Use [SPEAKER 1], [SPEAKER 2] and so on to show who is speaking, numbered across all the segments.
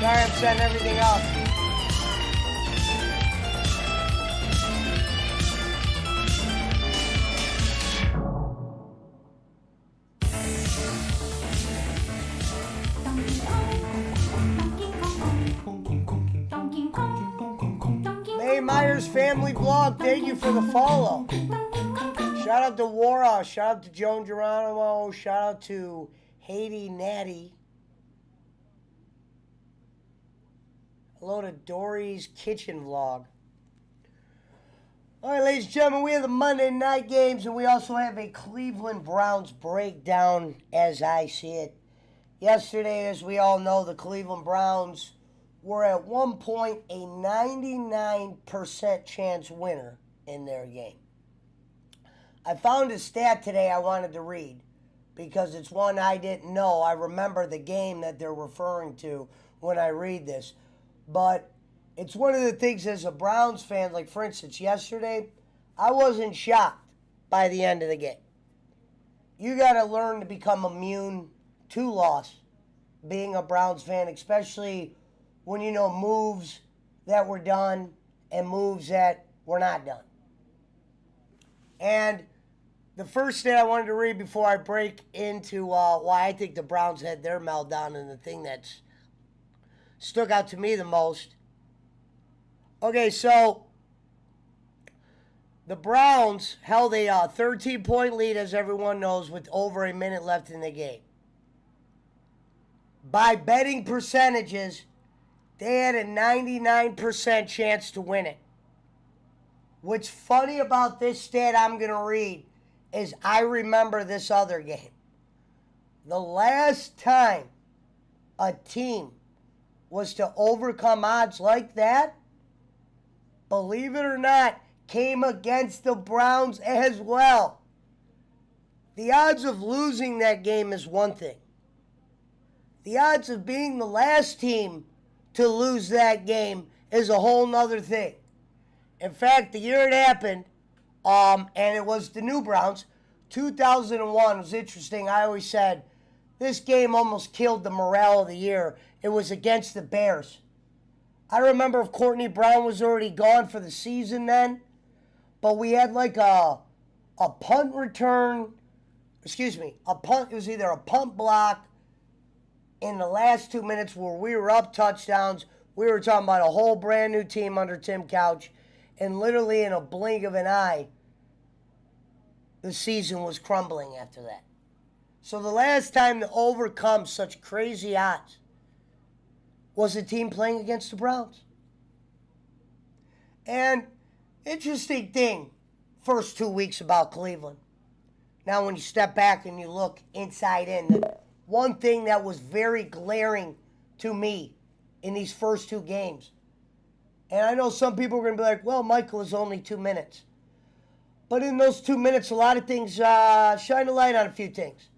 [SPEAKER 1] Sorry, I'm setting everything up. May Myers Family Vlog, thank you for the follow. Shout out to Wara, shout out to Joan Geronimo, shout out to Haiti Natty. Hello to Dory's Kitchen Vlog. All right, ladies and gentlemen, we have the Monday night games, and we also have a Cleveland Browns breakdown as I see it. Yesterday, as we all know, the Cleveland Browns were at one point a 99% chance winner in their game. I found a stat today I wanted to read because it's one I didn't know. I remember the game that they're referring to when I read this. But it's one of the things as a Browns fan, like for instance, yesterday, I wasn't shocked by the end of the game. You got to learn to become immune to loss, being a Browns fan, especially when you know moves that were done and moves that were not done. And the first stat I wanted to read before I break into why I think the Browns had their meltdown and the thing that's stuck out to me the most. Okay, so the Browns held a 13-point lead, as everyone knows, with over a minute left in the game. By betting percentages, they had a 99% chance to win it. What's funny about this stat I'm going to read is I remember this other game. The last time a team was to overcome odds like that, believe it or not, came against the Browns as well. The odds of losing that game is one thing. The odds of being the last team to lose that game is a whole nother thing. In fact, the year it happened, and it was the new Browns, 2001 was interesting. I always said this game almost killed the morale of the year. It was against the Bears. I remember if Courtney Brown was already gone for the season then, but we had like a punt return, it was either a punt block in the last 2 minutes where we were up touchdowns. We were talking about a whole brand new team under Tim Couch, and literally in a blink of an eye, the season was crumbling after that. So the last time to overcome such crazy odds was a team playing against the Browns. And interesting thing, first 2 weeks about Cleveland. Now when you step back and you look inside in, the one thing that was very glaring to me in these first two games, and I know some people are going to be like, well, Michael, is only 2 minutes. But in those 2 minutes, a lot of things shine a light on a few things.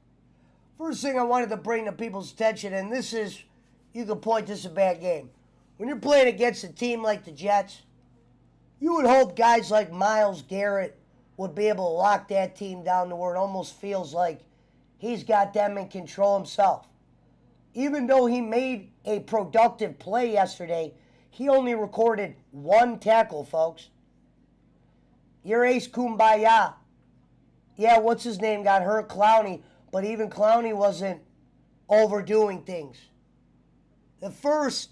[SPEAKER 1] First thing I wanted to bring to people's attention, and this is, you can point this a bad game. When you're playing against a team like the Jets, you would hope guys like Myles Garrett would be able to lock that team down to where it almost feels like he's got them in control himself. Even though he made a productive play yesterday, he only recorded one tackle, folks. Your ace Kumbaya. Yeah, what's his name got hurt, Clowney, but even Clowney wasn't overdoing things. The first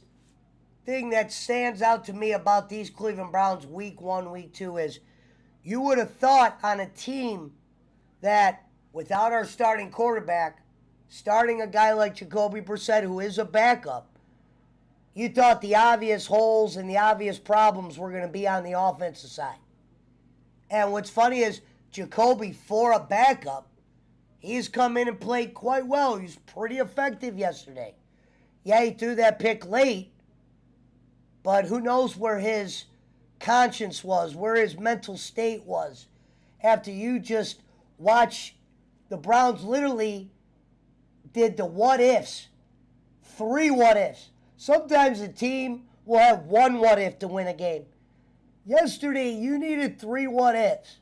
[SPEAKER 1] thing that stands out to me about these Cleveland Browns week 1, week 2 is you would have thought on a team that without our starting quarterback, starting a guy like Jacoby Brissett, who is a backup, you thought the obvious holes and the obvious problems were going to be on the offensive side. And what's funny is Jacoby, for a backup, he's come in and played quite well. He was pretty effective yesterday. Yeah, he threw that pick late, but who knows where his conscience was, where his mental state was after you just watch the Browns literally did the what-ifs, 3 what-ifs. Sometimes a team will have 1 what-if to win a game. Yesterday, you needed 3 what-ifs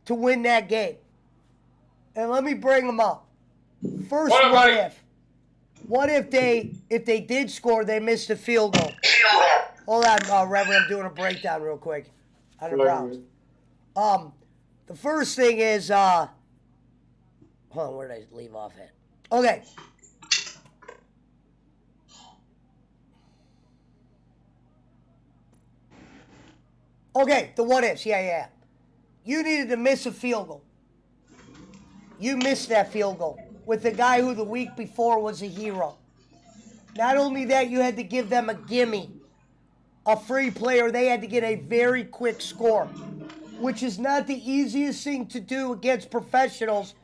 [SPEAKER 1] to win that game. And let me bring them up. First what if. What if they If they did score, they missed a field goal. Hold on, Reverend, I'm doing a breakdown real quick on the Browns. The first thing is, hold on, where did I leave off at? Okay. Okay, the what ifs, yeah. You needed to miss a field goal. You missed that field goal with the guy who the week before was a hero. Not only that, you had to give them a gimme, a free player. They had to get a very quick score, which is not the easiest thing to do against professionals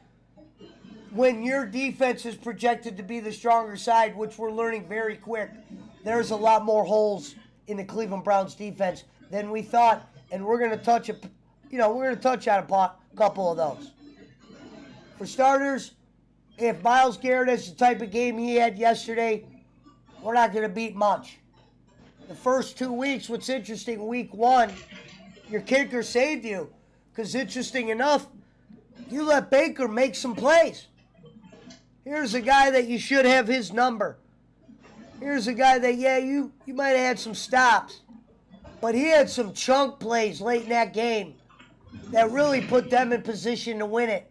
[SPEAKER 1] when your defense is projected to be the stronger side, which we're learning very quick. There's a lot more holes in the Cleveland Browns defense than we thought, and we're going to touch on a couple of those. For starters, if Myles Garrett has the type of game he had yesterday, we're not going to beat much. The first 2 weeks, what's interesting, week 1, your kicker saved you. Because interesting enough, you let Baker make some plays. Here's a guy that you should have his number. Here's a guy that, you might have had some stops. But he had some chunk plays late in that game that really put them in position to win it.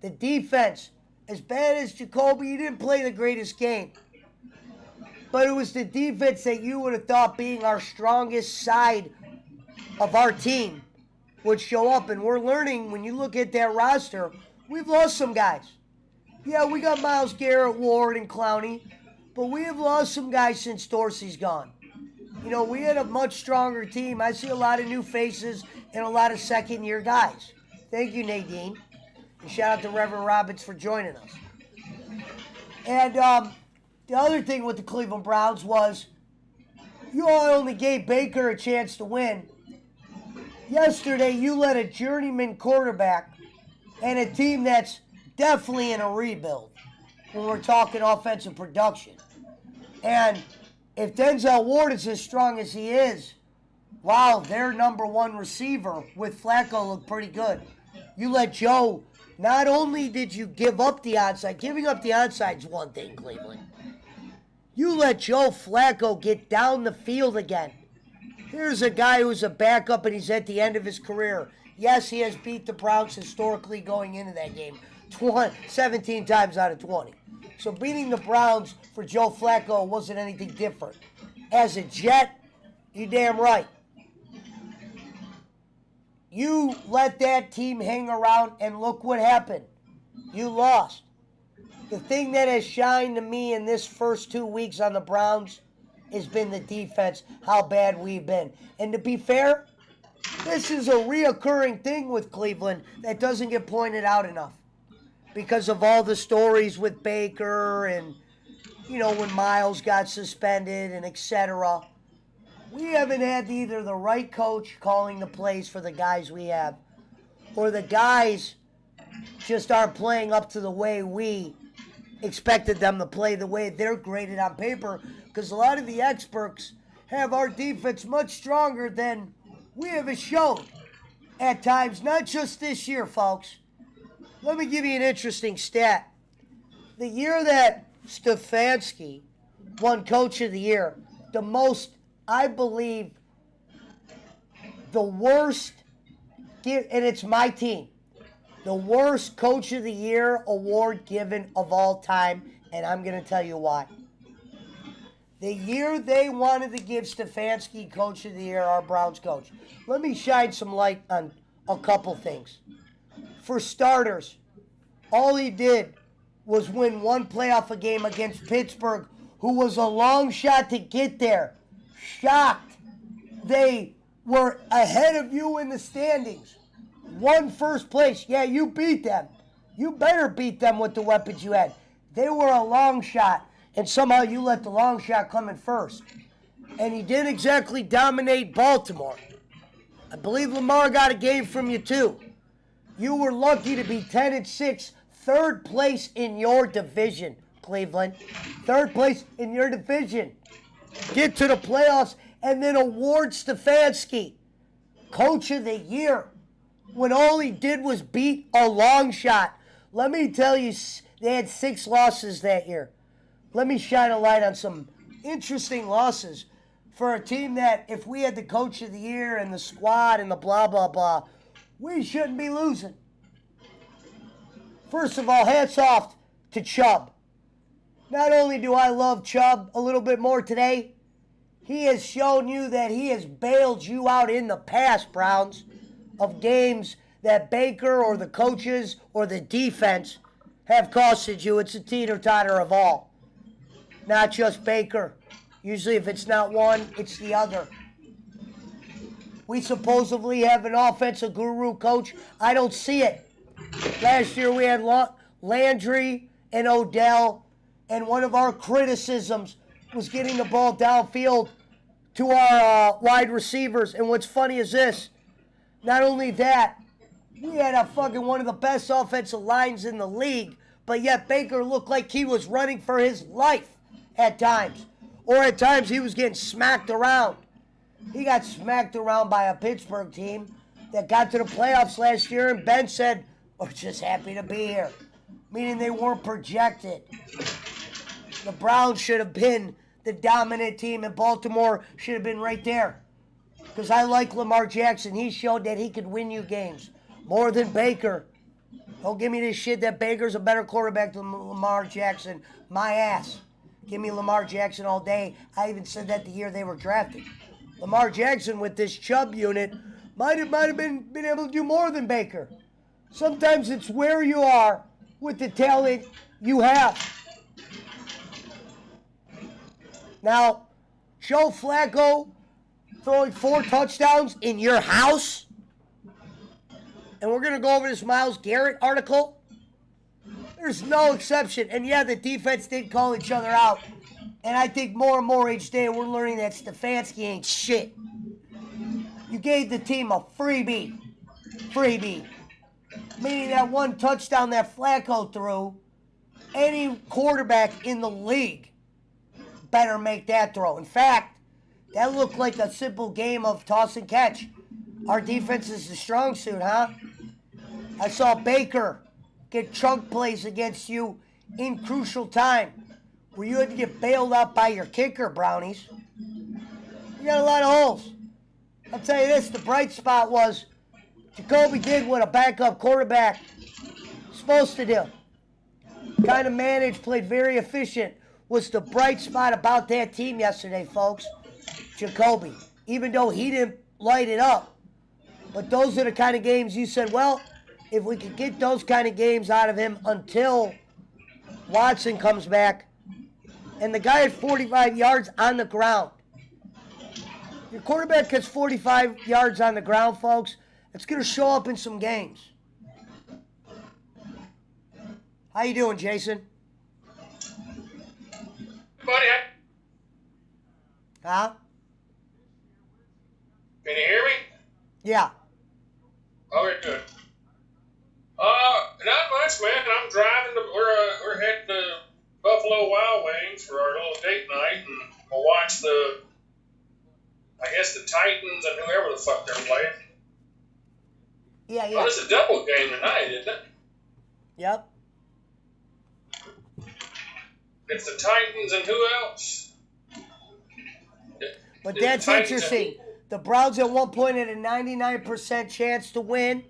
[SPEAKER 1] The defense, as bad as Jacoby, he didn't play the greatest game. But it was the defense that you would have thought being our strongest side of our team would show up. And we're learning, when you look at that roster, we've lost some guys. Yeah, we got Myles Garrett, Ward, and Clowney, but we have lost some guys since Dorsey's gone. We had a much stronger team. I see a lot of new faces and a lot of second-year guys. Thank you, Nadine. And shout out to Reverend Roberts for joining us. And the other thing with the Cleveland Browns was you all only gave Baker a chance to win. Yesterday, you let a journeyman quarterback and a team that's definitely in a rebuild when we're talking offensive production. And if Denzel Ward is as strong as he is, wow, their number one receiver with Flacco looked pretty good. You let Joe, not only did you give up the onside, giving up the onside is one thing, Cleveland. You let Joe Flacco get down the field again. Here's a guy who's a backup and he's at the end of his career. Yes, he has beat the Browns historically going into that game 17 times out of 20. So beating the Browns for Joe Flacco wasn't anything different. As a Jet, you damn right. You let that team hang around and look what happened. You lost. The thing that has shined to me in this first 2 weeks on the Browns has been the defense, how bad we've been. And to be fair, this is a reoccurring thing with Cleveland that doesn't get pointed out enough because of all the stories with Baker and, when Miles got suspended and etc. We haven't had either the right coach calling the plays for the guys we have, or the guys just aren't playing up to the way we expected them to play, the way they're graded on paper, because a lot of the experts have our defense much stronger than we have shown at times, not just this year, folks. Let me give you an interesting stat. The year that Stefanski won Coach of the Year, the most, I believe, the worst, and it's my team, the worst Coach of the Year award given of all time, and I'm going to tell you why. The year they wanted to give Stefanski Coach of the Year, our Browns coach, let me shine some light on a couple things. For starters, all he did was win one playoff game against Pittsburgh, who was a long shot to get there. Shocked. They were ahead of you in the standings. Won first place. Yeah, you beat them. You better beat them with the weapons you had. They were a long shot, and somehow you let the long shot come in first. And he didn't exactly dominate Baltimore. I believe Lamar got a game from you, too. You were lucky to be 10-6, third place in your division, Cleveland. Third place in your division. Get to the playoffs and then award Stefanski Coach of the Year when all he did was beat a long shot. Let me tell you, they had 6 losses that year. let me shine a light on some interesting losses for a team that, if we had the coach of the year and the squad and the blah, blah, blah, we shouldn't be losing. First of all, hats off to Chubb. Not only do I love Chubb a little bit more today, he has shown you that he has bailed you out in the past, Browns, of games that Baker or the coaches or the defense have costed you. It's a teeter-totter of all. Not just Baker. Usually if it's not one, it's the other. We supposedly have an offensive guru coach. I don't see it. Last year we had Landry and Odell, and one of our criticisms was getting the ball downfield to our wide receivers. And what's funny is this. Not only that, we had one of the best offensive lines in the league, but yet Baker looked like he was running for his life at times. Or at times he was getting smacked around. He got smacked around by a Pittsburgh team that got to the playoffs last year, and Ben said, we're just happy to be here. Meaning they weren't projected. The Browns should have been the dominant team, and Baltimore should have been right there. Because I like Lamar Jackson. He showed that he could win you games. More than Baker. Don't give me this shit that Baker's a better quarterback than Lamar Jackson. My ass. Give me Lamar Jackson all day. I even said that the year they were drafted. Lamar Jackson with this Chubb unit might have been able to do more than Baker. Sometimes it's where you are with the talent you have. Now, Joe Flacco throwing 4 touchdowns in your house. And we're going to go over this Myles Garrett article. There's no exception. And yeah, the defense did call each other out. And I think more and more each day we're learning that Stefanski ain't shit. You gave the team a freebie. Meaning that one touchdown that Flacco threw, any quarterback in the league better make that throw. In fact, that looked like a simple game of toss and catch. Our defense is the strong suit, huh? I saw Baker get chunk plays against you in crucial time, where you had to get bailed out by your kicker, Brownies. You got a lot of holes. I'll tell you this, the bright spot was Jacoby did what a backup quarterback is supposed to do. Kind of managed, played very efficient, was the bright spot about that team yesterday, folks. Jacoby, even though he didn't light it up. But those are the kind of games you said, well, if we could get those kind of games out of him until Watson comes back. And the guy had 45 yards on the ground. Your quarterback gets 45 yards on the ground, folks. It's going to show up in some games. How you doing, Jason?
[SPEAKER 2] Buddy,
[SPEAKER 1] Huh?
[SPEAKER 2] can you hear me?
[SPEAKER 1] Yeah.
[SPEAKER 2] Okay, good. Not much, man. I'm driving to, we're heading to Buffalo Wild Wings for our little date night, and we'll watch the Titans and whoever the fuck they're playing.
[SPEAKER 1] Yeah.
[SPEAKER 2] Oh, it's a double game tonight, isn't it?
[SPEAKER 1] Yep.
[SPEAKER 2] It's the Titans and who else?
[SPEAKER 1] But
[SPEAKER 2] It's
[SPEAKER 1] that's
[SPEAKER 2] the Titans
[SPEAKER 1] interesting. The Browns at one point had a 99% chance to win.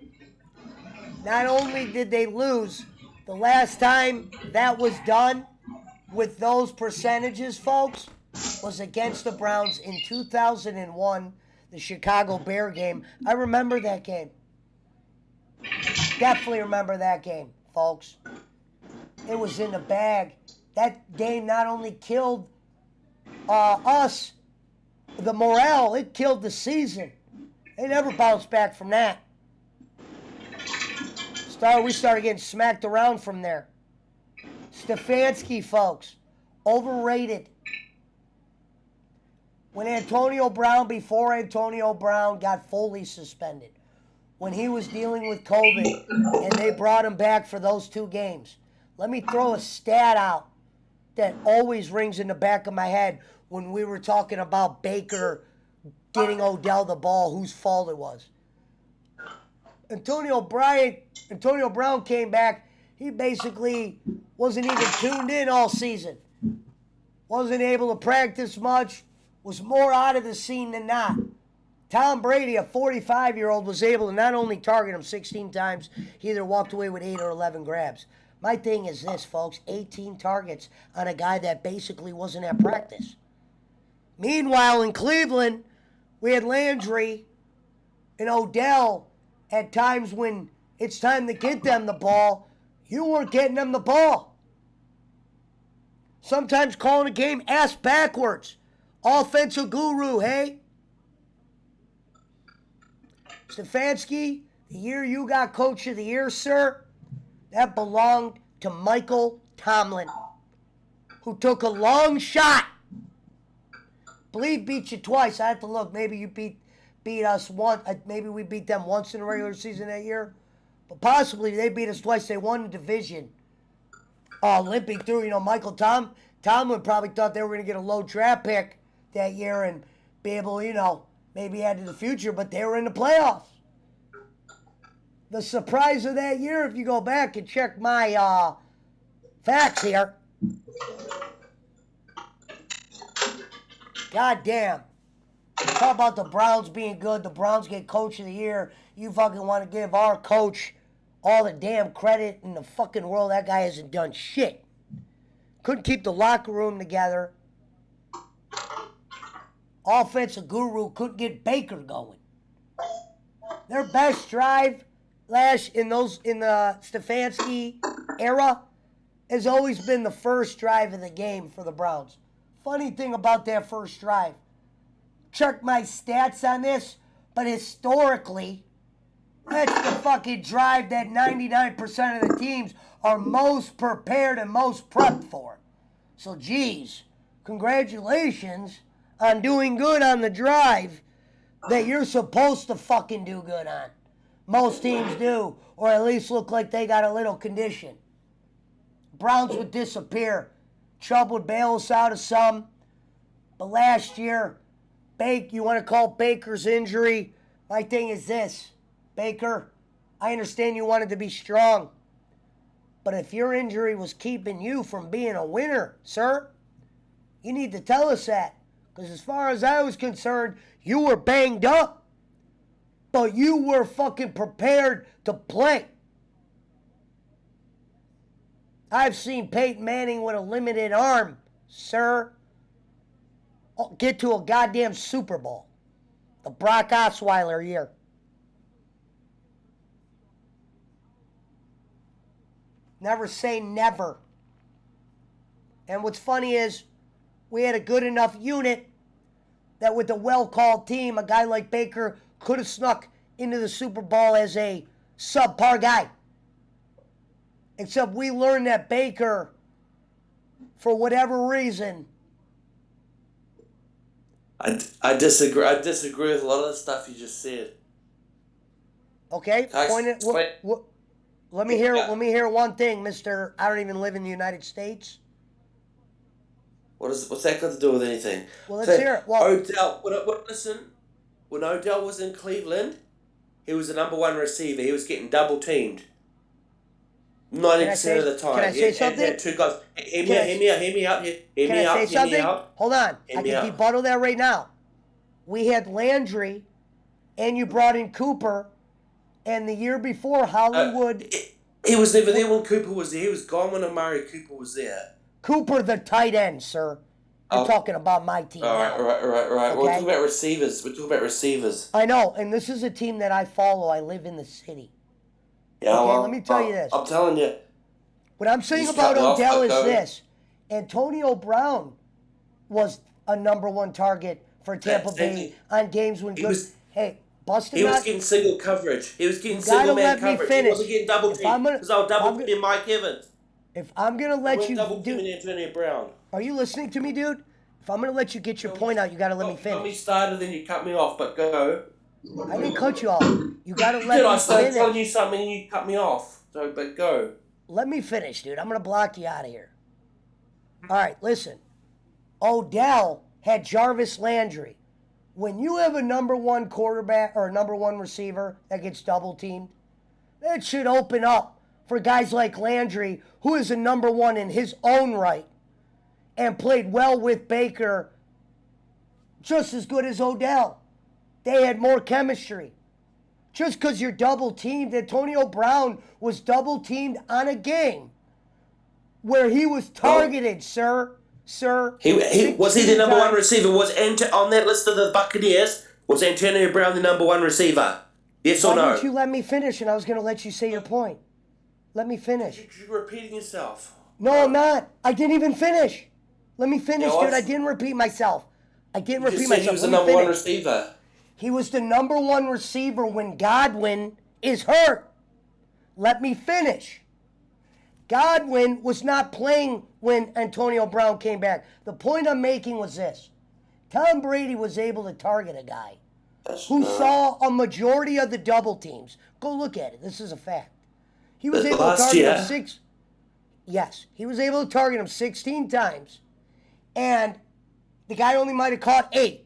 [SPEAKER 1] Not only did they lose, the last time that was done with those percentages, folks, was against the Browns in 2001, the Chicago Bear game. I remember that game. Definitely remember that game, folks. It was in the bag. That game not only killed us, the morale, it killed the season. They never bounced back from that. We started getting smacked around from there. Stefanski, folks, overrated. When before Antonio Brown got fully suspended, when he was dealing with COVID, and they brought him back for those 2 games. Let me throw a stat out that always rings in the back of my head when we were talking about Baker getting Odell the ball, whose fault it was. Antonio Brown came back. He basically wasn't even tuned in all season. wasn't able to practice much, was more out of the scene than not. Tom Brady, a 45-year-old, was able to not only target him 16 times, he either walked away with 8 or 11 grabs. My thing is this, folks, 18 targets on a guy that basically wasn't at practice. Meanwhile, in Cleveland, we had Landry and Odell at times when it's time to get them the ball. You weren't getting them the ball. Sometimes calling a game ass backwards. Offensive guru, hey? Stefanski, the year you got Coach of the Year, sir, that belonged to Michael Tomlin, who took a long shot. Believe beat you twice. I have to look. Maybe you beat us once. Maybe we beat them once in the regular season that year. But possibly they beat us twice. They won the division. Limping through, Michael Tomlin probably thought they were going to get a low draft pick that year and be able, maybe add to the future, but they were in the playoffs. The surprise of that year, if you go back and check my facts here. God damn. Talk about the Browns being good. The Browns get Coach of the Year. You fucking want to give our coach all the damn credit in the fucking world. That guy hasn't done shit. Couldn't keep the locker room together. Offensive guru couldn't get Baker going. Their best drive in the Stefanski era has always been the first drive of the game for the Browns. Funny thing about that first drive, check my stats on this, but historically, that's the fucking drive that 99% of the teams are most prepared and most prepped for. So, geez, congratulations on doing good on the drive that you're supposed to fucking do good on. Most teams do, or at least look like they got a little condition. Browns would disappear. Chubb would bail us out of some. But last year, you want to call Baker's injury? My thing is this, Baker, I understand you wanted to be strong. But if your injury was keeping you from being a winner, sir, you need to tell us that. Because as far as I was concerned, you were banged up. But you were fucking prepared to play. I've seen Peyton Manning with a limited arm, sir, get to a goddamn Super Bowl. The Brock Osweiler year. Never say never. And what's funny is we had a good enough unit that with a well-called team, a guy like Baker could have snuck into the Super Bowl as a subpar guy. Except we learned that Baker, for whatever reason...
[SPEAKER 3] I disagree. I disagree with a lot of the stuff you just said.
[SPEAKER 1] Okay, let me hear one thing, Mr. I don't even live in the United States.
[SPEAKER 3] What's that got to do with anything?
[SPEAKER 1] Well, let's hear it. Well,
[SPEAKER 3] Odell, when Odell was in Cleveland, he was the number one receiver. He was getting double teamed 90% of the time.
[SPEAKER 1] Can I say something?
[SPEAKER 3] Had two guys. Hear me out.
[SPEAKER 1] Can I say something? Hold on. I can debuttal that right now. We had Landry, and you brought in Cooper, and the year before, Hollywood...
[SPEAKER 3] He was never there when Cooper was there. He was gone when Amari Cooper was there.
[SPEAKER 1] Cooper, the tight end, sir. We're talking about my team now.
[SPEAKER 3] Right.
[SPEAKER 1] Okay?
[SPEAKER 3] We're talking about receivers.
[SPEAKER 1] I know, and this is a team that I follow. I live in the city.
[SPEAKER 3] Yeah,
[SPEAKER 1] okay, let me tell you this.
[SPEAKER 3] I'm telling you.
[SPEAKER 1] What I'm saying about Odell is this. Antonio Brown was a number one target for Tampa Bay on games when
[SPEAKER 3] He was getting single coverage. He was getting single man coverage. He wasn't getting double team. Because I'll double team Mike Evans.
[SPEAKER 1] If I'm going to let you
[SPEAKER 3] double teaming Antonio Brown.
[SPEAKER 1] Are you listening to me, dude? If I'm going to let you get your point out, you got to let me finish.
[SPEAKER 3] When we started, then you cut me off, but go.
[SPEAKER 1] I didn't cut you off. You got to let me finish.
[SPEAKER 3] I started telling you something and you cut me off. So, but go.
[SPEAKER 1] Let me finish, dude. I'm going to block you out of here. All right, listen. Odell had Jarvis Landry. When you have a number one quarterback or a number one receiver that gets double teamed, that should open up for guys like Landry, who is a number one in his own right. and played well with Baker just as good as Odell. They had more chemistry. Just because you're double-teamed, Antonio Brown was double-teamed on a game where he was targeted, sir.
[SPEAKER 3] He was he the number one receiver? On that list of the Buccaneers, was Antonio Brown the number one receiver? Yes or no?
[SPEAKER 1] Why didn't you let me finish? And I was going to let you say your point. Let me finish.
[SPEAKER 3] You're repeating yourself.
[SPEAKER 1] No, I'm not. I didn't even finish. Let me finish, dude. I didn't repeat myself.
[SPEAKER 3] He was the number one receiver.
[SPEAKER 1] He was the number one receiver when Godwin is hurt. Let me finish. Godwin was not playing when Antonio Brown came back. The point I'm making was this. Tom Brady was able to target a guy who saw a majority of the double teams. Go look at it. This is a fact. He was able to target him he was able to target him 16 times. And the guy only might have caught 8.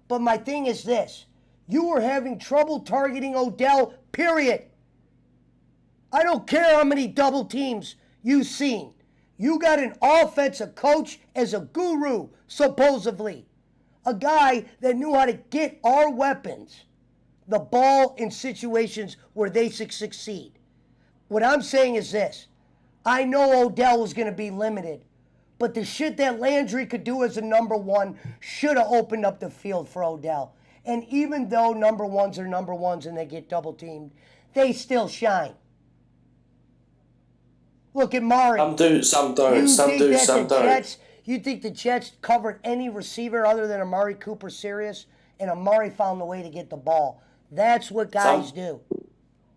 [SPEAKER 1] But my thing is this. You were having trouble targeting Odell, period. I don't care how many double teams you've seen. You got an offensive coach as a guru, supposedly. A guy that knew how to get our weapons the ball in situations where they succeed. What I'm saying is this. I know Odell was going to be limited, but the shit that Landry could do as a number one should have opened up the field for Odell. And even though number ones are number ones and they get double teamed, they still shine. Look at Murray.
[SPEAKER 3] Some do, some don't. Some do, some don't.
[SPEAKER 1] You think the Jets covered any receiver other than Amari Cooper serious? And Amari found the way to get the ball. That's what guys do.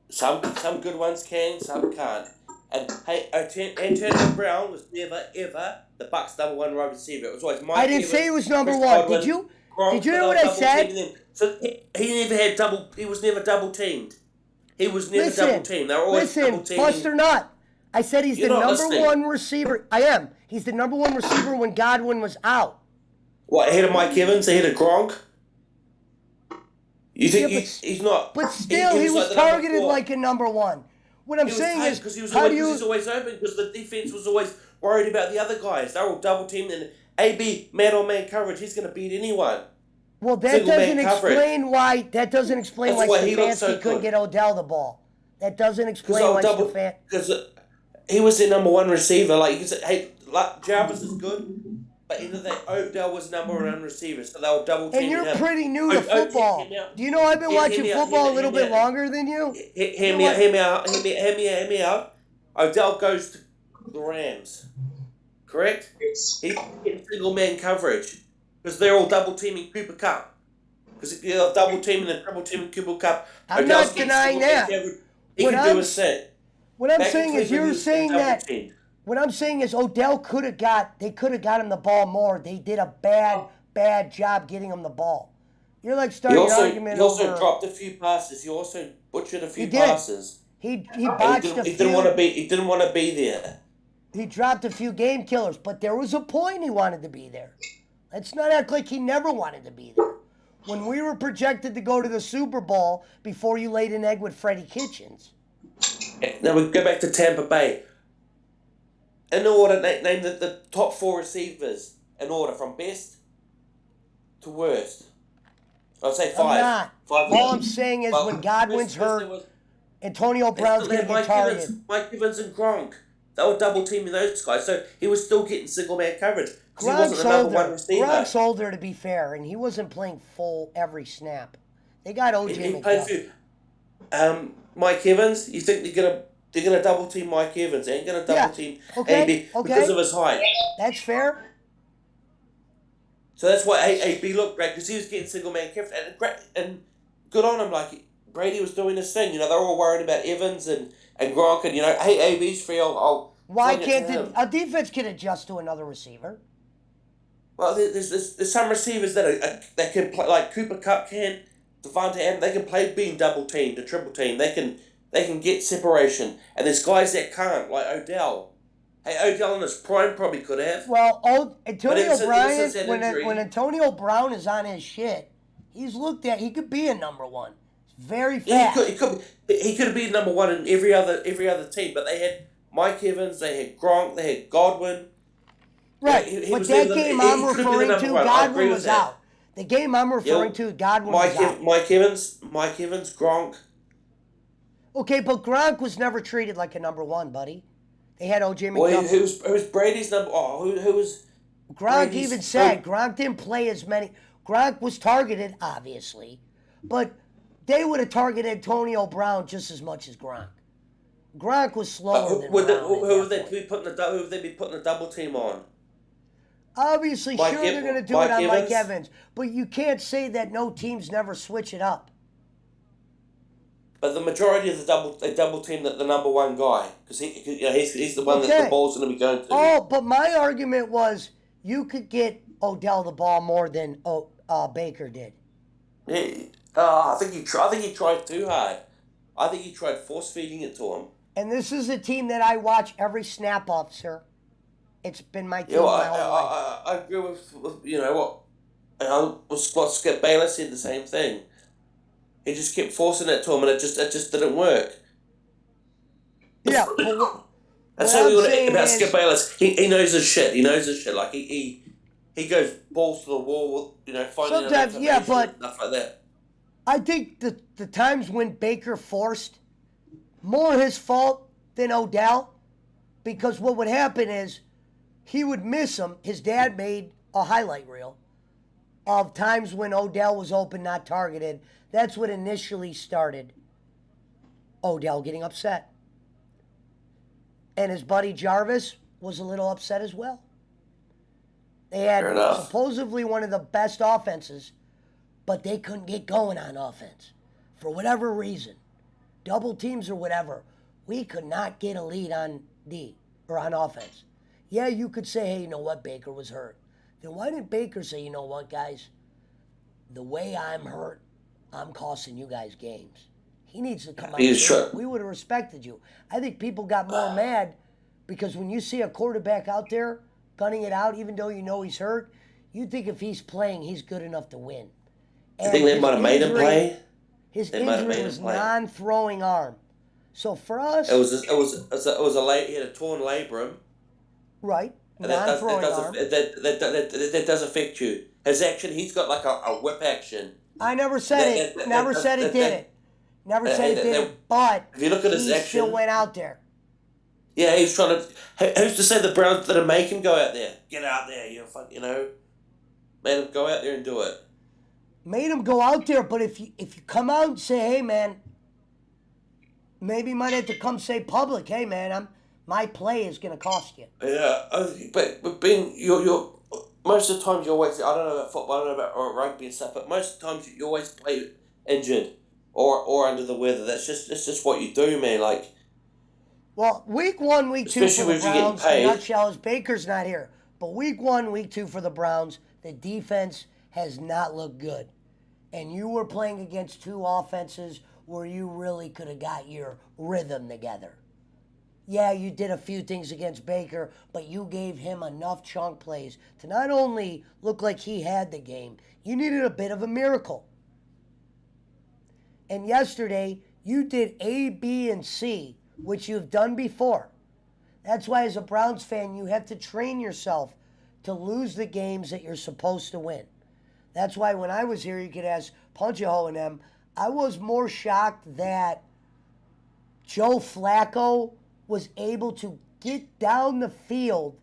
[SPEAKER 3] Some good ones can, some can't. And hey, Antonio Brown was never ever the Bucs' number one wide receiver. It was always Mike.
[SPEAKER 1] I didn't say he was number one. Did you? Did you hear what I said?
[SPEAKER 3] So he never had double. He was never double teamed. He was never double teamed. They were always double teamed.
[SPEAKER 1] Bust or not, I said he's the number one receiver. I am. He's the number one receiver when Godwin was out.
[SPEAKER 3] What, ahead of Mike Evans? Ahead of Gronk? You think he's not?
[SPEAKER 1] But still, he was targeted like a number one. What I'm saying is,
[SPEAKER 3] because he was always open because the defense was always worried about the other guys. They were all double teamed and AB man-on-man coverage. He's going to beat anyone.
[SPEAKER 1] Well, that doesn't explain why. That doesn't explain why Stefanski couldn't get Odell the ball. That doesn't explain why Stefanski.
[SPEAKER 3] Because he was the number one receiver. Like you can say, hey, Jarvis is good, but in the day, Odell was number one receiver, so they were double teaming him.
[SPEAKER 1] And you're pretty new to football. Do you know I've been watching football a little bit longer than you?
[SPEAKER 3] Hear me out. Odell goes to the Rams. Correct?
[SPEAKER 2] Yes.
[SPEAKER 3] He gets single man coverage because they're all double teaming Cooper Kupp. Because if you're double teaming and triple teaming Cooper Kupp,
[SPEAKER 1] I'm not denying that.
[SPEAKER 3] He can do a set.
[SPEAKER 1] What I'm saying is you're saying that. What I'm saying is Odell could have got him the ball more. They did a bad job getting him the ball. You're like starting an argument over.
[SPEAKER 3] He also dropped a few passes. He also butchered a few passes.
[SPEAKER 1] He botched a few.
[SPEAKER 3] He didn't want to be there.
[SPEAKER 1] He dropped a few game killers, but there was a point he wanted to be there. Let's not act like he never wanted to be there. When we were projected to go to the Super Bowl before you laid an egg with Freddie Kitchens.
[SPEAKER 3] Now we go back to Tampa Bay. In order, name the top 4 receivers in order from best to worst. I'll say 5.
[SPEAKER 1] I'm not. All I'm saying is when Godwin's hurt, Antonio Brown's going to get targeted.
[SPEAKER 3] Mike Evans and Gronk. They were double teaming those guys, so he was still getting single man coverage.
[SPEAKER 1] Gronk's older, to be fair, and he wasn't playing full every snap. They got OJ McDuffie.
[SPEAKER 3] Mike Evans, you think they're gonna double team Mike Evans? They ain't gonna double team AB because of his height.
[SPEAKER 1] That's fair.
[SPEAKER 3] So that's why AB looked great because he was getting single man coverage and good on him. Like Brady was doing his thing. You know, they're all worried about Evans and Gronk and hey, AB's free.
[SPEAKER 1] Why can't a defense can adjust to another receiver?
[SPEAKER 3] Well, there's some receivers that can play like Cooper Kupp can, Devontae Adams. They can play being double teamed, a triple team. They can get separation, and there's guys that can't, like Odell. Hey, Odell in his prime probably could have.
[SPEAKER 1] Well, Antonio Brown, when Antonio Brown is on his shit, he's looked at. He could be a number one. Very fast.
[SPEAKER 3] Yeah, he could have been number one in every other team, but they had Mike Evans, they had Gronk, they had Godwin.
[SPEAKER 1] Right,
[SPEAKER 3] he
[SPEAKER 1] but
[SPEAKER 3] was
[SPEAKER 1] that
[SPEAKER 3] never
[SPEAKER 1] game
[SPEAKER 3] he
[SPEAKER 1] I'm
[SPEAKER 3] could be the
[SPEAKER 1] referring
[SPEAKER 3] number
[SPEAKER 1] to,
[SPEAKER 3] one. I agree
[SPEAKER 1] Godwin
[SPEAKER 3] with
[SPEAKER 1] was
[SPEAKER 3] that.
[SPEAKER 1] out. The game I'm referring to, Godwin was out.
[SPEAKER 3] Mike Evans, Gronk.
[SPEAKER 1] Okay, but Gronk was never treated like a number one, buddy. They had O.J.
[SPEAKER 3] Well,
[SPEAKER 1] McDuffie.
[SPEAKER 3] who's Brady's number? Oh, who was
[SPEAKER 1] Gronk
[SPEAKER 3] Brady's?
[SPEAKER 1] even said Gronk didn't play as many. Gronk was targeted, obviously, but they would have targeted Antonio Brown just as much as Gronk. Gronk was slower than Brown.
[SPEAKER 3] Who would they be putting the double team on?
[SPEAKER 1] Obviously, sure they're going to do it on
[SPEAKER 3] Evans?
[SPEAKER 1] Mike Evans, but you can't say that no teams never switch it up.
[SPEAKER 3] But the majority of they double team the number one guy because he's the one that
[SPEAKER 1] Okay.
[SPEAKER 3] the ball's going to be going to.
[SPEAKER 1] Oh, but my argument was you could get Odell the ball more than Baker did.
[SPEAKER 3] I think he tried too hard. I think he tried force feeding it to him.
[SPEAKER 1] And this is a team that I watch every snap off, sir. It's been my team my whole life.
[SPEAKER 3] I agree with what Skip Bayless said the same thing. He just kept forcing it to him, and it just didn't work.
[SPEAKER 1] Yeah, but
[SPEAKER 3] that's something about Skip Bayless. He knows his shit. He knows his shit. Like he goes balls to the wall. Finding
[SPEAKER 1] sometimes, yeah, but
[SPEAKER 3] stuff like that.
[SPEAKER 1] I think the times when Baker forced, more his fault than Odell, because what would happen is he would miss them. His dad made a highlight reel of times when Odell was open, not targeted. That's what initially started Odell getting upset. And his buddy Jarvis was a little upset as well. They had supposedly one of the best offenses, but they couldn't get going on offense for whatever reason. Double teams or whatever. We could not get a lead on D or on offense. Yeah, you could say, hey, you know what, Baker was hurt. Then why didn't Baker say, you know what, guys, the way I'm hurt, I'm costing you guys games. He needs to come out and say, we would have respected you. I think people got more mad because when you see a quarterback out there gunning it out, even though you know he's hurt, you think if he's playing, he's good enough to win.
[SPEAKER 3] And you think they might have made him play?
[SPEAKER 1] His injury was non-throwing arm. So for us,
[SPEAKER 3] it was a late. He had a torn labrum.
[SPEAKER 1] Right, non-throwing arm.
[SPEAKER 3] That does affect you. His action, he's got like a whip action.
[SPEAKER 1] I never said it. Never said it did it. Never said it did it. But
[SPEAKER 3] if you look at his action,
[SPEAKER 1] still went out there.
[SPEAKER 3] Yeah, he's trying to. Who's to say the Browns didn't make him go out there? Get out there, made him go out there and do it.
[SPEAKER 1] Made him go out there, but if you come out and say, hey man, maybe you might have to come say public, hey man, my play is gonna cost you.
[SPEAKER 3] Yeah, but being you're most of the times you always, I don't know about football, I don't know about rugby and stuff, but most of the times you always play injured or under the weather. That's just what you do, man. Like.
[SPEAKER 1] Well, week 1, week 2 for the Browns, in a nutshell, is Baker's not here. But week 1, week 2 for the Browns, the defense has not looked good. And you were playing against two offenses where you really could have got your rhythm together. Yeah, you did a few things against Baker, but you gave him enough chunk plays to not only look like he had the game, you needed a bit of a miracle. And yesterday, you did A, B, and C, which you've done before. That's why as a Browns fan, you have to train yourself to lose the games that you're supposed to win. That's why when I was here, you could ask Punchaho and them, I was more shocked that Joe Flacco was able to get down the field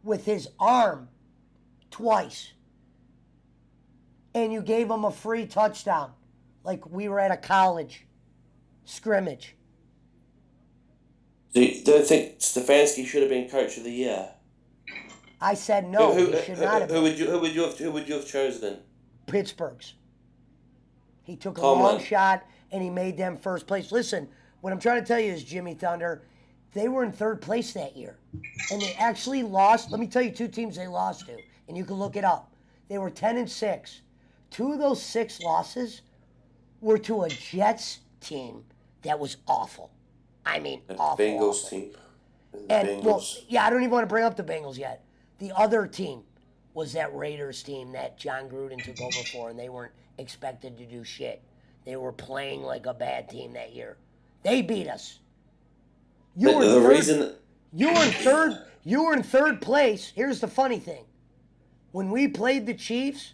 [SPEAKER 1] with his arm twice. And you gave him a free touchdown, like we were at a college scrimmage.
[SPEAKER 3] Do you think Stefanski should have been coach of the year?
[SPEAKER 1] I said no. He should not have.
[SPEAKER 3] Who would you have chosen?
[SPEAKER 1] Pittsburgh's. He took a long shot and he made them first place. Listen, what I'm trying to tell you is, Jimmy Thunder, they were in third place that year, and they actually lost. Let me tell you two teams they lost to, and you can look it up. They were 10-6. 2 of those 6 losses were to a Jets team that was awful. I mean, awful.
[SPEAKER 3] Bengals
[SPEAKER 1] awful.
[SPEAKER 3] team.
[SPEAKER 1] And well, yeah, I don't even want to bring up the Bengals yet. The other team was that Raiders team that John Gruden took over for, and they weren't expected to do shit. They were playing like a bad team that year. They beat us. You You were in third. You were in third place. Here's the funny thing: when we played the Chiefs,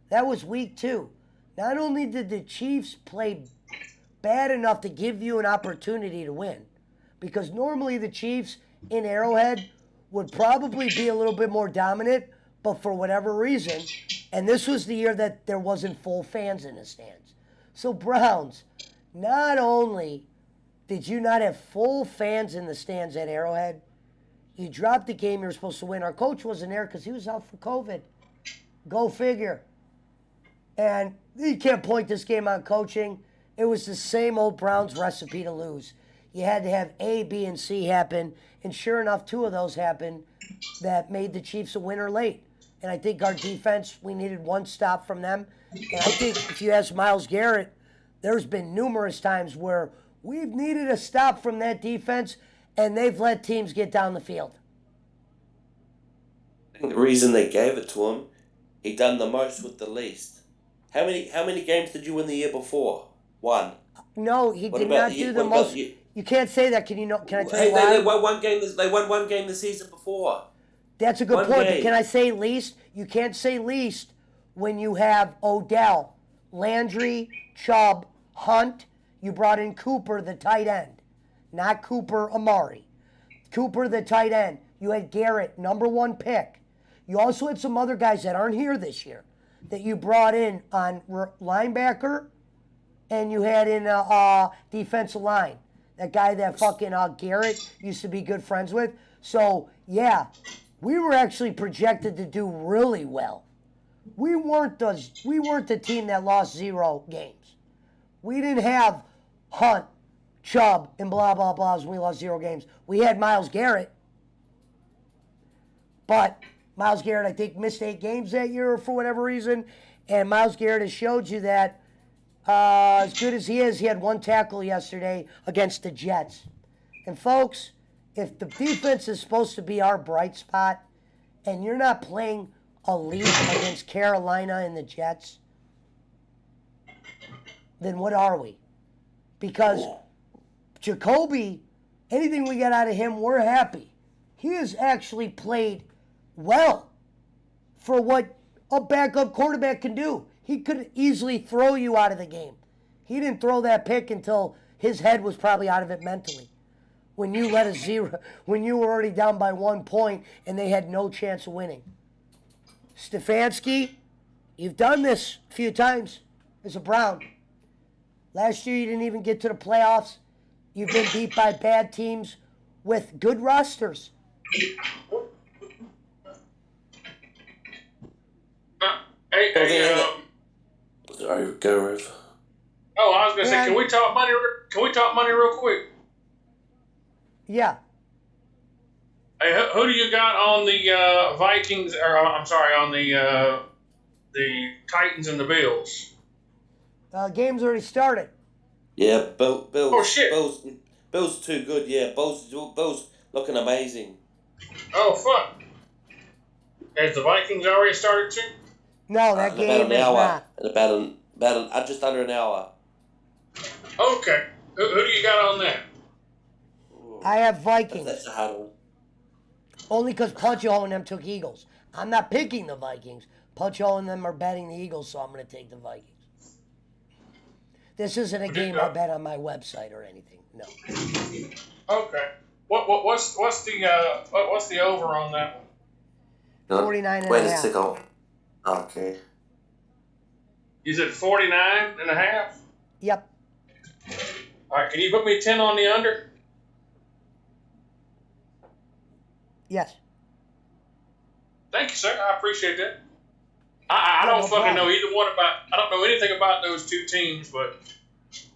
[SPEAKER 1] that was week 2. Not only did the Chiefs play bad enough to give you an opportunity to win, because normally the Chiefs in Arrowhead would probably be a little bit more dominant, but for whatever reason, and this was the year that there wasn't full fans in the stands. So Browns, not only did you not have full fans in the stands at Arrowhead, you dropped the game you were supposed to win. Our coach wasn't there because he was out for COVID. Go figure. And you can't point this game on coaching. It was the same old Browns recipe to lose. You had to have A, B, and C happen. And sure enough, 2 of those happened that made the Chiefs a winner late. And I think our defense, we needed 1 stop from them. And I think if you ask Myles Garrett, there's been numerous times where we've needed a stop from that defense, and they've let teams get down the field.
[SPEAKER 3] I think the reason they gave it to him, he done the most with the least. How many games did you win the year before? 1.
[SPEAKER 1] No, he
[SPEAKER 3] What
[SPEAKER 1] did
[SPEAKER 3] about
[SPEAKER 1] not
[SPEAKER 3] you-
[SPEAKER 1] do
[SPEAKER 3] what
[SPEAKER 1] the
[SPEAKER 3] about
[SPEAKER 1] most.
[SPEAKER 3] you?
[SPEAKER 1] You can't say that. Can you know? Can I tell
[SPEAKER 3] Hey,
[SPEAKER 1] you why?
[SPEAKER 3] they won one game. They won one game the season before.
[SPEAKER 1] That's a good
[SPEAKER 3] One
[SPEAKER 1] point. But
[SPEAKER 3] game.
[SPEAKER 1] can I say least? You can't say least when you have Odell, Landry, Chubb, Hunt. You brought in Cooper, the tight end, not Cooper Amari. Cooper, the tight end. You had Garrett, number 1 pick. You also had some other guys that aren't here this year that you brought in on linebacker, and you had in defensive line. That guy that fucking Garrett used to be good friends with. So, yeah, we were actually projected to do really well. We weren't the team that lost 0 games. We didn't have Hunt, Chubb, and blah, blah, blahs when we lost 0 games. We had Myles Garrett. But Myles Garrett, I think, missed 8 games that year for whatever reason. And Myles Garrett has showed you that as good as he is, he had 1 tackle yesterday against the Jets. And folks, if the defense is supposed to be our bright spot, and you're not playing elite against Carolina and the Jets, then what are we? Because Jacoby, anything we get out of him, we're happy. He has actually played well for what a backup quarterback can do. He could easily throw you out of the game. He didn't throw that pick until his head was probably out of it mentally. When you let a 0, when you were already down by 1 point and they had no chance of winning. Stefanski, you've done this a few times as a Brown. Last year you didn't even get to the playoffs. You've been beat by bad teams with good rosters.
[SPEAKER 3] Sorry, go Riff.
[SPEAKER 2] Oh, I was gonna say, can we talk money? Can we talk money real quick?
[SPEAKER 1] Yeah.
[SPEAKER 2] Hey, who do you got on the Vikings? Or I'm sorry, on the Titans and the Bills?
[SPEAKER 1] Game's already started.
[SPEAKER 3] Yeah, Bills.
[SPEAKER 2] Oh, shit.
[SPEAKER 3] Bills too good. Yeah, Bills looking amazing.
[SPEAKER 2] Oh fuck! Has the Vikings already started too?
[SPEAKER 1] No, that
[SPEAKER 3] In
[SPEAKER 1] game
[SPEAKER 3] about an
[SPEAKER 1] is
[SPEAKER 3] hour.
[SPEAKER 1] not.
[SPEAKER 3] In about just under an hour.
[SPEAKER 2] Okay. Who do you got on that?
[SPEAKER 1] I have Vikings.
[SPEAKER 3] That's a hard one.
[SPEAKER 1] Only because Puncho and them took Eagles. I'm not picking the Vikings. Puncho and them are betting the Eagles, so I'm going to take the Vikings. This isn't a game I bet on my website or anything. No.
[SPEAKER 2] Okay. What's the over on that one?
[SPEAKER 1] 49 and
[SPEAKER 3] Wait
[SPEAKER 1] a
[SPEAKER 3] a
[SPEAKER 1] half.
[SPEAKER 3] second. Okay.
[SPEAKER 2] Is it 49 and a half?
[SPEAKER 1] Yep.
[SPEAKER 2] All right. Can you put me 10 on the under?
[SPEAKER 1] Yes.
[SPEAKER 2] Thank you, sir. I appreciate that. I don't
[SPEAKER 1] no
[SPEAKER 2] fucking
[SPEAKER 1] problem.
[SPEAKER 2] know either one about. I don't know anything about those two teams, but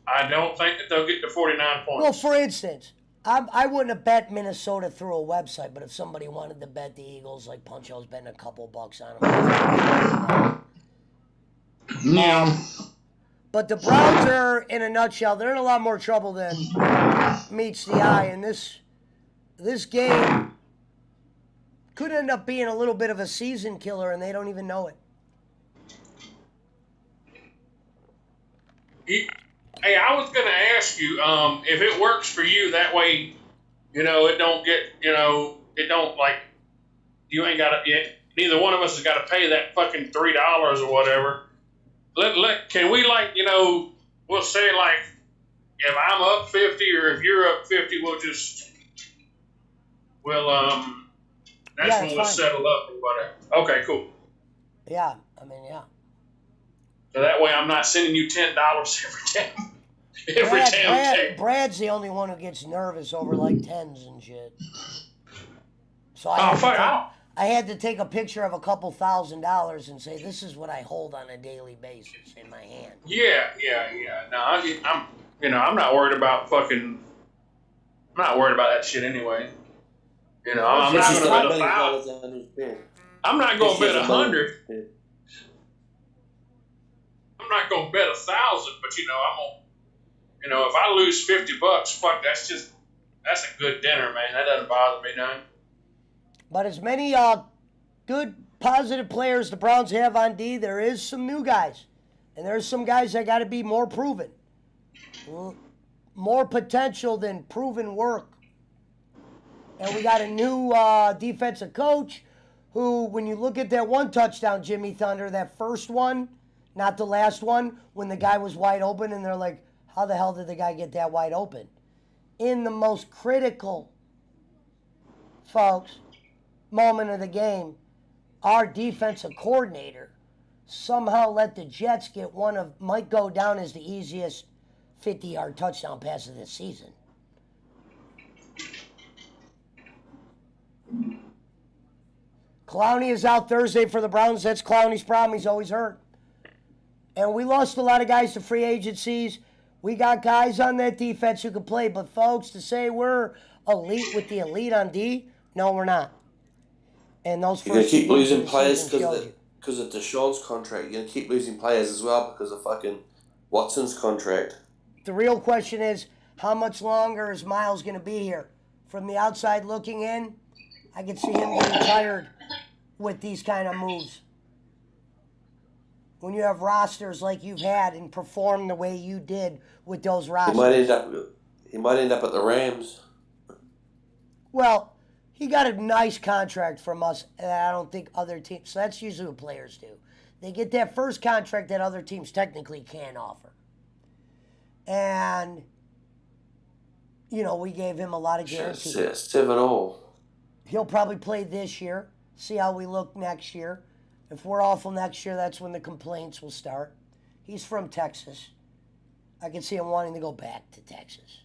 [SPEAKER 2] I don't think that they'll get to 49 points.
[SPEAKER 1] Well, for instance, I wouldn't have bet Minnesota through a website, but if somebody wanted to bet the Eagles, like Puncho's betting a couple bucks on them.
[SPEAKER 2] Yeah.
[SPEAKER 1] But the Browns are, in a nutshell, they're in a lot more trouble than meets the eye. And this game could end up being a little bit of a season killer, and they don't even know it.
[SPEAKER 2] Hey, I was going to ask you if it works for you. That way, it don't get, it don't like you ain't got to. Neither one of us has got to pay that fucking $3 or whatever. Can we we'll say like if I'm up 50 or if you're up 50, that's
[SPEAKER 1] Yeah,
[SPEAKER 2] when
[SPEAKER 1] it's
[SPEAKER 2] we'll
[SPEAKER 1] fine.
[SPEAKER 2] settle up or whatever. Okay, cool.
[SPEAKER 1] Yeah, I mean, yeah.
[SPEAKER 2] So that way I'm not sending you $10 every damn day.
[SPEAKER 1] Brad's the only one who gets nervous over like tens and shit. So I
[SPEAKER 2] Oh
[SPEAKER 1] had to
[SPEAKER 2] fuck!
[SPEAKER 1] take I had to take a picture of a couple $1,000 and say this is what I hold on a daily basis in my hand.
[SPEAKER 2] Yeah. No, I'm not worried about fucking. I'm not worried about that shit anyway. I'm
[SPEAKER 3] It's
[SPEAKER 2] not
[SPEAKER 3] just
[SPEAKER 2] gonna
[SPEAKER 3] a
[SPEAKER 2] bet
[SPEAKER 3] million
[SPEAKER 2] $1,000.
[SPEAKER 3] dollars under his bed.
[SPEAKER 2] I'm not gonna bet
[SPEAKER 3] He has a million.
[SPEAKER 2] 100. I'm not gonna bet 1,000, but I'm gonna. If I lose $50, fuck, that's a good dinner, man. That doesn't bother me none.
[SPEAKER 1] But as many good, positive players the Browns have on D, there is some new guys. And there's some guys that got to be more proven. More potential than proven work. And we got a new defensive coach who, when you look at that one touchdown, Jimmy Thunder, that first one, not the last one, when the guy was wide open and they're like, how the hell did the guy get that wide open? In the most critical, folks, moment of the game, our defensive coordinator somehow let the Jets get might go down as the easiest 50-yard touchdown pass of this season. Clowney is out Thursday for the Browns. That's Clowney's problem. He's always hurt. And we lost a lot of guys to free agencies. We got guys on that defense who can play. But, folks, to say we're elite with the elite on D, no, we're not. And those
[SPEAKER 3] You're going to
[SPEAKER 1] first
[SPEAKER 3] keep
[SPEAKER 1] two games
[SPEAKER 3] losing
[SPEAKER 1] of the
[SPEAKER 3] players
[SPEAKER 1] season showed you.
[SPEAKER 3] because of Deshaun's contract. You're going to keep losing players as well because of fucking Watson's contract.
[SPEAKER 1] The real question is, how much longer is Miles going to be here? From the outside looking in, I can see him getting tired with these kind of moves. When you have rosters like you've had and perform the way you did with those rosters.
[SPEAKER 3] He might end up at the Rams.
[SPEAKER 1] Well, he got a nice contract from us, and I don't think other teams. So that's usually what players do. They get that first contract that other teams technically can't offer. And, we gave him a lot of guarantees.
[SPEAKER 3] 7-0.
[SPEAKER 1] He'll probably play this year, see how we look next year. If we're awful next year, that's when the complaints will start. He's from Texas. I can see him wanting to go back to Texas.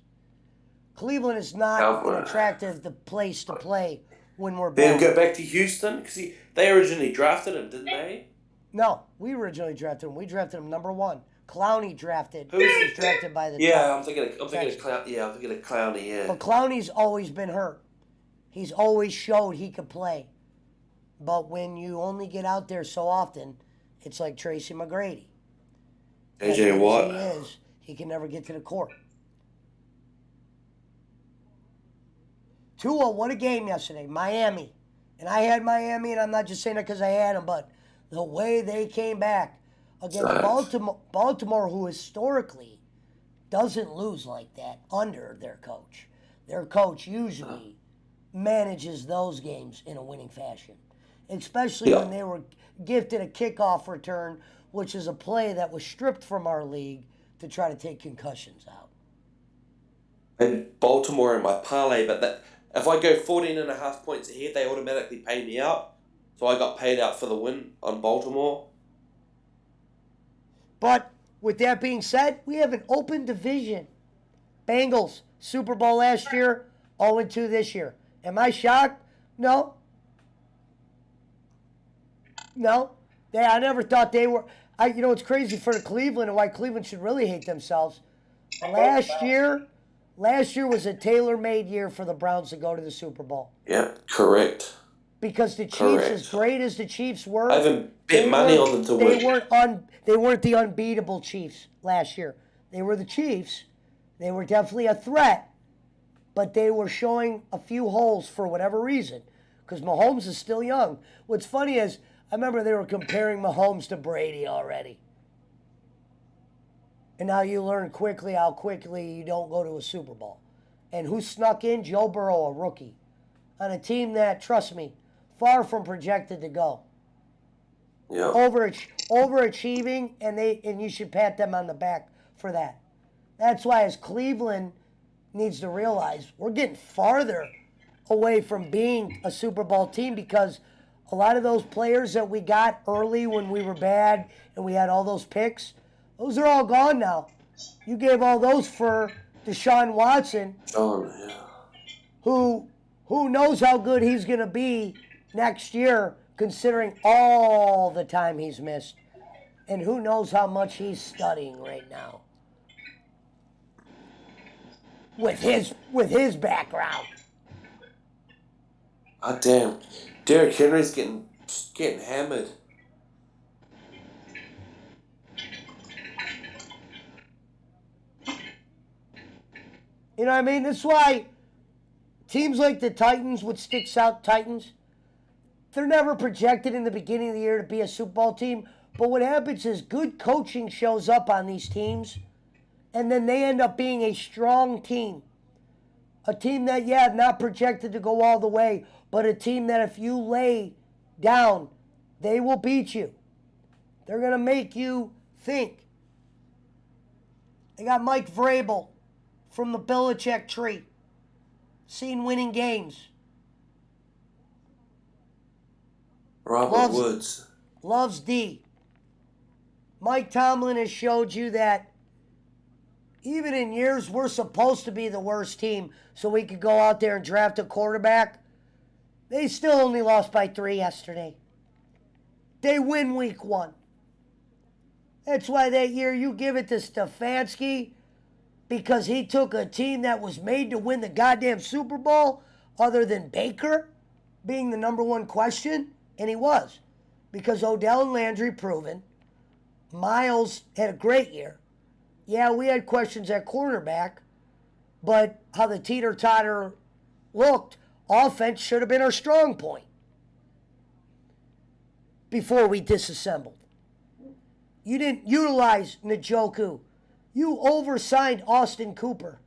[SPEAKER 1] Cleveland is not an attractive place to play when we're
[SPEAKER 3] Then
[SPEAKER 1] bad.
[SPEAKER 3] go back to Houston because they originally drafted him, didn't they?
[SPEAKER 1] No, we originally drafted him. We drafted him number 1. Clowney drafted. He was drafted by the
[SPEAKER 3] I'm thinking of Clowney. Yeah.
[SPEAKER 1] But Clowney's always been hurt. He's always showed he could play. But when you only get out there so often, it's like Tracy McGrady.
[SPEAKER 3] AJ Watt.
[SPEAKER 1] He can never get to the court. Tua, what a game yesterday. Miami. And I had Miami, and I'm not just saying that because I had them, but the way they came back against Baltimore, who historically doesn't lose like that under their coach. Their coach usually manages those games in a winning fashion, especially when they were gifted a kickoff return, which is a play that was stripped from our league to try to take concussions out.
[SPEAKER 3] And Baltimore in my parlay, but if I go 14.5 points ahead, they automatically pay me out. So I got paid out for the win on Baltimore.
[SPEAKER 1] But with that being said, we have an open division. Bengals, Super Bowl last year, 0-2 this year. Am I shocked? No. I never thought they were. It's crazy for Cleveland and why Cleveland should really hate themselves. Last year was a tailor-made year for the Browns to go to the Super Bowl.
[SPEAKER 3] Yeah, correct.
[SPEAKER 1] Because the Chiefs, as great as the Chiefs were,
[SPEAKER 3] I haven't bet money on them to win.
[SPEAKER 1] They weren't the unbeatable Chiefs last year. They were the Chiefs. They were definitely a threat, but they were showing a few holes for whatever reason. Because Mahomes is still young. What's funny is, I remember they were comparing Mahomes to Brady already. And now you learn quickly how quickly you don't go to a Super Bowl. And who snuck in? Joe Burrow, a rookie, on a team that, trust me, far from projected to go.
[SPEAKER 3] Yeah.
[SPEAKER 1] Overachieving, and you should pat them on the back for that. That's why, as Cleveland needs to realize, we're getting farther away from being a Super Bowl team because a lot of those players that we got early when we were bad and we had all those picks, those are all gone now. You gave all those for Deshaun Watson, who knows how good he's going to be next year, considering all the time he's missed, and who knows how much he's studying right now with his background.
[SPEAKER 3] Ah, damn. Derrick Henry's getting hammered.
[SPEAKER 1] You know what I mean? That's why teams like the Titans would stick out Titans. They're never projected in the beginning of the year to be a Super Bowl team. But what happens is good coaching shows up on these teams, and then they end up being a strong team. A team that, not projected to go all the way, but a team that if you lay down, they will beat you. They're going to make you think. They got Mike Vrabel from the Belichick tree. Seen winning games.
[SPEAKER 3] Robert Woods.
[SPEAKER 1] Loves D. Mike Tomlin has showed you that even in years we're supposed to be the worst team so we could go out there and draft a quarterback. They still only lost by 3 yesterday. They win week 1. That's why that year you give it to Stefanski, because he took a team that was made to win the goddamn Super Bowl, other than Baker being the number one question, and he was. Because Odell and Landry proven. Miles had a great year. Yeah, we had questions at cornerback, but how the teeter-totter looked, offense should have been our strong point before we disassembled. You didn't utilize Njoku. You oversigned Austin Cooper.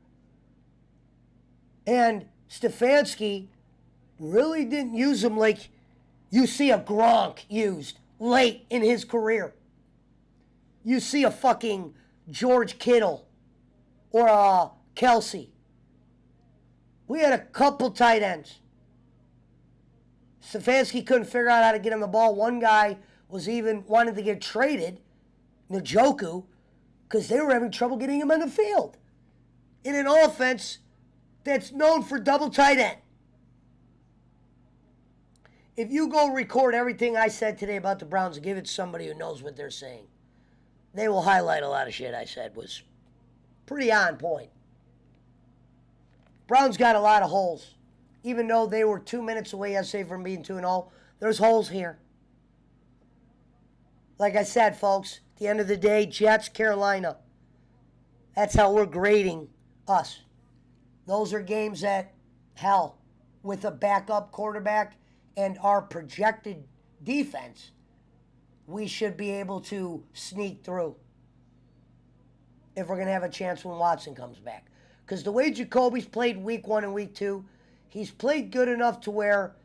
[SPEAKER 1] And Stefanski really didn't use him like you see a Gronk used late in his career. You see a fucking George Kittle or a Kelsey. We had a couple tight ends. Stefanski couldn't figure out how to get him the ball. One guy was even wanted to get traded, Njoku, because they were having trouble getting him on the field in an offense that's known for double tight end. If you go record everything I said today about the Browns and give it to somebody who knows what they're saying, they will highlight a lot of shit I said was pretty on point. Browns got a lot of holes. Even though they were 2 minutes away yesterday from being 2-0, there's holes here. Like I said, folks, at the end of the day, Jets, Carolina. That's how we're grading us. Those are games that, hell, with a backup quarterback and our projected defense, we should be able to sneak through if we're going to have a chance when Watson comes back. Because the way Jacoby's played week 1 and week 2, he's played good enough to where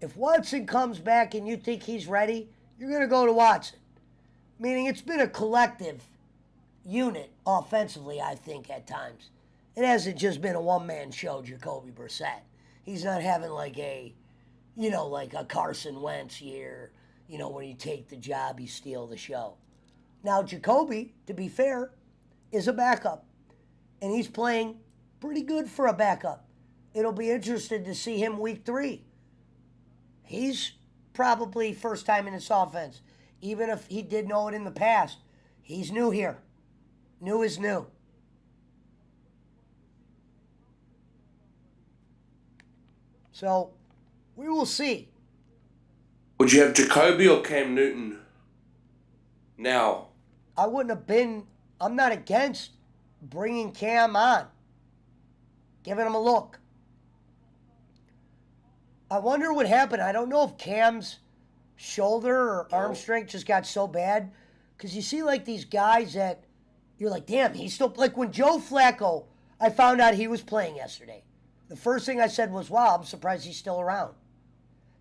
[SPEAKER 1] if Watson comes back and you think he's ready, you're going to go to Watson. Meaning it's been a collective unit offensively, I think, at times. It hasn't just been a one-man show, Jacoby Brissett. He's not having like a Carson Wentz year, when you take the job, you steal the show. Now, Jacoby, to be fair, is a backup. And he's playing pretty good for a backup. It'll be interesting to see him week 3. He's probably first time in this offense. Even if he did know it in the past, he's new here. New is new. So, we will see.
[SPEAKER 3] Would you have Jacoby or Cam Newton now?
[SPEAKER 1] I'm not against bringing Cam on. Giving him a look. I wonder what happened. I don't know if Cam's shoulder or arm strength just got so bad. Because you see like these guys that you're like, damn, he's still... Like when Joe Flacco, I found out he was playing yesterday. The first thing I said was, wow, I'm surprised he's still around.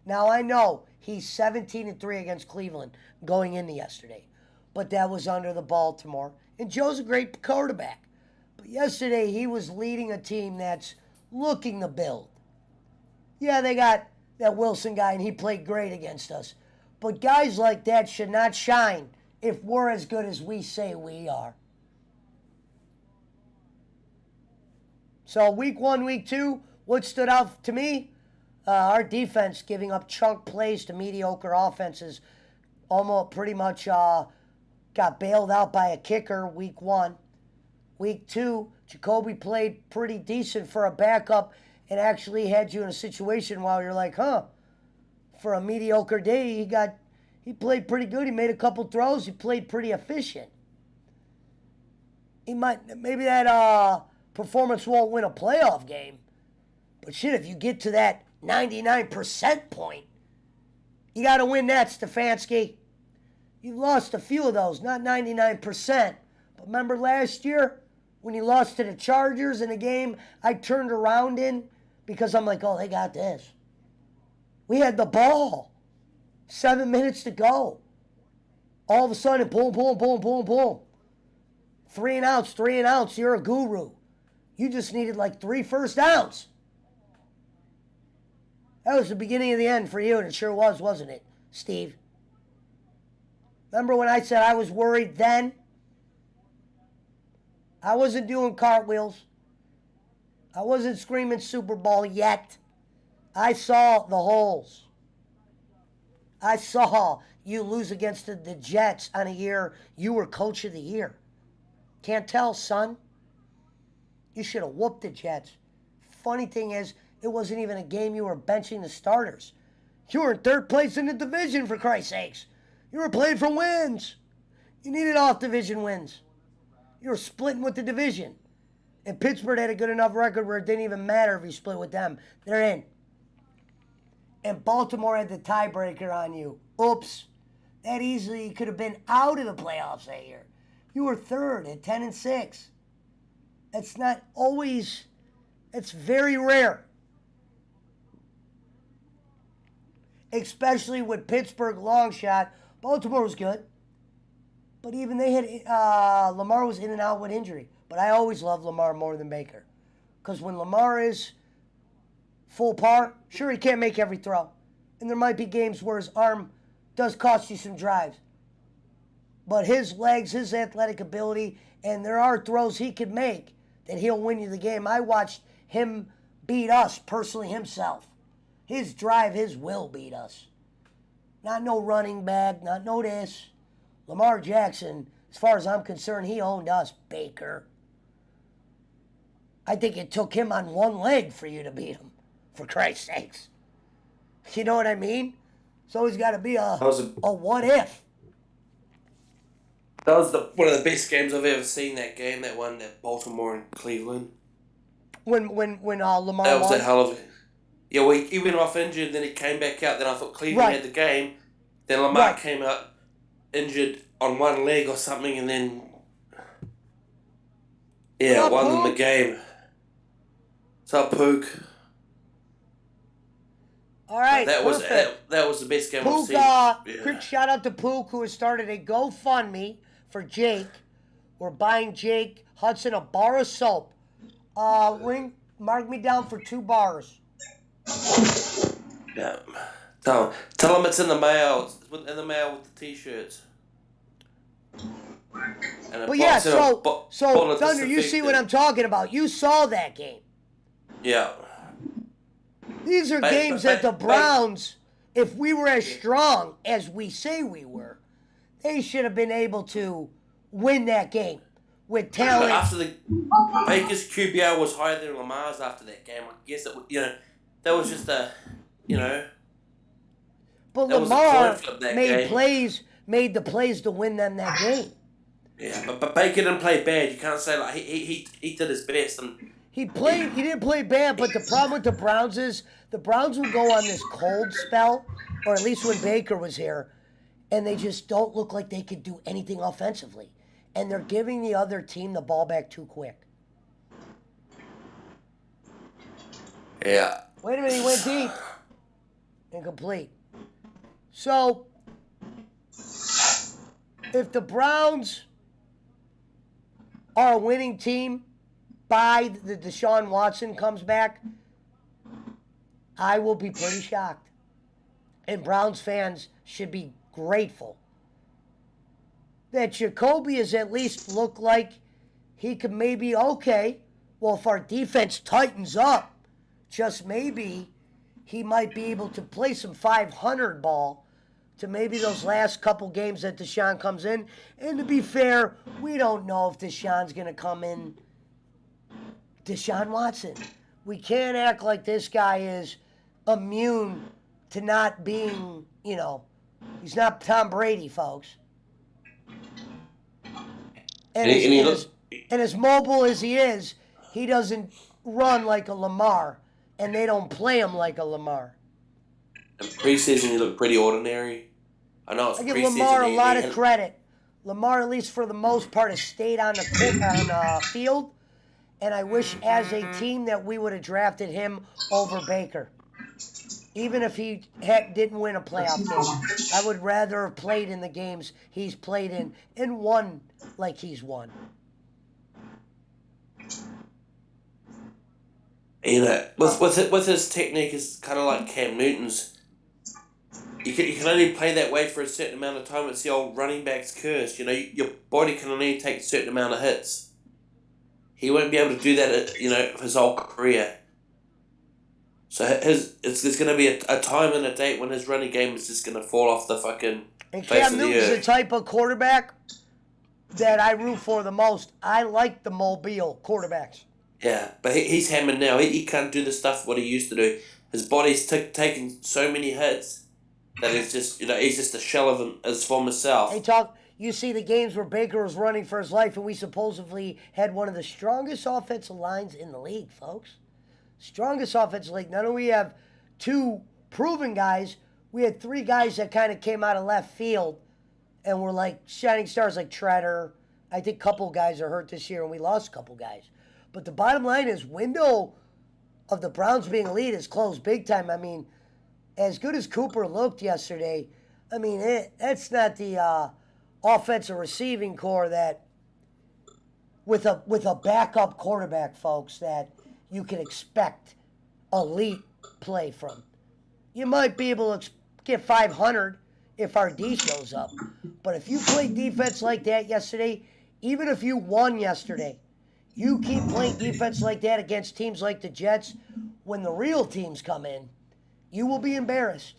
[SPEAKER 1] Now I know he's 17-3 against Cleveland going into yesterday, but that was under the Baltimore. And Joe's a great quarterback. But yesterday he was leading a team that's looking to build. Yeah, they got that Wilson guy, and he played great against us. But guys like that should not shine if we're as good as we say we are. So week 1, week 2, what stood out to me? Our defense giving up chunk plays to mediocre offenses. Almost pretty much got bailed out by a kicker week 1. Week 2, Jacoby played pretty decent for a backup and actually had you in a situation while you're like, for a mediocre day, he played pretty good. He made a couple throws. He played pretty efficient. Maybe that performance won't win a playoff game. But shit, if you get to that 99% point, you got to win that, Stefanski. You've lost a few of those, not 99%. But remember last year when you lost to the Chargers in a game I turned around in because I'm like, oh, they got this. We had the ball. 7 minutes to go. All of a sudden, boom, boom, boom, boom, boom. 3 and outs. You're a guru. You just needed like 3 first downs. That was the beginning of the end for you, and it sure was, wasn't it, Steve? Remember when I said I was worried then? I wasn't doing cartwheels. I wasn't screaming Super Bowl yet. I saw the holes. I saw you lose against the Jets on a year you were coach of the year. Can't tell, son. You should have whooped the Jets. Funny thing is, it wasn't even a game you were benching the starters. You were in 3rd place in the division, for Christ's sakes. You were playing for wins. You needed off-division wins. You were splitting with the division. And Pittsburgh had a good enough record where it didn't even matter if you split with them. They're in. And Baltimore had the tiebreaker on you. Oops. That easily could have been out of the playoffs that year. You were 3rd at 10-6. That's not always, it's very rare. Especially with Pittsburgh long shot. Baltimore was good. But even they had, Lamar was in and out with injury. But I always love Lamar more than Baker. Because when Lamar is full par, sure, he can't make every throw. And there might be games where his arm does cost you some drives. But his legs, his athletic ability, and there are throws he could make that he'll win you the game. I watched him beat us personally himself. His drive, his will beat us. Not no running back, not no this. Lamar Jackson, as far as I'm concerned, he owned us, Baker. I think it took him on one leg for you to beat him, for Christ's sakes. You know what I mean? It's always got to be a what if.
[SPEAKER 3] That was one of the best games I've ever seen. That game, that one, that Baltimore and Cleveland.
[SPEAKER 1] When Lamar
[SPEAKER 3] that was
[SPEAKER 1] won?
[SPEAKER 3] a hell of it. Yeah, well, he went off injured, then he came back out. Then I thought Cleveland had the game. Then Lamar came out injured on one leg or something, and then won them the game. What's up, Pook?
[SPEAKER 1] All right,
[SPEAKER 3] that was the best game
[SPEAKER 1] Pook,
[SPEAKER 3] I've seen.
[SPEAKER 1] Quick shout out to Pook, who has started a GoFundMe for Jake. We're buying Jake Hudson a bar of soap. Mark me down for 2 bars.
[SPEAKER 3] Yeah. Tell him it's in the mail. It's in the mail with the T-shirts.
[SPEAKER 1] But yeah, so Thunder, you see what I'm talking about. You saw that game.
[SPEAKER 3] Yeah.
[SPEAKER 1] These are games that the Browns, if we were as strong as we say we were, they should have been able to win that game with talent.
[SPEAKER 3] But after the Baker's QBR was higher than Lamar's after that game, I guess that was just a.
[SPEAKER 1] But Lamar made the plays to win them that game.
[SPEAKER 3] Yeah, but Baker didn't play bad. You can't say he did his best. And
[SPEAKER 1] he didn't play bad, but the problem with the Browns is the Browns will go on this cold spell, or at least when Baker was here, and they just don't look like they could do anything offensively. And they're giving the other team the ball back too quick.
[SPEAKER 3] Yeah.
[SPEAKER 1] Wait a minute, he went deep. Incomplete. So, if the Browns are a winning team by the Deshaun Watson comes back, I will be pretty shocked. And Browns fans should be grateful that Jacoby has at least looked like he could maybe, okay, well, if our defense tightens up, just maybe he might be able to play some 500 ball to maybe those last couple games that Deshaun comes in. And to be fair, we don't know if Deshaun's going to come in Deshaun Watson. We can't act like this guy is immune to not being, he's not Tom Brady, folks. And as mobile as he is, he doesn't run like a Lamar, and they don't play him like a Lamar.
[SPEAKER 3] In preseason, he looked pretty ordinary. I know it's
[SPEAKER 1] I give
[SPEAKER 3] preseason.
[SPEAKER 1] Lamar a lot of credit. Lamar, at least for the most part, has stayed on the field, and I wish as a team that we would have drafted him over Baker. Even if he didn't win a playoff game, I would rather have played in the games he's played in and won like he's won.
[SPEAKER 3] With his technique, it's kind of like Cam Newton's. You can only play that way for a certain amount of time. It's the old running back's curse. Your body can only take a certain amount of hits. He won't be able to do that, his whole career. So there's going to be a time and a date when his running game is just going to fall off the fucking
[SPEAKER 1] and
[SPEAKER 3] face
[SPEAKER 1] Cam
[SPEAKER 3] of the
[SPEAKER 1] Newton's
[SPEAKER 3] earth.
[SPEAKER 1] the type of quarterback that I root for the most. I like the mobile quarterbacks.
[SPEAKER 3] Yeah, but he's hammered now. He can't do the stuff what he used to do. His body's taken so many hits that he's just he's just a shell of his former self.
[SPEAKER 1] You see the games where Baker was running for his life, and we supposedly had one of the strongest offensive lines in the league, folks. Strongest offensive league. Not only we have two proven guys, we had three guys that kind of came out of left field and were like shining stars like Treader. I think a couple guys are hurt this year, and we lost a couple guys. But the bottom line is, window of the Browns being elite is closed big time. I mean, as good as Cooper looked yesterday, I mean, that's not the offensive receiving core that, with a backup quarterback, folks, that you can expect elite play from. You might be able to get 500 if our D shows up. But if you play defense like that yesterday, even if you won yesterday, you keep playing defense like that against teams like the Jets, when the real teams come in, you will be embarrassed.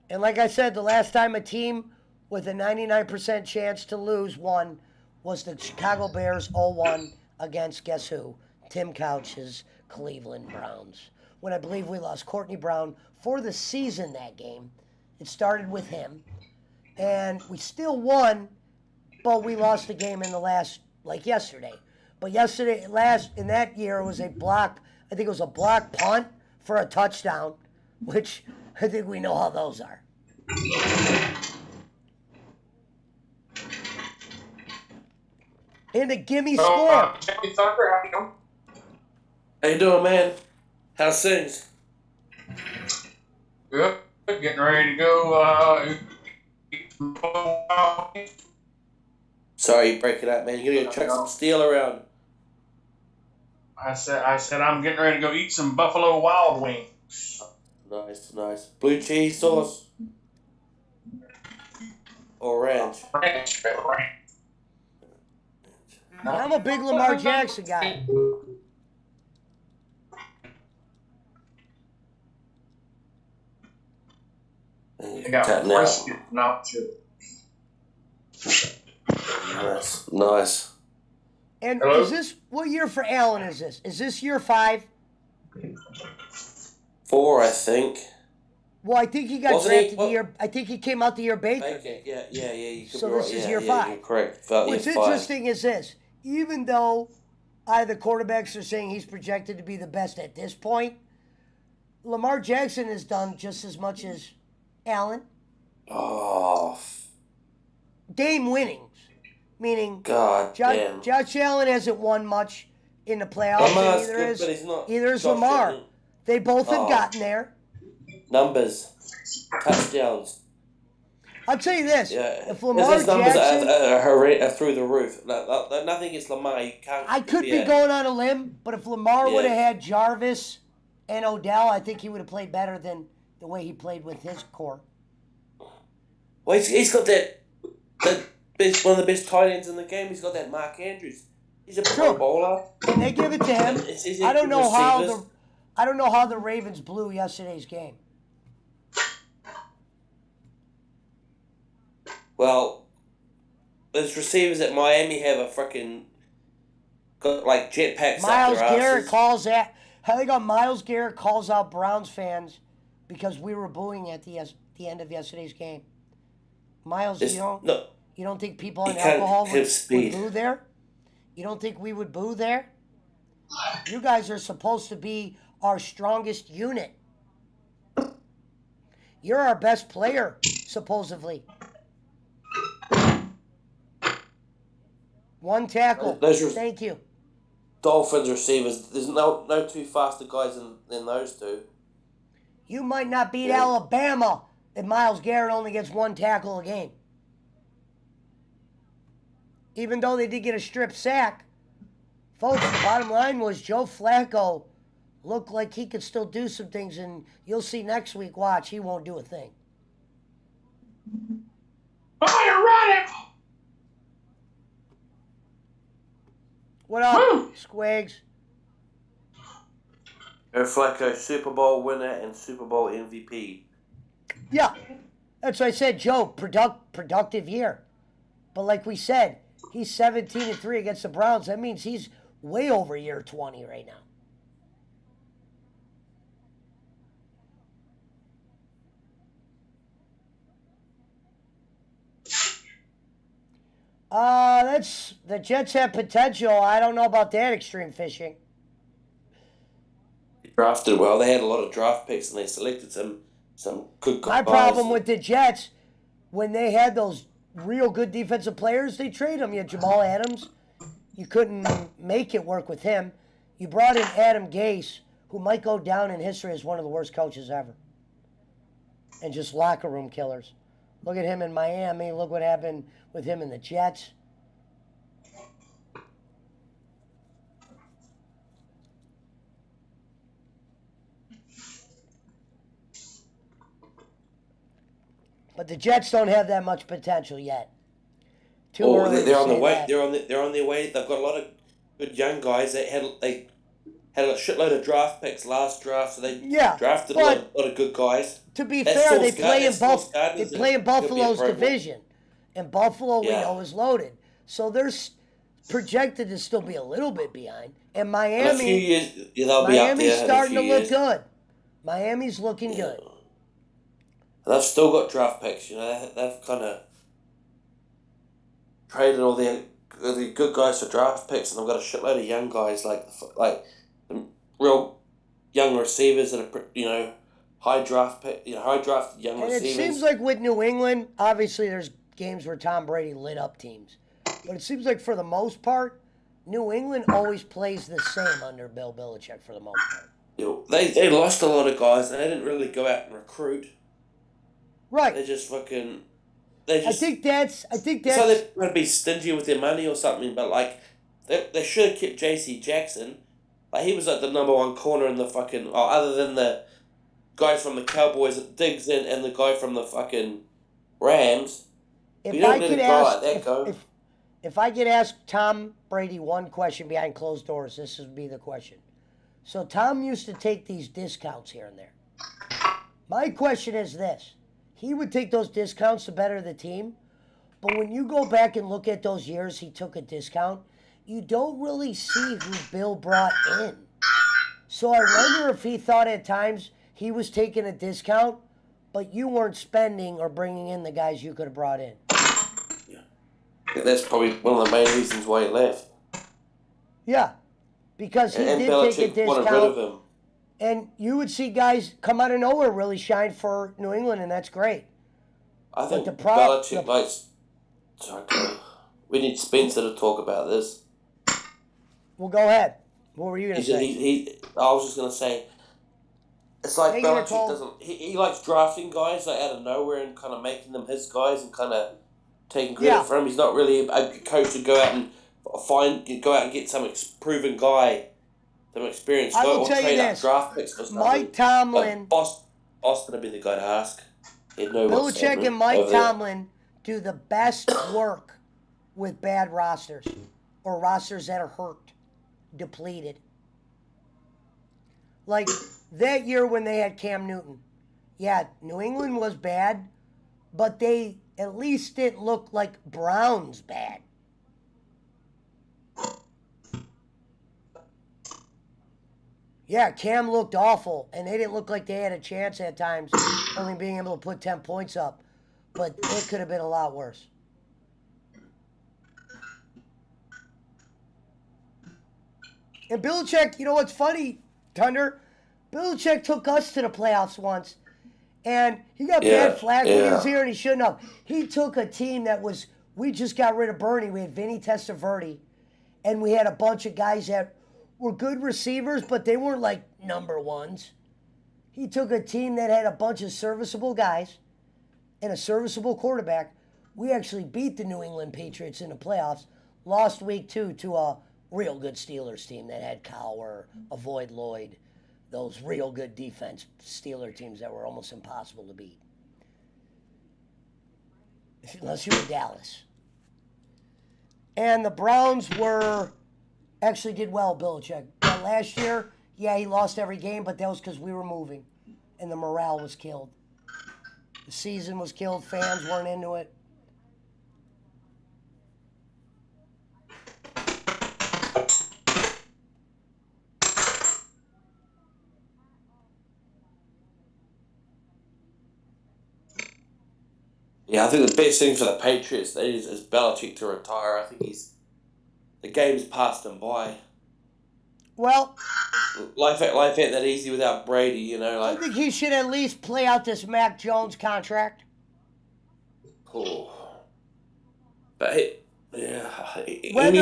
[SPEAKER 1] And like I said, the last time a team with a 99% chance to lose won was the Chicago Bears 0-1 against, guess who? Tim Couch's Cleveland Browns. When I believe we lost Courtney Brown for the season that game. It started with him. And we still won, but we lost the game in the last, like yesterday. But in that year, it was a block, I think it was a block punt for a touchdown, which I think we know how those are. And a gimme score.
[SPEAKER 2] Jimmy Thunder, how you doing?
[SPEAKER 3] How you doing, man? How's things?
[SPEAKER 2] Good. Getting ready to go.
[SPEAKER 3] Sorry, you break it up, man. You gotta go chuck some steel around.
[SPEAKER 2] I said I'm getting ready to go eat some Buffalo Wild Wings.
[SPEAKER 3] Nice. Blue cheese sauce? Or ranch?
[SPEAKER 2] Ranch.
[SPEAKER 1] I'm a big Lamar Jackson guy.
[SPEAKER 2] I got brisket, not too.
[SPEAKER 3] Nice.
[SPEAKER 1] And
[SPEAKER 2] Hello?
[SPEAKER 1] is this, what year for Allen is this? Is this year 5?
[SPEAKER 3] 4, I think.
[SPEAKER 1] Well, I think he got drafted the year, I think he came out the year Baker.
[SPEAKER 3] Okay, yeah. You could
[SPEAKER 1] So
[SPEAKER 3] be
[SPEAKER 1] this
[SPEAKER 3] right.
[SPEAKER 1] is
[SPEAKER 3] Yeah,
[SPEAKER 1] year 5.
[SPEAKER 3] You're correct.
[SPEAKER 1] What's interesting is this. Even though the quarterbacks are saying he's projected to be the best at this point, Lamar Jackson has done just as much as Allen.
[SPEAKER 3] Oh.
[SPEAKER 1] game winnings, meaning
[SPEAKER 3] God damn.
[SPEAKER 1] Josh Allen hasn't won much in the playoffs.
[SPEAKER 3] Lamar's
[SPEAKER 1] And
[SPEAKER 3] good, but he's not.
[SPEAKER 1] either is
[SPEAKER 3] Josh
[SPEAKER 1] Lamar.
[SPEAKER 3] Allen.
[SPEAKER 1] They both have
[SPEAKER 3] Oh.
[SPEAKER 1] gotten there.
[SPEAKER 3] Numbers, touchdowns.
[SPEAKER 1] I'll tell you this:
[SPEAKER 3] Yeah,
[SPEAKER 1] if Lamar
[SPEAKER 3] his numbers
[SPEAKER 1] Jackson,
[SPEAKER 3] are through the roof. Nothing against Lamar. You can't.
[SPEAKER 1] I could be going on a limb, but if Lamar would have had Jarvis and Odell, I think he would have played better than the way he played with his core.
[SPEAKER 3] Well, he's got that one of the best tight ends in the game. He's got that Mark Andrews. He's a pro bowler.
[SPEAKER 1] And they give it to him. I don't know how the Ravens blew yesterday's game.
[SPEAKER 3] Well, those receivers at Miami have a freaking got like jetpacks.
[SPEAKER 1] Myles
[SPEAKER 3] up their
[SPEAKER 1] Garrett
[SPEAKER 3] asses.
[SPEAKER 1] calls that. How they got Myles Garrett calls out Browns fans because we were booing at the end of yesterday's game. Myles, you don't think people on alcohol would boo there? You don't think we would boo there? You guys are supposed to be our strongest unit. You're our best player, supposedly. One tackle. Thank you.
[SPEAKER 3] Dolphins receivers. There's no two faster guys than those two.
[SPEAKER 1] You might not beat Alabama if Myles Garrett only gets one tackle a game. Even though they did get a strip sack. Folks, the bottom line was Joe Flacco looked like he could still do some things, and you'll see next week, watch, he won't do a thing.
[SPEAKER 2] Fire right.
[SPEAKER 1] What up, Squigs?
[SPEAKER 3] Joe Flacco, Super Bowl winner and Super Bowl MVP.
[SPEAKER 1] Yeah, that's what I said, Joe, productive year. But like we said, he's 17-3 against the Browns. That means he's way over year 20 right now. That's the Jets have potential. I don't know about that extreme fishing.
[SPEAKER 3] They drafted well. They had a lot of draft picks and they selected some good guys.
[SPEAKER 1] My problem with the Jets, when they had those real good defensive players, they trade them. You had Jamal Adams. You couldn't make it work with him. You brought in Adam Gase, who might go down in history as one of the worst coaches ever. And just locker room killers. Look at him in Miami. Look what happened with him in the Jets. But the Jets don't have that much potential yet.
[SPEAKER 3] They're on the way. They're on their way. They've got a lot of good young guys. They had a shitload of draft picks last draft, so they drafted a lot of good guys.
[SPEAKER 1] To be fair, they play in Buffalo's division, and Buffalo we know is loaded. So they're projected to still be a little bit behind. And Miami,
[SPEAKER 3] in a few years, they'll be up there.
[SPEAKER 1] Miami's starting to look good. Miami's looking good.
[SPEAKER 3] And they've still got draft picks. You know, they've kind of traded all the good guys for draft picks, and they've got a shitload of young guys like some real young receivers that are high drafted young receivers.
[SPEAKER 1] And it seems like with New England, obviously there's games where Tom Brady lit up teams, but it seems like for the most part, New England always plays the same under Bill Belichick for the most part.
[SPEAKER 3] They lost a lot of guys, and they didn't really go out and recruit.
[SPEAKER 1] Right.
[SPEAKER 3] They just.
[SPEAKER 1] I think that's.
[SPEAKER 3] So they're going to be stingy with their money or something, but they should have kept J.C. Jackson. He was the number one corner in the fucking. Other than the guys from the Cowboys, Diggs and the guy from the fucking Rams.
[SPEAKER 1] If I could ask Tom Brady one question behind closed doors, this would be the question. So Tom used to take these discounts here and there. My question is this. He would take those discounts to better the team, but when you go back and look at those years he took a discount, you don't really see who Bill brought in. So I wonder if he thought at times he was taking a discount, but you weren't spending or bringing in the guys you could have brought in.
[SPEAKER 3] Yeah. That's probably one of the main reasons why he left.
[SPEAKER 1] Yeah, because he did
[SPEAKER 3] Belichick
[SPEAKER 1] take a discount.
[SPEAKER 3] wanted rid of him.
[SPEAKER 1] And you would see guys come out of nowhere really shine for New England, and that's great.
[SPEAKER 3] I think
[SPEAKER 1] the
[SPEAKER 3] Belichick likes Sorry, Cody. We need Spencer to talk about this.
[SPEAKER 1] Well, go ahead. What were you going to say?
[SPEAKER 3] I was just going to say, it's like
[SPEAKER 1] Taking a
[SPEAKER 3] Belichick
[SPEAKER 1] call.
[SPEAKER 3] doesn't. He likes drafting guys like out of nowhere and kind of making them his guys and kind of taking credit
[SPEAKER 1] Yeah.
[SPEAKER 3] for him. He's not really a coach to go out and get some proven guy, some experienced
[SPEAKER 1] I
[SPEAKER 3] guy,
[SPEAKER 1] will
[SPEAKER 3] or
[SPEAKER 1] tell you
[SPEAKER 3] trade up
[SPEAKER 1] this.
[SPEAKER 3] draft picks for something.
[SPEAKER 1] Mike Tomlin,
[SPEAKER 3] But Austin would be the guy to ask. He'd know what's
[SPEAKER 1] Belichick
[SPEAKER 3] happening
[SPEAKER 1] and Mike
[SPEAKER 3] over there.
[SPEAKER 1] Tomlin do the best work with bad rosters or rosters that are hurt, depleted. Like that year when they had Cam Newton. Yeah, New England was bad, but they at least didn't look like Browns bad. Yeah, Cam looked awful, and they didn't look like they had a chance at times, only being able to put 10 points up. But it could have been a lot worse. And Belichick, you know what's funny, Thunder? Belichick took us to the playoffs once, and he got bad flack when he was here, and he shouldn't have. He took a team that was, we just got rid of Bernie. We had Vinny Testaverde, and we had a bunch of guys that were good receivers, but they weren't like number ones. He took a team that had a bunch of serviceable guys and a serviceable quarterback. We actually beat the New England Patriots in the playoffs. Lost week 2 to a real good Steelers team that had Cowher, Avoid Lloyd, those real good defense Steeler teams that were almost impossible to beat. Unless you were Dallas. And the Browns actually did well, Belichick. But last year, yeah, he lost every game, but that was because we were moving. And the morale was killed. The season was killed. Fans weren't into it.
[SPEAKER 3] Yeah, I think the best thing for the Patriots is Belichick to retire. I think the game's passed him by.
[SPEAKER 1] Well,
[SPEAKER 3] Life ain't that easy without Brady, you know.
[SPEAKER 1] I think he should at least play out this Mac Jones contract.
[SPEAKER 3] Oh. But
[SPEAKER 1] Whether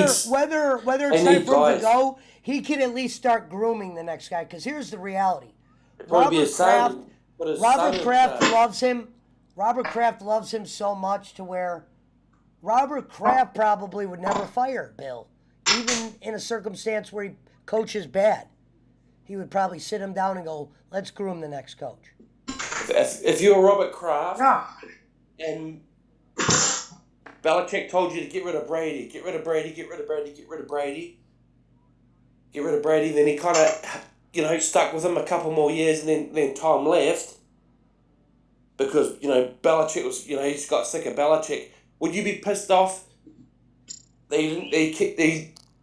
[SPEAKER 1] it's time for him to go, he can at least start grooming the next guy. Because here's the reality: Robert Kraft loves him. Robert Kraft loves him so much to where Robert Kraft probably would never fire Bill, even in a circumstance where he coaches bad. He would probably sit him down and go, "Let's groom the next coach."
[SPEAKER 3] If you're Robert Kraft and Belichick told you to get rid of Brady, then he kind of, stuck with him a couple more years, and then Tom left because, Belichick was, he's got sick of Belichick. Would you be pissed off that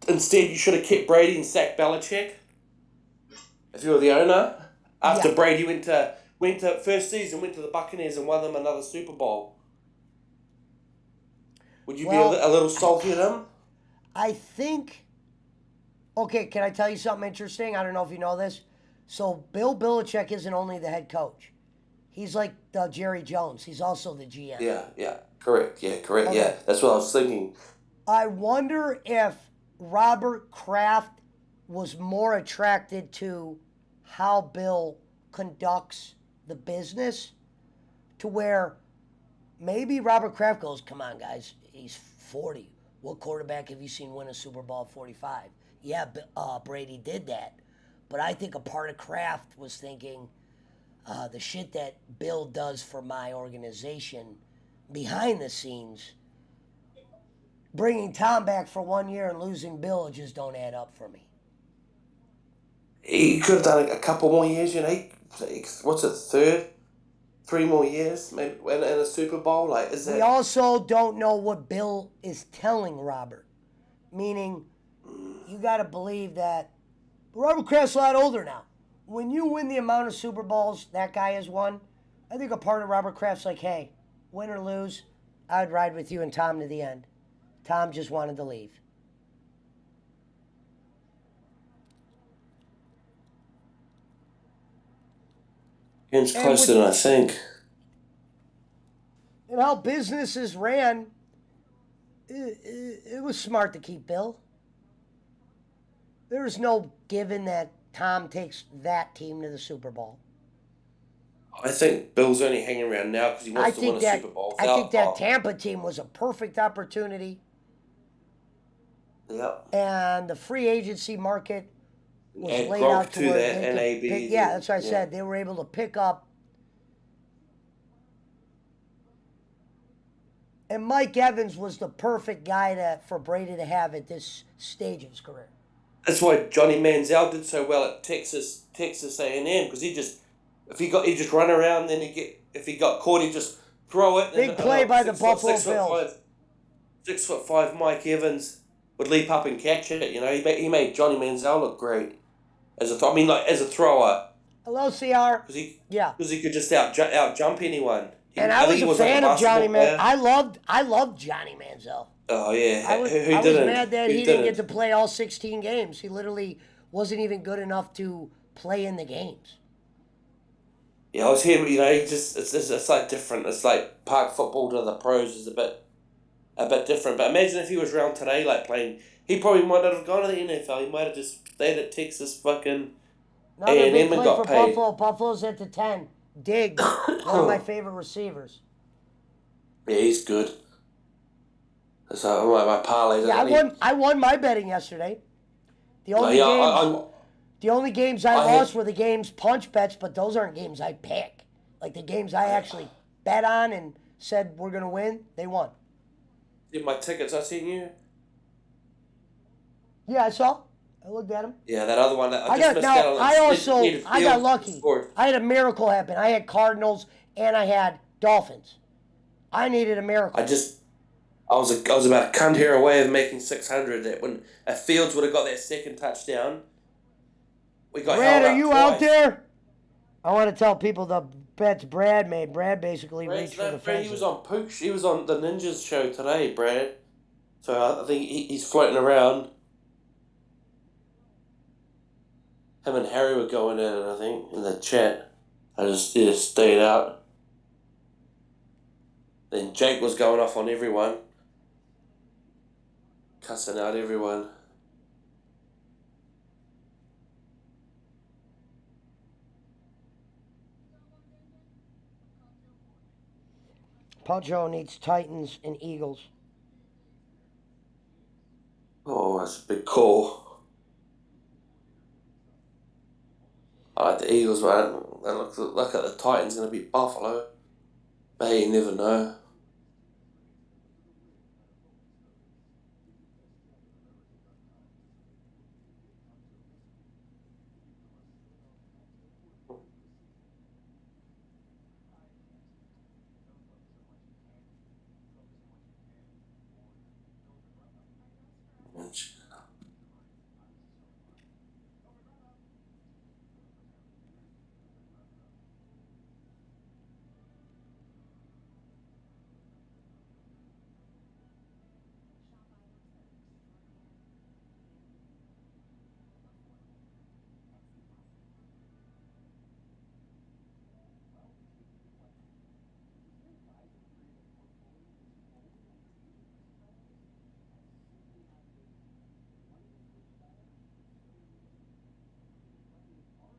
[SPEAKER 3] instead you should have kept Brady and sacked Belichick if you were the owner? After Brady went to first season, went to the Buccaneers and won them another Super Bowl. Would you be a little salty at him?
[SPEAKER 1] I think. Okay, can I tell you something interesting? I don't know if you know this. So Bill Belichick isn't only the head coach. He's like the Jerry Jones. He's also the GM.
[SPEAKER 3] Yeah, correct. Okay. Yeah, that's what I was thinking.
[SPEAKER 1] I wonder if Robert Kraft was more attracted to how Bill conducts the business to where maybe Robert Kraft goes, "Come on, guys, he's 40. What quarterback have you seen win a Super Bowl at 45? Yeah, Brady did that." But I think a part of Kraft was thinking, the shit that Bill does for my organization behind the scenes, bringing Tom back for 1 year and losing Bill, it just don't add up for me.
[SPEAKER 3] He could have done a couple more years, What's it, 3 more years, maybe, in a Super Bowl?
[SPEAKER 1] We also don't know what Bill is telling Robert. Meaning, you got to believe that Robert Kraft's a lot older now. When you win the amount of Super Bowls that guy has won, I think a part of Robert Kraft's like, "Hey, win or lose, I'd ride with you and Tom to the end." Tom just wanted to leave.
[SPEAKER 3] It's closer than I think.
[SPEAKER 1] And how businesses ran, it was smart to keep Bill. There's no given that Tom takes that team to the Super Bowl.
[SPEAKER 3] I think Bill's only hanging around now because he
[SPEAKER 1] I
[SPEAKER 3] wants to win
[SPEAKER 1] think
[SPEAKER 3] a
[SPEAKER 1] that
[SPEAKER 3] Super Bowl.
[SPEAKER 1] I think that
[SPEAKER 3] Tom.
[SPEAKER 1] Tampa team was a perfect opportunity,
[SPEAKER 3] Yep.
[SPEAKER 1] and the free agency market was
[SPEAKER 3] Add
[SPEAKER 1] laid
[SPEAKER 3] Gronk
[SPEAKER 1] out to
[SPEAKER 3] to
[SPEAKER 1] where
[SPEAKER 3] that
[SPEAKER 1] they
[SPEAKER 3] and
[SPEAKER 1] could
[SPEAKER 3] AB.
[SPEAKER 1] pick. Yeah, that's what I said. They were able to pick up. And Mike Evans was the perfect guy for Brady to have at this stage of his career.
[SPEAKER 3] That's why Johnny Manziel did so well at Texas A&M because he just he just run around, then if he got caught he just throw it.
[SPEAKER 1] Big play by the Buffalo Bills.
[SPEAKER 3] 6'5" Mike Evans would leap up and catch it. You know, he made Johnny Manziel look great as a thrower.
[SPEAKER 1] Hello, CR.
[SPEAKER 3] Because he could just out jump anyone.
[SPEAKER 1] And I was a fan of Johnny
[SPEAKER 3] Manziel.
[SPEAKER 1] I loved Johnny Manziel.
[SPEAKER 3] Oh yeah,
[SPEAKER 1] I was mad that he didn't get to play all 16 games. He literally wasn't even good enough to play in the games.
[SPEAKER 3] Yeah, I was here. You know, it's like different. It's like park football to the pros is a bit different. But imagine if he was around today, like playing. He probably might not have gone to the NFL. He might have just stayed at Texas fucking
[SPEAKER 1] Another big
[SPEAKER 3] A&M and
[SPEAKER 1] play
[SPEAKER 3] got
[SPEAKER 1] for
[SPEAKER 3] paid.
[SPEAKER 1] Buffalo. Buffalo's at the 10. Diggs, one of my favorite receivers.
[SPEAKER 3] Yeah, he's good. So my parlay.
[SPEAKER 1] Yeah, I won my betting yesterday. The only games I lost were the games punch bets, but those aren't games I pick. Like the games I actually bet on and said we're gonna win, they won.
[SPEAKER 3] Did my tickets I seen you?
[SPEAKER 1] Yeah, I saw. I looked at them.
[SPEAKER 3] Yeah, that other one that I
[SPEAKER 1] got lucky. I had a miracle happen. I had Cardinals and I had Dolphins. I needed a miracle.
[SPEAKER 3] I was about a cunt here away of making 600. That when if Fields would have got that second touchdown, we got
[SPEAKER 1] Brad,
[SPEAKER 3] held up
[SPEAKER 1] are you
[SPEAKER 3] twice.
[SPEAKER 1] out there? I want to tell people the bets Brad made. Brad basically reached for the fence.
[SPEAKER 3] He was on Pooch. He was on the Ninjas show today, Brad. So I think he's floating around. Him and Harry were going in it, I think, in the chat. I just stayed out. Then Jake was going off on everyone. Cussing out everyone.
[SPEAKER 1] Pancho needs Titans and Eagles.
[SPEAKER 3] Oh, that's a big call. I like the Eagles, man. And look at the Titans going to beat Buffalo. But hey, you never know.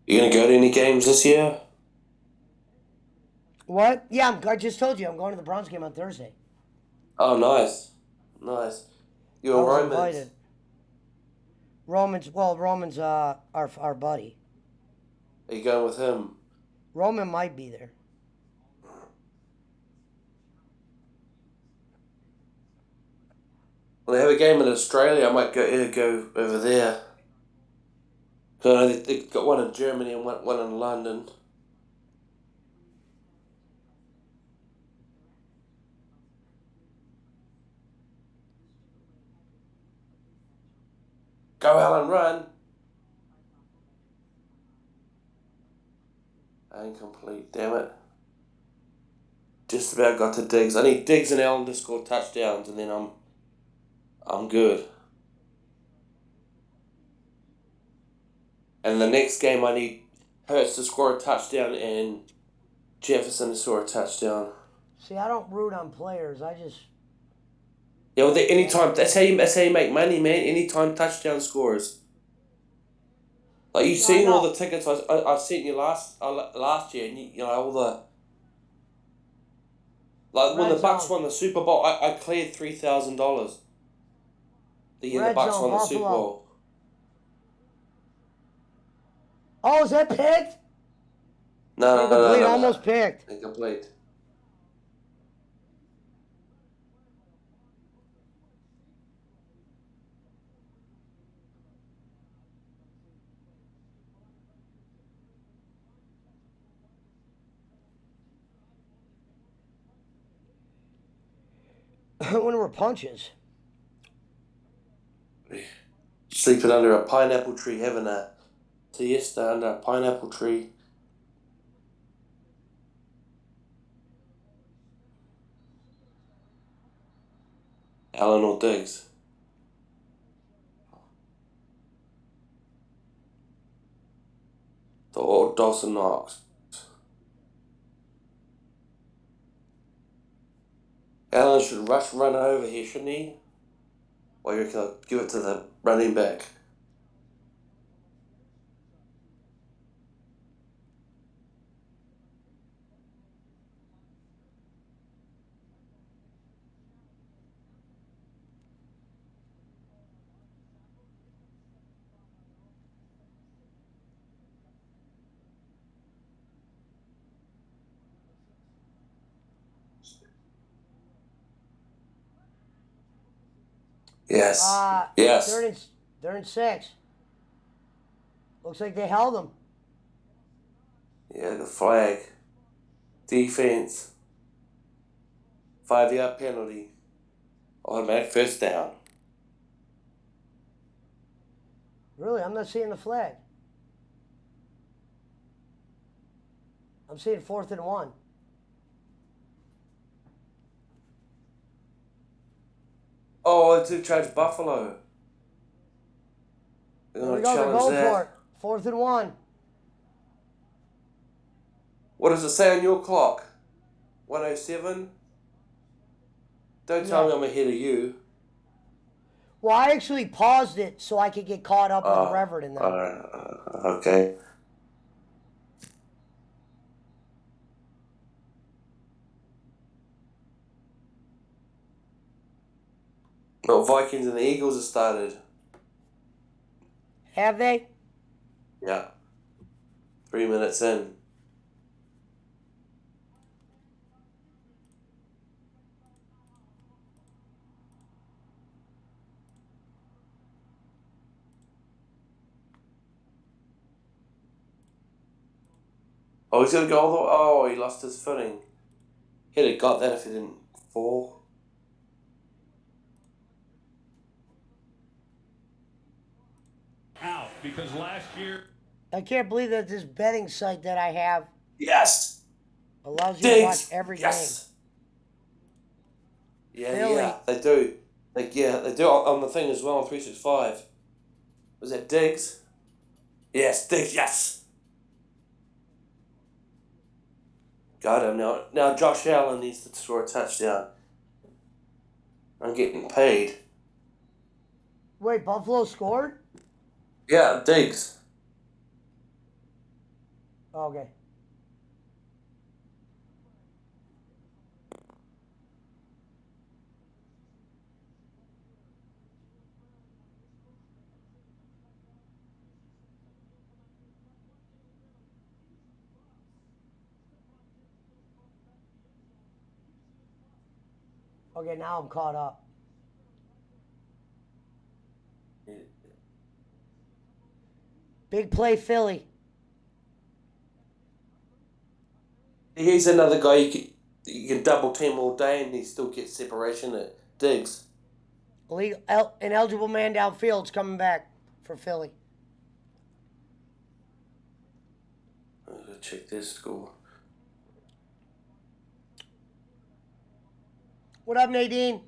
[SPEAKER 3] You gonna go to any games this year?
[SPEAKER 1] What? Yeah, I just told you I'm going to the Browns game on Thursday.
[SPEAKER 3] Oh, nice. You and Romans?
[SPEAKER 1] Invited. Roman's our buddy.
[SPEAKER 3] Are you going with him?
[SPEAKER 1] Roman might be there.
[SPEAKER 3] Well, they have a game in Australia. I might go over there. Because they've got one in Germany and one in London. Go, Alan, run! Incomplete, damn it. Just about got to Diggs. I need Diggs and Allen to score touchdowns and then I'm good. And the next game I need Hurts to score a touchdown and Jefferson to score a touchdown.
[SPEAKER 1] See, I don't root on players. I just
[SPEAKER 3] Yeah, well, anytime that's how you make money, man. Anytime touchdown scorers. Like you've
[SPEAKER 1] No, I
[SPEAKER 3] seen all
[SPEAKER 1] know.
[SPEAKER 3] the tickets I sent you last year, and you know all the like when
[SPEAKER 1] Red
[SPEAKER 3] the Bucks
[SPEAKER 1] zone.
[SPEAKER 3] won the Super Bowl, I cleared $3,000 the year the
[SPEAKER 1] Red
[SPEAKER 3] Bucks
[SPEAKER 1] zone,
[SPEAKER 3] won the Super
[SPEAKER 1] Buffalo.
[SPEAKER 3] Bowl.
[SPEAKER 1] Oh, is that picked?
[SPEAKER 3] No, no, no,
[SPEAKER 1] Incomplete,
[SPEAKER 3] no, no.
[SPEAKER 1] almost picked.
[SPEAKER 3] Incomplete.
[SPEAKER 1] When were punches?
[SPEAKER 3] Sleeping under a pineapple tree, having a siesta under a pineapple tree. Allen or Diggs. Or Dawson Knox. Allen should run over here, shouldn't he? Or you reckon I'll give it to the running back? Yes.
[SPEAKER 1] Third
[SPEAKER 3] Yes.
[SPEAKER 1] and third and 6. Looks like they held him.
[SPEAKER 3] Yeah, the flag. Defense. 5-yard penalty. Automatic first down.
[SPEAKER 1] Really, I'm not seeing the flag. I'm seeing 4th and 1.
[SPEAKER 3] Oh, it's to charge Buffalo. They're
[SPEAKER 1] There
[SPEAKER 3] going
[SPEAKER 1] we
[SPEAKER 3] to
[SPEAKER 1] go. They're
[SPEAKER 3] challenge
[SPEAKER 1] going for it.
[SPEAKER 3] that.
[SPEAKER 1] 4th and 1.
[SPEAKER 3] What does it say on your clock? 107? Don't tell me
[SPEAKER 1] Yeah.
[SPEAKER 3] I'm ahead of you.
[SPEAKER 1] Well, I actually paused it so I could get caught up with Revert in them.
[SPEAKER 3] Okay. No, Vikings and the Eagles have started.
[SPEAKER 1] Have they?
[SPEAKER 3] Yeah. 3 minutes in. Oh, he's going to go all the way. Oh, he lost his footing. He'd have got that if he didn't fall.
[SPEAKER 4] Out because last year.
[SPEAKER 1] I can't believe that this betting site that I have
[SPEAKER 3] Yes!
[SPEAKER 1] allows you to watch
[SPEAKER 3] Diggs!
[SPEAKER 1] every
[SPEAKER 3] Yes! Yeah,
[SPEAKER 1] Philly.
[SPEAKER 3] they do. They do on the thing as well on 365. Was that Diggs? Yes, Diggs, yes! Got him. Now Josh Allen needs to score a touchdown. I'm getting paid.
[SPEAKER 1] game. Wait, Buffalo scored?
[SPEAKER 3] Yeah, Diggs.
[SPEAKER 1] Okay. Okay, now I'm caught up. Big play, Philly.
[SPEAKER 3] He's another guy you can double team all day and he still gets separation at Diggs.
[SPEAKER 1] An eligible man downfield's coming back for Philly.
[SPEAKER 3] I'm gonna check this score.
[SPEAKER 1] What up, Nadine?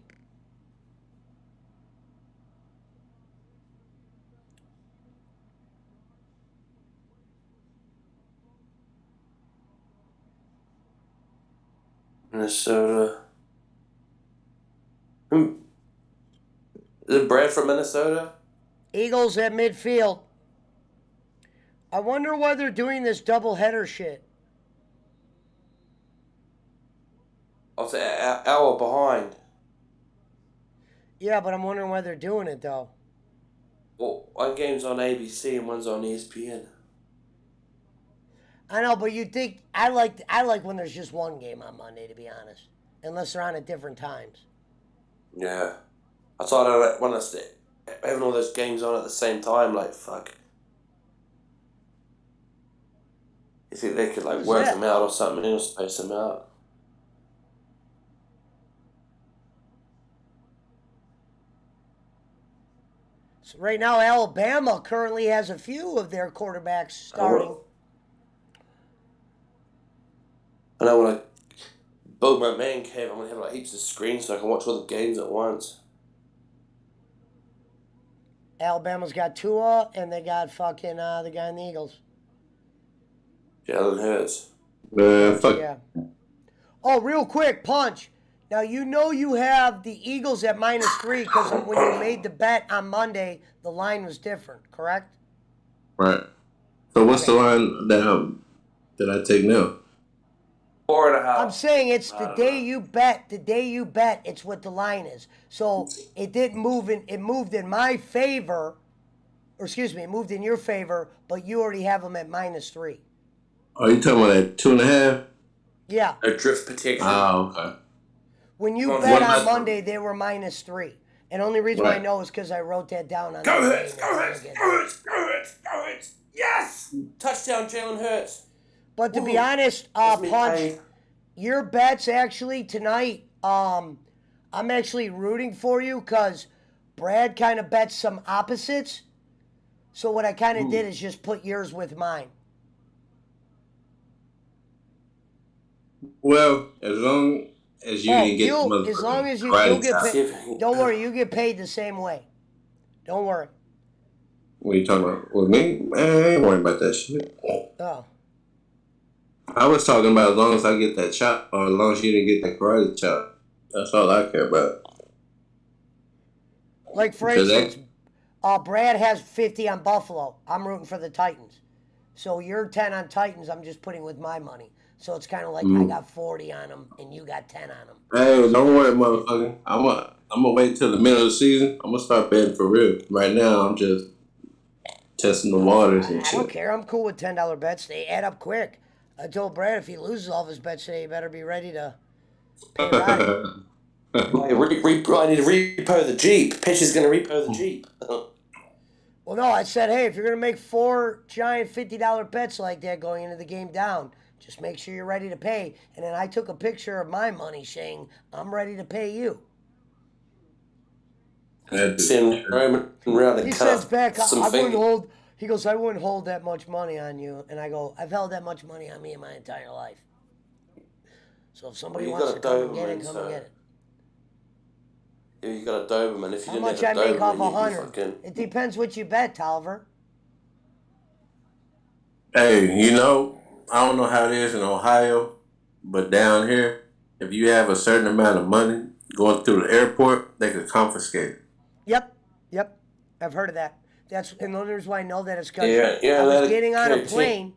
[SPEAKER 3] Minnesota. Is Brad from Minnesota?
[SPEAKER 1] Eagles at midfield. I wonder why they're doing this doubleheader shit.
[SPEAKER 3] Oh, it's an hour behind.
[SPEAKER 1] Yeah, but I'm wondering why they're doing it though.
[SPEAKER 3] Well, one game's on ABC and one's on ESPN.
[SPEAKER 1] I know, but you think I like when there's just one game on Monday, to be honest, unless they're on at different times.
[SPEAKER 3] Yeah. I thought I want us to having all those games on at the same time, like, fuck. You think they could, like,
[SPEAKER 1] Who's
[SPEAKER 3] work
[SPEAKER 1] that?
[SPEAKER 3] them out or something else, space them out?
[SPEAKER 1] So right now, Alabama currently has a few of their quarterbacks starting.
[SPEAKER 3] And I want to build my man cave. I'm going to have, like, heaps of screens so I can watch all the games at once.
[SPEAKER 1] Alabama's got Tua, and they got fucking the guy in the Eagles.
[SPEAKER 3] Jalen Hurts.
[SPEAKER 4] Fuck.
[SPEAKER 1] Yeah. Oh, real quick, Punch. Now, you know you have the Eagles at -3 because when you made the bet on Monday, the line was different, correct?
[SPEAKER 4] Right. So what's the
[SPEAKER 1] Okay.
[SPEAKER 4] line that I take now?
[SPEAKER 3] 4.5.
[SPEAKER 1] I'm saying it's the day you bet. The day you bet, it's what the line is. So it didn't move in. It moved in my favor, or excuse me, it moved in your favor. But you already have them at -3.
[SPEAKER 4] Oh, you talking about that 2.5?
[SPEAKER 1] Yeah.
[SPEAKER 3] No drift protection.
[SPEAKER 4] Oh, okay.
[SPEAKER 1] When you
[SPEAKER 3] What
[SPEAKER 1] bet on
[SPEAKER 4] about-
[SPEAKER 1] Monday, they were -3. And the only reason why I
[SPEAKER 4] Right.
[SPEAKER 1] know is because I wrote that down on
[SPEAKER 3] Go
[SPEAKER 1] the
[SPEAKER 3] Hurts!
[SPEAKER 1] game.
[SPEAKER 3] Go Hurts! Go Hurts! Go Hurts! Go Hurts! Yes! Touchdown, Jalen Hurts.
[SPEAKER 1] But to be
[SPEAKER 3] Ooh.
[SPEAKER 1] honest,
[SPEAKER 3] That's me
[SPEAKER 1] Punch,
[SPEAKER 3] paid.
[SPEAKER 1] your bets actually tonight, I'm actually rooting for you because Brad kind of bets some opposites. So what I kind of did is just put yours with mine.
[SPEAKER 4] Well, as long as you didn't get the
[SPEAKER 1] as long as you'll
[SPEAKER 4] karate
[SPEAKER 1] get
[SPEAKER 4] chop.
[SPEAKER 1] paid. Don't worry, you get paid the same way. Don't worry.
[SPEAKER 4] What are you talking about? With me? Man, I ain't worried about that shit.
[SPEAKER 1] Oh,
[SPEAKER 4] I was talking about as long as I get that chop, or as long as you didn't get that karate chop. That's all I care about.
[SPEAKER 1] like for
[SPEAKER 4] So that-
[SPEAKER 1] instance, Brad has 50 on Buffalo. I'm rooting for the Titans. So you're 10 on Titans. I'm just putting with my money. So it's kind of like I got 40 on them and you got 10 on them.
[SPEAKER 4] Hey, don't worry, motherfucker. I'm gonna wait till the middle of the season. I'm gonna start betting for real. Right now, I'm just testing the waters and
[SPEAKER 1] I don't
[SPEAKER 4] shit.
[SPEAKER 1] care. I'm cool with $10 bets. They add up quick. I told Brad if he loses all of his bets today, he better be ready to pay Roddy.
[SPEAKER 3] I need to repo the Jeep. Pitch is going to repo the Jeep.
[SPEAKER 1] Well, no, I said, hey, if you're going to make 4 giant $50 bets like that going into the game down, just make sure you're ready to pay. And then I took a picture of my money saying, I'm ready to pay you.
[SPEAKER 3] Send Roman around and
[SPEAKER 1] He
[SPEAKER 3] cut
[SPEAKER 1] says back,
[SPEAKER 3] some
[SPEAKER 1] I wouldn't
[SPEAKER 3] fingers.
[SPEAKER 1] hold, he goes, I wouldn't hold that much money on you. And I go, I've held that much money on me in my entire life. So if somebody
[SPEAKER 3] Well, you
[SPEAKER 1] wants to
[SPEAKER 3] got a
[SPEAKER 1] come and get it,
[SPEAKER 3] Doberman,
[SPEAKER 1] come
[SPEAKER 3] so-
[SPEAKER 1] and get it.
[SPEAKER 3] Yeah, you got a Doberman. If you
[SPEAKER 1] How
[SPEAKER 3] didn't
[SPEAKER 1] much
[SPEAKER 3] have
[SPEAKER 1] I
[SPEAKER 3] a
[SPEAKER 1] make off
[SPEAKER 3] Doberman, you'd be
[SPEAKER 1] 100?
[SPEAKER 3] fucking...
[SPEAKER 1] It depends what you bet, Tolliver.
[SPEAKER 4] Hey, you know, I don't know how it is in Ohio, but down here, if you have a certain amount of money going through the airport, they could confiscate it.
[SPEAKER 1] Yep. I've heard of that. That's and the only reason why I know that is because
[SPEAKER 3] Yeah,
[SPEAKER 1] I was
[SPEAKER 3] that-
[SPEAKER 1] getting on a
[SPEAKER 3] okay,
[SPEAKER 1] plane,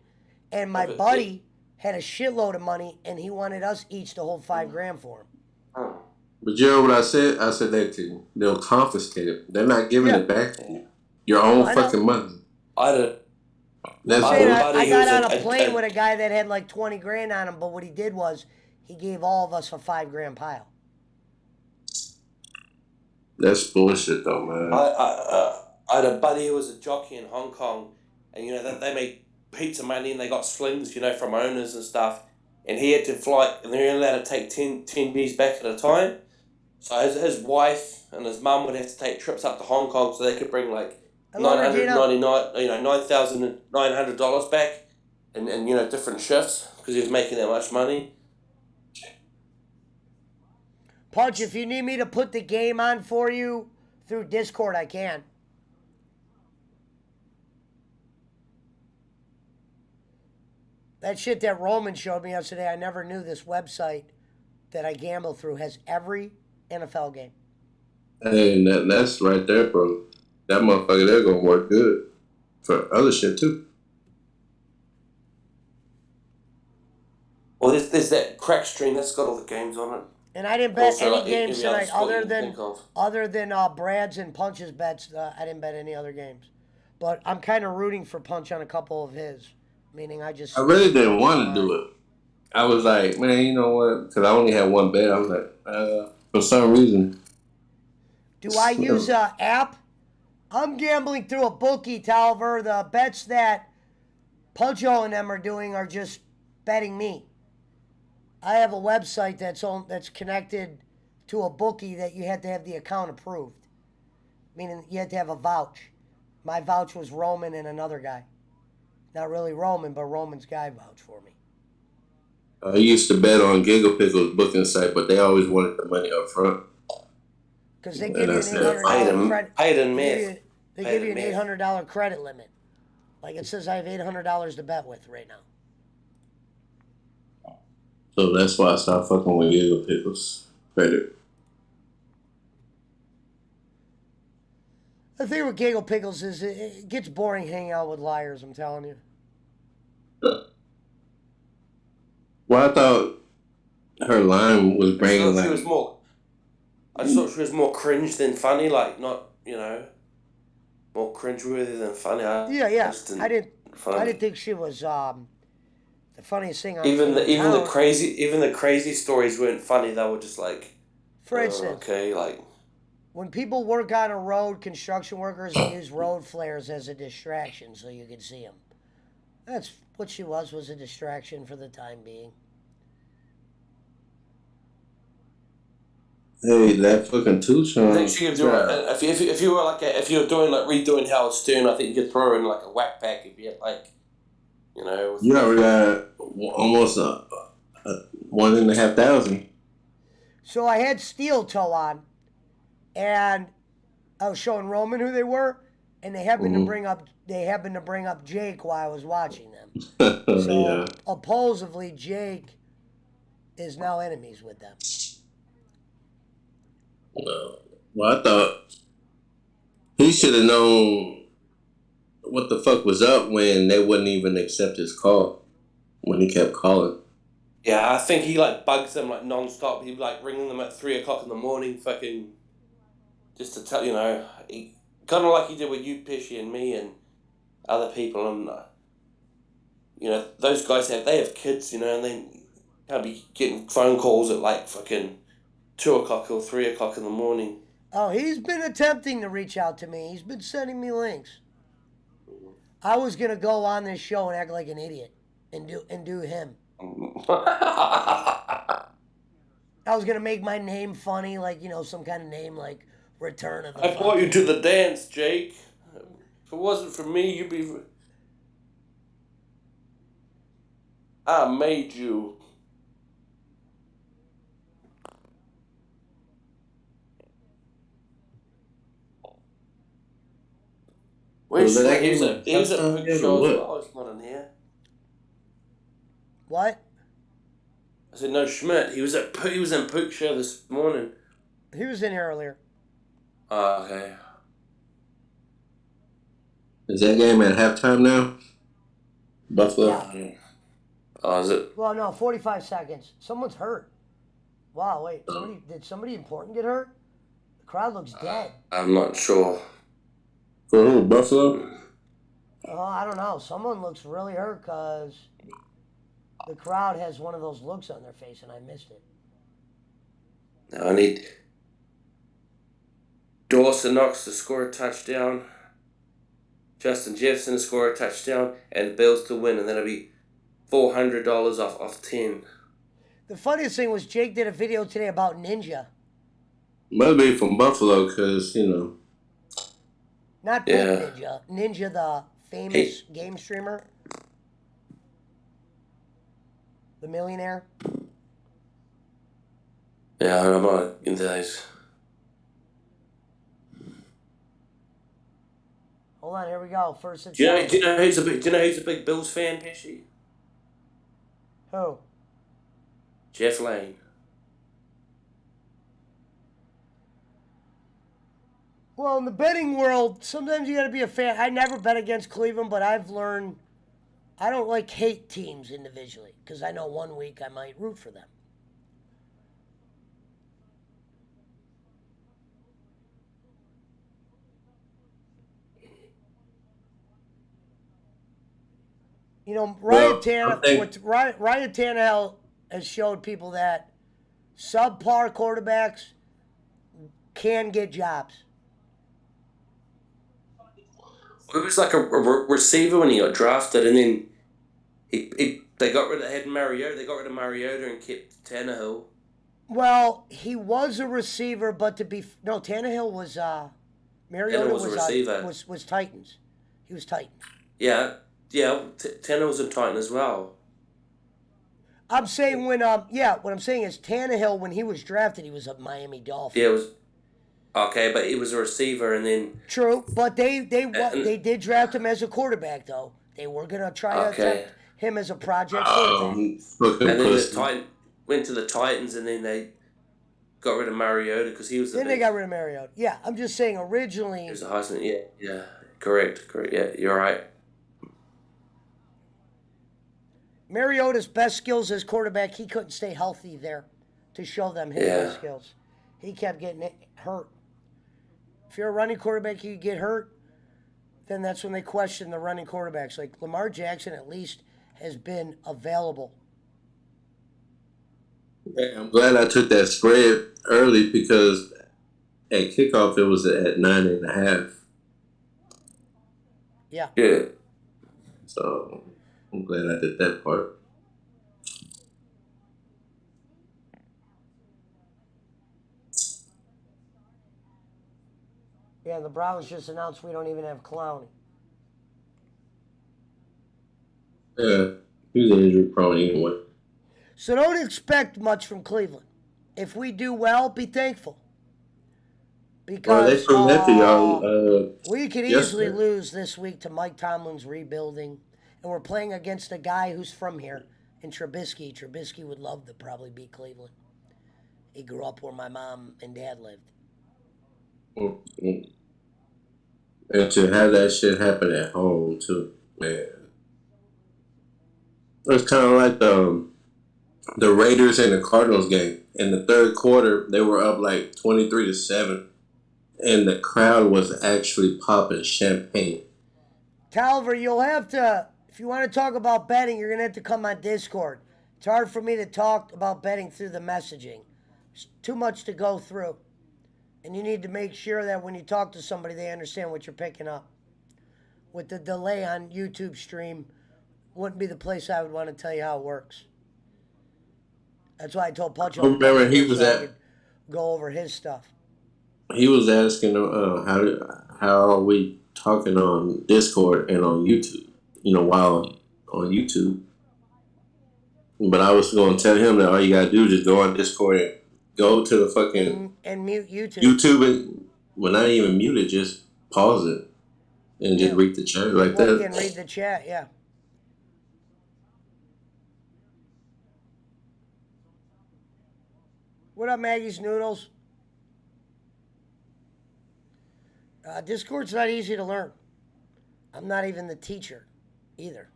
[SPEAKER 1] and my
[SPEAKER 3] but-
[SPEAKER 1] buddy had a shitload of money, and he wanted us each to hold $5,000 for him.
[SPEAKER 3] Oh.
[SPEAKER 4] But you know what I said? I said that to you. They'll confiscate it. They're not giving
[SPEAKER 1] Yeah.
[SPEAKER 4] it back to you. Your own
[SPEAKER 1] I know.
[SPEAKER 4] fucking money.
[SPEAKER 3] I had a...
[SPEAKER 4] That's
[SPEAKER 3] I-
[SPEAKER 1] Saying
[SPEAKER 4] bullshit.
[SPEAKER 1] I
[SPEAKER 3] who
[SPEAKER 1] got
[SPEAKER 3] was
[SPEAKER 1] on a plane
[SPEAKER 3] a-
[SPEAKER 1] with a guy that had like 20 grand on him, but what he did was he gave all of us a $5,000 pile.
[SPEAKER 4] That's bullshit, though, man.
[SPEAKER 3] I had a buddy who was a jockey in Hong Kong, and you know they made heaps of money and they got slings, you know, from owners and stuff. And he had to fly, and they're only allowed to take 10 Bs back at a time. So his wife and his mum would have to take trips up to Hong Kong so they could bring like
[SPEAKER 1] Hello, Regina.
[SPEAKER 3] $9,900 back, and you know different shifts because he was making that much money.
[SPEAKER 1] Punch, if you need me to put the game on for you through Discord, I can. That shit that Roman showed me yesterday, I never knew this website that I gamble through has every NFL game.
[SPEAKER 4] Hey, that's right there, bro. That motherfucker there gonna work good for other shit too.
[SPEAKER 3] Well, there's that crack stream that's got all the games on it.
[SPEAKER 1] And I didn't
[SPEAKER 3] And
[SPEAKER 1] bet
[SPEAKER 3] also,
[SPEAKER 1] any
[SPEAKER 3] like,
[SPEAKER 1] games
[SPEAKER 3] every other
[SPEAKER 1] tonight
[SPEAKER 3] sport you
[SPEAKER 1] other
[SPEAKER 3] can
[SPEAKER 1] than
[SPEAKER 3] think of.
[SPEAKER 1] Brad's and Punch's bets. I didn't bet any other games, but I'm kind of rooting for Punch on a couple of his. Meaning, I just
[SPEAKER 4] I really didn't
[SPEAKER 1] changed my
[SPEAKER 4] want to do
[SPEAKER 1] mind.
[SPEAKER 4] it. I was like, man, you know what? Because I only had one bet. I was like, for some reason.
[SPEAKER 1] Do I use a app? I'm gambling through a bookie, Talver. The bets that Puncho and them are doing are just betting me. I have a website that's connected to a bookie that you had to have the account approved, meaning you had to have a vouch. My vouch was Roman and another guy. Not really Roman, but Roman's guy vouched for me.
[SPEAKER 4] I used to bet on Giggle Pickle's booking site, but they always wanted the money up front.
[SPEAKER 1] Because they
[SPEAKER 4] And
[SPEAKER 1] give
[SPEAKER 4] I
[SPEAKER 1] you an eight
[SPEAKER 4] said,
[SPEAKER 1] hundred
[SPEAKER 3] Paid
[SPEAKER 1] dollar
[SPEAKER 4] fine.
[SPEAKER 3] in,
[SPEAKER 1] credit.
[SPEAKER 3] paid in
[SPEAKER 1] They give
[SPEAKER 3] meth.
[SPEAKER 1] you they
[SPEAKER 3] Paid
[SPEAKER 1] give you
[SPEAKER 3] in
[SPEAKER 1] an
[SPEAKER 3] meth.
[SPEAKER 1] $800 credit limit. Like it says, I have $800 to bet with right now.
[SPEAKER 4] So that's why I stopped fucking with Giggle Pickle's credit.
[SPEAKER 1] The thing with Giggle Pickles is it gets boring hanging out with liars. I'm telling you.
[SPEAKER 4] Well, I thought her line was
[SPEAKER 3] I just
[SPEAKER 4] bringing
[SPEAKER 3] thought she was
[SPEAKER 4] like,
[SPEAKER 3] more. I just thought she was more cringe than funny. Like, not, more cringeworthy than funny. I
[SPEAKER 1] Yeah.
[SPEAKER 3] just didn't
[SPEAKER 1] I didn't.
[SPEAKER 3] find
[SPEAKER 1] I
[SPEAKER 3] it.
[SPEAKER 1] didn't think she was the funniest thing
[SPEAKER 3] Even the
[SPEAKER 1] in
[SPEAKER 3] even the
[SPEAKER 1] town.
[SPEAKER 3] crazy even the crazy stories weren't funny. They were just like,
[SPEAKER 1] For instance,
[SPEAKER 3] okay, like,
[SPEAKER 1] when people work on a road, construction workers, they use road flares as a distraction so you can see them. That's what she was a distraction for the time being.
[SPEAKER 4] hey, that fucking
[SPEAKER 3] I think
[SPEAKER 4] Tucson
[SPEAKER 3] she could do it.
[SPEAKER 4] job.
[SPEAKER 3] If you were like if you were doing like redoing Howard Stern, I think you could throw in like a whack pack if you had like, with
[SPEAKER 4] You already got almost a 1,500.
[SPEAKER 1] So I had steel toe on, and I was showing Roman who they were, and they happened to bring up Jake while I was watching them. So
[SPEAKER 4] Yeah.
[SPEAKER 1] supposedly Jake is now enemies with them.
[SPEAKER 4] Well, I thought he should have known what the fuck was up when they wouldn't even accept his call when he kept calling.
[SPEAKER 3] Yeah, I think he like bugs them like non-stop. He'd like ringing them at 3 o'clock in the morning, fucking just to tell he kind of like he did with you, Pesci, and me and other people, and those guys have kids, and they can't be getting phone calls at like fucking 2 o'clock or 3 o'clock in the morning.
[SPEAKER 1] Oh, he's been attempting to reach out to me. He's been sending me links. I was gonna go on this show and act like an idiot and do him.
[SPEAKER 3] I
[SPEAKER 1] I was gonna make my name funny, like some kind of name like Return of the
[SPEAKER 3] brought you to
[SPEAKER 1] fucking.
[SPEAKER 3] the dance, Jake. If it wasn't for me, you'd be. I made you.
[SPEAKER 4] So
[SPEAKER 3] Where's
[SPEAKER 4] that
[SPEAKER 3] Schmidt?
[SPEAKER 4] game at
[SPEAKER 3] He was at
[SPEAKER 4] halftime
[SPEAKER 3] Pook
[SPEAKER 4] yet or
[SPEAKER 3] Show as
[SPEAKER 4] what?
[SPEAKER 3] well. He's not in here.
[SPEAKER 1] What?
[SPEAKER 3] I said no, Schmidt. He was in Pook Show this morning.
[SPEAKER 1] He was in here earlier.
[SPEAKER 3] Oh, okay.
[SPEAKER 4] Is that game at halftime now? Buffalo?
[SPEAKER 1] Yeah.
[SPEAKER 3] Oh, is it?
[SPEAKER 1] Well, no, 45 seconds. Someone's hurt. Wow, wait. Did somebody important get hurt? The crowd looks dead.
[SPEAKER 3] I'm not sure.
[SPEAKER 4] For who? Buffalo?
[SPEAKER 1] Oh, I don't know. Someone looks really hurt because the crowd has one of those looks on their face, and I missed it.
[SPEAKER 3] Now I need Dawson Knox to score a touchdown, Justin Jefferson to score a touchdown, and the Bills to win, and that'll be $400 off 10.
[SPEAKER 1] The funniest thing was Jake did a video today about Ninja.
[SPEAKER 4] Must be from Buffalo because,
[SPEAKER 1] Not Poop
[SPEAKER 3] Yeah.
[SPEAKER 1] Ninja. Ninja, the famous game streamer. The millionaire.
[SPEAKER 3] Yeah, I'm not into those.
[SPEAKER 1] Hold on, here we go. First and
[SPEAKER 3] Do you
[SPEAKER 1] second.
[SPEAKER 3] know who's a big Bills fan, Pesci?
[SPEAKER 1] Who?
[SPEAKER 3] Jeff Lane.
[SPEAKER 1] Well, in the betting world, sometimes you got to be a fan. I never bet against Cleveland, but I've learned I don't like hate teams individually because I know one week I might root for them. You know,
[SPEAKER 4] Well, I think
[SPEAKER 1] Ryan Tannehill has showed people that subpar quarterbacks can get jobs.
[SPEAKER 3] It was like a receiver when he got drafted, and then they got rid of had Mariota. They got rid of Mariota and kept Tannehill.
[SPEAKER 1] Well, he was a receiver, but no, Tannehill was Mariota
[SPEAKER 3] Tannehill was a receiver.
[SPEAKER 1] Was Titans. He was Titans.
[SPEAKER 3] Yeah, Tannehill was a Titan as well.
[SPEAKER 1] I'm saying what I'm saying is Tannehill when he was drafted, he was a Miami Dolphin.
[SPEAKER 3] Yeah, it was okay, but he was a receiver, and then
[SPEAKER 1] True, but they did draft him as a quarterback though. They were gonna try to attempt him as a project quarterback.
[SPEAKER 3] and then the Titan went to the Titans, and then they got rid of Mariota because he was.
[SPEAKER 1] Then they got rid of Mariota. Yeah, I'm just saying originally.
[SPEAKER 3] He was the Heisman. Yeah, correct. Yeah, you're right.
[SPEAKER 1] Mariota's best skills as quarterback, he couldn't stay healthy there to show them his best skills. He kept getting hurt. If you're a running quarterback, you get hurt, then that's when they question the running quarterbacks. Like Lamar Jackson, at least, has been available.
[SPEAKER 4] I'm glad I took that spread early because at kickoff it was at 9.5.
[SPEAKER 1] Yeah.
[SPEAKER 3] Yeah.
[SPEAKER 4] So I'm glad I did that part.
[SPEAKER 1] Yeah, the Browns just announced we don't even have Clowney.
[SPEAKER 4] Yeah, he was injury prone anyway.
[SPEAKER 1] So don't expect much from Cleveland. If we do well, be thankful. Because
[SPEAKER 4] they proved that to y'all.
[SPEAKER 1] We could easily lose this week to Mike Tomlin's rebuilding. And we're playing against a guy who's from here in Trubisky. Trubisky would love to probably beat Cleveland. He grew up where my mom and dad lived.
[SPEAKER 4] And to have that shit happen at home too, man. It's kind of like the Raiders and the Cardinals game. In the third quarter, they were up like 23-7, and the crowd was actually popping champagne.
[SPEAKER 1] Talver, you'll have to, if you want to talk about betting, you're going to have to come on Discord. It's hard for me to talk about betting through the messaging. It's too much to go through. And you need to make sure that when you talk to somebody, they understand what you're picking up. With the delay on YouTube stream, wouldn't be the place I would want to tell you how it works. That's why I told Punch.
[SPEAKER 4] I remember he was
[SPEAKER 1] I could go over his stuff.
[SPEAKER 4] He was asking how are we talking on Discord and on YouTube, while on YouTube. But I was going to tell him that all you got to do is just go on Discord and go to the fucking...
[SPEAKER 1] And mute YouTube.
[SPEAKER 4] YouTube, and not even mute it, just pause it and just read the chat like that.
[SPEAKER 1] You can read the chat, yeah. What up, Maggie's Noodles? Discord's not easy to learn. I'm not even the teacher either.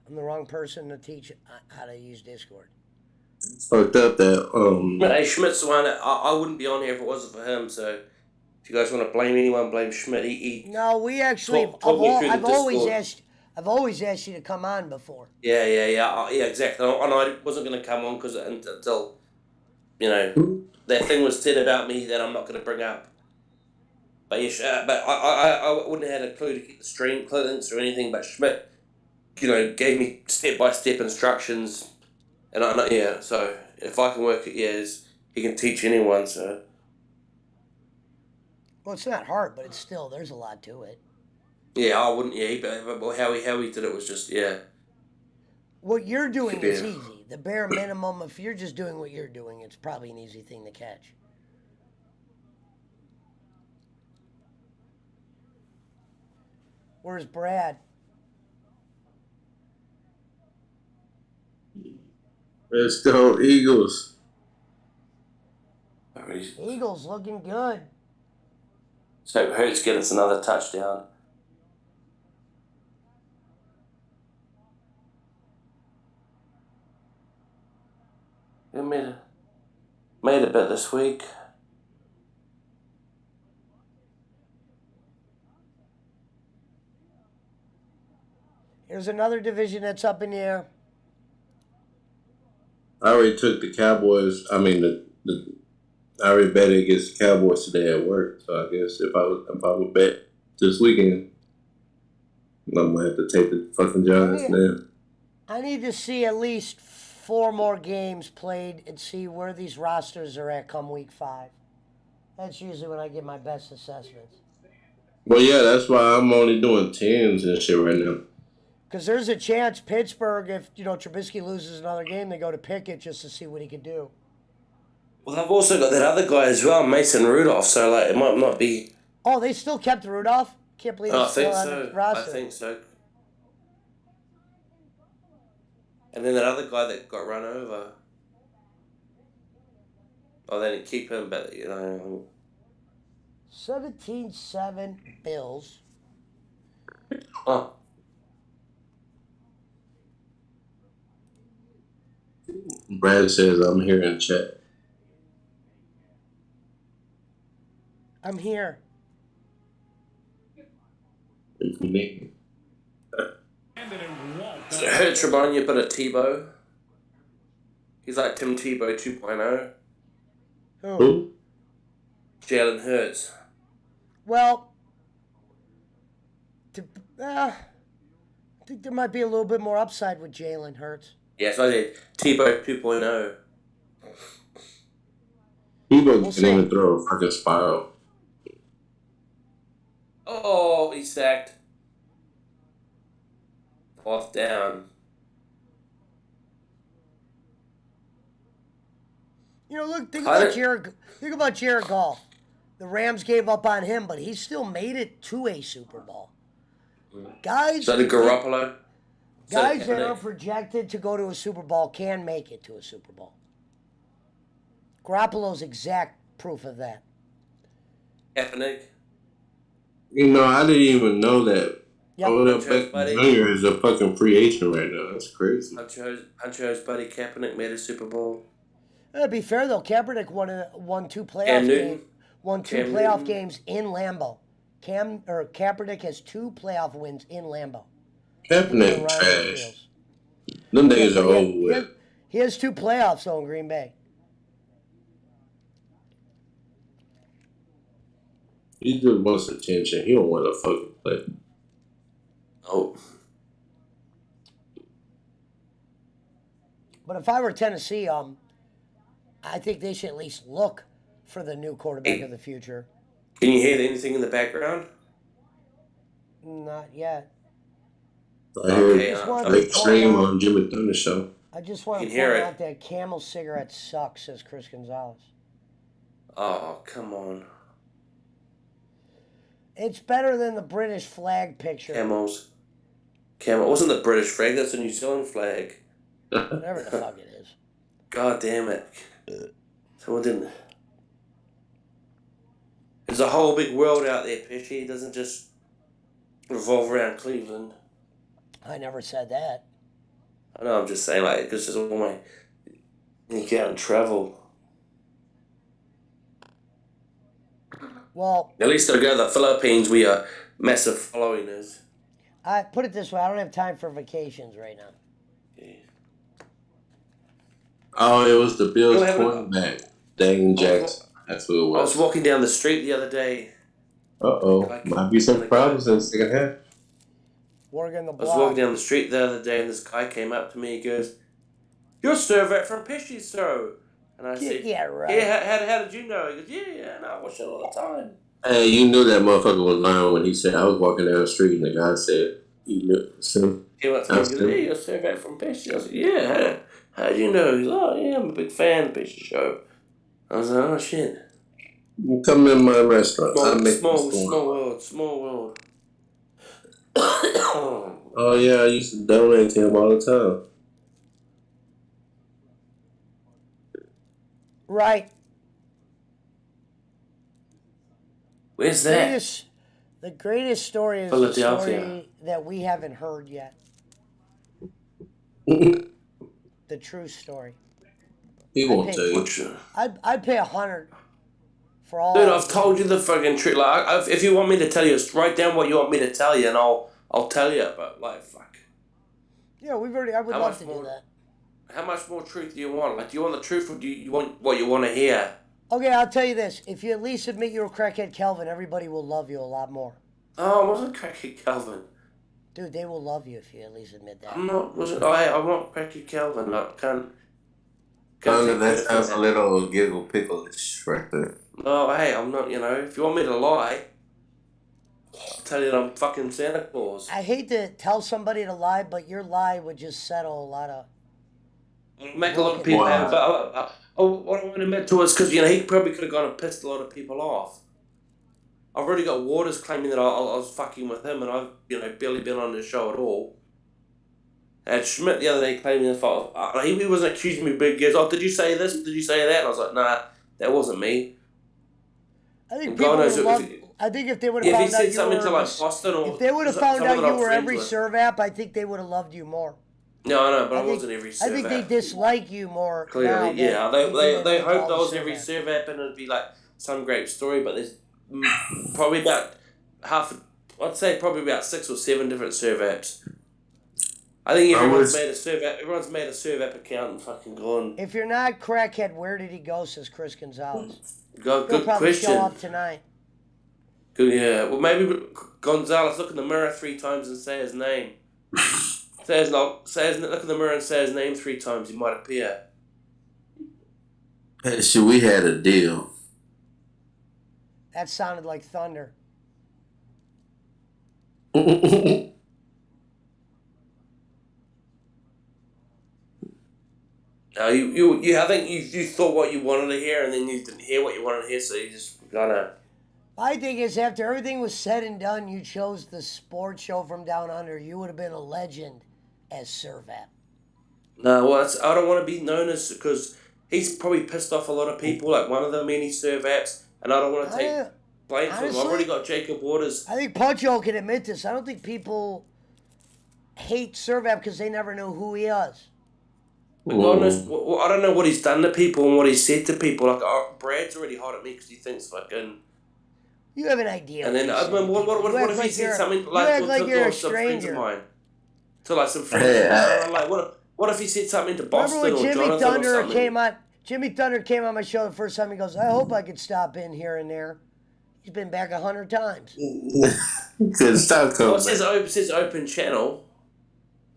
[SPEAKER 1] I'm the wrong person to teach how to use Discord.
[SPEAKER 4] It's fucked up that
[SPEAKER 3] Hey, Schmidt's the one that I wouldn't be on here if it wasn't for him. So if you guys want to blame anyone, blame Schmidt.
[SPEAKER 1] No, we actually. I've always asked you to come on before.
[SPEAKER 3] Yeah, exactly. And I wasn't going to come on until that thing was said about me that I'm not going to bring up. But but I wouldn't have had a clue to get the stream links or anything. But Schmidt, gave me step-by-step instructions. And so if I can work it, he can teach anyone, so.
[SPEAKER 1] Well, it's not hard, but it's still, there's a lot to it.
[SPEAKER 3] Yeah, I wouldn't, but how he did it was just,
[SPEAKER 1] What you're doing is easy. The bare minimum, if you're just doing what you're doing, it's probably an easy thing to catch. Where's Brad?
[SPEAKER 4] Let's go, Eagles.
[SPEAKER 1] Eagles looking good.
[SPEAKER 3] So Hurts get us another touchdown. We made a bit this week.
[SPEAKER 1] Here's another division that's up in the air.
[SPEAKER 4] I already took the Cowboys. I mean, I already bet against the Cowboys today at work. So I guess if I would bet this weekend, I'm gonna have to take the fucking Giants now.
[SPEAKER 1] I need to see at least 4 more games played and see where these rosters are at come week 5. That's usually when I get my best assessments.
[SPEAKER 4] Well, yeah, that's why I'm only doing 10s and shit right now.
[SPEAKER 1] Because there's a chance Pittsburgh, if Trubisky loses another game, they go to Pickett just to see what he can do.
[SPEAKER 3] Well, they've also got that other guy as well, Mason Rudolph. So like, it might not be.
[SPEAKER 1] Oh, they still kept Rudolph? Can't believe he's still on the roster.
[SPEAKER 3] I think so. And then that other guy that got run over. Oh, they didn't keep him, but
[SPEAKER 1] 17-7 Bills.
[SPEAKER 3] Oh.
[SPEAKER 4] Brad says I'm here in chat.
[SPEAKER 1] I'm here.
[SPEAKER 4] If you need me.
[SPEAKER 3] So Hurts remind you a bit of Tebow. He's like Tim Tebow 2.0.
[SPEAKER 4] Who?
[SPEAKER 3] Jalen Hurts.
[SPEAKER 1] Well, I think there might be a little bit more upside with Jalen Hurts.
[SPEAKER 3] Yes, I did. Tebow 2.0.
[SPEAKER 4] People can even throw a fucking spiral.
[SPEAKER 3] Oh, he's sacked. 4th down.
[SPEAKER 1] Look, think about Jared Goff. The Rams gave up on him, but he still made it to a Super Bowl. Guys,
[SPEAKER 3] So did Garoppolo.
[SPEAKER 1] Guys that are projected to go to a Super Bowl can make it to a Super Bowl. Garoppolo's exact proof of that.
[SPEAKER 3] Kaepernick.
[SPEAKER 4] I didn't even know that.
[SPEAKER 1] Yep.
[SPEAKER 4] Odell Beckham Jr. is a fucking free agent right now. That's crazy.
[SPEAKER 3] Huncho's buddy Kaepernick made a Super Bowl.
[SPEAKER 1] To be fair though, Kaepernick won 2 playoff games. Won 2 playoff games in Lambeau. Kaepernick has 2 playoff wins in Lambeau.
[SPEAKER 4] Kaepernick trash. Them niggas are over with.
[SPEAKER 1] He has 2 playoffs though in Green Bay.
[SPEAKER 4] He just wants attention. He don't want to fucking play.
[SPEAKER 3] Oh.
[SPEAKER 1] But if I were Tennessee, I think they should at least look for the new quarterback of the future.
[SPEAKER 3] Can you hear anything in the background?
[SPEAKER 1] Not yet.
[SPEAKER 4] I heard Lake Stream on Jimmy Thunder show.
[SPEAKER 1] I just want to point out that Camel cigarette sucks, says Chris Gonzalez.
[SPEAKER 3] Oh, come on.
[SPEAKER 1] It's better than the British flag picture.
[SPEAKER 3] Camel. It wasn't the British flag, that's the New Zealand flag.
[SPEAKER 1] Whatever the fuck it is.
[SPEAKER 3] God damn it. Someone didn't. There's a whole big world out there, Pesci. It doesn't just revolve around Cleveland.
[SPEAKER 1] I never said that.
[SPEAKER 3] I know, I'm just saying, like, because there's all my. You get out and travel.
[SPEAKER 1] Well,
[SPEAKER 3] at least I go to the Philippines. We are massive followers.
[SPEAKER 1] I put it this way: I don't have time for vacations right now.
[SPEAKER 3] Yeah.
[SPEAKER 4] Oh, it was the Bills quarterback, Dane Jackson. That's who it was.
[SPEAKER 3] I was walking down the street the other day.
[SPEAKER 4] Might be some problems in the second half.
[SPEAKER 1] Working the block.
[SPEAKER 3] I was walking down the street the other day, and this guy came up to me. He goes, "You're Servet from Pesci, sir." And I said,
[SPEAKER 1] "Yeah, right."
[SPEAKER 3] Yeah, how did you know? He goes, "Yeah, no, I watch it all the time."
[SPEAKER 4] Hey, you knew that motherfucker was lying when he said I was walking down the street, and the guy said, "You knew."
[SPEAKER 3] He went to me and goes, "Hey, you're Servet from Pesci." I said, "Yeah, how did you know?" He's like, "Oh, yeah, I'm a big fan of the Pesci show." I was like, "Oh shit."
[SPEAKER 4] You come in my restaurant.
[SPEAKER 3] Small world.
[SPEAKER 4] Oh yeah, I used to donate to him all the time.
[SPEAKER 1] Right.
[SPEAKER 3] Where's that?
[SPEAKER 1] The greatest story is the
[SPEAKER 3] Philadelphia.
[SPEAKER 1] story that we haven't heard yet.
[SPEAKER 4] He
[SPEAKER 1] The true story.
[SPEAKER 4] won't
[SPEAKER 1] pay-
[SPEAKER 4] tell you.
[SPEAKER 3] Which,
[SPEAKER 1] I'd pay 100 for all.
[SPEAKER 3] dude, I've told you the fucking truth. Like, if you want me to tell you, write down what you want me to tell you, and I'll tell you. But like, fuck.
[SPEAKER 1] Yeah, I would
[SPEAKER 3] How
[SPEAKER 1] love
[SPEAKER 3] much
[SPEAKER 1] to
[SPEAKER 3] more?
[SPEAKER 1] do that.
[SPEAKER 3] How much more truth do you want? Like, do you want the truth, or do you want what you want to hear?
[SPEAKER 1] Okay, I'll tell you this. If you at least admit you're a crackhead Kelvin, everybody will love you a lot more.
[SPEAKER 3] Oh, I wasn't cracky Calvin.
[SPEAKER 1] Dude, they will love you if you at least admit that.
[SPEAKER 3] I'm not cracky Calvin. I can't
[SPEAKER 4] That
[SPEAKER 3] take
[SPEAKER 4] sounds
[SPEAKER 3] that.
[SPEAKER 4] a little giggle pickle-ish right there.
[SPEAKER 3] No, hey, I'm not. If you want me to lie, I'll tell you that I'm fucking Santa Claus.
[SPEAKER 1] I hate to tell somebody to lie, but your lie would just settle a lot of...
[SPEAKER 3] Make a lot of people
[SPEAKER 4] Wow.
[SPEAKER 3] happy. But what I want to admit to is because he probably could have gone and pissed a lot of people off. I've already got Waters claiming that I was fucking with him, and I've barely been on the show at all. And Schmidt the other day claiming that he wasn't accusing me of big gears. Oh, did you say this? Did you say that? And I was like, nah, that wasn't me.
[SPEAKER 1] I think
[SPEAKER 3] And
[SPEAKER 1] people
[SPEAKER 3] God knows
[SPEAKER 1] would
[SPEAKER 3] if-
[SPEAKER 1] love... I think if they would have
[SPEAKER 3] If he
[SPEAKER 1] found out
[SPEAKER 3] said
[SPEAKER 1] you
[SPEAKER 3] something
[SPEAKER 1] were...
[SPEAKER 3] to like Boston or
[SPEAKER 1] If they would have
[SPEAKER 3] someone
[SPEAKER 1] found out
[SPEAKER 3] that
[SPEAKER 1] you
[SPEAKER 3] I'm
[SPEAKER 1] were
[SPEAKER 3] friends
[SPEAKER 1] every
[SPEAKER 3] with.
[SPEAKER 1] serve app, I think they would have loved you more.
[SPEAKER 3] No, I know, but I,
[SPEAKER 1] think-
[SPEAKER 3] wasn't every
[SPEAKER 1] I
[SPEAKER 3] serve
[SPEAKER 1] think they
[SPEAKER 3] app.
[SPEAKER 1] dislike you more.
[SPEAKER 3] Clearly,
[SPEAKER 1] now
[SPEAKER 3] yeah.
[SPEAKER 1] than
[SPEAKER 3] They
[SPEAKER 1] did
[SPEAKER 3] hoped
[SPEAKER 1] all
[SPEAKER 3] I was
[SPEAKER 1] the
[SPEAKER 3] every
[SPEAKER 1] serve
[SPEAKER 3] serve app and it'd be like some great story, but there's probably about I'd say probably about 6 or 7 different serve apps. I think everyone's made a serve app. Everyone's made a serve app account and fucking gone.
[SPEAKER 1] If you're not crackhead, where did he go? Says Chris Gonzalez.
[SPEAKER 3] Good
[SPEAKER 1] He'll probably
[SPEAKER 3] question.
[SPEAKER 1] show up tonight.
[SPEAKER 3] Good, yeah. Well, maybe Gonzalez look in the mirror 3 times and say his name. Look in the mirror and say his name 3 times. He might appear.
[SPEAKER 4] Hey, shit, we had a deal.
[SPEAKER 1] That sounded like thunder.
[SPEAKER 3] I think you thought what you wanted to hear and then you didn't hear what you wanted to hear, so you just gotta.
[SPEAKER 1] My thing is, after everything was said and done, you chose the sports show from down under. You would have been a legend as Servat.
[SPEAKER 3] No, well, I don't want to be known as because he's probably pissed off a lot of people. Like one of the many serve apps, and I don't want to take blame for him. I've already got Jacob Waters.
[SPEAKER 1] I think Puncho can admit this. I don't think people hate Servat because they never know who he is.
[SPEAKER 3] God knows, well, I don't know what he's done to people and what he's said to people. Like Brad's already hot at me because he thinks fucking.
[SPEAKER 1] You have an idea.
[SPEAKER 3] And then what if he said something
[SPEAKER 1] you act like you're a
[SPEAKER 3] some friends of
[SPEAKER 1] stranger.
[SPEAKER 3] mine? To like some friends of mine. Like what if he said something to Boston
[SPEAKER 1] Remember when
[SPEAKER 3] or
[SPEAKER 1] Jimmy
[SPEAKER 3] Jonathan or
[SPEAKER 1] Thunder
[SPEAKER 3] something?
[SPEAKER 1] came on? Jimmy Thunder came on my show the first time. He goes, "I hope I could stop in here and there." He's been back 100 times.
[SPEAKER 4] Couldn't stop coming.
[SPEAKER 3] Well, it says open channel.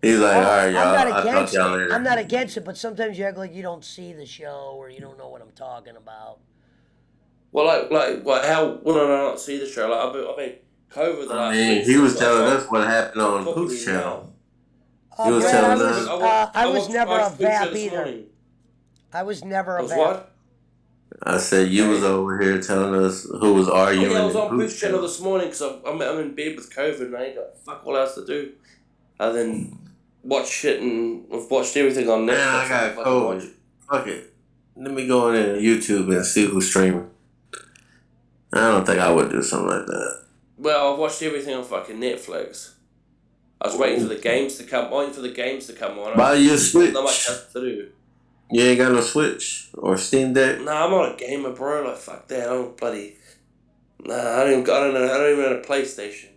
[SPEAKER 4] He's like, all right, y'all.
[SPEAKER 1] I'm not
[SPEAKER 4] I'll talk
[SPEAKER 1] against
[SPEAKER 4] to y'all
[SPEAKER 1] it.
[SPEAKER 4] later.
[SPEAKER 1] I'm not against it, but sometimes you act like you don't see the show or you don't know what I'm talking about.
[SPEAKER 3] Well, like how would I not see the show? Like I mean, COVID the last week.
[SPEAKER 4] He was telling us what happened on Pooh's channel. He was
[SPEAKER 1] Brad,
[SPEAKER 4] telling us.
[SPEAKER 1] I was never a VAP
[SPEAKER 3] this
[SPEAKER 1] either.
[SPEAKER 3] morning.
[SPEAKER 1] I was never a
[SPEAKER 3] Was
[SPEAKER 1] VAP.
[SPEAKER 3] what?
[SPEAKER 4] I said you was over here telling us who was arguing.
[SPEAKER 3] I was
[SPEAKER 4] in
[SPEAKER 3] on
[SPEAKER 4] Pooh's
[SPEAKER 3] Pooh's channel this morning because I'm in bed with COVID and I ain't got fuck all else to do other than watch shit, and I've watched everything on Netflix.
[SPEAKER 4] Man, I got COVID. Fuck it. Let me go on YouTube and see who's streaming. I don't think I would do something like that.
[SPEAKER 3] Well, I've watched everything on fucking Netflix. I was waiting for the games to come. On.
[SPEAKER 4] Buy your Switch.
[SPEAKER 3] Not much else to do.
[SPEAKER 4] You ain't got no Switch or Steam Deck.
[SPEAKER 3] Nah, I'm not a gamer, bro. Like fuck that. I don't bloody. Nah, I don't even own a PlayStation.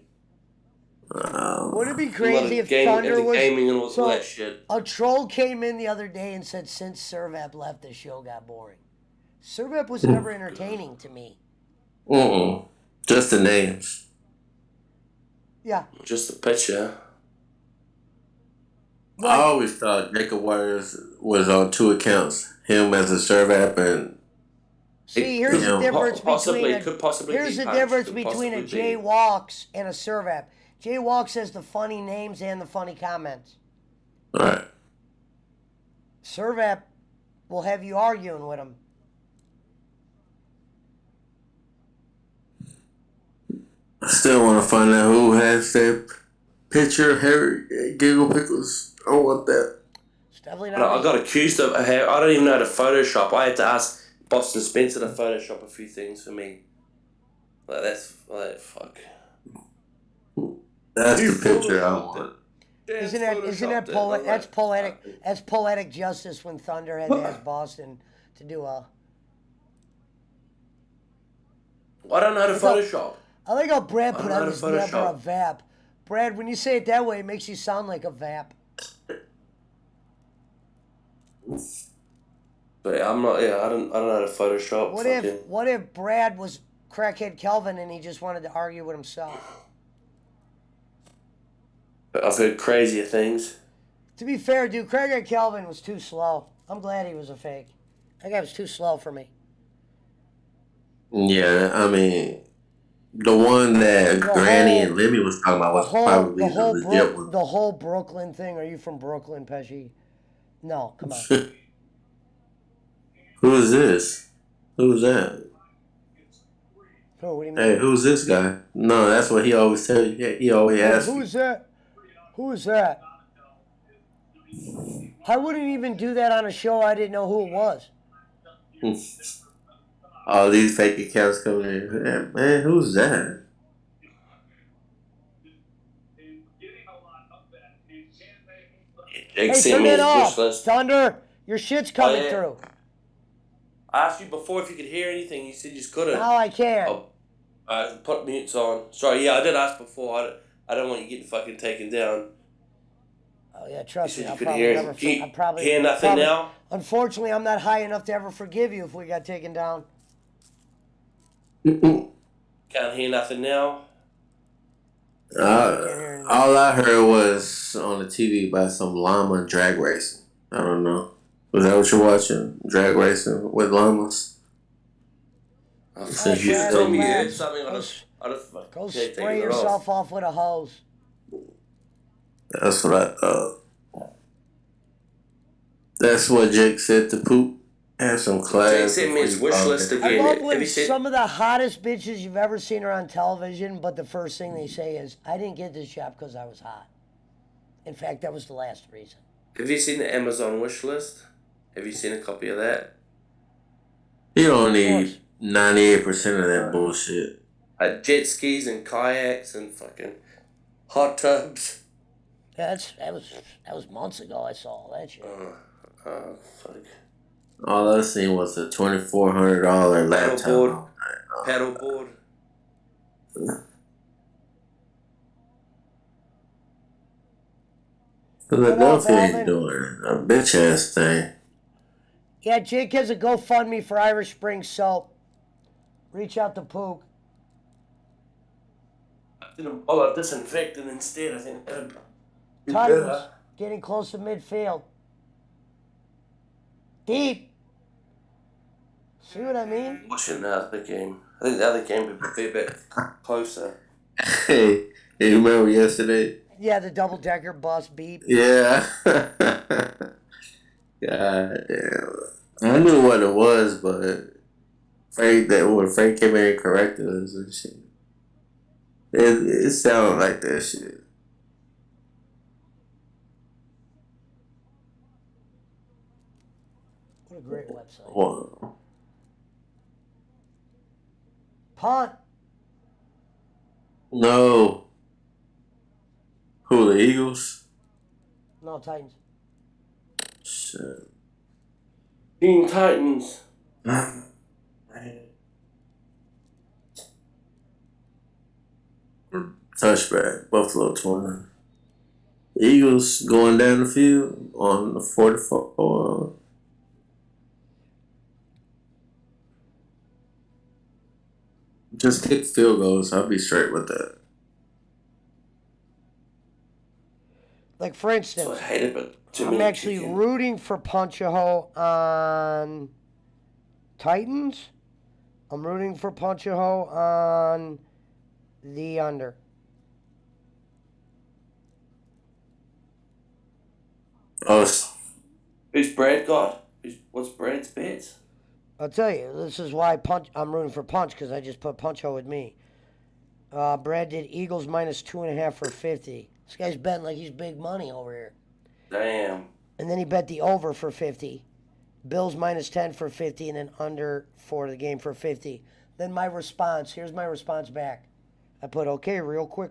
[SPEAKER 1] Would it be
[SPEAKER 3] I'm not
[SPEAKER 1] crazy if
[SPEAKER 3] into
[SPEAKER 1] Thunder was...
[SPEAKER 3] gaming and all
[SPEAKER 1] So,
[SPEAKER 3] that shit.
[SPEAKER 1] a troll came in the other day and said since Servap left, the show got boring. Servap was never entertaining to me.
[SPEAKER 4] Just the names.
[SPEAKER 1] Yeah.
[SPEAKER 3] Just a picture.
[SPEAKER 1] Right.
[SPEAKER 4] I always thought Jacob Waters was on 2 accounts. Him as a serve app and...
[SPEAKER 1] See, here's the difference between
[SPEAKER 3] Here's
[SPEAKER 1] the difference between a Jay Walks and a Servap. Jay Walks has the funny names and the funny comments.
[SPEAKER 4] Right.
[SPEAKER 1] Servap will have you arguing with him.
[SPEAKER 4] I still want to find out who has that picture of Harry Giggle Pickles. I want that.
[SPEAKER 1] It's definitely
[SPEAKER 3] I
[SPEAKER 1] not.
[SPEAKER 3] got accused of. I don't even know how to Photoshop. I had to ask Boston Spencer to Photoshop a few things for me. Like, fuck.
[SPEAKER 4] That's
[SPEAKER 3] You
[SPEAKER 4] the picture I
[SPEAKER 3] photoshopped
[SPEAKER 4] want.
[SPEAKER 1] Isn't that poetic? That's poetic. That's poetic justice when Thunder had to ask Boston to do a.
[SPEAKER 3] I don't know how to Photoshop.
[SPEAKER 1] I like how Brad
[SPEAKER 3] I
[SPEAKER 1] put
[SPEAKER 3] don't know
[SPEAKER 1] on
[SPEAKER 3] how to
[SPEAKER 1] this never a
[SPEAKER 3] Photoshop.
[SPEAKER 1] vap. Brad, when you say it that way, it makes you sound like a vap.
[SPEAKER 3] But yeah, I'm not. Yeah, I don't know how to Photoshop.
[SPEAKER 1] What if Brad was crackhead Kelvin and he just wanted to argue with himself?
[SPEAKER 3] I've heard crazier things.
[SPEAKER 1] To be fair, dude, crackhead Kelvin was too slow. I'm glad he was a fake. That guy was too slow for me.
[SPEAKER 4] Yeah, I mean, the one that Granny and Libby was talking about was probably the legit one.
[SPEAKER 1] The whole Brooklyn thing. Are you from Brooklyn, Pesci? No, come on.
[SPEAKER 4] Who is this? Who's that?
[SPEAKER 1] Who? What do you mean?
[SPEAKER 4] Hey, who's this guy? No, that's what he always tells you. He always asks you.
[SPEAKER 1] Who's that? Who is that? I wouldn't even do that on a show I didn't know who it was.
[SPEAKER 4] All these fake accounts coming in. Man, who's that?
[SPEAKER 1] Hey, turn it off. Thunder, your shit's coming through.
[SPEAKER 3] I asked you before if you could hear anything. You said you just couldn't.
[SPEAKER 1] Now I can.
[SPEAKER 3] Oh, I put mutes on. Sorry, yeah, I did ask before. I don't want you getting fucking taken down.
[SPEAKER 1] Oh yeah, trust me.
[SPEAKER 3] I'll probably hear nothing
[SPEAKER 1] probably,
[SPEAKER 3] now.
[SPEAKER 1] Unfortunately, I'm not high enough to ever forgive you if we got taken down.
[SPEAKER 3] Can't hear nothing now.
[SPEAKER 4] All I heard was on the TV about some llama drag racing. I don't know. Was that what you're watching? Drag racing with llamas?
[SPEAKER 3] Since you told me you heard something,
[SPEAKER 1] go spray yourself off with a hose.
[SPEAKER 4] That's what I thought. That's what Jake said to Poop. Have some class.
[SPEAKER 3] Jake sent me his wish list again.
[SPEAKER 1] I love when some of the hottest bitches you've ever seen are on television, but the first thing they say is, I didn't get this job because I was hot. In fact, that was the last reason.
[SPEAKER 3] Have you seen the Amazon wish list? Have you seen a copy of that?
[SPEAKER 4] You don't need 98% of that bullshit.
[SPEAKER 3] Jet skis and kayaks and fucking hot tubs.
[SPEAKER 1] Yeah, that was months ago. I saw all that shit.
[SPEAKER 3] Fuck.
[SPEAKER 4] All I seen was a $2,400 laptop.
[SPEAKER 3] Paddleboard.
[SPEAKER 4] Philadelphia ain't doing a bitch ass thing.
[SPEAKER 1] Yeah, Jake has a GoFundMe for Irish Spring soap. Reach out to Pook.
[SPEAKER 3] I did a ball of disinfectant instead. I think that'd be
[SPEAKER 1] Titans
[SPEAKER 3] better.
[SPEAKER 1] getting close to midfield. Deep. See what I mean?
[SPEAKER 3] Watching the other game. I think the other game would be a bit closer.
[SPEAKER 4] Hey, you remember yesterday?
[SPEAKER 1] Yeah, the double-decker bus beep.
[SPEAKER 4] Yeah. God damn. I knew what it was, but Frank came in and corrected us and shit. It sounded like that shit.
[SPEAKER 1] What a great website.
[SPEAKER 4] Wow.
[SPEAKER 1] Punt.
[SPEAKER 4] No. Who, the Eagles?
[SPEAKER 1] No, Titans.
[SPEAKER 4] Shit.
[SPEAKER 3] Teen Titans.
[SPEAKER 4] Touchback. Buffalo 20. Eagles going down the field on the 44. Just kick field goals. I'll be straight with that.
[SPEAKER 1] Like, for instance,
[SPEAKER 3] So I hate it, but
[SPEAKER 1] I'm actually rooting for Punch-a-Hole on Titans. I'm rooting for Punch-a-Hole on the under.
[SPEAKER 4] Oh,
[SPEAKER 3] who's Brad got? What's Brad's bets?
[SPEAKER 1] I'll tell you, this is why I'm rooting for Punch, because I just put Punch-a-Hole with me. Brad did Eagles minus 2.5 for 50. This guy's betting like he's big money over here.
[SPEAKER 3] Damn.
[SPEAKER 1] And then he bet the over for 50. Bills minus 10 for 50, and then under for the game for 50. Then my response, here's my response back. I put, okay, real quick,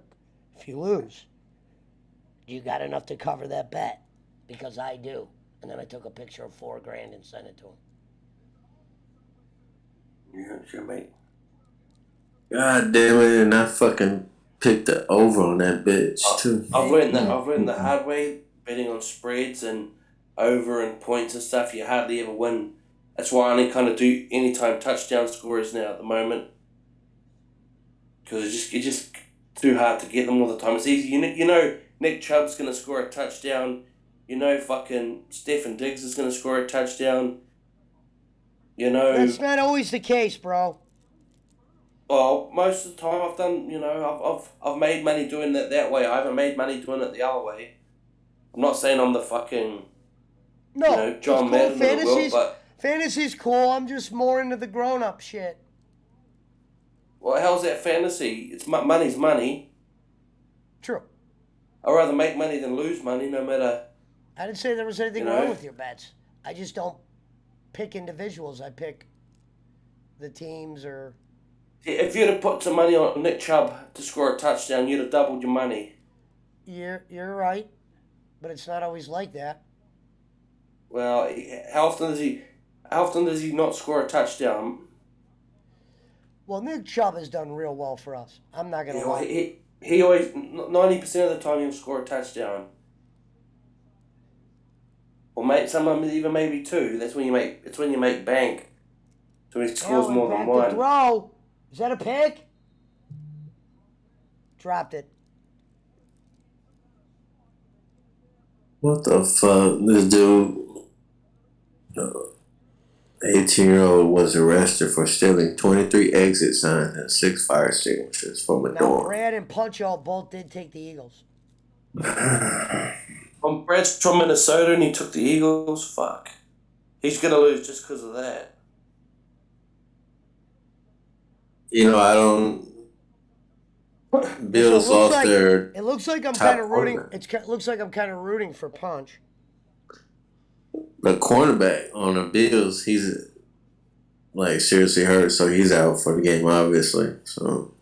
[SPEAKER 1] if you lose, you got enough to cover that bet? Because I do. And then I took a picture of $4,000 and sent it to him.
[SPEAKER 3] Yeah, sure, mate.
[SPEAKER 4] God damn it, and I fucking picked the over on that bitch too.
[SPEAKER 3] I've learned the hard way, betting on spreads and over and points and stuff. You hardly ever win. That's why I only kind of do anytime touchdown scorers now at the moment. Because it's just too hard to get them all the time. It's easy. You know Nick Chubb's going to score a touchdown. You know fucking Stephen Diggs is going to score a touchdown. You know...
[SPEAKER 1] That's not always the case, bro.
[SPEAKER 3] Well, most of the time I've done, I've made money doing that way. I haven't made money doing it the other way. I'm not saying I'm the fucking,
[SPEAKER 1] No,
[SPEAKER 3] John
[SPEAKER 1] it's
[SPEAKER 3] Madden
[SPEAKER 1] cool.
[SPEAKER 3] of the world, but...
[SPEAKER 1] Fantasy's cool. I'm just more into the grown-up shit.
[SPEAKER 3] Well, how's that fantasy? It's money's money.
[SPEAKER 1] True.
[SPEAKER 3] I'd rather make money than lose money, no matter...
[SPEAKER 1] I didn't say there was anything
[SPEAKER 3] You know?
[SPEAKER 1] wrong with your bets. I just don't pick individuals. I pick the teams or...
[SPEAKER 3] If you'd have put some money on Nick Chubb to score a touchdown, you'd have doubled your money.
[SPEAKER 1] You're right, but it's not always like that.
[SPEAKER 3] Well, how often does he not score a touchdown?
[SPEAKER 1] Well, Nick Chubb has done real well for us. I'm not gonna lie.
[SPEAKER 3] He always 90% of the time he'll score a touchdown. Or sometimes even maybe two. It's when you make bank. So he scores more than one.
[SPEAKER 1] Throw. Is that a pick? Dropped it.
[SPEAKER 4] What the fuck? This dude, 18-year-old, was arrested for stealing 23 exit signs and 6 fire extinguishers from a
[SPEAKER 1] Now,
[SPEAKER 4] dorm.
[SPEAKER 1] Brad and Punch-Out both did take the Eagles.
[SPEAKER 3] Brad's from Minnesota and he took the Eagles. Fuck. He's going to lose just because of that.
[SPEAKER 4] I don't. Bills lost their.
[SPEAKER 1] It looks like I'm
[SPEAKER 4] top
[SPEAKER 1] kind of rooting.
[SPEAKER 4] cornerback.
[SPEAKER 1] It looks like I'm kind of rooting for Punch.
[SPEAKER 4] The cornerback on the Bills, he's seriously hurt, so he's out for the game, obviously. So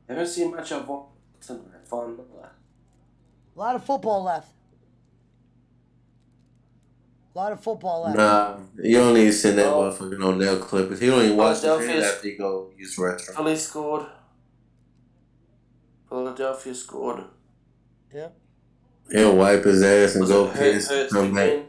[SPEAKER 3] I haven't seen much of fun.
[SPEAKER 1] A lot of football left.
[SPEAKER 4] nah, you don't need to send that motherfucker on nail clippers. He don't even watch the game after he go use the restroom.
[SPEAKER 3] Philadelphia scored.
[SPEAKER 1] Yep.
[SPEAKER 4] He'll wipe his ass and go piss and come back.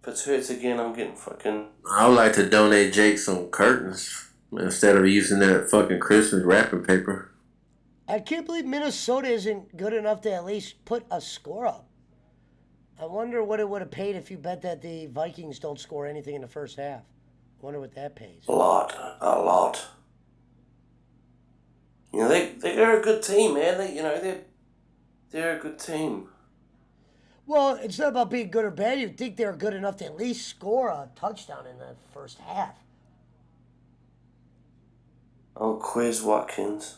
[SPEAKER 3] If it hurts again, I'm getting fucking...
[SPEAKER 4] I would like to donate Jake some curtains instead of using that fucking Christmas wrapping paper.
[SPEAKER 1] I can't believe Minnesota isn't good enough to at least put a score up. I wonder what it would have paid if you bet that the Vikings don't score anything in the first half. I wonder what that pays.
[SPEAKER 3] A lot. They're a good team, man. They're a good team.
[SPEAKER 1] Well, it's not about being good or bad. You'd think they're good enough to at least score a touchdown in the first half.
[SPEAKER 3] Oh, Quiz Watkins.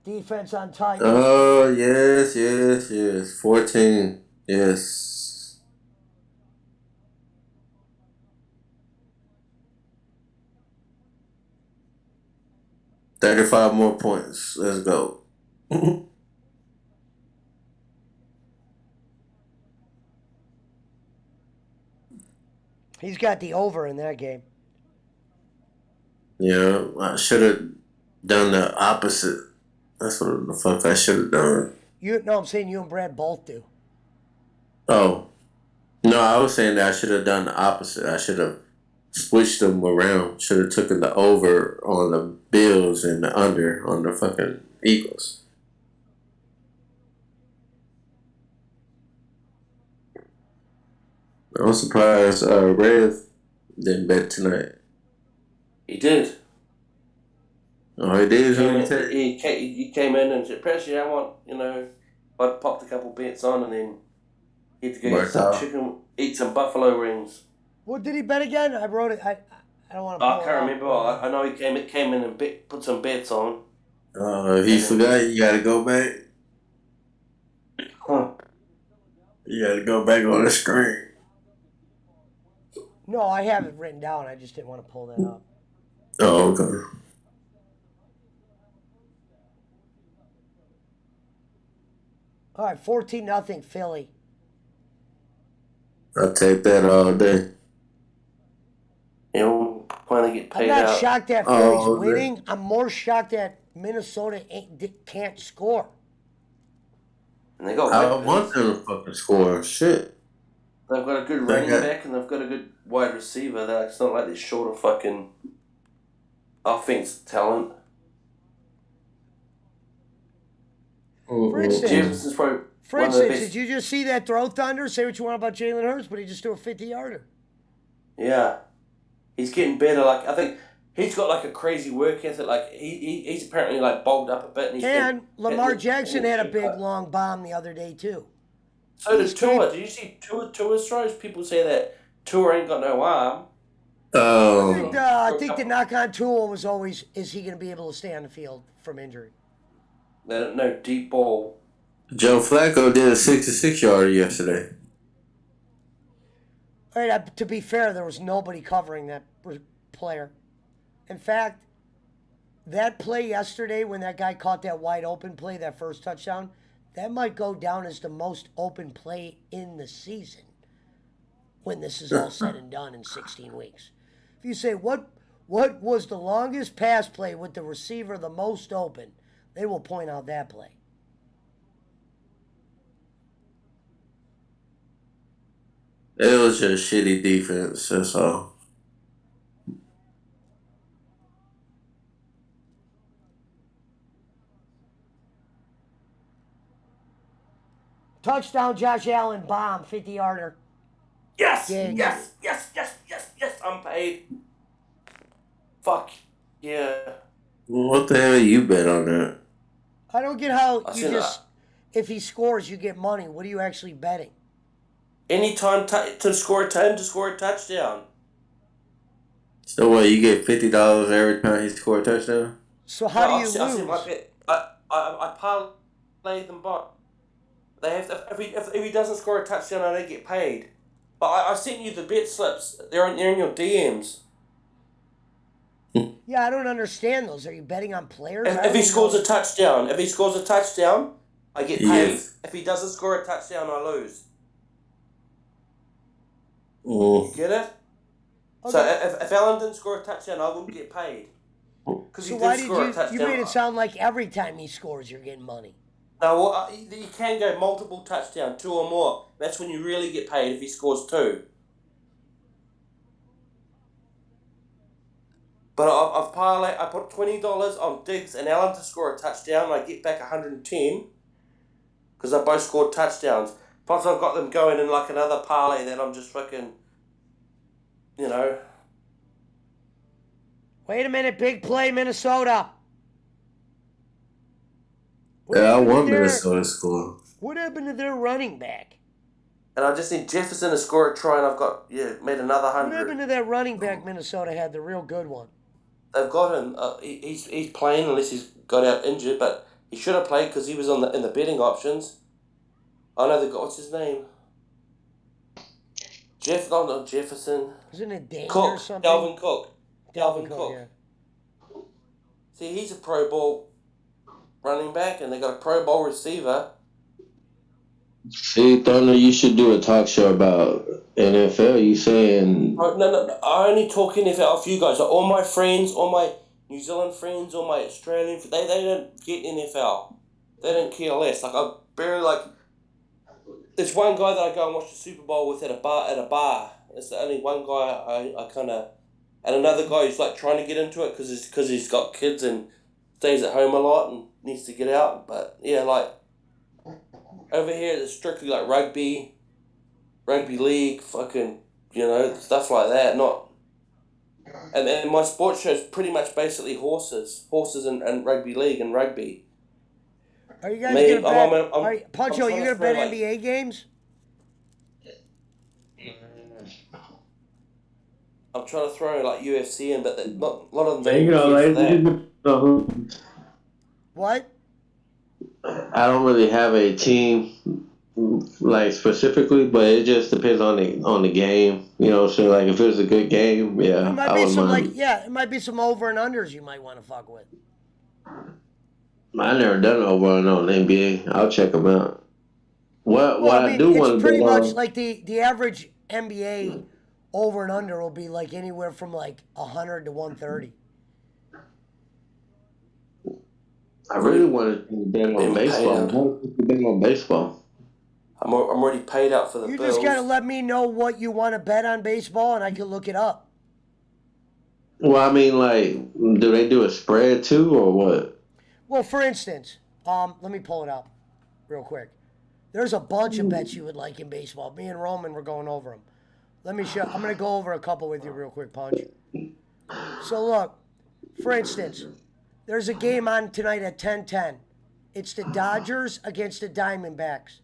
[SPEAKER 1] Defense on tight.
[SPEAKER 4] Oh, yes. 14. Yes. $35 more points. Let's go.
[SPEAKER 1] He's got the over in that game.
[SPEAKER 4] Yeah, I should have done the opposite. That's what the fuck I should have done.
[SPEAKER 1] No, I'm saying you and Brad both do.
[SPEAKER 4] Oh. No, I was saying that I should have done the opposite. I should have switched them around. Should have taken the over on the Bills and the under on the fucking Eagles. I'm surprised Rev didn't bet tonight.
[SPEAKER 3] He did.
[SPEAKER 4] Oh, he did?
[SPEAKER 3] He came in and said, Pressure, I want, I popped a couple bets on and then he had to go get some chicken, eat some buffalo wings.
[SPEAKER 1] What did he bet again? I wrote it. I don't want to.
[SPEAKER 3] I can't remember. I know he came in and put some bets on.
[SPEAKER 4] He forgot. You got to go back. You got to go back on the screen.
[SPEAKER 1] No, I have it written down. I just didn't want to pull that up.
[SPEAKER 4] Oh, okay.
[SPEAKER 1] All right, 14-0 Philly.
[SPEAKER 4] I take that all day.
[SPEAKER 3] You know, finally get
[SPEAKER 1] I'm
[SPEAKER 3] paid
[SPEAKER 1] not
[SPEAKER 3] out.
[SPEAKER 1] shocked that Philly's
[SPEAKER 4] Oh,
[SPEAKER 1] winning. I'm more shocked that Minnesota can't score.
[SPEAKER 3] And they got
[SPEAKER 4] I
[SPEAKER 3] weapons.
[SPEAKER 4] want them to fucking score. Shit.
[SPEAKER 3] They've got a good
[SPEAKER 4] They
[SPEAKER 3] running
[SPEAKER 4] got-
[SPEAKER 3] back and they've got a good wide receiver. It's not like they're short of fucking offense talent.
[SPEAKER 1] For instance,
[SPEAKER 3] Jefferson's probably
[SPEAKER 1] For
[SPEAKER 3] one of the
[SPEAKER 1] instance,
[SPEAKER 3] best.
[SPEAKER 1] did you just see that throw thunder? Say what you want about Jalen Hurts, but he just threw a 50-yarder.
[SPEAKER 3] Yeah, he's getting better. Like I think he's got like a crazy work ethic. Like he's apparently like bulked up a bit.
[SPEAKER 1] And Lamar Jackson had a big
[SPEAKER 3] cut.
[SPEAKER 1] long bomb the other day too.
[SPEAKER 3] So
[SPEAKER 1] he's
[SPEAKER 3] did Tua. Did you see Tua's throws? People say that Tua ain't got no arm.
[SPEAKER 1] I think the knock on Tua was always, is he going to be able to stay on the field from injury?
[SPEAKER 3] They don't know deep ball.
[SPEAKER 4] Joe Flacco did a 66-yarder yesterday.
[SPEAKER 1] All right, to be fair, there was nobody covering that player. In fact, that play yesterday when that guy caught that wide open play, that first touchdown, that might go down as the most open play in the season when this is all said and done in 16 weeks. If you say, what was the longest pass play with the receiver the most open, they will point out that play.
[SPEAKER 4] It was just shitty defense, that's all.
[SPEAKER 1] Touchdown, Josh Allen, bomb, 50-yarder.
[SPEAKER 3] Yes,
[SPEAKER 1] Yeah.
[SPEAKER 3] yes. I'm paid. Fuck yeah.
[SPEAKER 4] What the hell you bet on that?
[SPEAKER 1] I don't get how
[SPEAKER 3] I
[SPEAKER 1] you
[SPEAKER 3] seen
[SPEAKER 1] just, if he scores, you get money. What are you actually betting?
[SPEAKER 3] Anytime to score a touchdown.
[SPEAKER 4] So what, you get $50 every time he score a touchdown?
[SPEAKER 1] So how do you
[SPEAKER 3] I see
[SPEAKER 1] lose?
[SPEAKER 3] my bet. I parlay them back. They have to, if he doesn't score a touchdown, I don't get paid. But I sent you the bet slips. They're in your DMs.
[SPEAKER 1] Yeah, I don't understand those. Are you betting on players?
[SPEAKER 3] If he scores a touchdown, I get paid.
[SPEAKER 4] Yes.
[SPEAKER 3] If he doesn't score a touchdown, I lose.
[SPEAKER 4] Mm.
[SPEAKER 3] You get it?
[SPEAKER 1] Okay.
[SPEAKER 3] So if Allen didn't score a touchdown, I wouldn't get paid. Because
[SPEAKER 1] So why did you made it sound like every time he scores, you're getting money.
[SPEAKER 3] No, well, you can go multiple touchdowns, 2 or more. That's when you really get paid if he scores 2. But I've parlayed. I put $20 on Diggs and Allen to score a touchdown, and I get back 110 because they both scored touchdowns. Plus, I've got them going in like another parlay that I'm just fucking, you know.
[SPEAKER 1] Wait a minute, big play, Minnesota. What
[SPEAKER 4] Yeah, I
[SPEAKER 1] happened to
[SPEAKER 4] want
[SPEAKER 1] their-
[SPEAKER 4] Minnesota to score.
[SPEAKER 1] What happened to their running back?
[SPEAKER 3] And I just need Jefferson to score a try, and I've got made another
[SPEAKER 1] What happened
[SPEAKER 3] 100.
[SPEAKER 1] to that running back Minnesota had, the real good one?
[SPEAKER 3] They've got him. He's playing unless he's got out injured, but he should have played because he was in the betting options. I know what's his name? Not Jefferson.
[SPEAKER 1] Isn't it Daniel
[SPEAKER 3] Cook.
[SPEAKER 1] or something?
[SPEAKER 3] Dalvin Cook.
[SPEAKER 1] Dalvin
[SPEAKER 3] Cook.
[SPEAKER 1] Yeah.
[SPEAKER 3] See, he's a Pro Bowl running back, and they got a Pro Bowl receiver.
[SPEAKER 4] See, Thunder, you should do a talk show about NFL. You saying...
[SPEAKER 3] Oh, no. I only talk NFL for you guys. Like, all my friends, all my New Zealand friends, all my Australian friends, they don't get NFL. They don't care less. Like, I barely, like... There's one guy that I go and watch the Super Bowl with at a bar. It's the only one guy I kind of... And another guy who's, like, trying to get into it because he's got kids and stays at home a lot and needs to get out. But, yeah, like... Over here, it's strictly, like, rugby league, fucking, stuff like that. Not... And my sports show is pretty much basically horses and rugby league and rugby.
[SPEAKER 1] Are you guys going to bet? Pancho,
[SPEAKER 3] I'm
[SPEAKER 1] you going to bet NBA games?
[SPEAKER 3] I'm trying to throw like UFC in, but a lot of them
[SPEAKER 4] There you go,
[SPEAKER 1] What?
[SPEAKER 4] I don't really have a team like specifically, but it just depends on the game. You know, so like if it's a good game,
[SPEAKER 1] There
[SPEAKER 4] yeah,
[SPEAKER 1] might
[SPEAKER 4] I
[SPEAKER 1] be
[SPEAKER 4] would
[SPEAKER 1] some
[SPEAKER 4] mind.
[SPEAKER 1] it might be some over and unders you might want to fuck with.
[SPEAKER 4] I never done over on NBA. I'll check them out.
[SPEAKER 1] Well,
[SPEAKER 4] What
[SPEAKER 1] I
[SPEAKER 4] I
[SPEAKER 1] mean,
[SPEAKER 4] do
[SPEAKER 1] it's
[SPEAKER 4] want to bet
[SPEAKER 1] pretty much
[SPEAKER 4] on,
[SPEAKER 1] like the average NBA over and under will be like anywhere from like 100 to 130.
[SPEAKER 4] I really want to bet on
[SPEAKER 3] Been paid
[SPEAKER 4] baseball.
[SPEAKER 3] out.
[SPEAKER 4] How much you bet on baseball?
[SPEAKER 3] I'm already paid out for the
[SPEAKER 1] You just gotta
[SPEAKER 3] bills.
[SPEAKER 1] let me know what you want to bet on baseball, and I can look it up.
[SPEAKER 4] Well, I mean, like, do they do a spread too, or what?
[SPEAKER 1] Well, for instance, let me pull it up real quick. There's a bunch of bets you would like in baseball. Me and Roman were going over them. Let me show. I'm gonna go over a couple with you real quick, Punch. So look, for instance, there's a game on tonight at 10:10. It's the Dodgers against the Diamondbacks.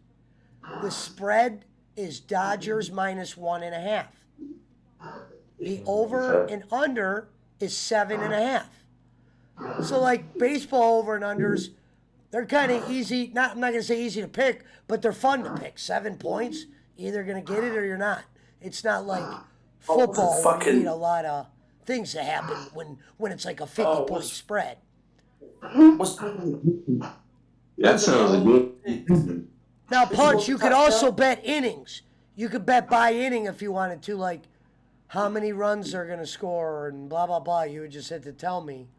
[SPEAKER 1] The spread is Dodgers minus 1.5. The over and under is 7.5. So like baseball over and unders, they're kind of easy. Not I'm not gonna say easy to pick, but they're fun to pick. 7 points, you're either gonna get it or you're not. It's not like
[SPEAKER 3] Oh, was it
[SPEAKER 1] football where you need a
[SPEAKER 3] fucking?
[SPEAKER 1] lot of things to happen when it's like a 50
[SPEAKER 3] Oh,
[SPEAKER 1] point spread.
[SPEAKER 3] was
[SPEAKER 4] That
[SPEAKER 3] was it
[SPEAKER 4] sounds
[SPEAKER 3] Alan?
[SPEAKER 4] good.
[SPEAKER 1] Now
[SPEAKER 3] Who scored
[SPEAKER 1] punch,
[SPEAKER 3] the
[SPEAKER 1] you could also
[SPEAKER 3] touchdown?
[SPEAKER 1] bet innings. You could bet by inning if you wanted to, like how many runs they're gonna score and blah blah blah. You would just have to tell me.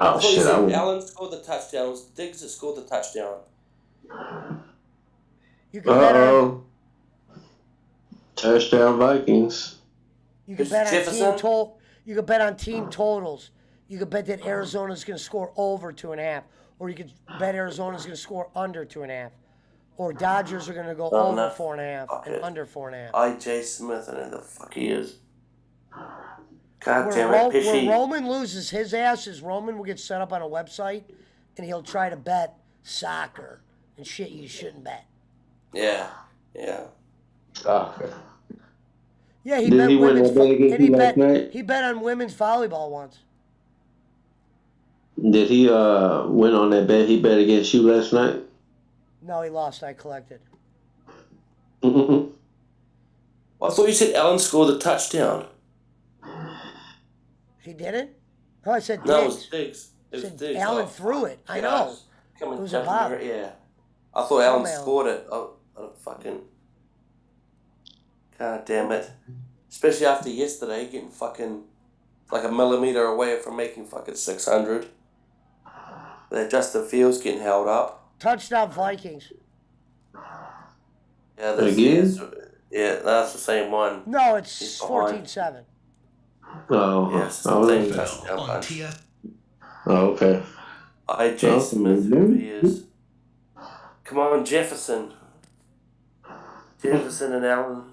[SPEAKER 3] I
[SPEAKER 4] Oh
[SPEAKER 3] thought you
[SPEAKER 4] shit! I
[SPEAKER 3] said
[SPEAKER 4] would.
[SPEAKER 3] Allen scored the touchdown. It was Diggs that scored the touchdown.
[SPEAKER 1] You could
[SPEAKER 4] Uh
[SPEAKER 1] bet on
[SPEAKER 4] oh, touchdown Vikings.
[SPEAKER 1] You could
[SPEAKER 3] Who's
[SPEAKER 1] bet on
[SPEAKER 3] Jefferson?
[SPEAKER 1] You could bet on team totals. You could bet that Arizona's going to score over 2.5, or you could bet Arizona's going to score under 2.5, or Dodgers are going to go
[SPEAKER 3] Oh
[SPEAKER 1] over
[SPEAKER 3] no.
[SPEAKER 1] 4.5
[SPEAKER 3] Fuck
[SPEAKER 1] and
[SPEAKER 3] it.
[SPEAKER 1] under 4.5.
[SPEAKER 3] I.J. Smith, I know the fuck he is. God
[SPEAKER 1] Where
[SPEAKER 3] damn it,
[SPEAKER 1] Where
[SPEAKER 3] Pishy.
[SPEAKER 1] Roman loses his ass is Roman will get set up on a website, and he'll try to bet soccer and shit you shouldn't bet.
[SPEAKER 3] Yeah, yeah.
[SPEAKER 4] Oh, okay.
[SPEAKER 1] Yeah, he
[SPEAKER 4] Did he
[SPEAKER 1] bet
[SPEAKER 4] win
[SPEAKER 1] women's
[SPEAKER 4] that bet against you last night?
[SPEAKER 1] he bet on women's volleyball once.
[SPEAKER 4] Did he win on that bet he bet against you last night?
[SPEAKER 1] No, he lost. I collected.
[SPEAKER 4] Mm-mm.
[SPEAKER 3] Well, I thought you said Allen scored the touchdown.
[SPEAKER 1] He didn't. Oh, I said
[SPEAKER 3] No, it was
[SPEAKER 1] Diggs.
[SPEAKER 3] Diggs. It was
[SPEAKER 1] Said
[SPEAKER 3] Diggs.
[SPEAKER 1] Allen
[SPEAKER 3] Oh,
[SPEAKER 1] threw
[SPEAKER 3] fuck.
[SPEAKER 1] it. I
[SPEAKER 3] Yeah, I
[SPEAKER 1] know.
[SPEAKER 3] was
[SPEAKER 1] It
[SPEAKER 3] coming
[SPEAKER 1] was a
[SPEAKER 3] jumping
[SPEAKER 1] Bob.
[SPEAKER 3] there. Yeah. I thought Allen
[SPEAKER 1] Some Allen.
[SPEAKER 3] scored it. Oh, oh, fucking. God damn it. Especially after yesterday, getting fucking like a millimeter away from making fucking 600. That Justin Fields getting held up.
[SPEAKER 1] Touchdown Vikings.
[SPEAKER 3] Yeah,
[SPEAKER 4] Again?
[SPEAKER 3] yeah, that's the same one.
[SPEAKER 1] No,
[SPEAKER 3] He's
[SPEAKER 1] it's
[SPEAKER 3] behind.
[SPEAKER 1] 14-7.
[SPEAKER 4] Oh,
[SPEAKER 3] Yes, it's
[SPEAKER 4] I
[SPEAKER 3] the same
[SPEAKER 4] was.
[SPEAKER 3] touchdown
[SPEAKER 5] on
[SPEAKER 3] punch.
[SPEAKER 5] TF.
[SPEAKER 4] Oh, okay.
[SPEAKER 3] I.J.
[SPEAKER 4] Okay.
[SPEAKER 3] Smith, whoever he is. Come on, Jefferson. Jefferson and Allen.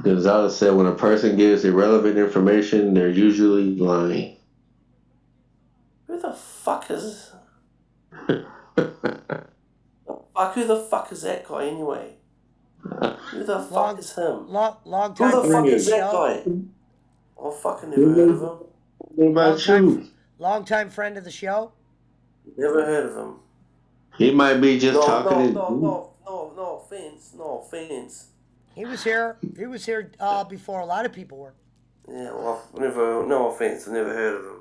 [SPEAKER 4] Gonzalez said when a person gives irrelevant information, they're usually lying.
[SPEAKER 3] Who the fuck is? Who the fuck is that guy anyway? Who the fuck is him?
[SPEAKER 1] Long
[SPEAKER 3] Who
[SPEAKER 1] time
[SPEAKER 3] the
[SPEAKER 1] friend
[SPEAKER 3] fuck
[SPEAKER 1] of the
[SPEAKER 3] is that
[SPEAKER 1] show.
[SPEAKER 3] guy? I fucking never heard of him.
[SPEAKER 4] What about you?
[SPEAKER 1] Long time friend of the show.
[SPEAKER 3] Never heard of him.
[SPEAKER 4] He might be just
[SPEAKER 3] No,
[SPEAKER 4] talking
[SPEAKER 3] no,
[SPEAKER 4] his.
[SPEAKER 3] no, no, no, no offense. No offense.
[SPEAKER 1] He was here. He was here before a lot of people were.
[SPEAKER 3] Yeah, well, no offense. I never heard of him.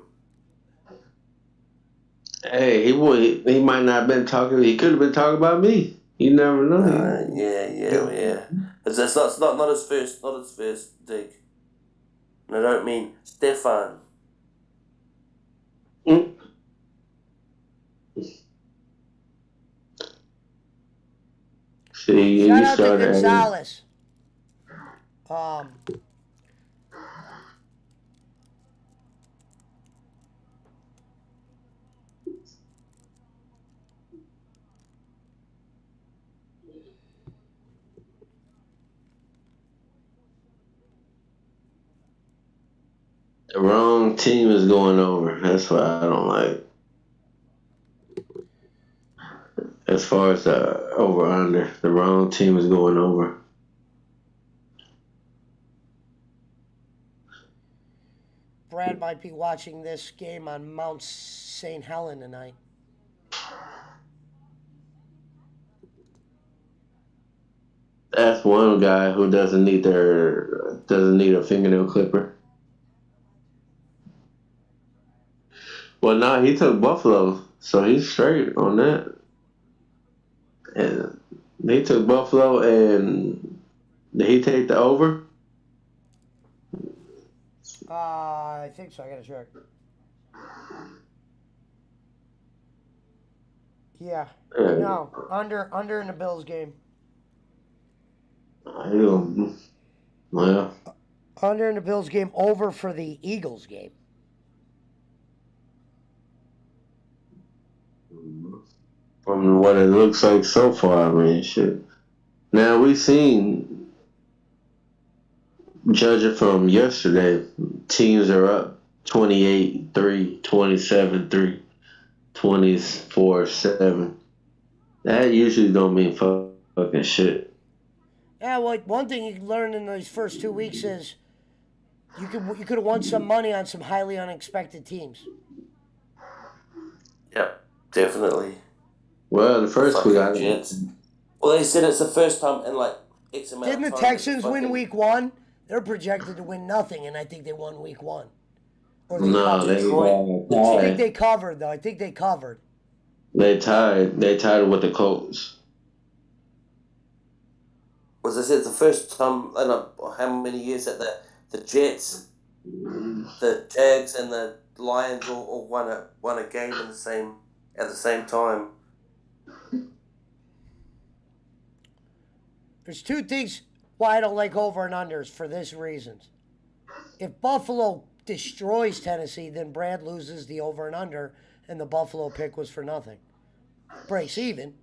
[SPEAKER 4] Hey, he might not have been talking. He could have been talking about me. You never know.
[SPEAKER 3] Yeah. It's not his first dig. And I don't mean Stefan.
[SPEAKER 4] Mm. See,
[SPEAKER 1] Shout
[SPEAKER 4] you
[SPEAKER 1] out to
[SPEAKER 4] started.
[SPEAKER 1] Gonzalez. Um,
[SPEAKER 4] The wrong team is going over. That's what I don't like. As far as the over under, the wrong team is going over.
[SPEAKER 1] Brad might be watching this game on Mount St. Helen tonight.
[SPEAKER 4] one guy who doesn't need a fingernail clipper. Well, no, he took Buffalo, so he's straight on that. And he took Buffalo, and did he take the over?
[SPEAKER 1] I think so. I gotta check. Yeah. No, under in the Bills game.
[SPEAKER 4] Well,
[SPEAKER 1] Under in the Bills game, over for the Eagles game.
[SPEAKER 4] from what it looks like so far, I mean, shit. Now we seen, judging from yesterday, teams are up 28-3, 27-3, 24-7. That usually don't mean fucking shit.
[SPEAKER 1] Yeah, well, one thing you learned in those first 2 weeks is you could have won some money on some highly unexpected teams.
[SPEAKER 3] Yep, definitely.
[SPEAKER 4] Well, the first week,
[SPEAKER 3] Jets. Well, they said it's the first time in like X amount
[SPEAKER 1] Didn't
[SPEAKER 3] of
[SPEAKER 1] the
[SPEAKER 3] time.
[SPEAKER 1] Texans win week 1? They're projected to win nothing, and I think they won week 1. Or they
[SPEAKER 4] no,
[SPEAKER 1] covered.
[SPEAKER 4] they
[SPEAKER 1] I think they covered, though. I think they covered.
[SPEAKER 4] They tied. They tied with the Colts.
[SPEAKER 3] Was this the first time in how many years that the Jets, the Jags, and the Lions all won a game at the same time?
[SPEAKER 1] There's 2 things why I don't like over and unders for this reasons. If Buffalo destroys Tennessee, then Brad loses the over and under, and the Buffalo pick was for nothing. Breaks even,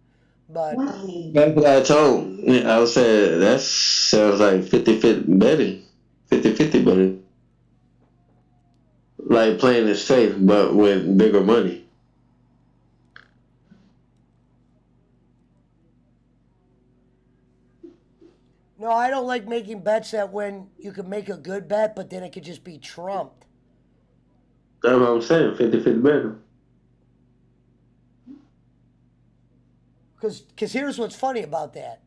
[SPEAKER 1] but
[SPEAKER 4] That's what I told him. I was saying that sounds like 50-50 betting. 50-50 betting. Like playing it safe, but with bigger money.
[SPEAKER 1] no, I don't like making bets that when you can make a good bet, but then it could just be trumped.
[SPEAKER 4] That's what I'm saying. 50-50 betting.
[SPEAKER 1] Because here's what's funny about that.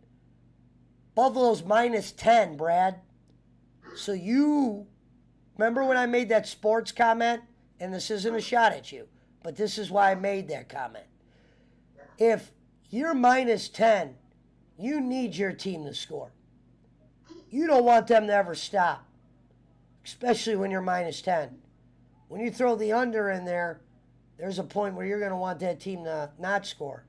[SPEAKER 1] Buffalo's minus 10, Brad. So you remember when I made that sports comment? And this isn't a shot at you, but this is why I made that comment. If you're minus 10, you need your team to score. You don't want them to ever stop, especially when you're minus 10. When you throw the under in there, there's a point where you're going to want that team to not score.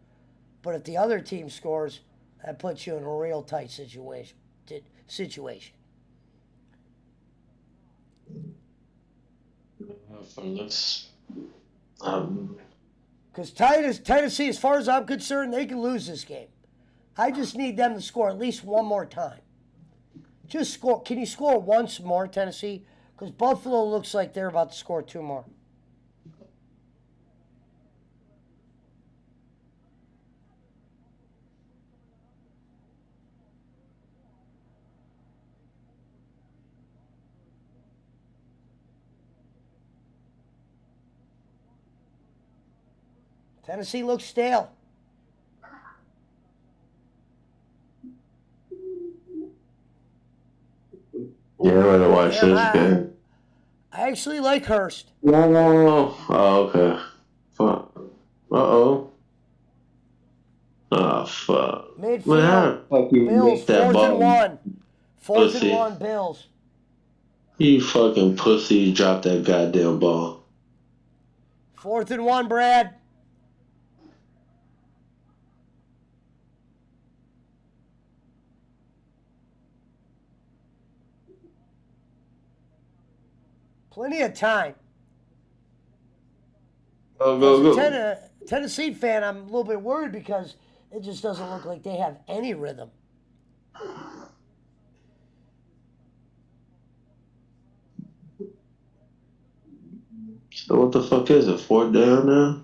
[SPEAKER 1] But if the other team scores, that puts you in a real tight situation. Because Tennessee, as far as I'm concerned, they can lose this game. I just need them to score at least one more time. Just score. Can you score once more, Tennessee? Because Buffalo looks like they're about to score 2 more. Tennessee looks stale.
[SPEAKER 4] Yeah, I'm gonna watch this game.
[SPEAKER 1] I actually like Hurst.
[SPEAKER 4] No. Oh, okay. Fuck. Uh-oh. Oh, fuck.
[SPEAKER 1] Midfield.
[SPEAKER 4] Man, how the fuck you
[SPEAKER 1] Bills,
[SPEAKER 4] make that
[SPEAKER 1] 4th
[SPEAKER 4] ball?
[SPEAKER 1] and 1. 4th
[SPEAKER 4] Pussy.
[SPEAKER 1] and 1, Bills.
[SPEAKER 4] You fucking pussy dropped that goddamn ball.
[SPEAKER 1] 4th and 1, Brad. Plenty of time.
[SPEAKER 4] Go.
[SPEAKER 1] As a Tennessee fan, I'm a little bit worried because it just doesn't look like they have any rhythm.
[SPEAKER 4] So what the fuck is it? 4th down now?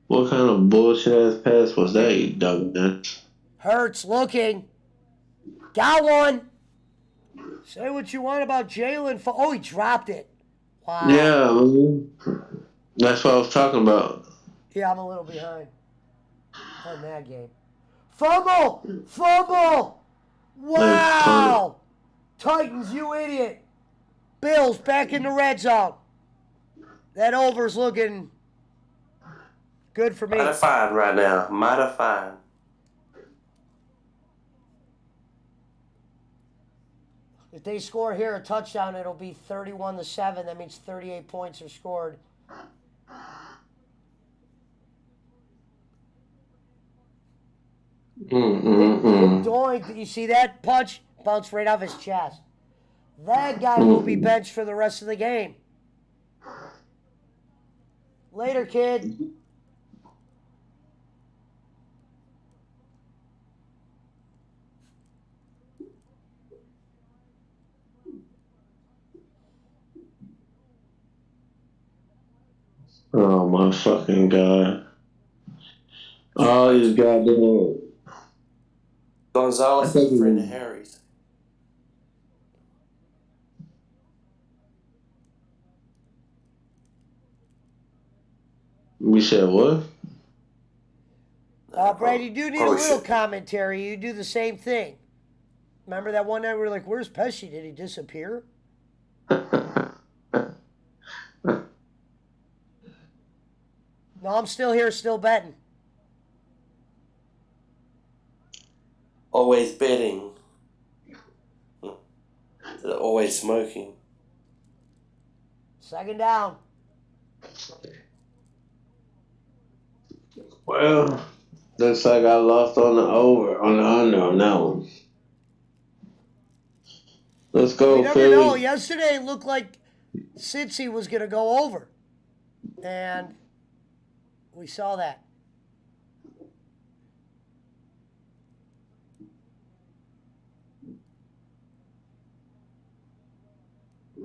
[SPEAKER 4] What kind of bullshit ass pass was that, you dumbass?
[SPEAKER 1] Hurts looking. Got one. Say what you want about Jalen. Oh, he dropped it. Wow.
[SPEAKER 4] Yeah, man. That's what I was talking about.
[SPEAKER 1] Yeah, I'm a little behind on that game. Fumble! Fumble! Wow! Titans, you idiot. Bills back in the red zone. That over's looking good for me.
[SPEAKER 3] Mighty fine right now. Mighty fine.
[SPEAKER 1] If they score here a touchdown, it'll be 31-7. That means 38 points are scored. Doink, you see that punch? Bounced right off his chest. That guy will be benched for the rest of the game. Later, kid.
[SPEAKER 4] Oh my fucking god! Oh, these goddamn.
[SPEAKER 3] Gonzalez is a friend of Harry's.
[SPEAKER 4] We said what?
[SPEAKER 1] Brad, you do need a little commentary. You do the same thing. Remember that one night we were like, where's Pesci? Did he disappear? No, I'm still here, still betting.
[SPEAKER 3] Always betting. Always smoking.
[SPEAKER 1] Second down.
[SPEAKER 4] Well, looks like I lost on the over, on the under on that one. Let's go,
[SPEAKER 1] You never
[SPEAKER 4] Philly.
[SPEAKER 1] know. Yesterday it looked like Cincy was going to go over. And we saw that.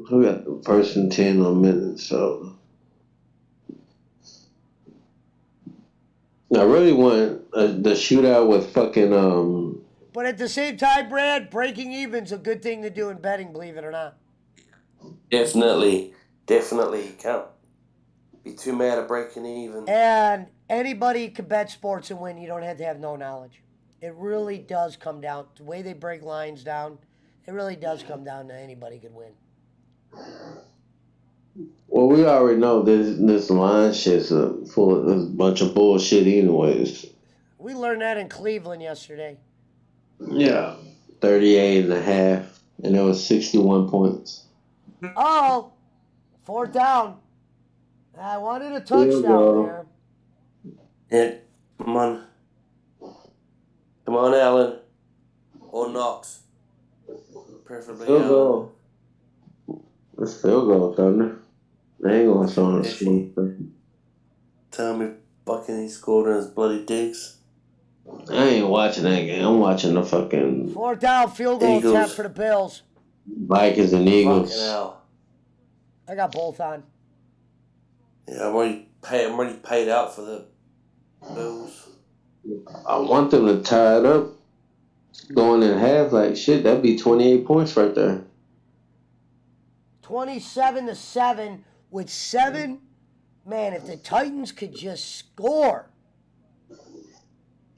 [SPEAKER 4] Who got the first and 10 on minutes, so. I really want the shootout with fucking.
[SPEAKER 1] But at the same time, Brad, breaking even's a good thing to do in betting, believe it or not.
[SPEAKER 3] Definitely. You can't be too mad at breaking even.
[SPEAKER 1] And anybody can bet sports and win. You don't have to have no knowledge. It really does come down, the way they break lines down, it really does come down to anybody could win.
[SPEAKER 4] Well, we already know this line shit's full of a bunch of bullshit anyways.
[SPEAKER 1] We learned that in Cleveland yesterday.
[SPEAKER 4] Yeah. 38 and a half. And it was 61 points.
[SPEAKER 1] Oh, fourth down. I wanted a touchdown there.
[SPEAKER 3] Yeah, come on. Come on, Allen. Or Knox. Preferably
[SPEAKER 4] Field
[SPEAKER 3] Allen.
[SPEAKER 4] goal. Let's field goal, Thunder. They ain't gonna show us one.
[SPEAKER 3] Tell me fucking he scored on his bloody dicks.
[SPEAKER 4] I ain't watching that game. I'm watching the fucking
[SPEAKER 1] Fourth down, field goal
[SPEAKER 3] Eagles.
[SPEAKER 1] attempt for the Bills.
[SPEAKER 4] Vikings and Eagles.
[SPEAKER 3] Fucking hell.
[SPEAKER 1] I got both on.
[SPEAKER 3] Yeah, I'm already paid out for the Bills.
[SPEAKER 4] I want them to tie it up. Going in half, like shit, that'd be 28 points right there.
[SPEAKER 1] 27-7 with 7. Man, if the Titans could just score.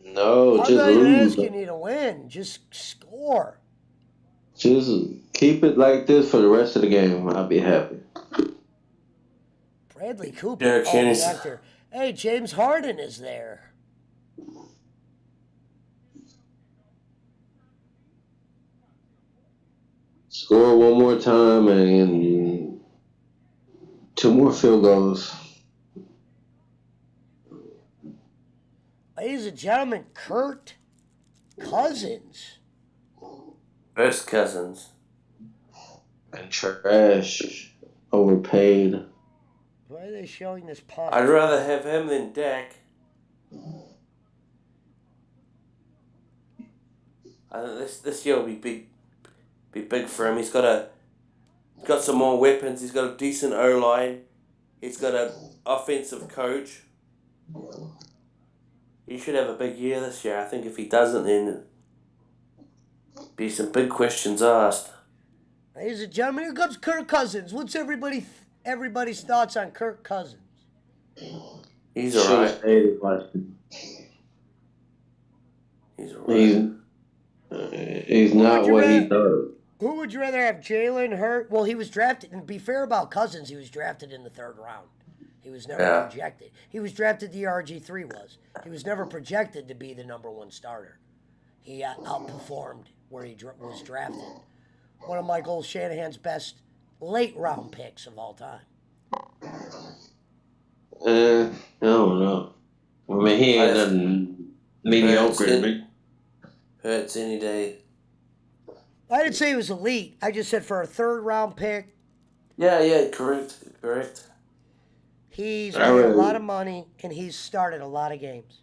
[SPEAKER 4] No,
[SPEAKER 1] I'm
[SPEAKER 4] just
[SPEAKER 1] not even
[SPEAKER 4] lose.
[SPEAKER 1] asking you to win. Just score.
[SPEAKER 4] Just keep it like this for the rest of the game. I'll be happy.
[SPEAKER 1] Bradley Cooper.
[SPEAKER 3] Derrick Henry.
[SPEAKER 1] The actor. Hey, James Harden is there.
[SPEAKER 4] Score one more time and 2 more field goals.
[SPEAKER 1] Ladies and gentlemen, Kirk Cousins.
[SPEAKER 3] First Cousins.
[SPEAKER 4] And trash. Overpaid.
[SPEAKER 1] Why are they showing this punt?
[SPEAKER 3] I'd rather have him than Dak. I think this year will be big for him. He's got some more weapons. He's got a decent O-line. He's got an offensive coach. He should have a big year this year. I think if he doesn't, then be some big questions asked.
[SPEAKER 1] Ladies and gentlemen, here comes Kirk Cousins. What's everybody's thoughts on Kirk Cousins?
[SPEAKER 3] He's alright. He's alright.
[SPEAKER 4] He's not what he thought.
[SPEAKER 1] Who would you rather have, Jalen Hurt? Well, he was drafted, and to be fair about Cousins, he was drafted in the third round. He was never
[SPEAKER 3] Yeah.
[SPEAKER 1] projected. He was drafted, the RG3 was. He was never projected to be the number one starter. He outperformed where he was drafted. One of Michael Shanahan's best late round picks of all time.
[SPEAKER 4] I don't know. I mean, he ain't nothing mediocre.
[SPEAKER 3] Hurts any day.
[SPEAKER 1] I didn't say he was elite. I just said for a third round pick,
[SPEAKER 3] Yeah, correct.
[SPEAKER 1] he's made a lot of money and he's started a lot of games.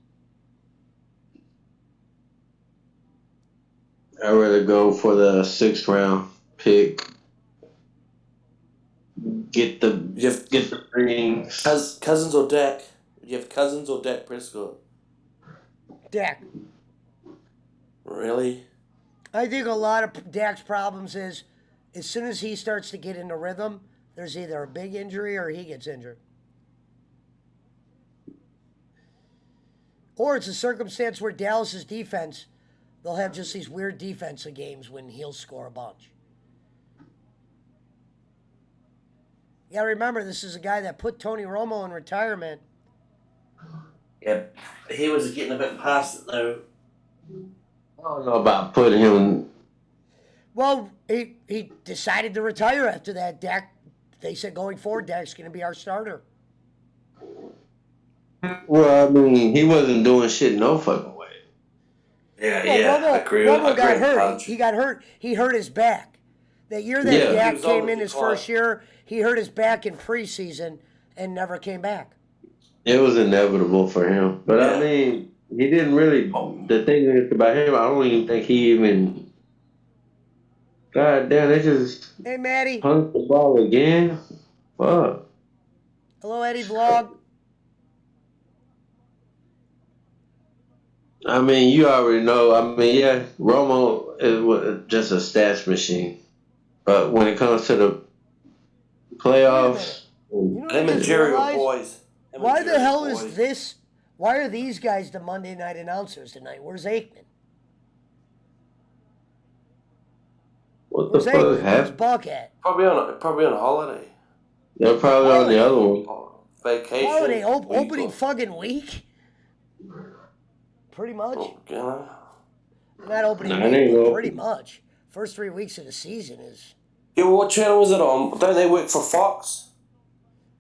[SPEAKER 4] I'd rather go for the 6th round pick. Get the rings.
[SPEAKER 3] Cousins or Dak? You have Cousins or Dak Prescott?
[SPEAKER 1] Dak.
[SPEAKER 3] Really?
[SPEAKER 1] I think a lot of Dak's problems is as soon as he starts to get into rhythm, there's either a big injury or he gets injured. Or it's a circumstance where Dallas's defense, they'll have just these weird defensive games when he'll score a bunch. You gotta remember, this is a guy that put Tony Romo in retirement.
[SPEAKER 3] Yeah, he was getting a bit past it though.
[SPEAKER 4] I don't know about putting him.
[SPEAKER 1] Well, he decided to retire after that. Dak, they said going forward, Dak's going to be our starter.
[SPEAKER 4] Well, I mean, he wasn't doing shit no fucking way.
[SPEAKER 1] Well, Romo got hurt. He got hurt. He hurt his back. That year that Dak came in his first year, he hurt his back in preseason and never came back.
[SPEAKER 4] It was inevitable for him. But I mean, he didn't really. The thing is about him, I don't even think he even. God damn, they just.
[SPEAKER 1] Hey, Maddie.
[SPEAKER 4] Punched the ball again. Fuck.
[SPEAKER 1] Hello, Eddie Vlog.
[SPEAKER 4] I mean, you already know. I mean, yeah, Romo is just a stats machine. But when it comes to the playoffs,
[SPEAKER 3] them and Jerry were boys.
[SPEAKER 1] Why the hell is this? Why are these guys the Monday night announcers tonight? Where's Aikman?
[SPEAKER 4] What the fuck happened?
[SPEAKER 1] Buck at?
[SPEAKER 3] Probably on a holiday.
[SPEAKER 4] They're probably on the other one.
[SPEAKER 3] Vacation.
[SPEAKER 1] Holiday opening fucking week. Pretty much. Not opening week, but pretty much. First 3 weeks of the season is.
[SPEAKER 3] Yeah, what channel was it on? Don't they work for Fox?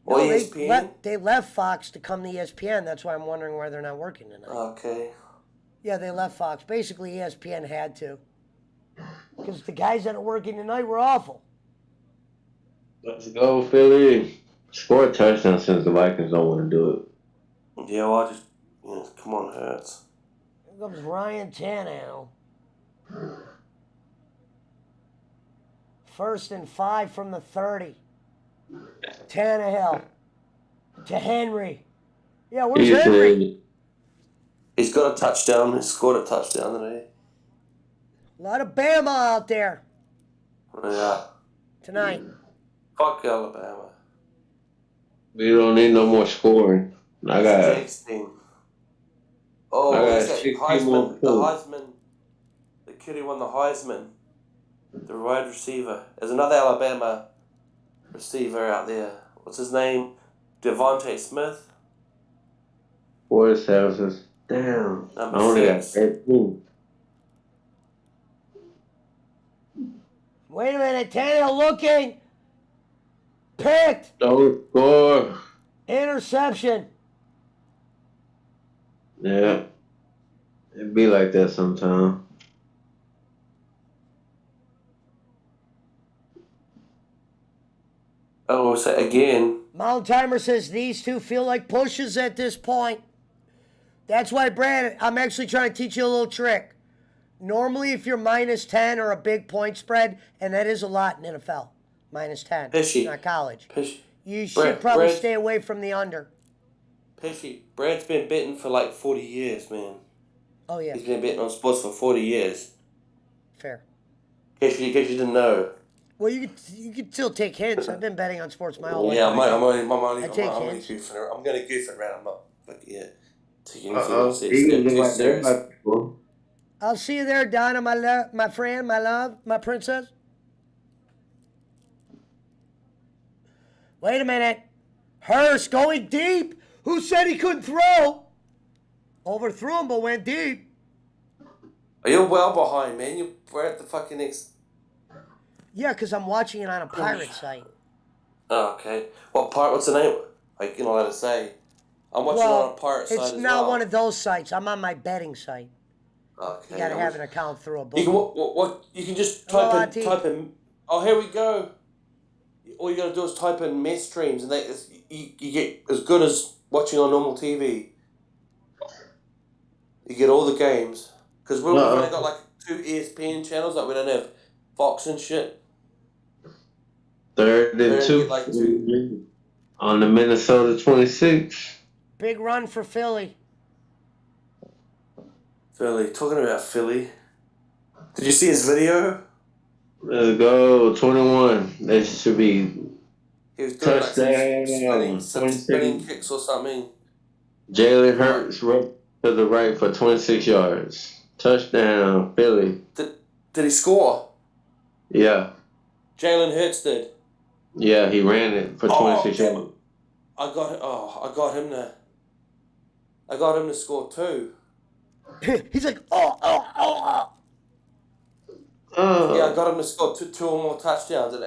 [SPEAKER 3] Or
[SPEAKER 1] No,
[SPEAKER 3] ESPN?
[SPEAKER 1] they left Fox to come to ESPN. That's why I'm wondering why they're not working tonight.
[SPEAKER 3] Okay.
[SPEAKER 1] Yeah, they left Fox. Basically, ESPN had to. Because the guys that are working tonight were awful.
[SPEAKER 4] Let's go, Philly. Score a touchdown since the Vikings don't want to do it.
[SPEAKER 3] Yeah, well, come on, Hurts.
[SPEAKER 1] Here comes Ryan Tannehill. 1st and 5 from the 30. Tannehill to Henry. Yeah, where's Henry?
[SPEAKER 3] He's got a touchdown. He scored a touchdown today.
[SPEAKER 1] A lot of Bama out there.
[SPEAKER 3] Yeah.
[SPEAKER 1] Tonight.
[SPEAKER 3] Fuck Alabama.
[SPEAKER 4] We don't need no more scoring. I got
[SPEAKER 3] 16. Oh, Heisman. The Heisman. The kid who won the Heisman. The wide receiver. There's another Alabama receiver out there. What's his name? Devontae Smith.
[SPEAKER 4] 4,000. Damn. I only got 13.
[SPEAKER 1] Wait a minute. Tannehill looking. Picked.
[SPEAKER 4] Don't score.
[SPEAKER 1] Interception.
[SPEAKER 4] Yeah. It'd be like that sometime.
[SPEAKER 3] Oh, say again.
[SPEAKER 1] Mount Timer says these two feel like pushes at this point. That's why, Brad, I'm actually trying to teach you a little trick. Normally, if you're minus 10 or a big point spread, and that is a lot in NFL, minus 10.
[SPEAKER 3] Pishy.
[SPEAKER 1] Not college.
[SPEAKER 3] Pishy.
[SPEAKER 1] You should probably stay away from the under.
[SPEAKER 3] Pishy. Brad's been betting for like 40 years, man.
[SPEAKER 1] Oh, yeah.
[SPEAKER 3] He's been betting on sports for 40 years.
[SPEAKER 1] Fair.
[SPEAKER 3] In case you didn't know.
[SPEAKER 1] Well, you could still take hints. I've been betting on sports my whole life.
[SPEAKER 3] Yeah, I'm only
[SPEAKER 1] hints.
[SPEAKER 3] goofing around. I'm going to goof it around. I'm not, but yeah. Taking
[SPEAKER 4] He was like that.
[SPEAKER 1] I'll see you there, Donna, my friend, my love, my princess. Wait a minute. Hurst going deep. Who said he couldn't throw? Overthrew him, but went deep.
[SPEAKER 3] Oh, you're well behind, man. We're at the fucking next.
[SPEAKER 1] Yeah, because I'm watching it on a pirate site.
[SPEAKER 3] Oh, okay. What's the name? Like, you're not allowed to say. I'm watching it on a pirate site as well.
[SPEAKER 1] It's not one of those sites. I'm on my betting site.
[SPEAKER 3] Okay.
[SPEAKER 1] You gotta have an account through a book.
[SPEAKER 3] You can just type in. Oh, here we go. All you gotta do is type in mess streams, and you get as good as watching on normal TV. You get all the games because we've only got like 2 ESPN channels. Like we don't have Fox and shit.
[SPEAKER 4] 3rd and 2 on the Minnesota 26.
[SPEAKER 1] Big run for Philly.
[SPEAKER 3] Philly. Talking about Philly. Did you see his video?
[SPEAKER 4] Let's go. 21. That should be
[SPEAKER 3] He was doing
[SPEAKER 4] touchdown.
[SPEAKER 3] some spinning kicks or something.
[SPEAKER 4] Jalen Hurts right to the right for 26 yards. Touchdown, Philly.
[SPEAKER 3] Did he score?
[SPEAKER 4] Yeah.
[SPEAKER 3] Jalen Hurts did.
[SPEAKER 4] Yeah, he ran it for 26 yards.
[SPEAKER 3] I got him to score too.
[SPEAKER 1] He's like,
[SPEAKER 3] Yeah, I got him to score two or more touchdowns. And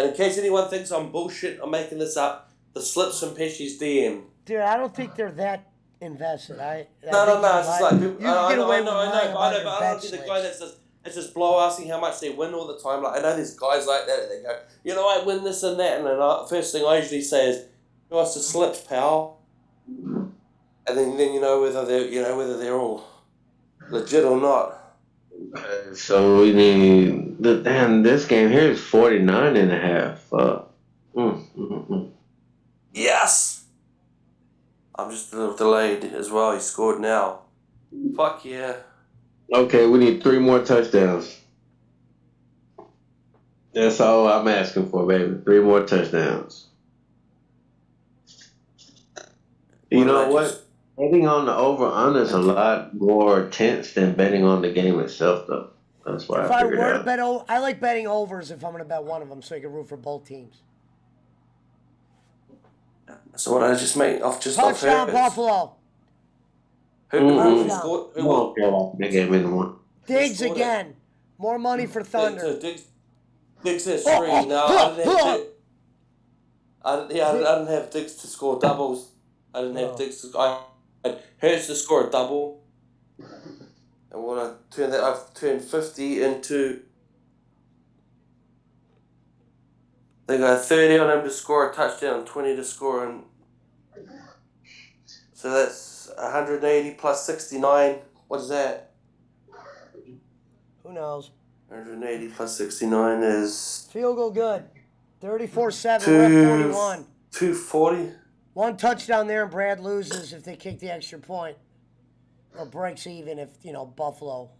[SPEAKER 3] in case anyone thinks I'm bullshit, I'm making this up. The slips from Pesci's DM.
[SPEAKER 1] Dude, I don't think they're that invested.
[SPEAKER 3] No. It's just like
[SPEAKER 1] you can get away with lying
[SPEAKER 3] but
[SPEAKER 1] about your
[SPEAKER 3] I
[SPEAKER 1] bet
[SPEAKER 3] don't be the
[SPEAKER 1] slips.
[SPEAKER 3] guy that's just blow asking how much they win all the time. Like I know there's guys like that. They go, I win this and that, and then first thing I usually say is, "What's the slips, pal?" And then whether they're all legit or not.
[SPEAKER 4] So we need this game here is 49.5.
[SPEAKER 3] Yes! I'm just a little delayed as well. He scored now. Fuck yeah.
[SPEAKER 4] Okay, we need 3 more touchdowns. That's all I'm asking for, baby. 3 more touchdowns. You know what? Betting on the over-under is a lot more tense than betting on the game itself, though. That's why I figured out.
[SPEAKER 1] I like betting overs if I'm going to bet one of them, so you can root for both teams.
[SPEAKER 3] So what I just made off
[SPEAKER 1] Touchdown Buffalo.
[SPEAKER 3] Who scored?
[SPEAKER 4] Who won't get off the game anymore?
[SPEAKER 1] Diggs again. More money for Thunder.
[SPEAKER 3] Diggs has 3. No, I didn't have Diggs to score doubles. I didn't have Diggs to. I had Hurts to score a double. And when I turn that, I've turned 50 into. They got 30 on him to score a touchdown, 20 to score, and so that's 180 plus 69. What is that?
[SPEAKER 1] Who knows?
[SPEAKER 3] 180 plus 69 is
[SPEAKER 1] field goal good. 34-7, 41.
[SPEAKER 3] 240.
[SPEAKER 1] One touchdown there, and Brad loses if they kick the extra point, or breaks even if Buffalo.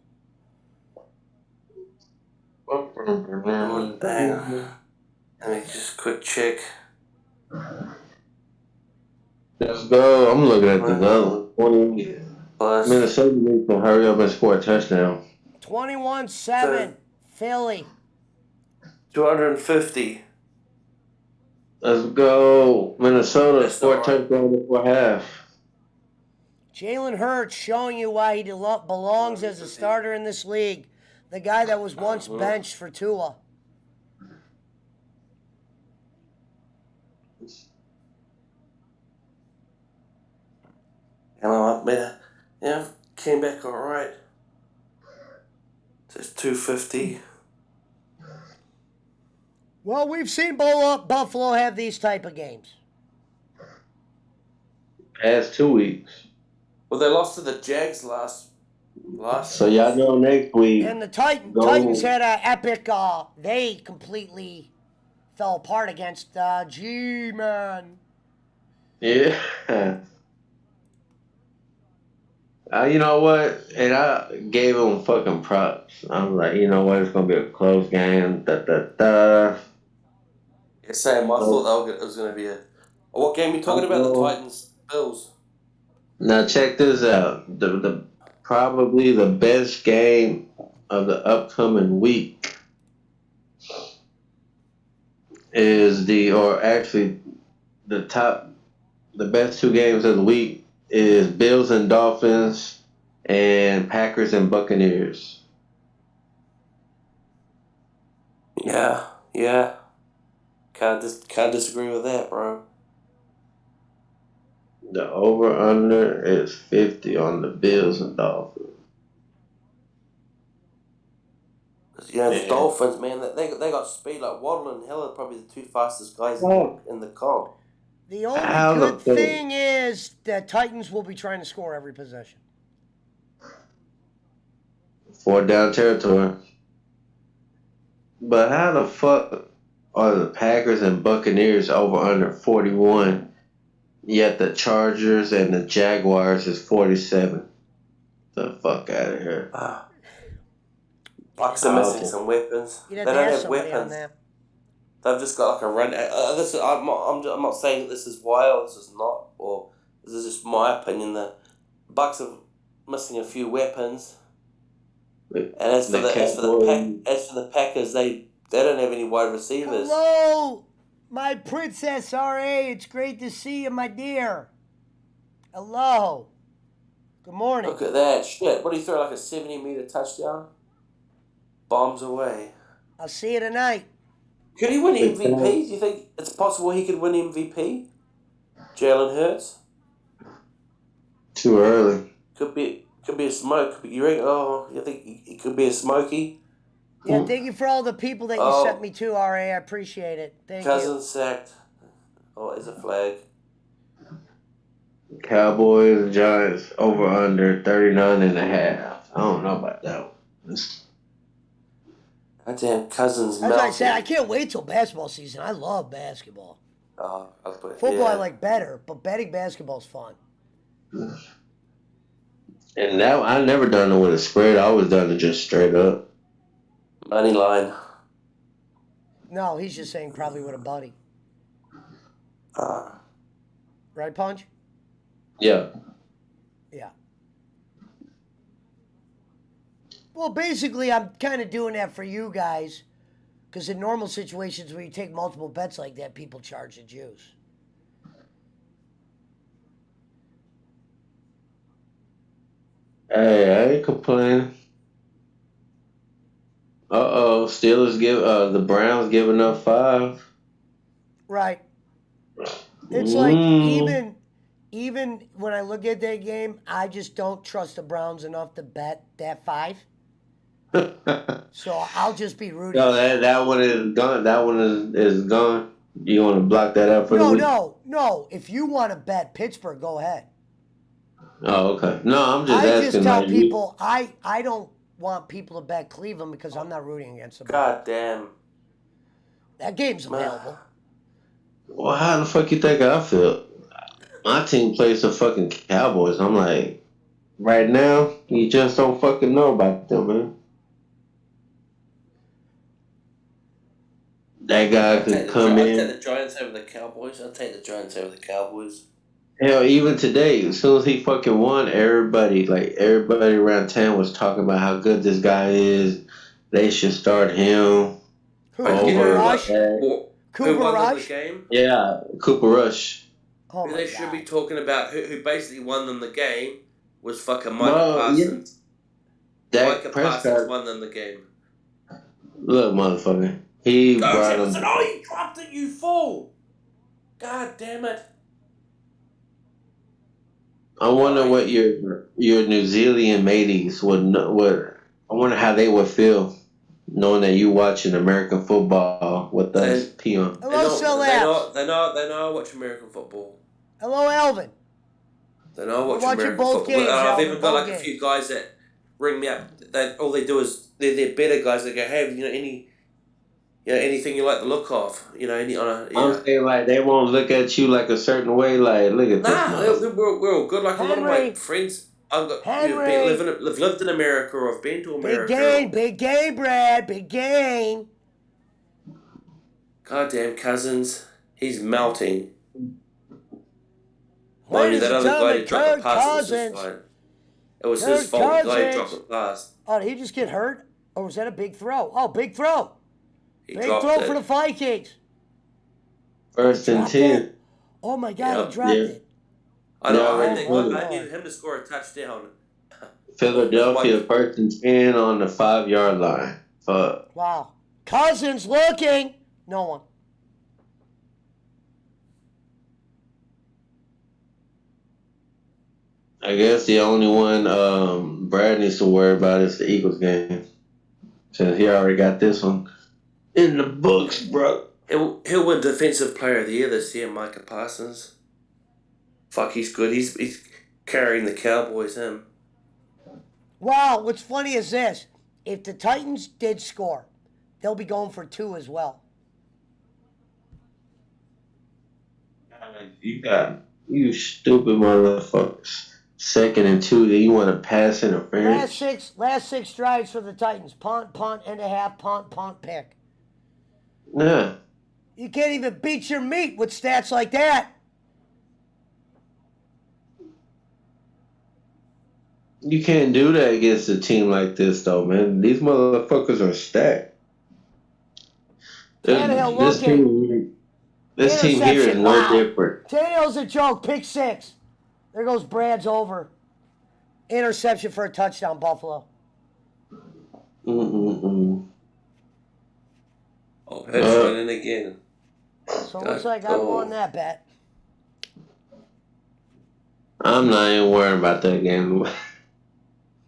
[SPEAKER 3] Bang. Let me just quick check.
[SPEAKER 4] Let's go. I'm looking at the gun. 20.
[SPEAKER 3] Plus
[SPEAKER 4] Minnesota needs to hurry up and score a touchdown.
[SPEAKER 1] 21-7, Philly.
[SPEAKER 3] 250.
[SPEAKER 4] Let's go. Minnesota, 4 touchdowns before half.
[SPEAKER 1] Jalen Hurts showing you why he belongs as a starter in this league. The guy that was once benched for Tua.
[SPEAKER 3] Came back all right. So it's 250.
[SPEAKER 1] Well, we've seen Buffalo have these type of games.
[SPEAKER 4] Past 2 weeks.
[SPEAKER 3] Well, they lost to the Jags last.
[SPEAKER 4] So y'all know next week.
[SPEAKER 1] And the Titans had an epic. They completely fell apart against G-Man.
[SPEAKER 4] Yeah. You know what? And I gave them fucking props. I'm like, you know what? It's gonna be a close game.
[SPEAKER 3] Yeah, same. I thought it was gonna be a. What game are you talking about? The Titans, Bills.
[SPEAKER 4] Now check this out. The probably the best game of the upcoming week is the best two games of the week is Bills and Dolphins and Packers and Buccaneers.
[SPEAKER 3] Yeah. Can't disagree with that, bro.
[SPEAKER 4] The over under is 50 on the Bills and Dolphins.
[SPEAKER 3] The
[SPEAKER 4] Yeah.
[SPEAKER 3] Dolphins, man, they got speed. Like Waddle and Hill are probably the two fastest guys in the comp.
[SPEAKER 1] The only
[SPEAKER 4] How the
[SPEAKER 1] good
[SPEAKER 4] fuck?
[SPEAKER 1] thing is that Titans will be trying to score every possession.
[SPEAKER 4] 4 down territory. But how the fuck are the Packers and Buccaneers over under 41, yet the Chargers and the Jaguars is 47? The fuck out of here.
[SPEAKER 3] Bucks are missing some weapons.
[SPEAKER 1] You'd
[SPEAKER 3] They
[SPEAKER 1] have to
[SPEAKER 3] don't
[SPEAKER 1] ask
[SPEAKER 3] have
[SPEAKER 1] somebody on
[SPEAKER 3] weapons.
[SPEAKER 1] that.
[SPEAKER 3] They've just got like a run. I'm not saying that this is why or this is not, or this is just my opinion. The Bucks are missing a few weapons. And as for the Packers, they don't have any wide receivers.
[SPEAKER 1] Hello, my princess R.A. It's great to see you, my dear. Hello. Good morning.
[SPEAKER 3] Look at that shit. What do you throw, like a 70-meter touchdown? Bombs away.
[SPEAKER 1] I'll see you tonight.
[SPEAKER 3] Could he win MVP? Do you think it's possible he could win MVP? Jalen Hurts?
[SPEAKER 4] Too early.
[SPEAKER 3] Could be a smoke. You reckon? Oh, you think it could be a smoky?
[SPEAKER 1] Yeah, thank you for all the people that you sent me to, R.A. I appreciate it. Thank
[SPEAKER 3] Cousin sacked. Oh, it's a flag.
[SPEAKER 4] Cowboys and Giants over under 39.5. I don't know about that one.
[SPEAKER 3] That damn Cousins
[SPEAKER 1] you. As
[SPEAKER 3] melted.
[SPEAKER 1] I said, I can't wait till basketball season. I love basketball. Football I like better, but betting basketball's fun.
[SPEAKER 4] And now I never done it with a spread. I always done it just straight up.
[SPEAKER 3] Money line.
[SPEAKER 1] No, he's just saying probably with a buddy. Right, Punch?
[SPEAKER 4] Yeah.
[SPEAKER 1] Yeah. Well, basically, I'm kind of doing that for you guys, because in normal situations where you take multiple bets like that, people charge the juice.
[SPEAKER 4] Hey, I ain't complaining. Steelers give the Browns giving up 5.
[SPEAKER 1] Right. It's like even when I look at that game, I just don't trust the Browns enough to bet that 5. So I'll just be rooting.
[SPEAKER 4] No, that one is gone. That one is gone. You want to block that out for the week?
[SPEAKER 1] No. If you want to bet Pittsburgh, go ahead.
[SPEAKER 4] Oh, okay. No, I'm just asking.
[SPEAKER 1] I just tell people I don't want people to bet Cleveland because I'm not rooting against them.
[SPEAKER 3] God damn.
[SPEAKER 1] That game's available.
[SPEAKER 4] Well, how the fuck you think I feel? My team plays the fucking Cowboys. I'm like, right now, you just don't fucking know about them, man. That guy could come in.
[SPEAKER 3] I'll take the Giants over the Cowboys.
[SPEAKER 4] Hell, even today, as soon as he fucking won, everybody around town was talking about how good this guy is. They should start him.
[SPEAKER 1] Cooper Rush?
[SPEAKER 3] Who won the game?
[SPEAKER 4] Yeah, Cooper Rush.
[SPEAKER 3] Who they should be talking about, who basically won them the game, was fucking Micah Parsons. Micah Parsons won them the game.
[SPEAKER 4] Look, motherfucker. He brought him.
[SPEAKER 3] You dropped it, you fool! God damn it.
[SPEAKER 4] I wonder what your New Zealand mateys would. I wonder how they would feel knowing that you watching American football with us peon.
[SPEAKER 1] Hello,
[SPEAKER 3] They know I watch American football.
[SPEAKER 1] Hello, Alvin.
[SPEAKER 3] They know I watch
[SPEAKER 1] American
[SPEAKER 3] football.
[SPEAKER 1] Games,
[SPEAKER 3] I've even got like a few guys that ring me up. All they do is they're better guys that go, hey, anything you like the look of,
[SPEAKER 4] I'm saying like they won't look at you like a certain way. Like, look at this.
[SPEAKER 3] We're all good. Like a lot of my friends, I've lived in America or I've been to America.
[SPEAKER 1] Big game, Brad, big game.
[SPEAKER 3] Goddamn Cousins, he's melting.
[SPEAKER 1] Ladies
[SPEAKER 3] That
[SPEAKER 1] and
[SPEAKER 3] other guy
[SPEAKER 1] gentlemen,
[SPEAKER 3] who dropped the
[SPEAKER 1] Kirk
[SPEAKER 3] pass was just
[SPEAKER 1] Cousins.
[SPEAKER 3] fine. It was his
[SPEAKER 1] Kirk
[SPEAKER 3] fault. The guy dropped
[SPEAKER 1] Cousins.
[SPEAKER 3] the pass.
[SPEAKER 1] Oh, did he just get hurt? Or was that a big throw? Oh, big throw.
[SPEAKER 3] He
[SPEAKER 1] Big
[SPEAKER 3] dropped
[SPEAKER 1] throw
[SPEAKER 3] it.
[SPEAKER 1] for the Vikings.
[SPEAKER 4] First and
[SPEAKER 1] Dropped
[SPEAKER 4] 10.
[SPEAKER 1] it? Oh my God,
[SPEAKER 3] Yep.
[SPEAKER 1] he dropped
[SPEAKER 4] Yeah.
[SPEAKER 1] it.
[SPEAKER 3] I know.
[SPEAKER 4] Yeah,
[SPEAKER 3] I,
[SPEAKER 4] right.
[SPEAKER 3] think,
[SPEAKER 1] Oh, my
[SPEAKER 3] I
[SPEAKER 1] Lord.
[SPEAKER 3] needed him to score a touchdown.
[SPEAKER 4] Philadelphia first and 10 on the 5-yard line. Fuck.
[SPEAKER 1] Wow. Cousins looking. No one.
[SPEAKER 4] I guess the only one Brad needs to worry about is the Eagles game. Since he already got this one in the books, bro.
[SPEAKER 3] He'll win Defensive Player of the Year this year, Micah Parsons. Fuck, he's good. He's carrying the Cowboys, him.
[SPEAKER 1] Wow, what's funny is this. If the Titans did score, they'll be going for 2 as well.
[SPEAKER 4] You stupid motherfuckers. 2nd and 2, then you want to pass interference?
[SPEAKER 1] Last six drives for the Titans. Punt, punt, and a half, punt, punt, pick.
[SPEAKER 4] Yeah.
[SPEAKER 1] You can't even beat your meat with stats like that.
[SPEAKER 4] You can't do that against a team like this, though, man. These motherfuckers are stacked.
[SPEAKER 1] Tannehill
[SPEAKER 4] This
[SPEAKER 1] looking.
[SPEAKER 4] team here is
[SPEAKER 1] Interception,
[SPEAKER 4] no
[SPEAKER 1] wow.
[SPEAKER 4] different.
[SPEAKER 1] Tannehill's a joke. Pick 6. There goes Brad's over. Interception for a touchdown, Buffalo.
[SPEAKER 4] Mm-mm-mm.
[SPEAKER 3] Oh, Hurts winning again.
[SPEAKER 1] So it looks like I'm on that bet.
[SPEAKER 4] I'm not even worrying about that game.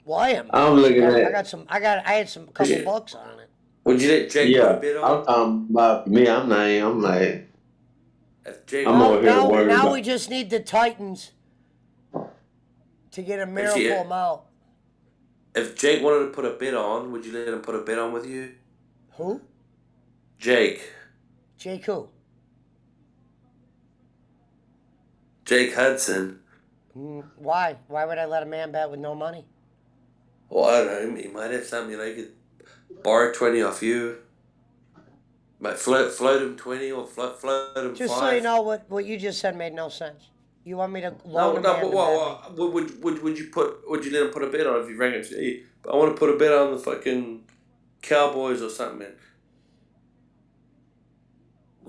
[SPEAKER 1] Well, I am.
[SPEAKER 4] I'm looking at.
[SPEAKER 1] I had some couple bucks on it.
[SPEAKER 3] Would you let Jake put a bid on?
[SPEAKER 4] I'm talking about me. I'm like.
[SPEAKER 3] If Jake,
[SPEAKER 4] I'm over here worried
[SPEAKER 1] Now
[SPEAKER 4] about.
[SPEAKER 1] we just need the Titans to get a miracle amount.
[SPEAKER 3] if Jake wanted to put a bid on, would you let him put a bid on with you?
[SPEAKER 1] Who?
[SPEAKER 3] Jake.
[SPEAKER 1] Jake who?
[SPEAKER 3] Jake Hudson.
[SPEAKER 1] Why? Why would I let a man bet with no money?
[SPEAKER 3] Well, I don't know. He might have something like could borrow 20 off you. Might float him 20 or float him
[SPEAKER 1] Just
[SPEAKER 3] 5.
[SPEAKER 1] so you know, what you just said made no sense. You want me to loan a man to bet me?
[SPEAKER 3] Would you let him put a bet on if you rang him and say, hey, I want to put a bet on the fucking Cowboys or something, man?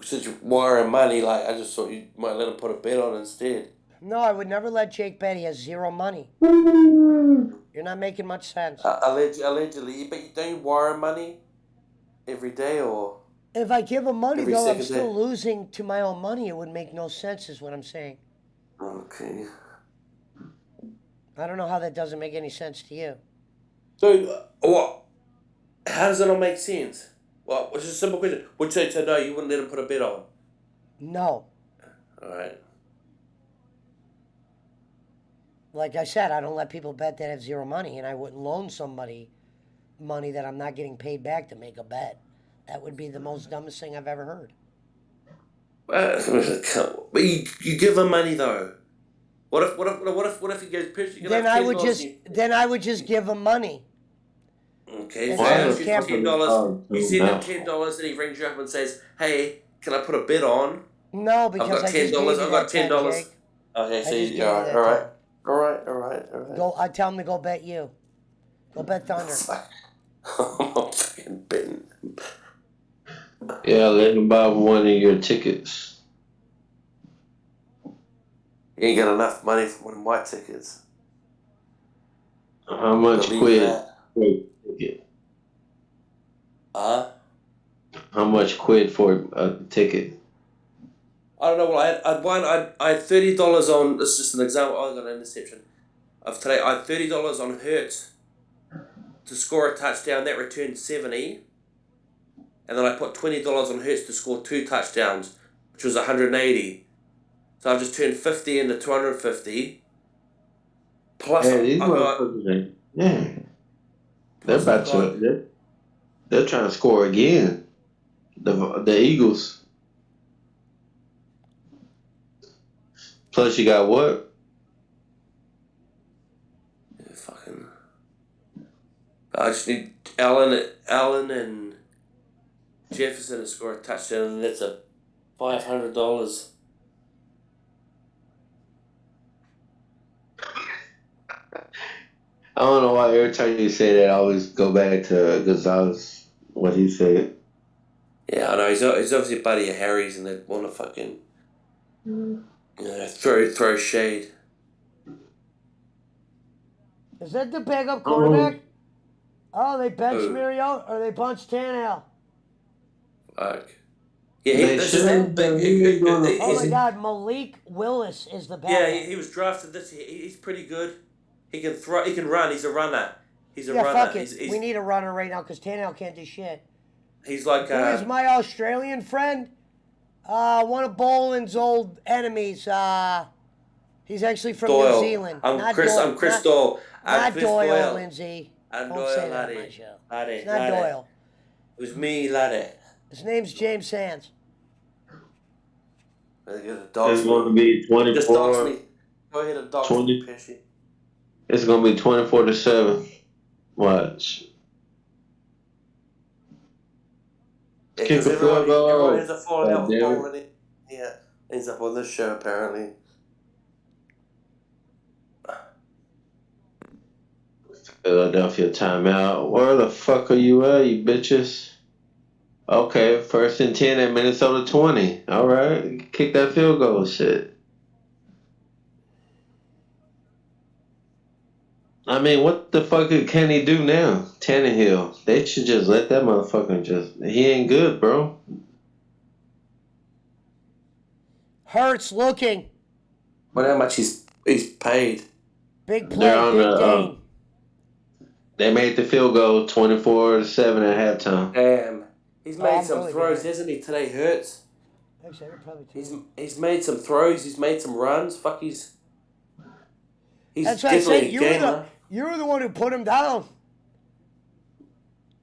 [SPEAKER 3] Since you're wiring money, like, I just thought you might let him put a bet on instead.
[SPEAKER 1] No, I would never let Jake bet. He has zero money. You're not making much sense.
[SPEAKER 3] Allegedly, but don't you wire money every day or?
[SPEAKER 1] If I give him money,
[SPEAKER 3] Every
[SPEAKER 1] though, I'm
[SPEAKER 3] second
[SPEAKER 1] still
[SPEAKER 3] day.
[SPEAKER 1] losing to my own money. It would make no sense, is what I'm saying.
[SPEAKER 3] Okay.
[SPEAKER 1] I don't know how that doesn't make any sense to you.
[SPEAKER 3] So, what? How does that not make sense? Well, it's just a simple question. Would you say, so no, you wouldn't let him put a bet on?
[SPEAKER 1] No.
[SPEAKER 3] Alright.
[SPEAKER 1] Like I said, I don't let people bet that have zero money, and I wouldn't loan somebody money that I'm not getting paid back to make a bet. That would be the most dumbest thing I've ever heard.
[SPEAKER 3] But you give him money though. What if he goes pitch?
[SPEAKER 1] Then I would just give him money.
[SPEAKER 3] Okay,
[SPEAKER 1] And
[SPEAKER 3] so
[SPEAKER 1] then
[SPEAKER 3] you
[SPEAKER 1] he can't-
[SPEAKER 3] $10. You send him $10, and he rings you up and says, "Hey, can I put a bid on?
[SPEAKER 1] No,
[SPEAKER 3] I've
[SPEAKER 1] because
[SPEAKER 3] got
[SPEAKER 1] I just gave
[SPEAKER 3] $10.
[SPEAKER 1] you
[SPEAKER 3] I've
[SPEAKER 1] that
[SPEAKER 3] got
[SPEAKER 1] $10.
[SPEAKER 3] $10.
[SPEAKER 1] Jake.
[SPEAKER 3] Okay,
[SPEAKER 1] I
[SPEAKER 3] so
[SPEAKER 1] just gave you
[SPEAKER 3] all
[SPEAKER 1] that
[SPEAKER 3] right.
[SPEAKER 1] Go. I tell him to go bet you. Go bet Thunder.
[SPEAKER 3] I'm not fucking betting.
[SPEAKER 4] Yeah, let him buy one of your tickets.
[SPEAKER 3] You ain't got enough money for one of my tickets.
[SPEAKER 4] How much
[SPEAKER 3] Believe
[SPEAKER 4] quid
[SPEAKER 3] that.
[SPEAKER 4] for a ticket? How much quid for a ticket?
[SPEAKER 3] I don't know. Well, I had $30 on. This is just an example. I got an interception of today. I had $30 on Hurts to score a touchdown that returned 70, and then I put $20 on Hurts to score 2 touchdowns, which was 180. So I've just turned 50 into 250. Plus,
[SPEAKER 4] Yeah, these
[SPEAKER 3] I got.
[SPEAKER 4] motherfuckers, yeah, they're
[SPEAKER 3] Plus I
[SPEAKER 4] about
[SPEAKER 3] got.
[SPEAKER 4] to. They're trying to score again. The Eagles. Plus, you got what?
[SPEAKER 3] Yeah, fucking. I just need Allen and Jefferson to score a touchdown, and that's a $500.
[SPEAKER 4] I don't know why every time you say that, I always go back to Gonzalez, what he said.
[SPEAKER 3] Yeah, I know. He's obviously a buddy of Harry's, and they want to fucking throw shade.
[SPEAKER 1] Is that the backup
[SPEAKER 4] Oh,
[SPEAKER 1] quarterback? Oh, they benched
[SPEAKER 3] Who?
[SPEAKER 1] Mariota or they benched Tannehill.
[SPEAKER 3] Fuck. Yeah,
[SPEAKER 4] they
[SPEAKER 3] this
[SPEAKER 4] should
[SPEAKER 3] is
[SPEAKER 4] have been doing the
[SPEAKER 1] Oh my
[SPEAKER 3] he's,
[SPEAKER 1] God, Malik Willis is the
[SPEAKER 3] yeah.
[SPEAKER 1] backup.
[SPEAKER 3] He was drafted this year. He's pretty good. He can throw. He can run. He's a runner. He's a
[SPEAKER 1] Yeah,
[SPEAKER 3] runner.
[SPEAKER 1] fuck it.
[SPEAKER 3] He's
[SPEAKER 1] We need a runner right now because Tannehill can't do shit.
[SPEAKER 3] he's like
[SPEAKER 1] Who is my Australian friend? One of Boland's old enemies. He's actually from
[SPEAKER 3] Doyle.
[SPEAKER 1] New Zealand.
[SPEAKER 3] I'm
[SPEAKER 1] Not
[SPEAKER 3] Chris.
[SPEAKER 1] Doyle.
[SPEAKER 3] I'm Chris Doyle. I'm
[SPEAKER 1] Not
[SPEAKER 3] Chris
[SPEAKER 1] Doyle,
[SPEAKER 3] Doyle.
[SPEAKER 1] Lindsay.
[SPEAKER 3] I'm
[SPEAKER 1] Don't
[SPEAKER 3] Doyle,
[SPEAKER 1] say that on my
[SPEAKER 3] laddie.
[SPEAKER 1] show.
[SPEAKER 3] Laddie,
[SPEAKER 1] It's not
[SPEAKER 3] laddie.
[SPEAKER 1] Doyle.
[SPEAKER 3] It was me, laddie.
[SPEAKER 1] His name's James Sands.
[SPEAKER 4] It's going to be
[SPEAKER 3] Just dox
[SPEAKER 4] 24.
[SPEAKER 3] me. Go ahead and dox
[SPEAKER 4] 20.
[SPEAKER 3] me, Pesci.
[SPEAKER 4] It's going to be 24-7. Watch.
[SPEAKER 3] Yeah,
[SPEAKER 4] Kick
[SPEAKER 3] 'cause
[SPEAKER 4] a field goal.
[SPEAKER 3] everyone has a falling out with
[SPEAKER 4] Damn it.
[SPEAKER 3] Bowling. Yeah, ends up on this show apparently.
[SPEAKER 4] Philadelphia timeout. Where the fuck are you at, you bitches? Okay, 1st and 10 at Minnesota 20. All right, kick that field goal, shit. I mean, what the fuck can he do now? Tannehill. They should just let that motherfucker just. He ain't good, bro.
[SPEAKER 1] Hurts looking.
[SPEAKER 3] Wonder how much he's paid.
[SPEAKER 1] Big
[SPEAKER 4] They're
[SPEAKER 1] play,
[SPEAKER 4] on
[SPEAKER 1] big
[SPEAKER 4] the.
[SPEAKER 1] game.
[SPEAKER 4] They made the field goal 24-7 at halftime.
[SPEAKER 3] Damn, he's made
[SPEAKER 1] I'm
[SPEAKER 3] some
[SPEAKER 1] really
[SPEAKER 3] throws,
[SPEAKER 1] good.
[SPEAKER 3] hasn't he? Today hurts.
[SPEAKER 1] Actually, I could probably
[SPEAKER 3] He's made some throws. He's made some runs. Fuck, he's
[SPEAKER 1] That's what I
[SPEAKER 3] definitely
[SPEAKER 1] said.
[SPEAKER 3] a gamer.
[SPEAKER 1] You were the one who put him down.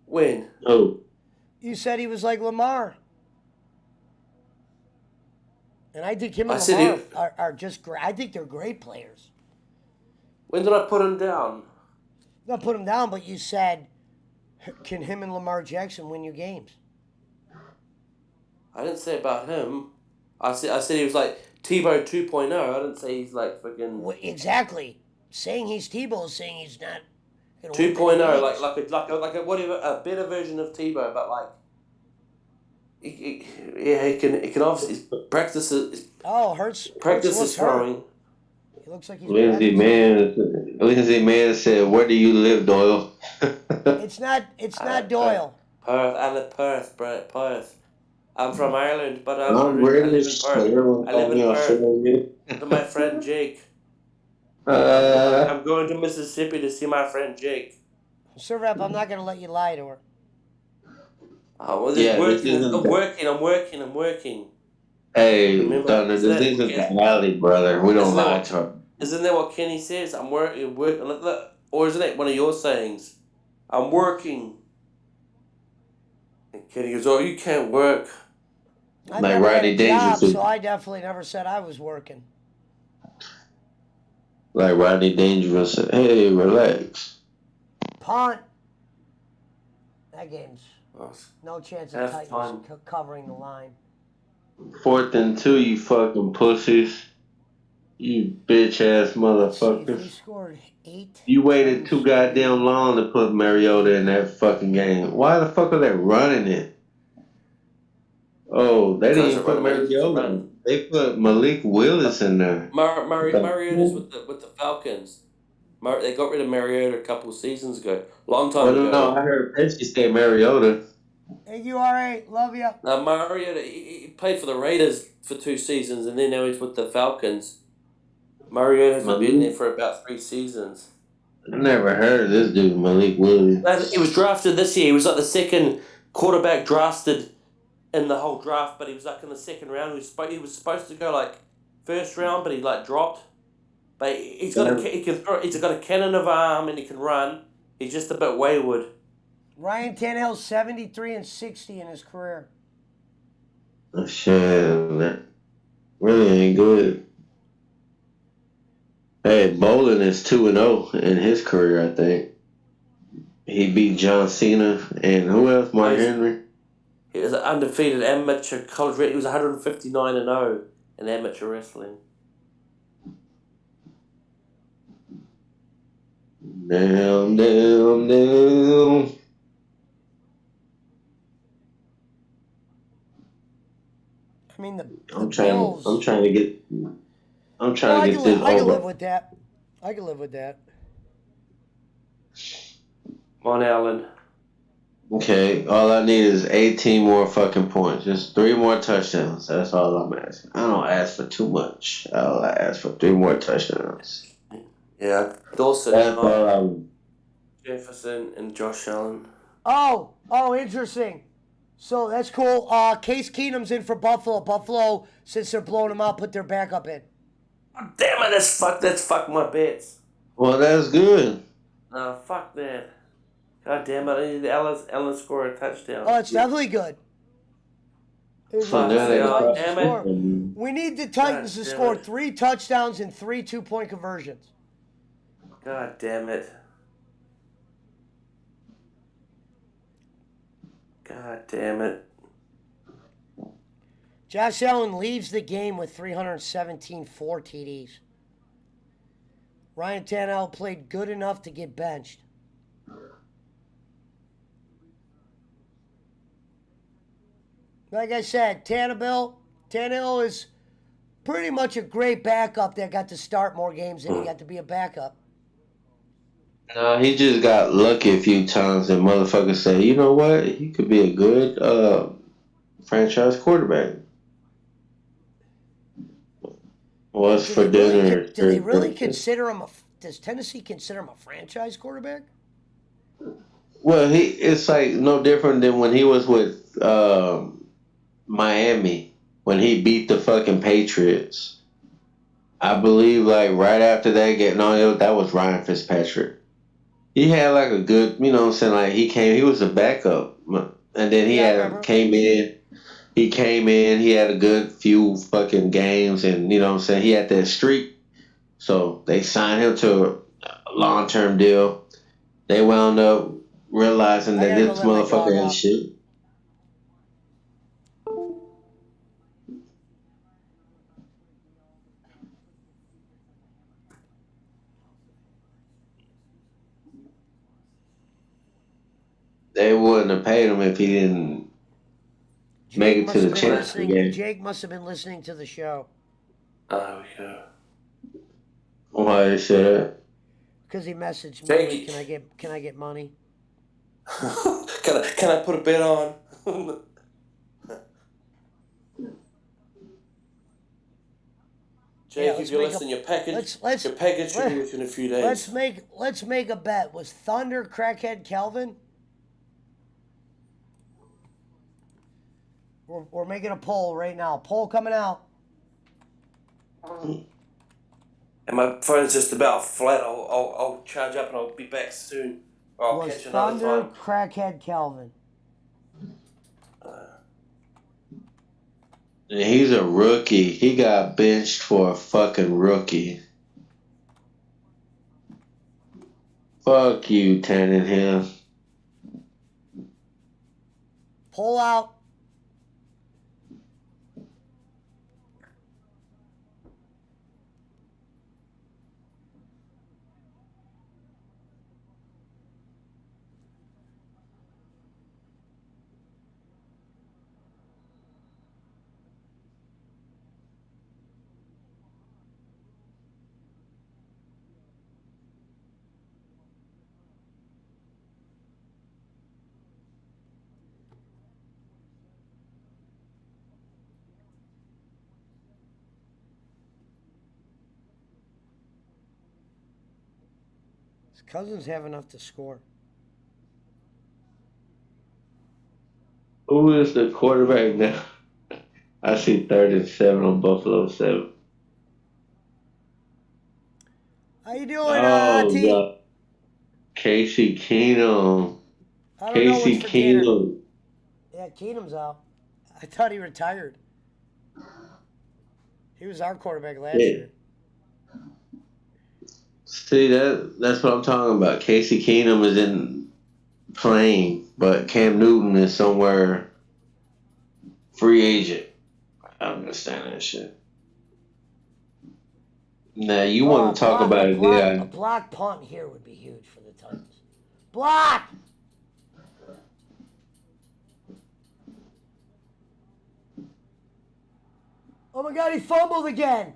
[SPEAKER 3] When?
[SPEAKER 4] Oh,
[SPEAKER 1] You said he was like Lamar. And I think him
[SPEAKER 3] I
[SPEAKER 1] and
[SPEAKER 3] said
[SPEAKER 1] Lamar are just great. I think they're great players.
[SPEAKER 3] When did I put him down?
[SPEAKER 1] Not put him down, but you said, can him and Lamar Jackson win you games?
[SPEAKER 3] I didn't say about him. I said he was like Tebow 2.0. I didn't say he's like freaking
[SPEAKER 1] Well, exactly. Saying he's Tebow is saying he's not going to
[SPEAKER 3] 2.0,
[SPEAKER 1] win
[SPEAKER 3] like a whatever, a better version of Tebow, but like he can obviously practice
[SPEAKER 1] Hurts
[SPEAKER 3] practice
[SPEAKER 1] looks
[SPEAKER 3] his
[SPEAKER 1] hurt.
[SPEAKER 3] throwing.
[SPEAKER 1] He looks like he's
[SPEAKER 4] Lindsay Mann said, "Where do you live, Doyle?"
[SPEAKER 1] It's not Doyle.
[SPEAKER 3] Perth. I live Perth, bro. Perth. I'm from Ireland, but I
[SPEAKER 4] I'm
[SPEAKER 3] live in
[SPEAKER 4] British.
[SPEAKER 3] Perth.
[SPEAKER 4] Everyone
[SPEAKER 3] I
[SPEAKER 4] call
[SPEAKER 3] live
[SPEAKER 4] me
[SPEAKER 3] in Perth.
[SPEAKER 4] Australian.
[SPEAKER 3] To my friend Jake. I'm going to Mississippi to see my friend Jake.
[SPEAKER 1] Sir Rep, I'm not going to let you lie to her.
[SPEAKER 3] Oh, well,
[SPEAKER 4] Yeah,
[SPEAKER 3] working.
[SPEAKER 4] this isn't
[SPEAKER 3] I'm working.
[SPEAKER 4] Hey,
[SPEAKER 3] Remember,
[SPEAKER 4] Thunder, this isn't
[SPEAKER 3] yeah.
[SPEAKER 4] the valley, brother. We don't
[SPEAKER 3] Isn't that
[SPEAKER 4] lie
[SPEAKER 3] what-
[SPEAKER 4] to her.
[SPEAKER 3] Isn't that what Kenny says? I'm working. Or isn't that one of your sayings? I'm working. And Kenny goes, "Oh, you can't work."
[SPEAKER 1] I
[SPEAKER 4] Like
[SPEAKER 1] never had
[SPEAKER 4] Rodney
[SPEAKER 1] a job,
[SPEAKER 4] Dangerfield.
[SPEAKER 1] so I definitely never said I was working.
[SPEAKER 4] Like Rodney Dangerous said, "Hey, relax."
[SPEAKER 1] Punt. That game's
[SPEAKER 3] Oh,
[SPEAKER 1] no chance of
[SPEAKER 3] Half
[SPEAKER 1] Titans
[SPEAKER 3] time.
[SPEAKER 1] covering the line.
[SPEAKER 4] 4th and 2, you fucking pussies. You bitch ass
[SPEAKER 1] Let's see, if we
[SPEAKER 4] motherfuckers.
[SPEAKER 1] scored 8.
[SPEAKER 4] You waited too goddamn long to put Mariota in that fucking game. Why the fuck are they running it? Oh, they didn't even put Mariota. They put Malik Willis in there.
[SPEAKER 3] Mariota's with the Falcons. They got rid of Mariota a couple of seasons ago. Long time
[SPEAKER 4] Well,
[SPEAKER 3] ago.
[SPEAKER 4] no, I heard Pesci say Mariota.
[SPEAKER 1] Hey, you all right? Love you.
[SPEAKER 3] Now, Mariota, he played for the Raiders for 2 seasons, and then now he's with the Falcons. Mariota hasn't been there for about 3 seasons.
[SPEAKER 4] I never heard of this dude, Malik Willis.
[SPEAKER 3] He was drafted this year. He was like the second quarterback drafted in the whole draft, but he was like in the second round. He was supposed to go like first round, but he like dropped. But he can throw. He's got a cannon of arm and he can run. He's just a bit wayward.
[SPEAKER 1] Ryan Tannehill's 73 and 60 in his career.
[SPEAKER 4] Oh, shit, that really ain't good. Hey, Bolin is 2-0 in his career, I think. He beat John Cena and who else? Mark Henry.
[SPEAKER 3] He was an undefeated amateur college. He was 159-0 in amateur wrestling.
[SPEAKER 4] Damn, damn, damn.
[SPEAKER 1] I mean, the
[SPEAKER 4] I'm
[SPEAKER 1] Bills.
[SPEAKER 4] trying to get
[SPEAKER 1] No, I can
[SPEAKER 4] this
[SPEAKER 1] live. I can live
[SPEAKER 4] over.
[SPEAKER 1] with that. I can live with that.
[SPEAKER 3] Come on, Alan.
[SPEAKER 4] Okay, all I need is 18 more fucking points. Just 3 more touchdowns. That's all I'm asking. I don't ask for too much. All I ask for 3 more touchdowns.
[SPEAKER 3] Yeah, Dawson,
[SPEAKER 4] That's all I'm.
[SPEAKER 3] Jefferson, and Josh Allen.
[SPEAKER 1] Oh, interesting. So that's cool. Case Keenum's in for Buffalo. Buffalo, since they're blowing them out, put their backup in.
[SPEAKER 3] Oh, damn it, that's fuck my bets.
[SPEAKER 4] Well, that's good.
[SPEAKER 3] Fuck that. God damn it, I need Allen to score a touchdown.
[SPEAKER 1] Oh, it's definitely good. It's
[SPEAKER 4] So
[SPEAKER 1] good
[SPEAKER 4] now
[SPEAKER 1] for the
[SPEAKER 4] they
[SPEAKER 1] Titans to
[SPEAKER 3] damn it.
[SPEAKER 1] score. We need the Titans to
[SPEAKER 3] damn
[SPEAKER 1] score
[SPEAKER 3] it.
[SPEAKER 1] 3 touchdowns and 3 2-point conversions.
[SPEAKER 3] God damn it. God damn it.
[SPEAKER 1] Josh Allen leaves the game with 317 4 TDs. Ryan Tannehill played good enough to get benched. Like I said, Tannehill is pretty much a great backup that got to start more games than he got to be a backup.
[SPEAKER 4] No, he just got lucky a few times, and motherfuckers say, you know what? He could be a good franchise quarterback. What's for dinner?
[SPEAKER 1] Do they really consider him does Tennessee consider him a franchise quarterback?
[SPEAKER 4] Well, it's like no different than when he was with Miami when he beat the fucking Patriots. I believe like right after that that was Ryan Fitzpatrick. He had like a good, you know what I'm saying, like he was a backup. And then he came in, he had a good few fucking games and you know what I'm saying, he had that streak. So they signed him to a long term deal. They wound up realizing
[SPEAKER 1] I
[SPEAKER 4] that
[SPEAKER 1] gotta go
[SPEAKER 4] this
[SPEAKER 1] let my dog
[SPEAKER 4] motherfucker ain't
[SPEAKER 1] out.
[SPEAKER 4] shit. They wouldn't have paid him if he didn't make it to the championship game.
[SPEAKER 1] Jake must have been listening to the show.
[SPEAKER 3] Oh, yeah.
[SPEAKER 4] Why they say that?
[SPEAKER 1] Because he messaged me,
[SPEAKER 3] Jake.
[SPEAKER 1] like, can I get money?
[SPEAKER 3] Can I put a bet on? Jake,
[SPEAKER 1] Yeah,
[SPEAKER 3] if you're listening, your package should be with you in a few days.
[SPEAKER 1] Let's make a bet. Was Thunder crackhead Kelvin? We're making a poll right now. Poll coming out.
[SPEAKER 3] And my phone's just about flat. I'll charge up and I'll be back soon. Or I'll
[SPEAKER 1] Was
[SPEAKER 3] catch another
[SPEAKER 1] Thunder
[SPEAKER 3] time.
[SPEAKER 1] crackhead Kelvin?
[SPEAKER 4] He's a rookie. He got benched for a fucking rookie. Fuck you, Tannehill.
[SPEAKER 1] Poll out. His Cousins have enough to score.
[SPEAKER 4] Who is the quarterback now? I see 3rd and 7 on Buffalo 7.
[SPEAKER 1] How you doing,
[SPEAKER 4] Oh,
[SPEAKER 1] T?
[SPEAKER 4] God. Casey Keenum.
[SPEAKER 1] I don't know what's
[SPEAKER 4] Casey
[SPEAKER 1] for dinner.
[SPEAKER 4] Keenum.
[SPEAKER 1] Yeah, Keenum's out. I thought he retired. He was our quarterback last year.
[SPEAKER 4] See, that's what I'm talking about. Casey Keenum is in playing, but Cam Newton is somewhere free agent. I don't understand that shit. Now you want to talk about it,
[SPEAKER 1] a
[SPEAKER 4] yeah?
[SPEAKER 1] block punt here would be huge for the Titans. Block! Oh my God, he fumbled again.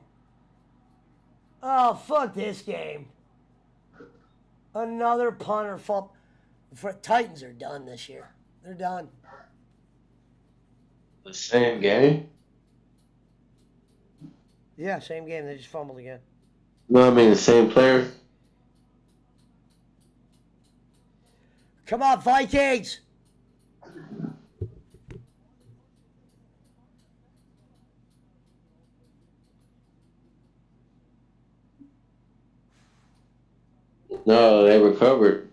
[SPEAKER 1] Oh, fuck this game. Another punter fumble. Titans are done this year. They're done.
[SPEAKER 4] The same game?
[SPEAKER 1] Yeah, same game. They just fumbled again.
[SPEAKER 4] No, I mean the same player.
[SPEAKER 1] Come on, Vikings!
[SPEAKER 4] No, they recovered.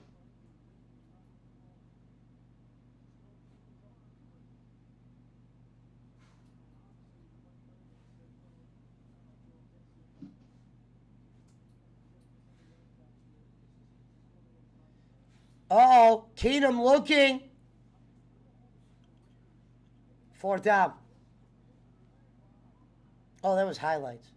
[SPEAKER 1] Uh-oh, Keenum looking. Fourth down. Oh, that was highlights.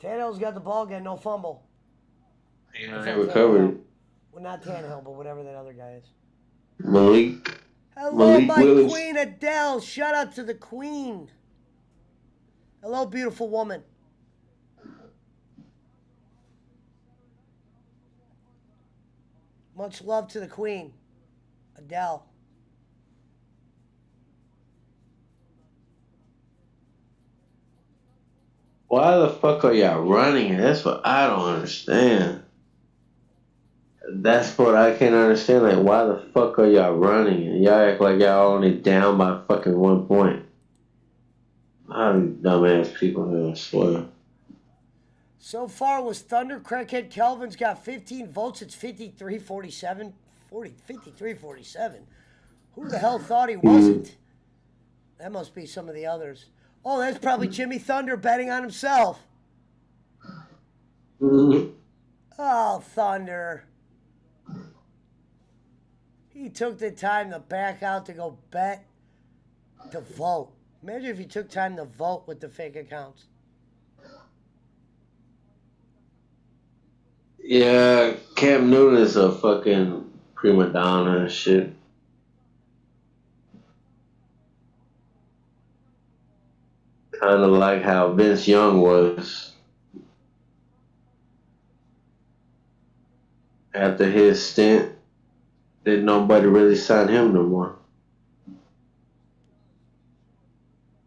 [SPEAKER 1] Tannehill's got the ball again, no fumble.
[SPEAKER 4] Yeah, they recovered.
[SPEAKER 1] Well, not Tannehill, but whatever that other guy is.
[SPEAKER 4] Malik
[SPEAKER 1] Hello, my
[SPEAKER 4] Willis.
[SPEAKER 1] Queen Adele. Shout out to the Queen. Hello, beautiful woman. Much love to the Queen, Adele.
[SPEAKER 4] Why the fuck are y'all running? That's what I don't understand. That's what I can't understand. Like, why the fuck are y'all running? And y'all act like y'all only down by fucking 1 point. I'm dumbass people here, I swear.
[SPEAKER 1] So far was Thunder. Crackhead Kelvin's got 15 votes. It's 53-47. 53-47. Who the hell thought he wasn't? That must be some of the others. Oh, that's probably Jimmy Thunder betting on himself.
[SPEAKER 4] Mm-hmm.
[SPEAKER 1] Oh, Thunder. He took the time to back out to go bet, to vote. Imagine if he took time to vote with the fake accounts.
[SPEAKER 4] Yeah, Cam Newton is a fucking prima donna and shit. Kind of like how Vince Young was after his stint. Didn't nobody really sign him no more.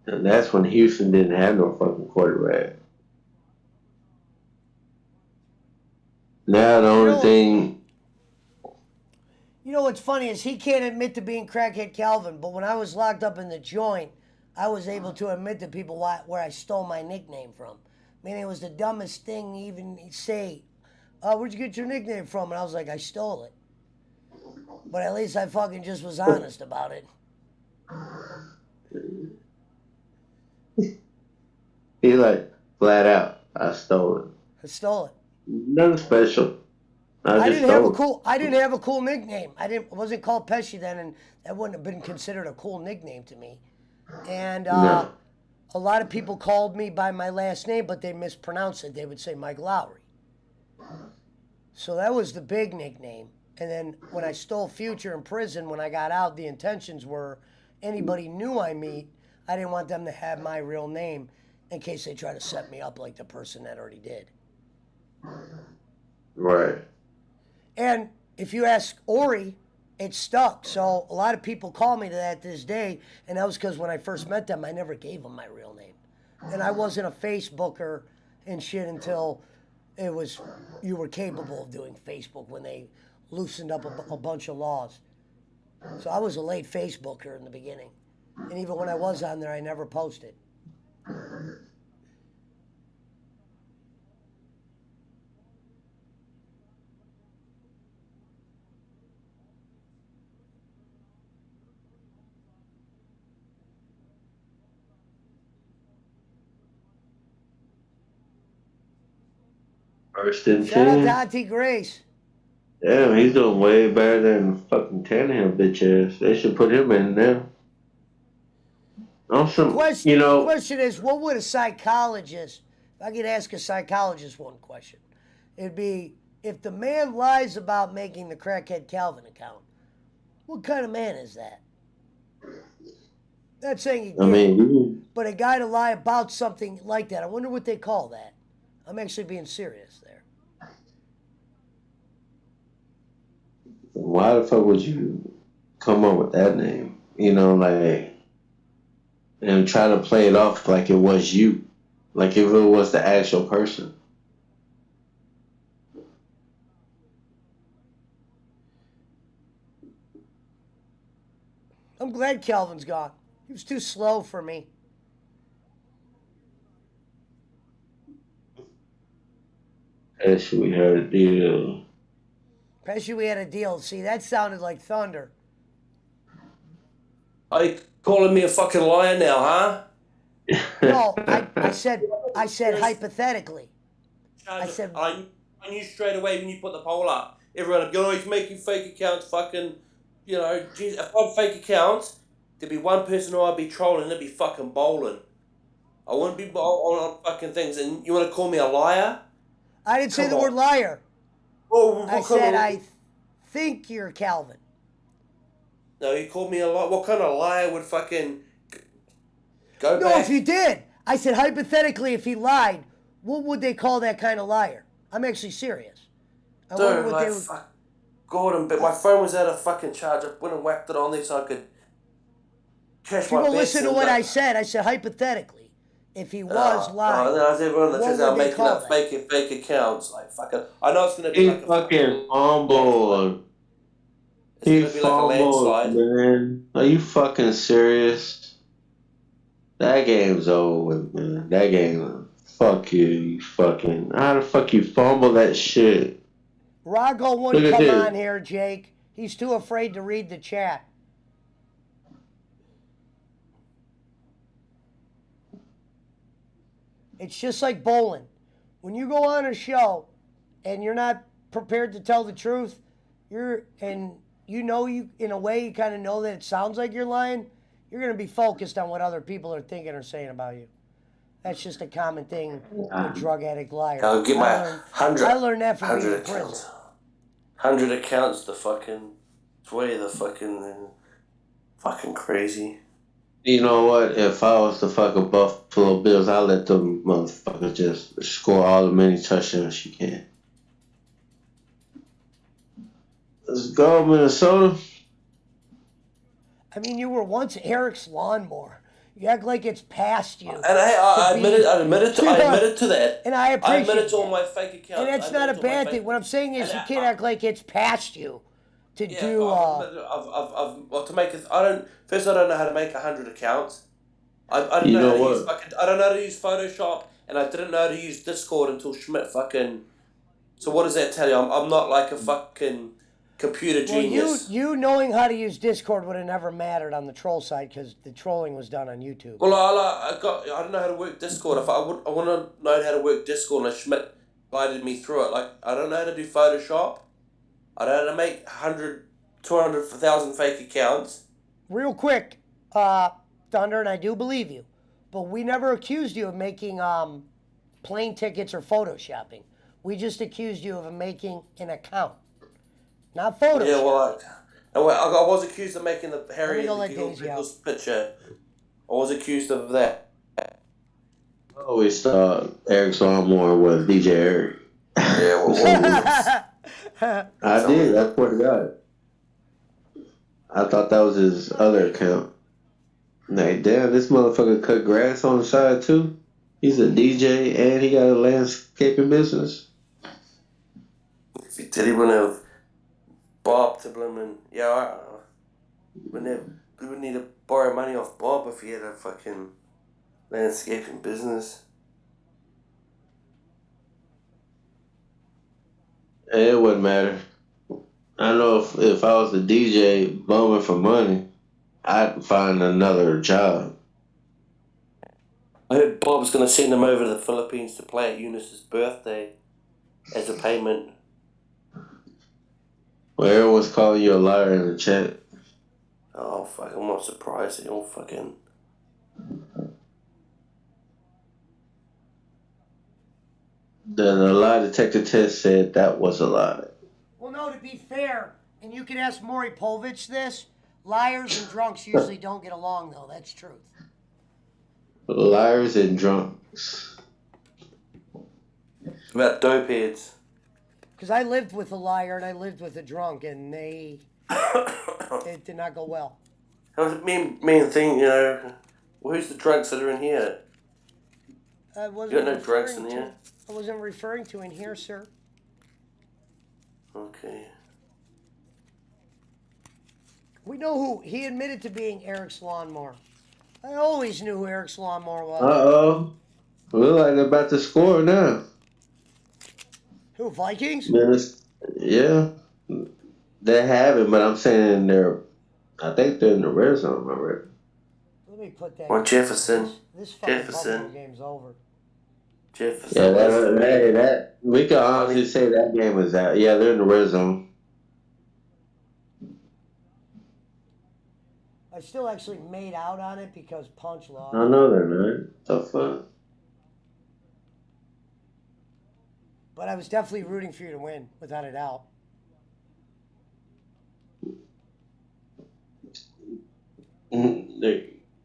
[SPEAKER 4] And that's when Houston didn't have no fucking quarterback. Now the only thing.
[SPEAKER 1] You know what's funny is he can't admit to being Crackhead Calvin, but when I was locked up in the joint, I was able to admit to people where I stole my nickname from. I mean, it was the dumbest thing to even say. Where'd you get your nickname from? And I was like, I stole it. But at least I fucking just was honest about it.
[SPEAKER 4] He like flat out, I stole it.
[SPEAKER 1] I stole it.
[SPEAKER 4] Nothing special. I
[SPEAKER 1] didn't have a cool nickname. I wasn't called Pesci then, and that wouldn't have been considered a cool nickname to me. And
[SPEAKER 4] No.
[SPEAKER 1] a lot of people called me by my last name, but they mispronounced it. They would say Mike Lowry. So that was the big nickname. And then when I stole Future in prison, when I got out, the intentions were anybody new I meet, I didn't want them to have my real name in case they try to set me up like the person that already did.
[SPEAKER 4] Right.
[SPEAKER 1] And if you ask Ori, it stuck. So a lot of people call me to that this day, and that was because when I first met them, I never gave them my real name. And I wasn't a Facebooker and shit until it was, you were capable of doing Facebook when they loosened up a bunch of laws. So I was a late Facebooker in the beginning. And even when I was on there, I never posted.
[SPEAKER 4] First and
[SPEAKER 1] Shout out
[SPEAKER 4] 10.
[SPEAKER 1] to Auntie Grace.
[SPEAKER 4] Damn, he's doing way better than fucking Tannehill, bitch ass. They should put him in there. On
[SPEAKER 1] The
[SPEAKER 4] some,
[SPEAKER 1] question,
[SPEAKER 4] you
[SPEAKER 1] the
[SPEAKER 4] know,
[SPEAKER 1] question is, what would a psychologist, if I could ask a psychologist one question, it'd be, if the man lies about making the crackhead Calvin account, what kind of man is that? Not saying he
[SPEAKER 4] I
[SPEAKER 1] did,
[SPEAKER 4] mean,
[SPEAKER 1] but a guy to lie about something like that. I wonder what they call that. I'm actually being serious there.
[SPEAKER 4] why the fuck would you come up with that name? You know, like, and try to play it off like it was you, like if it was the actual person.
[SPEAKER 1] I'm glad Calvin's gone. He was too slow for me.
[SPEAKER 4] As we heard the
[SPEAKER 1] Especially we had a deal. See, that sounded like thunder.
[SPEAKER 3] Are you calling me a fucking liar now, huh?
[SPEAKER 1] No, I said hypothetically. I said,
[SPEAKER 3] I knew straight away when you put the poll up. Everyone would go, oh, he's making fake accounts, fucking, you know, geez, if I had fake accounts, there'd be one person who I'd be trolling, it'd be fucking bowling. I wouldn't be on fucking things, and you want to call me a liar?
[SPEAKER 1] I didn't say
[SPEAKER 3] Come
[SPEAKER 1] the
[SPEAKER 3] on.
[SPEAKER 1] word liar.
[SPEAKER 3] Oh,
[SPEAKER 1] I
[SPEAKER 3] what kind
[SPEAKER 1] said
[SPEAKER 3] of,
[SPEAKER 1] I think you're Calvin.
[SPEAKER 3] No, you called me a liar. What kind of liar would fucking go
[SPEAKER 1] No,
[SPEAKER 3] back?
[SPEAKER 1] if you did, I said hypothetically, if he lied, what would they call that kind of liar? I'm actually serious. I wonder
[SPEAKER 3] Dude,
[SPEAKER 1] what
[SPEAKER 3] like,
[SPEAKER 1] they would.
[SPEAKER 3] fuck, Gordon, but my phone was out of fucking charge. I went and whacked it on there so I could cash
[SPEAKER 1] If you
[SPEAKER 3] my
[SPEAKER 1] go
[SPEAKER 3] bets.
[SPEAKER 1] listen to
[SPEAKER 3] And
[SPEAKER 1] what I said hypothetically, if he was lying,
[SPEAKER 3] then I was everyone that
[SPEAKER 1] what
[SPEAKER 3] says
[SPEAKER 1] would
[SPEAKER 3] I'm
[SPEAKER 1] they
[SPEAKER 3] making
[SPEAKER 1] call
[SPEAKER 3] up
[SPEAKER 1] that?
[SPEAKER 3] fake accounts. Like, fucking, I know it's gonna be
[SPEAKER 4] he
[SPEAKER 3] like a
[SPEAKER 4] fucking fumbled.
[SPEAKER 3] It's
[SPEAKER 4] He
[SPEAKER 3] gonna be like a
[SPEAKER 4] fumbled,
[SPEAKER 3] landslide.
[SPEAKER 4] man. Are you fucking serious? That game's over with, man. That game, fuck you, you fucking. How the fuck you fumble that shit?
[SPEAKER 1] Rago
[SPEAKER 4] Look
[SPEAKER 1] wouldn't
[SPEAKER 4] at
[SPEAKER 1] come
[SPEAKER 4] this.
[SPEAKER 1] on here, Jake. He's too afraid to read the chat. It's just like bowling. When you go on a show and you're not prepared to tell the truth, you in a way you kind of know that it sounds like you're lying, you're going to be focused on what other people are thinking or saying about you. That's just a common thing with drug addict liars.
[SPEAKER 3] I'll get my
[SPEAKER 1] I learned that from being
[SPEAKER 3] 100
[SPEAKER 1] in prison.
[SPEAKER 3] accounts. 100 accounts. The fucking. It's way the fucking crazy.
[SPEAKER 4] You know what? If I was the fucking Buffalo Bills, I'd let them motherfuckers just score all the many touchdowns you can. Let's go, Minnesota.
[SPEAKER 1] I mean, you were once Eric's lawnmower. You act like it's past you.
[SPEAKER 3] And I admitted to that.
[SPEAKER 1] And I
[SPEAKER 3] I
[SPEAKER 1] appreciate
[SPEAKER 3] admitted to all
[SPEAKER 1] that.
[SPEAKER 3] my fake accounts.
[SPEAKER 1] And that's not a bad thing. What I'm saying is you can't act like it's past you to
[SPEAKER 3] Yeah,
[SPEAKER 1] do.
[SPEAKER 3] well, to make it, I don't know how to make 100 accounts. I don't
[SPEAKER 4] You
[SPEAKER 3] know how
[SPEAKER 4] know
[SPEAKER 3] to use
[SPEAKER 4] what?
[SPEAKER 3] fucking, I don't know how to use Photoshop, and I didn't know how to use Discord until Schmidt fucking. So what does that tell you? I'm not like a fucking computer genius.
[SPEAKER 1] You knowing how to use Discord would have never mattered on the troll side because the trolling was done on YouTube.
[SPEAKER 3] Well, I don't know how to work Discord. If I want to know how to work Discord, and Schmidt guided me through it. Like, I don't know how to do Photoshop. I don't know how to make 100, 200,000 fake accounts.
[SPEAKER 1] Real quick, Thunder, and I do believe you, but we never accused you of making plane tickets or photoshopping. We just accused you of making an account, not Photoshop.
[SPEAKER 3] Yeah, well, I was accused of making the Harry and
[SPEAKER 1] go
[SPEAKER 3] the
[SPEAKER 1] let Daisy
[SPEAKER 3] Pickles picture. I was accused of that.
[SPEAKER 4] I always thought Eric's lawnmower was DJ Eric.
[SPEAKER 3] Yeah, well,
[SPEAKER 4] I did. I swear to God. I thought that was his other account. Like, damn, this motherfucker cut grass on the side too. He's a DJ and he got a landscaping business.
[SPEAKER 3] if he did, he wouldn't have Bob to blooming. Yeah, I don't know. We would need to borrow money off Bob if he had a fucking landscaping business.
[SPEAKER 4] It wouldn't matter. I know if I was a DJ bumming for money, I'd find another job.
[SPEAKER 3] I heard Bob's going to send him over to the Philippines to play at Eunice's birthday as a payment.
[SPEAKER 4] Well, everyone's calling you a liar in the chat.
[SPEAKER 3] Oh, fuck, I'm not surprised. They all fucking
[SPEAKER 4] The lie detector test said that was a lie.
[SPEAKER 1] Well, no, to be fair, and you can ask Maury Povich this, liars and drunks usually don't get along, though. That's truth.
[SPEAKER 4] Liars and drunks.
[SPEAKER 3] About dope heads.
[SPEAKER 1] Because I lived with a liar and I lived with a drunk, and it did not go well.
[SPEAKER 3] Main thing, you know, who's the drunks that are in here?
[SPEAKER 1] I
[SPEAKER 3] You
[SPEAKER 1] wasn't
[SPEAKER 3] got no drunks
[SPEAKER 1] referring
[SPEAKER 3] in
[SPEAKER 1] to.
[SPEAKER 3] here?
[SPEAKER 1] I wasn't referring to in here, sir.
[SPEAKER 3] Okay.
[SPEAKER 1] We know who he admitted to being Eric's lawnmower. I always knew who Eric's lawnmower was.
[SPEAKER 4] Uh-oh. Look like they're about to score now.
[SPEAKER 1] Who, Vikings?
[SPEAKER 4] Yeah. They have it, but I'm saying I think they're in the red zone already.
[SPEAKER 1] Let me put that.
[SPEAKER 3] Or Jefferson.
[SPEAKER 1] This fucking
[SPEAKER 3] Jefferson.
[SPEAKER 1] Buffalo game's over.
[SPEAKER 3] Jefferson.
[SPEAKER 4] Yeah, that we can honestly say that game is out. Yeah, they're in the red zone.
[SPEAKER 1] I still actually made out on it because Punch lost.
[SPEAKER 4] I know they're not. The fuck?
[SPEAKER 1] But I was definitely rooting for you to win, without a doubt.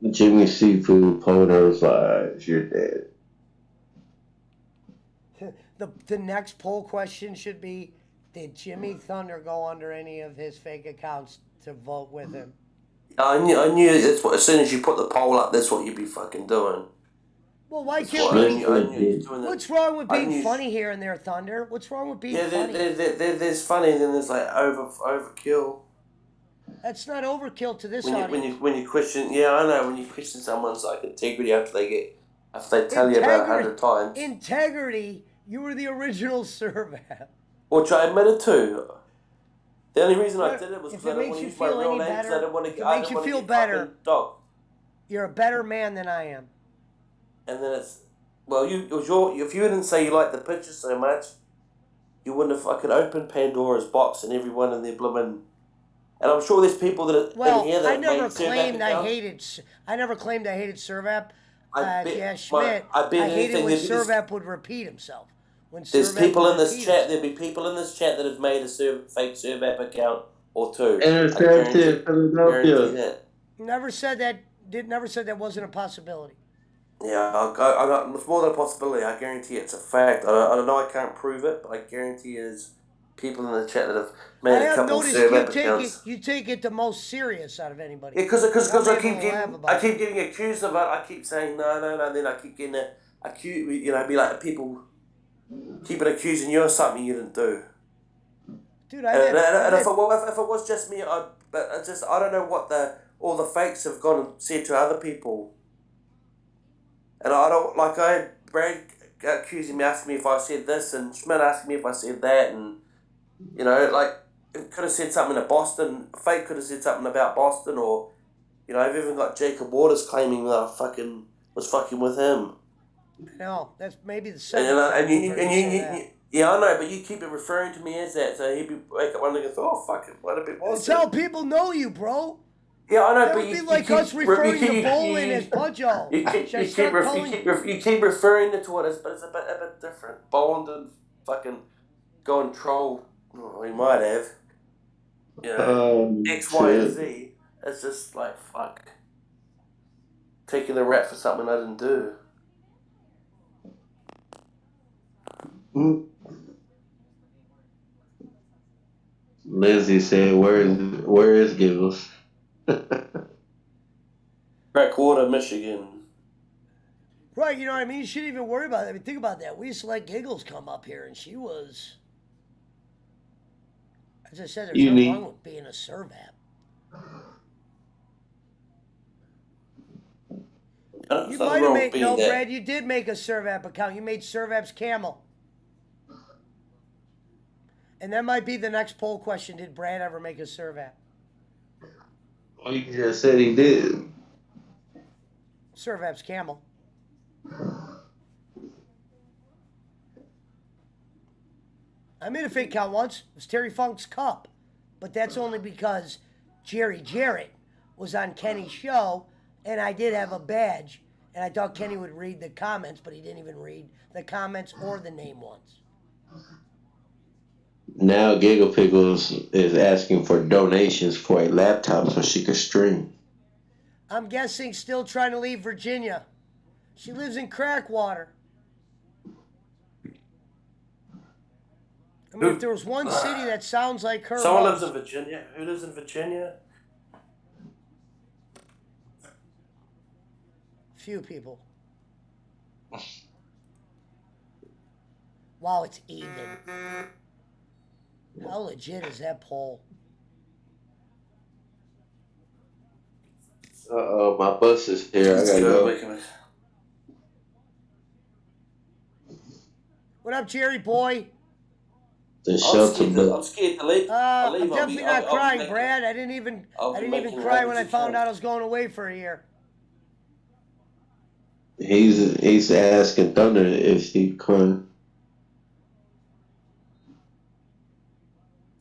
[SPEAKER 4] Jimmy Seafood Poto's lives. You're dead.
[SPEAKER 1] The next poll question should be, did Jimmy Thunder go under any of his fake accounts to vote with him?
[SPEAKER 3] I knew that's what, as soon as you put the poll up, that's what you'd be fucking doing.
[SPEAKER 1] Well, why
[SPEAKER 3] That's
[SPEAKER 1] can't
[SPEAKER 3] what I
[SPEAKER 1] we?
[SPEAKER 3] knew you was doing that.
[SPEAKER 1] What's wrong with
[SPEAKER 3] I
[SPEAKER 1] being
[SPEAKER 3] knew-
[SPEAKER 1] funny here and there, Thunder? What's wrong with being
[SPEAKER 3] Yeah,
[SPEAKER 1] funny?
[SPEAKER 3] there's funny, and then there's like overkill.
[SPEAKER 1] That's not overkill to this
[SPEAKER 3] When
[SPEAKER 1] audience.
[SPEAKER 3] you question, yeah, I know, when you question someone's like integrity after they tell you about 100 times,
[SPEAKER 1] Integrity. You were the original Servat.
[SPEAKER 3] which I admitted to. The only reason I
[SPEAKER 1] But
[SPEAKER 3] did it was
[SPEAKER 1] if
[SPEAKER 3] because
[SPEAKER 1] it
[SPEAKER 3] I didn't
[SPEAKER 1] makes
[SPEAKER 3] want to
[SPEAKER 1] you
[SPEAKER 3] use my
[SPEAKER 1] feel
[SPEAKER 3] real
[SPEAKER 1] any
[SPEAKER 3] name because I
[SPEAKER 1] better,
[SPEAKER 3] didn't want
[SPEAKER 1] if
[SPEAKER 3] to.
[SPEAKER 1] it
[SPEAKER 3] I
[SPEAKER 1] makes
[SPEAKER 3] didn't
[SPEAKER 1] you
[SPEAKER 3] want to
[SPEAKER 1] feel
[SPEAKER 3] get
[SPEAKER 1] better.
[SPEAKER 3] fucking dog.
[SPEAKER 1] You're a better man than I am.
[SPEAKER 3] And then it's if you didn't say you liked the picture so much, you wouldn't have fucking opened Pandora's box and everyone in their blooming. And I'm sure there's people that are
[SPEAKER 1] Well,
[SPEAKER 3] in here that
[SPEAKER 1] I never
[SPEAKER 3] made Servat
[SPEAKER 1] claimed I
[SPEAKER 3] accounts.
[SPEAKER 1] hated. I never claimed I hated Servat.
[SPEAKER 3] I bet
[SPEAKER 1] Yeah, Schmidt.
[SPEAKER 3] I bet
[SPEAKER 1] I hated
[SPEAKER 3] anything
[SPEAKER 1] when
[SPEAKER 3] that is-
[SPEAKER 1] Servat would repeat himself. When
[SPEAKER 3] There's
[SPEAKER 1] Servat
[SPEAKER 3] people
[SPEAKER 1] would
[SPEAKER 3] in this
[SPEAKER 1] repeat
[SPEAKER 3] chat.
[SPEAKER 1] himself.
[SPEAKER 3] There'll be people in this chat that have made a fake Servat account or two.
[SPEAKER 4] Intercepted
[SPEAKER 3] Guarantee
[SPEAKER 4] Philadelphia.
[SPEAKER 3] that.
[SPEAKER 1] Never said that. Never said that wasn't a possibility.
[SPEAKER 3] Yeah, it's more than a possibility. I guarantee it's a fact. I don't know. I can't prove it, but I guarantee there's people in the chat that have made
[SPEAKER 1] I
[SPEAKER 3] a
[SPEAKER 1] have
[SPEAKER 3] couple
[SPEAKER 1] noticed
[SPEAKER 3] Servat accounts.
[SPEAKER 1] you take it the most serious out of anybody.
[SPEAKER 3] Yeah, because
[SPEAKER 1] Some
[SPEAKER 3] I
[SPEAKER 1] people
[SPEAKER 3] keep
[SPEAKER 1] will
[SPEAKER 3] getting
[SPEAKER 1] laugh about
[SPEAKER 3] getting accused of it. I keep saying no, and then I keep getting accused. You know, be like people keep accusing you of something you didn't do.
[SPEAKER 1] Dude,
[SPEAKER 3] And if it was just me, I don't know what all the fakes have gone and said to other people. And I don't like I had Brad accusing me, asking me if I said this, and Schmidt asking me if I said that, and you know, like it could have said something to Boston. Fake could have said something about Boston, or you know, I've even got Jacob Waters claiming that I was fucking with him.
[SPEAKER 1] No, that's maybe the
[SPEAKER 3] And
[SPEAKER 1] second.
[SPEAKER 3] you know,
[SPEAKER 1] time I've heard you say that.
[SPEAKER 3] you yeah, I know, but you keep it referring to me as that, so he'd be wake up one day and go, oh fucking, what a bit
[SPEAKER 1] That's
[SPEAKER 3] Boston.
[SPEAKER 1] how people know you, bro.
[SPEAKER 3] Yeah, I know,
[SPEAKER 1] That
[SPEAKER 3] but
[SPEAKER 1] would be like us referring to Bolin as Pudjo.
[SPEAKER 3] You keep referring to it as, but it's a bit different. Boland didn't fucking go and troll. Oh, he might have. You know, X, Y, and Z. It's just like fuck. Taking the rap for something I didn't do.
[SPEAKER 4] Lindsay said, "Where is Giggles?"
[SPEAKER 3] Crackwater, Michigan.
[SPEAKER 1] Right, you know what I mean? You shouldn't even worry about it. I mean, think about that. We used to let Giggles come up here, and she was, as I said, there's nothing wrong with being a Servat. You might have made, no, Brad, you did make a Servap account. You made Servap's Camel. And that might be the next poll question. Did Brad ever make a Servap?
[SPEAKER 4] Well, you just said he did.
[SPEAKER 1] Servap's Camel. I made a fake account once. It was Terry Funk's Cup. But that's only because Jerry Jarrett was on Kenny's show, and I did have a badge. And I thought Kenny would read the comments, but he didn't even read the comments or the name ones.
[SPEAKER 4] Now Giggle Pickles is asking for donations for a laptop so she could stream.
[SPEAKER 1] I'm guessing still trying to leave Virginia. She lives in Crackwater. I mean, if there was one city that sounds like her
[SPEAKER 3] Someone
[SPEAKER 1] house,
[SPEAKER 3] lives in Virginia. Who lives in Virginia?
[SPEAKER 1] few people. Wow, it's even. How legit is that poll?
[SPEAKER 4] Uh-oh, my bus is here. I gotta go.
[SPEAKER 1] What up, Jerry boy?
[SPEAKER 4] The shelter
[SPEAKER 3] I'm scared to leave. I'll
[SPEAKER 1] I'm
[SPEAKER 3] leave.
[SPEAKER 1] definitely not crying, Brad. I didn't even cry when I found out I was going away for a year.
[SPEAKER 4] He's asking Thunder if she crying.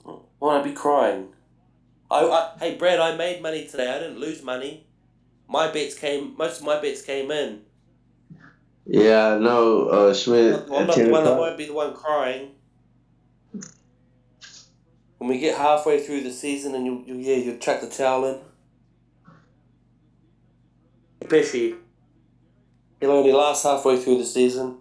[SPEAKER 3] Why would I be crying? Hey Brad, I made money today. I didn't lose money. Most of my bets came in.
[SPEAKER 4] Yeah, I know, Schmidt.
[SPEAKER 3] I'm not the one that won't be the one crying. When we get halfway through the season and you chuck the towel in. Pesci. He'll only last halfway through the season.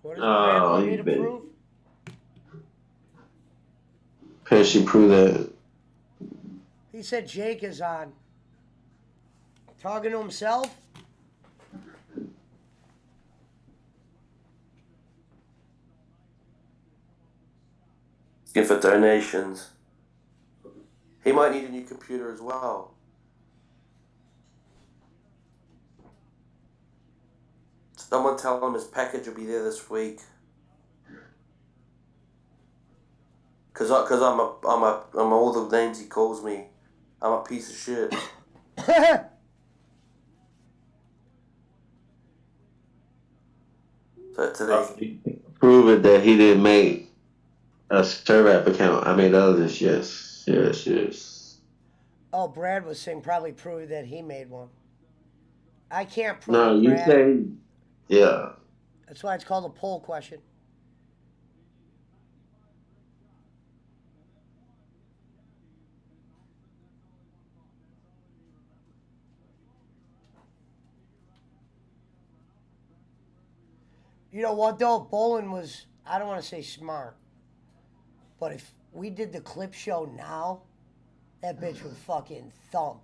[SPEAKER 1] What does Brad want me to
[SPEAKER 4] been.
[SPEAKER 1] prove?
[SPEAKER 4] Pesci prove that.
[SPEAKER 1] He said Jake is on. Talking to himself?
[SPEAKER 3] Give for donations. He might need a new computer as well. Someone tell him his package will be there this week. Cause I'm all the names he calls me. I'm a piece of shit. So today,
[SPEAKER 4] Prove it that he didn't make a Servap account. I mean, others, yes.
[SPEAKER 1] Oh, Brad was saying probably prove that he made one. I can't prove
[SPEAKER 4] No,
[SPEAKER 1] it,
[SPEAKER 4] you
[SPEAKER 1] Brad.
[SPEAKER 4] say, yeah.
[SPEAKER 1] That's why it's called a poll question. You know what though? Bolin was, I don't want to say smart, but if we did the clip show now, that bitch would fucking thump.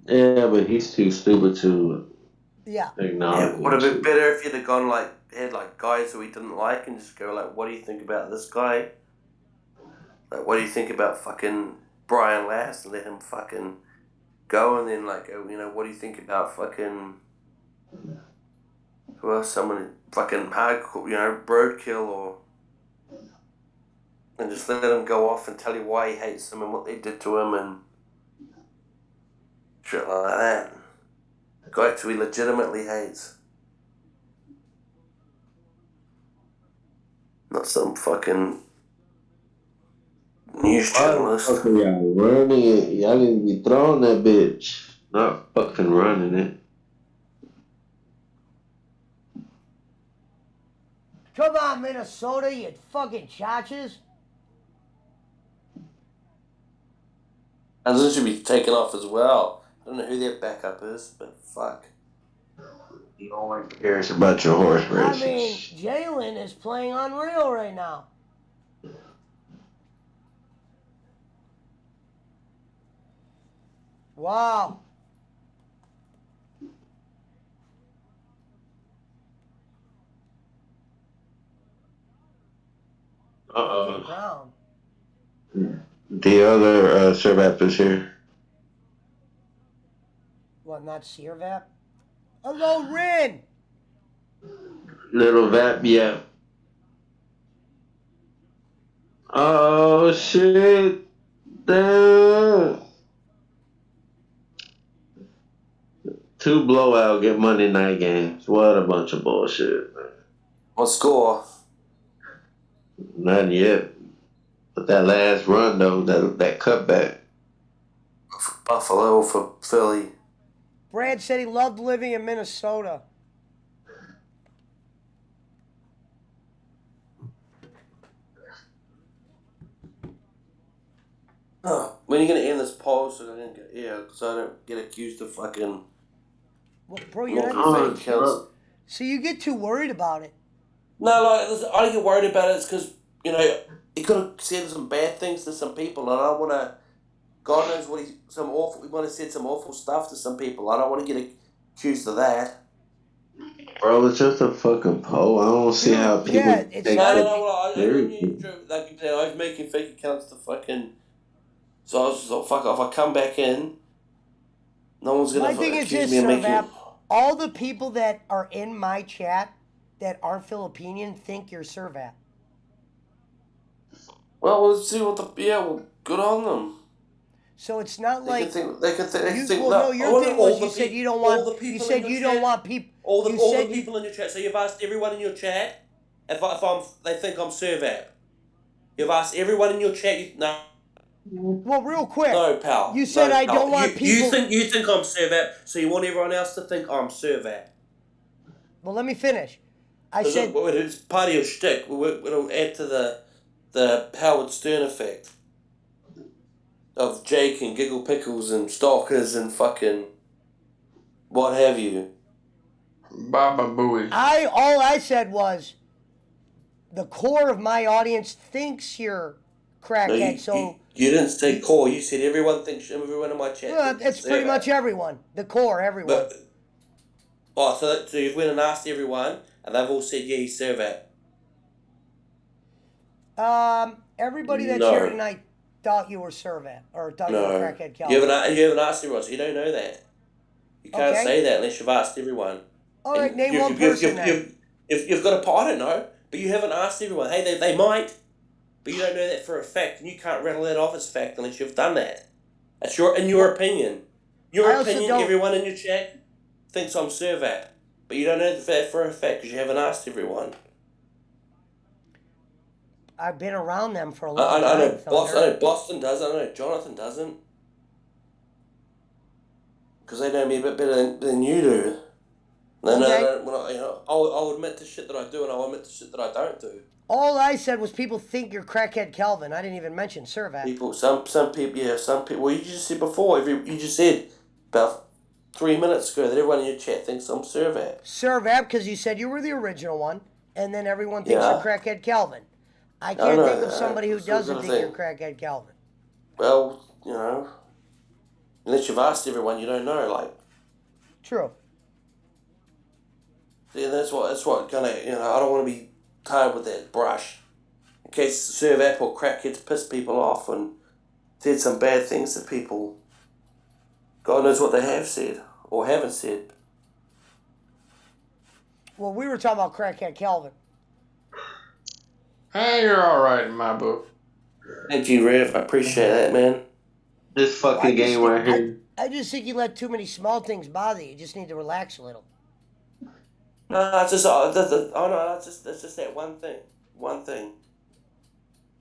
[SPEAKER 4] Yeah, but he's too stupid to acknowledge.
[SPEAKER 3] Yeah, would have been better if you'd have gone had guys who he didn't like and just go like, what do you think about this guy? Like, what do you think about fucking Brian Last and let him fucking go, and then what do you think about fucking who else? Someone fucking hardcore, Roadkill and just let him go off and tell you why he hates them and what they did to him and shit like that. Guys who he legitimately hates. Not some fucking news journalist.
[SPEAKER 4] Okay, y'all running it. Y'all need to be throwing that bitch. Not fucking running it.
[SPEAKER 1] Come on, Minnesota, you fucking chachas.
[SPEAKER 3] And this should be taken off as well. I don't know who their backup is, but fuck.
[SPEAKER 4] You don't like to cares about your horse races.
[SPEAKER 1] I mean, Jalen is playing unreal right now. Wow.
[SPEAKER 4] Uh-oh. The other Servap is here.
[SPEAKER 1] What, not Searvap? Hello, Rin!
[SPEAKER 4] Little Vap, yeah. Oh, shit. Damn. 2 blowout get Monday night games. What a bunch of bullshit, man.
[SPEAKER 3] What score?
[SPEAKER 4] Not yet. But that last run though, that cutback.
[SPEAKER 3] For Buffalo or for Philly.
[SPEAKER 1] Brad said he loved living in Minnesota.
[SPEAKER 3] When are you going to end this poll so because I don't get accused of fucking
[SPEAKER 1] Well, bro, you're not.
[SPEAKER 3] morphine fake accounts.
[SPEAKER 1] So you get too worried about it.
[SPEAKER 3] No, like, listen, I don't get worried about it because, he could have said some bad things to some people, and I don't want to, God knows what he might have said some awful stuff to some people. I don't want to get accused of that.
[SPEAKER 4] Bro, it's just a fucking poll. I don't see how people
[SPEAKER 1] it's
[SPEAKER 4] take
[SPEAKER 1] not-
[SPEAKER 4] it
[SPEAKER 3] I
[SPEAKER 4] seriously.
[SPEAKER 3] was making fake accounts to fucking. So I was just like, fuck off. I come back in, no one's
[SPEAKER 1] My
[SPEAKER 3] gonna
[SPEAKER 1] thing is
[SPEAKER 3] accuse
[SPEAKER 1] this,
[SPEAKER 3] me of
[SPEAKER 1] Sir
[SPEAKER 3] making.
[SPEAKER 1] Vap. All the people that are in my chat that aren't Filipinian think you're Sir Vap.
[SPEAKER 3] Well, let's see what good on them.
[SPEAKER 1] So it's not
[SPEAKER 3] They
[SPEAKER 1] like
[SPEAKER 3] can think.
[SPEAKER 1] well, no, your thing was you said you don't want. You said you don't want people.
[SPEAKER 3] All the people in your chat. So you've asked everyone in your chat if they think I'm Servap. You've asked everyone in your chat. No.
[SPEAKER 1] Well, real quick.
[SPEAKER 3] No, pal.
[SPEAKER 1] You said
[SPEAKER 3] no,
[SPEAKER 1] I
[SPEAKER 3] pal.
[SPEAKER 1] don't want people.
[SPEAKER 3] You think I'm Servap, so you want everyone else to think I'm Servap.
[SPEAKER 1] Well, let me finish. I said
[SPEAKER 3] It's part of your shtick. It'll add to the Howard Stern effect of Jake and Giggle Pickles and Stalkers and fucking what have you.
[SPEAKER 2] Baba Booey.
[SPEAKER 1] all I said was the core of my audience thinks you're crackhead.
[SPEAKER 3] You didn't say core. You said everyone in my chat.
[SPEAKER 1] Well, it's pretty much everyone. The core, everyone.
[SPEAKER 3] So you've went and asked everyone, and they've all said, yeah, he's Servat.
[SPEAKER 1] Everybody that's
[SPEAKER 3] No.
[SPEAKER 1] here tonight thought you were Servat or thought you were crackhead Calvin.
[SPEAKER 3] You haven't asked everyone, so you don't know that. You can't say that unless you've asked everyone.
[SPEAKER 1] All right, name one person then.
[SPEAKER 3] You've got a I don't know, but you haven't asked everyone. Hey, they might, but you don't know that for a fact, and you can't rattle that off as fact unless you've done that. That's your opinion. Everyone in your chat thinks I'm Servat, but you don't know that for a fact because you haven't asked everyone.
[SPEAKER 1] I've been around them for a long time.
[SPEAKER 3] I know Boston does. I know Jonathan doesn't. Because they know me a bit better than you do. I'll admit to shit that I do, and I'll admit to shit that I don't do.
[SPEAKER 1] All I said was people think you're crackhead Calvin. I didn't even mention Servat.
[SPEAKER 3] Some people. Well, you just said before. You just said about 3 minutes ago that everyone in your chat thinks I'm Servat.
[SPEAKER 1] Servat, because you said you were the original one, and then everyone thinks you're crackhead Calvin. I can't think of somebody who doesn't think you're crackhead Calvin.
[SPEAKER 3] Well, unless you've asked everyone, you don't know.
[SPEAKER 1] True.
[SPEAKER 3] Yeah, that's what kind of I don't want to be tired with that brush. In case Servat or crackheads piss people off and said some bad things to people. God knows what they have said or haven't said.
[SPEAKER 1] Well, we were talking about crackhead Calvin.
[SPEAKER 2] Hey, you're all right in my book.
[SPEAKER 3] Thank you, Rev. I appreciate that, man.
[SPEAKER 4] This fucking game right here.
[SPEAKER 1] I just think you let too many small things bother you. You just need to relax a little.
[SPEAKER 3] No, it's just it's just that one thing. One thing.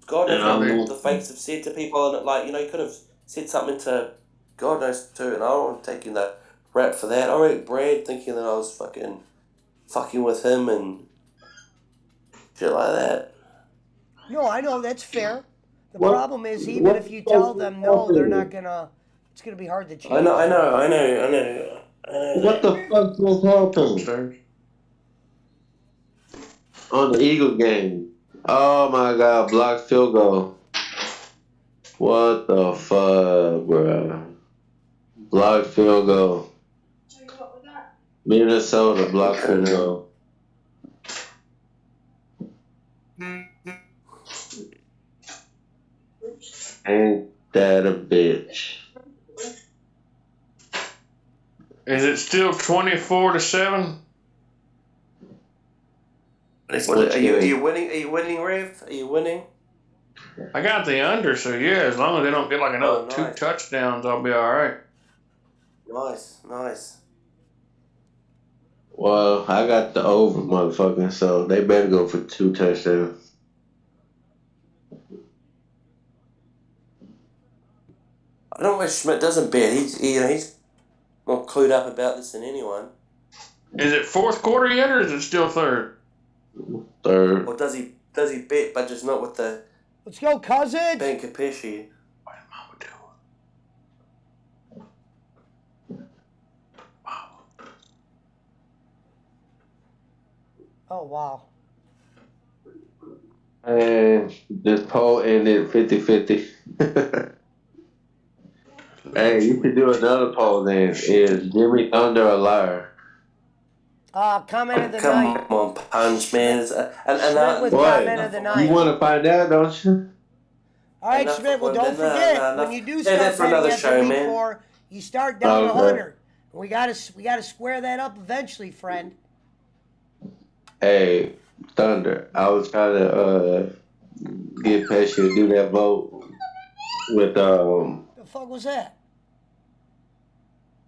[SPEAKER 3] God knows what the fakes have said to people, and you could have said something to God knows too, and I don't want to take the rap for that. I read Brad thinking that I was fucking with him and shit like that.
[SPEAKER 1] No, I know that's fair. The problem is, even if you tell them no, they're not gonna. It's gonna be hard to change.
[SPEAKER 3] I know.
[SPEAKER 4] What the fuck just happened? On the Eagle game. Oh my god, blocked field goal. What the fuck, bruh? Blocked field goal. Minnesota blocked field goal. Ain't that a bitch?
[SPEAKER 2] Is it still 24-7?
[SPEAKER 3] Are you winning? Are you winning, Rev? Are you winning?
[SPEAKER 2] I got the under, so yeah. As long as they don't get another 2 touchdowns, I'll be all right.
[SPEAKER 3] Nice.
[SPEAKER 4] Well, I got the over, motherfucker. So they better go for 2 touchdowns.
[SPEAKER 3] I don't know why Schmidt doesn't bet. He's more clued up about this than anyone.
[SPEAKER 2] Is it fourth quarter yet, or is it still third?
[SPEAKER 4] Third.
[SPEAKER 3] Or does he bet, but just not with the
[SPEAKER 1] Let's go, Cousins.
[SPEAKER 3] Ben Capisci?
[SPEAKER 2] What did Mama do?
[SPEAKER 1] Oh, wow.
[SPEAKER 4] And this poll ended 50-50. Hey, you could do another poll then. Is Jimmy Thunder a liar?
[SPEAKER 1] Comment of the
[SPEAKER 3] Come
[SPEAKER 1] night.
[SPEAKER 3] on, Punch, man.
[SPEAKER 1] Schmidt with
[SPEAKER 4] What?
[SPEAKER 1] comment of the night.
[SPEAKER 4] You want to find out, don't you?
[SPEAKER 1] All right,
[SPEAKER 3] Enough
[SPEAKER 1] Schmidt. Well,
[SPEAKER 3] for one.
[SPEAKER 1] don't
[SPEAKER 3] No,
[SPEAKER 1] forget
[SPEAKER 3] no,
[SPEAKER 1] when you do
[SPEAKER 3] yeah,
[SPEAKER 1] start
[SPEAKER 3] that's for
[SPEAKER 1] betting
[SPEAKER 3] another
[SPEAKER 1] after
[SPEAKER 3] show,
[SPEAKER 1] week
[SPEAKER 3] man.
[SPEAKER 1] 4, you start down
[SPEAKER 4] Okay.
[SPEAKER 1] 100. We gotta square that up eventually, friend.
[SPEAKER 4] Hey, Thunder. I was trying to get Pesci to do that vote with
[SPEAKER 1] The fuck was that?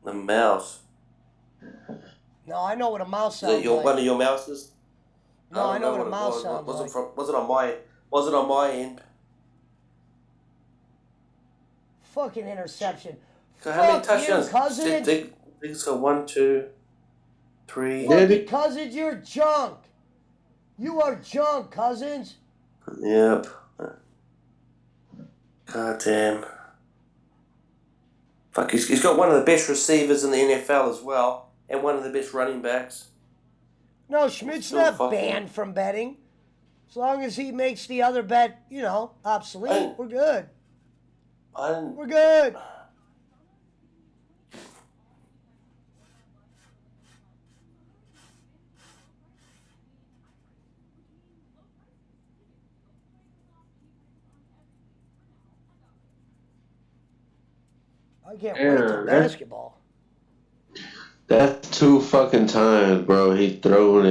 [SPEAKER 3] The mouse.
[SPEAKER 1] No, I know what a mouse
[SPEAKER 3] Is
[SPEAKER 1] sounds
[SPEAKER 3] that
[SPEAKER 1] like.
[SPEAKER 3] one of your mouses?
[SPEAKER 1] No, I
[SPEAKER 3] don't
[SPEAKER 1] know what a
[SPEAKER 3] it
[SPEAKER 1] mouse
[SPEAKER 3] was.
[SPEAKER 1] sounds
[SPEAKER 3] Was
[SPEAKER 1] like.
[SPEAKER 3] it was it on my? Was it on my end?
[SPEAKER 1] Fucking interception.
[SPEAKER 3] So how many
[SPEAKER 1] Fuck
[SPEAKER 3] touchdowns?
[SPEAKER 1] you, Cousins.
[SPEAKER 3] Think so. 1, 2, 3.
[SPEAKER 1] Fucking Cousins, you're junk. You are junk, Cousins.
[SPEAKER 3] Yep. God damn. Fuck, he's got one of the best receivers in the NFL as well, and one of the best running backs.
[SPEAKER 1] No, Schmidt's
[SPEAKER 3] Still
[SPEAKER 1] not
[SPEAKER 3] fucking-
[SPEAKER 1] banned from betting. As long as he makes the other bet, obsolete, we're good.
[SPEAKER 3] I didn't.
[SPEAKER 1] We're good. I can't wait till basketball.
[SPEAKER 4] That's 2 fucking times, bro. He threw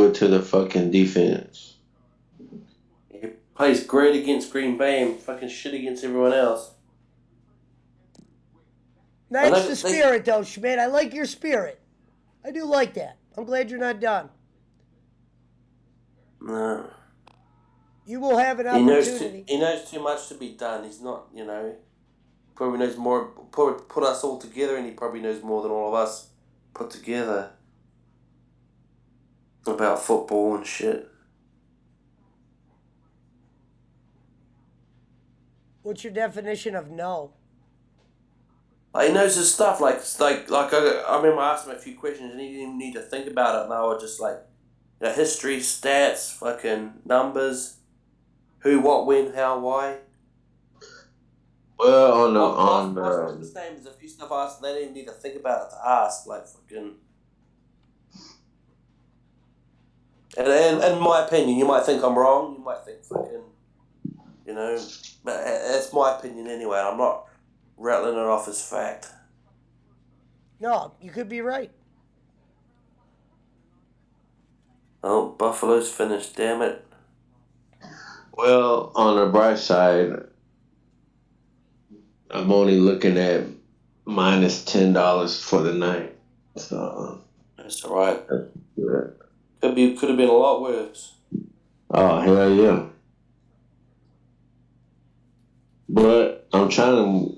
[SPEAKER 4] it to the fucking defense.
[SPEAKER 3] He plays great against Green Bay and fucking shit against everyone else.
[SPEAKER 1] That's the spirit, though, Schmidt. I like your spirit. I do like that. I'm glad you're not done.
[SPEAKER 3] No.
[SPEAKER 1] You will have an
[SPEAKER 3] He
[SPEAKER 1] opportunity.
[SPEAKER 3] knows too much to be done. He's not, probably knows more. Probably put us all together, and he probably knows more than all of us put together about football and shit.
[SPEAKER 1] What's your definition of no?
[SPEAKER 3] Like, he knows his stuff. Like I remember I asked him a few questions, and he didn't even need to think about it. And I was just like, history, stats, fucking numbers, who, what, when, how, why.
[SPEAKER 4] Well,
[SPEAKER 3] the same as a few stuff I asked, and they didn't need to think about it to ask. Like, fucking. And in my opinion, you might think I'm wrong. You might think fucking, but that's my opinion anyway. And I'm not rattling it off as fact.
[SPEAKER 1] No, you could be right.
[SPEAKER 3] Oh, Buffalo's finished. Damn it.
[SPEAKER 4] Well, on the bright side, I'm only looking at minus $10 for the night. So
[SPEAKER 3] That's all right.
[SPEAKER 4] yeah.
[SPEAKER 3] Could have been a lot worse.
[SPEAKER 4] Oh hell yeah! But I'm trying to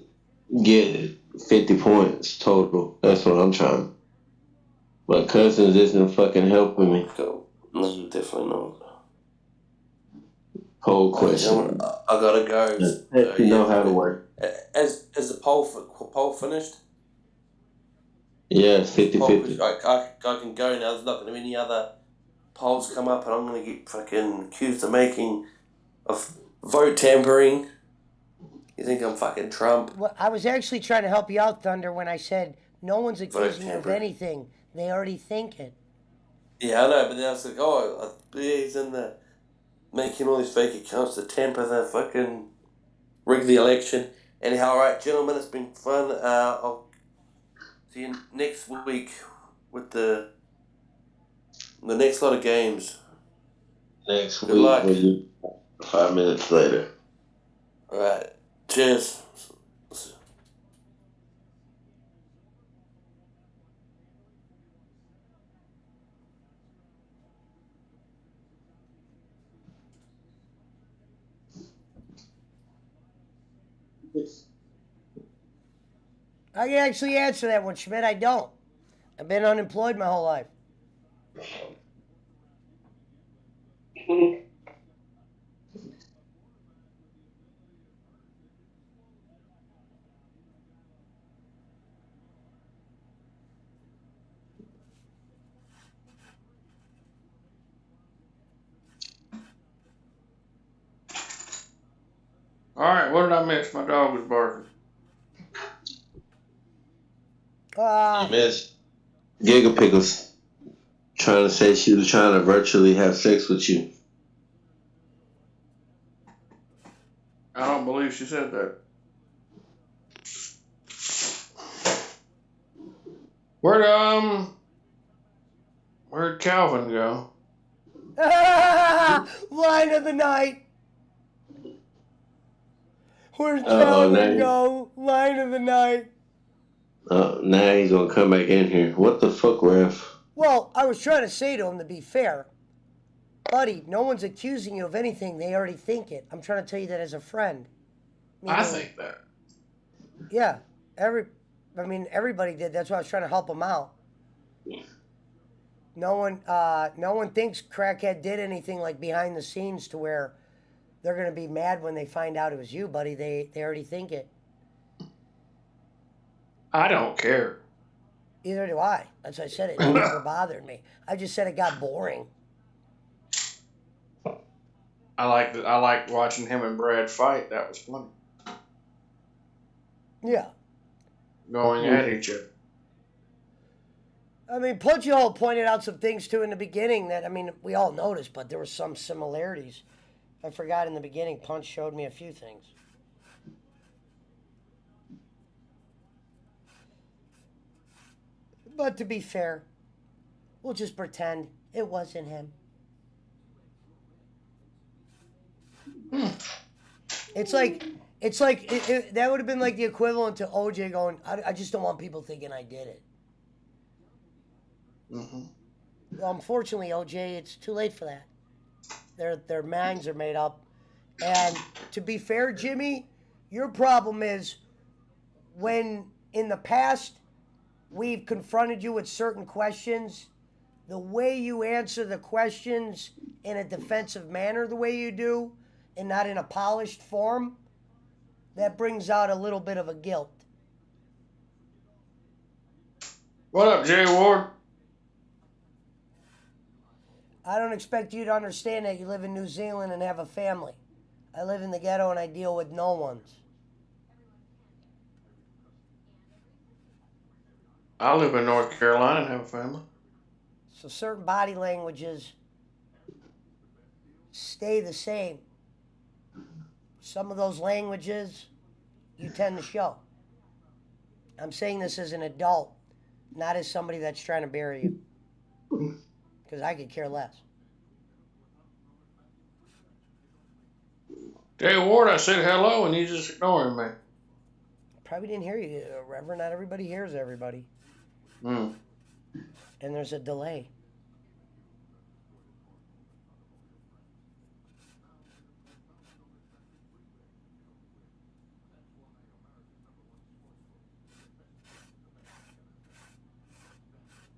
[SPEAKER 4] get 50 points total. That's what I'm trying. But Cousins isn't fucking helping me.
[SPEAKER 3] No, definitely not.
[SPEAKER 4] Poll question.
[SPEAKER 3] I gotta go.
[SPEAKER 4] You know how to work.
[SPEAKER 3] As the poll finished?
[SPEAKER 4] Yeah, it's 50-50.
[SPEAKER 3] I can go now. There's not going to be any other polls come up, and I'm going to get fucking accused of vote tampering. You think I'm fucking Trump?
[SPEAKER 1] Well, I was actually trying to help you out, Thunder, when I said no one's accusing you of anything. They already think it.
[SPEAKER 3] Yeah, I know, but then I was like, he's in the making all these fake accounts to tamper the fucking rig the election. Anyhow, all right, gentlemen, it's been fun. I'll see you next week with the next lot of games.
[SPEAKER 4] Next
[SPEAKER 3] Good
[SPEAKER 4] week,
[SPEAKER 3] luck.
[SPEAKER 4] 5 minutes later.
[SPEAKER 3] All right, cheers.
[SPEAKER 1] I can actually answer that one, Schmidt. I don't. I've been unemployed my whole life.
[SPEAKER 2] All right, what did I miss? My dog was barking.
[SPEAKER 1] Uh,
[SPEAKER 4] You missed Giga Pickles trying to say she was trying to virtually have sex with you.
[SPEAKER 2] I don't believe she said that. Where'd Calvin go?
[SPEAKER 1] line of the night. Where'd
[SPEAKER 4] Uh-oh,
[SPEAKER 1] Calvin
[SPEAKER 4] now-
[SPEAKER 1] go? Line of the night.
[SPEAKER 4] Now he's gonna come back in here. What the fuck, Ref?
[SPEAKER 1] Well, I was trying to say to him, to be fair, buddy, no one's accusing you of anything. They already think it. I'm trying to tell you that as a friend.
[SPEAKER 2] I
[SPEAKER 1] Meaning-
[SPEAKER 2] think that.
[SPEAKER 1] Yeah, everybody did. That's why I was trying to help him out. No one thinks Crackhead did anything like behind the scenes to where they're gonna be mad when they find out it was you, buddy. They already think it.
[SPEAKER 2] I don't care.
[SPEAKER 1] Either do I. That's why I said it. It never bothered me. I just said it got boring.
[SPEAKER 2] I like watching him and Brad fight. That was funny.
[SPEAKER 1] Yeah.
[SPEAKER 2] Going at each other.
[SPEAKER 1] I mean, Punchy Hole pointed out some things too in the beginning that, I mean, we all noticed, but there were some similarities. I forgot in the beginning, Punch showed me a few things. But to be fair, we'll just pretend it wasn't him. It's like that would have been like the equivalent to OJ going, I just don't want people thinking I did it.
[SPEAKER 2] Mm-hmm.
[SPEAKER 1] Well, unfortunately, OJ, it's too late for that. Their minds are made up. And to be fair, Jimmy, your problem is when in the past we've confronted you with certain questions, the way you answer the questions in a defensive manner the way you do, and not in a polished form, that brings out a little bit of a guilt.
[SPEAKER 2] What up, Jay Ward?
[SPEAKER 1] I don't expect you to understand that you live in New Zealand and have a family. I live in the ghetto and I deal with no ones.
[SPEAKER 2] I live in North Carolina and have a family.
[SPEAKER 1] So certain body languages stay the same. Some of those languages you tend to show. I'm saying this as an adult, not as somebody that's trying to bury you. Because I could care less.
[SPEAKER 2] Jay Ward, I said hello and you just ignoring me.
[SPEAKER 1] Probably didn't hear you, Reverend. Not everybody hears everybody.
[SPEAKER 2] Hmm.
[SPEAKER 1] And there's a delay.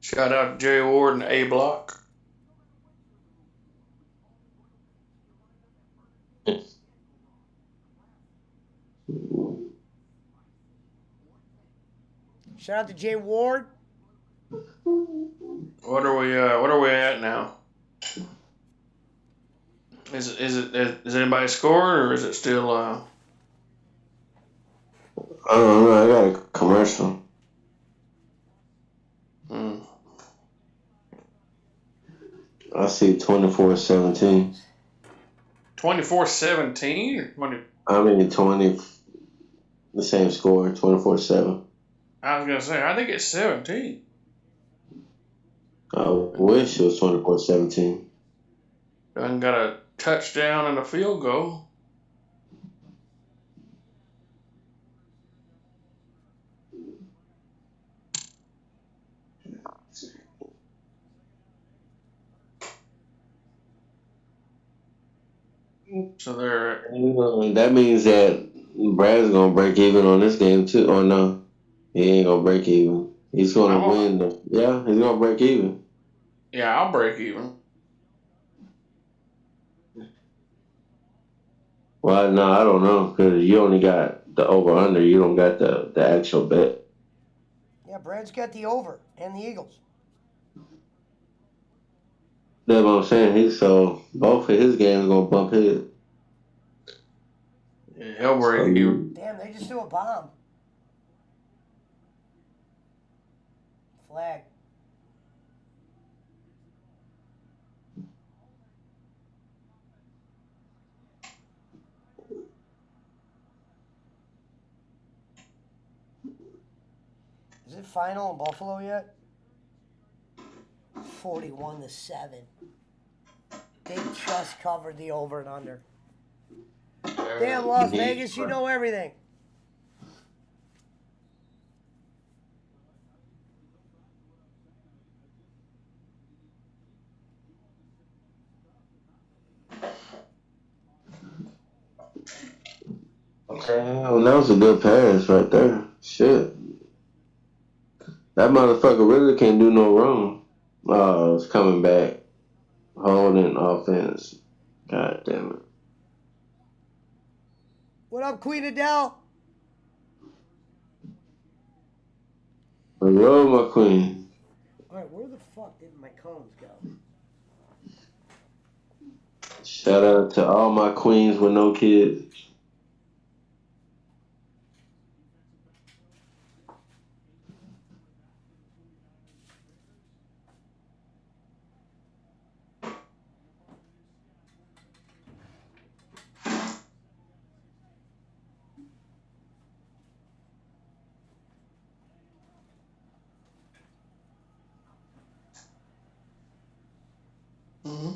[SPEAKER 2] Shout out to Jay Ward and A Block.
[SPEAKER 1] Shout out to Jay Ward.
[SPEAKER 2] What are we at now? Is anybody scored or is it still
[SPEAKER 4] I don't know. I got a commercial. I see 24-17.
[SPEAKER 2] 24-17 or 20?
[SPEAKER 4] I mean 20. The same score, 24-7.
[SPEAKER 2] I was gonna say I think it's 17.
[SPEAKER 4] I wish it was 24-17.
[SPEAKER 2] Done got a touchdown and a field goal. So they're
[SPEAKER 4] That means that Brad's gonna break even on this game too, or no? He ain't gonna break even. He's gonna
[SPEAKER 2] I'm
[SPEAKER 4] win. Yeah, he's gonna break even.
[SPEAKER 2] Yeah, I'll break even.
[SPEAKER 4] Well, no, I don't know because you only got the over under. You don't got the actual bet.
[SPEAKER 1] Yeah, Brad's got the over and the Eagles.
[SPEAKER 4] That's what I'm saying. So both of his games gonna bump his.
[SPEAKER 2] Yeah, he'll
[SPEAKER 4] So
[SPEAKER 2] break even.
[SPEAKER 1] Damn, they just threw a bomb. Flag. Is it final in Buffalo yet? 41-7. They just covered the over and under. Damn, Las Vegas, you know everything.
[SPEAKER 4] Damn, that was a good pass right there. Shit, that motherfucker really can't do no wrong. Oh, it's coming back, holding offense. God damn it.
[SPEAKER 1] What up, Queen Adele?
[SPEAKER 4] Hello, my queen.
[SPEAKER 1] All right, where the fuck did my cones go?
[SPEAKER 4] Shout out to all my queens with no kids.
[SPEAKER 2] Mm-hmm.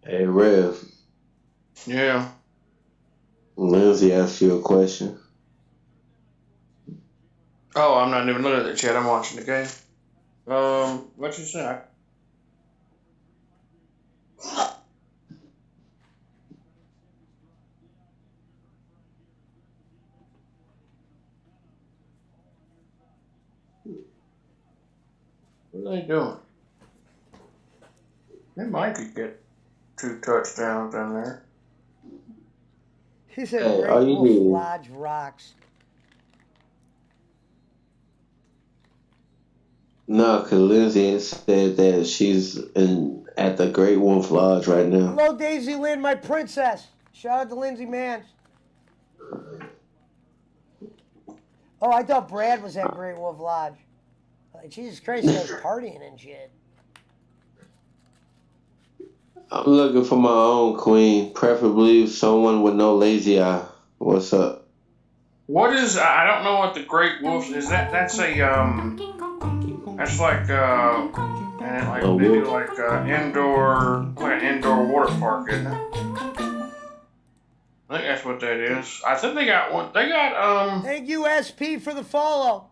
[SPEAKER 4] Hey, Rev.
[SPEAKER 2] Yeah.
[SPEAKER 4] Lindsay asked you a question.
[SPEAKER 2] Oh, I'm not even looking at the chat. I'm watching the game. What you say? What are they doing? They might could get 2 touchdowns in there.
[SPEAKER 1] He said,
[SPEAKER 4] Hey,
[SPEAKER 1] Great Wolf Lodge rocks.
[SPEAKER 4] No, because Lindsay said that she's at the Great Wolf Lodge right now.
[SPEAKER 1] Hello, Daisy Lynn, my princess. Shout out to Lindsay Mans. Oh, I thought Brad was at Great Wolf Lodge. Like, Jesus Christ, he was partying and shit.
[SPEAKER 4] I'm looking for my own queen, preferably someone with no lazy eye. What's up?
[SPEAKER 2] What is? I don't know what the Great Wolf is. That's a That's like and like
[SPEAKER 4] A
[SPEAKER 2] they do
[SPEAKER 4] wolf?
[SPEAKER 2] like an indoor water park, isn't it? I think that's what that is. I think they got one.
[SPEAKER 1] Thank you, SP, for the follow.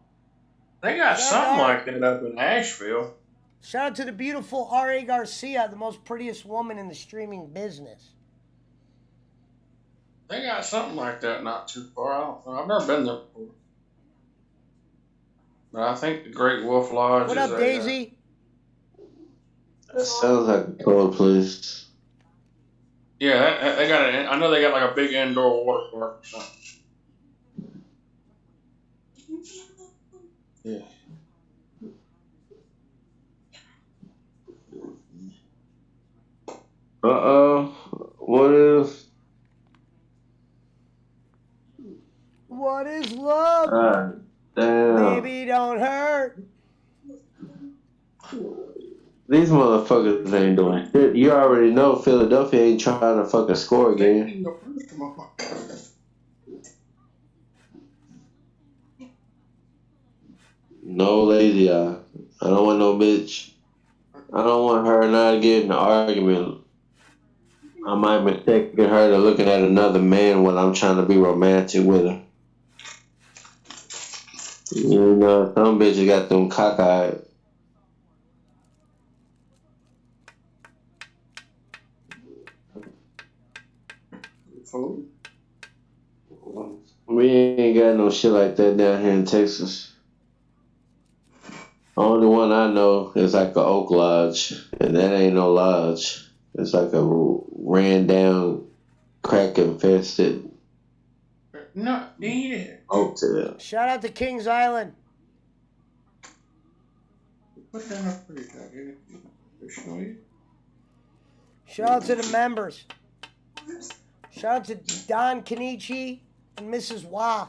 [SPEAKER 2] They got something like that up in Asheville.
[SPEAKER 1] Shout out to the beautiful R.A. Garcia, the most prettiest woman in the streaming business.
[SPEAKER 2] They got something like that not too far. I don't know. I've never been there before. But I think the Great Wolf Lodge
[SPEAKER 1] What
[SPEAKER 2] is
[SPEAKER 1] up, Daisy?
[SPEAKER 4] That sounds like a cold place.
[SPEAKER 2] Yeah, they got I know they got like a big indoor water park or something.
[SPEAKER 4] Yeah. What is?
[SPEAKER 1] What is love?
[SPEAKER 4] Damn.
[SPEAKER 1] Baby, don't hurt.
[SPEAKER 4] These motherfuckers ain't doing shit. You already know Philadelphia ain't trying to fucking score again. No lazy eye. I don't want no bitch. I don't want her and I to get in an argument. I might mistake her to looking at another man when I'm trying to be romantic with her. You know, some bitches got them cockeyed. We ain't got no shit like that down here in Texas. Only one I know is like a Oak Lodge, and that ain't no lodge. It's like a ran down, crack infested
[SPEAKER 2] No, yeah.
[SPEAKER 4] hotel.
[SPEAKER 1] Shout out to Kings Island.
[SPEAKER 2] Put down a pretty tag. Show you.
[SPEAKER 1] Shout out to the members. Shout out to Don Kenichi and Mrs. Wah.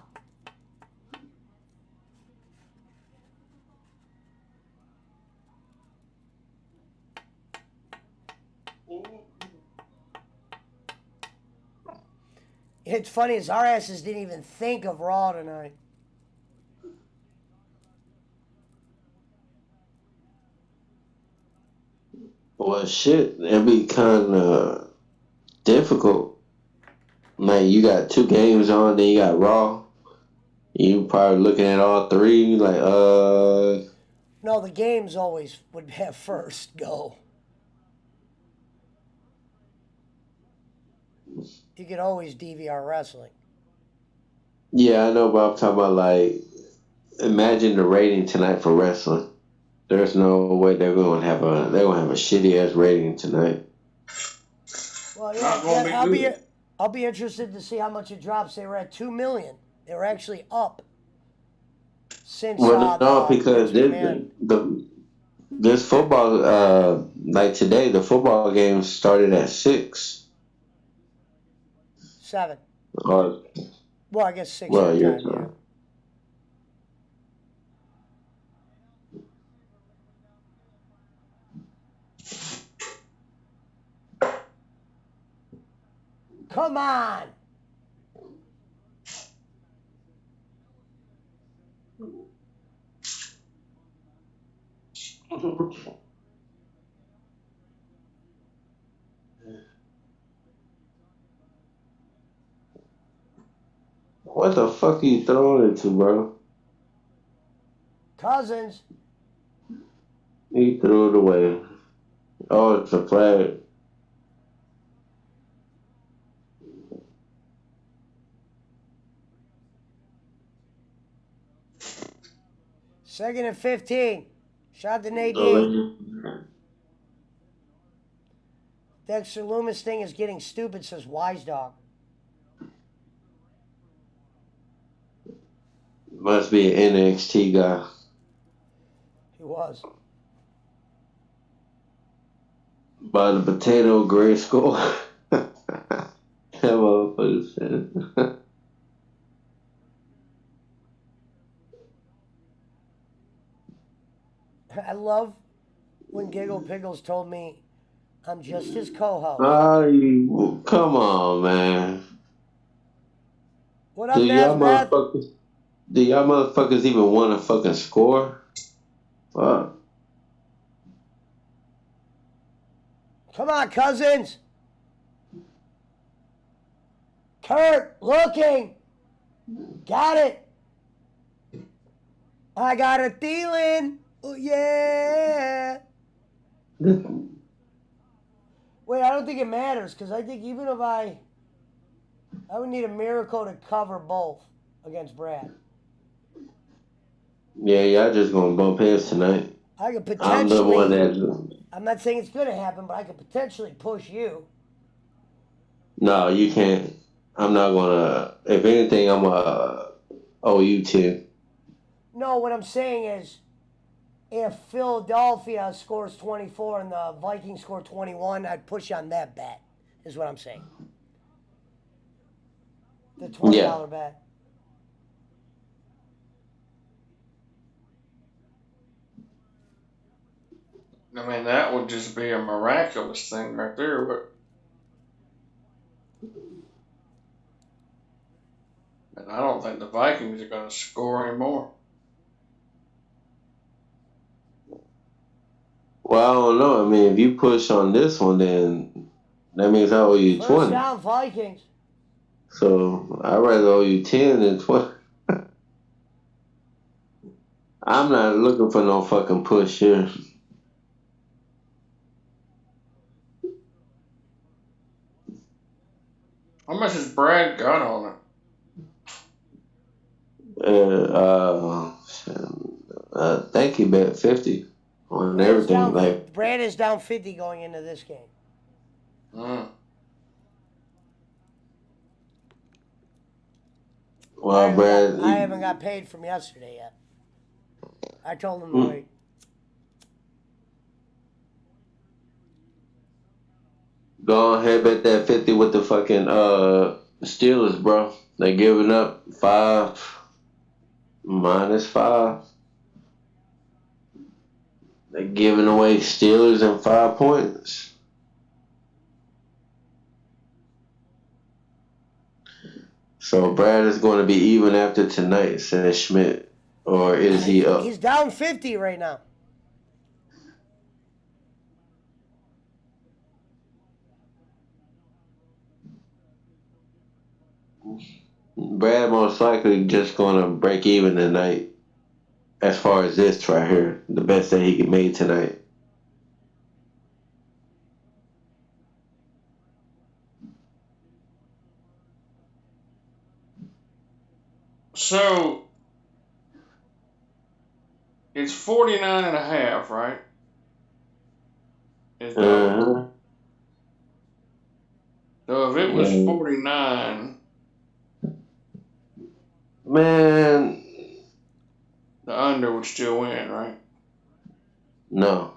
[SPEAKER 1] It's funny as our asses didn't even think of Raw tonight.
[SPEAKER 4] Well, shit, it'd be kind of difficult. Like, you got 2 games on, then you got Raw. You probably looking at all three, like,
[SPEAKER 1] No, the games always would have first go. You could always DVR wrestling.
[SPEAKER 4] yeah, I know, but I'm talking about, like, imagine the rating tonight for wrestling. There's no way they're gonna have a shitty ass rating tonight.
[SPEAKER 1] Well,
[SPEAKER 2] Not gonna
[SPEAKER 1] yeah,
[SPEAKER 2] be good.
[SPEAKER 1] I'll be interested to see how much it drops. They were at 2 million. They were actually up since
[SPEAKER 4] Well, no, because
[SPEAKER 1] Vince McMahon.
[SPEAKER 4] this football, like today, the football game started at 6.
[SPEAKER 1] 7.
[SPEAKER 4] Or,
[SPEAKER 1] Well, I guess 6
[SPEAKER 4] well,
[SPEAKER 1] at a
[SPEAKER 4] your
[SPEAKER 1] time, yeah.
[SPEAKER 4] time.
[SPEAKER 1] Come on!
[SPEAKER 4] What the fuck are you throwing it to, bro?
[SPEAKER 1] Cousins.
[SPEAKER 4] He threw it away. Oh, it's a flag.
[SPEAKER 1] Second and 15. Shot to Nadine.
[SPEAKER 4] So,
[SPEAKER 1] Dexter Loomis thing is getting stupid, says Wise Dog.
[SPEAKER 4] must be an NXT guy.
[SPEAKER 1] He was.
[SPEAKER 4] By the potato gray skull. That motherfucker said.
[SPEAKER 1] I love when Giggle Pickles told me I'm just his co-host.
[SPEAKER 4] Come on, man.
[SPEAKER 1] What up,
[SPEAKER 4] Do y'all
[SPEAKER 1] Nazbeth?
[SPEAKER 4] motherfuckers even want to fucking score? Fuck.
[SPEAKER 1] Come on, Cousins. Kurt, looking. Got it. I got a Thielen. Oh, yeah. Wait, I don't think it matters because I think even if I would need a miracle to cover both against Brad.
[SPEAKER 4] Yeah, y'all just gonna bump heads tonight.
[SPEAKER 1] I could
[SPEAKER 4] I'm the one
[SPEAKER 1] potentially.
[SPEAKER 4] that.
[SPEAKER 1] I'm not saying it's going to happen, but I could potentially push you.
[SPEAKER 4] No, you can't. I'm not gonna. If anything, I'm owe you 10.
[SPEAKER 1] No, what I'm saying is, if Philadelphia scores 24 and the Vikings score 21, I'd push on that bet. Is what I'm saying. The $20 bet.
[SPEAKER 2] I mean, that would just be a miraculous thing right there, but. And I don't think the Vikings are going to score anymore.
[SPEAKER 4] Well, I don't know. I mean, if you push on this one, then that means I owe you
[SPEAKER 1] First
[SPEAKER 4] 20.
[SPEAKER 1] down, Vikings.
[SPEAKER 4] So I'd rather owe you 10 than 20. I'm not looking for no fucking push here.
[SPEAKER 2] How much has Brad got on it?
[SPEAKER 4] I think he bet 50 on
[SPEAKER 1] Brad is
[SPEAKER 4] everything.
[SPEAKER 1] down. Brad is down 50 going into this game.
[SPEAKER 4] Well, Brad,
[SPEAKER 1] I haven't got paid from yesterday yet. I told him to wait.
[SPEAKER 4] go ahead, bet that 50 with the fucking Steelers, bro. They giving up 5 -5. They giving away Steelers and 5 points. So Brad is going to be even after tonight, says Schmidt. Or is he up?
[SPEAKER 1] He's down 50 right now.
[SPEAKER 4] Brad most likely just going to break even tonight. As far as this right here, the best that he can make tonight.
[SPEAKER 2] So it's 49.5, right? Is the So if it was 49,
[SPEAKER 4] man,
[SPEAKER 2] the under would still win, right?
[SPEAKER 4] No.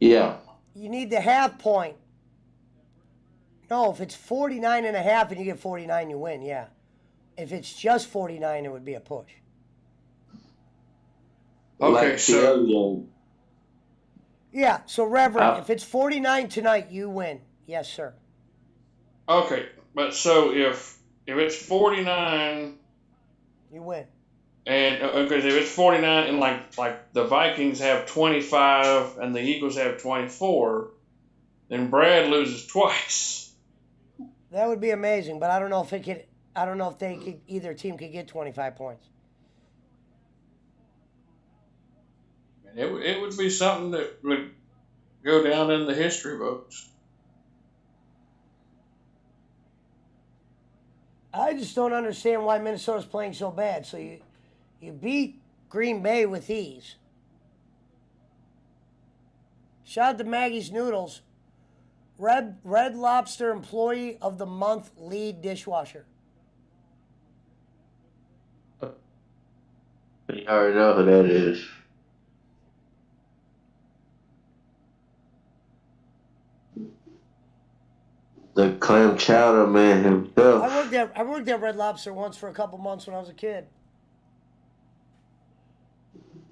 [SPEAKER 4] Yeah.
[SPEAKER 1] You need the half point. No, if it's 49.5 and you get 49, you win, yeah. If it's just 49, it would be a push.
[SPEAKER 2] Okay,
[SPEAKER 4] Like
[SPEAKER 2] so
[SPEAKER 1] yeah, so Reverend, if it's 49 tonight, you win. Yes, sir.
[SPEAKER 2] Okay, but so if it's 49,
[SPEAKER 1] you win.
[SPEAKER 2] And because if it's 49 and like the Vikings have 25 and the Eagles have 24, then Brad loses twice.
[SPEAKER 1] That would be amazing, but I don't know if it could. I don't know if they could. Either team could get 25 points.
[SPEAKER 2] It would be something that would go down in the history books.
[SPEAKER 1] I just don't understand why Minnesota's playing so bad. So you beat Green Bay with ease. Shout out to Maggie's Noodles. Red Lobster Employee of the Month lead dishwasher.
[SPEAKER 4] You already know who that is. The clam chowder man himself.
[SPEAKER 1] I worked at Red Lobster once for a couple months when I was a kid.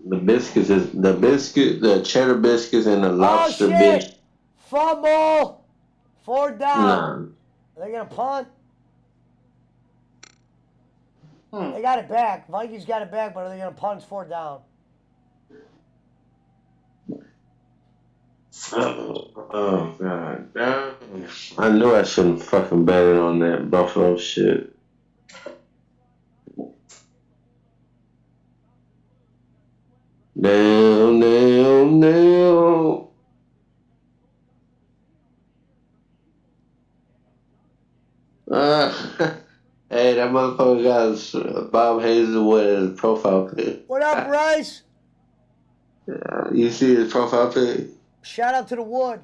[SPEAKER 4] The cheddar biscuits, and the lobster biscuit.
[SPEAKER 1] Fumble! 4 down.
[SPEAKER 4] Nah.
[SPEAKER 1] Are they gonna punt? They got it back. Vikings got it back, but are they gonna punt? 4 down.
[SPEAKER 4] Oh god damn. I knew I shouldn't fucking bet it on that Buffalo shit. Damn. Hey, that motherfucker got Bob Hazelwood as a profile pic.
[SPEAKER 1] What up, Bryce?
[SPEAKER 4] You see his profile pic?
[SPEAKER 1] Shout out to the Wood.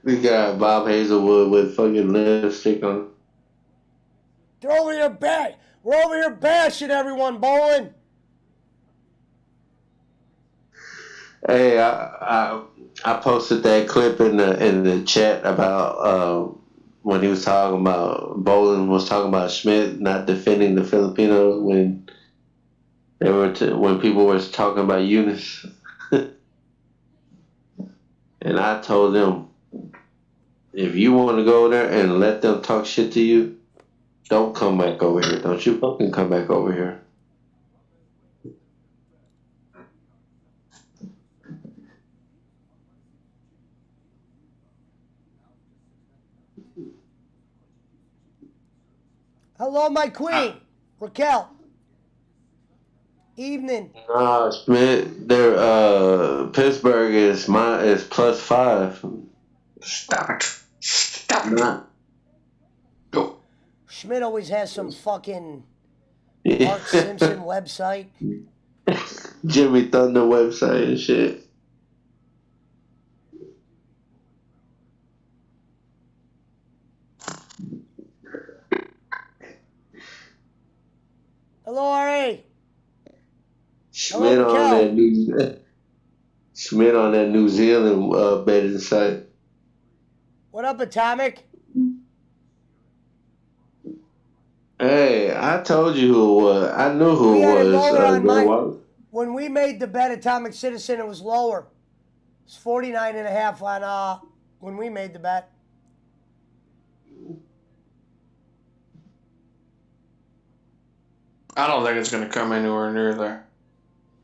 [SPEAKER 4] We got Bob Hazelwood with fucking lipstick on.
[SPEAKER 1] They're over here We're over here bashing everyone, bowling.
[SPEAKER 4] Hey, I posted that clip in the chat about when he was talking about Bolin was talking about Schmidt not defending the Filipinos when when people were talking about Eunice, and I told them, if you want to go there and let them talk shit to you, don't come back over here. Don't you fucking come back over here.
[SPEAKER 1] Hello, my queen, Raquel. Evening.
[SPEAKER 4] Schmidt, Pittsburgh is +5.
[SPEAKER 2] Stop it.
[SPEAKER 4] Not.
[SPEAKER 2] Go.
[SPEAKER 1] Schmidt always has some fucking Mark Simpson website.
[SPEAKER 4] Jimmy Thunder website and shit.
[SPEAKER 1] Hello, R.A.
[SPEAKER 4] Schmidt
[SPEAKER 1] Hello,
[SPEAKER 4] on
[SPEAKER 1] Mikel.
[SPEAKER 4] that New Zealand betting site.
[SPEAKER 1] What up, Atomic?
[SPEAKER 4] Hey, I told you who it was. I knew who
[SPEAKER 1] We
[SPEAKER 4] it
[SPEAKER 1] had it
[SPEAKER 4] was.
[SPEAKER 1] lower on my.
[SPEAKER 4] Walker.
[SPEAKER 1] When we made the bet, Atomic Citizen, it was lower. It's 49.5 on when we made the bet.
[SPEAKER 2] I don't think it's going to come anywhere near there.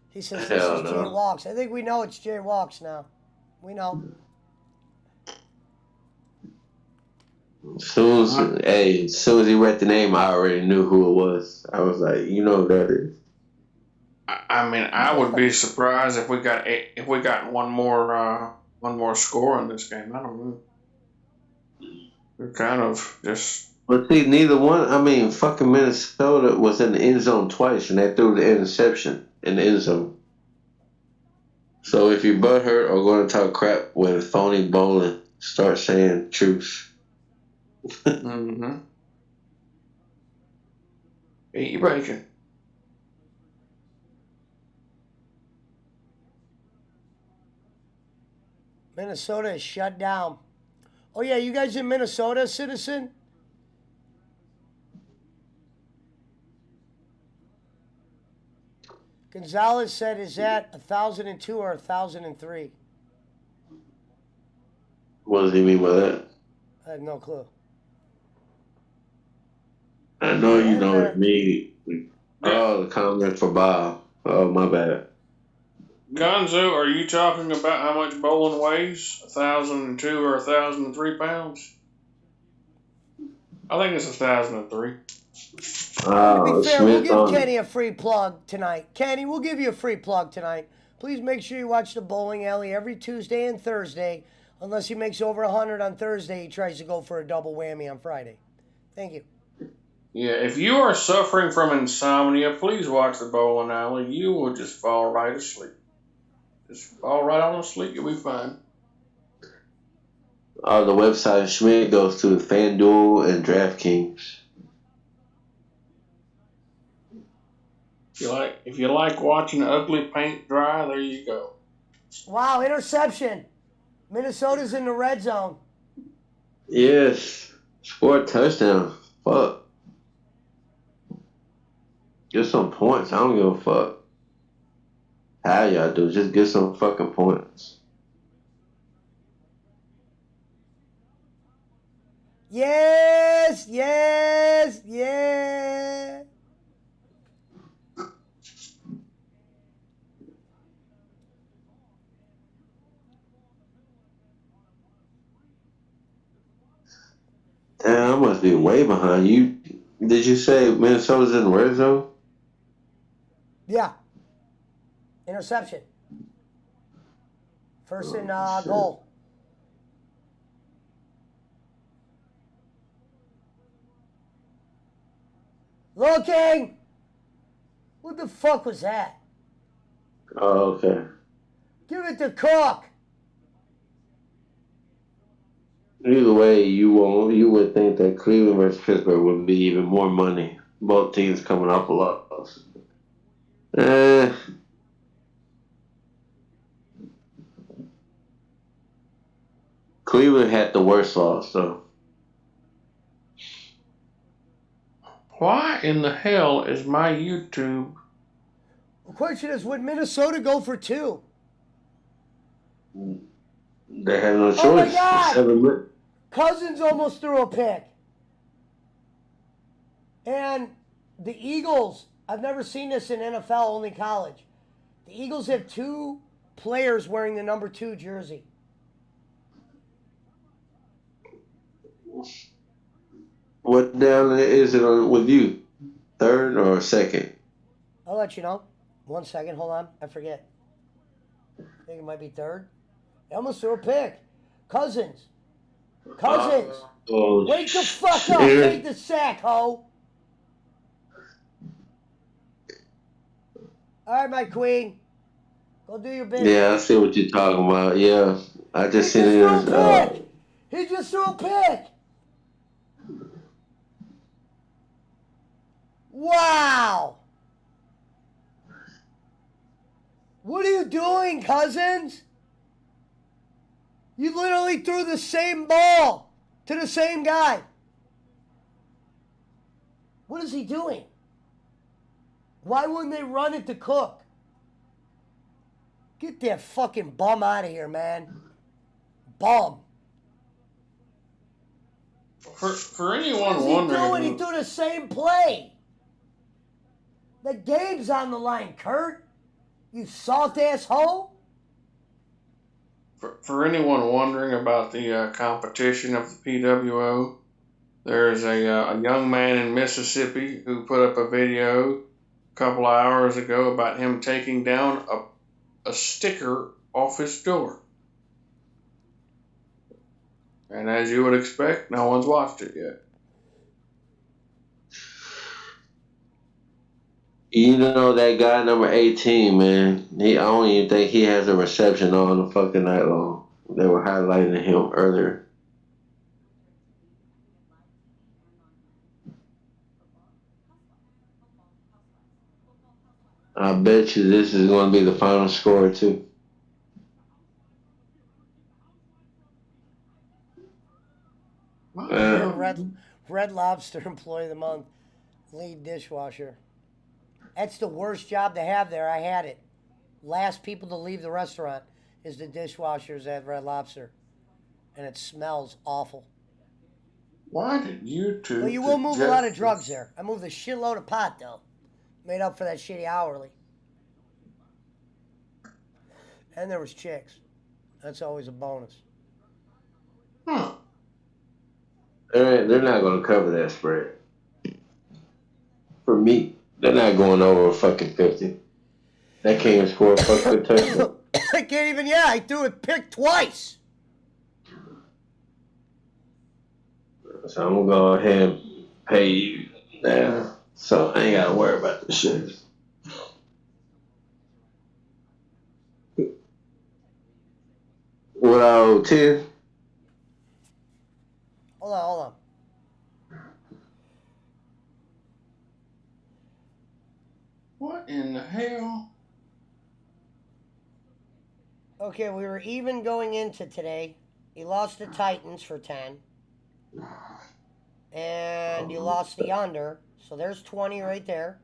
[SPEAKER 1] He says
[SPEAKER 4] Hell
[SPEAKER 1] this is
[SPEAKER 4] no.
[SPEAKER 1] Jay Walks. I think we know it's Jay Walks now. We know.
[SPEAKER 4] As soon as he read the name, I already knew who it was. I was like, you know who that is.
[SPEAKER 2] I mean, I would be surprised if we got one more score in this game. I don't know. We're kind of just.
[SPEAKER 4] But see, neither one. I mean, fucking Minnesota was in the end zone twice, and they threw the interception in the end zone. So if you're butthurt or going to talk crap with phony bowling, start saying truth.
[SPEAKER 2] Mm-hmm. Eat your bacon.
[SPEAKER 1] Minnesota is shut down. Oh, yeah, you guys in Minnesota, Citizen? Gonzalez said, is that 1,002 or 1,003?
[SPEAKER 4] What does he mean by that?
[SPEAKER 1] I have no clue.
[SPEAKER 4] I know you know it's me. Oh, the comment for Bob. Oh, my bad.
[SPEAKER 2] Gonzo, are you talking about how much bowling weighs? 1,002 or 1,003 pounds? I think it's 1,003.
[SPEAKER 1] To be fair, we'll
[SPEAKER 4] Smith
[SPEAKER 1] give
[SPEAKER 4] on
[SPEAKER 1] Kenny a free plug tonight. Kenny, we'll give you a free plug tonight. Please make sure you watch the Bowling Alley every Tuesday and Thursday. Unless he makes over 100 on Thursday, he tries to go for a double whammy on Friday. Thank you.
[SPEAKER 2] Yeah, if you are suffering from insomnia, please watch the Bowling Alley. You will just fall right asleep. Just fall right on asleep. You'll be fine.
[SPEAKER 4] the website Schmidt goes to FanDuel and DraftKings.
[SPEAKER 2] If you like watching ugly paint dry, there you go.
[SPEAKER 1] Wow, interception. Minnesota's in the red zone.
[SPEAKER 4] Yes. Score a touchdown. Fuck. Get some points. I don't give a fuck how y'all do. Just get some fucking points.
[SPEAKER 1] Yes, yes, yeah.
[SPEAKER 4] Damn, I must be way behind you. Did you say Minnesota's in the red zone?
[SPEAKER 1] Yeah. Interception. First and
[SPEAKER 4] shit.
[SPEAKER 1] goal. Looking. What the fuck was that?
[SPEAKER 4] Oh, okay.
[SPEAKER 1] Give it to Cook.
[SPEAKER 4] Either way, you would think that Cleveland versus Pittsburgh would be even more money. Both teams coming off a loss. Cleveland had the worst loss, though.
[SPEAKER 2] Why in the hell is my YouTube?
[SPEAKER 1] The question is, would Minnesota go for 2?
[SPEAKER 4] They had no choice.
[SPEAKER 1] Oh my God!
[SPEAKER 4] 7 minutes.
[SPEAKER 1] Cousins almost threw a pick. And the Eagles, I've never seen this in NFL, only college. The Eagles have 2 players wearing the number 2 jersey.
[SPEAKER 4] What down is it with you? Third or second?
[SPEAKER 1] I'll let you know. 1 second, hold on. I forget. I think it might be third. They almost threw a pick. Cousins. Wake the fuck up. Take the sack, ho. All right, my queen. Go do your business.
[SPEAKER 4] Yeah, I see what you're talking about. Yeah, I
[SPEAKER 1] He
[SPEAKER 4] just
[SPEAKER 1] just
[SPEAKER 4] seen it.
[SPEAKER 1] threw a pick. He just threw a pick. Wow. What are you doing, Cousins? You literally threw the same ball to the same guy. What is he doing? Why wouldn't they run it to Cook? Get that fucking bum out of here, man. Bum.
[SPEAKER 2] For
[SPEAKER 1] What
[SPEAKER 2] anyone
[SPEAKER 1] is he
[SPEAKER 2] wondering,
[SPEAKER 1] doing? He threw the same play. The game's on the line, Kurt. You salt ass hoe.
[SPEAKER 2] for anyone wondering about the competition of the PWO, there's a young man in Mississippi who put up a video a couple of hours ago about him taking down a sticker off his door. And as you would expect, no one's watched it yet.
[SPEAKER 4] You know that guy number 18, man. I don't even think he has a reception on the fucking night long. They were highlighting him earlier. I bet you this is going to be the final score too.
[SPEAKER 1] Red Lobster Employee of the Month, lead dishwasher. That's the worst job to have there. I had it. Last people to leave the restaurant is the dishwashers at Red Lobster. And it smells awful.
[SPEAKER 2] Why did you two?
[SPEAKER 1] But you will move a lot of drugs there. I moved a shitload of pot, though. Made up for that shitty hourly. And there was chicks. That's always a bonus.
[SPEAKER 2] Huh.
[SPEAKER 4] They're not going to cover that spread. For me, they're not going over fucking 50. That can't even score a fucking touchdown.
[SPEAKER 1] I can't even, yeah, I threw it pick twice.
[SPEAKER 4] So I'm going to go ahead and pay you now. So I ain't got to worry about this shit. What I owe 10?
[SPEAKER 1] Hold on.
[SPEAKER 2] What in the hell?
[SPEAKER 1] Okay, we were even going into today. You lost the Titans for 10. And you lost the under. So there's 20 right there.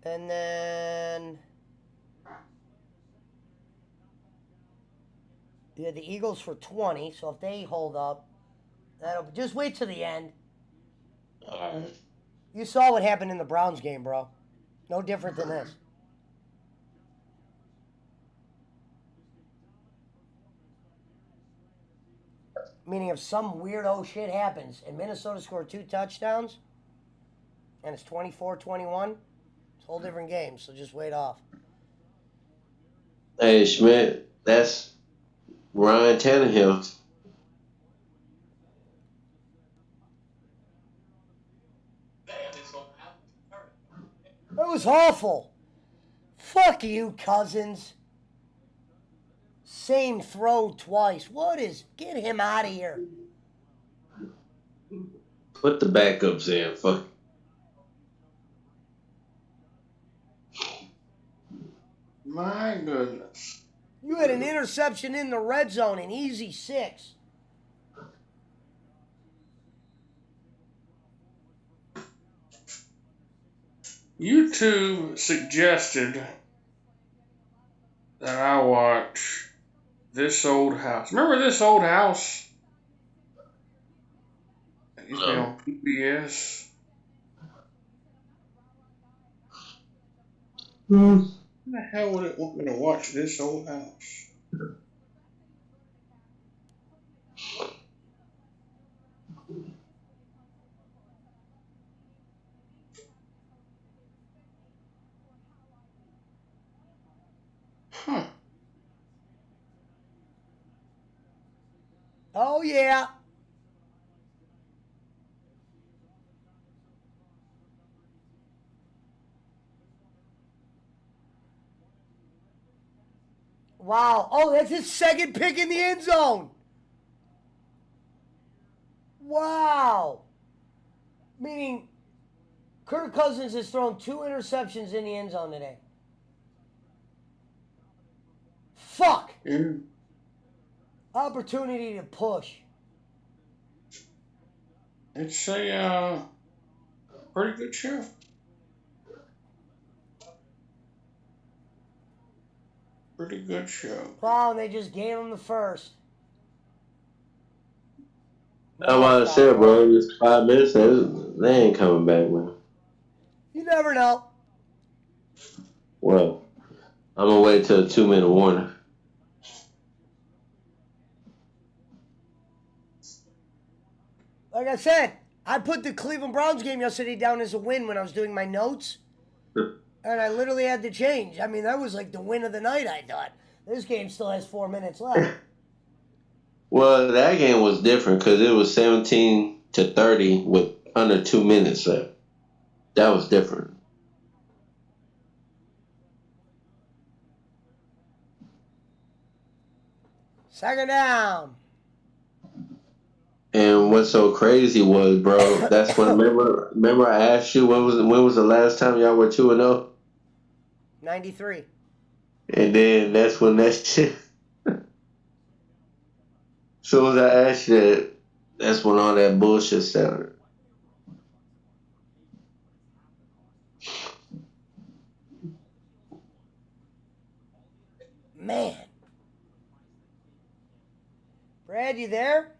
[SPEAKER 1] And then you had the Eagles for 20. So if they hold up, that'll just wait till the end. You saw what happened in the Browns game, bro. No different than this. Meaning if some weirdo shit happens and Minnesota scored 2 touchdowns and it's 24-21, it's a whole different game. So just wait off.
[SPEAKER 4] Hey, Schmidt, that's Ryan Tannehill.
[SPEAKER 1] That was awful. Fuck you, Cousins. Same throw twice. Get him out of here.
[SPEAKER 4] Put the backups in. Fuck.
[SPEAKER 2] My goodness.
[SPEAKER 1] You had an interception in the red zone, an easy 6.
[SPEAKER 2] You two suggested that I watch This Old House. Remember This Old House? It used to be on PBS. Who the hell would it want me to watch This Old House? Huh.
[SPEAKER 1] Oh, yeah. Wow. Oh, that's his second pick in the end zone. Wow. Meaning, Kirk Cousins has thrown 2 interceptions in the end zone today. Fuck.
[SPEAKER 2] Yeah.
[SPEAKER 1] Opportunity to push.
[SPEAKER 2] It's a pretty good show. Pretty good show.
[SPEAKER 1] Wow, they just gave him the first.
[SPEAKER 4] I'm about to say, bro, just 5 minutes, they ain't coming back, man.
[SPEAKER 1] You never know.
[SPEAKER 4] Well, I'm gonna wait till a 2-minute warning.
[SPEAKER 1] Like I said, I put the Cleveland Browns game yesterday down as a win when I was doing my notes. And I literally had to change. I mean, that was like the win of the night, I thought. This game still has 4 minutes left.
[SPEAKER 4] Well, that game was different because it was 17-30 with under 2 minutes left. That was different.
[SPEAKER 1] Second down.
[SPEAKER 4] And what's so crazy was, bro, that's when remember I asked you when was the last time y'all were 2-0?
[SPEAKER 1] 93.
[SPEAKER 4] And then that's when that shit. As soon as I asked you that, that's when all that bullshit started.
[SPEAKER 1] Man. Brad, you there?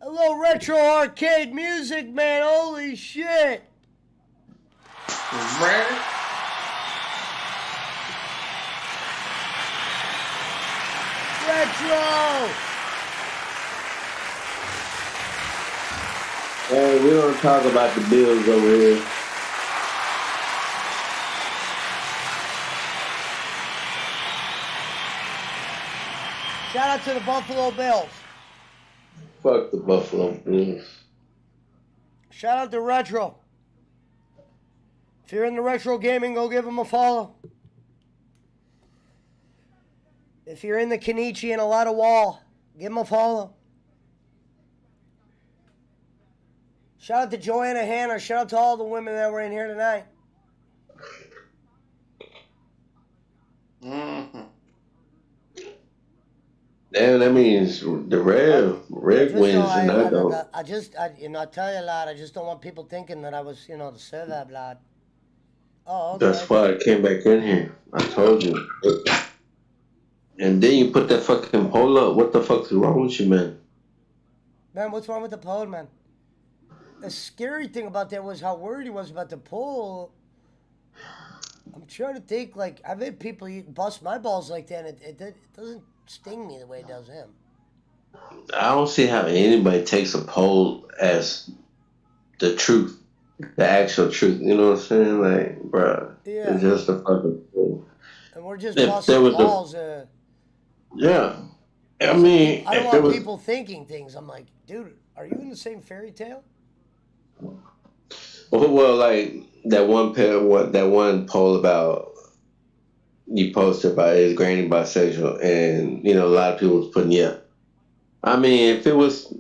[SPEAKER 1] Hello, retro arcade music, man. Holy shit.
[SPEAKER 2] Ready?
[SPEAKER 1] Retro.
[SPEAKER 4] Hey, we don't talk about the Bills over here.
[SPEAKER 1] Shout out to the Buffalo Bills.
[SPEAKER 4] Fuck the Buffalo Bills.
[SPEAKER 1] Shout out to Retro. If you're into retro gaming, go give him a follow. If you're in the Kenichi and a lot of wall, give him a follow. Shout out to Joanna Hanna. Shout out to all the women that were in here tonight.
[SPEAKER 2] Mm-hmm.
[SPEAKER 4] Damn, that means the red wins tonight, though.
[SPEAKER 1] I tell you a lot. I just don't want people thinking that I was, the server blood. Oh, okay.
[SPEAKER 4] That's why I came back in here. I told you. And then you put that fucking poll up. What the fuck is wrong with you, man?
[SPEAKER 1] Man, what's wrong with the poll, man? The scary thing about that was how worried he was about the poll. I'm trying to think, like, I've had people bust my balls like that, and it doesn't sting me the way it does him.
[SPEAKER 4] I don't see how anybody takes a poll as the truth, the actual truth. You know what I'm saying? Like, bruh,
[SPEAKER 1] Yeah.
[SPEAKER 4] it's just a fucking poll.
[SPEAKER 1] And we're just
[SPEAKER 4] If
[SPEAKER 1] busting
[SPEAKER 4] there was
[SPEAKER 1] balls.
[SPEAKER 4] Yeah. I mean,
[SPEAKER 1] I don't
[SPEAKER 4] if there
[SPEAKER 1] want
[SPEAKER 4] was,
[SPEAKER 1] people thinking things. I'm like, dude, are you in the same fairy tale?
[SPEAKER 4] well, like that one poll about you posted about is Granny bisexual, and a lot of people was putting yeah. I mean, if it was,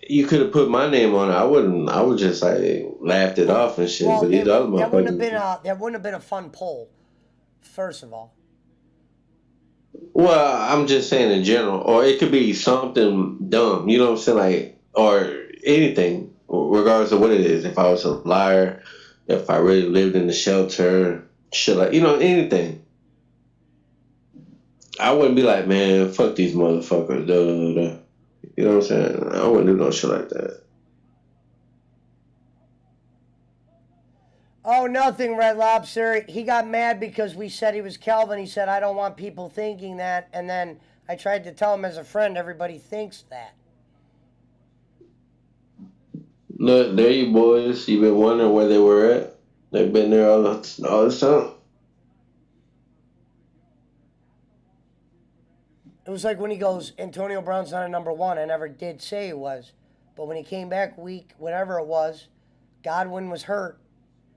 [SPEAKER 4] you could have put my name on it. I wouldn't. I would just like laughed it off and shit.
[SPEAKER 1] Well,
[SPEAKER 4] But these other
[SPEAKER 1] that wouldn't
[SPEAKER 4] motherfuckers.
[SPEAKER 1] have been a fun poll. First of all.
[SPEAKER 4] Well, I'm just saying in general, or it could be something dumb. You know what I'm saying? Like, or anything, regardless of what it is. If I was a liar, if I really lived in the shelter, shit, like anything. I wouldn't be like, man, fuck these motherfuckers. Duh, duh, duh. You know what I'm saying? I wouldn't do no shit like that.
[SPEAKER 1] Oh, nothing, Red Lobster. He got mad because we said he was Calvin. He said, I don't want people thinking that. And then I tried to tell him as a friend, everybody thinks that.
[SPEAKER 4] Look, there you boys. You've been wondering where they were at. They've been there all this time.
[SPEAKER 1] It was like when he goes, Antonio Brown's not a number one. I never did say he was. But when he came back week, whatever it was, Godwin was hurt.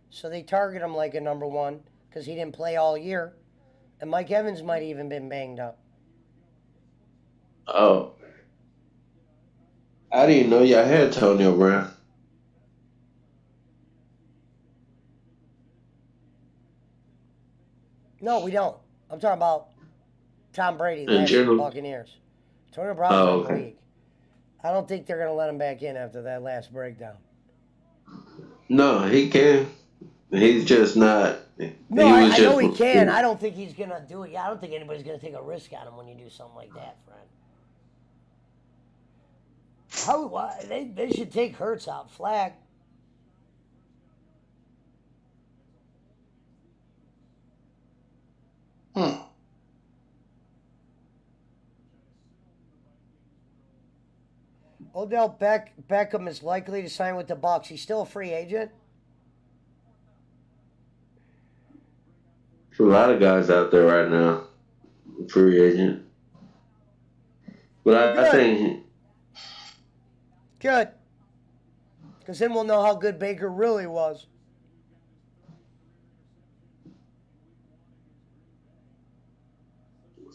[SPEAKER 1] So they target him like a number one because he didn't play all year. And Mike Evans might even been banged up.
[SPEAKER 4] Oh, I didn't know y'all had Antonio Brown.
[SPEAKER 1] No, we don't. I'm talking about Tom Brady
[SPEAKER 4] In
[SPEAKER 1] last year,
[SPEAKER 4] general?
[SPEAKER 1] Buccaneers. Antonio Brown's
[SPEAKER 4] Oh,
[SPEAKER 1] in the
[SPEAKER 4] okay.
[SPEAKER 1] league. I don't think they're going to let him back in after that last breakdown.
[SPEAKER 4] No, he can. He's just not.
[SPEAKER 1] No,
[SPEAKER 4] He was
[SPEAKER 1] I know
[SPEAKER 4] just.
[SPEAKER 1] he can. I don't think he's going to do it. Yeah, I don't think anybody's going to take a risk on him when you do something like that, friend. Why, they should take Hurts out. Flag. Odell Beckham is likely to sign with the Bucks. He's still a free agent.
[SPEAKER 4] There's a lot of guys out there right now, free agent. But I
[SPEAKER 1] Good.
[SPEAKER 4] think
[SPEAKER 1] Good. Because then we'll know how good Baker really was.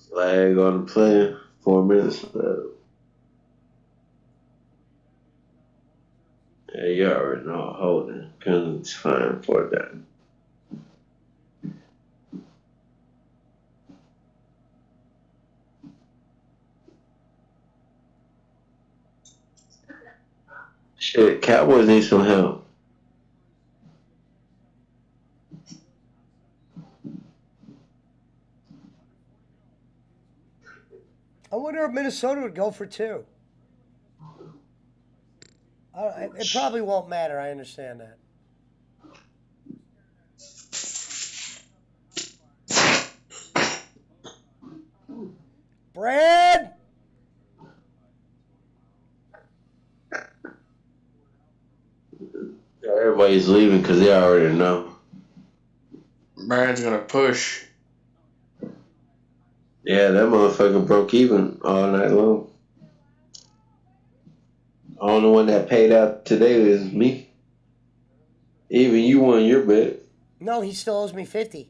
[SPEAKER 4] flag on the play. 4 minutes left. Yeah, you already know holding. Because it's fine for that. Shit, Cowboys need some help.
[SPEAKER 1] I wonder if Minnesota would go for two. It probably won't matter. I understand that. Brad!
[SPEAKER 4] Everybody's leaving because they already know.
[SPEAKER 2] Brad's gonna push.
[SPEAKER 4] Yeah, that motherfucker broke even all night long. The only one that paid out today is me. Even you won your bet.
[SPEAKER 1] No, he still owes me 50.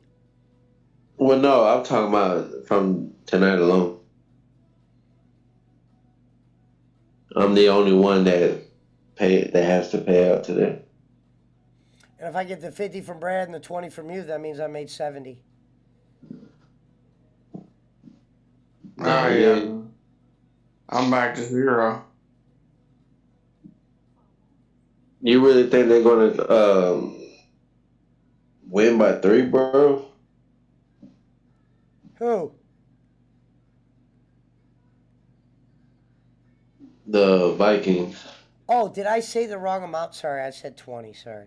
[SPEAKER 4] Well, no, I'm talking about from tonight alone. I'm the only one that has to pay out today.
[SPEAKER 1] And if I get the 50 from Brad and the 20 from you, that means I made 70.
[SPEAKER 2] Oh yeah. I'm back to 0.
[SPEAKER 4] You really think they're gonna win by 3, bro?
[SPEAKER 1] Who?
[SPEAKER 4] The Vikings.
[SPEAKER 1] Oh, did I say the wrong amount? Sorry, I said 20. Sorry.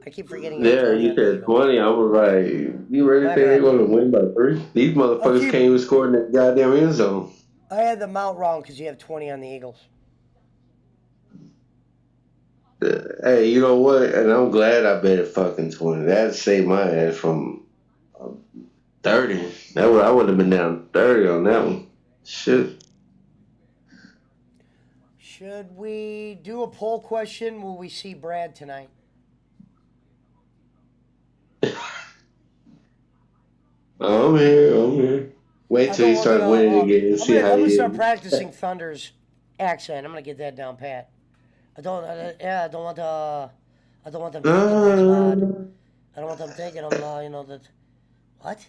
[SPEAKER 1] I keep forgetting.
[SPEAKER 4] Yeah, you said 20. I was like, you really
[SPEAKER 1] My
[SPEAKER 4] think they're
[SPEAKER 1] bad.
[SPEAKER 4] gonna win by 3? These motherfuckers
[SPEAKER 1] keep-
[SPEAKER 4] can't even score in the goddamn end zone.
[SPEAKER 1] I had the amount wrong because you have 20 on the Eagles.
[SPEAKER 4] Hey, you know what? And I'm glad I bet fucking 20. That saved my ass from 30. I would have been down 30 on that one. Shit.
[SPEAKER 1] Should we do a poll question? Will we see Brad tonight?
[SPEAKER 4] I'm here. Wait till he starts winning again and see how
[SPEAKER 1] I'm
[SPEAKER 4] he
[SPEAKER 1] gonna start
[SPEAKER 4] is.
[SPEAKER 1] practicing Thunder's accent. I'm gonna get that down pat. I don't want them thinking that's bad. I don't want them thinking I'm, that. What?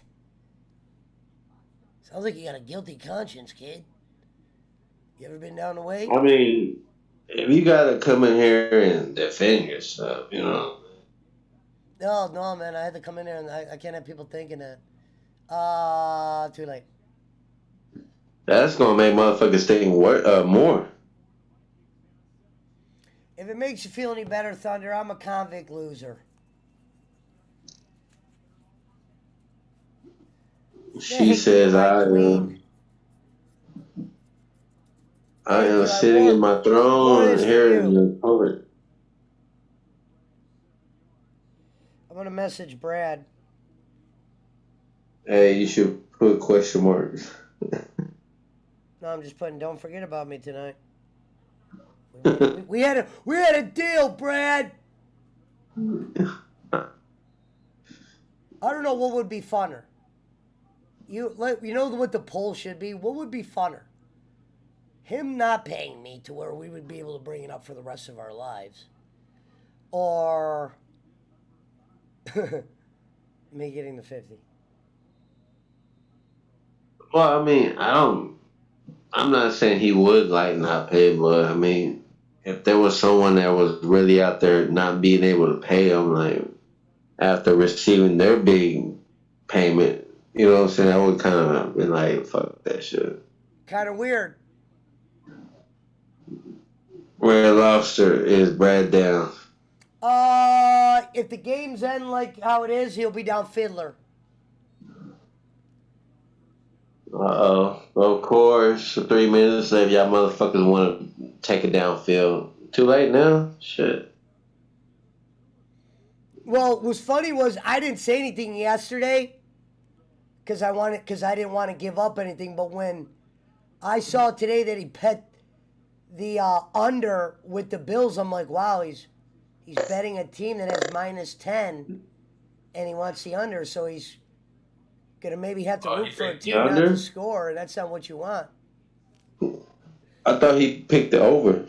[SPEAKER 1] Sounds like you got a guilty conscience, kid. You ever been down the way?
[SPEAKER 4] I mean, if you gotta come in here and defend yourself,
[SPEAKER 1] No, man. I had to come in there and I can't have people thinking that. Too late.
[SPEAKER 4] that's gonna make motherfuckers think more.
[SPEAKER 1] If it makes you feel any better, Thunder, I'm a convict loser.
[SPEAKER 4] She says I am sitting in my throne and hearing the poet.
[SPEAKER 1] I'm gonna message Brad.
[SPEAKER 4] Hey, you should put question marks.
[SPEAKER 1] No, I'm just putting. Don't forget about me tonight. We had a deal, Brad. I don't know what would be funner. You know what the poll should be? What would be funner? Him not paying me to where we would be able to bring it up for the rest of our lives. Or me getting the 50.
[SPEAKER 4] Well, I mean, I'm not saying he would like not pay, but I mean, if there was someone that was really out there not being able to pay him, like after receiving their big payment, you know what I'm saying? I would kind of been like, fuck that shit.
[SPEAKER 1] Kind of weird.
[SPEAKER 4] Red Lobster is Brad down.
[SPEAKER 1] If the games end like how it is, he'll be down Fiddler.
[SPEAKER 4] Uh-oh. Of course, 3 minutes left. Y'all motherfuckers want to take it downfield. Too late now? Shit.
[SPEAKER 1] Well, what was funny was I didn't say anything yesterday because I didn't want to give up anything. But when I saw today that he bet the under with the Bills, I'm like, wow, he's betting a team that has -10, and he wants the under, so he's gonna maybe have to root for a team not to score, and that's not what you want.
[SPEAKER 4] I thought he picked the over.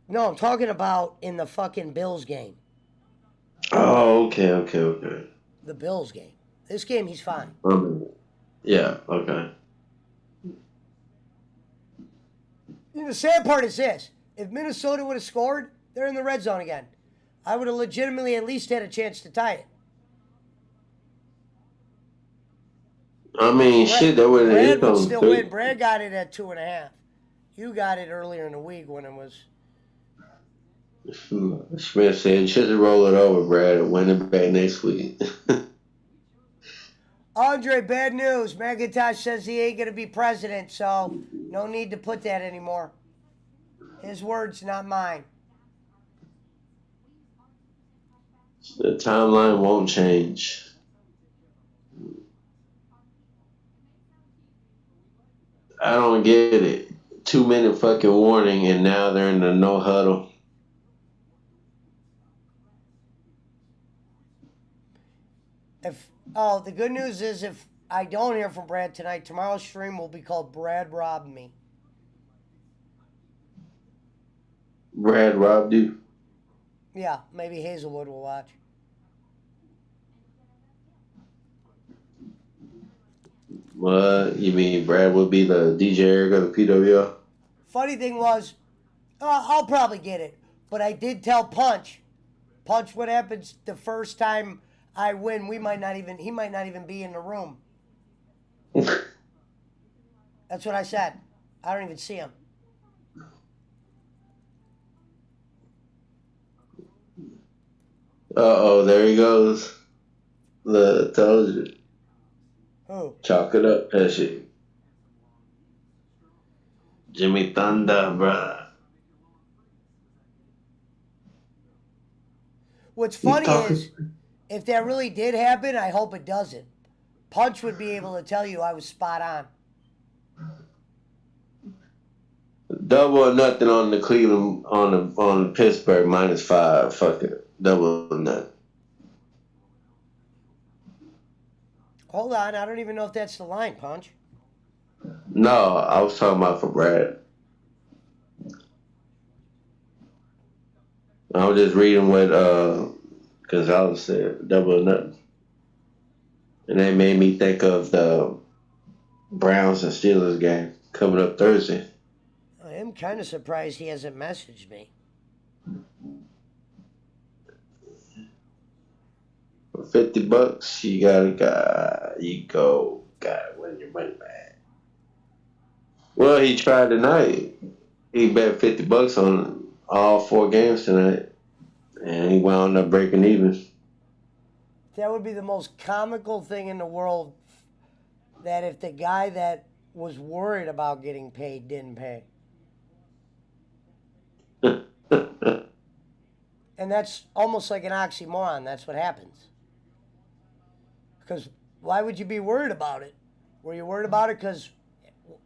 [SPEAKER 1] No, I'm talking about in the fucking Bills game.
[SPEAKER 4] Oh, okay.
[SPEAKER 1] The Bills game. This game, he's fine.
[SPEAKER 4] Yeah, okay.
[SPEAKER 1] The sad part is this. If Minnesota would have scored, they're in the red zone again. I would have legitimately at least had a chance to tie it.
[SPEAKER 4] I mean, shit, that would have
[SPEAKER 1] Brad would still win. Brad got it at 2.5. You got it earlier in the week when it was...
[SPEAKER 4] Smith said, just roll it over, Brad, and win it back next week.
[SPEAKER 1] Andre, bad news. McIntosh says he ain't going to be president, so no need to put that anymore. His words, not mine.
[SPEAKER 4] The timeline won't change. I don't get it. 2-minute fucking warning, and now they're in the no huddle.
[SPEAKER 1] The good news is if I don't hear from Brad tonight, tomorrow's stream will be called Brad Robbed Me.
[SPEAKER 4] Brad robbed you?
[SPEAKER 1] Yeah, maybe Hazelwood will watch.
[SPEAKER 4] What? You mean Brad would be the DJ Eric of the PWL?
[SPEAKER 1] Funny thing was, I'll probably get it. But I did tell Punch, what happens the first time I win, he might not even be in the room. That's what I said. I don't even see him.
[SPEAKER 4] Uh-oh, there he goes. Look, told you.
[SPEAKER 1] Who?
[SPEAKER 4] Chalk it up, Pesci. Jimmy Thunder, bruh.
[SPEAKER 1] What's funny is, if that really did happen, I hope it doesn't. Punch would be able to tell you I was spot on.
[SPEAKER 4] Double or nothing on the Cleveland, on Pittsburgh, -5. Fuck it. Double or nothing.
[SPEAKER 1] Hold on, I don't even know if that's the line, Punch.
[SPEAKER 4] No, I was talking about for Brad. I was just reading what Gonzalez said, double or nothing. And that made me think of the Browns and Steelers game coming up Thursday.
[SPEAKER 1] I am kind of surprised he hasn't messaged me.
[SPEAKER 4] For $50, you gotta win your money back. Well, he tried tonight. He bet $50 on all 4 games tonight, and he wound up breaking even.
[SPEAKER 1] That would be the most comical thing in the world, that if the guy that was worried about getting paid didn't pay. And that's almost like an oxymoron. That's what happens. Because why would you be worried about it? Were you worried about it because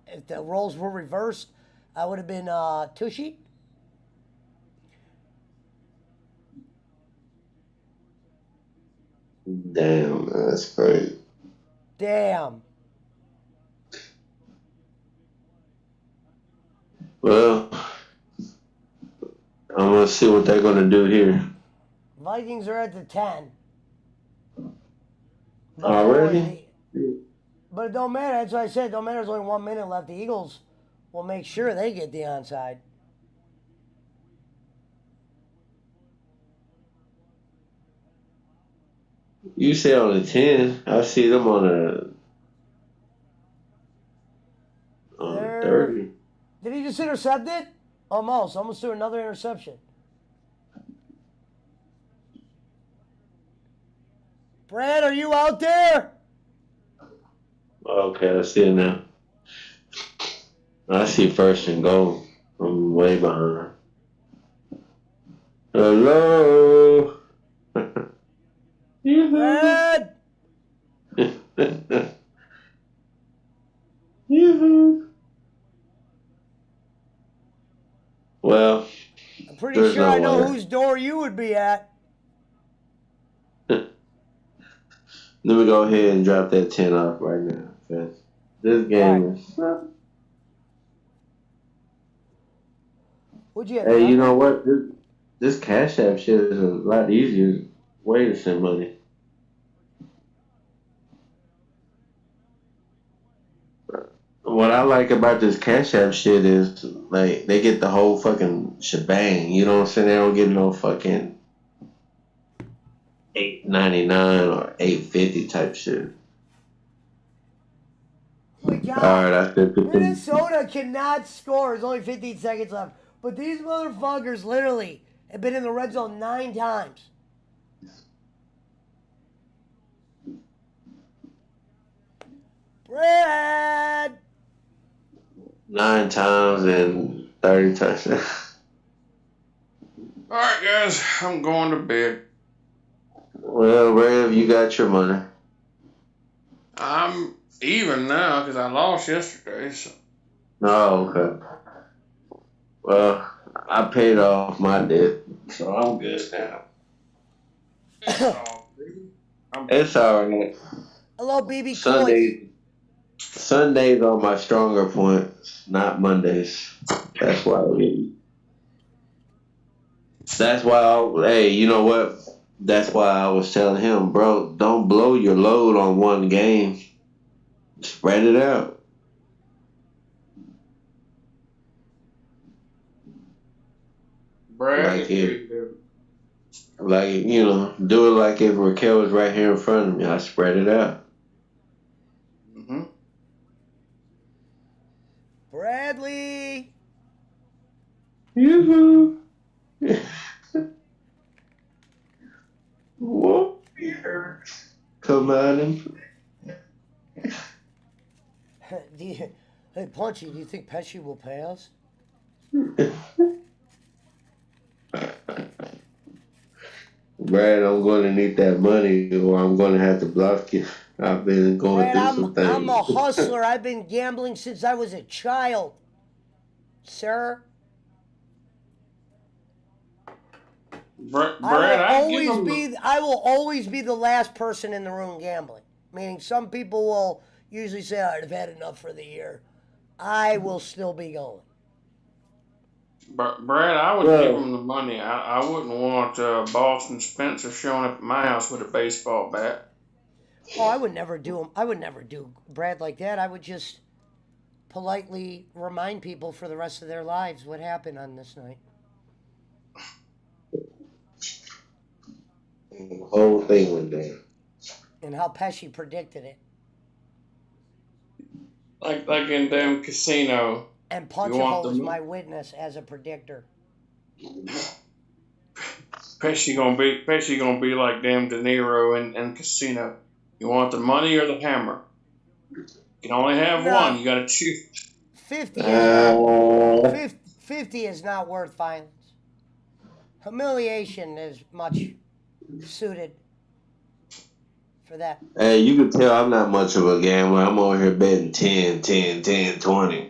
[SPEAKER 1] if the roles were reversed, I would have been Tushy.
[SPEAKER 4] Damn, man, that's crazy.
[SPEAKER 1] Damn.
[SPEAKER 4] Well, I'm gonna see what they're gonna do here.
[SPEAKER 1] Vikings are at the 10. But don't
[SPEAKER 4] Already?
[SPEAKER 1] worry. But it don't matter. That's what I said. Don't matter. There's only 1 minute left. The Eagles will make sure they get the onside.
[SPEAKER 4] You say on the 10. I see them on the
[SPEAKER 1] There.
[SPEAKER 4] 30.
[SPEAKER 1] Did he just intercept it? Almost threw another interception. Brad, are you out there?
[SPEAKER 4] Okay, I see it now. I see first and goal. I'm way behind. Hello. Yoo-hoo.
[SPEAKER 1] Brad!
[SPEAKER 4] Yoo-hoo. Well,
[SPEAKER 1] I'm pretty
[SPEAKER 4] there's
[SPEAKER 1] sure
[SPEAKER 4] no
[SPEAKER 1] I know
[SPEAKER 4] way.
[SPEAKER 1] whose door you would be at.
[SPEAKER 4] Let me go ahead and drop that 10 off right now. 'Cause this
[SPEAKER 1] All right.
[SPEAKER 4] game is.
[SPEAKER 1] What'd you have?
[SPEAKER 4] Hey, you know
[SPEAKER 1] 100?
[SPEAKER 4] what? This Cash App shit is a lot easier way to send money. What I like about this Cash App shit is like they get the whole fucking shebang. You know what I'm saying? They don't get no fucking $8.99 or $8.50 type shit.
[SPEAKER 1] Oh my
[SPEAKER 4] All
[SPEAKER 1] God.
[SPEAKER 4] right, I said
[SPEAKER 1] Minnesota cannot score. There's only 15 seconds left. But these motherfuckers literally have been in the red zone 9 times. Brad!
[SPEAKER 4] 9 times and 30 touchdowns.
[SPEAKER 2] All right, guys, I'm going to bed.
[SPEAKER 4] Well, Rev, you got your money.
[SPEAKER 2] I'm even now because I lost yesterday. So.
[SPEAKER 4] Oh, okay. Well, I paid off my debt, so I'm good now.
[SPEAKER 2] Oh, baby.
[SPEAKER 4] It's all right.
[SPEAKER 1] Hello, BB Coy.
[SPEAKER 4] Sundays are my stronger points, not Mondays. That's why. That's why. Hey, you know what? That's why I was telling him, bro, don't blow your load on one game. Spread it out.
[SPEAKER 2] Brad,
[SPEAKER 4] Like do it like if Raquel was right here in front of me. I spread it out.
[SPEAKER 2] Mm-hmm.
[SPEAKER 1] Bradley.
[SPEAKER 4] Yoo-hoo. Warriors. Come on and
[SPEAKER 1] Hey, Punchy, do you think Pesci will pay us?
[SPEAKER 4] Brad, I'm going to need that money or I'm going to have to block you. I've been going
[SPEAKER 1] Brad,
[SPEAKER 4] through some things.
[SPEAKER 1] I'm a hustler. I've been gambling since I was a child. Sir?
[SPEAKER 2] Brad, I
[SPEAKER 1] will always be the last person in the room gambling. Meaning some people will usually say, I've had enough for the year. I will still be going.
[SPEAKER 2] Brad, I would give him the money. I wouldn't want Boston Spencer showing up at my house with a baseball bat.
[SPEAKER 1] Oh, I would never do him. I would never do Brad like that. I would just politely remind people for the rest of their lives what happened on this night.
[SPEAKER 4] The whole thing went down.
[SPEAKER 1] And how Pesci predicted it.
[SPEAKER 2] Like in damn casino.
[SPEAKER 1] And Punchable was my witness as a predictor.
[SPEAKER 2] Pesci gonna be like damn De Niro in Casino. You want the money or the hammer? You can only have one. You gotta choose.
[SPEAKER 1] 50 is not worth violence. Humiliation is much suited for that.
[SPEAKER 4] Hey, you can tell I'm not much of a gambler. I'm over here betting 10, 10, 10, 20.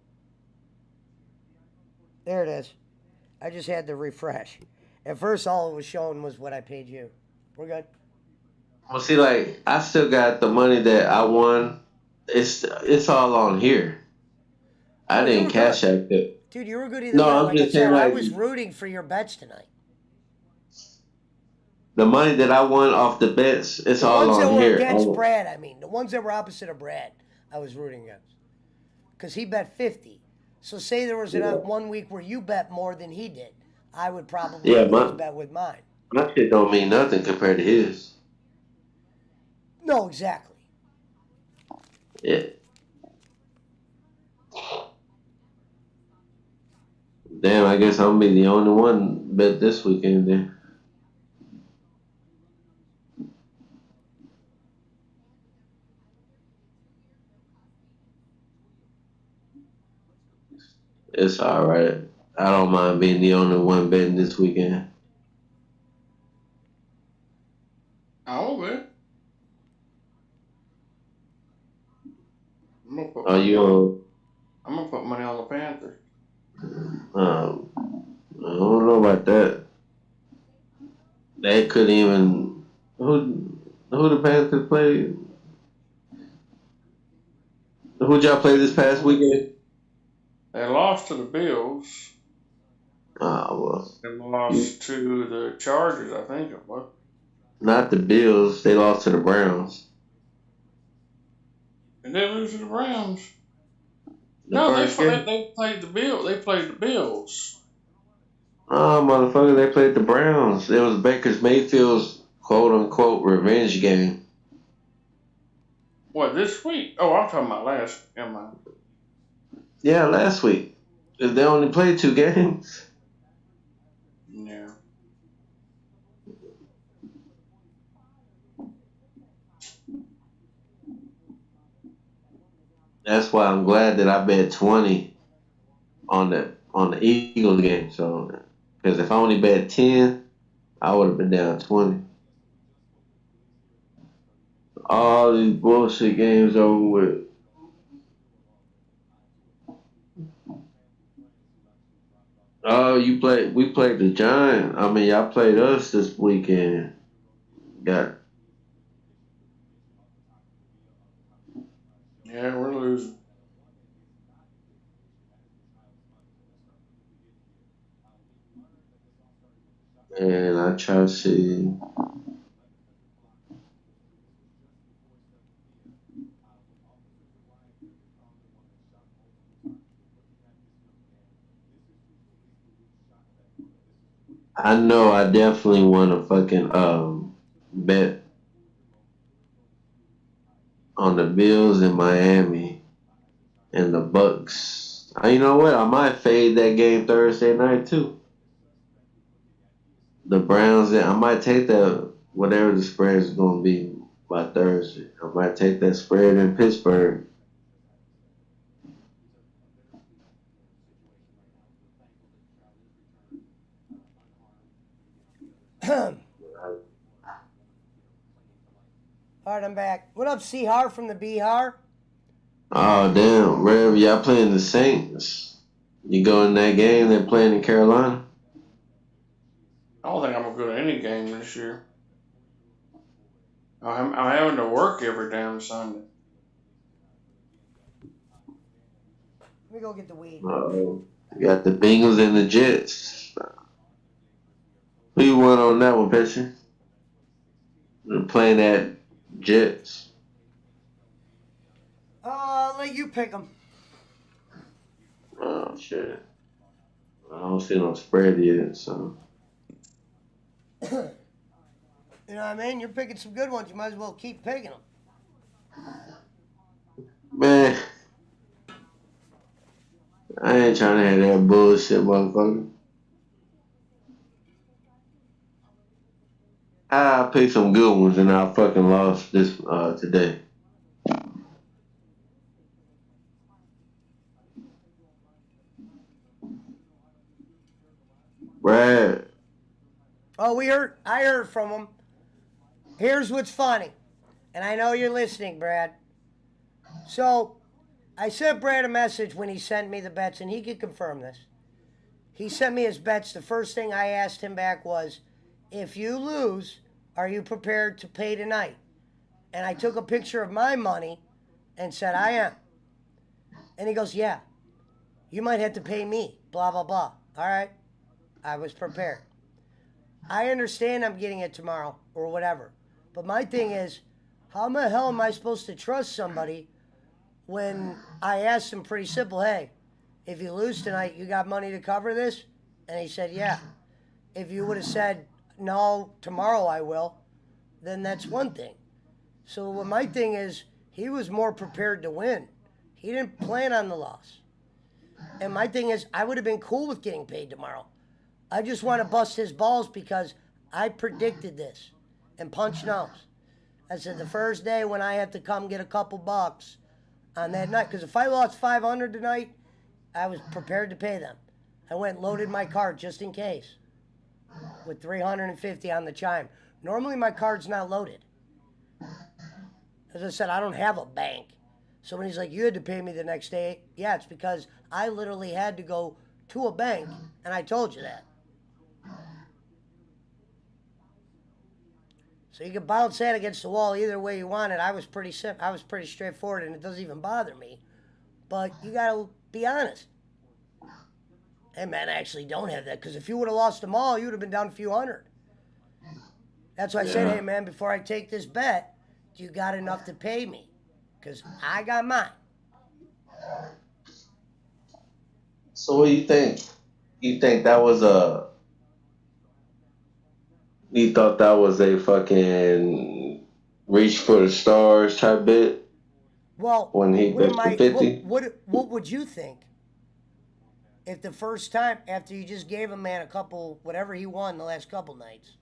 [SPEAKER 1] There it is. I just had to refresh. At first, all it was showing was what I paid you. We're good.
[SPEAKER 4] Well, see, like I still got the money that I won. It's all on here. I
[SPEAKER 1] Oh, you
[SPEAKER 4] didn't
[SPEAKER 1] were good.
[SPEAKER 4] cash out it.
[SPEAKER 1] Dude, you were good either
[SPEAKER 4] No,
[SPEAKER 1] way.
[SPEAKER 4] I'm
[SPEAKER 1] Like I
[SPEAKER 4] just saying
[SPEAKER 1] said, I
[SPEAKER 4] like
[SPEAKER 1] was rooting for your bets tonight.
[SPEAKER 4] the money that I won off the bets. It's
[SPEAKER 1] The
[SPEAKER 4] all
[SPEAKER 1] ones that
[SPEAKER 4] on
[SPEAKER 1] were
[SPEAKER 4] here.
[SPEAKER 1] against Brad, I mean. The ones that were opposite of Brad, I was rooting against. Because he bet 50. So say there was
[SPEAKER 4] Yeah,
[SPEAKER 1] one week where you bet more than he did. I would probably
[SPEAKER 4] yeah.
[SPEAKER 1] lose bet with mine.
[SPEAKER 4] My shit don't mean nothing compared to his.
[SPEAKER 1] No, exactly.
[SPEAKER 4] Yeah. Damn, I guess I'm gonna be the only one bet this weekend then. It's all right. I don't mind being the only one betting this weekend.
[SPEAKER 2] Oh, man. I'm gonna put
[SPEAKER 4] Are
[SPEAKER 2] money
[SPEAKER 4] you
[SPEAKER 2] on.
[SPEAKER 4] on?
[SPEAKER 2] I'm gonna put money on the Panthers.
[SPEAKER 4] Um, I don't know about that. They couldn't even. Who the Panthers played? Who'd y'all play this past weekend?
[SPEAKER 2] They lost to the Bills.
[SPEAKER 4] Well,
[SPEAKER 2] They
[SPEAKER 4] you,
[SPEAKER 2] lost to the Chargers, I think it was.
[SPEAKER 4] not the Bills. They lost to the Browns.
[SPEAKER 2] And they lose to the Browns.
[SPEAKER 4] The
[SPEAKER 2] No,
[SPEAKER 4] first game.
[SPEAKER 2] they played the Bill. They played the Bills.
[SPEAKER 4] Oh, motherfucker, they played the Browns. It was Baker's Mayfield's quote unquote revenge game.
[SPEAKER 2] What, this week? Oh, I'm talking about last week. Never mind.
[SPEAKER 4] Yeah, last week. They only played 2 games.
[SPEAKER 2] Yeah.
[SPEAKER 4] That's why I'm glad that I bet 20 on the Eagles game. So, because if I only bet 10, I would have been down 20. All these bullshit games over with. Oh, we played the Giants. I mean, y'all played us this weekend. Got
[SPEAKER 2] Yeah, we're losing.
[SPEAKER 4] and I try to see. I know I definitely want to fucking bet on the Bills in Miami and the Bucks. You know what? I might fade that game Thursday night too. The Browns. I might take that whatever the spread is going to be by Thursday. I might take that spread in Pittsburgh.
[SPEAKER 1] All right, I'm back. What up, Seahar from the Bihar?
[SPEAKER 4] Oh damn, Rev, y'all playing the Saints. You go in that game, they're playing in Carolina.
[SPEAKER 2] I don't think I'm gonna go to any game this year. I'm having to work every damn Sunday.
[SPEAKER 1] Let me go get the weed.
[SPEAKER 4] You got the Bengals and the Jets. Who you won on that one, Pesci? They're playing at Jets.
[SPEAKER 1] Let you pick them.
[SPEAKER 4] Oh shit. I don't see no spread yet, so
[SPEAKER 1] You know what I mean? You're picking some good ones. You might as well keep picking them.
[SPEAKER 4] man, I ain't trying to have that bullshit, motherfucker. I picked some good ones and I fucking lost this today. Brad,
[SPEAKER 1] Oh, I heard from them. Here's what's funny. And I know you're listening, Brad. So, I sent Brad a message when he sent me the bets, and he could confirm this. He sent me his bets. The first thing I asked him back was, if you lose, are you prepared to pay tonight? And I took a picture of my money and said, I am. And he goes, yeah, you might have to pay me, blah, blah, blah. All right. I was prepared. I understand I'm getting it tomorrow or whatever. But my thing is, how the hell am I supposed to trust somebody when I asked him pretty simple, hey, if you lose tonight, you got money to cover this? And he said, yeah. If you would have said, no, tomorrow I will, then that's one thing. So what my thing is, he was more prepared to win. He didn't plan on the loss. And my thing is, I would have been cool with getting paid tomorrow. I just want to bust his balls because I predicted this. And Punch knows. I said the first day when I have to come get a couple bucks on that night, because if I lost 500 tonight, I was prepared to pay them. I went and loaded my card just in case with 350 on the chime. Normally my card's not loaded. As I said, I don't have a bank. So when he's like, you had to pay me the next day, yeah, it's because I literally had to go to a bank, and I told you that. So you can bounce that against the wall either way you want it. I was pretty simple. I was pretty straightforward, and it doesn't even bother me. But you gotta be honest. Hey man, I actually don't have that, because if you would have lost them all, you would have been down a few hundred. That's why I said, hey man, before I take this bet, do you got enough to pay me? Because I got mine.
[SPEAKER 4] So what do you think? You think that was a? You thought that was a fucking reach for the stars type bit
[SPEAKER 1] Well,
[SPEAKER 4] when he bet the 50?
[SPEAKER 1] what would you think if the first time, after you just gave a man a couple, whatever he won the last couple nights,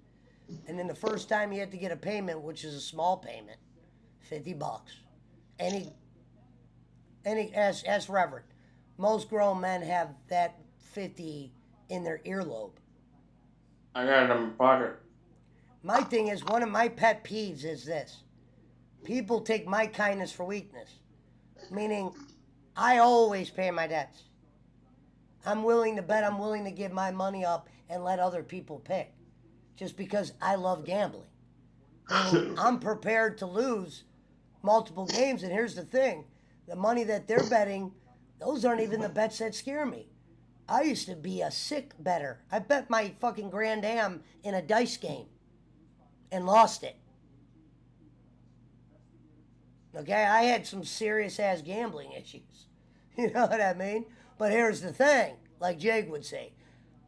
[SPEAKER 1] and then the first time he had to get a payment, which is a small payment, $50, and he ask Reverend, most grown men have that 50 in their earlobe.
[SPEAKER 2] I got it in my pocket.
[SPEAKER 1] My thing is, one of my pet peeves is this. People take my kindness for weakness. Meaning, I always pay my debts. I'm willing to bet, I'm willing to give my money up and let other people pick. Just because I love gambling. Meaning, I'm prepared to lose multiple games, and here's the thing. The money that they're betting, those aren't even the bets that scare me. I used to be a sick bettor. I bet my fucking Grand Am in a dice game and lost it. Okay, I had some serious ass gambling issues. You know what I mean? But here's the thing, like Jake would say,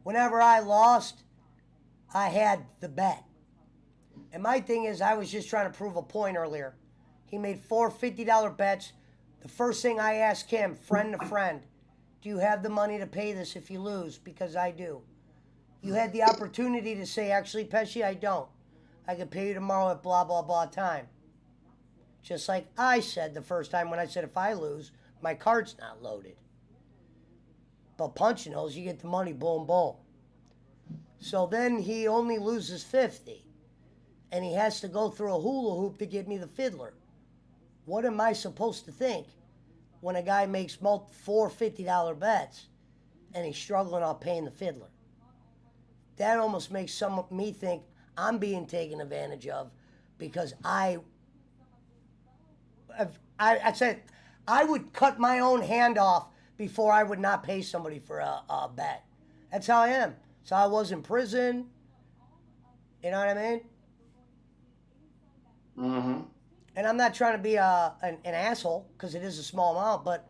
[SPEAKER 1] whenever I lost, I had the bet. And my thing is, I was just trying to prove a point earlier. He made four $50 bets. The first thing I asked him, friend to friend, do you have the money to pay this if you lose? Because I do. You had the opportunity to say, actually, Pesci, I don't. I could pay you tomorrow at blah, blah, blah time. Just like I said the first time when I said, if I lose, my card's not loaded. But Punch knows you get the money, boom, boom. So then he only loses 50. And he has to go through a hula hoop to get me the fiddler. What am I supposed to think when a guy makes four $50 bets and he's struggling on paying the fiddler? That almost makes me think I'm being taken advantage of because I said I would cut my own hand off before I would not pay somebody for a bet. That's how I am. So I was in prison. You know what I mean?
[SPEAKER 2] Mm-hmm.
[SPEAKER 1] And I'm not trying to be an asshole because it is a small amount, but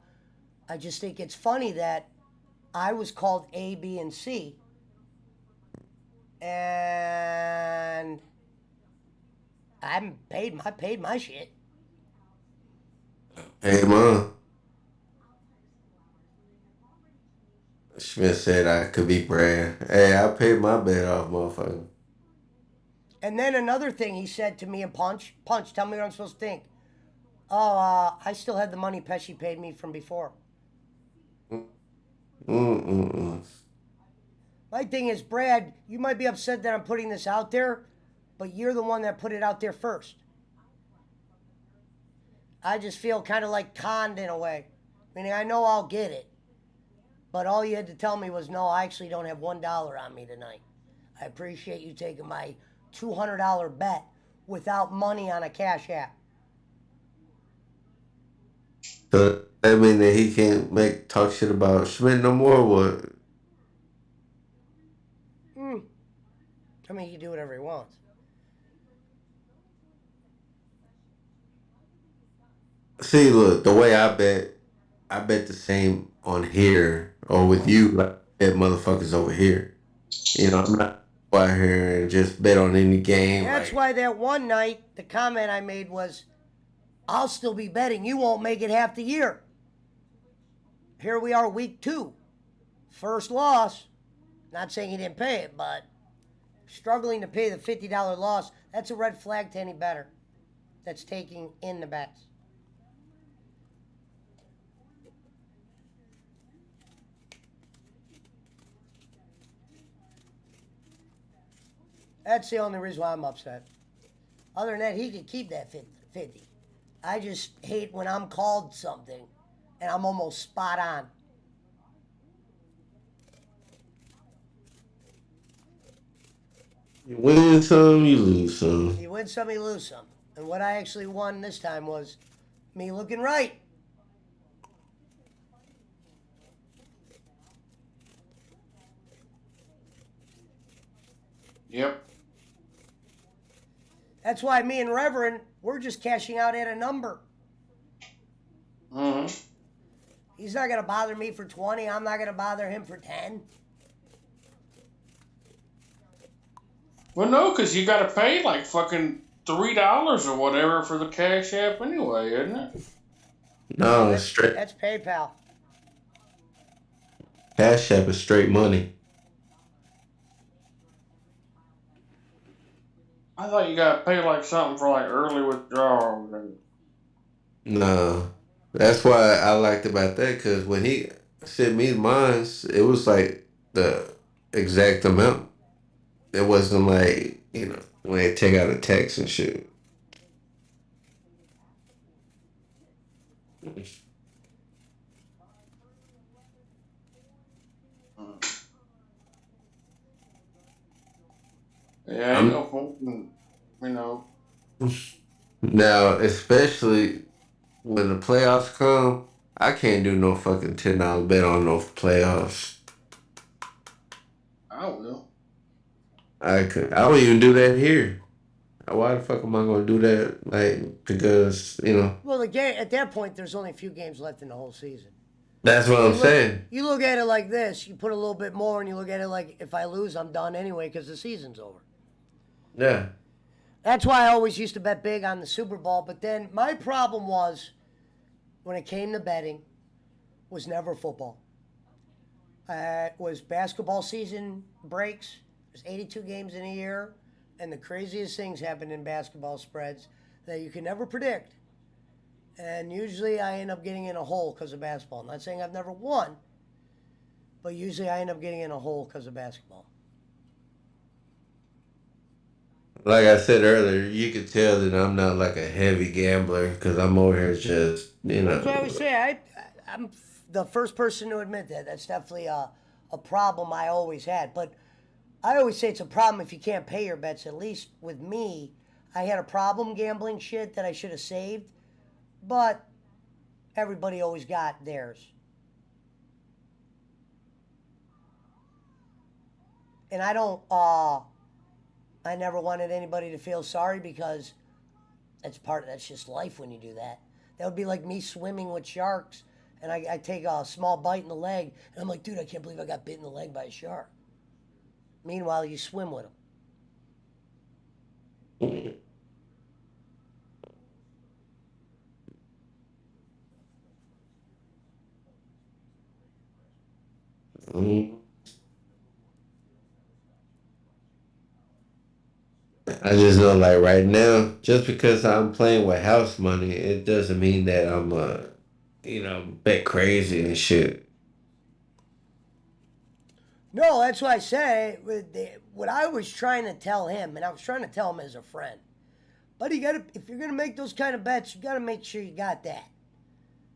[SPEAKER 1] I just think it's funny that I was called A, B, and C. And I paid my shit.
[SPEAKER 4] Hey, Mom. Smith said I could be brand. Hey, I paid my bet off, motherfucker.
[SPEAKER 1] And then another thing he said to me and Punch, tell me what I'm supposed to think. I still had the money Pesci paid me from before. My thing is, Brad, you might be upset that I'm putting this out there, but you're the one that put it out there first. I just feel kind of like conned in a way. Meaning I know I'll get it. But all you had to tell me was, no, I actually don't have $1 on me tonight. I appreciate you taking my $200 bet without money on a Cash App.
[SPEAKER 4] So that mean that he can't talk shit about Schmidt no more. Or what?
[SPEAKER 1] I mean, he can do whatever he wants.
[SPEAKER 4] See, look, the way I bet the same on here or with you, like bet motherfuckers over here. I'm not go out here and just bet on any game.
[SPEAKER 1] That's why that one night, the comment I made was, I'll still be betting. You won't make it half the year. Here we are, week 2. First loss. Not saying he didn't pay it, but struggling to pay the $50 loss, that's a red flag to any bettor that's taking in the bets. That's the only reason why I'm upset. Other than that, he could keep that 50. I just hate when I'm called something and I'm almost spot on.
[SPEAKER 4] You win some, you lose some.
[SPEAKER 1] You win some, you lose some. And what I actually won this time was me looking right.
[SPEAKER 2] Yep.
[SPEAKER 1] That's why me and Reverend, we're just cashing out at a number.
[SPEAKER 2] Mm-hmm.
[SPEAKER 1] He's not going to bother me for 20. I'm not going to bother him for 10.
[SPEAKER 2] Well, no, because you got to pay like fucking $3 or whatever for the Cash App anyway, isn't it?
[SPEAKER 4] No, it's straight.
[SPEAKER 1] That's PayPal.
[SPEAKER 4] Cash App is straight money.
[SPEAKER 2] I thought you got to pay like something for like early withdrawal or whatever.
[SPEAKER 4] No, that's why I liked about that because when he sent me mine, it was like the exact amount. It wasn't like when they take out a tax and shit.
[SPEAKER 2] Yeah, ain't no point
[SPEAKER 4] Now, especially when the playoffs come, I can't do no fucking $10 bet on no playoffs.
[SPEAKER 2] I will.
[SPEAKER 4] I don't even do that here. Why the fuck am I gonna do that? Like because
[SPEAKER 1] Well, the game, at that point, there's only a few games left in the whole season.
[SPEAKER 4] that's what I'm saying.
[SPEAKER 1] You look at it like this. You put a little bit more, and you look at it like, if I lose, I'm done anyway because the season's over.
[SPEAKER 4] Yeah.
[SPEAKER 1] That's why I always used to bet big on the Super Bowl. But then my problem was, when it came to betting, was never football. It was basketball season breaks. There's 82 games in a year. And the craziest things happen in basketball spreads that you can never predict. And usually I end up getting in a hole because of basketball. I'm not saying I've never won, but usually I end up getting in a hole because of basketball.
[SPEAKER 4] Like I said earlier, you could tell that I'm not like a heavy gambler because I'm over here just
[SPEAKER 1] That's what I would say. I'm the first person to admit that. That's definitely a problem I always had. But I always say it's a problem if you can't pay your bets. At least with me, I had a problem gambling shit that I should have saved. But everybody always got theirs. And I never wanted anybody to feel sorry because that's just life when you do that. That would be like me swimming with sharks and I take a small bite in the leg and I'm like, dude, I can't believe I got bit in the leg by a shark. Meanwhile, you swim with them. I just know, like right now, just because I'm playing with house money, it doesn't mean that I'm, bet crazy and shit. No, that's what I said. What I was trying to tell him, and I was trying to tell him as a friend, but if you're gonna make those kind of bets, you gotta make sure you got that.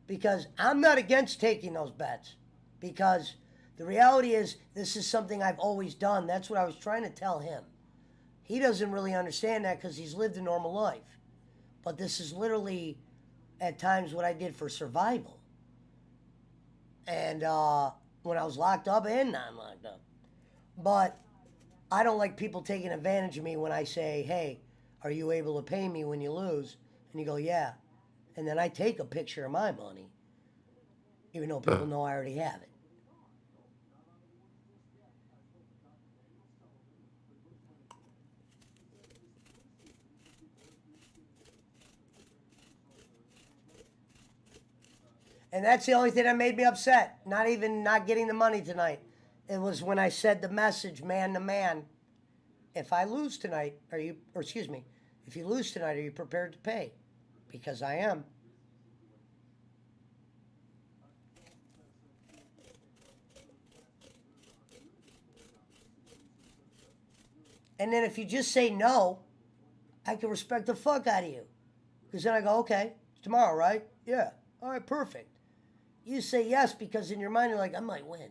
[SPEAKER 1] Because I'm not against taking those bets. Because The reality is, this is something I've always done. That's what I was trying to tell him. He doesn't really understand that because he's lived a normal life. But this is literally, at times, what I did for survival. And when I was locked up and non locked up. But I don't like people taking advantage of me when I say, hey, are you able to pay me when you lose? And you go, yeah. And then I take a picture of my money, even though people know I already have it. And that's the only thing that made me upset. Not even not getting the money tonight. It was when I said the message man to man. If I lose tonight, if you lose tonight, are you prepared to pay? Because I am. And then if you just say no, I can respect the fuck out of you. Because then I go, okay, it's tomorrow, right? Yeah. All right, perfect. You say yes because in your mind you're like, I might win.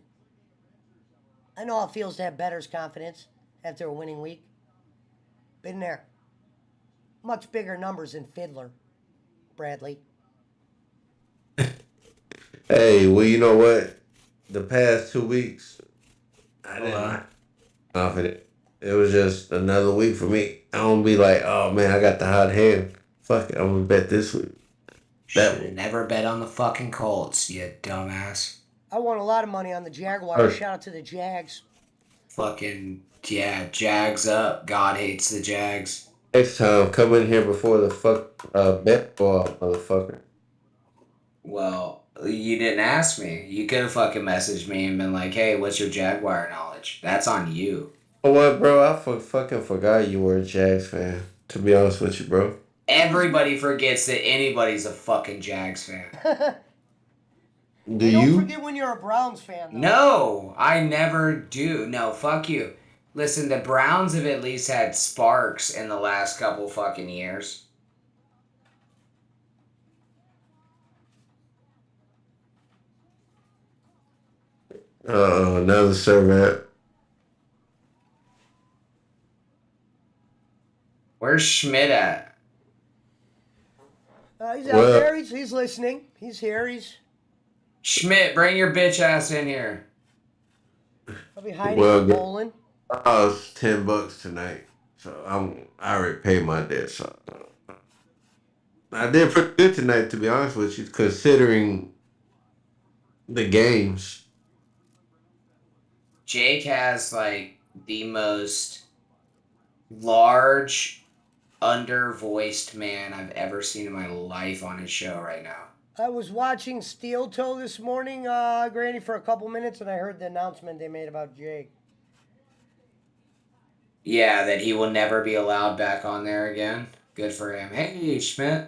[SPEAKER 1] I know how it feels to have better's confidence after a winning week. Been there. Much bigger numbers than Fiddler, Bradley.
[SPEAKER 5] Hey, well, you know what? The past 2 weeks, I didn't
[SPEAKER 6] Hello.
[SPEAKER 5] mind off of it. It was just another week for me. I don't be like, oh man, I got the hot hand. Fuck it, I'm gonna bet this week. That
[SPEAKER 6] Should have never bet on the fucking Colts, you dumbass.
[SPEAKER 1] I won a lot of money on the Jaguars.
[SPEAKER 5] First.
[SPEAKER 1] Shout out to the Jags.
[SPEAKER 6] Fucking, yeah, Jags up. God hates the Jags.
[SPEAKER 5] Next time, come in here before the bet ball, motherfucker.
[SPEAKER 6] Well, you didn't ask me. You could have fucking messaged me and been like, hey, what's your Jaguar knowledge? That's on you.
[SPEAKER 5] Oh what, bro? I fucking forgot you were a Jags fan. To be honest with you, bro.
[SPEAKER 6] Everybody forgets that anybody's a fucking Jags fan.
[SPEAKER 5] Do
[SPEAKER 1] Don't
[SPEAKER 5] you?
[SPEAKER 1] forget when you're a Browns fan, though.
[SPEAKER 6] No, I never do. No, fuck you. Listen, the Browns have at least had sparks in the last couple fucking years.
[SPEAKER 5] Another servant.
[SPEAKER 6] Where's Schmidt at?
[SPEAKER 1] He's out
[SPEAKER 5] Well-
[SPEAKER 1] there. He's listening. He's here. He's
[SPEAKER 6] Schmidt, bring your bitch ass in here.
[SPEAKER 1] probably hiding
[SPEAKER 5] Well,
[SPEAKER 1] in
[SPEAKER 5] good.
[SPEAKER 1] Poland.
[SPEAKER 5] It's $10 tonight, so I already paid my debt. So I did pretty good tonight, to be honest with you, considering the games.
[SPEAKER 6] Jake has like the most large, undervoiced man I've ever seen in my life on his show right now.
[SPEAKER 1] I was watching Steel Toe this morning, Granny, for a couple minutes, and I heard the announcement they made about Jake.
[SPEAKER 6] Yeah, that he will never be allowed back on there again. Good for him. Hey, Schmidt.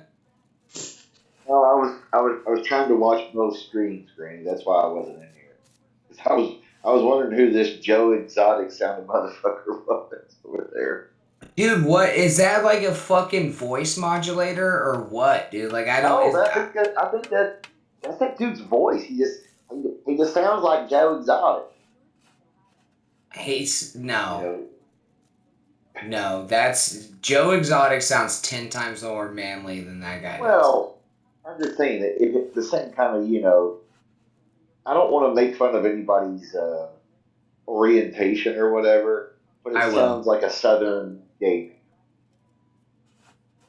[SPEAKER 7] No, I was trying to watch both streams, Granny. That's why I wasn't in here. 'Cause I was wondering who this Joe Exotic sounding motherfucker was over there.
[SPEAKER 6] Dude, what is that, like a fucking voice modulator or what, dude? Like I don't.
[SPEAKER 7] No, I think that's that dude's voice. He just sounds like Joe Exotic.
[SPEAKER 6] He's
[SPEAKER 7] You
[SPEAKER 6] no,
[SPEAKER 7] know,
[SPEAKER 6] no. That's Joe Exotic sounds 10 times more manly than that guy does.
[SPEAKER 7] well, I'm just saying that if it's the same kind of, I don't want to make fun of anybody's orientation or whatever, but it
[SPEAKER 6] I will.
[SPEAKER 7] sounds like a Southern gay.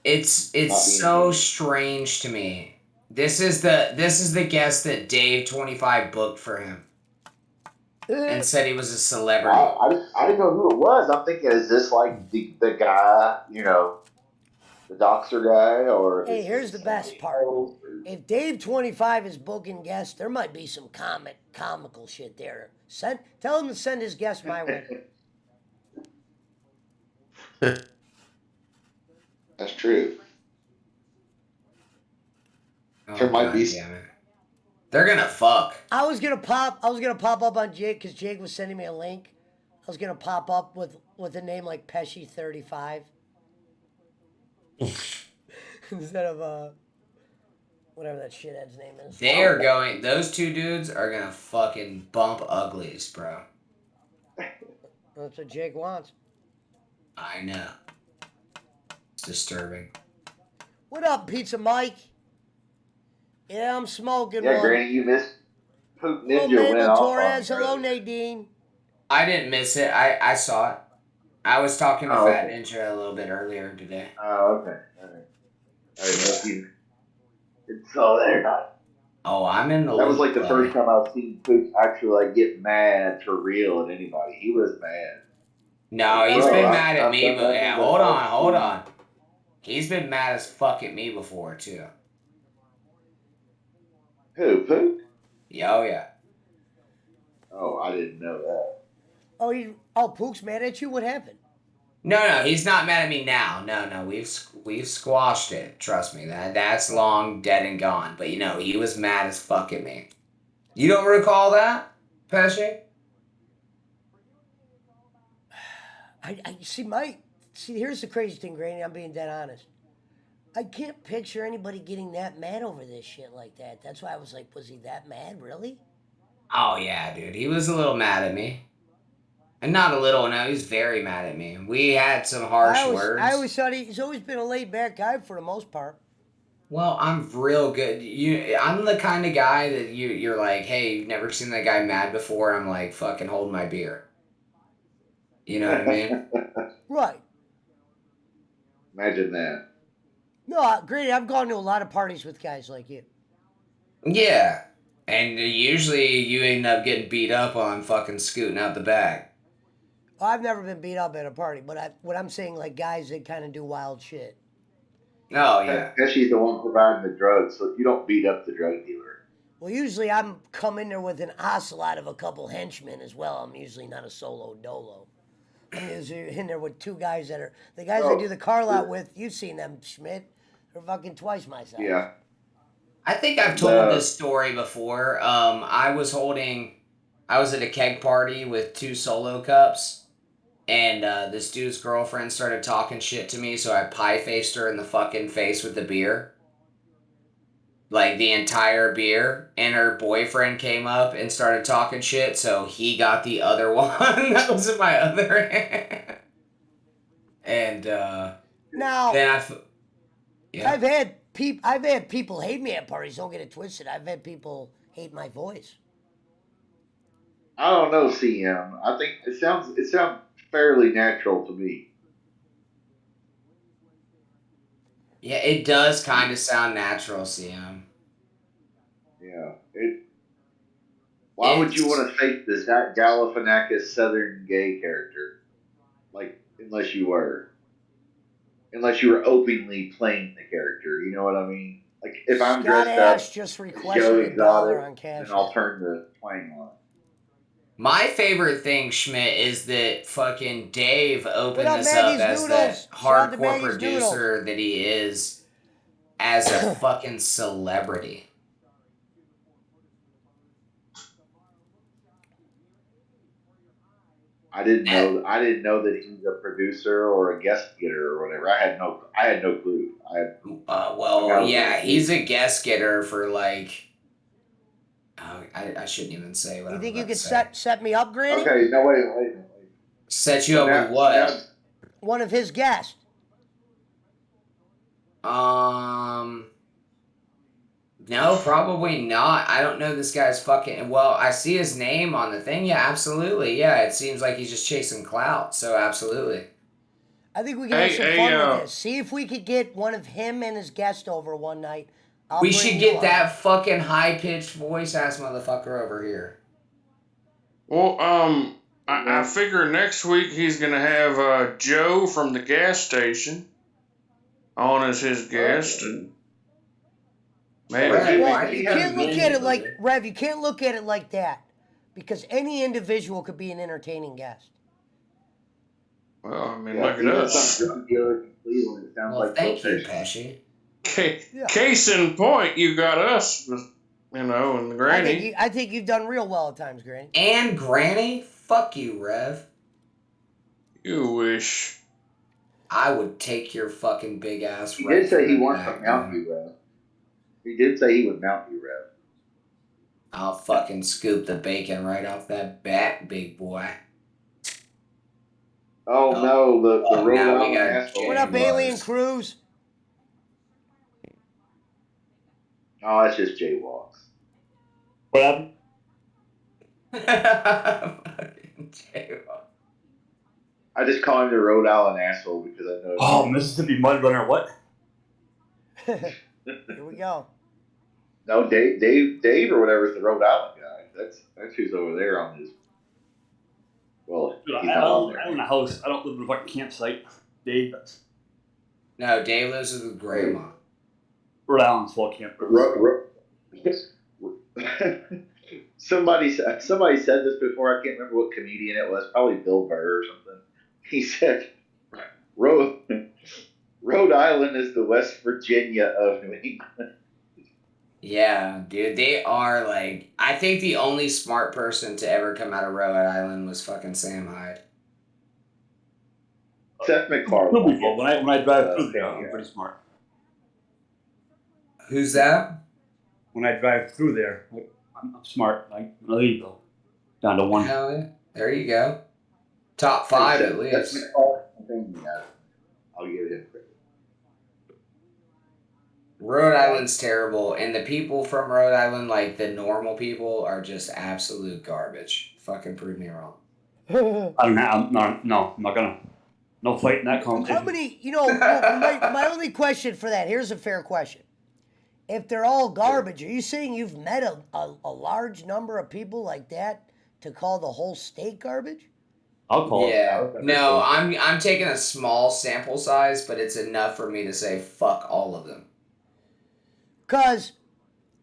[SPEAKER 6] It's
[SPEAKER 7] Not being
[SPEAKER 6] so
[SPEAKER 7] mean.
[SPEAKER 6] strange to me. This is the guest that Dave 25 booked for him and said he was a celebrity.
[SPEAKER 7] I didn't know who it was. I'm thinking, is this like the guy, the Doxer guy, or?
[SPEAKER 1] Hey, here's the best part. If Dave 25 is booking guests, there might be some comical shit there. Tell him to send his guest my way.
[SPEAKER 7] That's true.
[SPEAKER 6] Oh,
[SPEAKER 7] There might
[SPEAKER 6] God
[SPEAKER 7] be-
[SPEAKER 6] damn it. They're gonna fuck.
[SPEAKER 1] I was gonna pop up on Jake because Jake was sending me a link. I was gonna pop up with a name like Pesci 35 instead of Whatever that shithead's name is.
[SPEAKER 6] They are going. Those two dudes are gonna fucking bump uglies, bro.
[SPEAKER 1] That's what Jake wants.
[SPEAKER 6] I know. It's disturbing.
[SPEAKER 1] What up, Pizza Mike? Yeah, I'm smoking
[SPEAKER 7] Yeah,
[SPEAKER 1] one.
[SPEAKER 7] Granny, you missed Poop
[SPEAKER 1] Hello,
[SPEAKER 7] Ninja went
[SPEAKER 1] Mandel
[SPEAKER 7] off on
[SPEAKER 1] Torres.
[SPEAKER 7] me
[SPEAKER 1] Hello,
[SPEAKER 7] earlier.
[SPEAKER 1] Nadine.
[SPEAKER 6] I didn't miss it. I saw it. I was talking to
[SPEAKER 7] Oh,
[SPEAKER 6] Fat
[SPEAKER 7] okay.
[SPEAKER 6] Ninja a little bit earlier today.
[SPEAKER 7] Oh, okay. All right. I didn't know if you saw that or not.
[SPEAKER 6] Oh, I'm in the
[SPEAKER 7] That was
[SPEAKER 6] loop,
[SPEAKER 7] like the
[SPEAKER 6] buddy.
[SPEAKER 7] first time I've seen Poop actually like get mad for real at anybody. He was mad.
[SPEAKER 6] No,
[SPEAKER 7] Like,
[SPEAKER 6] he's
[SPEAKER 7] bro,
[SPEAKER 6] been mad at
[SPEAKER 7] I've
[SPEAKER 6] me,
[SPEAKER 7] done
[SPEAKER 6] but
[SPEAKER 7] nothing
[SPEAKER 6] yeah,
[SPEAKER 7] but
[SPEAKER 6] hold
[SPEAKER 7] help you.
[SPEAKER 6] on. He's been mad as fuck at me before too.
[SPEAKER 7] Who, Poop?
[SPEAKER 6] Oh yeah.
[SPEAKER 7] Oh, I didn't know that.
[SPEAKER 1] Oh, Pook's mad at you? What happened?
[SPEAKER 6] No, he's not mad at me now. No, we've squashed it. Trust me, that's long dead and gone. But you know, he was mad as fuck at me. You don't recall that, Pesci?
[SPEAKER 1] See, here's the crazy thing, Granny. I'm being dead honest. I can't picture anybody getting that mad over this shit like that. That's why I was like, was he that mad, really?
[SPEAKER 6] Oh yeah, dude. He was a little mad at me. And not a little, no, he was very mad at me. We had some harsh words.
[SPEAKER 1] I always thought he's always been a laid back guy for the most part.
[SPEAKER 6] Well, I'm real good. I'm the kind of guy that you're like, hey, you've never seen that guy mad before. I'm like, fucking hold my beer. You know what I mean?
[SPEAKER 1] Right.
[SPEAKER 7] Imagine that.
[SPEAKER 1] No, Granny, I've gone to a lot of parties with guys like you.
[SPEAKER 6] Yeah. And usually you end up getting beat up on fucking scooting out the back.
[SPEAKER 1] Well, I've never been beat up at a party, but what I'm saying, like guys that kind of do wild shit.
[SPEAKER 6] Oh, yeah.
[SPEAKER 7] Pesci's the one providing the drugs, so you don't beat up the drug dealer.
[SPEAKER 1] Well, usually I'm come in there with an ocelot of a couple henchmen as well. I'm usually not a solo dolo. I'm usually in there with two guys that are the guys I do the car lot with. You've seen them, Schmidt. They're fucking twice my size.
[SPEAKER 7] Yeah.
[SPEAKER 6] I think I've told this story before. I was at a keg party with 2 solo cups, and this dude's girlfriend started talking shit to me, so I pie-faced her in the fucking face with the beer. Like, the entire beer, and her boyfriend came up and started talking shit, so he got the other one that was in my other hand. And,
[SPEAKER 1] Now,
[SPEAKER 6] then yeah.
[SPEAKER 1] I've had people hate me at parties. Don't get it twisted. I've had people hate my voice.
[SPEAKER 7] I don't know, CM. I think it sounds fairly natural to me.
[SPEAKER 6] Yeah, it does kind of sound natural, CM.
[SPEAKER 7] Yeah. Why would you want to fake the Zach Galifianakis Southern gay character? Like, unless you were openly playing the character, you know what I mean? Like, if I'm
[SPEAKER 1] Scott
[SPEAKER 7] dressed
[SPEAKER 1] Ash
[SPEAKER 7] up
[SPEAKER 1] just
[SPEAKER 7] as
[SPEAKER 1] requested
[SPEAKER 7] Joe
[SPEAKER 1] $1 on
[SPEAKER 7] Exotic,
[SPEAKER 1] Cash
[SPEAKER 7] then I'll
[SPEAKER 1] App.
[SPEAKER 7] turn the twang on.
[SPEAKER 6] My favorite thing, Schmidt, is that fucking Dave opened
[SPEAKER 1] What up,
[SPEAKER 6] this up
[SPEAKER 1] Maggie's
[SPEAKER 6] as
[SPEAKER 1] Noodles?
[SPEAKER 6] that
[SPEAKER 1] Shout out to
[SPEAKER 6] hardcore
[SPEAKER 1] Maggie's
[SPEAKER 6] producer that he is as a fucking celebrity.
[SPEAKER 7] I didn't know that he's a producer or a guest getter or whatever. I had no clue.
[SPEAKER 6] He's a guest getter for like. Oh, I shouldn't even say what
[SPEAKER 1] You
[SPEAKER 6] I'm
[SPEAKER 1] think you
[SPEAKER 6] about to
[SPEAKER 1] could
[SPEAKER 6] say.
[SPEAKER 1] set me up, Granny?
[SPEAKER 7] Okay, no, wait a minute.
[SPEAKER 6] Set you up with what?
[SPEAKER 1] One of his guests.
[SPEAKER 6] No, probably not. I don't know this guy's fucking. Well, I see his name on the thing. Yeah, absolutely. Yeah, it seems like he's just chasing clout. So absolutely.
[SPEAKER 1] I think we can have some fun with this. See if we could get one of him and his guest over one night.
[SPEAKER 6] We should get that fucking high-pitched voice-ass motherfucker over here.
[SPEAKER 2] Well, I figure next week he's gonna have Joe from the gas station on as his guest, and maybe
[SPEAKER 1] you can't look at it like Rev. You can't look at it like that, because any individual could be an entertaining guest.
[SPEAKER 2] Well, I mean, look at us.
[SPEAKER 6] Well, thank you, Pesci.
[SPEAKER 2] Case in point, you got us, and Granny.
[SPEAKER 1] I think you've done real well at times, Granny.
[SPEAKER 6] And Granny? Fuck you, Rev.
[SPEAKER 2] You wish.
[SPEAKER 6] I would take your fucking big ass.
[SPEAKER 7] He did say he wants something out of you, Rev. He did say he would mount you, Rev.
[SPEAKER 6] I'll fucking scoop the bacon right off that bat, big boy.
[SPEAKER 7] Oh
[SPEAKER 6] Oh,
[SPEAKER 7] no, the Rhode
[SPEAKER 6] now we
[SPEAKER 7] Island
[SPEAKER 6] got
[SPEAKER 7] asshole.
[SPEAKER 1] What up,
[SPEAKER 6] Jaguars.
[SPEAKER 1] Alien Cruz?
[SPEAKER 7] Oh, that's just jaywalks.
[SPEAKER 8] What happened?
[SPEAKER 6] Fucking Jaguars.
[SPEAKER 7] I just call him the Rhode Island asshole because I know.
[SPEAKER 8] Oh, Mississippi Mud Runner, what?
[SPEAKER 1] Here we go.
[SPEAKER 7] No, Dave, or whatever is the Rhode Island guy. That's who's over there on his. Well,
[SPEAKER 8] Dude,
[SPEAKER 7] he's
[SPEAKER 8] I
[SPEAKER 7] not on
[SPEAKER 8] own
[SPEAKER 7] there.
[SPEAKER 8] a house. I don't live in a fucking campsite. Dave, that's
[SPEAKER 6] No, Dave lives with grandma.
[SPEAKER 8] Rhode Island's full camp.
[SPEAKER 7] Somebody said this before. I can't remember what comedian it was. Probably Bill Burr or something. He said, "Rhode Island is the West Virginia of New England."
[SPEAKER 6] Yeah, dude, they are like. I think the only smart person to ever come out of Rhode Island was fucking Sam Hyde.
[SPEAKER 7] Seth MacFarlane.
[SPEAKER 8] Cool people. When I drive through there, I'm pretty smart.
[SPEAKER 6] Who's that?
[SPEAKER 8] When I drive through there, I'm smart. Like, there you go. Down to one.
[SPEAKER 6] Hell yeah. There you go. Top five at least.
[SPEAKER 7] Seth MacFarlane, yeah. I'll give him credit.
[SPEAKER 6] Rhode Island's terrible, and the people from Rhode Island, like the normal people, are just absolute garbage. Fucking prove me wrong.
[SPEAKER 8] I'm not gonna. No fight in that conversation.
[SPEAKER 1] How many, my only question for that, here's a fair question. If they're all garbage, are you saying you've met a large number of people like that to call the whole state garbage?
[SPEAKER 8] I'll call
[SPEAKER 6] Yeah.
[SPEAKER 8] it.
[SPEAKER 6] No, I'm taking a small sample size, but it's enough for me to say fuck all of them.
[SPEAKER 1] Because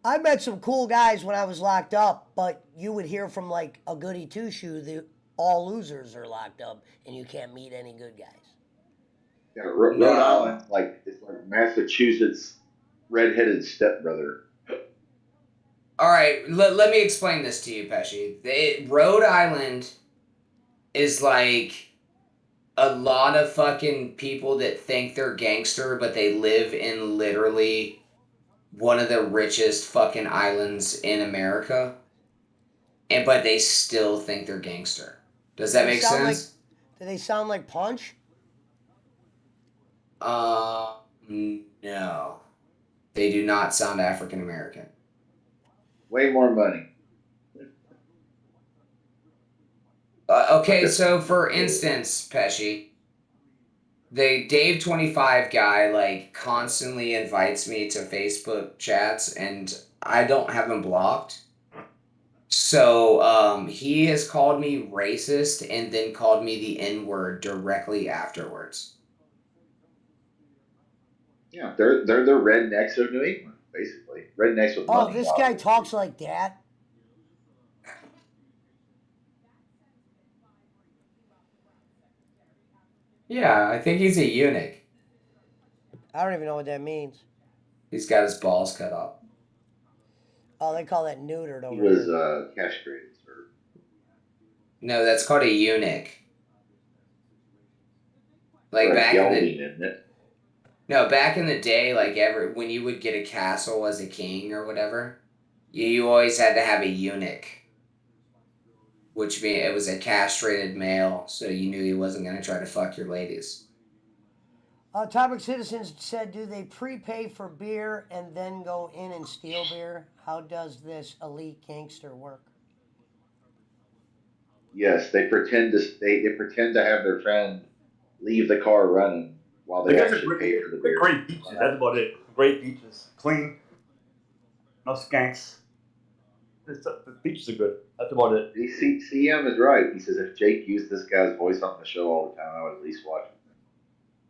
[SPEAKER 1] I met some cool guys when I was locked up, but you would hear from like a goody two-shoe that all losers are locked up and you can't meet any good guys.
[SPEAKER 7] Yeah, Rhode Island, it's like Massachusetts' redheaded stepbrother.
[SPEAKER 6] All right, let me explain this to you, Pesci. Rhode Island is like a lot of fucking people that think they're gangster, but they live in literally one of the richest fucking islands in America, but they still think they're gangster. Does that make sense?
[SPEAKER 1] Do they sound like Punch?
[SPEAKER 6] No. They do not sound African American.
[SPEAKER 7] Way more money.
[SPEAKER 6] Okay, so for instance, Pesci, the Dave 25 guy like constantly invites me to Facebook chats, and I don't have him blocked. So he has called me racist and then called me the N-word directly afterwards.
[SPEAKER 7] Yeah, they're the rednecks of New England, basically. Rednecks with money.
[SPEAKER 1] Oh, this guy talks like that?
[SPEAKER 6] Yeah, I think he's a eunuch.
[SPEAKER 1] I don't even know what that means.
[SPEAKER 6] He's got his balls cut off.
[SPEAKER 1] Oh, they call that neutered over
[SPEAKER 7] He was
[SPEAKER 1] here.
[SPEAKER 7] castrated, sir.
[SPEAKER 6] No, that's called a eunuch. Like
[SPEAKER 7] Or a
[SPEAKER 6] back in
[SPEAKER 7] gelding,
[SPEAKER 6] the
[SPEAKER 7] isn't it?
[SPEAKER 6] back in the day, like when you would get a castle as a king or whatever, you always had to have a eunuch, which means it was a castrated male, so you knew he wasn't gonna try to fuck your ladies.
[SPEAKER 1] Topic Citizens said, do they prepay for beer and then go in and steal beer? How does this elite gangster work?
[SPEAKER 7] Yes, they pretend to have their friend leave the car running while they actually pay for the beer.
[SPEAKER 8] Great beaches. That's about it. Great beaches. Clean. No skanks. The beaches are good. That's about it.
[SPEAKER 7] CM is right. He says if Jake used this guy's voice on the show all the time, I would at least watch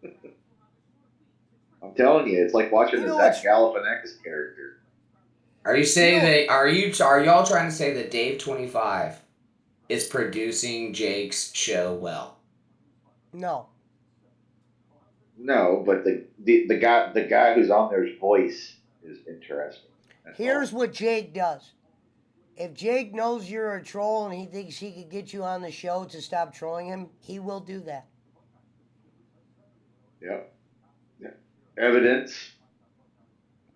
[SPEAKER 7] it. I'm telling you, it's like watching the Zach Galifianakis character.
[SPEAKER 6] Are you saying that? Are y'all trying to say that Dave 25 is producing Jake's show well?
[SPEAKER 1] No.
[SPEAKER 7] No, but the guy who's on there's voice is interesting.
[SPEAKER 1] Here's what Jake does. If Jake knows you're a troll and he thinks he could get you on the show to stop trolling him, he will do that.
[SPEAKER 7] Yeah. Evidence.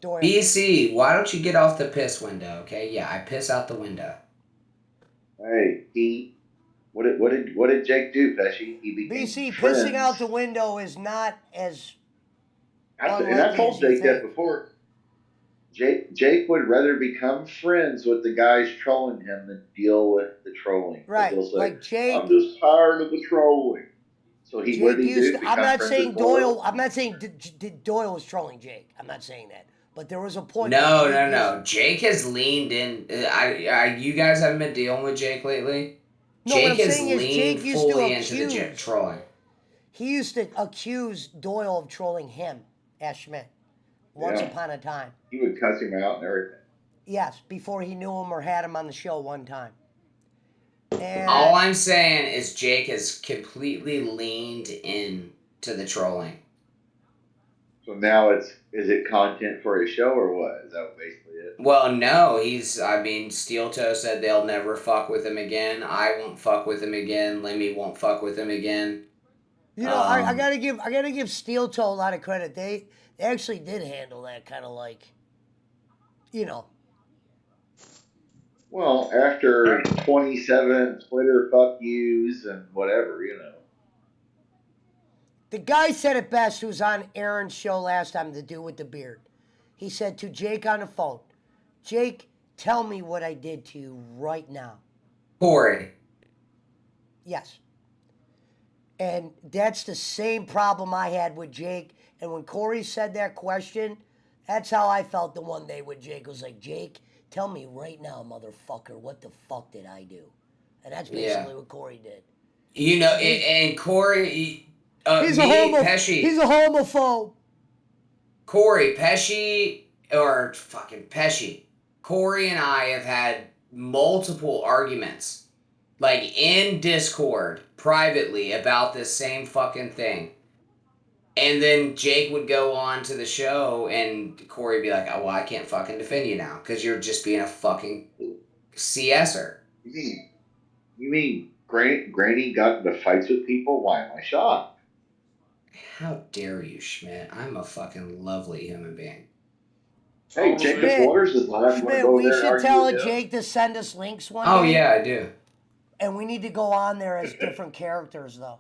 [SPEAKER 1] Doyle.
[SPEAKER 6] BC, why don't you get off the piss window? Okay, yeah, I piss out the window.
[SPEAKER 7] Hey, what did Jake do, Pesci? He became
[SPEAKER 1] BC,
[SPEAKER 7] friends.
[SPEAKER 1] pissing out the window is not as
[SPEAKER 7] And I
[SPEAKER 1] unlikely
[SPEAKER 7] told
[SPEAKER 1] as you
[SPEAKER 7] Jake that
[SPEAKER 1] think.
[SPEAKER 7] before. Jake would rather become friends with the guys trolling him than deal with the trolling. Because
[SPEAKER 1] Right.
[SPEAKER 7] he'll say,
[SPEAKER 1] Like
[SPEAKER 7] I'm
[SPEAKER 1] Jake.
[SPEAKER 7] just tired of the trolling. So what
[SPEAKER 1] Jake
[SPEAKER 7] did he
[SPEAKER 1] used
[SPEAKER 7] do?
[SPEAKER 1] to, I'm
[SPEAKER 7] Become
[SPEAKER 1] not
[SPEAKER 7] friends
[SPEAKER 1] saying
[SPEAKER 7] with Doyle?
[SPEAKER 1] Doyle. I'm not saying Doyle was trolling Jake. I'm not saying that. But there was a point where
[SPEAKER 6] No,
[SPEAKER 1] Jake
[SPEAKER 6] no,
[SPEAKER 1] used-
[SPEAKER 6] no. Jake has leaned in. You guys haven't been dealing with Jake lately.
[SPEAKER 1] No, what I'm
[SPEAKER 6] Jake has
[SPEAKER 1] saying is
[SPEAKER 6] leaned
[SPEAKER 1] Jake used to
[SPEAKER 6] fully into the
[SPEAKER 1] accuse.
[SPEAKER 6] trolling.
[SPEAKER 1] He used to accuse Doyle of trolling him, Ash Schmidt, once
[SPEAKER 7] Yeah.
[SPEAKER 1] upon a time.
[SPEAKER 7] He would cuss him out and everything.
[SPEAKER 1] Yes, before he knew him or had him on the show one time. And
[SPEAKER 6] All I'm saying is Jake has completely leaned in to the trolling.
[SPEAKER 7] So now is it content for his show or what? Is that basically it?
[SPEAKER 6] Well, no, Steel Toe said they'll never fuck with him again. I won't fuck with him again. Lemmy won't fuck with him again.
[SPEAKER 1] you know, I gotta give Steel Toe a lot of credit. They actually did handle that kind of like, you know.
[SPEAKER 7] Well, after 27 Twitter fuck yous and whatever,
[SPEAKER 1] The guy said it best who was on Aaron's show last time, the dude with the beard. He said to Jake on the phone, Jake, tell me what I did to you right now.
[SPEAKER 6] Corey.
[SPEAKER 1] Yes. And that's the same problem I had with Jake. And when Corey said that question, that's how I felt the one day with Jake. It was like, Jake, tell me right now, motherfucker, what the fuck did I do? And that's basically what Corey did.
[SPEAKER 6] You know, and Corey...
[SPEAKER 1] He's a homophobe.
[SPEAKER 6] Corey, Pesci, or fucking Pesci. Corey and I have had multiple arguments, like in Discord, privately, about this same fucking thing. And then Jake would go on to the show, and Corey would be like, oh, well, I can't fucking defend you now, because you're just being a fucking CSer.
[SPEAKER 7] You mean Granny got into fights with people? Why am I shocked?
[SPEAKER 6] How dare you, Schmidt? I'm a fucking lovely human being.
[SPEAKER 7] Hey, Jacob Waters is live.
[SPEAKER 1] Schmidt, we should tell Jake to send us links one day.
[SPEAKER 6] Oh, yeah, I do.
[SPEAKER 1] And we need to go on there as different characters, though.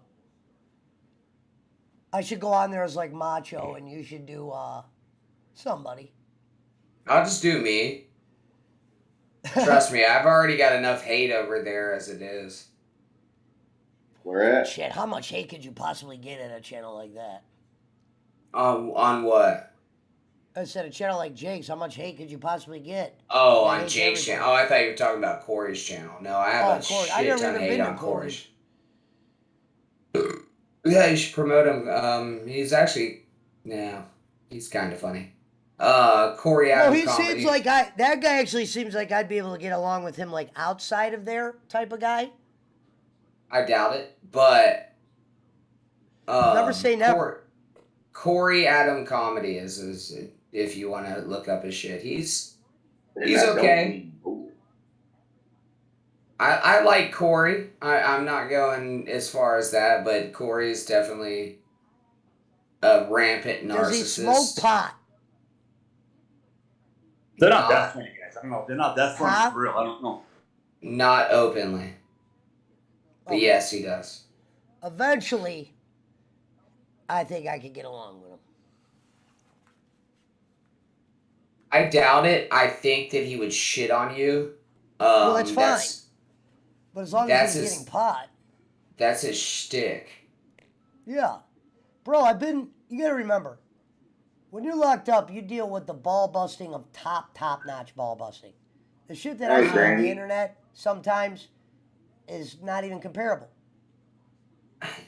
[SPEAKER 1] I should go on there as like Macho, and you should do somebody.
[SPEAKER 6] I'll just do me. Trust me, I've already got enough hate over there as it is.
[SPEAKER 7] Where at?
[SPEAKER 1] Shit, how much hate could you possibly get at a channel like that?
[SPEAKER 6] On what?
[SPEAKER 1] I said a channel like Jake's, how much hate could you possibly get?
[SPEAKER 6] Oh, on Jake's channel. Oh, I thought you were talking about Corey's channel. No, I have a
[SPEAKER 1] Corey.
[SPEAKER 6] shit ton of hate on Corey's. Yeah, you should promote him. He's actually, he's kind of funny. Corey Adam
[SPEAKER 1] he
[SPEAKER 6] comedy.
[SPEAKER 1] seems like that guy actually seems like I'd be able to get along with him like outside of there type of guy.
[SPEAKER 6] I doubt it, but
[SPEAKER 1] never say never.
[SPEAKER 6] Corey Adam comedy is if you want to look up his shit. He's okay. I like Corey. I'm not going as far as that, but Corey's definitely a rampant narcissist.
[SPEAKER 1] Does he smoke pot?
[SPEAKER 8] They're not that funny, guys. I don't know. They're not that funny for real. I don't know.
[SPEAKER 6] Not openly. But yes, he does.
[SPEAKER 1] Eventually, I think I could get along with him.
[SPEAKER 6] I doubt it. I think that he would shit on you.
[SPEAKER 1] Well, that's fine. But as long as he's getting pot.
[SPEAKER 6] That's his shtick.
[SPEAKER 1] Yeah. Bro, you gotta remember, when you're locked up, you deal with the ball busting of top-notch ball busting. The shit that I see on the internet sometimes is not even comparable.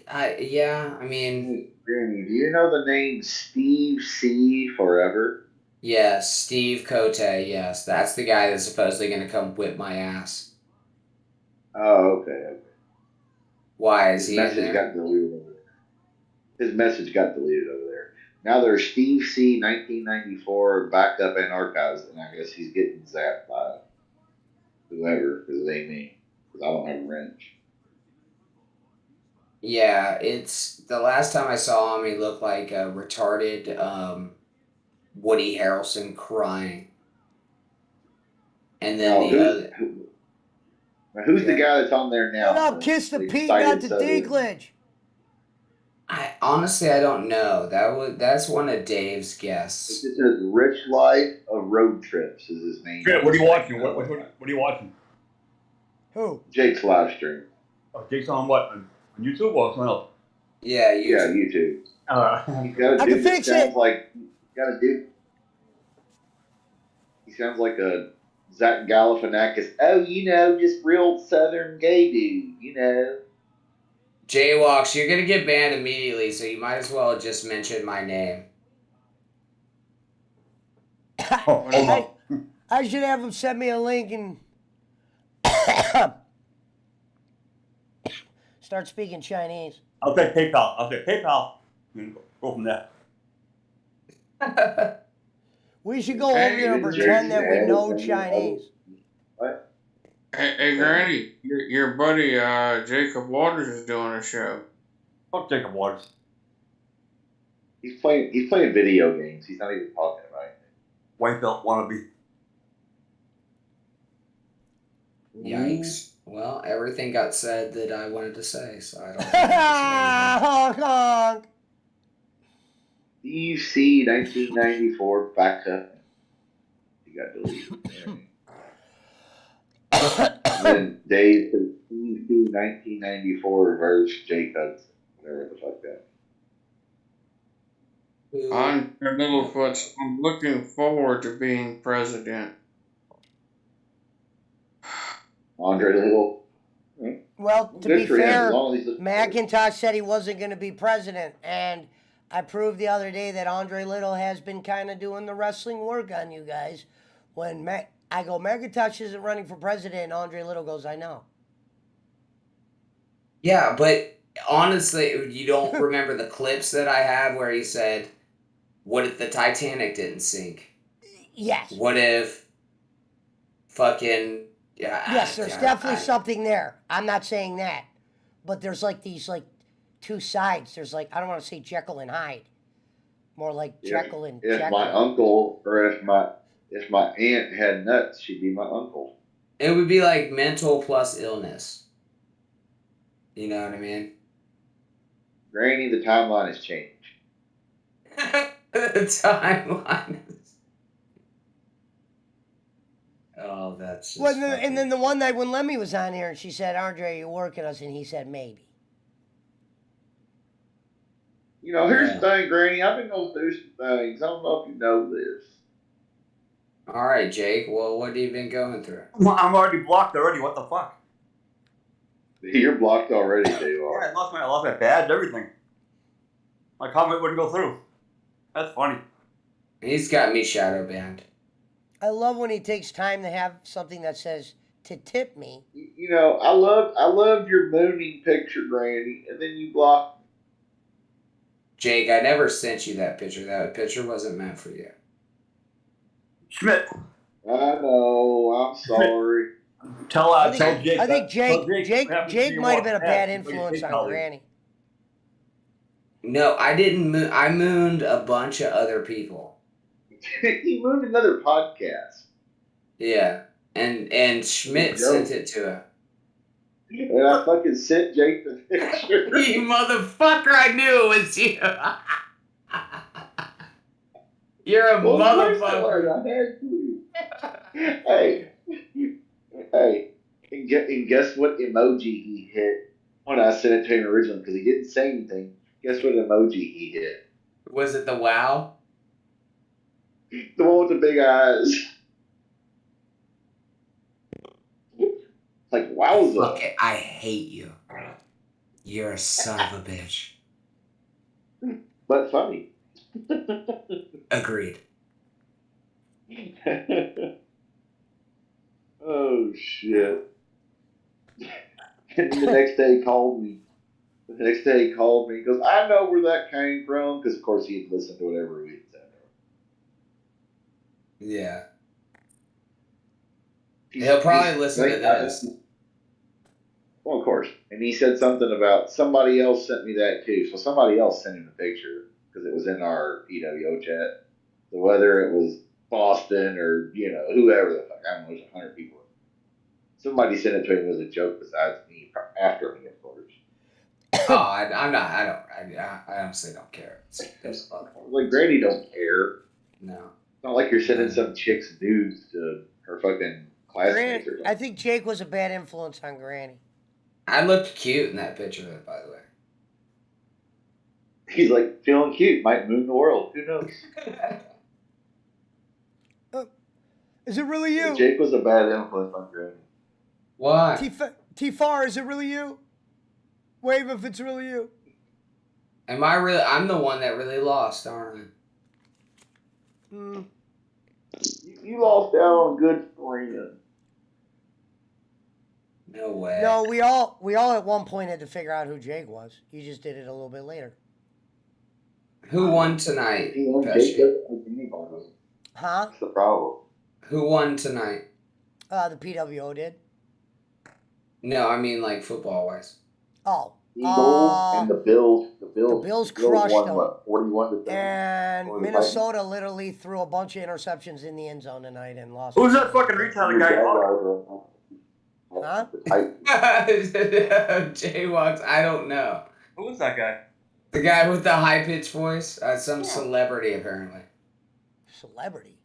[SPEAKER 6] I mean...
[SPEAKER 7] Granny, do you know the name Steve C. Forever?
[SPEAKER 6] Yes, Steve Cote, yes. That's the guy that's supposedly going to come whip my ass.
[SPEAKER 7] Oh, okay.
[SPEAKER 6] Why is
[SPEAKER 7] His
[SPEAKER 6] he in
[SPEAKER 7] message
[SPEAKER 6] there?
[SPEAKER 7] got deleted over there. His message got deleted over there. Now there's Steve C. 1994 backup and archives, and I guess he's getting zapped by whoever, because it ain't me. Because I don't have a wrench.
[SPEAKER 6] Yeah, it's... The last time I saw him, he looked like a retarded, Woody Harrelson crying. And then
[SPEAKER 7] Now,
[SPEAKER 6] the other.
[SPEAKER 7] who's the
[SPEAKER 6] Yeah.
[SPEAKER 7] guy that's on there now?
[SPEAKER 1] What up, Kiss the Pete,
[SPEAKER 7] excited
[SPEAKER 1] not the
[SPEAKER 7] Southern?
[SPEAKER 1] Dinklage?
[SPEAKER 6] I don't know. That's one of Dave's guests.
[SPEAKER 7] This is Rich Life of Road Trips is his name.
[SPEAKER 8] What are you watching? What are you watching?
[SPEAKER 1] Who?
[SPEAKER 7] Jake's live stream.
[SPEAKER 8] Oh, Jake's on what? On YouTube or something else?
[SPEAKER 6] Yeah,
[SPEAKER 7] Yeah, YouTube. He's got a
[SPEAKER 1] I
[SPEAKER 7] dude
[SPEAKER 1] can
[SPEAKER 7] that
[SPEAKER 1] fix
[SPEAKER 7] sounds
[SPEAKER 1] it.
[SPEAKER 7] like got a dude. He sounds like a Zach Galifianakis. Oh, just real Southern gay dude.
[SPEAKER 6] Jaywalks, you're gonna get banned immediately, so you might as well just mention my name.
[SPEAKER 1] I should have him send me a link and start speaking Chinese.
[SPEAKER 8] I'll take PayPal. And go from there.
[SPEAKER 1] We should go over there and pretend that we know Chinese.
[SPEAKER 7] What?
[SPEAKER 2] Hey, Granny, your buddy Jacob Waters is doing a show.
[SPEAKER 8] Fuck Jacob Waters.
[SPEAKER 7] He's playing video games. He's not even talking about anything.
[SPEAKER 8] White belt wannabe.
[SPEAKER 6] Yikes. Well, everything got said that I wanted to say, so I don't think
[SPEAKER 1] Hong Kong.
[SPEAKER 7] DUC 1994 backup. You got deleted. And then Dave DUC 1994 reverse Jacobs. Whatever the fuck that.
[SPEAKER 2] On Littlefoot's, I'm looking forward to being president.
[SPEAKER 7] Andre Little.
[SPEAKER 1] Well, to
[SPEAKER 7] Good
[SPEAKER 1] be
[SPEAKER 7] for him,
[SPEAKER 1] fair,
[SPEAKER 7] as long as he's
[SPEAKER 1] McIntosh said he wasn't going to be president, and I proved the other day that Andre Little has been kind of doing the wrestling work on you guys. When I go, McIntosh isn't running for president, and Andre Little goes, I know.
[SPEAKER 6] Yeah, but honestly, you don't remember the clips that I have where he said, what if the Titanic didn't sink?
[SPEAKER 1] Yes.
[SPEAKER 6] What if fucking...
[SPEAKER 1] Yes, there's definitely something there. I'm not saying that. But there's like these two sides. There's I don't want to say Jekyll and Hyde. More like Jekyll and
[SPEAKER 7] if
[SPEAKER 1] Jekyll.
[SPEAKER 7] my uncle or if my aunt had nuts, she'd be my uncle.
[SPEAKER 6] It would be like mental plus illness. You know what I mean?
[SPEAKER 7] Granny, the timeline has changed.
[SPEAKER 6] The timeline is... Oh, that's just
[SPEAKER 1] And then the one night when Lemmy was on here and she said, Andre, you working us? And he said, maybe.
[SPEAKER 7] Here's the thing, Granny. I've been going through some things. I don't know if you know this.
[SPEAKER 6] All right, Jake. Well, what have you been going through?
[SPEAKER 8] I'm already blocked already. What the fuck?
[SPEAKER 7] You're blocked already, Dave.
[SPEAKER 8] Yeah, I lost my badge, everything. My comment wouldn't go through. That's funny.
[SPEAKER 6] He's got me shadow banned.
[SPEAKER 1] I love when he takes time to have something that says to tip me.
[SPEAKER 7] I loved your mooning picture, Granny, and then you blocked me.
[SPEAKER 6] Jake, I never sent you that picture. That picture wasn't meant for you.
[SPEAKER 8] Schmidt.
[SPEAKER 7] I know. I'm sorry.
[SPEAKER 8] Tell Jake.
[SPEAKER 1] I think Jake might have been a bad influence on Granny.
[SPEAKER 6] No, I didn't moon. I mooned a bunch of other people.
[SPEAKER 7] He mooned another podcast.
[SPEAKER 6] Yeah, and Schmidt sent it to him.
[SPEAKER 7] And I fucking sent Jake the picture.
[SPEAKER 6] You motherfucker! I knew it was you. You're a motherfucker.
[SPEAKER 7] I had to. Hey, and guess what emoji he hit when I sent it to him originally? Because he didn't say anything. Guess what emoji he hit?
[SPEAKER 6] Was it the wow?
[SPEAKER 7] The one with the big eyes. Like, wowza.
[SPEAKER 6] Okay, I hate you. You're a son of a bitch.
[SPEAKER 7] But funny.
[SPEAKER 6] Agreed.
[SPEAKER 7] Oh, shit. And the next day he called me. He goes, I know where that came from. Because, of course, he had listened to whatever we had said.
[SPEAKER 6] Yeah. He'll probably listen to this.
[SPEAKER 7] Well, of course. And he said something about somebody else sent me that too. So somebody else sent him the picture because it was in our PWO chat. So whether it was Boston or whoever the fuck, I don't know, there's 100 people. Somebody sent it to him as a joke besides me, after me, of course.
[SPEAKER 6] Oh, I'm not. I honestly don't care. There's a lot of
[SPEAKER 7] Like Granny don't care.
[SPEAKER 6] No.
[SPEAKER 7] It's not like you're sending some chick's nudes to her fucking classmates or
[SPEAKER 1] I
[SPEAKER 7] something.
[SPEAKER 1] think Jake was a bad influence on Granny.
[SPEAKER 6] I looked cute in that picture, by the way.
[SPEAKER 7] He's like feeling cute, might moon the world. Who knows?
[SPEAKER 1] Is it really you?
[SPEAKER 7] Jake was a bad influence on Granny.
[SPEAKER 6] Why?
[SPEAKER 1] T-Far, is it really you? Wave if it's really you.
[SPEAKER 6] Am I really? I'm the one that really lost, aren't I?
[SPEAKER 7] You lost out on good friends.
[SPEAKER 6] No way.
[SPEAKER 1] No, we all at one point had to figure out who Jake was. You just did it a little bit later.
[SPEAKER 6] Who won tonight?
[SPEAKER 7] Jake
[SPEAKER 6] Pesci?
[SPEAKER 7] doesn't like anybody.
[SPEAKER 1] Huh?
[SPEAKER 7] That's the problem.
[SPEAKER 6] Who won tonight?
[SPEAKER 1] The PWO did.
[SPEAKER 6] No, I mean like football wise.
[SPEAKER 1] Oh.
[SPEAKER 7] Eagles and the Bills. The
[SPEAKER 1] Bills crushed
[SPEAKER 7] won
[SPEAKER 1] them.
[SPEAKER 7] what, 41-7.
[SPEAKER 1] And Minnesota literally threw a bunch of interceptions in the end zone tonight and lost.
[SPEAKER 8] Who's that fucking retarded guy?
[SPEAKER 1] Huh?
[SPEAKER 6] Jaywalks. I don't know.
[SPEAKER 8] Who is that guy?
[SPEAKER 6] The guy with the high pitched voice. Some celebrity apparently.
[SPEAKER 1] Celebrity.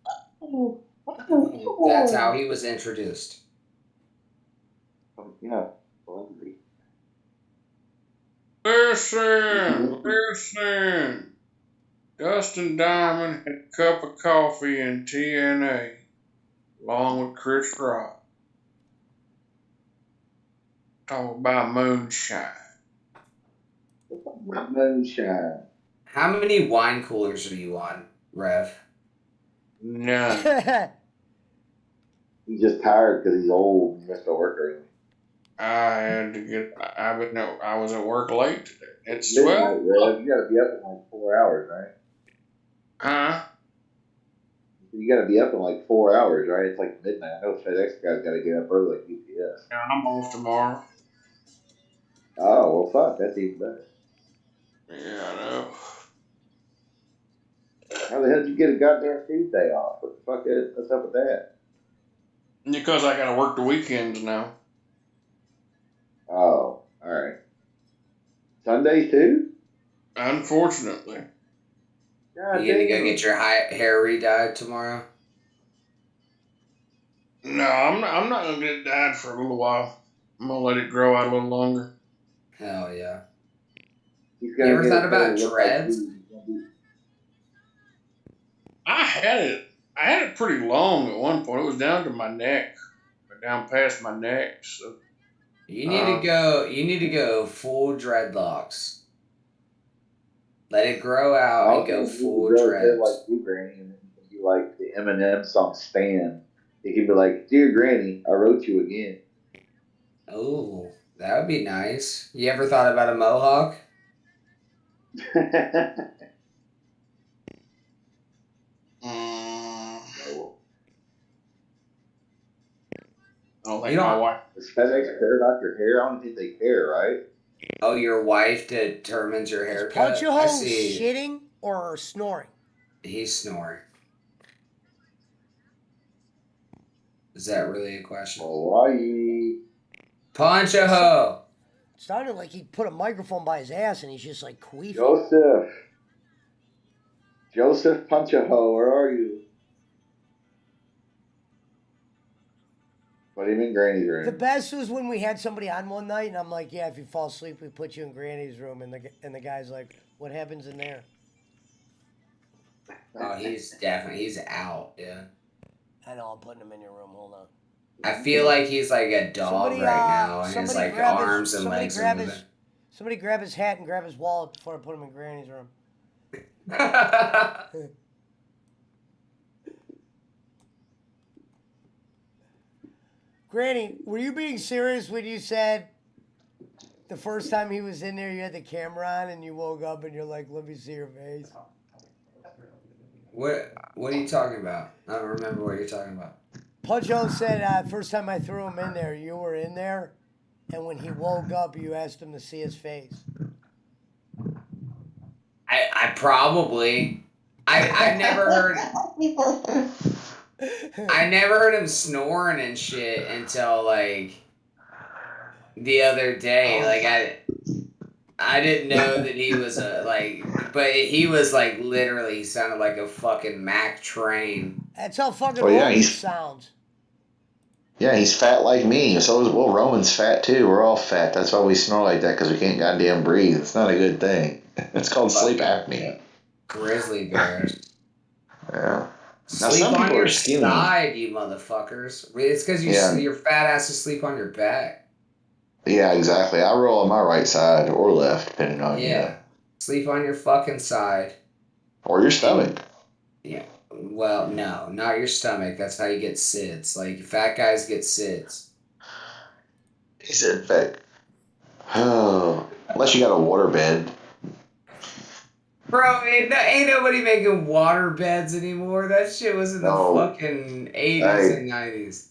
[SPEAKER 6] That's how he was introduced.
[SPEAKER 7] Yeah, celebrity.
[SPEAKER 2] Listen. Dustin Diamond had a cup of coffee in TNA, along with Chris Rock. Talk about moonshine.
[SPEAKER 7] Moonshine.
[SPEAKER 6] How many wine coolers are you on, Rev?
[SPEAKER 2] None.
[SPEAKER 7] He's just tired because he's old and missed the work early.
[SPEAKER 2] I had to get. I was at work late today. It's
[SPEAKER 7] Midnight,
[SPEAKER 2] 12.
[SPEAKER 7] Rev. You got to be up in like 4 hours, right?
[SPEAKER 2] Huh?
[SPEAKER 7] You got to be up in like 4 hours, right? It's like midnight. I know FedEx guy's got to get up early like UPS.
[SPEAKER 2] Yeah, I'm off tomorrow.
[SPEAKER 7] Oh, well, fuck. That's even better.
[SPEAKER 2] Yeah, I know.
[SPEAKER 7] How the hell did you get a goddamn Tuesday off? What the fuck is? What's up with that?
[SPEAKER 2] Because I got to work the weekends now.
[SPEAKER 7] Oh, all right. Sundays too?
[SPEAKER 2] Unfortunately.
[SPEAKER 7] God
[SPEAKER 6] You gonna
[SPEAKER 7] damn.
[SPEAKER 6] go get your hair re-dyed tomorrow?
[SPEAKER 2] No, I'm not gonna get it dyed for a little while. I'm gonna let it grow out a little longer.
[SPEAKER 6] Hell yeah.
[SPEAKER 7] You
[SPEAKER 6] ever thought about dreads?
[SPEAKER 2] I had it pretty long at one point. It was down to my neck, down past my neck. So
[SPEAKER 6] You need to go full dreadlocks. Let it grow out and go full dreads.
[SPEAKER 7] Like you, Granny, and then you can be like the Eminem song "Stan." You can be like, "Dear Granny, I wrote you again."
[SPEAKER 6] Oh, that would be nice. You ever thought about a mohawk?
[SPEAKER 2] I don't think my wife.
[SPEAKER 7] Does FedEx care about your hair? I don't think they care, right?
[SPEAKER 6] Oh, your wife determines your haircut?
[SPEAKER 1] Punch a hole shitting or snoring?
[SPEAKER 6] He's snoring. Is that really a question?
[SPEAKER 7] Hawaii.
[SPEAKER 6] Punch a hoe.
[SPEAKER 1] It sounded like he put a microphone by his ass and he's just like queefing.
[SPEAKER 7] Joseph Punchaho, where are you? What do you mean, Granny's room?
[SPEAKER 1] The best was when we had somebody on one night, and I'm like, "Yeah, if you fall asleep, we put you in Granny's room." And the guy's like, "What happens in there?"
[SPEAKER 6] Oh, he's out, yeah.
[SPEAKER 1] I know. I'm putting him in your room. Hold on.
[SPEAKER 6] I feel like he's like a dog right now, and his like arms and legs are moving.
[SPEAKER 1] Somebody grab his hat and grab his wallet before I put him in Granny's room. Granny, were you being serious when you said the first time he was in there you had the camera on and you woke up and you're like, "Let me see your face"?
[SPEAKER 6] What are you talking about? I don't remember what you're talking about.
[SPEAKER 1] Puncho said first time I threw him in there, you were in there, and when he woke up, you asked him to see his face.
[SPEAKER 6] I probably. I never heard him snoring and shit until like the other day. Like I didn't know that he was but he was like literally, he sounded like a fucking Mack train.
[SPEAKER 1] That's how fucking
[SPEAKER 7] Well, yeah,
[SPEAKER 1] Roman
[SPEAKER 7] he's
[SPEAKER 1] sounds.
[SPEAKER 7] he's fat like me. So is Roman's fat too. We're all fat. That's why we snore like that because we can't goddamn breathe. It's not a good thing. It's called sleep apnea.
[SPEAKER 6] Grizzly bears.
[SPEAKER 7] Yeah. Now
[SPEAKER 6] Sleep
[SPEAKER 7] some
[SPEAKER 6] on
[SPEAKER 7] people
[SPEAKER 6] your
[SPEAKER 7] are skinny.
[SPEAKER 6] side, you motherfuckers. It's because your fat ass to sleep on your back.
[SPEAKER 7] Yeah, exactly. I roll on my right side or left, depending on
[SPEAKER 6] Sleep on your fucking side.
[SPEAKER 7] or your stomach.
[SPEAKER 6] Yeah. Well, no, not your stomach. That's how you get SIDS. Like, fat guys get SIDS.
[SPEAKER 7] He said, "Fat." Oh, unless you got a water bed.
[SPEAKER 6] Bro, ain't nobody making water beds anymore. That shit was in the fucking 80s and 90s.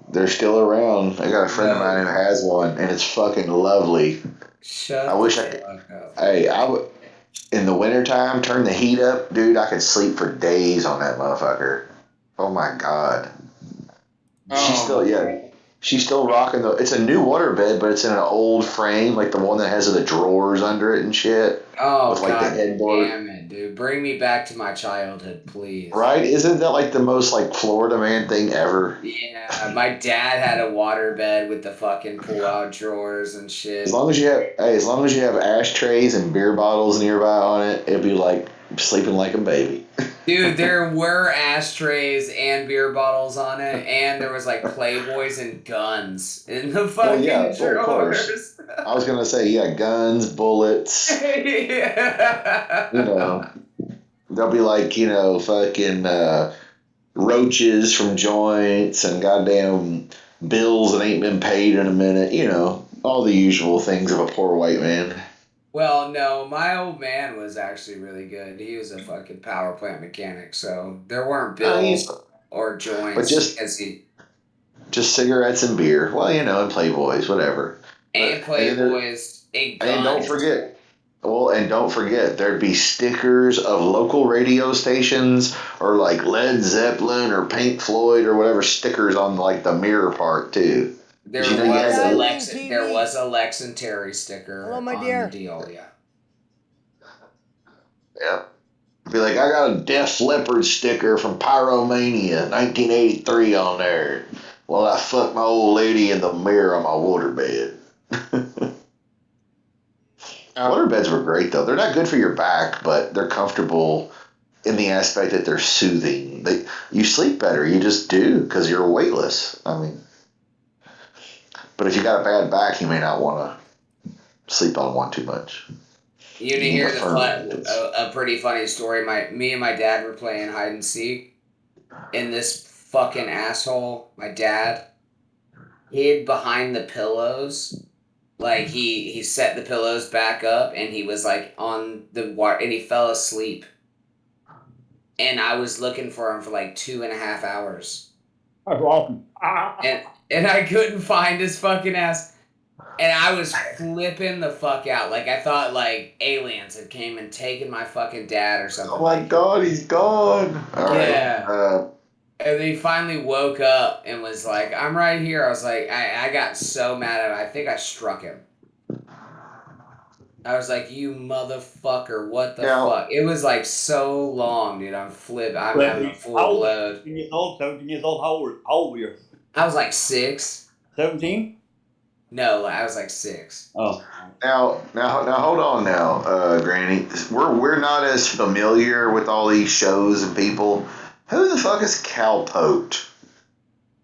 [SPEAKER 7] They're still around. I got a friend of mine who has one, and it's fucking lovely.
[SPEAKER 6] I wish I could.
[SPEAKER 7] Hey, I would. In the wintertime, turn the heat up, dude. I could sleep for days on that motherfucker. Oh my god. She's still rocking it's a new waterbed, but it's in an old frame, like the one that has the drawers under it and shit.
[SPEAKER 6] Oh,
[SPEAKER 7] with like
[SPEAKER 6] god,
[SPEAKER 7] the headboard.
[SPEAKER 6] damn it, dude. Bring me back to my childhood, please.
[SPEAKER 7] Right? Isn't that like the most like Florida man thing ever?
[SPEAKER 6] Yeah, my dad had a waterbed with the fucking pull-out drawers and shit.
[SPEAKER 7] As long as you have ashtrays and beer bottles nearby on it, it'd be like sleeping like a baby.
[SPEAKER 6] Dude, there were ashtrays and beer bottles on it, and there was like Playboys and guns in the fucking drawers.
[SPEAKER 7] Of course. I was gonna say, guns, bullets.
[SPEAKER 6] Yeah.
[SPEAKER 7] They'll be like, fucking roaches from joints and goddamn bills that ain't been paid in a minute. All the usual things of a poor white man.
[SPEAKER 6] Well, no, my old man was actually really good. He was a fucking power plant mechanic, so there weren't bills or joints.
[SPEAKER 7] But just cigarettes and beer. Well, and Playboys, whatever.
[SPEAKER 6] And Playboys, and guns.
[SPEAKER 7] And don't forget, there'd be stickers of local radio stations or like Led Zeppelin or Pink Floyd or whatever stickers on like the mirror part too.
[SPEAKER 6] There was a Lex and Terry sticker on the deal, yeah.
[SPEAKER 7] Yeah. Be like, I got a Def Leppard sticker from Pyromania 1983 on there. Well, I fucked my old lady in the mirror on my waterbed. Waterbeds were great, though. They're not good for your back, but they're comfortable in the aspect that they're soothing. You sleep better. You just do, because you're weightless. I mean... But if you got a bad back, you may not want to sleep on one too much.
[SPEAKER 6] You need to hear a pretty funny story. Me and my dad were playing hide and seek, and this fucking asshole, my dad, hid behind the pillows. Like he set the pillows back up, and he was like on the water, and he fell asleep. And I was looking for him for like 2.5 hours.
[SPEAKER 8] That's awesome.
[SPEAKER 6] And I couldn't find his fucking ass. And I was flipping the fuck out. Like, I thought, like, aliens had came and taken my fucking dad or something.
[SPEAKER 7] Oh, my God, he's gone.
[SPEAKER 6] Yeah. And then he finally woke up and was like, I'm right here. I was like, I got so mad at him. I think I struck him. I was like, you motherfucker, what the fuck? It was, like, so long, dude. I'm having a full load.
[SPEAKER 8] 17 years old. How old were you?
[SPEAKER 6] I was like 6.
[SPEAKER 8] 17?
[SPEAKER 6] No, I was like 6.
[SPEAKER 8] Oh.
[SPEAKER 7] Now, hold on now, Granny. We're not as familiar with all these shows and people. Who the fuck is Cowpote?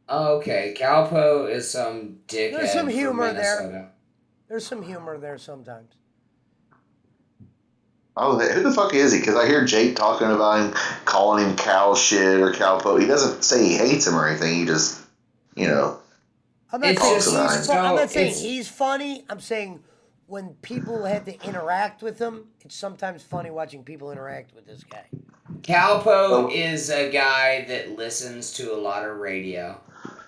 [SPEAKER 6] Okay, Cowpote is some dickhead.
[SPEAKER 1] There's some humor
[SPEAKER 6] from Minnesota.
[SPEAKER 1] There's some humor there sometimes.
[SPEAKER 7] Oh, who the fuck is he? Because I hear Jake talking about him, calling him cow shit or Cowpote. He doesn't say he hates him or anything. He just,
[SPEAKER 1] I'm not saying he's funny. I'm saying when people had to interact with him, it's sometimes funny watching people interact with this guy.
[SPEAKER 6] Cowpote is a guy that listens to a lot of radio,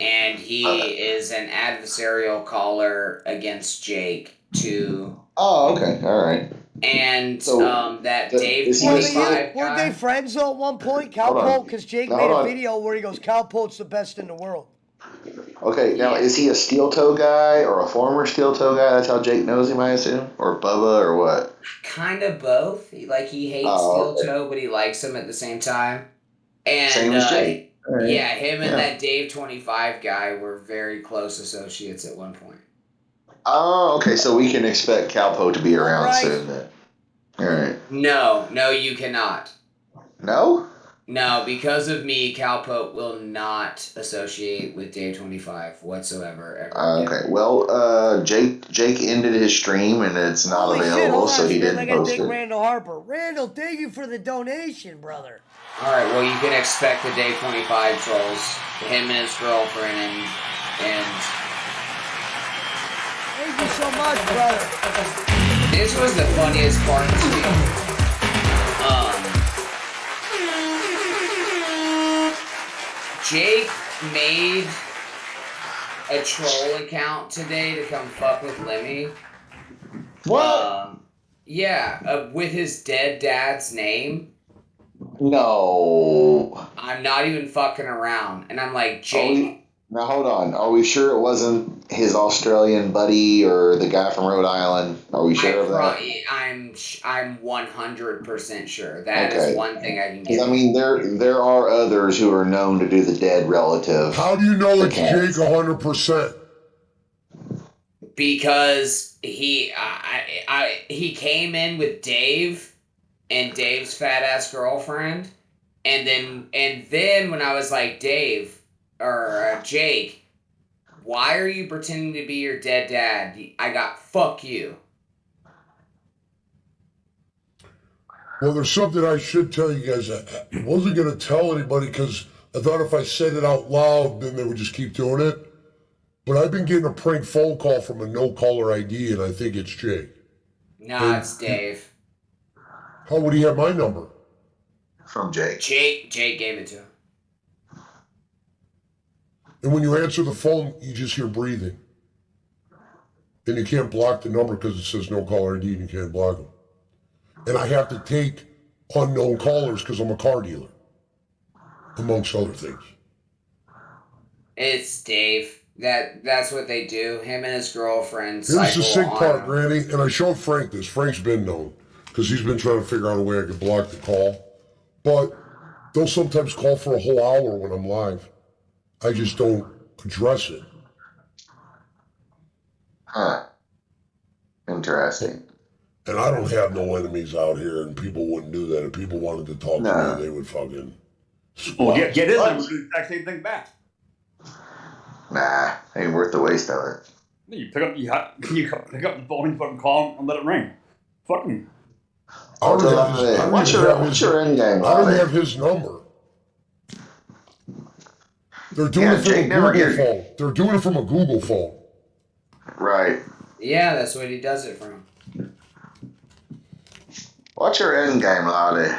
[SPEAKER 6] and he is an adversarial caller against Jake to...
[SPEAKER 7] Oh, okay. All right.
[SPEAKER 6] and
[SPEAKER 7] So,
[SPEAKER 6] that
[SPEAKER 7] the-
[SPEAKER 6] Dave
[SPEAKER 7] is he a
[SPEAKER 6] 25
[SPEAKER 1] Weren't
[SPEAKER 6] guy.
[SPEAKER 1] they friends though at one point?
[SPEAKER 7] Hold on.
[SPEAKER 1] Cowpoke, because Jake
[SPEAKER 7] Now,
[SPEAKER 1] made
[SPEAKER 7] hold
[SPEAKER 1] a
[SPEAKER 7] on.
[SPEAKER 1] video where he goes, Cowpoke's the best in the world.
[SPEAKER 7] Okay, now
[SPEAKER 6] Yeah.
[SPEAKER 7] is he a steel toe guy or a former steel toe guy? That's how Jake knows him, I assume, or Bubba, or what?
[SPEAKER 6] Kind of both. He hates
[SPEAKER 7] Oh,
[SPEAKER 6] Steel Toe, but he likes him at the same time. And
[SPEAKER 7] Same as Jake. All right.
[SPEAKER 6] yeah, him and
[SPEAKER 7] Yeah.
[SPEAKER 6] that Dave 25 guy were very close associates at one point.
[SPEAKER 7] Oh, okay. So we can expect Calpo to be around
[SPEAKER 1] Right.
[SPEAKER 7] soon then. All right.
[SPEAKER 6] No, you cannot.
[SPEAKER 7] No?
[SPEAKER 6] No, because of me, Cal Pope will not associate with Dave 25 whatsoever. Ever again.
[SPEAKER 7] Okay. Well, Jake ended his stream and it's not
[SPEAKER 1] Holy shit,
[SPEAKER 7] available,
[SPEAKER 1] hold
[SPEAKER 7] so
[SPEAKER 1] on,
[SPEAKER 7] he
[SPEAKER 1] Smith,
[SPEAKER 7] didn't
[SPEAKER 1] I gotta
[SPEAKER 7] post
[SPEAKER 1] thank
[SPEAKER 7] it.
[SPEAKER 1] Randall Harper. Randall, thank you for the donation, brother.
[SPEAKER 6] All right, well, you can expect the Dave 25 trolls, him and his girlfriend, and
[SPEAKER 1] Thank you so much, brother.
[SPEAKER 6] this was the funniest part to me. Jake made a troll account today to come fuck with Lemmy.
[SPEAKER 7] What?
[SPEAKER 6] Yeah, with his dead dad's name.
[SPEAKER 7] No.
[SPEAKER 6] I'm not even fucking around. And I'm like, Jake.
[SPEAKER 7] Now hold on. Are we sure it wasn't his Australian buddy or the guy from Rhode Island? Are we sure of that?
[SPEAKER 6] I'm 100% sure. That is
[SPEAKER 7] Okay.
[SPEAKER 6] one thing I can
[SPEAKER 7] Because
[SPEAKER 6] get.
[SPEAKER 7] I mean, there are others who are known to do the dead relative.
[SPEAKER 9] How do you know it's
[SPEAKER 7] accounts.
[SPEAKER 9] Jake 100%?
[SPEAKER 6] Because he came in with Dave and Dave's fat ass girlfriend, and then when I was like, Dave or Jake, why are you pretending to be your dead dad? I got fuck you.
[SPEAKER 9] Well, there's something I should tell you guys. I wasn't going to tell anybody because I thought if I said it out loud, then they would just keep doing it. But I've been getting a prank phone call from a no-caller ID, and I think it's Jake.
[SPEAKER 6] Nah, it's Dave.
[SPEAKER 9] How would he have my number?
[SPEAKER 7] From Jake.
[SPEAKER 6] Jake gave it to him.
[SPEAKER 9] And when you answer the phone, you just hear breathing. And you can't block the number because it says no caller ID and you can't block them. And I have to take unknown callers because I'm a car dealer, amongst other things.
[SPEAKER 6] It's Dave. That's what they do. Him and his girlfriend.
[SPEAKER 9] Here's the sick
[SPEAKER 6] cycle
[SPEAKER 9] part,
[SPEAKER 6] on.
[SPEAKER 9] Granny, and I showed Frank this. Frank's been known because he's been trying to figure out a way I could block the call. But they'll sometimes call for a whole hour when I'm live. I just don't address it.
[SPEAKER 7] Huh. Interesting.
[SPEAKER 9] And I don't have no enemies out here, and people wouldn't do that. If people wanted to talk to me, they would fucking.
[SPEAKER 8] Well, get his number, do the exact same thing back.
[SPEAKER 7] Nah, ain't worth the waste of it.
[SPEAKER 8] You pick up the phone and fucking call him and let it ring. Fucking.
[SPEAKER 7] What's your end game?
[SPEAKER 9] I don't have his number. They're doing it from
[SPEAKER 7] Jake
[SPEAKER 9] a
[SPEAKER 7] never
[SPEAKER 9] Google phone. They're doing it from a Google phone.
[SPEAKER 7] Right.
[SPEAKER 6] Yeah, that's what he does it from.
[SPEAKER 7] What's your end game, Lottie?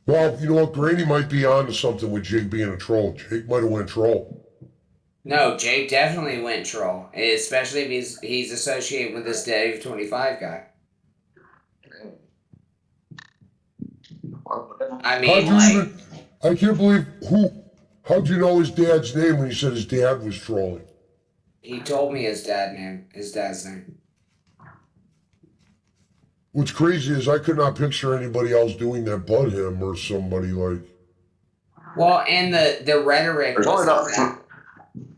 [SPEAKER 9] Well, you know what? Granny might be on to something with Jake being a troll. Jake might have went troll.
[SPEAKER 6] No, Jake definitely went troll, especially if he's associated with this Dave 25 guy. I mean,
[SPEAKER 9] I can't believe how'd you know his dad's name when he said his dad was trolling?
[SPEAKER 6] he told me his dad's name.
[SPEAKER 9] What's crazy is I could not picture anybody else doing that but him or somebody like.
[SPEAKER 6] Well, and the rhetoric
[SPEAKER 7] There's only
[SPEAKER 6] was
[SPEAKER 7] about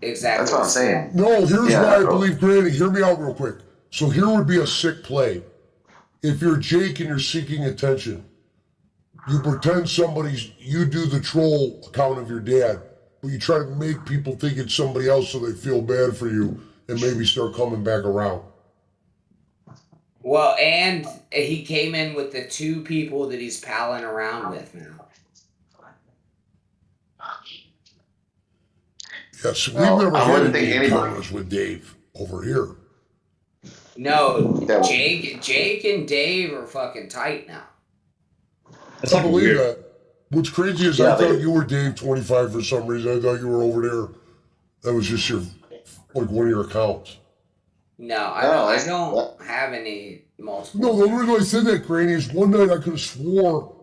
[SPEAKER 6] exactly.
[SPEAKER 7] That's what I'm saying.
[SPEAKER 9] No, here's
[SPEAKER 7] Yeah,
[SPEAKER 9] why I
[SPEAKER 7] bro.
[SPEAKER 9] believe Granny. Hear me out real quick. So here would be a sick play. If you're Jake and you're seeking attention, you pretend you do the troll account of your dad, but you try to make people think it's somebody else so they feel bad for you and maybe start coming back around.
[SPEAKER 6] Well, and he came in with the two people that he's palling around with now.
[SPEAKER 9] Yes, we've
[SPEAKER 7] Well,
[SPEAKER 9] never
[SPEAKER 7] I
[SPEAKER 9] had
[SPEAKER 7] wouldn't
[SPEAKER 9] any
[SPEAKER 7] think anybody-
[SPEAKER 9] encounters with Dave over here.
[SPEAKER 6] No,
[SPEAKER 7] That was-
[SPEAKER 6] Jake and Dave are fucking tight now.
[SPEAKER 8] That's
[SPEAKER 9] I
[SPEAKER 8] fucking
[SPEAKER 9] believe
[SPEAKER 8] weird.
[SPEAKER 9] that. What's crazy is
[SPEAKER 7] Yeah,
[SPEAKER 9] I thought
[SPEAKER 7] they-
[SPEAKER 9] you were Dave 25 for some reason. I thought you were over there. That was just one of your accounts.
[SPEAKER 6] No, I
[SPEAKER 7] No,
[SPEAKER 6] don't. I
[SPEAKER 7] that's-
[SPEAKER 6] don't have any multiple.
[SPEAKER 9] No, the only reason I said that, Granny, is one night I could have swore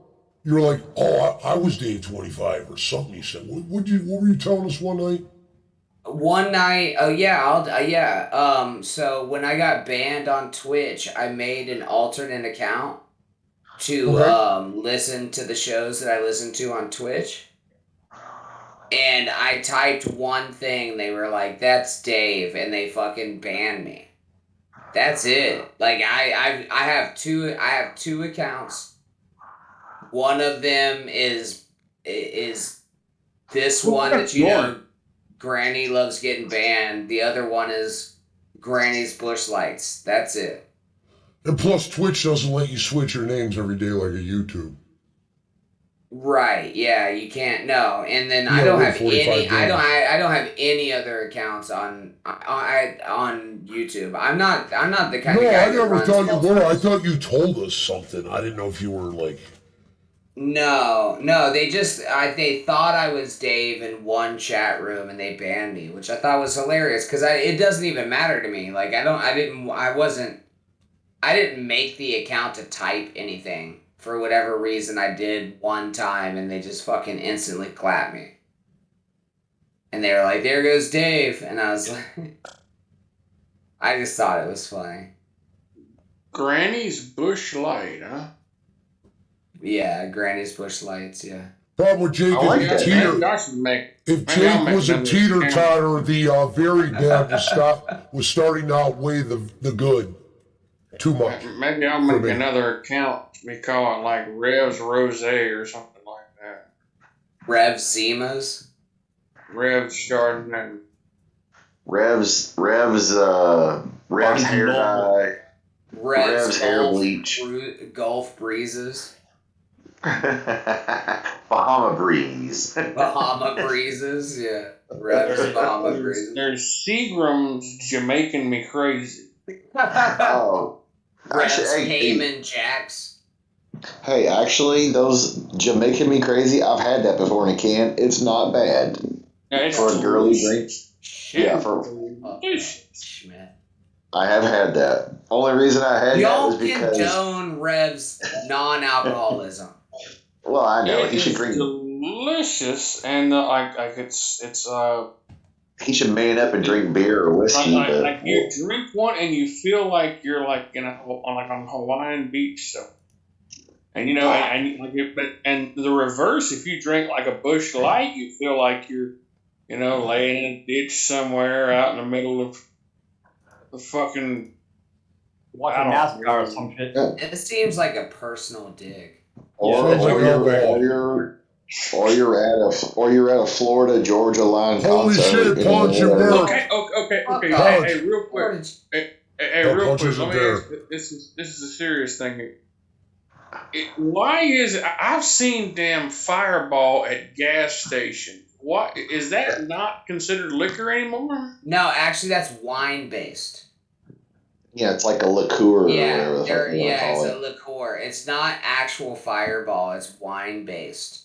[SPEAKER 9] you were like, "Oh, I was Dave 25 or something." You said, "What were you telling us one night?"
[SPEAKER 6] One night, oh yeah, yeah. So when I got banned on Twitch, I made an alternate account to
[SPEAKER 9] Okay.
[SPEAKER 6] listen to the shows that I listen to on Twitch. And I typed one thing, they were like, "That's Dave," and they fucking banned me. That's it. Like I have two accounts. One of them is this one that you know, Granny loves getting banned. The other one is Granny's Bush Lights. That's it.
[SPEAKER 9] And plus, Twitch doesn't let you switch your names every day like a YouTube.
[SPEAKER 6] Right? Yeah, you can't. No, and then I
[SPEAKER 9] Yeah,
[SPEAKER 6] don't
[SPEAKER 9] we're
[SPEAKER 6] have
[SPEAKER 9] 45
[SPEAKER 6] any. I don't.
[SPEAKER 9] games.
[SPEAKER 6] I don't have any other accounts on YouTube. I'm not the kind
[SPEAKER 9] No,
[SPEAKER 6] of guy
[SPEAKER 9] I
[SPEAKER 6] that
[SPEAKER 9] never
[SPEAKER 6] runs
[SPEAKER 9] thought you
[SPEAKER 6] multiple.
[SPEAKER 9] were. I thought you told us something. I didn't know if you were like.
[SPEAKER 6] No. They thought I was Dave in one chat room and they banned me, which I thought was hilarious because it doesn't even matter to me. Like I didn't make the account to type anything. For whatever reason, I did one time and they just fucking instantly clapped me. And they were like, "There goes Dave," and I was like, I just thought it was funny.
[SPEAKER 2] Granny's Bush Light, huh?
[SPEAKER 6] Yeah, Granny's Bush Lights. Yeah.
[SPEAKER 9] Problem with Jake
[SPEAKER 7] I like
[SPEAKER 9] is
[SPEAKER 7] that.
[SPEAKER 9] if
[SPEAKER 2] Maybe
[SPEAKER 9] Teeter,
[SPEAKER 2] I should make.
[SPEAKER 9] if
[SPEAKER 2] Maybe I'll
[SPEAKER 9] Jake
[SPEAKER 2] make
[SPEAKER 9] was a
[SPEAKER 2] another
[SPEAKER 9] teeter
[SPEAKER 2] account.
[SPEAKER 9] totter, the very bad was starting to outweigh the good. Too much.
[SPEAKER 2] Maybe I'll
[SPEAKER 9] for
[SPEAKER 2] make
[SPEAKER 9] me.
[SPEAKER 2] another account. We call it like Rev's Rose or something like that.
[SPEAKER 6] Rev Zimas.
[SPEAKER 2] Rev's Chardonnay.
[SPEAKER 7] Rev's hair dye. Rev's hair bleach.
[SPEAKER 6] Gulf Breezes.
[SPEAKER 7] Bahama Breeze.
[SPEAKER 6] Bahama Breezes. Yeah. Rev's Bahama Breezes.
[SPEAKER 2] There's Seagram's Jamaican Me Crazy.
[SPEAKER 7] Oh.
[SPEAKER 6] Rev's
[SPEAKER 7] Actually,
[SPEAKER 6] Cayman Jacks.
[SPEAKER 7] hey, actually, those Jamaican Me Crazy, I've had that before in a can. It's not bad.
[SPEAKER 2] Yeah, it's
[SPEAKER 7] For a girly drink.
[SPEAKER 2] Shit.
[SPEAKER 7] Yeah, for
[SPEAKER 6] Schmidt.
[SPEAKER 7] I have had that. Only reason I had that
[SPEAKER 6] Y'all
[SPEAKER 7] was because
[SPEAKER 6] condone Rev's non-alcoholism.
[SPEAKER 7] well, I know
[SPEAKER 2] It
[SPEAKER 7] he should
[SPEAKER 2] is
[SPEAKER 7] drink.
[SPEAKER 2] delicious, and like it's
[SPEAKER 7] He should man up and drink beer or whiskey. But
[SPEAKER 2] like you drink one and you feel like you're like on a Hawaiian beach, so. And you know, and the reverse, if you drink like a Bush Light, you feel like you're, laying in a ditch somewhere out in the middle of the fucking
[SPEAKER 8] Watching
[SPEAKER 2] I don't
[SPEAKER 8] NASCAR or some shit.
[SPEAKER 6] It seems like a personal dig.
[SPEAKER 7] or you're at a Florida Georgia line
[SPEAKER 9] Holy
[SPEAKER 7] concert.
[SPEAKER 9] shit,
[SPEAKER 7] in the
[SPEAKER 9] Punch and
[SPEAKER 7] winter.
[SPEAKER 9] Burke.
[SPEAKER 2] Okay.
[SPEAKER 9] Punch.
[SPEAKER 2] Hey, real quick. Hey,
[SPEAKER 9] No,
[SPEAKER 2] real
[SPEAKER 9] Punch
[SPEAKER 2] quick.
[SPEAKER 9] isn't
[SPEAKER 2] Let me
[SPEAKER 9] there.
[SPEAKER 2] ask you, this is a serious thing. Why is it? I've seen damn Fireball at gas stations. What is that not considered liquor anymore?
[SPEAKER 6] No, actually, that's wine based.
[SPEAKER 7] Yeah, it's like a liqueur or
[SPEAKER 6] Yeah,
[SPEAKER 7] whatever the fuck you want to
[SPEAKER 6] it's
[SPEAKER 7] call
[SPEAKER 6] a
[SPEAKER 7] it.
[SPEAKER 6] liqueur. It's not actual Fireball. It's wine based.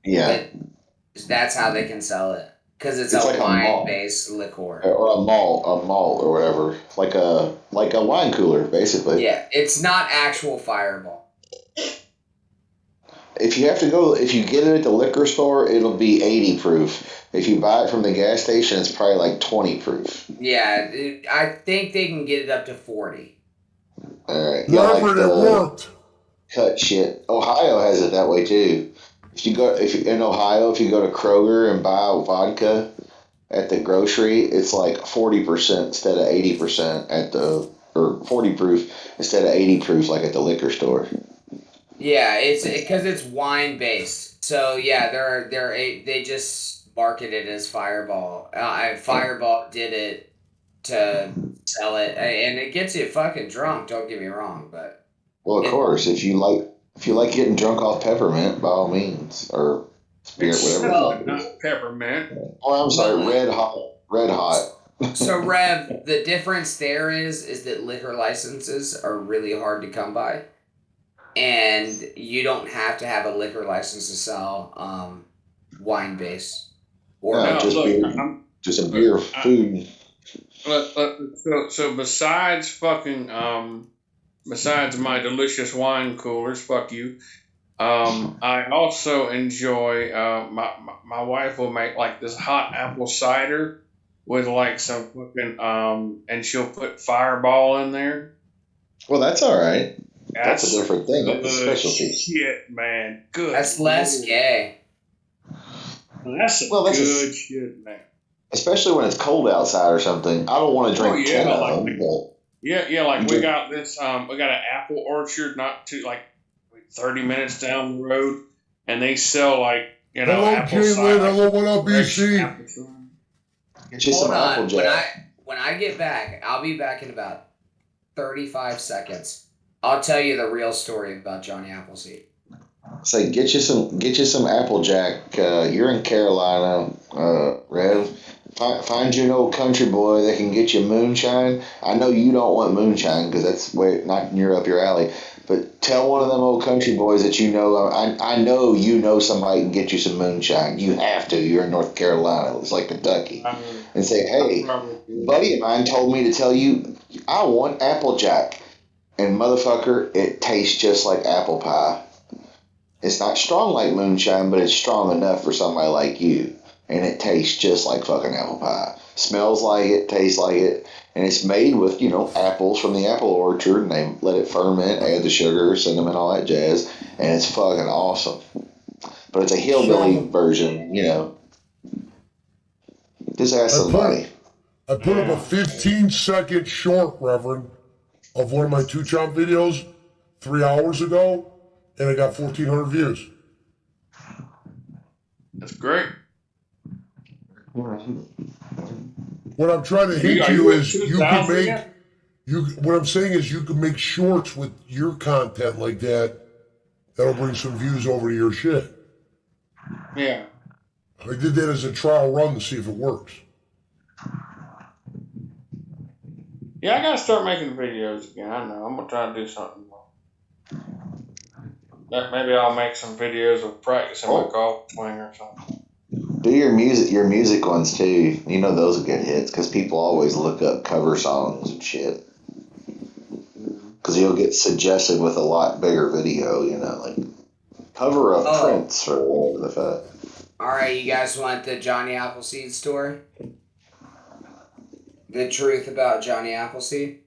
[SPEAKER 7] Yeah,
[SPEAKER 6] But that's how they can sell it because it's
[SPEAKER 7] It's
[SPEAKER 6] a
[SPEAKER 7] like a
[SPEAKER 6] wine
[SPEAKER 7] malt.
[SPEAKER 6] based liqueur.
[SPEAKER 7] or a malt or whatever, like a wine cooler, basically.
[SPEAKER 6] Yeah, it's not actual Fireball.
[SPEAKER 7] If you get it at the liquor store, it'll be 80 proof. If you buy it from the gas station, it's probably like 20 proof.
[SPEAKER 6] Yeah, I think they can get it up to 40.
[SPEAKER 7] All right,
[SPEAKER 9] Wherever it worked.
[SPEAKER 7] cut shit. Ohio has it that way too. If you go to Kroger and buy vodka at the grocery, it's like 40% instead of 80% or 40 proof instead of 80 proof like at the liquor store.
[SPEAKER 6] Yeah, it's because it's wine based. So yeah, they just market it as Fireball. Fireball did it to sell it, and it gets you fucking drunk. Don't get me wrong, but
[SPEAKER 7] Well, of course, if you like getting drunk off peppermint, by all means, or spirit, whatever.
[SPEAKER 2] Well, not peppermint.
[SPEAKER 7] Oh, I'm sorry, red hot.
[SPEAKER 6] So Rev, the difference there is that liquor licenses are really hard to come by, and you don't have to have a liquor license to sell wine based. Or
[SPEAKER 7] No,
[SPEAKER 2] No,
[SPEAKER 7] just
[SPEAKER 2] look,
[SPEAKER 7] beer. Just a beer, food.
[SPEAKER 2] So besides fucking besides my delicious wine coolers, fuck you. I also enjoy my wife will make like this hot apple cider with like some fucking and she'll put Fireball in there.
[SPEAKER 7] Well, that's all right. That's a
[SPEAKER 2] That's
[SPEAKER 7] different thing. That's a
[SPEAKER 2] good
[SPEAKER 7] specialty.
[SPEAKER 2] shit, man. Good.
[SPEAKER 6] That's less
[SPEAKER 2] Lord.
[SPEAKER 6] gay.
[SPEAKER 2] That's some
[SPEAKER 7] Well, that's
[SPEAKER 2] good shit, man.
[SPEAKER 7] especially when it's cold outside or something. I don't want to drink 10 of
[SPEAKER 2] like
[SPEAKER 7] them, but
[SPEAKER 2] yeah, like
[SPEAKER 7] you
[SPEAKER 2] we
[SPEAKER 7] drink.
[SPEAKER 2] got this we got an apple orchard not too like 30 minutes down the road, and they sell like
[SPEAKER 9] Hello,
[SPEAKER 2] apple
[SPEAKER 9] Jalen.
[SPEAKER 2] cider,
[SPEAKER 9] Hello, what up,
[SPEAKER 2] fresh
[SPEAKER 9] BC?
[SPEAKER 2] apple cider.
[SPEAKER 7] Get you
[SPEAKER 6] Hold
[SPEAKER 7] some
[SPEAKER 6] on.
[SPEAKER 7] Applejack.
[SPEAKER 6] When I get back, I'll be back in about 35 seconds. I'll tell you the real story about Johnny Appleseed.
[SPEAKER 7] Say, get you some Applejack. You're in Carolina, Rev. Find you an old country boy that can get you moonshine. I know you don't want moonshine because that's way not near up your alley. But tell one of them old country boys that you know. I know you know somebody can get you some moonshine. You have to. You're in North Carolina. It's like Kentucky. And say, hey, a buddy of mine told me to tell you, I want Applejack. And motherfucker, it tastes just like apple pie. It's not strong like moonshine, but it's strong enough for somebody like you. And it tastes just like fucking apple pie. Smells like it, tastes like it. And it's made with, apples from the apple orchard. And they let it ferment, add the sugar, cinnamon, all that jazz. And it's fucking awesome. But it's a hillbilly version, Just ask somebody.
[SPEAKER 9] I put up a 15-second short, Reverend, of one of my 2-chomp videos 3 hours ago, and I got 1,400 views.
[SPEAKER 2] That's great.
[SPEAKER 9] What I'm trying to hint
[SPEAKER 2] Are
[SPEAKER 9] you
[SPEAKER 2] you at
[SPEAKER 9] is you
[SPEAKER 2] 2,000
[SPEAKER 9] can make
[SPEAKER 2] yet?
[SPEAKER 9] what I'm saying is you can make shorts with your content like that. That'll bring some views over to your shit.
[SPEAKER 2] Yeah.
[SPEAKER 9] I did that as a trial run to see if it works.
[SPEAKER 2] Yeah, I gotta start making videos again. I know. I'm gonna try to do something more. Maybe I'll make some videos of practicing my golf swing or something.
[SPEAKER 7] Do your music ones too. Those will get hits because people always look up cover songs and shit. Because you'll get suggested with a lot bigger video, like cover of Prince or whatever the fuck.
[SPEAKER 6] Alright, you guys want the Johnny Appleseed story? The truth about Johnny Appleseed?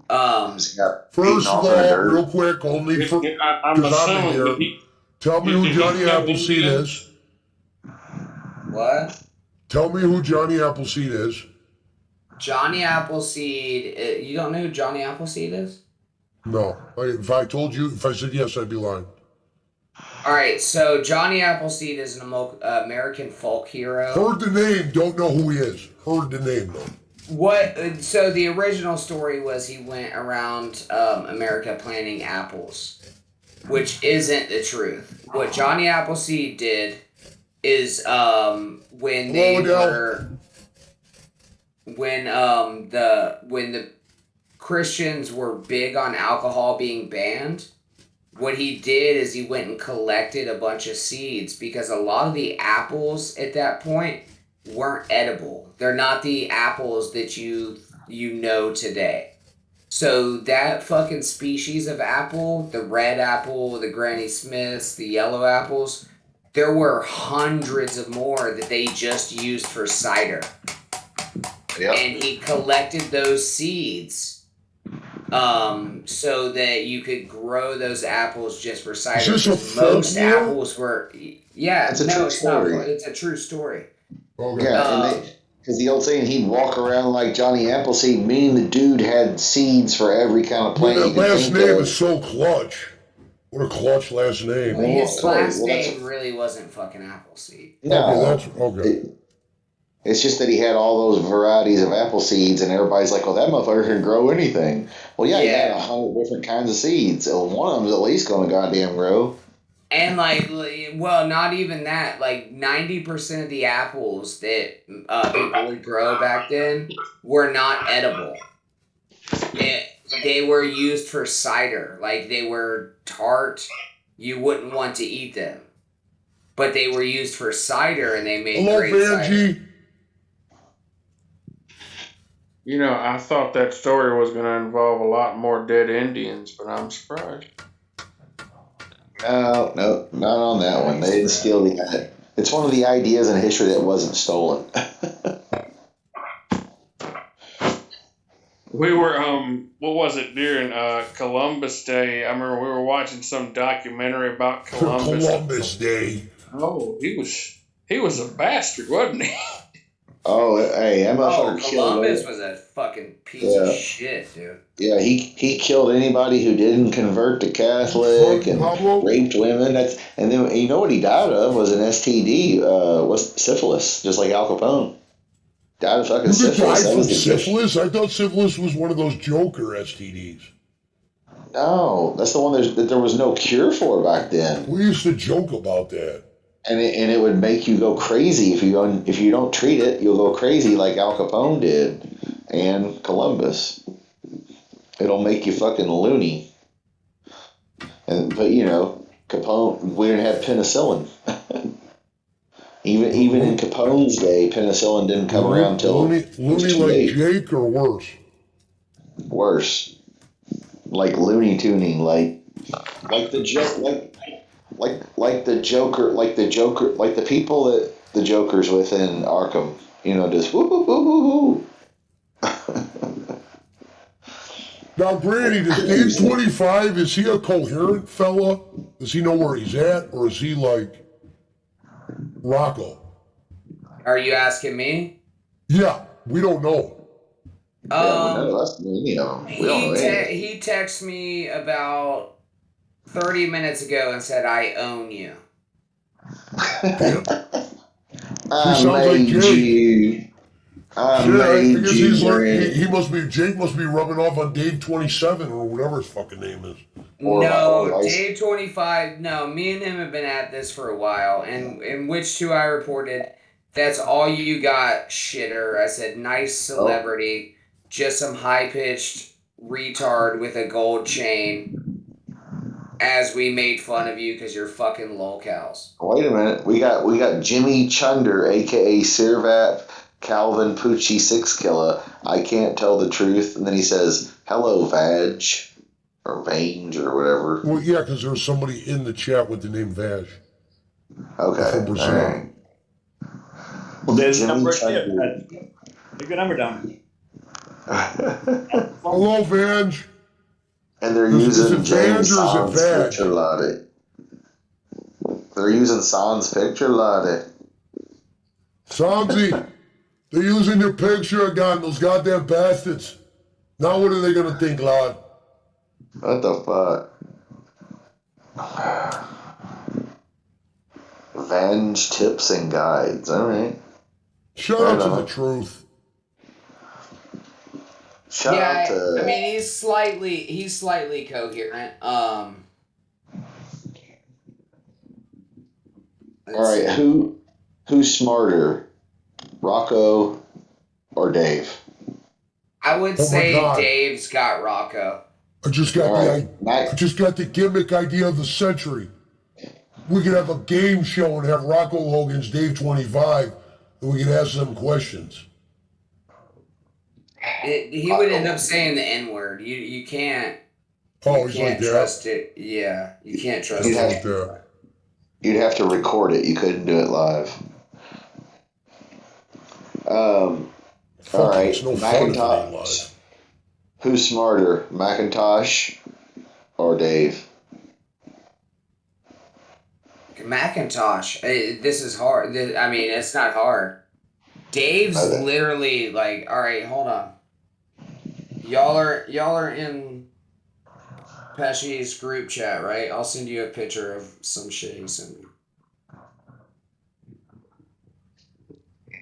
[SPEAKER 9] First of all, real quick, only for
[SPEAKER 2] I'm
[SPEAKER 9] because I'm in
[SPEAKER 2] assuming
[SPEAKER 9] here. Tell me who Johnny Appleseed is.
[SPEAKER 6] What?
[SPEAKER 9] Tell me who Johnny Appleseed is.
[SPEAKER 6] Johnny Appleseed. You don't know who Johnny Appleseed is?
[SPEAKER 9] No. If I said yes, I'd be lying.
[SPEAKER 6] Alright, so Johnny Appleseed is an American folk hero.
[SPEAKER 9] Heard the name, don't know who he is. Heard the name, though.
[SPEAKER 6] So the original story was he went around America planting apples, which isn't the truth. What Johnny Appleseed did is when the Christians were big on alcohol being banned, what he did is he went and collected a bunch of seeds because a lot of the apples at that point weren't edible. They're not the apples that you know today. So that fucking species of apple, the red apple, the Granny Smiths, the yellow apples, there were hundreds of more that they just used for cider. Yep. And he collected those seeds so that you could grow those apples just for cider. Most apples were... Yeah, it's not. It's a true story.
[SPEAKER 7] Okay. Yeah, because the old saying, he'd walk around like Johnny Appleseed, meaning the dude had seeds for every kind of plant.
[SPEAKER 9] That last name is so clutch. What a clutch last name.
[SPEAKER 6] Well, his last name really wasn't fucking Appleseed.
[SPEAKER 7] No.
[SPEAKER 9] Okay.
[SPEAKER 7] It's just that he had all those varieties of apple seeds, and everybody's like, well, that motherfucker can grow anything. Well, yeah, he had 100 different kinds of seeds. So one of them's at least going to goddamn grow.
[SPEAKER 6] And, not even that. 90% of the apples that people would grow back then were not edible. They were used for cider. They were tart. You wouldn't want to eat them. But they were used for cider, and they made great cider.
[SPEAKER 2] You know, I thought that story was going to involve a lot more dead Indians, but I'm surprised.
[SPEAKER 7] No, no, not on that one. They didn't steal the. It's one of the ideas in history that wasn't stolen.
[SPEAKER 2] We were, what was it, during Columbus Day? I remember we were watching some documentary about Columbus.
[SPEAKER 9] Columbus Day.
[SPEAKER 2] Oh, he was a bastard, wasn't he?
[SPEAKER 7] Oh, hey, that motherfucker killed.
[SPEAKER 6] Columbus was a fucking piece of shit, dude.
[SPEAKER 7] Yeah, he killed anybody who didn't convert to Catholic and raped women. And then you know what he died of was an STD, was syphilis, just like Al Capone. Died of fucking syphilis.
[SPEAKER 9] Died from syphilis? I thought syphilis was one of those Joker STDs.
[SPEAKER 7] No, that's the one that there was no cure for back then.
[SPEAKER 9] We used to joke about that.
[SPEAKER 7] And it would make you go crazy if you don't treat it, you'll go crazy like Al Capone did and Columbus. It'll make you fucking loony. But you know, Capone, we didn't have penicillin. even in Capone's day, penicillin didn't come around until
[SPEAKER 9] loony like Jake or worse.
[SPEAKER 7] Worse, like Looney Tuning, like the joke, like the Joker, like the people that the Joker's within Arkham. You know, just whoop whoop whoop whoop whoop.
[SPEAKER 9] Now, Granny, does Dave 25, is he a coherent fella? Does he know where he's at? Or is he like Rocco?
[SPEAKER 6] Are you asking me?
[SPEAKER 9] Yeah, we don't know.
[SPEAKER 7] That's any of them.
[SPEAKER 6] He texted me about 30 minutes ago and said, I own you.
[SPEAKER 7] I made you. I made you.
[SPEAKER 9] Jake must be rubbing off on Dave 27 or whatever his fucking name is.
[SPEAKER 6] No, Dave 25, no, me and him have been at this for a while, and in which two I reported, that's all you got, shitter. I said, nice celebrity, just some high-pitched retard with a gold chain, as we made fun of you because you're fucking lolcows.
[SPEAKER 7] Wait a minute, we got Jimmy Chunder, a.k.a. Sirvat Calvin Poochie 6 Killer. I can't tell the truth. And then he says, hello, Vag. Or Vange or whatever.
[SPEAKER 9] Well, yeah, because there was somebody in the chat with the name Vag.
[SPEAKER 7] Okay.
[SPEAKER 9] From Brazil.
[SPEAKER 7] Right.
[SPEAKER 8] Well, there's a number there. Take your number down.
[SPEAKER 9] Hello, Vag.
[SPEAKER 7] And they're using James Sans picture, Lottie. They're using Sans picture, Lottie.
[SPEAKER 9] Sansi, they're using your picture again, those goddamn bastards. Now what are they going to think, lad?
[SPEAKER 7] What the fuck? Venge tips and guides. All right.
[SPEAKER 9] Shout out to the truth.
[SPEAKER 6] Shout out to. I mean, he's slightly coherent. All
[SPEAKER 7] right. Who's smarter, Rocco or Dave?
[SPEAKER 6] I would say Dave's got Rocco.
[SPEAKER 9] I just got the gimmick idea of the century. We could have a game show and have Rocco Hogan's Dave 25, and we could ask them questions.
[SPEAKER 6] He would end up saying the N-word. You can't.
[SPEAKER 9] You can't
[SPEAKER 6] trust it. Yeah, you can't trust it.
[SPEAKER 7] You'd have to record it. You couldn't do it live. All right, Macintosh. Who's smarter, Macintosh or Dave?
[SPEAKER 6] Macintosh. This is hard. I mean, it's not hard. Dave's literally like, all right, hold on. Y'all are in Pesci's group chat, right? I'll send you a picture of some shit he sent me.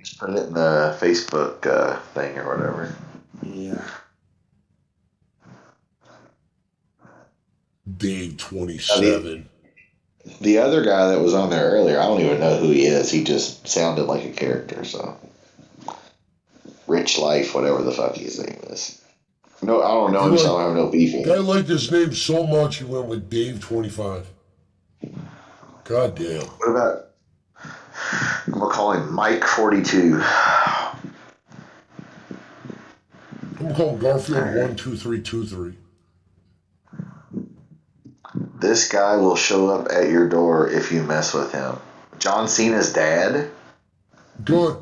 [SPEAKER 7] Just put it in the Facebook thing or whatever.
[SPEAKER 6] Yeah.
[SPEAKER 9] Dave 27.
[SPEAKER 7] The other guy that was on there earlier, I don't even know who he is. He just sounded like a character, so. Rich Life, whatever the fuck his name is. No, I don't know him, so I don't have no beef with him.
[SPEAKER 9] I liked his name so much, he went with Dave 25. God damn.
[SPEAKER 7] What about, I'm going to call him Mike 42.
[SPEAKER 9] I'm calling Garfield 12323.
[SPEAKER 7] This guy will show up at your door if you mess with him. John Cena's dad?
[SPEAKER 9] Good.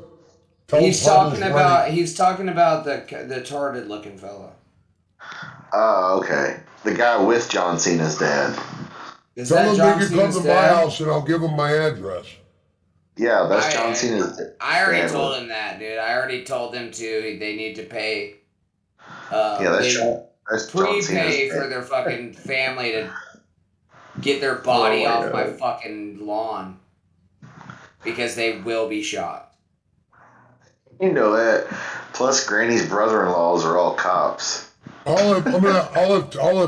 [SPEAKER 9] Tell
[SPEAKER 6] He's
[SPEAKER 9] him Pablo's
[SPEAKER 6] talking
[SPEAKER 9] ready.
[SPEAKER 6] about. He's talking about the retarded looking fella.
[SPEAKER 7] Oh, okay. The guy with John Cena's dad.
[SPEAKER 6] Is
[SPEAKER 9] Tell
[SPEAKER 6] that
[SPEAKER 9] him
[SPEAKER 6] John
[SPEAKER 9] they can come
[SPEAKER 6] Cena's
[SPEAKER 9] to my
[SPEAKER 6] dad?
[SPEAKER 9] house and I'll give him my address.
[SPEAKER 7] Yeah, that's John Cena's dad.
[SPEAKER 6] I already told him that, dude. I already told them to. They need to pay.
[SPEAKER 7] That's John
[SPEAKER 6] prepay
[SPEAKER 7] Cena's
[SPEAKER 6] for
[SPEAKER 7] dad.
[SPEAKER 6] their fucking family to get their body
[SPEAKER 7] Oh my
[SPEAKER 6] off my
[SPEAKER 7] God.
[SPEAKER 6] fucking lawn because they will be shot.
[SPEAKER 7] You know that. Plus, Granny's brother-in-laws are all cops.
[SPEAKER 9] I'll let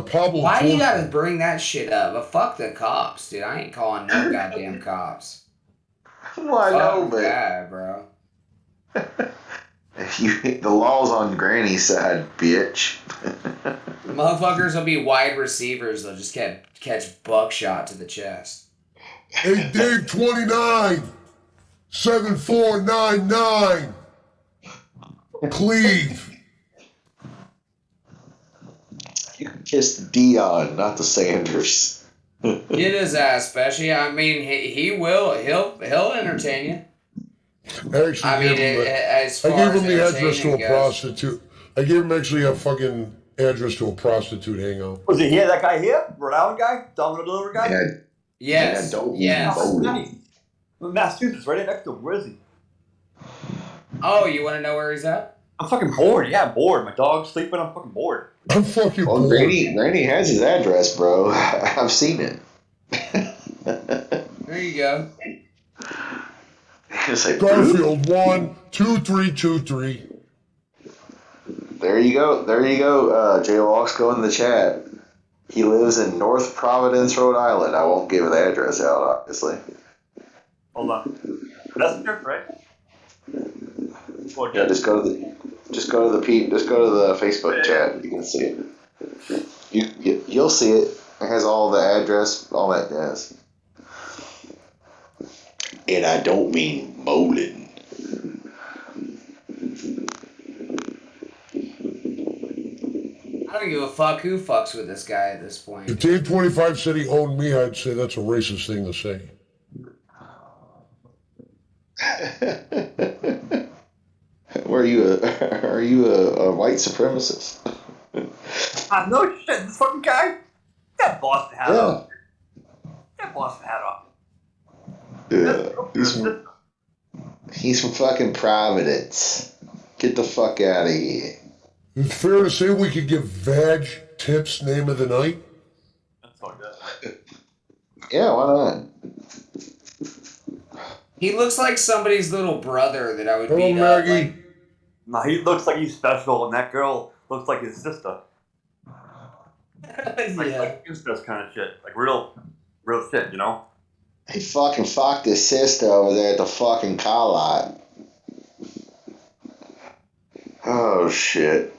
[SPEAKER 9] Pablo.
[SPEAKER 6] Why do you
[SPEAKER 9] torture
[SPEAKER 6] gotta
[SPEAKER 9] him.
[SPEAKER 6] bring that shit up? But fuck the cops, dude. I ain't calling no goddamn cops.
[SPEAKER 7] Well, I know,
[SPEAKER 6] Fuck
[SPEAKER 7] but
[SPEAKER 6] that, bro.
[SPEAKER 7] the law's on Granny's side, bitch.
[SPEAKER 6] Motherfuckers will be wide receivers. They'll just catch buckshot to the chest.
[SPEAKER 9] Hey, Dave 29, 7499. Cleve.
[SPEAKER 7] You can kiss the Dion, not the Sanders.
[SPEAKER 6] Get his ass, especially. I mean, he will. He'll entertain you.
[SPEAKER 9] Actually,
[SPEAKER 6] I mean, as far
[SPEAKER 9] I gave
[SPEAKER 6] as
[SPEAKER 9] him the address to a
[SPEAKER 6] entertainment goes.
[SPEAKER 9] prostitute. I gave him actually a fucking address to a prostitute hangout.
[SPEAKER 8] Was he here? That guy here? Rhode Island guy? Domino delivery guy?
[SPEAKER 6] Yes. Yes.
[SPEAKER 8] Nice. Massachusetts, right next to him. Where is he?
[SPEAKER 6] Oh, you want to know where he's at?
[SPEAKER 8] I'm fucking bored. Yeah, I'm bored. My dog's sleeping. I'm fucking bored.
[SPEAKER 9] I'm fucking
[SPEAKER 7] Well,
[SPEAKER 9] bored.
[SPEAKER 7] Granny has his address, bro. I've seen it.
[SPEAKER 6] There you go.
[SPEAKER 7] It's like,
[SPEAKER 9] Garfield 12323.
[SPEAKER 7] There you go. J-Walks, go in the chat. He lives in North Providence, Rhode Island. I won't give the address out, obviously.
[SPEAKER 8] Hold on. Messenger, right?
[SPEAKER 7] Yeah, just go to the Facebook chat. You can see it. You'll see it. It has all the address, all that jazz. And I don't mean Molin.
[SPEAKER 6] I don't give a fuck who fucks with this guy at this point.
[SPEAKER 9] If Dave 25 said he owned me, I'd say that's a racist thing to say.
[SPEAKER 7] Are you a white supremacist?
[SPEAKER 8] No shit. This fucking guy? That Boston hat
[SPEAKER 7] Yeah.
[SPEAKER 8] off. That Boston hat off.
[SPEAKER 7] Yeah. He's from fucking Providence. Get the fuck out of here.
[SPEAKER 9] It's fair to say we could give Vag tips name of the night.
[SPEAKER 8] That's all good.
[SPEAKER 7] Yeah, why not?
[SPEAKER 6] He looks like somebody's little brother that I would
[SPEAKER 9] Hello,
[SPEAKER 6] beat up.
[SPEAKER 9] Maggie.
[SPEAKER 6] Like,
[SPEAKER 8] Nah, he looks like he's special, and that girl looks like his sister.
[SPEAKER 6] yeah.
[SPEAKER 8] Like incest kind of shit. Like real shit, you know?
[SPEAKER 7] He fucking fucked his sister over there at the fucking car lot. Oh, shit.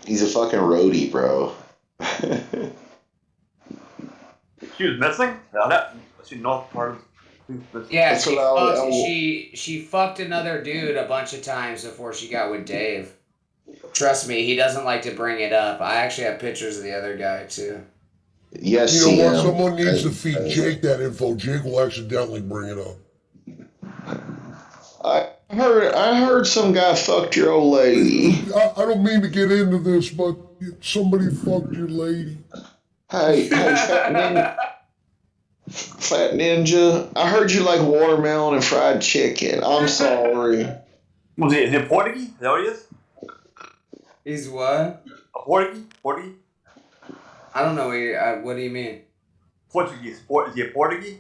[SPEAKER 7] He's a fucking roadie, bro.
[SPEAKER 8] She was missing? Yeah, that's the north part of
[SPEAKER 6] Yeah,
[SPEAKER 7] That's what I was-
[SPEAKER 6] she fucked another dude a bunch of times before she got with Dave. Trust me, he doesn't like to bring it up. I actually have pictures of the other guy too.
[SPEAKER 7] Yes,
[SPEAKER 9] You know what?
[SPEAKER 7] CM.
[SPEAKER 9] Someone needs to feed Jake that info. Jake will accidentally bring it up.
[SPEAKER 7] I heard some guy fucked your old lady.
[SPEAKER 9] I don't mean to get into this, but somebody fucked your lady.
[SPEAKER 7] Hey, Fat Ninja, I heard you like watermelon and fried chicken. I'm sorry.
[SPEAKER 8] Was he? Is he a Portuguese? Is that what he is?
[SPEAKER 6] He's what?
[SPEAKER 8] A Portuguese? Portuguese?
[SPEAKER 6] I don't know. What do you mean?
[SPEAKER 8] Portuguese. Is he a Portuguese?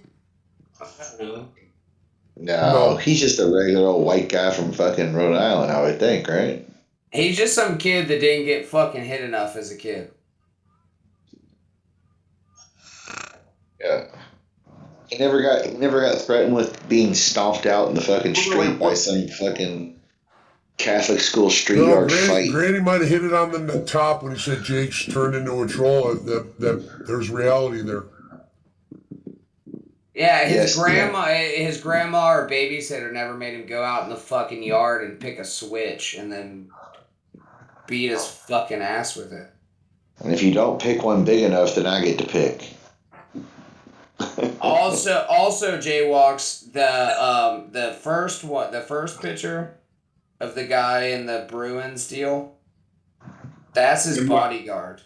[SPEAKER 7] No, he's just a regular old white guy from fucking Rhode Island, I would think, right?
[SPEAKER 6] He's just some kid that didn't get fucking hit enough as a kid.
[SPEAKER 7] Yeah. He never got threatened with being stomped out in the fucking street by some fucking Catholic school street
[SPEAKER 9] No,
[SPEAKER 7] yard fight.
[SPEAKER 9] Granny might have hit it on the top when he said Jake's turned into a troll. That there's reality there.
[SPEAKER 6] Yeah,
[SPEAKER 7] Yes,
[SPEAKER 6] his grandma or babysitter never made him go out in the fucking yard and pick a switch and then beat his fucking ass with it.
[SPEAKER 7] And if you don't pick one big enough, then I get to pick.
[SPEAKER 6] Also, jaywalks the first picture of the guy in the Bruins deal. That's his bodyguard.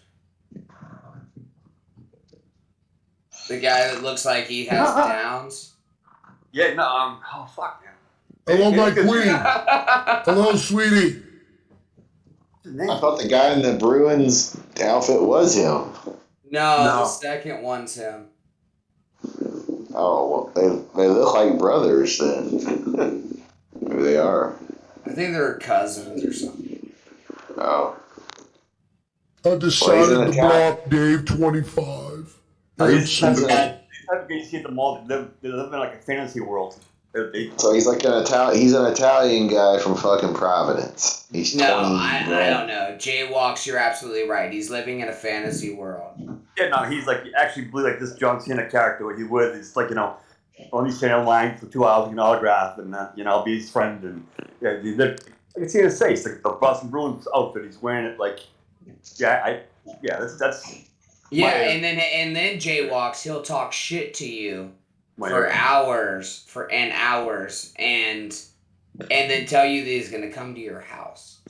[SPEAKER 6] The guy that looks like he has Downs.
[SPEAKER 8] Yeah, no, oh fuck, man.
[SPEAKER 9] Hello, my queen. Hello, sweetie.
[SPEAKER 7] I thought the guy in the Bruins outfit was him.
[SPEAKER 6] No, the second one's him.
[SPEAKER 7] Oh, well, they look like brothers then. Maybe they are.
[SPEAKER 6] I think they're cousins or something.
[SPEAKER 7] Oh.
[SPEAKER 9] I decided to block Dave 25.
[SPEAKER 8] He's the type of guy you see at the mall. They live in like a fantasy world.
[SPEAKER 7] So he's like he's an Italian guy from fucking Providence. He's
[SPEAKER 6] I don't know. Jaywalks, you're absolutely right. He's living in a fantasy world.
[SPEAKER 8] Yeah, no, he's like actually believe like this John Cena character where he would. It's like, let me stand in line for 2 hours to get an autograph, and I'll be his friend. And yeah, I can see his face, like the Boston Bruins outfit. He's wearing it like, that's.
[SPEAKER 6] Yeah, and then Jaywalks, he'll talk shit to you for hours, and then tell you that he's gonna come to your house.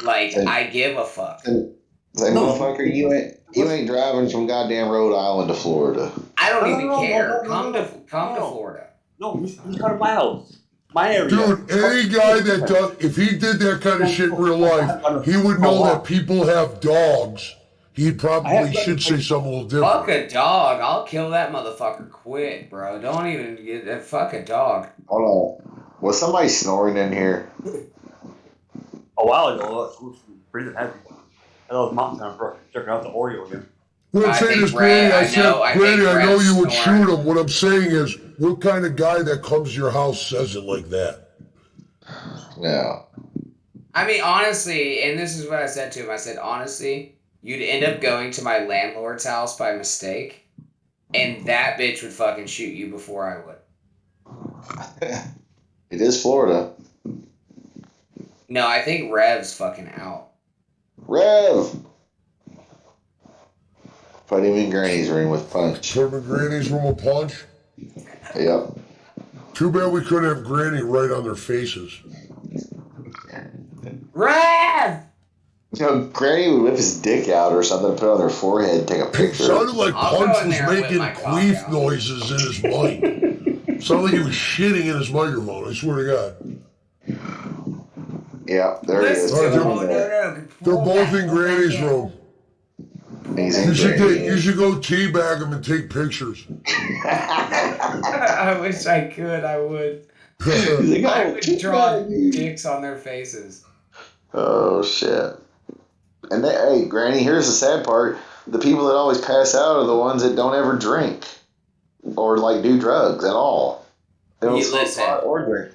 [SPEAKER 6] Like, I give a fuck.
[SPEAKER 7] Like, motherfucker, you ain't driving from goddamn Rhode Island to Florida.
[SPEAKER 6] I don't even care. Come to Florida.
[SPEAKER 8] No, he's coming to my house. My area.
[SPEAKER 9] Dude, any guy that does, if he did that kind of shit in real life, he would know that people have dogs. He probably should say something a little different.
[SPEAKER 6] Fuck a dog. I'll kill that motherfucker quick, bro. Don't even get that. Fuck a dog.
[SPEAKER 7] Hold on. Was somebody snoring in here?
[SPEAKER 8] A while ago, it was breathing heavy. I was mountain time for checking out the Oreo again.
[SPEAKER 9] What I'm saying is, Granny, I know you would shoot him. What I'm saying is, what kind of guy that comes to your house says it like that?
[SPEAKER 7] No.
[SPEAKER 6] I mean, honestly, and this is what I said to him. I said, honestly, you'd end up going to my landlord's house by mistake, and that bitch would fucking shoot you before I would.
[SPEAKER 7] It is Florida.
[SPEAKER 6] No, I think Rev's fucking out.
[SPEAKER 7] Rev! Put him in Granny's room with Punch.
[SPEAKER 9] Put him in Granny's room with Punch?
[SPEAKER 7] Yep.
[SPEAKER 9] Too bad we couldn't have Granny right on their faces.
[SPEAKER 6] Rev!
[SPEAKER 7] Granny would whip his dick out or something, put it on their forehead, take a picture.
[SPEAKER 9] It sounded like Punch was making queef noises in his mic. Sounded like he was shitting in his microphone, I swear to God.
[SPEAKER 7] Yeah, there he is.
[SPEAKER 9] They're both in Granny's room. You should go teabag him and take pictures.
[SPEAKER 6] I wish I could. I would. I would draw dicks on their faces.
[SPEAKER 7] Oh, shit. And hey, Granny, here's the sad part. The people that always pass out are the ones that don't ever drink or, like, do drugs at all. They don't smoke pot or drink.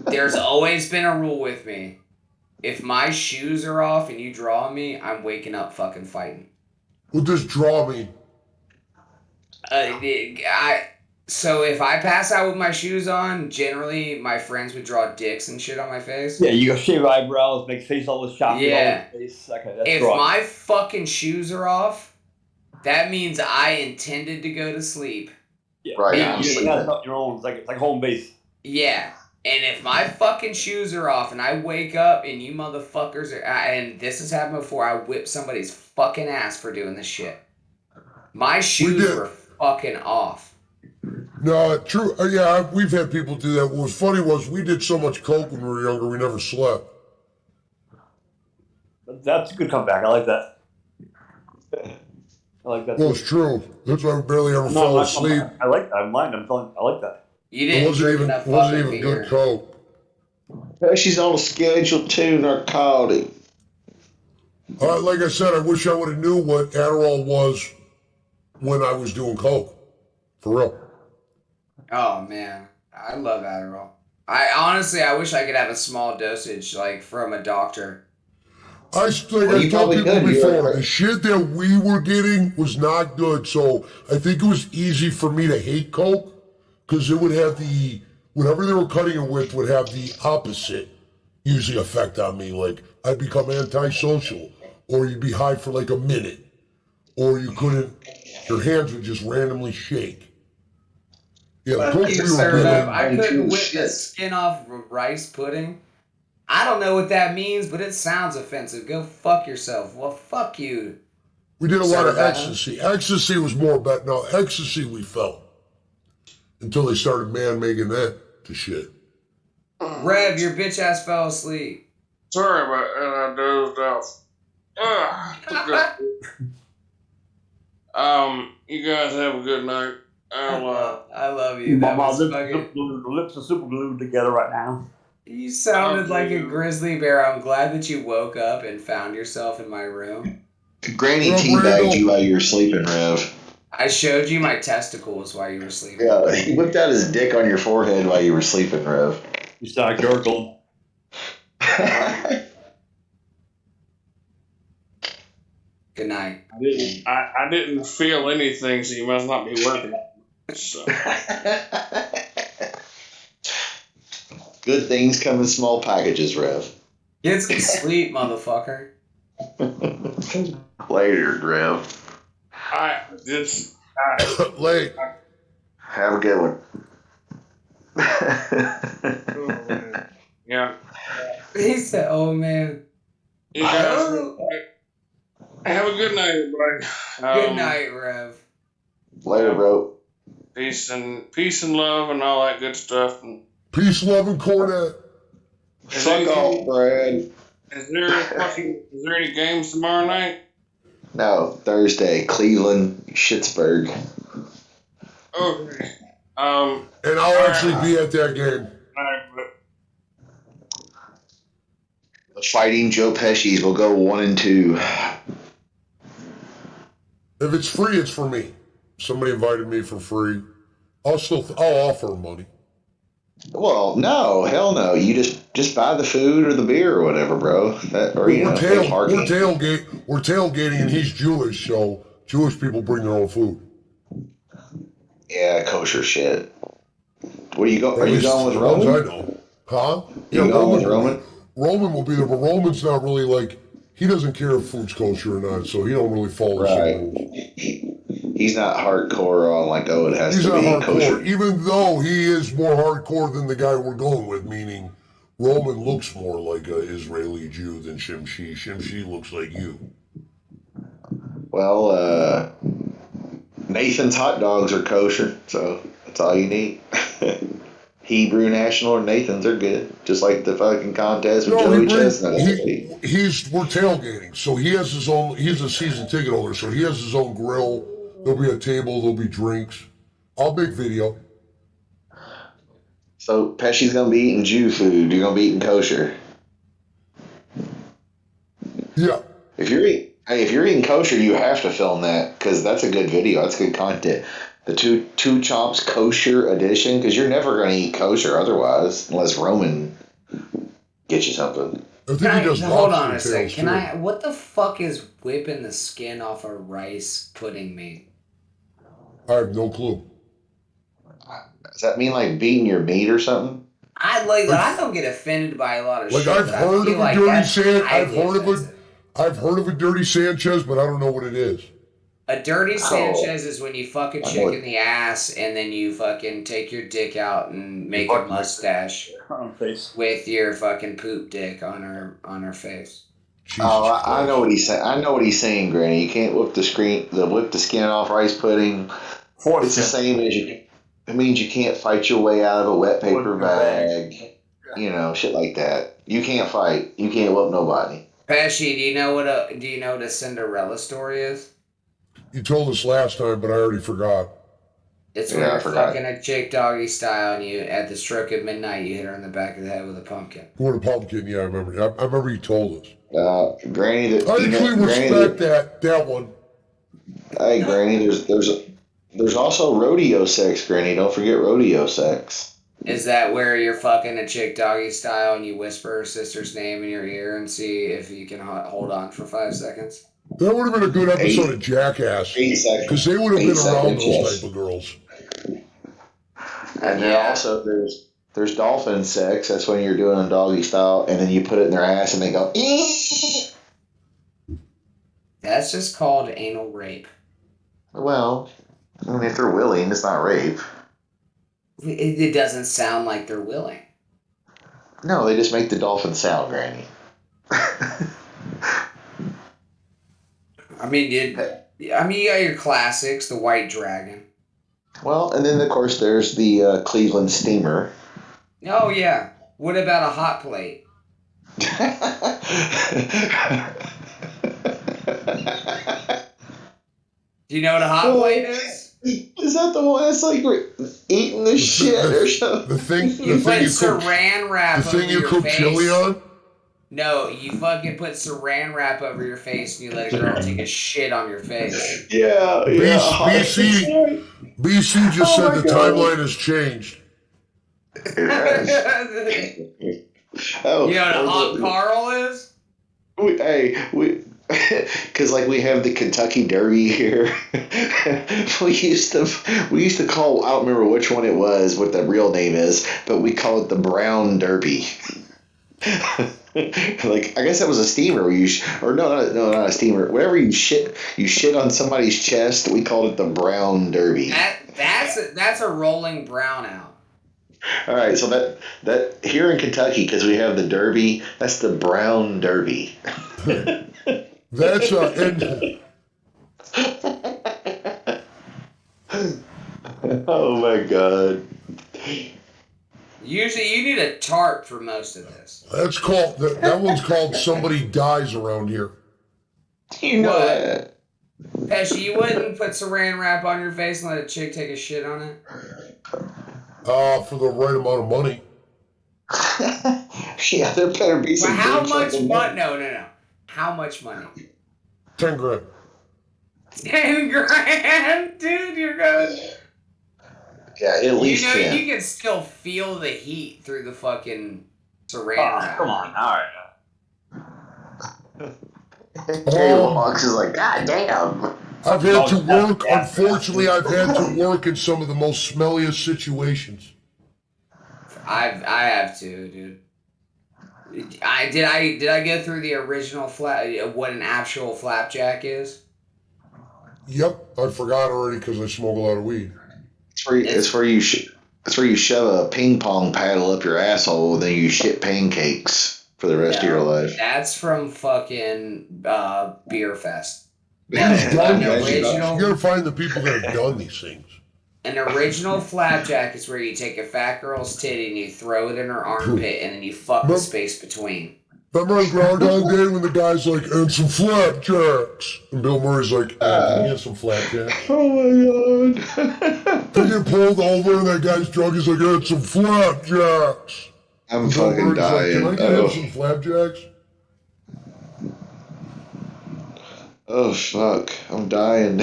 [SPEAKER 6] There's always been a rule with me. If my shoes are off and you draw me, I'm waking up fucking fighting.
[SPEAKER 9] What does draw mean?
[SPEAKER 6] So if I pass out with my shoes on, generally my friends would draw dicks and shit on my face.
[SPEAKER 8] Yeah, you go shave eyebrows, make face all this choppy all over the face. Okay, that's
[SPEAKER 6] if
[SPEAKER 8] wrong.
[SPEAKER 6] my fucking shoes are off, that means I intended to go to sleep.
[SPEAKER 8] Yeah.
[SPEAKER 7] Right.
[SPEAKER 8] That's not your own. It's like home base.
[SPEAKER 6] Yeah. And if my fucking shoes are off and I wake up and you motherfuckers are... And this has happened before. I whip somebody's fucking ass for doing this shit. My shoes were fucking off.
[SPEAKER 9] No, true. Yeah, we've had people do that. What was funny was we did so much coke when we were younger, we never slept.
[SPEAKER 8] That's a good comeback. I like that. I like that.
[SPEAKER 9] Well, it's true. That's why we barely ever fell asleep.
[SPEAKER 8] I like that. I like that.
[SPEAKER 6] You didn't
[SPEAKER 9] it wasn't even good coke.
[SPEAKER 7] She's on a Schedule 2 narcotic.
[SPEAKER 9] Like I said, I wish I would have knew what Adderall was when I was doing coke. For real.
[SPEAKER 6] Oh, man. I love Adderall. I wish I could have a small dosage, like, from a doctor.
[SPEAKER 9] I
[SPEAKER 7] Well, you
[SPEAKER 9] told
[SPEAKER 7] probably
[SPEAKER 9] people
[SPEAKER 7] could.
[SPEAKER 9] before, the shit that we were getting was not good. So I think it was easy for me to hate Coke because it would have whatever they were cutting it with would have the opposite usually effect on me. Like I'd become antisocial, or you'd be high for like a minute, or your hands would just randomly shake. Yeah, the
[SPEAKER 6] Fuck
[SPEAKER 9] Coke
[SPEAKER 6] you,
[SPEAKER 9] we were
[SPEAKER 6] sir.
[SPEAKER 9] getting.
[SPEAKER 6] I couldn't whip the
[SPEAKER 7] Shit.
[SPEAKER 6] skin off rice pudding. I don't know what that means, but it sounds offensive. Go fuck yourself. Well, fuck you.
[SPEAKER 9] We did a lot of
[SPEAKER 6] Sorry,
[SPEAKER 9] ecstasy. Ecstasy was more bad. No, ecstasy we felt until they started making that to shit.
[SPEAKER 6] Rev, your bitch ass fell asleep.
[SPEAKER 2] Sorry about that. I dozed off. You guys have a good night.
[SPEAKER 6] I love you. That
[SPEAKER 8] My
[SPEAKER 6] was
[SPEAKER 8] lips,
[SPEAKER 6] fucking.
[SPEAKER 8] the lips are super glued together right now.
[SPEAKER 6] You sounded
[SPEAKER 2] Love
[SPEAKER 6] like a
[SPEAKER 2] you.
[SPEAKER 6] grizzly bear. I'm glad that you woke up and found yourself in my room.
[SPEAKER 7] Granny
[SPEAKER 9] Well,
[SPEAKER 7] teabagged
[SPEAKER 9] Randall-
[SPEAKER 7] you while you were sleeping, Rev.
[SPEAKER 6] I showed you my testicles while you were sleeping.
[SPEAKER 7] Yeah, he whipped out his dick on your forehead while you were sleeping, Rev.
[SPEAKER 8] You start gurgled.
[SPEAKER 6] Good night.
[SPEAKER 2] I didn't feel anything, so you must not be working. So.
[SPEAKER 7] Good things come in small packages, Rev.
[SPEAKER 6] Get some sleep, motherfucker.
[SPEAKER 7] Later, Rev.
[SPEAKER 9] Late.
[SPEAKER 7] Have a good one.
[SPEAKER 2] Yeah.
[SPEAKER 6] He said, "Oh man."
[SPEAKER 2] You guys have a good night, everybody.
[SPEAKER 6] Good night, Rev.
[SPEAKER 7] Later, bro.
[SPEAKER 2] Peace and love and all that good stuff. And
[SPEAKER 9] Peace, love, and cornet.
[SPEAKER 7] Fuck off, Brad.
[SPEAKER 2] is there any games tomorrow night?
[SPEAKER 7] No, Thursday, Cleveland, Schittsburg.
[SPEAKER 2] Okay.
[SPEAKER 9] And I'll actually be at that game.
[SPEAKER 7] The Fighting Joe Pesci's will go 1-2.
[SPEAKER 9] If it's free, it's for me. Somebody invited me for free. I'll offer money.
[SPEAKER 7] Well, no, hell no. You just buy the food or the beer or whatever, bro.
[SPEAKER 9] We're
[SPEAKER 7] parking.
[SPEAKER 9] tailgating, and he's Jewish, so Jewish people bring their own food.
[SPEAKER 7] Yeah, kosher shit. What are you going? Are
[SPEAKER 9] At
[SPEAKER 7] you
[SPEAKER 9] least
[SPEAKER 7] going with
[SPEAKER 9] as long as
[SPEAKER 7] Roman?
[SPEAKER 9] I know. Huh?
[SPEAKER 7] You going with Roman?
[SPEAKER 9] Roman will be there, but Roman's not really like, he doesn't care if food's kosher or not, so he don't really follow the same rules.
[SPEAKER 7] He's not hardcore on like, oh, it has
[SPEAKER 9] He's
[SPEAKER 7] to
[SPEAKER 9] not
[SPEAKER 7] be
[SPEAKER 9] hardcore,
[SPEAKER 7] kosher.
[SPEAKER 9] even though he is more hardcore than the guy we're going with, meaning Roman looks more like an Israeli Jew than Shimshi. Shimshi looks like you.
[SPEAKER 7] Well, Nathan's hot dogs are kosher, so that's all you need. Hebrew National or Nathan's are good, just like the fucking contest with Joey Chestnut.
[SPEAKER 9] We're tailgating, so he has his own. He's a season ticket holder, so he has his own grill. There'll be a table. There'll be drinks. I'll make video.
[SPEAKER 7] So Pesci's gonna be eating Jew food. You're gonna be eating kosher.
[SPEAKER 9] Yeah.
[SPEAKER 7] If you're eating kosher, you have to film that because that's a good video. That's good content. The two chomps kosher edition, because you're never going to eat kosher otherwise, unless Roman gets you something.
[SPEAKER 9] I think he does.
[SPEAKER 6] Hold on a second.
[SPEAKER 9] Can I?
[SPEAKER 6] What the fuck is whipping the skin off a rice pudding mean?
[SPEAKER 9] I have no clue.
[SPEAKER 7] Does that mean like beating your meat or something?
[SPEAKER 6] I don't get offended by a lot of
[SPEAKER 9] Like
[SPEAKER 6] shit.
[SPEAKER 9] I've
[SPEAKER 6] but I
[SPEAKER 9] heard
[SPEAKER 6] feel
[SPEAKER 9] of a
[SPEAKER 6] like
[SPEAKER 9] dirty
[SPEAKER 6] that's highly offensive.
[SPEAKER 9] I've heard of a dirty Sanchez, but I don't know what it is.
[SPEAKER 6] A dirty Sanchez is when you fuck a
[SPEAKER 7] I
[SPEAKER 6] chick
[SPEAKER 7] know
[SPEAKER 6] in the ass and then you fucking take your dick out and make a
[SPEAKER 8] Fuck
[SPEAKER 6] mustache
[SPEAKER 8] On face.
[SPEAKER 6] with your fucking poop dick on her face.
[SPEAKER 9] Jesus
[SPEAKER 7] I know
[SPEAKER 9] Christ.
[SPEAKER 7] what he's saying. I know what he's saying, Granny. You can't whip the skin off rice pudding. It's the same as you. It means you can't fight your way out of a wet paper bag. You know, shit like that. You can't fight. You can't whoop nobody.
[SPEAKER 6] Pesci, do you know what a Cinderella story is?
[SPEAKER 9] You told us last time, but I already forgot.
[SPEAKER 6] It's
[SPEAKER 7] Yeah,
[SPEAKER 6] where
[SPEAKER 7] I
[SPEAKER 6] you're
[SPEAKER 7] forgot.
[SPEAKER 6] fucking a chick doggy style and you, at the stroke of midnight, you hit her in the back of the head with a pumpkin.
[SPEAKER 9] What a pumpkin, yeah, I remember. I remember you told us.
[SPEAKER 7] Granny,
[SPEAKER 9] I actually respect that one.
[SPEAKER 7] Hey, Granny, there's also rodeo sex, Granny. Don't forget rodeo sex.
[SPEAKER 6] Is that where you're fucking a chick doggy style and you whisper her sister's name in your ear and see if you can hold on for 5 seconds?
[SPEAKER 9] That would have been a good episode of Jackass.
[SPEAKER 7] 8 seconds.
[SPEAKER 9] Because they would have
[SPEAKER 7] 8
[SPEAKER 9] been around
[SPEAKER 7] seconds,
[SPEAKER 9] those
[SPEAKER 7] yes.
[SPEAKER 9] type of girls.
[SPEAKER 7] And then also there's dolphin sex. That's when you're doing a doggy style, and then you put it in their ass, and they go.
[SPEAKER 6] That's just called anal rape.
[SPEAKER 7] Well, I mean, if they're willing, it's not rape.
[SPEAKER 6] It doesn't sound like they're willing.
[SPEAKER 7] No, they just make the dolphin sound, Granny.
[SPEAKER 6] I mean, you got your classics, the White Dragon.
[SPEAKER 7] Well, and then of course there's the Cleveland Steamer.
[SPEAKER 6] Oh yeah. What about a hot plate? Do you know what a hot plate is?
[SPEAKER 7] Is that the one that's like eating the shit or something?
[SPEAKER 9] The thing
[SPEAKER 6] You
[SPEAKER 9] you
[SPEAKER 6] put
[SPEAKER 9] cook,
[SPEAKER 6] saran wrap
[SPEAKER 9] the
[SPEAKER 6] over
[SPEAKER 9] thing you
[SPEAKER 6] your
[SPEAKER 9] cook
[SPEAKER 6] face.
[SPEAKER 9] chili on.
[SPEAKER 6] No, you fucking put saran wrap over your face and you let a girl take a shit on your face.
[SPEAKER 7] Yeah.
[SPEAKER 9] BC just said the timeline has changed.
[SPEAKER 7] It has. Oh,
[SPEAKER 6] You know what a hot Carl is?
[SPEAKER 7] Because like we have the Kentucky Derby here. we used to call, I don't remember which one it was, what the real name is, but we call it the Brown Derby. Like, I guess that was a steamer where no, not a steamer. Whenever you shit on somebody's chest, we called it the Brown Derby.
[SPEAKER 6] That's a rolling brownout.
[SPEAKER 7] All right, so that here in Kentucky, because we have the Derby, that's the Brown Derby.
[SPEAKER 9] That's
[SPEAKER 7] Oh my God.
[SPEAKER 6] Usually you need a tarp for most of this.
[SPEAKER 9] that's called that one's called Somebody Dies Around Here.
[SPEAKER 7] You know
[SPEAKER 6] What?
[SPEAKER 7] that.
[SPEAKER 6] Pesci, you wouldn't put saran wrap on your face and let a chick take a shit on it?
[SPEAKER 9] For the right amount of money.
[SPEAKER 7] Yeah, there better be some.
[SPEAKER 6] But how
[SPEAKER 7] big
[SPEAKER 6] much
[SPEAKER 7] fucking
[SPEAKER 6] money? No. How much money?
[SPEAKER 9] 10 grand.
[SPEAKER 6] 10 grand? Dude, you're good.
[SPEAKER 7] Yeah, at least 10.
[SPEAKER 6] You can still feel the heat through the fucking saran
[SPEAKER 8] Oh,
[SPEAKER 6] wrap.
[SPEAKER 8] come on. All right.
[SPEAKER 7] Fox is like, God damn.
[SPEAKER 9] I've had to work, unfortunately, I've had to work in some of the most smelliest situations.
[SPEAKER 6] I have to, dude. Did I go through the original what an actual flapjack is?
[SPEAKER 9] Yep, I forgot already because I smoke a lot of weed.
[SPEAKER 7] It's where you shove a ping pong paddle up your asshole and then you shit pancakes for the rest of your life.
[SPEAKER 6] That's from fucking Beer Fest.
[SPEAKER 9] You
[SPEAKER 6] original.
[SPEAKER 9] gotta find the people that have done these things.
[SPEAKER 6] An original flapjack is where you take a fat girl's titty and you throw it in her armpit and then you fuck the space between.
[SPEAKER 9] Remember on Groundhog Day when the guy's like, and some flapjacks? And Bill Murray's like, can you have some flapjacks?
[SPEAKER 7] Oh my God.
[SPEAKER 9] They get pulled over and that guy's drunk, he's like, and some flapjacks.
[SPEAKER 7] I'm
[SPEAKER 9] And Bill
[SPEAKER 7] fucking
[SPEAKER 9] Murray's
[SPEAKER 7] dying.
[SPEAKER 9] like, can I have some flapjacks?
[SPEAKER 7] Oh fuck, I'm dying.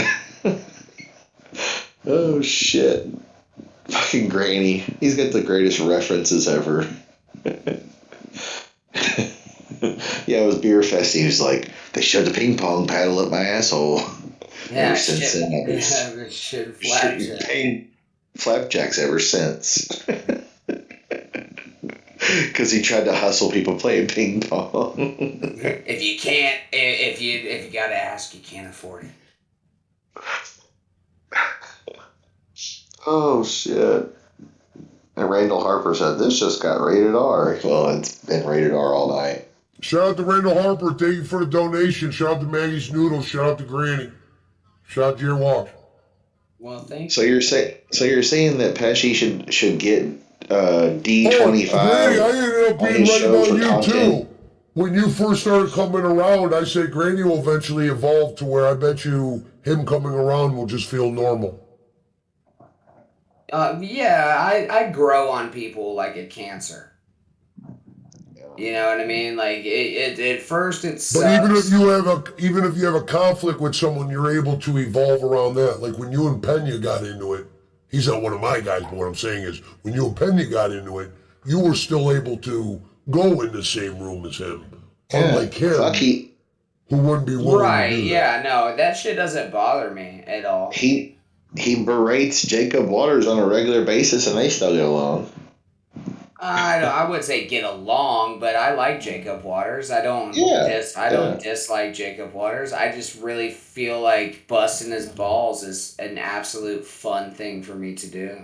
[SPEAKER 7] Oh shit. Fucking Granny. He's got the greatest references ever. Yeah, it was Beer Fest. He was like, they shoved a ping pong paddle up my asshole.
[SPEAKER 6] Yeah,
[SPEAKER 7] Ever since then, I've been
[SPEAKER 6] shit
[SPEAKER 7] shooting
[SPEAKER 6] flapjack.
[SPEAKER 7] flapjacks ever since. Because he tried to hustle people playing ping pong.
[SPEAKER 6] If you gotta ask, you can't afford it.
[SPEAKER 7] Oh shit. And Randall Harper said, this just got rated R. Well, it's been rated R all night.
[SPEAKER 9] Shout out to Randall Harper, thank you for the donation. Shout out to Maggie's Noodles, shout out to Granny. Shout out to your walk.
[SPEAKER 6] Well, thanks.
[SPEAKER 7] So you're saying that Pesci should get D25
[SPEAKER 9] Granny, I ended up
[SPEAKER 7] on
[SPEAKER 9] being
[SPEAKER 7] his
[SPEAKER 9] right
[SPEAKER 7] show
[SPEAKER 9] about
[SPEAKER 7] for
[SPEAKER 9] you
[SPEAKER 7] content?
[SPEAKER 9] too. When you first started coming around, I said Granny will eventually evolve to where I bet you him coming around will just feel normal.
[SPEAKER 6] Yeah, I grow on people like a cancer. You know what I mean? Like it at first it sucks.
[SPEAKER 9] But even if you have a conflict with someone, you're able to evolve around that. Like when you and Pena got into it, He's not one of my guys, but what I'm saying is, when you and Pena got into it, you were still able to go in the same room as him. Unlike him, who wouldn't be willing
[SPEAKER 6] Right,
[SPEAKER 9] to do
[SPEAKER 6] yeah, no, that shit doesn't bother me at all.
[SPEAKER 7] He berates Jacob Waters on a regular basis, and they still get along.
[SPEAKER 6] I would say get along, but I like Jacob Waters. I don't dislike Jacob Waters. I just really feel like busting his balls is an absolute fun thing for me to do.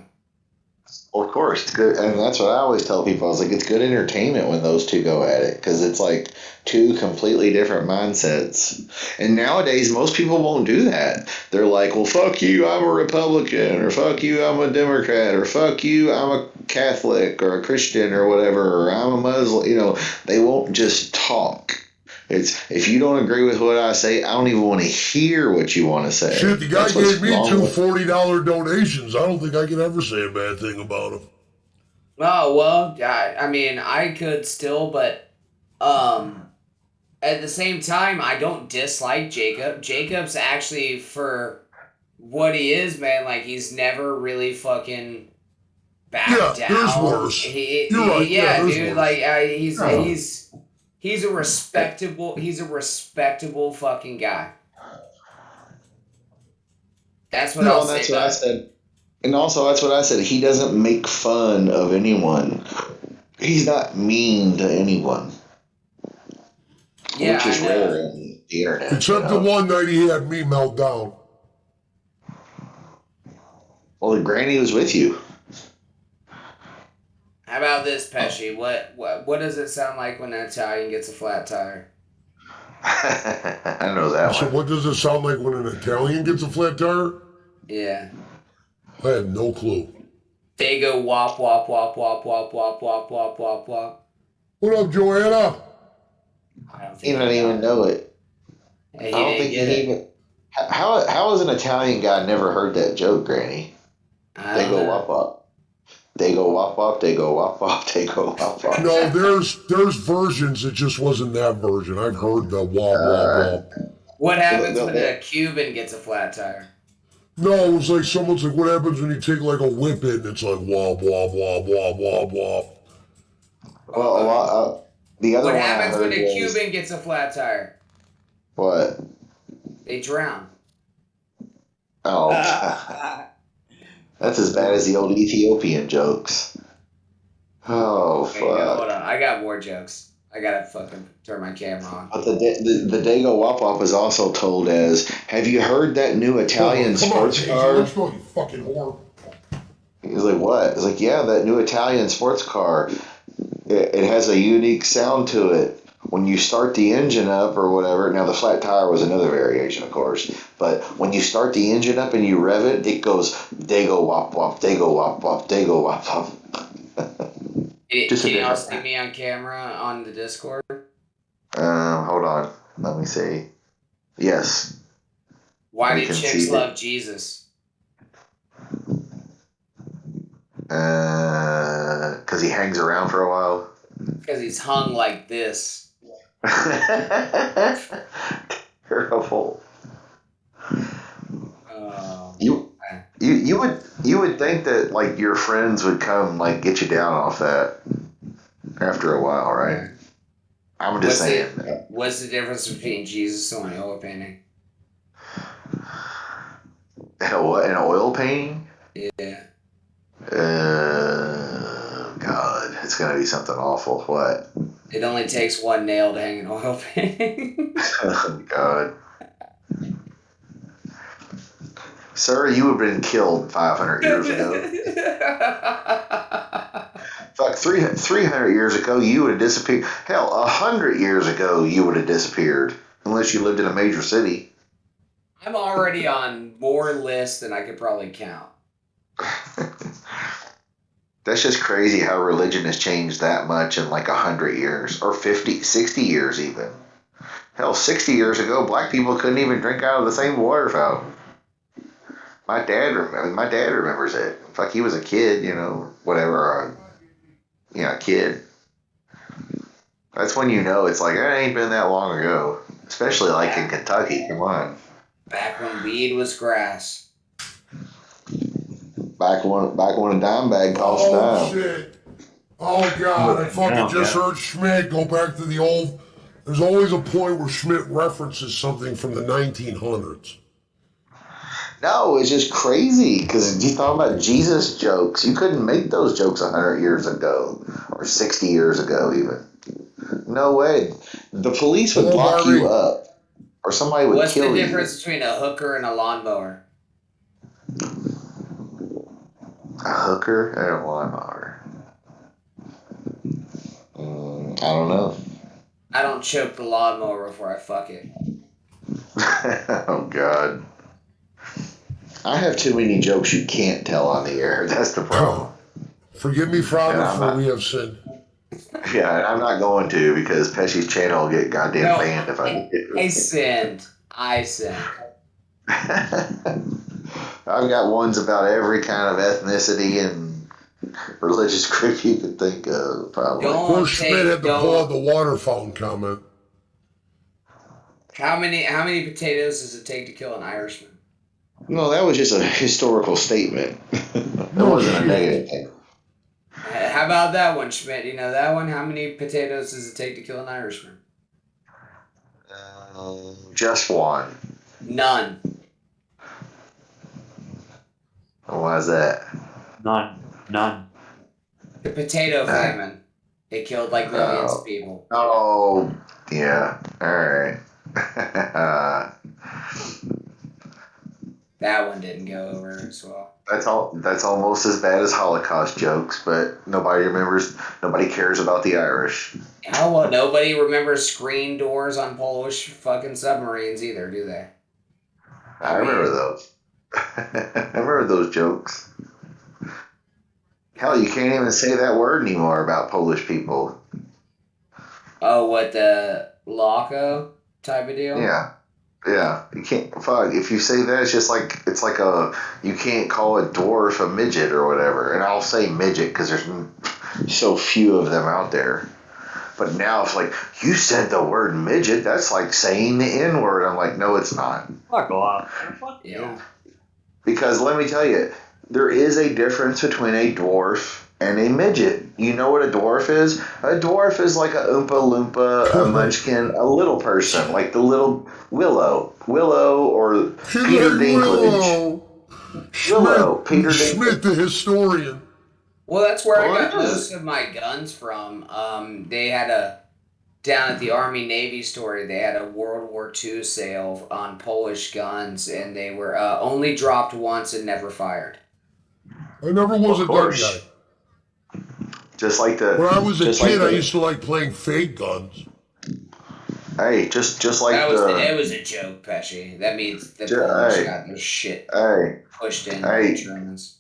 [SPEAKER 7] Well, of course, it's good, and that's what I always tell people. I was like, it's good entertainment when those two go at it, because it's like two completely different mindsets. And nowadays, most people won't do that. They're like, well, fuck you, I'm a Republican, or fuck you, I'm a Democrat, or fuck you, I'm a Catholic, or a Christian, or whatever, or I'm a Muslim. You know, they won't just talk. It's, if you don't agree with what I say, I don't even want to hear what you want to say.
[SPEAKER 9] Shit, the guy gave me two $40 donations. I don't think I can ever say a bad thing about him.
[SPEAKER 6] Oh, well, I mean, I could still, but at the same time, I don't dislike Jacob. Jacob's actually, for what he is, man, like, he's never really fucking backed down.
[SPEAKER 9] There's worse. You're right.
[SPEAKER 6] Yeah,
[SPEAKER 9] there's
[SPEAKER 6] dude,
[SPEAKER 9] worse.
[SPEAKER 6] like, he's a respectable fucking guy. That's what I'll say.
[SPEAKER 7] That's what I said. And also, that's what I said. He doesn't make fun of anyone. He's not mean to anyone.
[SPEAKER 6] Yeah,
[SPEAKER 7] which is rare on the internet.
[SPEAKER 9] Except the one night he had me melt down.
[SPEAKER 7] Well, the granny was with you.
[SPEAKER 6] How about this, Pesci? What does it sound like when an Italian gets a flat tire?
[SPEAKER 7] I know that
[SPEAKER 9] So
[SPEAKER 7] one.
[SPEAKER 9] what does it sound like when an Italian gets a flat tire?
[SPEAKER 6] Yeah.
[SPEAKER 9] I have no clue.
[SPEAKER 6] They go wop, wop, wop, wop, wop, wop, wop, wop, wop, wop.
[SPEAKER 9] What up, Joanna?
[SPEAKER 6] I don't think
[SPEAKER 7] He didn't even know it.
[SPEAKER 6] He
[SPEAKER 7] I don't
[SPEAKER 6] didn't
[SPEAKER 7] think
[SPEAKER 6] get
[SPEAKER 7] he
[SPEAKER 6] it.
[SPEAKER 7] even. How has an Italian guy never heard that joke, Granny?
[SPEAKER 6] I
[SPEAKER 7] They
[SPEAKER 6] don't
[SPEAKER 7] go
[SPEAKER 6] know.
[SPEAKER 7] wop wop. They go wop wop. They go wop wop. They go wop wop.
[SPEAKER 9] No, there's versions. It just wasn't that version. I've heard the wop wop wop.
[SPEAKER 6] What happens when a Cuban gets a flat tire?
[SPEAKER 9] No, it was like someone's like, what happens when you take like a whip in? It's like wop wop wop wop wop wop.
[SPEAKER 7] Well, a lot. The other
[SPEAKER 6] What
[SPEAKER 7] one
[SPEAKER 6] happens
[SPEAKER 7] I heard
[SPEAKER 6] when a
[SPEAKER 7] was,
[SPEAKER 6] Cuban gets a flat tire?
[SPEAKER 7] What?
[SPEAKER 6] They drown.
[SPEAKER 7] Oh, that's as bad as the old Ethiopian jokes. Oh
[SPEAKER 6] Wait, no, hold
[SPEAKER 7] fuck!
[SPEAKER 6] on. I got more jokes. I gotta fucking turn my camera on.
[SPEAKER 7] But the Dago Wop Wop is also told as, have you heard that new Italian
[SPEAKER 9] Come on,
[SPEAKER 7] sports
[SPEAKER 9] Casey,
[SPEAKER 7] car?
[SPEAKER 9] let's go, you fucking whore.
[SPEAKER 7] He's like, what? He's like, yeah, that new Italian sports car. It has a unique sound to it. When you start the engine up or whatever, now the flat tire was another variation, of course, but when you start the engine up and you rev it, it goes, Dago Wop Wop, Dago Wop Wop, Dago Wop Wop.
[SPEAKER 6] Can y'all see me on camera on the Discord?
[SPEAKER 7] Hold on. Let me see. Yes.
[SPEAKER 6] Why
[SPEAKER 7] We
[SPEAKER 6] do
[SPEAKER 7] can
[SPEAKER 6] chicks
[SPEAKER 7] see
[SPEAKER 6] love Jesus?
[SPEAKER 7] Because he hangs around for a while.
[SPEAKER 6] Because he's hung like this.
[SPEAKER 7] Terrible.
[SPEAKER 6] Oh.
[SPEAKER 7] You would think that like your friends would come like get you down off that after a while, right? I'm just saying.
[SPEAKER 6] What's the difference between Jesus and an oil painting?
[SPEAKER 7] An oil painting?
[SPEAKER 6] Yeah.
[SPEAKER 7] God, it's gonna be something awful. What?
[SPEAKER 6] It only takes one nail to hang an oil painting.
[SPEAKER 7] Oh, God. Sir, you would have been killed 500 years ago. Fuck, 300 years ago, you would have disappeared. Hell, 100 years ago, you would have disappeared. Unless you lived in a major city.
[SPEAKER 6] I'm already on more lists than I could probably count.
[SPEAKER 7] That's just crazy how religion has changed that much in like 100 years. Or 50, 60 years even. Hell, 60 years ago, black people couldn't even drink out of the same water fountain. My dad remembers it. Fuck, he was a kid, whatever, a kid. That's when you know it's like, it ain't been that long ago. Especially like in Kentucky, come on.
[SPEAKER 6] Back when weed was grass.
[SPEAKER 7] By back when a dime bag cost a
[SPEAKER 9] Oh
[SPEAKER 7] dime.
[SPEAKER 9] shit! Oh god! I fucking just heard Schmidt go back to the old. There's always a point where Schmidt references something from the 1900s.
[SPEAKER 7] No, it's just crazy because you thought about Jesus jokes. You couldn't make those jokes 100 years ago or 60 years ago, even. No way. The police would
[SPEAKER 9] Hello,
[SPEAKER 7] lock
[SPEAKER 9] Barbie.
[SPEAKER 7] you up, or somebody would
[SPEAKER 6] What's
[SPEAKER 7] kill
[SPEAKER 6] the
[SPEAKER 7] you.
[SPEAKER 6] difference between a hooker and a lawnmower?
[SPEAKER 7] A hooker and a lawnmower. I don't know.
[SPEAKER 6] I don't choke the lawnmower before I fuck it.
[SPEAKER 7] Oh God. I have too many jokes you can't tell on the air. That's the problem.
[SPEAKER 9] Forgive me, Father,
[SPEAKER 7] Yeah, I'm
[SPEAKER 9] for
[SPEAKER 7] not-
[SPEAKER 9] we have sinned.
[SPEAKER 7] Yeah, I'm not going to because Pesci's channel will get goddamn
[SPEAKER 6] No,
[SPEAKER 7] banned if I do.
[SPEAKER 6] I sinned.
[SPEAKER 7] I've got ones about every kind of ethnicity and religious group you could think of, probably.
[SPEAKER 6] Don't
[SPEAKER 9] Poor Schmidt had to pull out
[SPEAKER 6] don't.
[SPEAKER 9] the water fountain comment.
[SPEAKER 6] How many potatoes does it take to kill an Irishman?
[SPEAKER 7] No, that was just a historical statement. That
[SPEAKER 9] No
[SPEAKER 7] wasn't a
[SPEAKER 9] shit.
[SPEAKER 7] negative thing.
[SPEAKER 6] How about that one, Schmidt? You know that one? How many potatoes does it take to kill an Irishman?
[SPEAKER 7] Just one.
[SPEAKER 6] None.
[SPEAKER 7] Why is that?
[SPEAKER 8] None.
[SPEAKER 6] The potato famine. It killed like millions of people.
[SPEAKER 7] Oh, yeah. All right.
[SPEAKER 6] That one didn't go over as well.
[SPEAKER 7] That's almost as bad as Holocaust jokes, but nobody remembers. Nobody cares about the Irish.
[SPEAKER 6] How well? Nobody remembers screen doors on Polish fucking submarines either, do they?
[SPEAKER 7] I remember those. I remember those jokes. Hell, you can't even say that word anymore about Polish people.
[SPEAKER 6] Oh, what the Loco type of deal?
[SPEAKER 7] Yeah. Yeah, you can't. Fuck. If you say that, it's like you can't call a dwarf a midget or whatever. And I'll say midget because there's so few of them out there. But now it's like you said the word midget. That's like saying the N word. I'm like, no, it's not.
[SPEAKER 8] Fuck off. Fuck
[SPEAKER 6] Yeah.
[SPEAKER 7] Because let me tell you, there is a difference between a dwarf and a midget. You know what a dwarf is? A dwarf is like a Oompa Loompa, a Munchkin, a little person, like the little Willow or Peter Dinklage. Willow, Peter
[SPEAKER 9] Schmidt, the historian.
[SPEAKER 6] Well, that's where I
[SPEAKER 7] What?
[SPEAKER 6] got most of my guns from. They had down at the Army Navy store, they had a World War II sale on Polish guns, and they were only dropped once and never fired.
[SPEAKER 9] I never was
[SPEAKER 7] Of
[SPEAKER 9] a gun
[SPEAKER 7] course.
[SPEAKER 9] guy.
[SPEAKER 7] Just like the.
[SPEAKER 9] When I was a
[SPEAKER 7] just
[SPEAKER 9] kid,
[SPEAKER 7] like
[SPEAKER 9] I
[SPEAKER 7] the-
[SPEAKER 9] used to like playing fake guns.
[SPEAKER 7] Hey, just like
[SPEAKER 6] It was a joke, Pesci. That means the Polish got their shit
[SPEAKER 7] Hey,
[SPEAKER 6] pushed in by the Germans.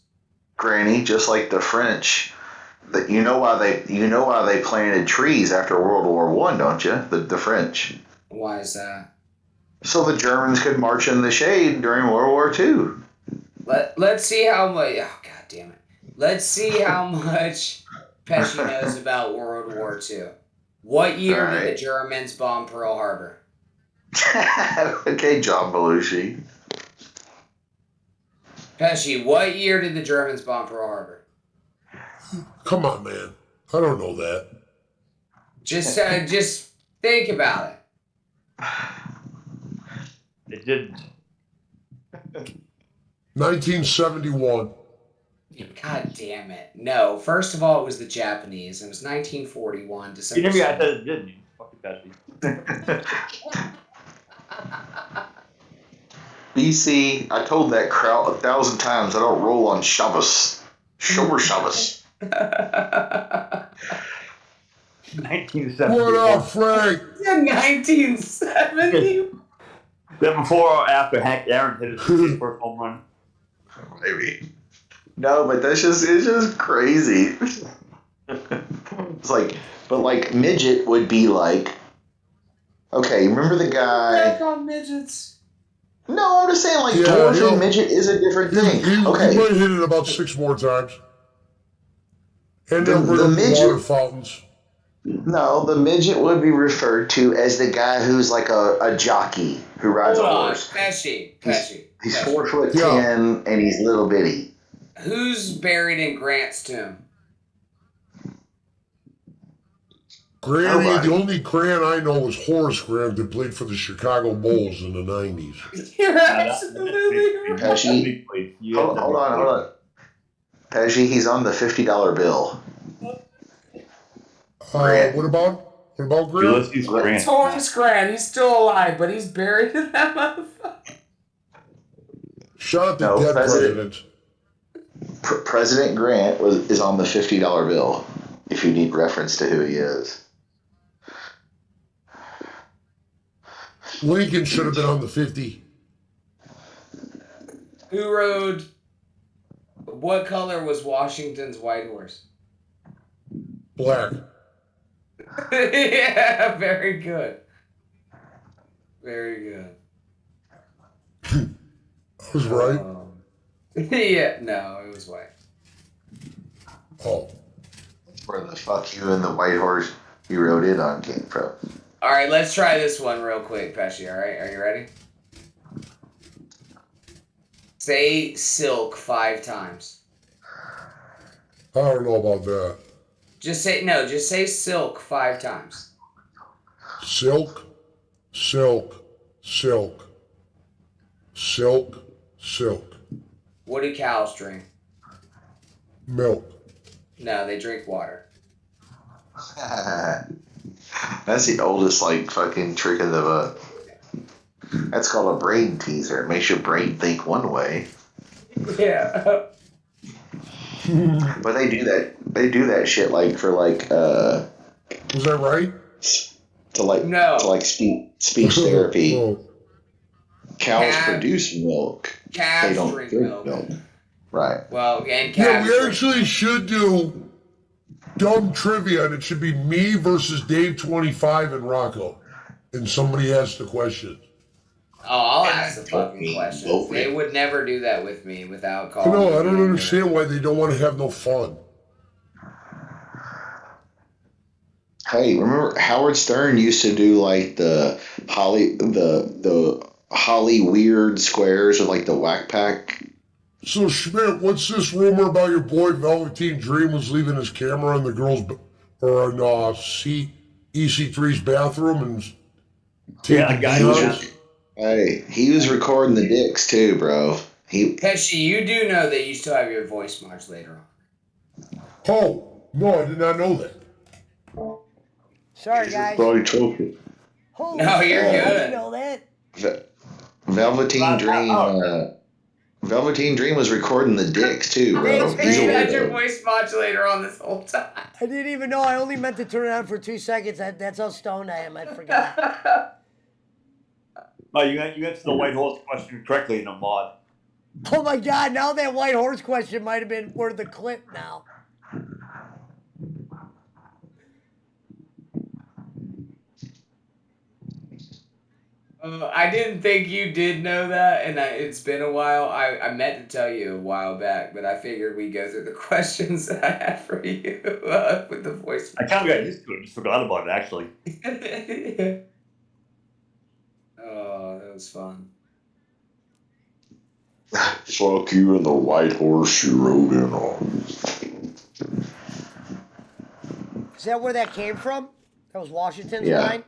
[SPEAKER 7] Granny, just like the French. That you know why they planted trees after World War One, don't you? The French.
[SPEAKER 6] Why is that?
[SPEAKER 7] So the Germans could march in the shade during World War II.
[SPEAKER 6] Let's see how much. Oh, God damn it! Let's see how much Pesci knows about World War II. What year did the Germans bomb Pearl Harbor?
[SPEAKER 7] Okay, John Belushi.
[SPEAKER 6] Pesci, what year did the Germans bomb Pearl Harbor?
[SPEAKER 9] Come on, man. I don't know that.
[SPEAKER 6] Just think about it.
[SPEAKER 8] It didn't.
[SPEAKER 9] 1971.
[SPEAKER 6] God damn it. No, first of all, it was the Japanese. It was 1941,
[SPEAKER 8] You
[SPEAKER 6] December
[SPEAKER 8] never got
[SPEAKER 6] 7th.
[SPEAKER 8] that, didn't you? Fucking Pesci.
[SPEAKER 7] BC, I told that crowd 1,000 times I don't roll on Shabbos. Shomer Shabbos.
[SPEAKER 8] 1970.
[SPEAKER 9] What up, Frank?
[SPEAKER 6] 1970?
[SPEAKER 8] Then before or after Hank Aaron hit his first home run?
[SPEAKER 7] Maybe. No, but it's just crazy. It's like, but like midget would be like, okay, remember the guy?
[SPEAKER 6] Back on midgets.
[SPEAKER 7] No, I'm just saying like
[SPEAKER 9] Yeah,
[SPEAKER 7] dwarf
[SPEAKER 9] he'll-
[SPEAKER 7] and midget is a different thing.
[SPEAKER 9] He
[SPEAKER 7] Okay,
[SPEAKER 9] might hit it about 6 more times. And they'll bring
[SPEAKER 7] the
[SPEAKER 9] up the
[SPEAKER 7] midget-
[SPEAKER 9] water fountains.
[SPEAKER 7] no, the midget would be referred to as the guy who's like a jockey who rides
[SPEAKER 6] Hold
[SPEAKER 7] a
[SPEAKER 6] on,
[SPEAKER 7] horse.
[SPEAKER 6] Pesci.
[SPEAKER 7] He's
[SPEAKER 6] Pesci.
[SPEAKER 7] 4'10"
[SPEAKER 9] Yeah.
[SPEAKER 7] and he's little bitty.
[SPEAKER 6] Who's buried in Grant's tomb?
[SPEAKER 9] Granny,
[SPEAKER 7] Nobody.
[SPEAKER 9] the only Grant I know is Horace Grant that played for the Chicago Bulls in the 90s.
[SPEAKER 6] You're
[SPEAKER 8] That's
[SPEAKER 6] absolutely right.
[SPEAKER 7] Pesci. Hold on. Pesci, he's on the $50 bill. Grant.
[SPEAKER 9] What about Grant?
[SPEAKER 8] Ulysses Grant.
[SPEAKER 6] It's Horace Grant. He's still alive, but he's buried in that motherfucker.
[SPEAKER 9] Shot the
[SPEAKER 7] No,
[SPEAKER 9] dead
[SPEAKER 7] President.
[SPEAKER 9] president.
[SPEAKER 7] President Grant is on the $50 bill. If you need reference to who he is.
[SPEAKER 9] Lincoln should have been on the 50.
[SPEAKER 6] Who rode? What color was Washington's white horse?
[SPEAKER 9] Black.
[SPEAKER 6] Yeah, very good. Very good.
[SPEAKER 9] I was right.
[SPEAKER 6] Yeah, no, it was white.
[SPEAKER 9] Oh.
[SPEAKER 7] Where the fuck you and the white horse you rode in on came from.
[SPEAKER 6] All right, let's try this one real quick, Pesci. All right, are you ready? Say silk 5 times.
[SPEAKER 9] I don't know about that.
[SPEAKER 6] Just say silk 5 times.
[SPEAKER 9] Silk, silk, silk, silk, silk.
[SPEAKER 6] What do cows drink?
[SPEAKER 9] Milk.
[SPEAKER 6] No, they drink water.
[SPEAKER 7] That's the oldest like fucking trick of the book. That's called a brain teaser. It makes your brain think one way.
[SPEAKER 6] Yeah.
[SPEAKER 7] But they do that. They do that shit like for like
[SPEAKER 9] Was that right?
[SPEAKER 7] to like
[SPEAKER 6] No.
[SPEAKER 7] to like speech therapy.
[SPEAKER 9] Oh.
[SPEAKER 7] Cows
[SPEAKER 6] Cat-
[SPEAKER 7] produce milk.
[SPEAKER 6] Calves
[SPEAKER 7] They don't
[SPEAKER 6] drink
[SPEAKER 7] drink
[SPEAKER 6] milk.
[SPEAKER 7] milk. Right.
[SPEAKER 6] Well, and
[SPEAKER 9] Yeah,
[SPEAKER 6] calves
[SPEAKER 9] we
[SPEAKER 6] drink-
[SPEAKER 9] actually should do dumb trivia, and it should be me versus Dave 25 and Rocco. And somebody asks the question.
[SPEAKER 6] Oh, I'll ask the
[SPEAKER 7] Vote
[SPEAKER 6] fucking
[SPEAKER 7] me,
[SPEAKER 6] questions.
[SPEAKER 7] vote me.
[SPEAKER 6] They would never do that with me without calling.
[SPEAKER 9] No, I
[SPEAKER 6] me
[SPEAKER 9] don't
[SPEAKER 6] in.
[SPEAKER 9] understand why they don't want to have no fun.
[SPEAKER 7] Hey, remember Howard Stern used to do like the Holly weird squares with like the whack pack.
[SPEAKER 9] So, Schmidt, what's this rumor about your boy Velveteen Dream was leaving his camera in the girls' or in EC3's bathroom and
[SPEAKER 8] Yeah, I got
[SPEAKER 9] videos?
[SPEAKER 8] it.
[SPEAKER 7] Hey, he was recording the dicks too, bro.
[SPEAKER 6] Pesci, you do know that you still have your voice modulator on.
[SPEAKER 9] Oh, no, I did not know that.
[SPEAKER 1] Sorry, guys.
[SPEAKER 7] Probably choking.
[SPEAKER 1] Holy
[SPEAKER 6] No, you're
[SPEAKER 1] shit, I
[SPEAKER 6] good.
[SPEAKER 1] didn't know that.
[SPEAKER 7] Velveteen Dream. Velveteen Dream was recording the dicks too, bro.
[SPEAKER 1] Thanks,
[SPEAKER 7] He's a
[SPEAKER 6] You had your
[SPEAKER 7] weirdo.
[SPEAKER 6] voice modulator on this whole time.
[SPEAKER 1] I didn't even know. I only meant to turn it on for 2 seconds. That's how stoned I am. I forgot.
[SPEAKER 8] Oh, you answered the white horse question correctly in a mod.
[SPEAKER 1] Oh my God! Now that white horse question might have been worth the clip now.
[SPEAKER 6] I didn't think you did know that, and it's been a while. I meant to tell you a while back, but I figured we'd go through the questions that I had for you with the voice.
[SPEAKER 8] I kind of got used to it. Just forgot about it, actually.
[SPEAKER 6] Oh, that was fun.
[SPEAKER 7] Fuck you and the white horse you rode in on.
[SPEAKER 1] Is that where that came from? That was Washington's
[SPEAKER 7] Yeah.
[SPEAKER 1] line?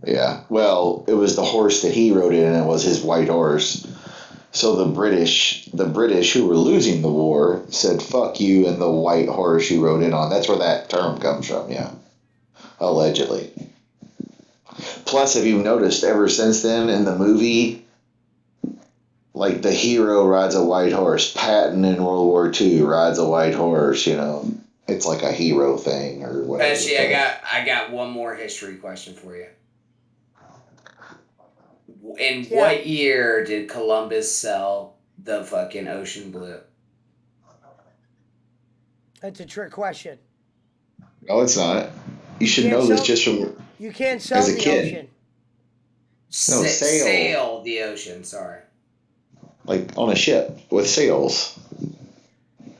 [SPEAKER 7] Yeah. Well, it was the horse that he rode in, and it was his white horse. So the British who were losing the war said, "Fuck you and the white horse you rode in on." That's where that term comes from. Yeah, allegedly. Plus, if you've noticed, ever since then in the movie, like the hero rides a white horse. Patton in World War II rides a white horse. You know, it's like a hero thing or whatever.
[SPEAKER 6] Pesci, I got one more history question for you. In what year did Columbus sell the fucking ocean blue?
[SPEAKER 1] That's a trick question.
[SPEAKER 7] No, it's not. You should
[SPEAKER 1] Can't
[SPEAKER 7] know this
[SPEAKER 1] sell-
[SPEAKER 7] just from
[SPEAKER 1] You can't sell
[SPEAKER 7] As a
[SPEAKER 1] the
[SPEAKER 7] kid.
[SPEAKER 1] ocean.
[SPEAKER 7] No, sail.
[SPEAKER 6] Sail the ocean, sorry.
[SPEAKER 7] like on a ship with sails.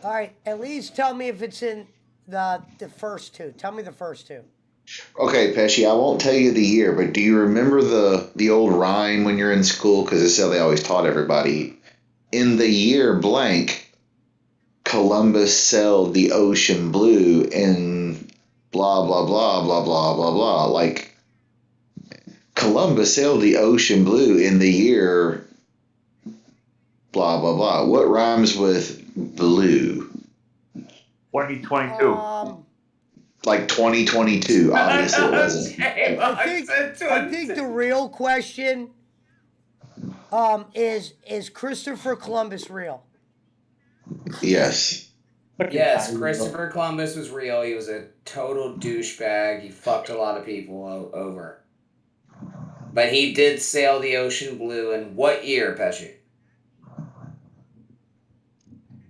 [SPEAKER 1] All right, at least tell me if it's in the first two. Tell me the first two.
[SPEAKER 7] Okay, Pesci, I won't tell you the year, but do you remember the old rhyme when you're in school? Because it's how they always taught everybody. In the year blank, Columbus sailed the ocean blue in blah blah blah blah blah blah blah. Like Columbus sailed the ocean blue in the year blah blah blah. What rhymes with blue?
[SPEAKER 8] 2022.
[SPEAKER 7] Like 2022. Obviously, it wasn't.
[SPEAKER 1] I think the real question is Christopher Columbus real?
[SPEAKER 7] Yes.
[SPEAKER 6] Yes, Christopher Columbus was real. He was a total douchebag. He fucked a lot of people over. But he did sail the ocean blue in what year, Pesci?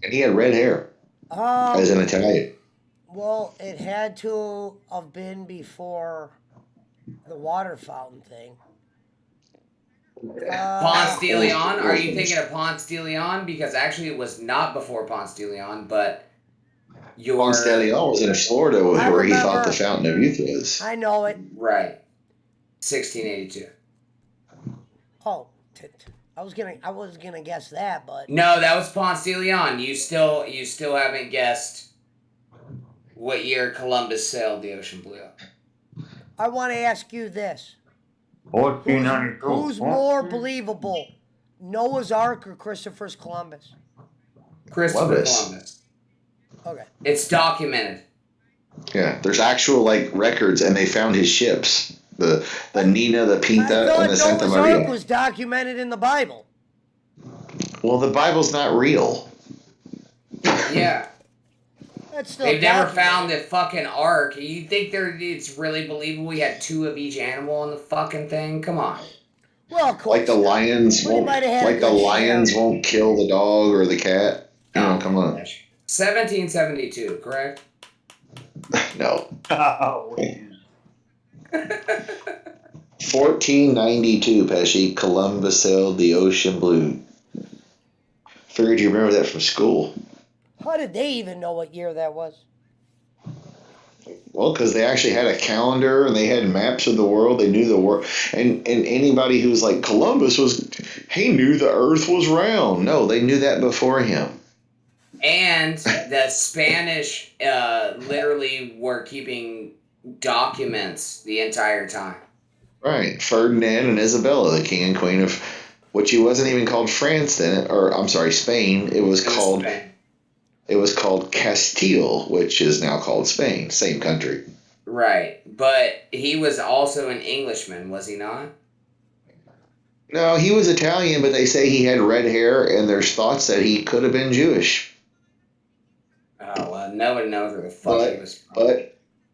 [SPEAKER 7] And he had red hair as an Italian.
[SPEAKER 1] Well, it had to have been before the water fountain thing.
[SPEAKER 6] Ponce de Leon? Are you thinking of Ponce de Leon? Because actually it was not before Ponce de Leon, but
[SPEAKER 7] Ponce de Leon was in Florida where he thought the
[SPEAKER 1] remember.
[SPEAKER 7] Fountain of Youth was.
[SPEAKER 1] I know it.
[SPEAKER 6] Right. 1682.
[SPEAKER 1] Oh, I was gonna guess that, but
[SPEAKER 6] No, that was Ponce de Leon. You still haven't guessed what year Columbus sailed the ocean blue.
[SPEAKER 1] I want to ask you this:
[SPEAKER 8] 1492.
[SPEAKER 1] who's more believable, Noah's Ark or Christopher Columbus?
[SPEAKER 6] Christopher Columbus.
[SPEAKER 1] Okay.
[SPEAKER 6] It's documented.
[SPEAKER 7] Yeah, there's actual like records, and they found his ships, the Nina, the Pinta, and the Santa
[SPEAKER 1] Noah's Ark
[SPEAKER 7] Maria.
[SPEAKER 1] was documented in the Bible.
[SPEAKER 7] Well, the Bible's not real.
[SPEAKER 6] Yeah.
[SPEAKER 1] That's still
[SPEAKER 6] They've never
[SPEAKER 1] documented.
[SPEAKER 6] found the fucking ark. You think it's really believable we had 2 of each animal on the fucking thing? Come on.
[SPEAKER 1] Well, of course.
[SPEAKER 7] Like the lions
[SPEAKER 1] Well, he
[SPEAKER 7] won't,
[SPEAKER 1] might have had a
[SPEAKER 7] like the
[SPEAKER 1] good
[SPEAKER 7] lions
[SPEAKER 1] share.
[SPEAKER 7] won't kill the dog or the cat. You know, come on.
[SPEAKER 6] 1772, correct?
[SPEAKER 7] No.
[SPEAKER 8] Oh,
[SPEAKER 7] 1492, Pesci. Columbus sailed the ocean blue. Figured you remember that from school.
[SPEAKER 1] How did they even know what year that was?
[SPEAKER 7] Well, because they actually had a calendar and they had maps of the world. They knew the world, and anybody who's like Columbus he knew the Earth was round. No, they knew that before him.
[SPEAKER 6] And the Spanish literally were keeping documents the entire time.
[SPEAKER 7] Right, Ferdinand and Isabella, the king and queen of, which it wasn't even called France then, or I'm sorry, Spain. It was called Castile, which is now called Spain. Same country.
[SPEAKER 6] Right, but he was also an Englishman, was he not?
[SPEAKER 7] No, he was Italian, but they say he had red hair, and there's thoughts that he could have been Jewish.
[SPEAKER 6] Oh well, nobody knows where the fuck he was from.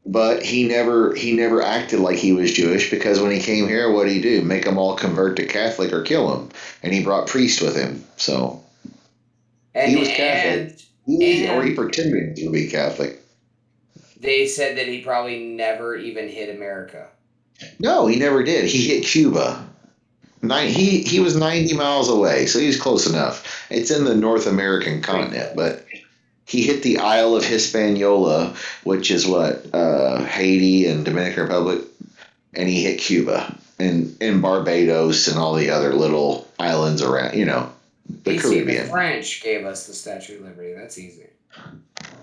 [SPEAKER 7] But he never acted like he was Jewish, because when he came here, what did he do? Make them all convert to Catholic or kill him, and he brought priests with him. So he was Catholic, or he pretended to be Catholic.
[SPEAKER 6] They said that he probably never even hit America.
[SPEAKER 7] No, he never did. He hit Cuba. He was 90 miles away, so he was close enough. It's in the North American continent, but he hit the Isle of Hispaniola, which is Haiti and Dominican Republic, and he hit Cuba and Barbados and all the other little islands around, the Caribbean.
[SPEAKER 6] The French gave us the Statue of Liberty. That's easy.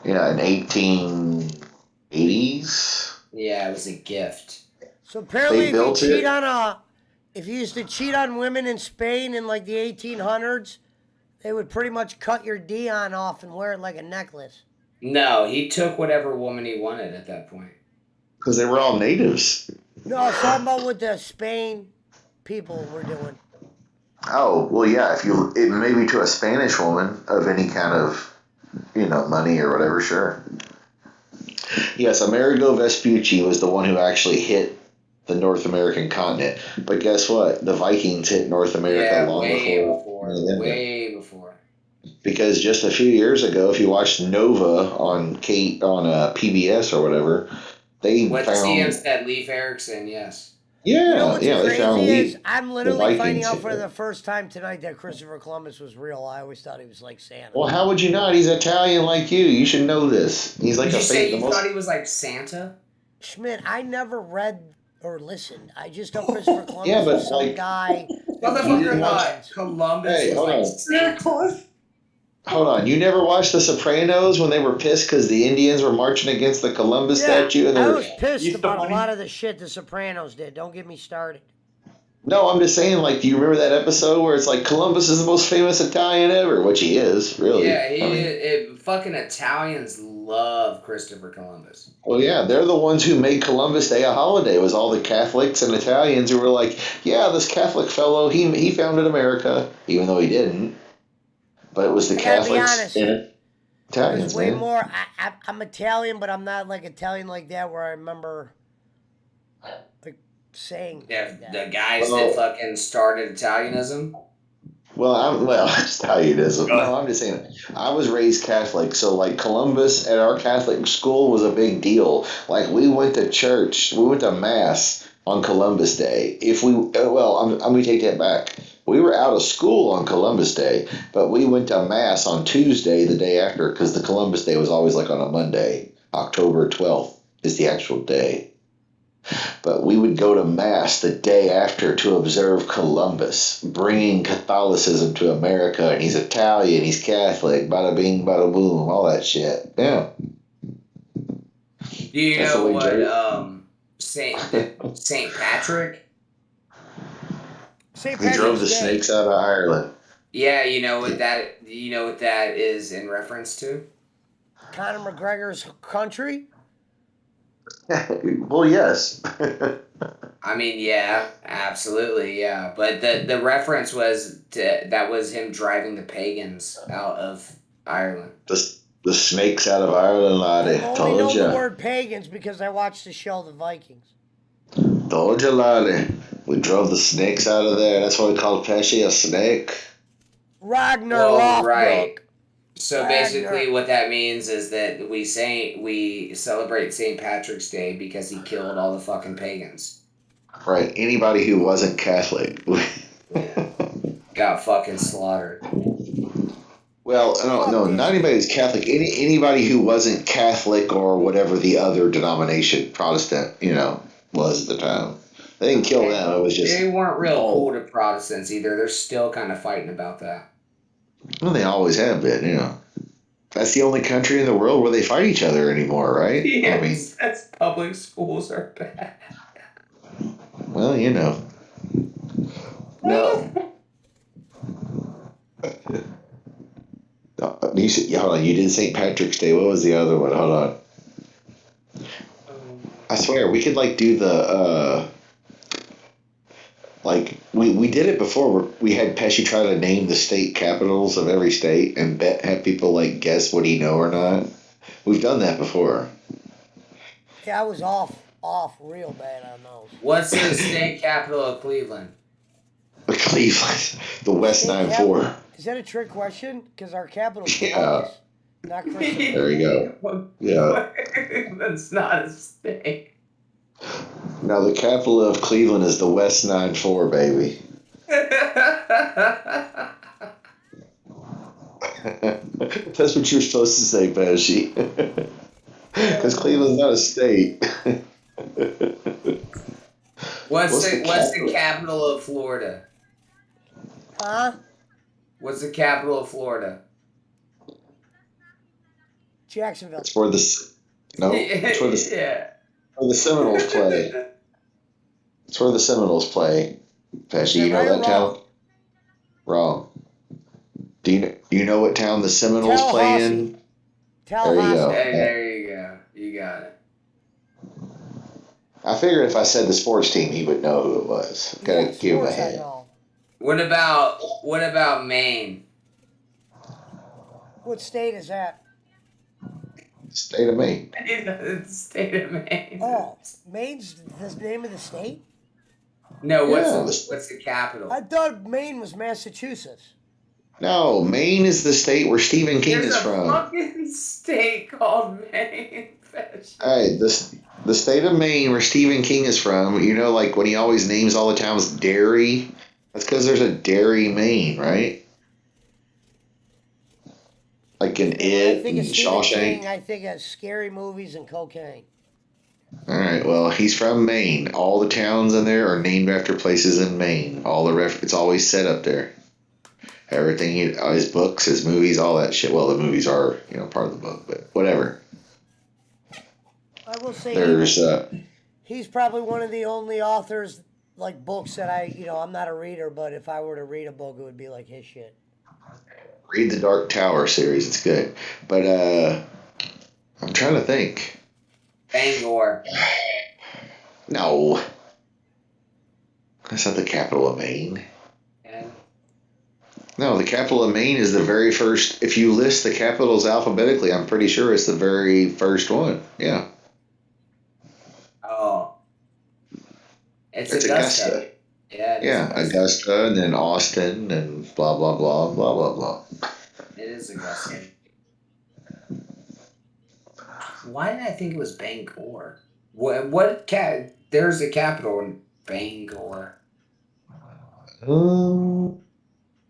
[SPEAKER 7] Yeah, in 1880s.
[SPEAKER 6] Yeah, it was a gift.
[SPEAKER 1] So apparently,
[SPEAKER 7] They built it.
[SPEAKER 1] If you used to cheat on women in Spain in like the 1800s, they would pretty much cut your Dion off and wear it like a necklace.
[SPEAKER 6] No, he took whatever woman he wanted at that point.
[SPEAKER 7] Because they were all natives.
[SPEAKER 1] No, I'm talking about what the Spain people were doing.
[SPEAKER 7] Oh, well, yeah, maybe to a Spanish woman of any kind of, money or whatever, sure. Yes, Amerigo Vespucci was the one who actually hit the North American continent. But guess what? The Vikings hit North America
[SPEAKER 6] way before.
[SPEAKER 7] Because just a few years ago, if you watched Nova on PBS or whatever, they
[SPEAKER 6] With
[SPEAKER 7] found...
[SPEAKER 6] that Leif Erikson, yes.
[SPEAKER 7] Yeah, they found Leif.
[SPEAKER 1] I'm literally finding out for the first time tonight that Christopher Columbus was real. I always thought he was like Santa.
[SPEAKER 7] Well, how would you not? He's Italian like you. You should know this. He's like
[SPEAKER 6] Did you say you thought he was like Santa?
[SPEAKER 1] Schmidt, I never read or listened. I just know Christopher Columbus was some guy.
[SPEAKER 6] Motherfucker thought Columbus
[SPEAKER 7] Hey, hold
[SPEAKER 6] was
[SPEAKER 7] on.
[SPEAKER 6] like Santa Claus.
[SPEAKER 7] Hold on, you never watched The Sopranos when they were pissed because the Indians were marching against the Columbus statue and they
[SPEAKER 1] I
[SPEAKER 7] were.
[SPEAKER 1] was pissed
[SPEAKER 8] Easter
[SPEAKER 1] about a
[SPEAKER 8] Bunny?
[SPEAKER 1] lot of the shit the Sopranos did. Don't get me started.
[SPEAKER 7] No, I'm just saying, like, do you remember that episode where it's like Columbus is the most famous Italian ever? Which he is, really.
[SPEAKER 6] Yeah,
[SPEAKER 7] I mean,
[SPEAKER 6] fucking Italians love Christopher Columbus.
[SPEAKER 7] well, yeah, they're the ones who made Columbus Day a holiday. It was all the Catholics and Italians who were like, yeah, this Catholic fellow, he founded America, even though he didn't. But it was the
[SPEAKER 1] I gotta be
[SPEAKER 7] Catholics
[SPEAKER 1] honest.
[SPEAKER 7] and
[SPEAKER 1] There's
[SPEAKER 7] Italians,
[SPEAKER 1] way
[SPEAKER 7] man.
[SPEAKER 1] more. I'm Italian, but I'm not like Italian like that where I remember like saying
[SPEAKER 6] Yeah,
[SPEAKER 1] that.
[SPEAKER 6] the guys
[SPEAKER 7] Well-
[SPEAKER 6] that fucking started Italianism.
[SPEAKER 7] Well, Italianism. No, I'm just saying. I was raised Catholic, so like Columbus at our Catholic school was a big deal. Like we went to church, we went to mass on Columbus Day. I'm gonna take that back. We were out of school on Columbus Day, but we went to mass on Tuesday, the day after, because the Columbus Day was always like on a Monday. October 12th is the actual day. But we would go to Mass the day after to observe Columbus, bringing Catholicism to America. And he's Italian, he's Catholic, bada bing, bada boom, all that shit. Yeah.
[SPEAKER 6] Do you
[SPEAKER 7] That's the
[SPEAKER 6] know
[SPEAKER 7] way
[SPEAKER 6] what
[SPEAKER 7] Jerry-
[SPEAKER 6] Saint Patrick?
[SPEAKER 1] St.
[SPEAKER 7] We drove the
[SPEAKER 1] Patrick's Day.
[SPEAKER 7] snakes out of Ireland.
[SPEAKER 6] Yeah, you know what that is in reference to?
[SPEAKER 1] Conor McGregor's country.
[SPEAKER 7] Well, yes.
[SPEAKER 6] I mean, yeah, absolutely, yeah. But the reference was that was him driving the pagans out of Ireland.
[SPEAKER 7] The snakes out of Ireland, laddie.
[SPEAKER 1] I only know
[SPEAKER 7] Told
[SPEAKER 1] the
[SPEAKER 7] ya.
[SPEAKER 1] word pagans because I watched the show The Vikings.
[SPEAKER 7] Told ya, laddie. We drove the snakes out of there. That's why we call Pesci a snake.
[SPEAKER 1] Ragnar
[SPEAKER 6] Well,
[SPEAKER 1] Lothbrok.
[SPEAKER 6] right. So
[SPEAKER 1] Ragnar.
[SPEAKER 6] basically, what that means is that we celebrate St. Patrick's Day because he killed all the fucking pagans.
[SPEAKER 7] Right. Anybody who wasn't Catholic.
[SPEAKER 6] Got fucking slaughtered.
[SPEAKER 7] Well, no, not anybody who's Catholic. Anybody who wasn't Catholic or whatever the other denomination, Protestant, was at the time. They didn't kill them. It was just.
[SPEAKER 6] They weren't real cool to Protestants either. They're still kind of fighting about that.
[SPEAKER 7] Well, they always have been. That's the only country in the world where they fight each other anymore, right?
[SPEAKER 6] Yes,
[SPEAKER 7] I mean,
[SPEAKER 6] that's public schools are bad.
[SPEAKER 7] well, No. Hold on. You did St. Patrick's Day. What was the other one? Hold on. I swear, we could do the we did it before. Where we had Pesci try to name the state capitals of every state and have people guess what he know or not. We've done that before.
[SPEAKER 1] Yeah, I was off real bad on those.
[SPEAKER 6] What's the state capital of Cleveland?
[SPEAKER 7] Cleveland, the West
[SPEAKER 1] State
[SPEAKER 7] 9-4.
[SPEAKER 1] Is that a trick question? Because our capital's
[SPEAKER 7] Yeah.
[SPEAKER 1] Columbus, not Christopher.
[SPEAKER 7] There you go. Yeah.
[SPEAKER 6] That's not a state.
[SPEAKER 7] Now the capital of Cleveland is the West 9-4, baby. That's what you're supposed to say, Pesci. Because Cleveland's not a state.
[SPEAKER 6] What's the capital of Florida?
[SPEAKER 1] Huh?
[SPEAKER 6] What's the capital of Florida?
[SPEAKER 1] Jacksonville.
[SPEAKER 7] It's where the
[SPEAKER 6] Yeah.
[SPEAKER 7] where the Seminoles play. It's where the Seminoles play. Pesci, you know
[SPEAKER 1] Right or
[SPEAKER 7] that town? Wrong. Do you know what town the Seminoles play in? There you go.
[SPEAKER 6] Hey, there you go. You got it.
[SPEAKER 7] I figured if I said the sports team, he would know who it was. Gotta
[SPEAKER 1] Yes,
[SPEAKER 7] give him a
[SPEAKER 1] sports I
[SPEAKER 7] hint.
[SPEAKER 1] know.
[SPEAKER 6] What about Maine?
[SPEAKER 1] What state is that?
[SPEAKER 7] State of Maine.
[SPEAKER 6] The state of Maine.
[SPEAKER 1] Oh, Maine's the name of the state?
[SPEAKER 6] No,
[SPEAKER 7] Yeah.
[SPEAKER 6] what's the capital?
[SPEAKER 1] I thought Maine was Massachusetts.
[SPEAKER 7] No, Maine is the state where Stephen King
[SPEAKER 6] There's
[SPEAKER 7] is
[SPEAKER 6] a
[SPEAKER 7] from.
[SPEAKER 6] fucking state called Maine.
[SPEAKER 7] Hey, the state of Maine where Stephen King is from, when he always names all the towns Derry, that's because there's a Derry, Maine, right? Like in
[SPEAKER 1] I
[SPEAKER 7] It
[SPEAKER 1] think
[SPEAKER 7] and
[SPEAKER 1] of Stephen King,
[SPEAKER 7] Shawshank.
[SPEAKER 1] I think of scary movies and cocaine.
[SPEAKER 7] All right, well, he's from Maine. All the towns in there are named after places in Maine. It's always set up there. Everything, all his books, his movies, all that shit. Well, the movies are, part of the book, but whatever.
[SPEAKER 1] I will say
[SPEAKER 7] There's,
[SPEAKER 1] he's probably one of the only authors like books that I'm not a reader, but if I were to read a book, it would be like his shit.
[SPEAKER 7] read the Dark Tower series. It's good. But, I'm trying to think.
[SPEAKER 6] Bangor.
[SPEAKER 7] No. That's not the capital of Maine.
[SPEAKER 6] And
[SPEAKER 7] No, the capital of Maine is the very first. If you list the capitals alphabetically, I'm pretty sure it's the very first one. Yeah.
[SPEAKER 6] oh, it's
[SPEAKER 7] It's Augusta.
[SPEAKER 6] Yeah, it is
[SPEAKER 7] Yeah, Augusta, and then Austin, and blah, blah, blah, blah, blah, blah.
[SPEAKER 6] It is Augusta. Why did I think it was Bangor? What cat? There's a capital in Bangor.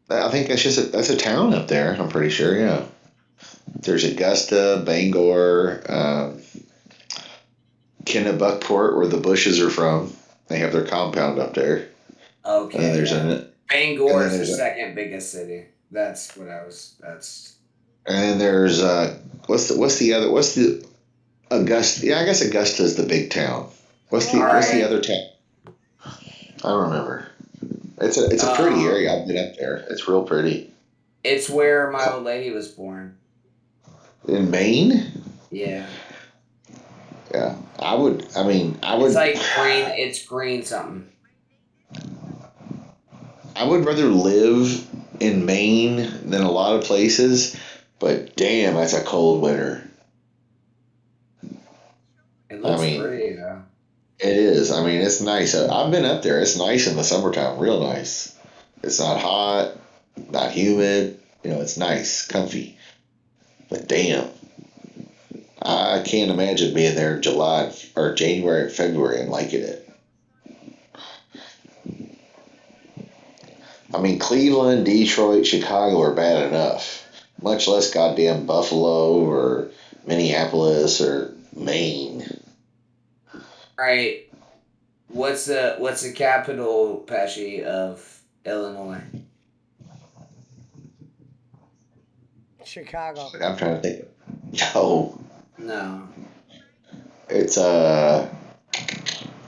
[SPEAKER 7] I think that's a town up there. I'm pretty sure. Yeah. There's Augusta, Bangor, Kennebuckport, where the Bushes are from. They have their compound up there.
[SPEAKER 6] Okay.
[SPEAKER 7] And then there's
[SPEAKER 6] Bangor is the second biggest city. That's what I was. That's.
[SPEAKER 7] And then there's what's the Augusta? Yeah, I guess Augusta is the big town. What's the other town? I don't remember. It's a pretty area. I've been up there. It's real pretty.
[SPEAKER 6] It's where my old lady was born.
[SPEAKER 7] In Maine?
[SPEAKER 6] Yeah.
[SPEAKER 7] Yeah. I would.
[SPEAKER 6] It's like green. It's green something.
[SPEAKER 7] I would rather live in Maine than a lot of places, but damn, that's a cold winter.
[SPEAKER 6] It looks pretty though.
[SPEAKER 7] It is. It's nice. I've been up there. It's nice in the summertime. Real nice. It's not hot, not humid. It's nice, comfy. But damn, I can't imagine being there in July or January or February and liking it. Cleveland, Detroit, Chicago are bad enough. Much less goddamn Buffalo or Minneapolis or Maine.
[SPEAKER 6] Right. What's the capital, Pesci, of Illinois?
[SPEAKER 1] Chicago.
[SPEAKER 7] I'm trying to think. No.
[SPEAKER 6] No.
[SPEAKER 7] It's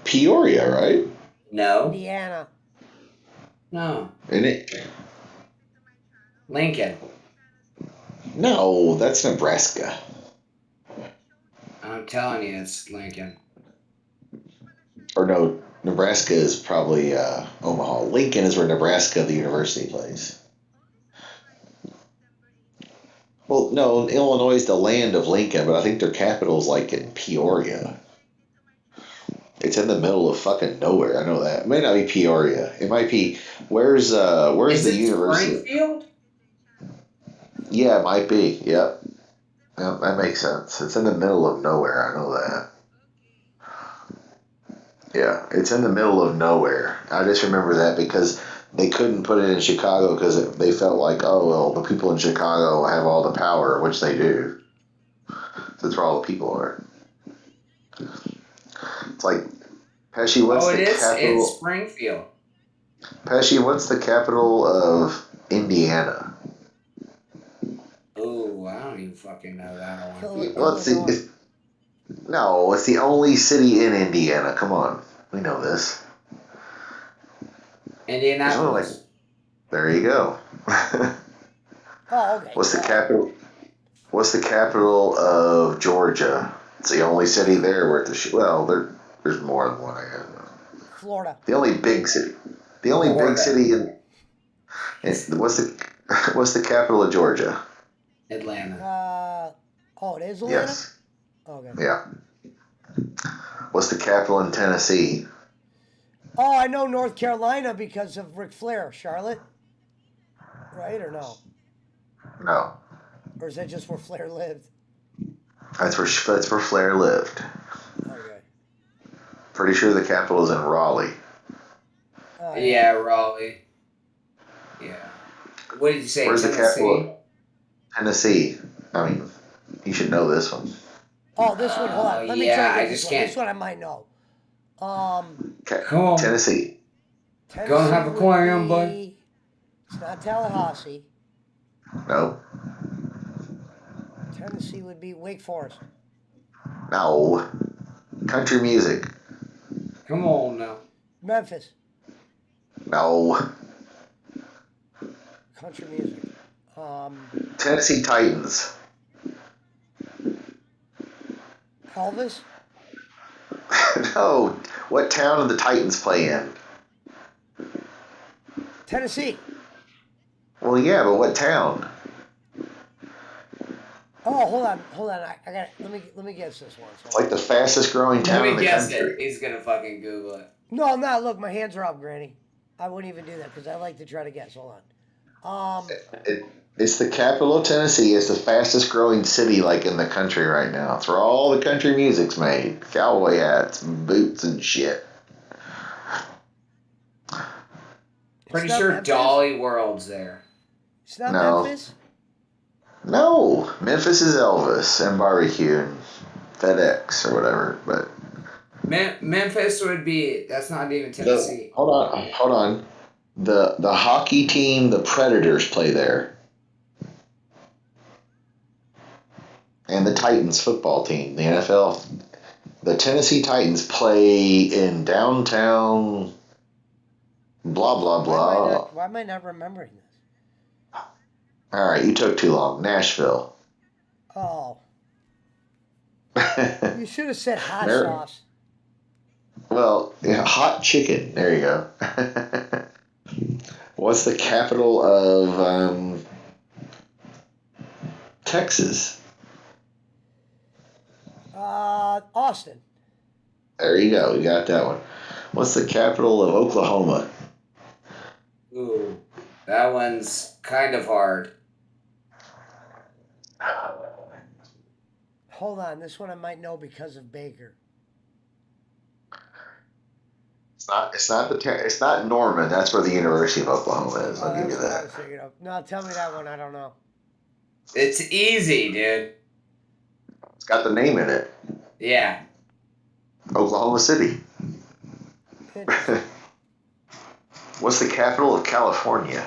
[SPEAKER 7] Peoria, right?
[SPEAKER 6] No.
[SPEAKER 1] Indiana.
[SPEAKER 6] No.
[SPEAKER 7] Isn't it?
[SPEAKER 6] Lincoln.
[SPEAKER 7] No, that's Nebraska.
[SPEAKER 6] I'm telling you, it's Lincoln.
[SPEAKER 7] Or no, Nebraska is probably Omaha. Lincoln is where Nebraska, the university, plays. Well, no, Illinois is the land of Lincoln, but I think their capital is like in Peoria. It's in the middle of fucking nowhere. I know that. It may not be Peoria. It might be. Where's the university?
[SPEAKER 6] Springfield?
[SPEAKER 7] Yeah, it might be. Yep. Yep, that makes sense. It's in the middle of nowhere. I know that. Yeah, it's in the middle of nowhere. I just remember that because they couldn't put it in Chicago because they felt like, oh, well, the people in Chicago have all the power, which they do. That's where all the people are. It's like, Pesci, what's the capital?
[SPEAKER 6] It's Springfield.
[SPEAKER 7] Pesci, what's the capital of Indiana?
[SPEAKER 6] Oh, I don't even fucking know that one.
[SPEAKER 7] Well, no, it's the only city in Indiana. Come on, we know this.
[SPEAKER 6] Indianapolis.
[SPEAKER 7] There you go.
[SPEAKER 1] Oh, okay.
[SPEAKER 7] What's the capital? What's the capital of Georgia? It's the only city there where there's more than one. I guess.
[SPEAKER 1] Florida.
[SPEAKER 7] The only big city. The only big city in. What's the capital of Georgia?
[SPEAKER 6] Atlanta.
[SPEAKER 1] It is Atlanta?
[SPEAKER 7] Yes.
[SPEAKER 1] Okay.
[SPEAKER 7] Yeah. What's the capital in Tennessee?
[SPEAKER 1] Oh, I know North Carolina because of Ric Flair, Charlotte. Right or no?
[SPEAKER 7] No.
[SPEAKER 1] Or is that just where Flair lived?
[SPEAKER 7] That's where Flair lived.
[SPEAKER 1] Okay.
[SPEAKER 7] Pretty sure the capital is in Raleigh.
[SPEAKER 6] Yeah, Raleigh. Yeah. What did you say?
[SPEAKER 7] Where's
[SPEAKER 6] Tennessee?
[SPEAKER 7] the capital of Tennessee? You should know this one.
[SPEAKER 1] Oh, this one. Hold on. Let me try
[SPEAKER 6] I
[SPEAKER 1] this
[SPEAKER 6] just
[SPEAKER 1] one.
[SPEAKER 6] can't.
[SPEAKER 1] This one I might know.
[SPEAKER 6] Come on.
[SPEAKER 7] Tennessee.
[SPEAKER 6] Go and have a aquarium, bud.
[SPEAKER 1] It's not Tallahassee.
[SPEAKER 7] No.
[SPEAKER 1] Tennessee would be Wake Forest.
[SPEAKER 7] No. Country music.
[SPEAKER 6] Come on now.
[SPEAKER 1] Memphis.
[SPEAKER 7] No.
[SPEAKER 1] Country music.
[SPEAKER 7] Tennessee Titans.
[SPEAKER 1] Elvis.
[SPEAKER 7] No. What town do the Titans play in?
[SPEAKER 1] Tennessee.
[SPEAKER 7] Well, yeah, but what town?
[SPEAKER 1] Oh, hold on. I got. Let me guess this one.
[SPEAKER 7] It's like the fastest growing
[SPEAKER 6] Let
[SPEAKER 7] town in
[SPEAKER 6] me
[SPEAKER 7] the
[SPEAKER 6] guess
[SPEAKER 7] country.
[SPEAKER 6] it. He's gonna fucking Google it.
[SPEAKER 1] No, I'm not. Look, my hands are up, Granny. I wouldn't even do that because I like to try to guess. Hold on.
[SPEAKER 7] It's the capital of Tennessee. It's the fastest growing city like in the country right now. It's where all the country music's made. Cowboy hats, and boots, and shit.
[SPEAKER 6] Pretty
[SPEAKER 1] not
[SPEAKER 6] sure
[SPEAKER 1] Memphis?
[SPEAKER 6] Dolly World's there.
[SPEAKER 1] It's not
[SPEAKER 7] No.
[SPEAKER 1] Memphis.
[SPEAKER 7] No, Memphis is Elvis and barbecue and FedEx or whatever. But
[SPEAKER 6] Memphis would be. That's not even Tennessee.
[SPEAKER 7] hold on. The hockey team, the Predators, play there, and the Titans football team, the NFL. The Tennessee Titans play in downtown. Blah blah blah.
[SPEAKER 1] Why am I not remembering this?
[SPEAKER 7] All right, you took too long. Nashville.
[SPEAKER 1] Oh, you should have said hot
[SPEAKER 7] There-
[SPEAKER 1] sauce.
[SPEAKER 7] Well, yeah, hot chicken. There you go. What's the capital of Texas?
[SPEAKER 1] Austin.
[SPEAKER 7] There you go. You got that one. What's the capital of Oklahoma?
[SPEAKER 6] Ooh, that one's kind of hard.
[SPEAKER 1] Hold on, this one I might know because of Baker.
[SPEAKER 7] It's not Norman. That's where the University of Oklahoma is. I'll give you
[SPEAKER 1] That's what I
[SPEAKER 7] that.
[SPEAKER 1] was thinking of. No, tell me that one. I don't know.
[SPEAKER 6] It's easy, dude.
[SPEAKER 7] It's got the name in it.
[SPEAKER 6] Yeah.
[SPEAKER 7] Oklahoma City.
[SPEAKER 1] Interesting.
[SPEAKER 7] What's the capital of California?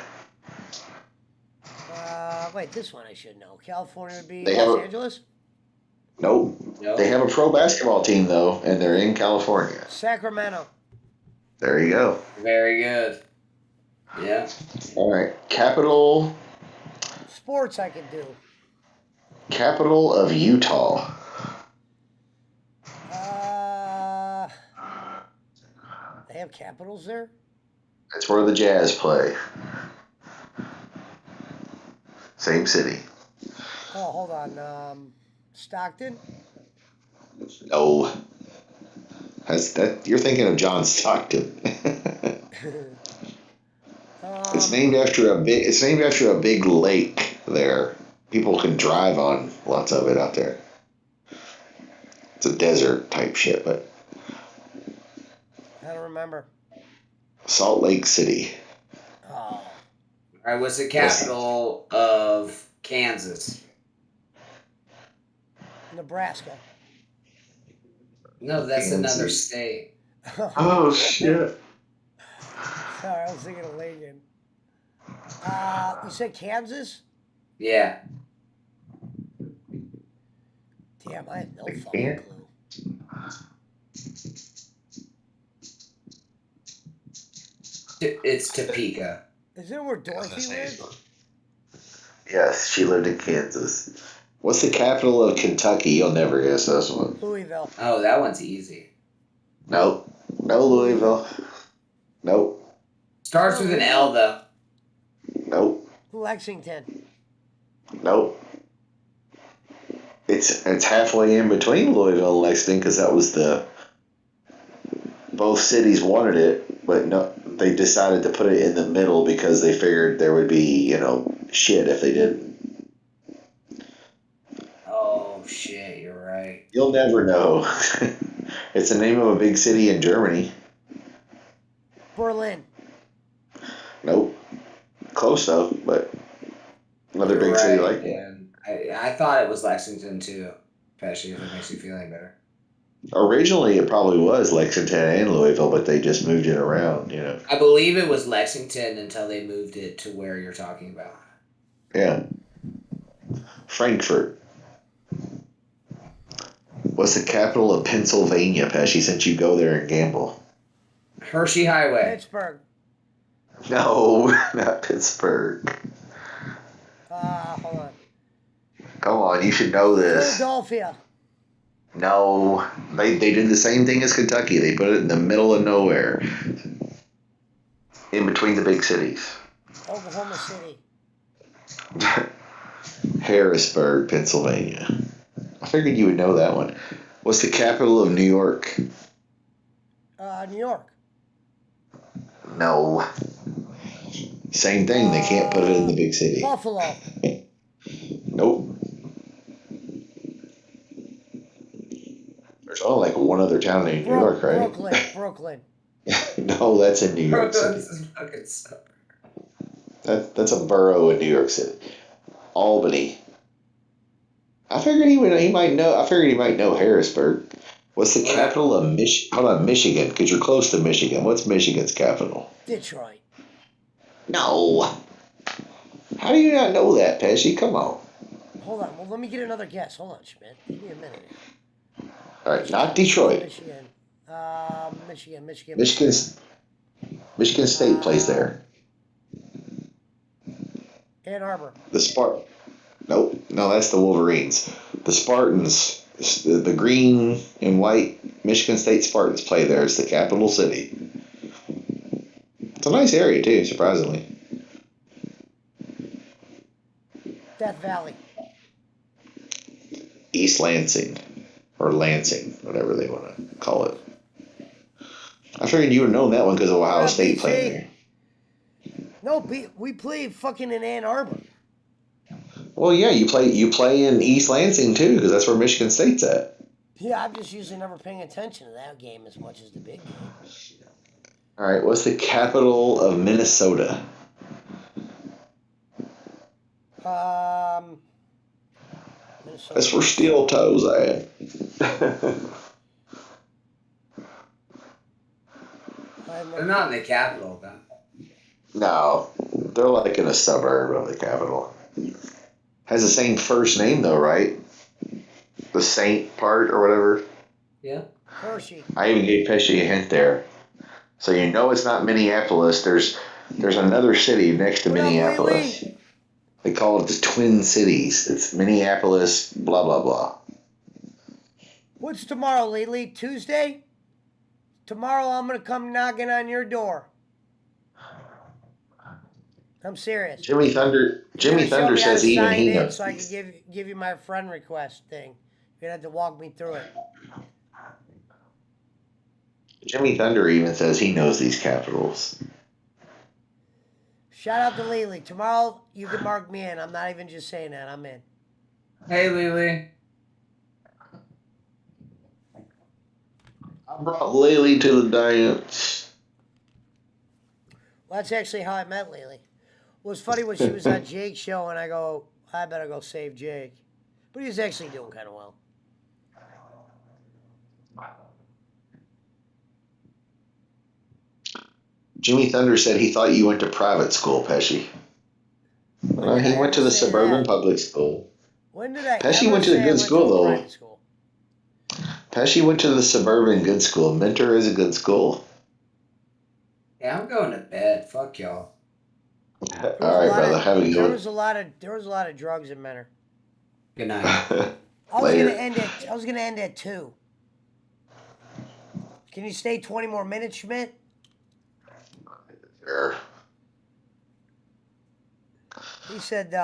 [SPEAKER 1] Wait, this one I should know. California would be
[SPEAKER 7] They have
[SPEAKER 1] Los
[SPEAKER 7] a-
[SPEAKER 1] Angeles?
[SPEAKER 7] Nope.
[SPEAKER 6] No.
[SPEAKER 7] They have a pro basketball team though, and they're in California.
[SPEAKER 1] Sacramento.
[SPEAKER 7] There you go.
[SPEAKER 6] Very good. Yeah.
[SPEAKER 7] All right. Capital
[SPEAKER 1] Sports I could do.
[SPEAKER 7] of Utah.
[SPEAKER 1] They have capitals there?
[SPEAKER 7] That's where the Jazz play. Same city.
[SPEAKER 1] Oh, hold on. Stockton?
[SPEAKER 7] No. You're thinking of John Stockton. It's named after a big lake there. People can drive on lots of it out there. It's a desert type shit, but
[SPEAKER 1] I don't remember.
[SPEAKER 7] Salt Lake City.
[SPEAKER 1] Oh.
[SPEAKER 6] All right. What's the capital of Kansas?
[SPEAKER 1] Nebraska.
[SPEAKER 6] No, that's
[SPEAKER 7] Kansas.
[SPEAKER 6] another state.
[SPEAKER 7] Oh shit.
[SPEAKER 1] Sorry, I was thinking of Lincoln. You said Kansas?
[SPEAKER 6] Yeah.
[SPEAKER 1] Damn, I have no fucking clue.
[SPEAKER 6] It's Topeka.
[SPEAKER 1] Is it where Dorothy lived?
[SPEAKER 7] Yes, she lived in Kansas. What's the capital of Kentucky? You'll never guess this one.
[SPEAKER 1] Louisville.
[SPEAKER 6] Oh, that one's easy.
[SPEAKER 7] Nope. No Louisville. Nope.
[SPEAKER 6] Starts with an L, though.
[SPEAKER 7] Nope.
[SPEAKER 1] Lexington.
[SPEAKER 7] Nope. It's halfway in between Louisville and Lexington because that was both cities wanted it, but no, they decided to put it in the middle because they figured there would be, shit if they didn't.
[SPEAKER 6] Oh, shit, you're right.
[SPEAKER 7] You'll never know. It's the name of a big city in Germany.
[SPEAKER 1] Berlin.
[SPEAKER 7] Nope. Close though, but another
[SPEAKER 6] You're
[SPEAKER 7] big city
[SPEAKER 6] right,
[SPEAKER 7] like that.
[SPEAKER 6] man. I thought it was Lexington, too. Especially if it makes you feel any better.
[SPEAKER 7] Originally, it probably was Lexington and Louisville, but they just moved it around.
[SPEAKER 6] I believe it was Lexington until they moved it to where you're talking about.
[SPEAKER 7] Yeah. Frankfurt. What's the capital of Pennsylvania, Pesci, since you go there and gamble?
[SPEAKER 6] Hershey Highway.
[SPEAKER 1] Pittsburgh.
[SPEAKER 7] No, not Pittsburgh.
[SPEAKER 1] Hold on.
[SPEAKER 7] Come on, you should know this.
[SPEAKER 1] Philadelphia.
[SPEAKER 7] No, they did the same thing as Kentucky. They put it in the middle of nowhere, in between the big cities.
[SPEAKER 1] Oklahoma City.
[SPEAKER 7] Harrisburg, Pennsylvania. I figured you would know that one. What's the capital of New York?
[SPEAKER 1] New York.
[SPEAKER 7] No. Same thing. They can't put it in the big city.
[SPEAKER 1] Buffalo.
[SPEAKER 7] Nope. There's only like one other town in New York, right?
[SPEAKER 1] Brooklyn.
[SPEAKER 7] No, that's in New York City. That's a borough in New York City. Albany. I figured he might know. I figured he might know Harrisburg. What's the capital of Michigan? Because you're close to Michigan. What's Michigan's capital?
[SPEAKER 1] Detroit.
[SPEAKER 7] No. How do you not know that, Pesci? Come on.
[SPEAKER 1] Hold on. Well, let me get another guess. Hold on, Schmidt. Give me a minute.
[SPEAKER 7] All right, not Detroit.
[SPEAKER 1] Michigan.
[SPEAKER 7] Michigan State plays there.
[SPEAKER 1] Ann Arbor.
[SPEAKER 7] Nope. No, that's the Wolverines. The Spartans, the green and white Michigan State Spartans play there. It's the capital city. It's a nice area too, surprisingly.
[SPEAKER 1] Death Valley.
[SPEAKER 7] East Lansing, or Lansing, whatever they want to call it. I figured you would have known that one because of Ohio State playing there.
[SPEAKER 1] No, we played fucking in Ann Arbor.
[SPEAKER 7] Well, yeah, you play in East Lansing too, because that's where Michigan State's at.
[SPEAKER 1] Yeah, I'm just usually never paying attention to that game as much as the big game.
[SPEAKER 7] All right, what's the capital of Minnesota?
[SPEAKER 1] Minnesota.
[SPEAKER 7] That's where Steel Toes at.
[SPEAKER 6] They're not in the capital, though.
[SPEAKER 7] No, they're like in a suburb of the capital. Has the same first name though, right? The Saint part or whatever.
[SPEAKER 6] Yeah.
[SPEAKER 1] Hershey.
[SPEAKER 7] I even gave Pesci a hint there, so you know it's not Minneapolis. There's another city next to Minneapolis. They call it the Twin Cities. It's Minneapolis, blah blah blah.
[SPEAKER 1] What's tomorrow, Lily? Tuesday? Tomorrow I'm gonna come knocking on your door. I'm serious.
[SPEAKER 7] Jimmy Thunder says even he knows.
[SPEAKER 1] So I can give you my friend request thing. You're gonna have to walk me through it.
[SPEAKER 7] Jimmy Thunder even says he knows these capitals.
[SPEAKER 1] Shout out to Lily. Tomorrow you can mark me in. I'm not even just saying that. I'm in.
[SPEAKER 6] Hey, Lily.
[SPEAKER 7] I brought Lily to the dance.
[SPEAKER 1] Well, that's actually how I met Lily. What was funny was she was on Jake's show, and I go, I better go save Jake. But he was actually doing kind of well.
[SPEAKER 7] Jimmy Thunder said he thought you went to private school, Pesci. Well, he went to the suburban public school.
[SPEAKER 1] When did I?
[SPEAKER 7] Pesci went to the good school, though. Pesci went to the suburban good school. Mentor is a good school.
[SPEAKER 6] Yeah, I'm going to bed. Fuck y'all.
[SPEAKER 7] All right, brother. Have a good one.
[SPEAKER 1] There was a lot of drugs in Mentor.
[SPEAKER 6] Good night.
[SPEAKER 1] I was gonna end at 2. Can you stay 20 more minutes, Schmidt?
[SPEAKER 7] Sure.
[SPEAKER 1] He said,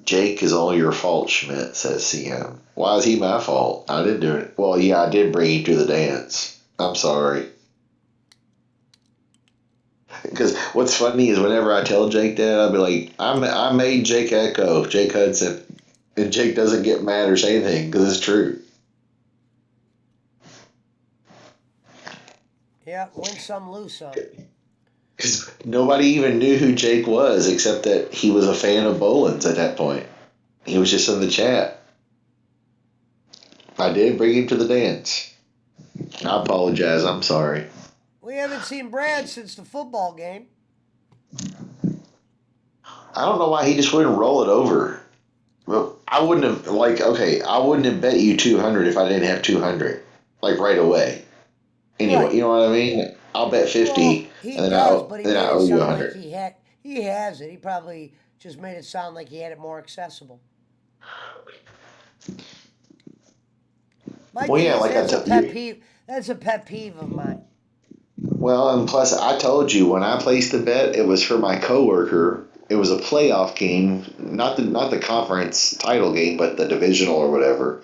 [SPEAKER 7] Jake is all your fault, Schmidt, says CM. Why is he my fault? I didn't do it. Well, yeah, I did bring you to the dance. I'm sorry. Because what's funny is whenever I tell Jake that, I'll be like, I made Jake Echo, Jake Hudson. And Jake doesn't get mad or say anything because it's true.
[SPEAKER 1] Yeah, win some, lose some.
[SPEAKER 7] Because nobody even knew who Jake was except that he was a fan of Boland's at that point. He was just in the chat. I did bring him to the dance. I apologize. I'm sorry.
[SPEAKER 1] We haven't seen Brad since the football game.
[SPEAKER 7] I don't know why he just wouldn't roll it over. Well, I wouldn't have I wouldn't have bet you 200 if I didn't have 200 like right away. Anyway,
[SPEAKER 1] Right.
[SPEAKER 7] you know what I mean? I'll bet 50
[SPEAKER 1] Well, he
[SPEAKER 7] and then
[SPEAKER 1] does, but he
[SPEAKER 7] then I
[SPEAKER 1] made it
[SPEAKER 7] owe you
[SPEAKER 1] sound like
[SPEAKER 7] 100.
[SPEAKER 1] he has it. He probably just made it sound like he had it more accessible. My
[SPEAKER 7] Well,
[SPEAKER 1] thing
[SPEAKER 7] yeah,
[SPEAKER 1] is
[SPEAKER 7] like I
[SPEAKER 1] that's a
[SPEAKER 7] told
[SPEAKER 1] pet
[SPEAKER 7] you.
[SPEAKER 1] peeve. That's a pet peeve of mine.
[SPEAKER 7] Well, and plus I told you when I placed the bet, it was for my coworker. It was a playoff game, not the conference title game, but the divisional or whatever.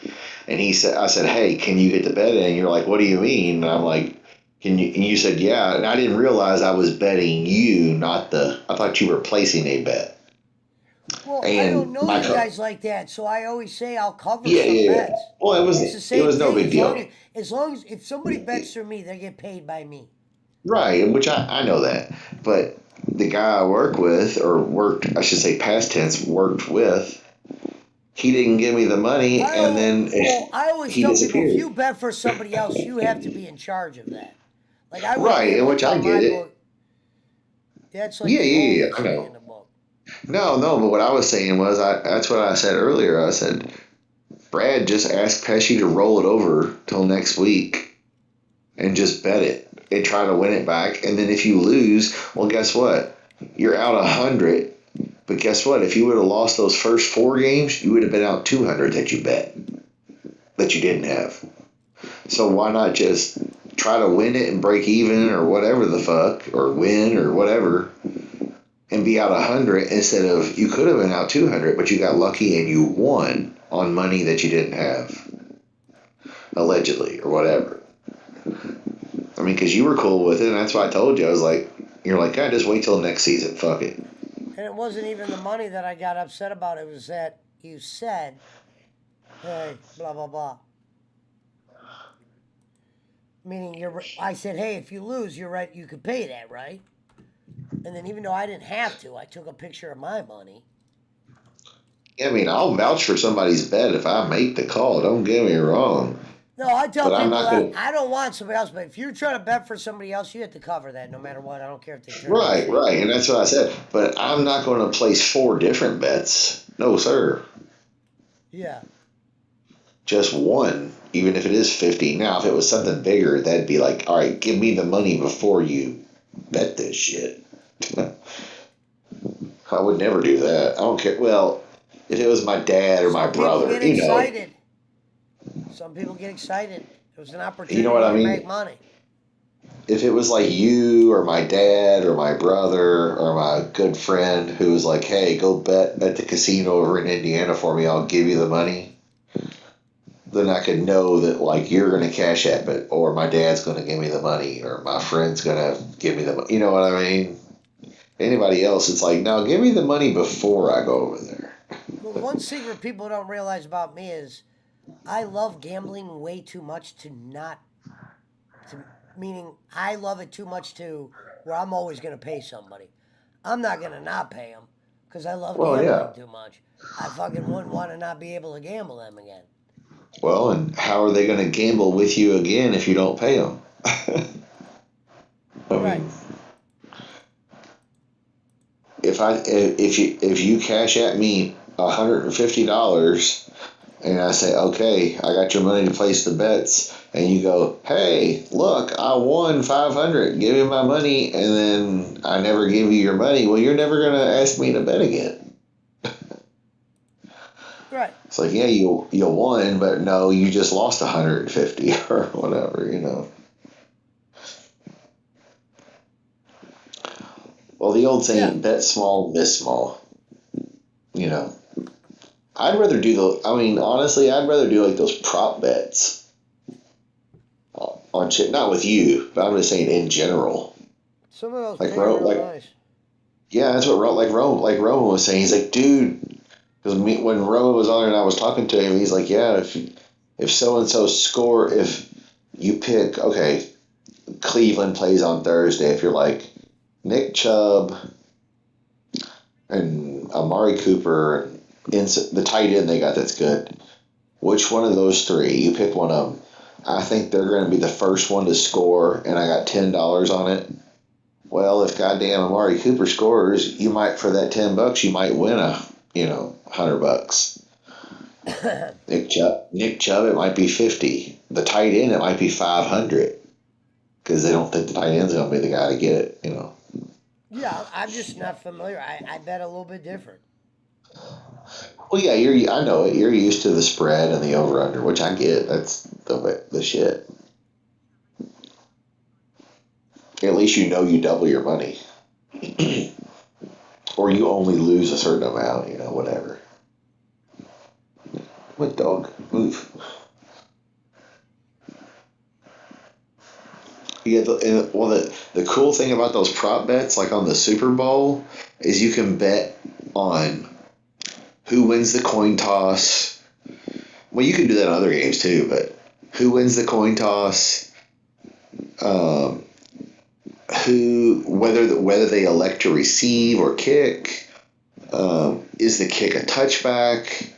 [SPEAKER 7] And I said, hey, can you get the bet in? And you're like, what do you mean? And I'm like, can you? And you said, yeah. And I didn't realize I was betting you, not the. I thought you were placing a bet.
[SPEAKER 1] Well, I don't
[SPEAKER 7] And
[SPEAKER 1] know you guys like that, so I always say I'll cover
[SPEAKER 7] yeah,
[SPEAKER 1] some
[SPEAKER 7] yeah, yeah.
[SPEAKER 1] bets.
[SPEAKER 7] Well,
[SPEAKER 1] It's the
[SPEAKER 7] it
[SPEAKER 1] same
[SPEAKER 7] was no
[SPEAKER 1] thing.
[SPEAKER 7] big deal.
[SPEAKER 1] As long as if somebody bets for me, they get paid by me.
[SPEAKER 7] Right, which I know that. But the guy I work with, or worked, I should say past tense, worked with, he didn't give me the money, and then
[SPEAKER 1] I always
[SPEAKER 7] he
[SPEAKER 1] tell people if
[SPEAKER 7] disappeared.
[SPEAKER 1] you bet for somebody else, you have to be in charge of that. Like I wouldn't be
[SPEAKER 7] Right, and
[SPEAKER 1] able to
[SPEAKER 7] which I
[SPEAKER 1] tell
[SPEAKER 7] get
[SPEAKER 1] my
[SPEAKER 7] it.
[SPEAKER 1] book. That's like
[SPEAKER 7] Yeah,
[SPEAKER 1] the
[SPEAKER 7] yeah, yeah,
[SPEAKER 1] oldest
[SPEAKER 7] I
[SPEAKER 1] thing in
[SPEAKER 7] know.
[SPEAKER 1] the book.
[SPEAKER 7] No, but what I was saying was, that's what I said earlier. I said, Brad, just ask Pesci to roll it over till next week and just bet it and try to win it back. And then if you lose, well, guess what? You're out 100. But guess what? If you would have lost those first 4 games, you would have been out 200 that you bet that you didn't have. So why not just try to win it and break even or whatever the fuck, or win or whatever, and be out 100 instead of you could have been out 200, but you got lucky and you won on money that you didn't have, allegedly or whatever. I mean, because you were cool with it, and that's why I told you. I was like, you're like, God, just wait till next season. Fuck it.
[SPEAKER 1] And it wasn't even the money that I got upset about. It was that you said, "Hey, blah blah blah." Meaning I said, "Hey, if you lose, you're right. You could pay that, right?" And then even though I didn't have to, I took a picture of my money.
[SPEAKER 7] I mean, I'll vouch for somebody's bet if I make the call. Don't get me wrong.
[SPEAKER 1] No, I tell
[SPEAKER 7] But I'm
[SPEAKER 1] people
[SPEAKER 7] not
[SPEAKER 1] that
[SPEAKER 7] going to.
[SPEAKER 1] I don't want somebody else, but if you're trying to bet for somebody else, you have to cover that no matter what. I don't care if they turn out the
[SPEAKER 7] Right,
[SPEAKER 1] same.
[SPEAKER 7] right. And that's what I said. But I'm not going to place 4 different bets. No, sir.
[SPEAKER 1] Yeah.
[SPEAKER 7] Just one, even if it is 50. Now, if it was something bigger, that'd be like, all right, give me the money before you bet this shit. I would never do that. I don't care. Well, if it was my dad or my
[SPEAKER 1] Some people
[SPEAKER 7] brother,
[SPEAKER 1] get excited. Some people get excited. It was an opportunity
[SPEAKER 7] you know what I
[SPEAKER 1] to
[SPEAKER 7] mean?
[SPEAKER 1] make money.
[SPEAKER 7] If it was like you or my dad or my brother or my good friend who was like, hey, go bet at the casino over in Indiana for me, I'll give you the money, then I could know that like you're going to cash at it, or my dad's going to give me the money, or my friend's going to give me the money. You know what I mean? Anybody else, it's like, no, give me the money before I go over there.
[SPEAKER 1] Well, one secret people don't realize about me is I love gambling way too much to not, meaning I love it too much to where I'm always going to pay somebody. I'm not going to not pay them because I love
[SPEAKER 7] Well,
[SPEAKER 1] gambling
[SPEAKER 7] yeah.
[SPEAKER 1] too much. I fucking wouldn't want to not be able to gamble them again.
[SPEAKER 7] Well, and how are they going to gamble with you again if you don't pay them? I
[SPEAKER 1] Right.
[SPEAKER 7] mean, if you cash at me $150 and I say, okay, I got your money to place the bets, and you go, hey, look, I won 500, give me my money, and then I never give you your money, well, you're never going to ask me to bet again.
[SPEAKER 1] Right.
[SPEAKER 7] It's like, yeah, you won, but no, you just lost 150 or whatever, you know. Well, the old saying,
[SPEAKER 1] Yeah.
[SPEAKER 7] bet small, miss small. You know, I'd rather do honestly, I'd rather do like those prop bets on shit. Not with you, but I'm just saying in general.
[SPEAKER 1] Some of those
[SPEAKER 7] Like,
[SPEAKER 1] pay real
[SPEAKER 7] like,
[SPEAKER 1] nice.
[SPEAKER 7] yeah, that's what Roman was saying. He's like, dude, because when Roman was on there and I was talking to him, he's like, yeah, if so and so score, if you pick, okay, Cleveland plays on Thursday, if you're like Nick Chubb and Amari Cooper, and the tight end they got that's good, Which one of those three? You pick one of them. I think they're going to be the first one to score, and I got $10 on it. Well, if goddamn Amari Cooper scores, you might, for that $10, you might win $100. Nick Chubb, it might be 50. The tight end, it might be 500, because they don't think the tight end's going to be the guy to get it.
[SPEAKER 1] Yeah, I'm just not familiar. I bet a little bit different.
[SPEAKER 7] Well, yeah, I know it. You're used to the spread and the over under, which I get. That's the shit. At least you know you double your money, or you only lose a certain amount. Whatever. What dog? Move. Yeah, the cool thing about those prop bets, like on the Super Bowl, is you can bet on who wins the coin toss. Well, you can do that in other games too, but who wins the coin toss? Whether they elect to receive or kick? Is the kick a touchback?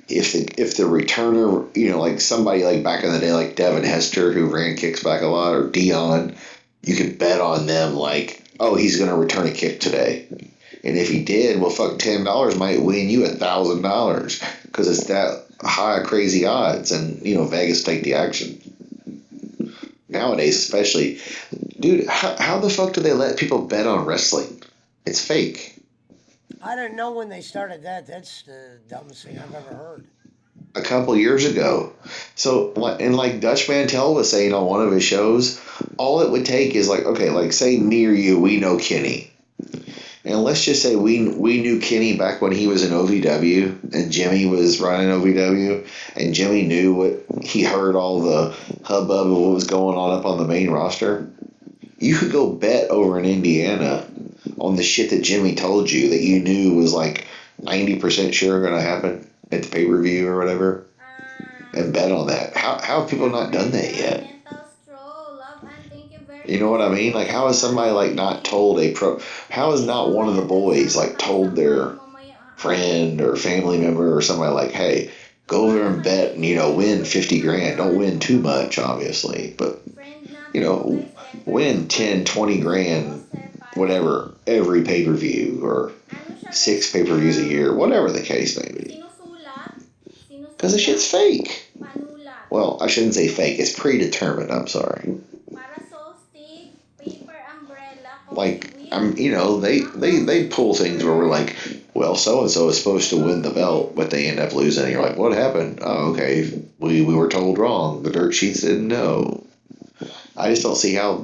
[SPEAKER 7] If the returner, like somebody like back in the day, like Devin Hester, who ran kicks back a lot, or Dion, you could bet on them like, oh, he's going to return a kick today. And if he did, well, fuck, $10 might win you $1,000 because it's that high, crazy odds. And, Vegas take the action. Nowadays, especially, dude, how the fuck do they let people bet on wrestling? It's fake.
[SPEAKER 1] I didn't know when they started that. That's the dumbest thing I've ever heard.
[SPEAKER 7] A couple years ago. So, and like Dutch Mantel was saying on one of his shows, all it would take is like, okay, like say me or you, we know Kenny. And let's just say we knew Kenny back when he was in OVW and Jimmy was running OVW, and Jimmy knew he heard all the hubbub of what was going on up on the main roster. You could go bet over in Indiana on the shit that Jimmy told you that you knew was like 90% sure going to happen at the pay-per-view or whatever, and bet on that. How have people not done that yet? You know what I mean? Like, how has somebody like not told how has not one of the boys like told their friend or family member or somebody like, hey, go over and bet and, win 50 grand. Don't win too much, obviously, but, win 10, 20 grand, whatever, every pay-per-view or 6 pay-per-views a year, whatever the case may be. Because the shit's fake. Well, I shouldn't say fake. It's predetermined. I'm sorry. Like, they pull things where we're like, well, so-and-so is supposed to win the belt, but they end up losing. And you're like, what happened? Oh, okay. We were told wrong. The dirt sheets didn't know. I just don't see how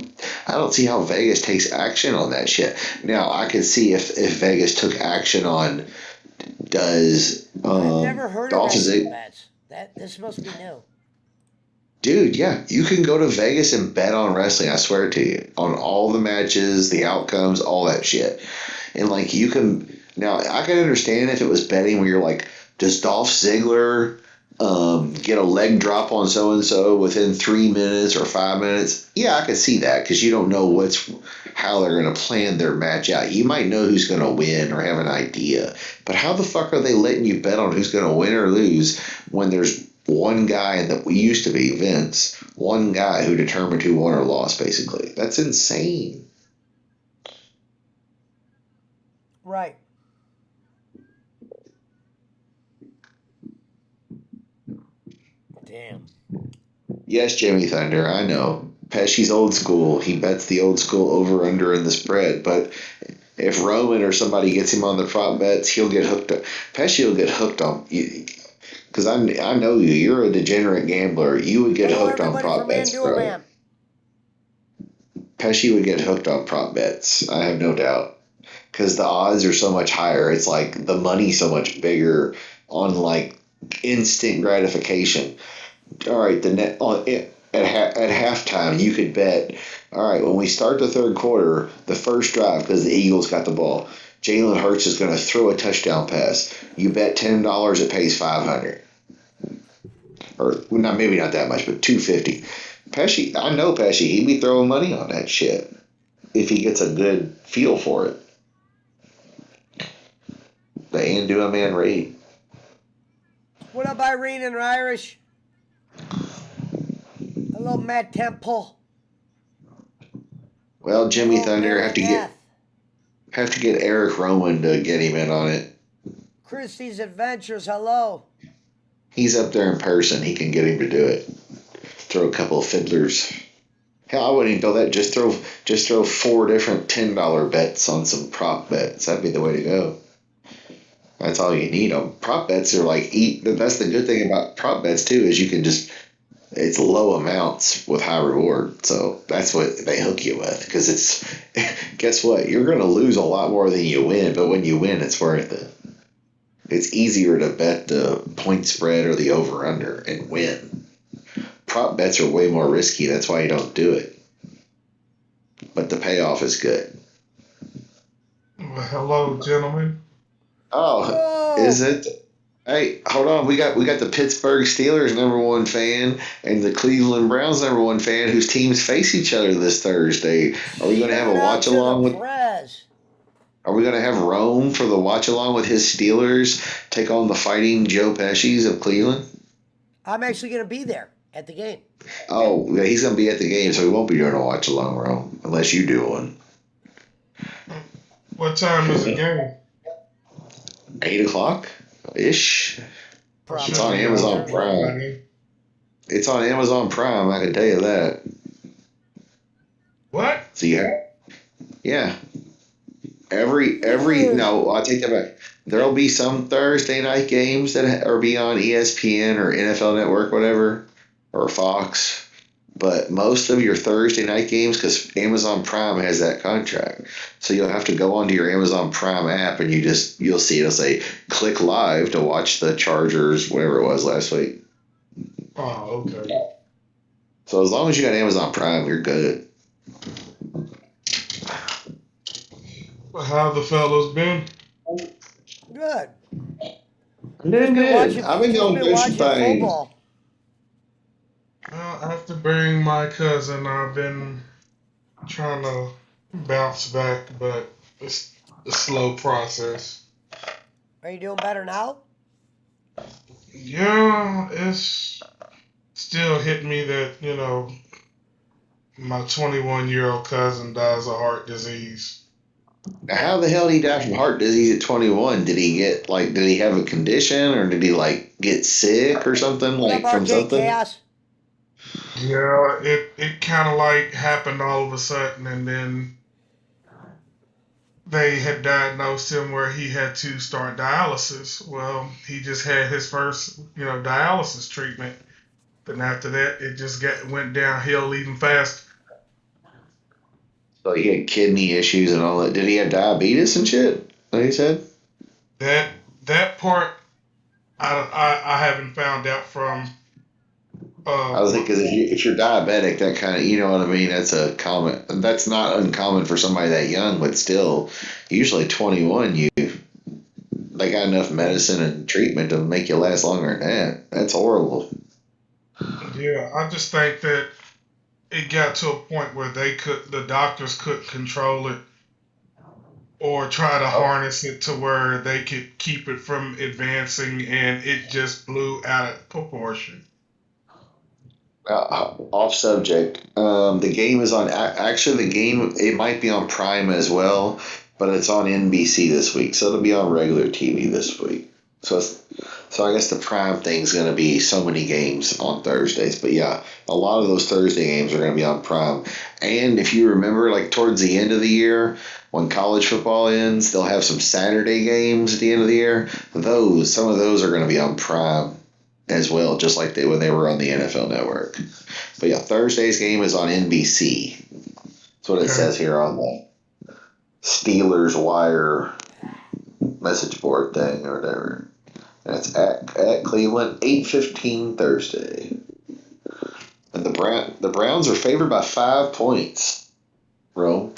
[SPEAKER 7] Vegas takes action on that shit. Now, I could see if Vegas took action on
[SPEAKER 1] I've never heard of wrestling bets. This must be new.
[SPEAKER 7] Dude, yeah, you can go to Vegas and bet on wrestling, I swear to you, on all the matches, the outcomes, all that shit. And like you can now, I can understand if it was betting where you're like, does Dolph Ziggler get a leg drop on so and so within 3 minutes or 5 minutes? Yeah, I could see that because you don't know how they're going to plan their match out. You might know who's going to win or have an idea, but how the fuck are they letting you bet on who's going to win or lose when there's one guy that we used to be, Vince, one guy who determined who won or lost, basically? That's insane.
[SPEAKER 1] Right. Damn.
[SPEAKER 7] Yes, Jimmy Thunder, I know. Pesci's old school. He bets the old school over under in the spread, but if Roman or somebody gets him on the prop bets, he'll get hooked up. Pesci will get hooked on. Because I know you. You're a degenerate gambler. You would get hooked on prop bets, bro. Pesci would get hooked on prop bets. I have no doubt. Because the odds are so much higher. It's like the money's so much bigger on like instant gratification. All right, at halftime, you could bet, all right, when we start the third quarter, the first drive, because the Eagles got the ball, Jalen Hurts is going to throw a touchdown pass. You bet $10, it pays $500. Or maybe not that much, but $250. Pesci, I know Pesci, he'd be throwing money on that shit if he gets a good feel for it. The and do a man rate.
[SPEAKER 1] What up, Irene and Irish? Hello, Matt Temple.
[SPEAKER 7] Well, Jimmy
[SPEAKER 1] Hello,
[SPEAKER 7] Thunder
[SPEAKER 1] Marinette.
[SPEAKER 7] have to get Eric Rowan to get him in on it.
[SPEAKER 1] Christie's Adventures, hello.
[SPEAKER 7] He's up there in person. He can get him to do it. Throw a couple of fiddlers. Hell, I wouldn't even go that. Just throw 4 different $10 bets on some prop bets. That'd be the way to go. That's all you need. Prop bets are like that's the good thing about prop bets too, is you can just, it's low amounts with high reward. So that's what they hook you with, because it's, guess what? You're going to lose a lot more than you win, but when you win, it's worth it. It's easier to bet the point spread or the over under and win. Prop bets are way more risky. That's why you don't do it. But the payoff is good.
[SPEAKER 10] Well, hello, gentlemen.
[SPEAKER 7] Oh, is it? Hey, hold on. We got the Pittsburgh Steelers #1 fan and the Cleveland Browns #1 fan whose teams face each other this Thursday. Are we going to have a watch along with? Are we going to have Rome for the watch along with his Steelers take on the Fighting Joe Pesci's of Cleveland?
[SPEAKER 1] I'm actually going to be there at the game.
[SPEAKER 7] Oh, yeah, he's going to be at the game, so he won't be doing a watch along, Rome, unless you do one.
[SPEAKER 10] What time is the game?
[SPEAKER 7] 8 o'clock ish. It's on Amazon Prime. It's on Amazon Prime, I can tell you that.
[SPEAKER 10] What?
[SPEAKER 7] So yeah. No, I'll take that back. There'll be some Thursday night games that are be on ESPN or NFL Network, whatever, or Fox. But most of your Thursday night games, because Amazon Prime has that contract, so you'll have to go onto your Amazon Prime app and you'll see it'll say click live to watch the Chargers, whatever it was last week.
[SPEAKER 10] Oh, okay.
[SPEAKER 7] So as long as you got Amazon Prime, you're good.
[SPEAKER 10] Well, how the fellas been?
[SPEAKER 1] Good.
[SPEAKER 7] I'm doing good. I've been going through some things.
[SPEAKER 1] Football.
[SPEAKER 10] Well, after burying my cousin, I've been trying to bounce back, but it's a slow process.
[SPEAKER 1] Are you doing better now?
[SPEAKER 10] Yeah, it's still hitting me that, my 21-year-old cousin dies of heart disease.
[SPEAKER 7] How the hell did he die from heart disease at 21? Did he have a condition, or did he get sick or something from something?
[SPEAKER 1] Chaos?
[SPEAKER 10] Yeah, it kind of happened all of a sudden, and then they had diagnosed him where he had to start dialysis. Well, he just had his first, dialysis treatment. Then after that, it just went downhill even faster.
[SPEAKER 7] So he had kidney issues and all that. Did he have diabetes and shit? Like you said?
[SPEAKER 10] That part, I haven't found out from.
[SPEAKER 7] I was thinking, because if you're diabetic, that kind of, you know what I mean? That's not uncommon for somebody that young, but still, usually 21, they got enough medicine and treatment to make you last longer than that. That's horrible.
[SPEAKER 10] Yeah, I just think that it got to a point where the doctors couldn't control it or try to harness it to where they could keep it from advancing, and it just blew out of proportion.
[SPEAKER 7] Off subject. The game is on. Actually, the game, it might be on Prime as well, but it's on NBC this week, so it'll be on regular TV this week. So I guess the Prime thing's going to be so many games on Thursdays. But yeah, a lot of those Thursday games are going to be on Prime. And if you remember, towards the end of the year, when college football ends, they'll have some Saturday games at the end of the year. Some of those are going to be on Prime as well, just like when they were on the NFL Network. But yeah, Thursday's game is on NBC. That's what it says here on the Steelers Wire message board thing or whatever. And it's at Cleveland, 8:15 Thursday. And the Browns are favored by 5 points. Rome.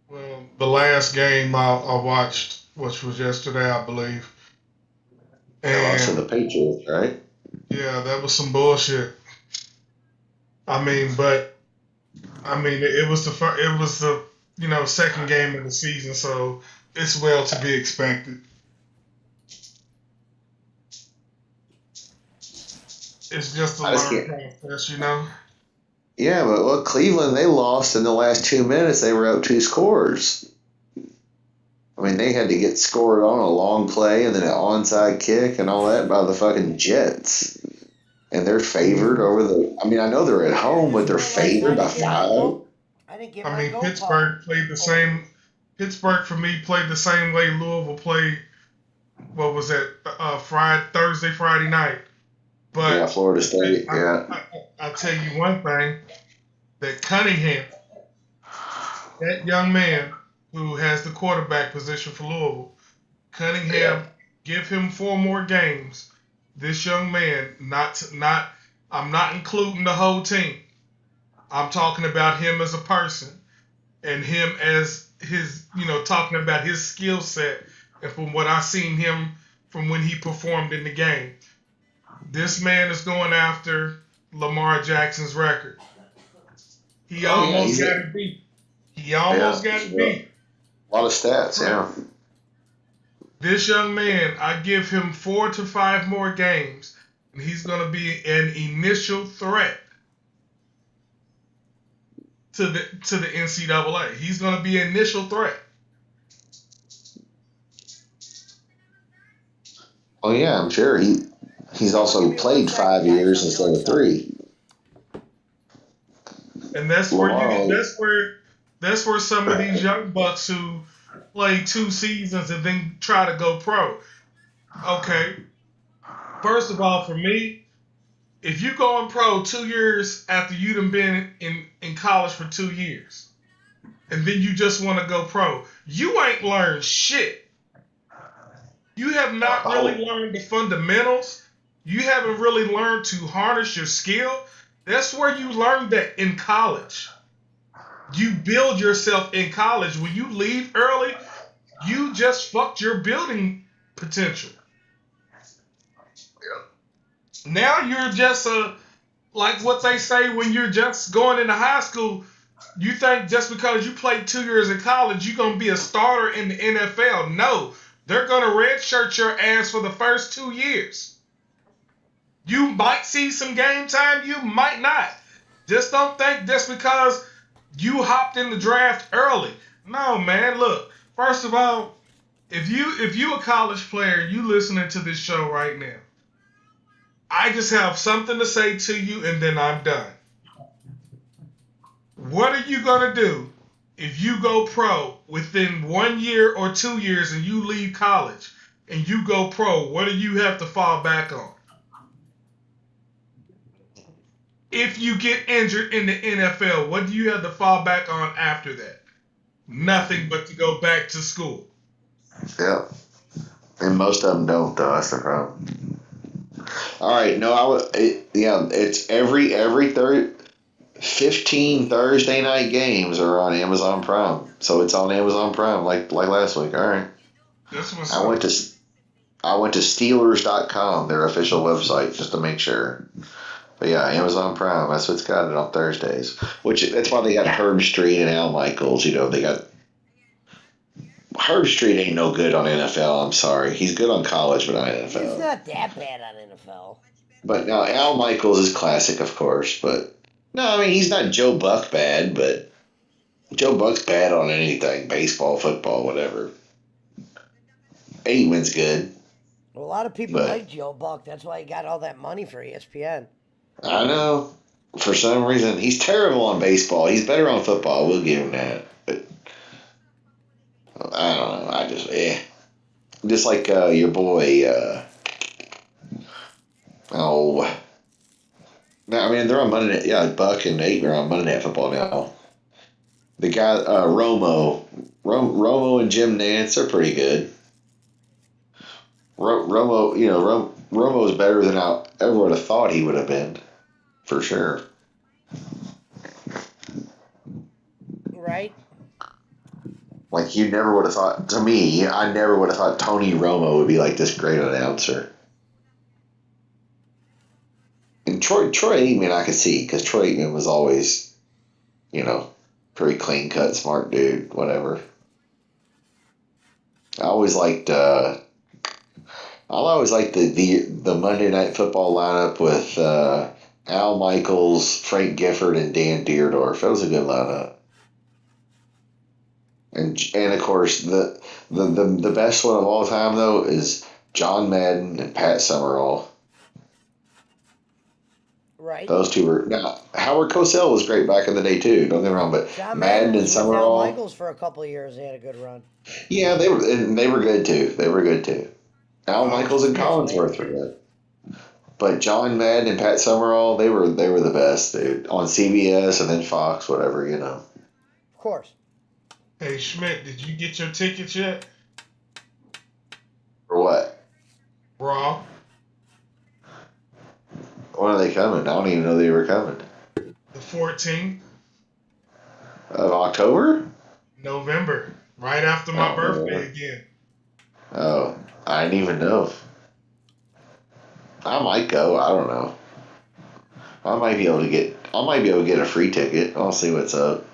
[SPEAKER 10] Well, the last game I watched, which was yesterday, I believe.
[SPEAKER 7] And lost to the Patriots, right?
[SPEAKER 10] Yeah, that was some bullshit. It was the second game of the season, so it's well to be expected. It's just a
[SPEAKER 7] I just
[SPEAKER 10] learning
[SPEAKER 7] can't.
[SPEAKER 10] process, you know.
[SPEAKER 7] Yeah, but well, Cleveland, they lost in the last 2 minutes. They were up 2 scores. I mean, they had to get scored on a long play and then an onside kick and all that by the fucking Jets. And they're favored over the. I mean, I know they're at home, but they're
[SPEAKER 1] Remember last
[SPEAKER 7] favored
[SPEAKER 1] night
[SPEAKER 7] by
[SPEAKER 1] I get my
[SPEAKER 7] 5.
[SPEAKER 1] goat? I didn't get
[SPEAKER 10] I
[SPEAKER 1] my
[SPEAKER 10] mean,
[SPEAKER 1] goat puck.
[SPEAKER 10] Pittsburgh played the same. Pittsburgh for me played the same way Louisville played. What was that? Friday night. But
[SPEAKER 7] Yeah, Florida State. Yeah.
[SPEAKER 10] I'll tell you one thing: that Cunningham, that young man who has the quarterback position for Louisville, Cunningham, give him 4 more games. This young man, I'm not including the whole team. I'm talking about him as a person and him as his, talking about his skill set and from what I seen him from when he performed in the game. This man is going after Lamar Jackson's record. He almost got it beat. He almost got it beat.
[SPEAKER 7] A lot of stats, yeah.
[SPEAKER 10] This young man, I give him 4 to 5 more games, and he's going to be an initial threat to the NCAA. He's going to be an initial threat.
[SPEAKER 7] Oh yeah, I'm sure he's also played 5 years instead of 3.
[SPEAKER 10] And that's where that's where some of these young bucks who play 2 seasons and then try to go pro. Okay. First of all, for me, if you going pro 2 years after you done been in college for 2 years, and then you just want to go pro, you ain't learned shit. You have not really learned the fundamentals. You haven't really learned to harness your skill. That's where you learn that in college. You build yourself in college. When you leave early, you just fucked your building potential. Now you're just like what they say when you're just going into high school, you think just because you played 2 years in college, you're going to be a starter in the NFL. No, they're going to redshirt your ass for the first 2 years. You might see some game time, you might not. Just don't think just because you hopped in the draft early. No, man, look. First of all, if you a college player, you listening to this show right now, I just have something to say to you and then I'm done. What are you going to do if you go pro within 1 year or 2 years and you leave college and you go pro? What do you have to fall back on? If you get injured in the NFL, what do you have to fall back on after that? Nothing but to go back to school.
[SPEAKER 7] Yeah. And most of them don't, though. That's the problem. All right. No, it's every 15 Thursday night games are on Amazon Prime. So it's on Amazon Prime like last week. All right. I went to Steelers.com, their official website, just to make sure. But yeah, Amazon Prime, that's what's got it on Thursdays. That's why they got Herb Street and Al Michaels. They got Herb Street ain't no good on NFL. I'm sorry, he's good on college, but not NFL.
[SPEAKER 1] He's not that bad on NFL.
[SPEAKER 7] But now Al Michaels is classic, of course. But no, I mean he's not Joe Buck bad, but Joe Buck's bad on anything, baseball, football, whatever. Aitman's good.
[SPEAKER 1] Well, a lot of people like Joe Buck. That's why he got all that money for ESPN.
[SPEAKER 7] I know. For some reason, he's terrible on baseball. He's better on football. We'll give him that. But I don't know. I just like your boy. I mean, they're on Monday Night. Yeah, Buck and Aitman are on Monday Night Football now. The guy Romo and Jim Nantz are pretty good. Romo, Romo's better than I ever would have thought he would have been, for sure.
[SPEAKER 1] Right?
[SPEAKER 7] Like you never would have thought. To me, I never would have thought Tony Romo would be like this great announcer. And Troy Aikman, I could see because Troy Aikman was always, pretty clean cut, smart dude, whatever. I always liked. I always liked the Monday Night Football lineup with Al Michaels, Frank Gifford, and Dan Deerdorf. That was a good lineup. And of course the best one of all time though is John Madden and Pat Summerall.
[SPEAKER 1] Right.
[SPEAKER 7] Those two were now Howard Cosell was great back in the day too. Don't get me wrong, but
[SPEAKER 1] John
[SPEAKER 7] Madden
[SPEAKER 1] Madden
[SPEAKER 7] and
[SPEAKER 1] was with Al
[SPEAKER 7] Summerall,
[SPEAKER 1] Michaels for a couple of years. They had a good run.
[SPEAKER 7] yeah, they were good too. They were good too. Al Michaels and
[SPEAKER 1] That's
[SPEAKER 7] Collinsworth were
[SPEAKER 1] amazing.
[SPEAKER 7] good, but John Madden and Pat Summerall they were the best, dude, on CBS and then Fox, whatever you know.
[SPEAKER 1] Of course.
[SPEAKER 10] Hey Schmidt, did you get your tickets yet?
[SPEAKER 7] For what?
[SPEAKER 10] Raw.
[SPEAKER 7] When are they coming? I don't even know they were coming.
[SPEAKER 10] The 14th,
[SPEAKER 7] Of October?
[SPEAKER 10] November, right after my
[SPEAKER 7] Oh,
[SPEAKER 10] birthday
[SPEAKER 7] yeah.
[SPEAKER 10] again.
[SPEAKER 7] Oh, I didn't even know. I might go. I don't know. I might be able to get a free ticket. I'll see what's up.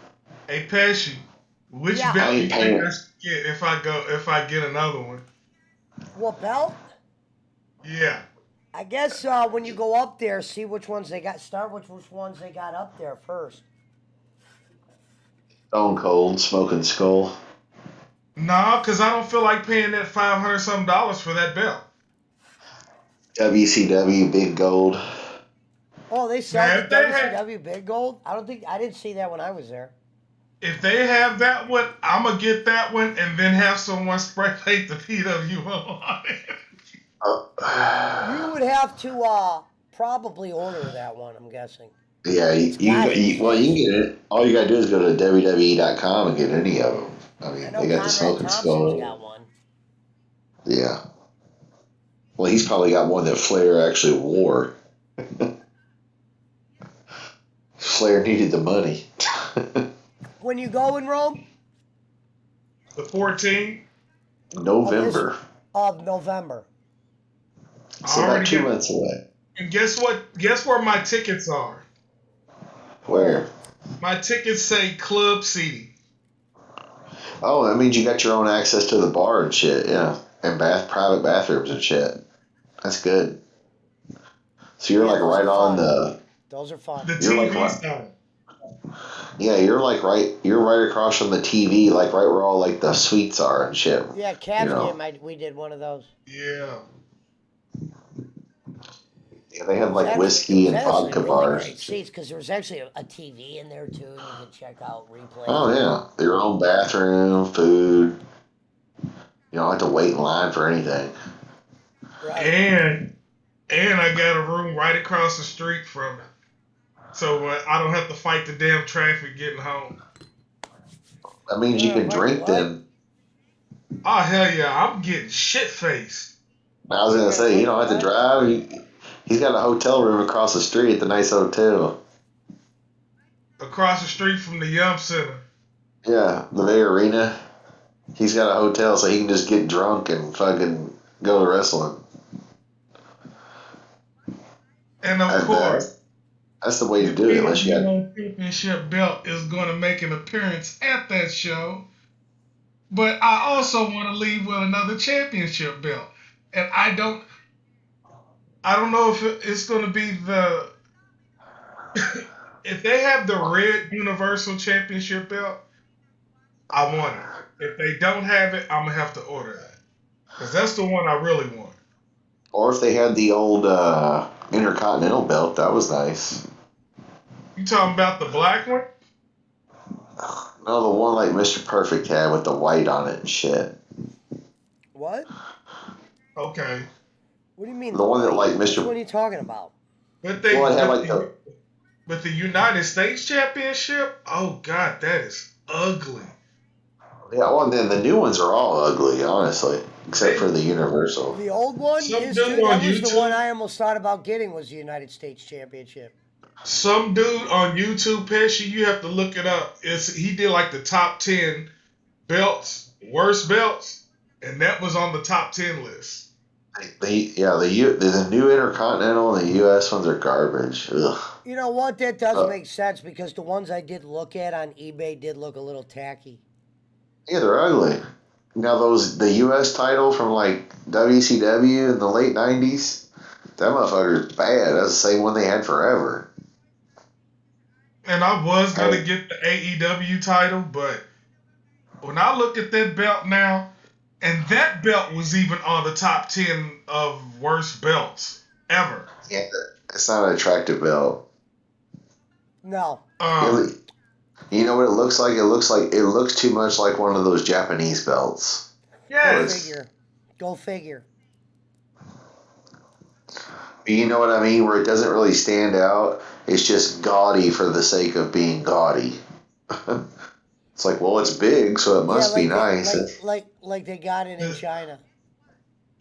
[SPEAKER 10] Hey Pesci, which
[SPEAKER 1] Yeah.
[SPEAKER 7] I
[SPEAKER 10] belt do you
[SPEAKER 7] ain't
[SPEAKER 10] think
[SPEAKER 7] paying.
[SPEAKER 10] I should get if I get another one?
[SPEAKER 1] What belt?
[SPEAKER 10] Yeah.
[SPEAKER 1] I guess when you go up there, see which ones they got. Start with which ones they got up there first.
[SPEAKER 7] Stone Cold, Smoking Skull.
[SPEAKER 10] Nah, cause I don't feel like paying that $500 something for that belt.
[SPEAKER 7] WCW Big Gold.
[SPEAKER 1] Oh, they sell
[SPEAKER 10] Now
[SPEAKER 1] the
[SPEAKER 10] if they had,
[SPEAKER 1] WCW Big Gold. I didn't see that when I was there.
[SPEAKER 10] if they have that one, I'm gonna get that one and then have someone spray paint the PWO on it.
[SPEAKER 1] You would have to probably order that one. I'm guessing.
[SPEAKER 7] Yeah,
[SPEAKER 1] It's gotta be
[SPEAKER 7] well, you can
[SPEAKER 1] fixed.
[SPEAKER 7] get it. All you gotta do is go to WWE.com and get any of them. I
[SPEAKER 1] I
[SPEAKER 7] mean,
[SPEAKER 1] know
[SPEAKER 7] they got the
[SPEAKER 1] Conrad
[SPEAKER 7] Smoking
[SPEAKER 1] Thompson's
[SPEAKER 7] Skull.
[SPEAKER 1] got one.
[SPEAKER 7] Yeah. Well, he's probably got one that Flair actually wore. Flair needed the money.
[SPEAKER 1] When you go in Rome
[SPEAKER 10] The 14th,
[SPEAKER 7] November.
[SPEAKER 1] of November.
[SPEAKER 7] It's
[SPEAKER 10] I
[SPEAKER 7] about
[SPEAKER 10] already
[SPEAKER 7] 2 months away.
[SPEAKER 10] and guess what? Guess where my tickets are?
[SPEAKER 7] Where?
[SPEAKER 10] My tickets say club seating.
[SPEAKER 7] Oh, that means you got your own access to the bar and shit, yeah. And private bathrooms and shit. That's good. So you're
[SPEAKER 1] Yeah,
[SPEAKER 7] like
[SPEAKER 1] those
[SPEAKER 7] right
[SPEAKER 1] are
[SPEAKER 7] on
[SPEAKER 1] fun.
[SPEAKER 7] the
[SPEAKER 1] Those are fun.
[SPEAKER 10] The
[SPEAKER 7] you're like
[SPEAKER 10] TV
[SPEAKER 7] right
[SPEAKER 10] side.
[SPEAKER 7] yeah, you're right across from the TV, like right where all like the suites are and shit.
[SPEAKER 1] Yeah,
[SPEAKER 7] You
[SPEAKER 1] Cavs
[SPEAKER 7] know.
[SPEAKER 1] game. We did one of those.
[SPEAKER 10] Yeah.
[SPEAKER 7] Yeah, they
[SPEAKER 1] It
[SPEAKER 7] have
[SPEAKER 1] was
[SPEAKER 7] like
[SPEAKER 1] actually,
[SPEAKER 7] whiskey and vodka
[SPEAKER 1] really
[SPEAKER 7] bars
[SPEAKER 1] great
[SPEAKER 7] and shit.
[SPEAKER 1] seats because there was actually a TV in there too, and you could check out replays.
[SPEAKER 7] Oh yeah. Your own bathroom, food. You don't have to wait in line for anything.
[SPEAKER 1] Right.
[SPEAKER 10] And I got a room right across the street from it. So I don't have to fight the damn traffic getting home.
[SPEAKER 7] That means you can
[SPEAKER 1] Like
[SPEAKER 7] drink
[SPEAKER 1] what?
[SPEAKER 7] then.
[SPEAKER 10] Oh, hell yeah. I'm getting shit faced.
[SPEAKER 7] I was gonna say, you don't have to
[SPEAKER 1] What?
[SPEAKER 7] drive. He's got a hotel room across the street at the nice hotel.
[SPEAKER 10] Across the street from the Yum Center.
[SPEAKER 7] Yeah, the Bay Arena. He's got a hotel, so he can just get drunk and fucking go to wrestling.
[SPEAKER 10] And of
[SPEAKER 7] And
[SPEAKER 10] course,
[SPEAKER 7] that's the way to
[SPEAKER 10] the
[SPEAKER 7] do it. Unless you got
[SPEAKER 10] PWO Championship belt is going to make an appearance at that show. But I also want to leave with another championship belt. And I don't know if it's going to be the if they have the red Universal Championship belt, I want it. If they don't have it, I'm gonna have to order that because that's the one I really want.
[SPEAKER 7] or if they had the old Intercontinental belt, that was nice.
[SPEAKER 10] You talking about the black one?
[SPEAKER 7] No, the one like Mr. Perfect had with the white on it and shit.
[SPEAKER 1] What?
[SPEAKER 10] Okay,
[SPEAKER 1] What do you mean?
[SPEAKER 7] The one that
[SPEAKER 1] white?
[SPEAKER 7] like
[SPEAKER 1] Which one
[SPEAKER 7] Mr.
[SPEAKER 1] are you talking about?
[SPEAKER 10] but
[SPEAKER 7] Well, it had like
[SPEAKER 10] but the United States Championship, oh god, that is ugly.
[SPEAKER 7] yeah, well then the new ones are all ugly, honestly, except for the Universal.
[SPEAKER 1] The old one
[SPEAKER 10] Some
[SPEAKER 1] is
[SPEAKER 10] dude
[SPEAKER 1] too.
[SPEAKER 10] on
[SPEAKER 1] That was the
[SPEAKER 10] YouTube-
[SPEAKER 1] one I almost thought about getting. Was the United States Championship.
[SPEAKER 10] Some dude on YouTube, Pesci, you have to look it up. He did like the top 10 belts, worst belts, and that was on the top 10 list.
[SPEAKER 7] The new Intercontinental and the U.S. ones are garbage. Ugh.
[SPEAKER 1] You know what? That does
[SPEAKER 7] Uh,
[SPEAKER 1] make sense because the ones I did look at on eBay did look a little tacky.
[SPEAKER 7] Yeah, they're ugly. Now the U.S. title from like WCW in the late '90s, that motherfucker's bad. That's the same one they had forever.
[SPEAKER 10] And I was gonna
[SPEAKER 7] Hey,
[SPEAKER 10] get the AEW title, but when I look at that belt now, and that belt was even on the top 10 of worst belts ever.
[SPEAKER 7] yeah, it's not an attractive belt.
[SPEAKER 1] No.
[SPEAKER 10] Um,
[SPEAKER 7] You know what it looks like? It looks too much like one of those Japanese belts.
[SPEAKER 1] Go
[SPEAKER 10] yes.
[SPEAKER 1] figure. Go figure.
[SPEAKER 7] You know what I mean? Where it doesn't really stand out. It's just gaudy for the sake of being gaudy. It's like, well, it's big, so it
[SPEAKER 1] Yeah,
[SPEAKER 7] must be
[SPEAKER 1] like they
[SPEAKER 7] nice.
[SPEAKER 1] like they got it in
[SPEAKER 10] The-
[SPEAKER 1] China.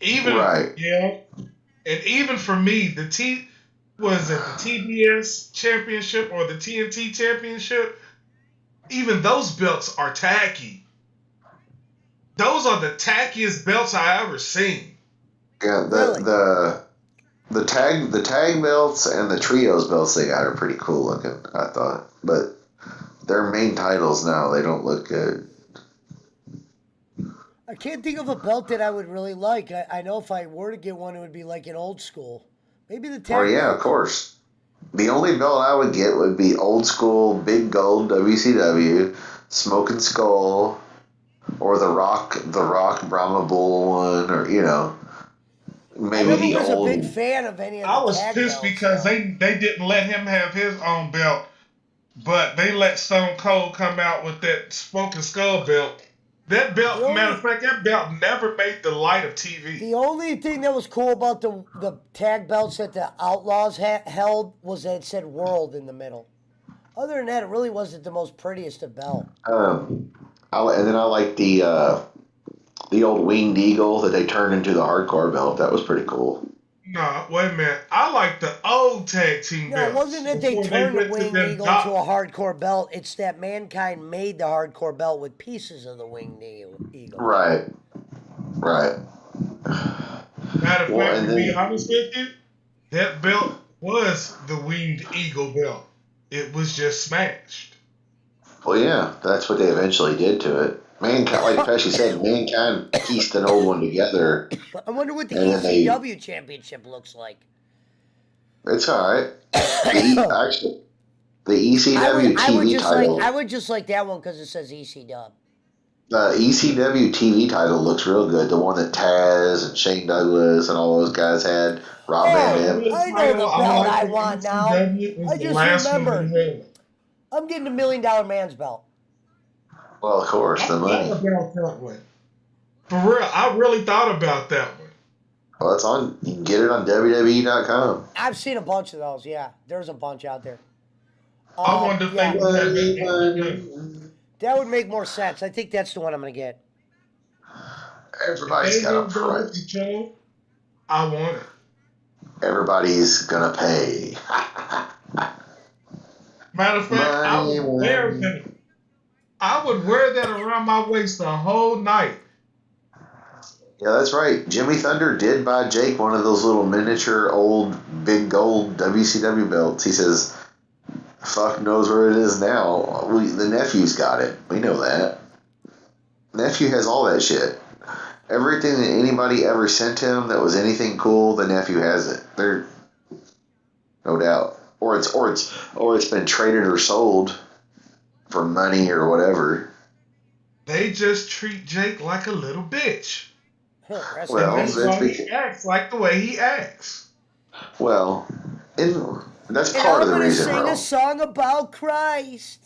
[SPEAKER 10] Even
[SPEAKER 7] Right.
[SPEAKER 10] yeah, and even for me, was it the TBS championship or the TNT championship? Even those belts are tacky. Those are the tackiest belts I ever seen.
[SPEAKER 7] Yeah,
[SPEAKER 1] Really?
[SPEAKER 7] the tag belts and the trios belts they got are pretty cool looking, I thought. But their main titles now, they don't look good.
[SPEAKER 1] I can't think of a belt that I would really like. I know if I were to get one, it would be like an old school. Maybe the
[SPEAKER 7] Or
[SPEAKER 1] tag
[SPEAKER 7] yeah, of
[SPEAKER 1] belt.
[SPEAKER 7] course. The only belt I would get would be old school big gold WCW, Smoking Skull, or the Rock Brahma Bull one, or
[SPEAKER 1] I
[SPEAKER 7] maybe
[SPEAKER 1] never
[SPEAKER 7] the
[SPEAKER 1] was a big
[SPEAKER 7] old.
[SPEAKER 1] fan of any of
[SPEAKER 10] I
[SPEAKER 1] the
[SPEAKER 10] was
[SPEAKER 1] tag
[SPEAKER 10] pissed
[SPEAKER 1] belts,
[SPEAKER 10] because
[SPEAKER 1] though.
[SPEAKER 10] they didn't let him have his own belt, but they let Stone Cold come out with that Smoking Skull belt. That
[SPEAKER 1] The
[SPEAKER 10] belt, matter of
[SPEAKER 1] only
[SPEAKER 10] fact, that belt never made the light of TV.
[SPEAKER 1] the only thing that was cool about the tag belts that the Outlaws held was that it said World in the middle. Other than that, it really wasn't the most prettiest of belt.
[SPEAKER 7] And then I like the old winged eagle that they turned into the hardcore belt. That was pretty cool.
[SPEAKER 10] No, wait a minute. I like the old tag team
[SPEAKER 1] No, it
[SPEAKER 10] belts
[SPEAKER 1] wasn't that they
[SPEAKER 10] before they
[SPEAKER 1] turned the
[SPEAKER 10] went to
[SPEAKER 1] Winged
[SPEAKER 10] them
[SPEAKER 1] Eagle into
[SPEAKER 10] dot.
[SPEAKER 1] a hardcore belt. It's that Mankind made the hardcore belt with pieces of the Winged Eagle.
[SPEAKER 7] Right, right.
[SPEAKER 10] Matter of
[SPEAKER 7] Well,
[SPEAKER 10] fact,
[SPEAKER 7] and
[SPEAKER 10] to be
[SPEAKER 7] then
[SPEAKER 10] honest with you, that belt was the Winged Eagle belt. It was just smashed.
[SPEAKER 7] well, yeah, that's what they eventually did to it. Mankind, like Pesci said, mankind pieced an old one together,
[SPEAKER 1] I wonder what the
[SPEAKER 7] and then they.
[SPEAKER 1] ECW championship looks like.
[SPEAKER 7] It's all right. Actually, the
[SPEAKER 1] I would
[SPEAKER 7] ECW
[SPEAKER 1] I would
[SPEAKER 7] TV
[SPEAKER 1] just like
[SPEAKER 7] title.
[SPEAKER 1] that one because it says ECW.
[SPEAKER 7] The ECW TV title looks real good. The one that Taz and Shane Douglas and all those guys had. Rob Van
[SPEAKER 1] Oh,
[SPEAKER 7] Dam.
[SPEAKER 10] The
[SPEAKER 1] I know
[SPEAKER 10] title
[SPEAKER 1] the
[SPEAKER 10] I
[SPEAKER 1] belt
[SPEAKER 10] like
[SPEAKER 1] I
[SPEAKER 10] for
[SPEAKER 1] want now.
[SPEAKER 10] ECW was
[SPEAKER 1] I
[SPEAKER 10] the
[SPEAKER 1] just
[SPEAKER 10] last one
[SPEAKER 1] remembered.
[SPEAKER 10] they had.
[SPEAKER 1] I'm getting the $1 Million Man's belt.
[SPEAKER 7] Well, of course,
[SPEAKER 10] I
[SPEAKER 7] the
[SPEAKER 10] thought
[SPEAKER 7] money.
[SPEAKER 10] about that one. For real, I really thought about that one.
[SPEAKER 7] Well, it's on. You can get it on WWE.com.
[SPEAKER 1] I've seen a bunch of those. Yeah, there's a bunch out there.
[SPEAKER 10] I wonder if they
[SPEAKER 1] Yeah,
[SPEAKER 10] would have
[SPEAKER 7] Money,
[SPEAKER 10] that in
[SPEAKER 7] money.
[SPEAKER 1] that would make more sense. I think that's the one I'm gonna get.
[SPEAKER 10] If
[SPEAKER 7] Everybody's
[SPEAKER 10] they
[SPEAKER 7] got a
[SPEAKER 10] moved over to
[SPEAKER 7] price.
[SPEAKER 10] Joe, I want it.
[SPEAKER 7] Everybody's gonna pay.
[SPEAKER 10] Matter of fact,
[SPEAKER 7] Money, money.
[SPEAKER 10] I would wear that around my waist the whole night.
[SPEAKER 7] Yeah, that's right. Jimmy Thunder did buy Jake one of those little miniature old big gold WCW belts. He says, "Fuck knows where it is now. The nephew's got it. We know that. Nephew has all that shit. Everything that anybody ever sent him that was anything cool, the nephew has it. There, no doubt. Or it's been traded or sold for money or whatever.
[SPEAKER 10] They just treat Jake like a little bitch.
[SPEAKER 1] Rest in
[SPEAKER 10] And
[SPEAKER 7] Well,
[SPEAKER 10] that's
[SPEAKER 1] peace.
[SPEAKER 7] it's
[SPEAKER 10] why he acts like the way he acts.
[SPEAKER 7] well, and that's
[SPEAKER 1] And
[SPEAKER 7] part
[SPEAKER 1] I'm
[SPEAKER 7] of the
[SPEAKER 1] gonna
[SPEAKER 7] reason,
[SPEAKER 1] sing a
[SPEAKER 7] bro.
[SPEAKER 1] song about Christ.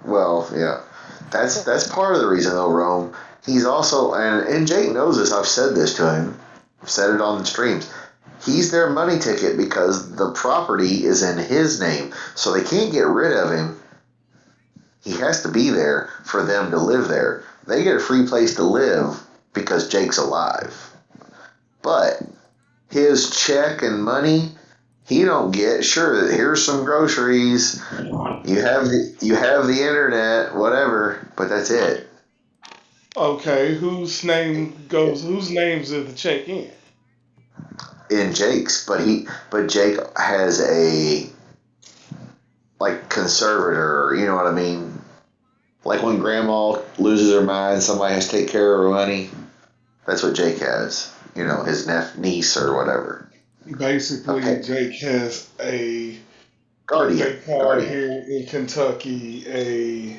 [SPEAKER 7] Well, yeah, that's part of the reason though, Rome. He's also and Jake knows this. I've said this to him. I've said it on the streams. He's their money ticket because the property is in his name, so they can't get rid of him. He has to be there for them to live there. They get a free place to live because Jake's alive. But his check and money, he don't get. Sure, here's some groceries. You have the internet, whatever, but that's it.
[SPEAKER 10] Okay, whose names is the check in?
[SPEAKER 7] In Jake's, but Jake has a like conservator, you know what I mean? Like when grandma loses her mind, somebody has to take care of her money. That's what Jake has. His niece or whatever.
[SPEAKER 10] Basically,
[SPEAKER 7] Okay.
[SPEAKER 10] Jake has a what
[SPEAKER 7] Guardian.
[SPEAKER 10] they call here in Kentucky a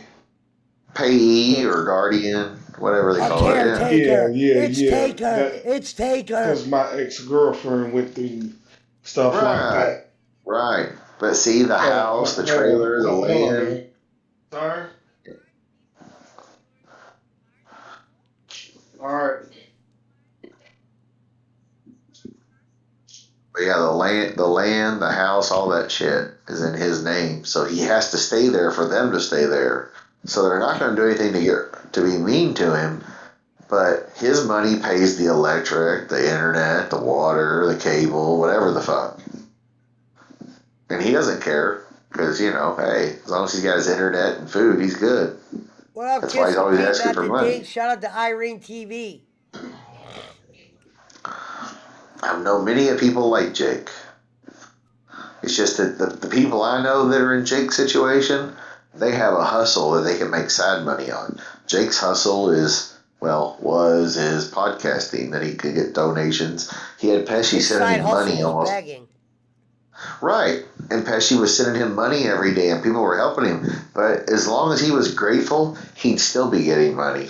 [SPEAKER 7] Payee or guardian, whatever they
[SPEAKER 1] A
[SPEAKER 7] call it. Yeah.
[SPEAKER 1] caretaker.
[SPEAKER 10] yeah.
[SPEAKER 1] It's taker. It's taker.
[SPEAKER 10] Because my ex-girlfriend went through stuff like
[SPEAKER 7] Right.
[SPEAKER 10] that.
[SPEAKER 7] Right. But see, the house, the trailer, the land.
[SPEAKER 10] Sorry. All right.
[SPEAKER 7] But yeah, the land, the house, all that shit is in his name. So he has to stay there for them to stay there. So they're not going to do anything to be mean to him. But his money pays the electric, the internet, the water, the cable, whatever the fuck. And he doesn't care because, hey, as long as he's got his internet and food, he's good.
[SPEAKER 1] What up,
[SPEAKER 7] That's why he's
[SPEAKER 1] Kiss?
[SPEAKER 7] always
[SPEAKER 1] Beating
[SPEAKER 7] asking
[SPEAKER 1] at
[SPEAKER 7] for
[SPEAKER 1] the
[SPEAKER 7] money.
[SPEAKER 1] date. Shout out to Irene TV.
[SPEAKER 7] I've known many of people like Jake. It's just that the people I know that are in Jake's situation, they have a hustle that they can make side money on. Jake's hustle was his podcasting that he could get donations. He had Pesci
[SPEAKER 1] His
[SPEAKER 7] sending
[SPEAKER 1] side
[SPEAKER 7] him
[SPEAKER 1] hustle
[SPEAKER 7] money
[SPEAKER 1] was
[SPEAKER 7] almost.
[SPEAKER 1] begging.
[SPEAKER 7] Right. And Pesci was sending him money every day and people were helping him. But as long as he was grateful, he'd still be getting money.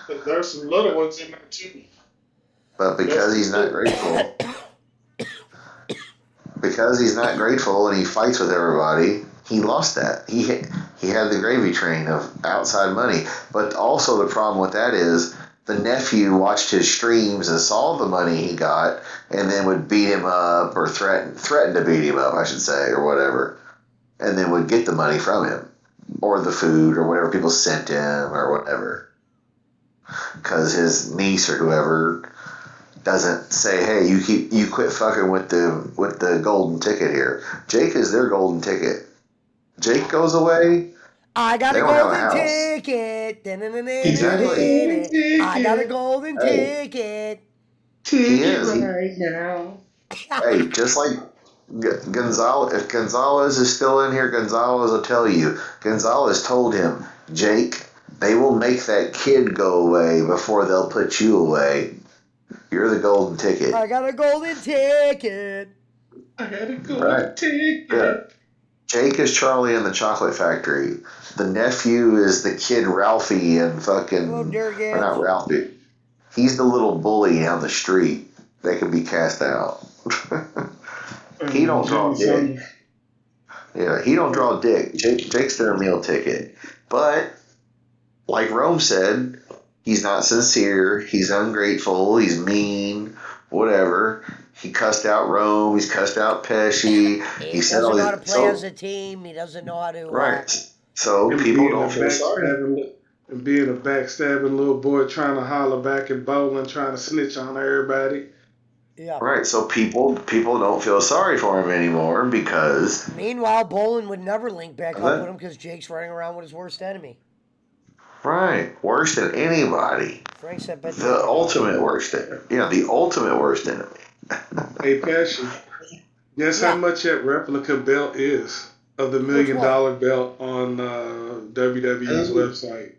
[SPEAKER 10] But there's some little ones in there too.
[SPEAKER 7] But because he's not grateful, and he fights with everybody, he lost that. He had the gravy train of outside money. But also the problem with that is the nephew watched his streams and saw the money he got and then would beat him up or threaten to beat him up, I should say, or whatever. And then would get the money from him or the food or whatever people sent him or whatever. Because his niece or whoever doesn't say, "Hey, you quit fucking with the golden ticket here." Jake is their golden ticket. Jake goes away.
[SPEAKER 1] I got
[SPEAKER 7] They
[SPEAKER 1] a
[SPEAKER 7] don't have a
[SPEAKER 1] golden
[SPEAKER 7] house.
[SPEAKER 1] ticket.
[SPEAKER 7] Exactly.
[SPEAKER 1] I got a golden
[SPEAKER 7] Hey.
[SPEAKER 1] ticket.
[SPEAKER 7] He is.
[SPEAKER 10] Right now.
[SPEAKER 7] Hey, just like Gonzalez. If Gonzalez is still in here, Gonzalez will tell you. Gonzalez told him, "Jake, they will make that kid go away before they'll put you away. You're the golden ticket."
[SPEAKER 1] I got a golden ticket.
[SPEAKER 10] I got a golden ticket.
[SPEAKER 7] Yeah. Jake is Charlie in the Chocolate Factory. The nephew is the kid Ralphie and fucking...
[SPEAKER 1] Hello, Durgan.
[SPEAKER 7] Or not Ralphie. He's the little bully down the street that can be cast out. He don't draw dick. Yeah, he don't draw dick. Jake's their meal ticket. But, like Rome said, he's not sincere. He's ungrateful. He's mean. Whatever. He cussed out Rome. He's cussed out Pesci.
[SPEAKER 1] He doesn't know how to play as a team. He doesn't know how to...
[SPEAKER 7] Right. So people don't feel sorry.
[SPEAKER 10] And being a backstabbing little boy trying to holler back at bowling, trying to snitch on everybody.
[SPEAKER 1] Yeah.
[SPEAKER 7] Right. So people don't feel sorry for him anymore because...
[SPEAKER 1] Meanwhile, Bolin would never link back up with him because Jake's running around with his worst enemy.
[SPEAKER 7] Right. Worse than anybody.
[SPEAKER 1] Frank said, "Bet
[SPEAKER 7] the ultimate worst enemy. Yeah, the ultimate worst enemy.
[SPEAKER 10] Hey, Pesci, guess how much that replica belt is of the $1 million belt on WWE's website?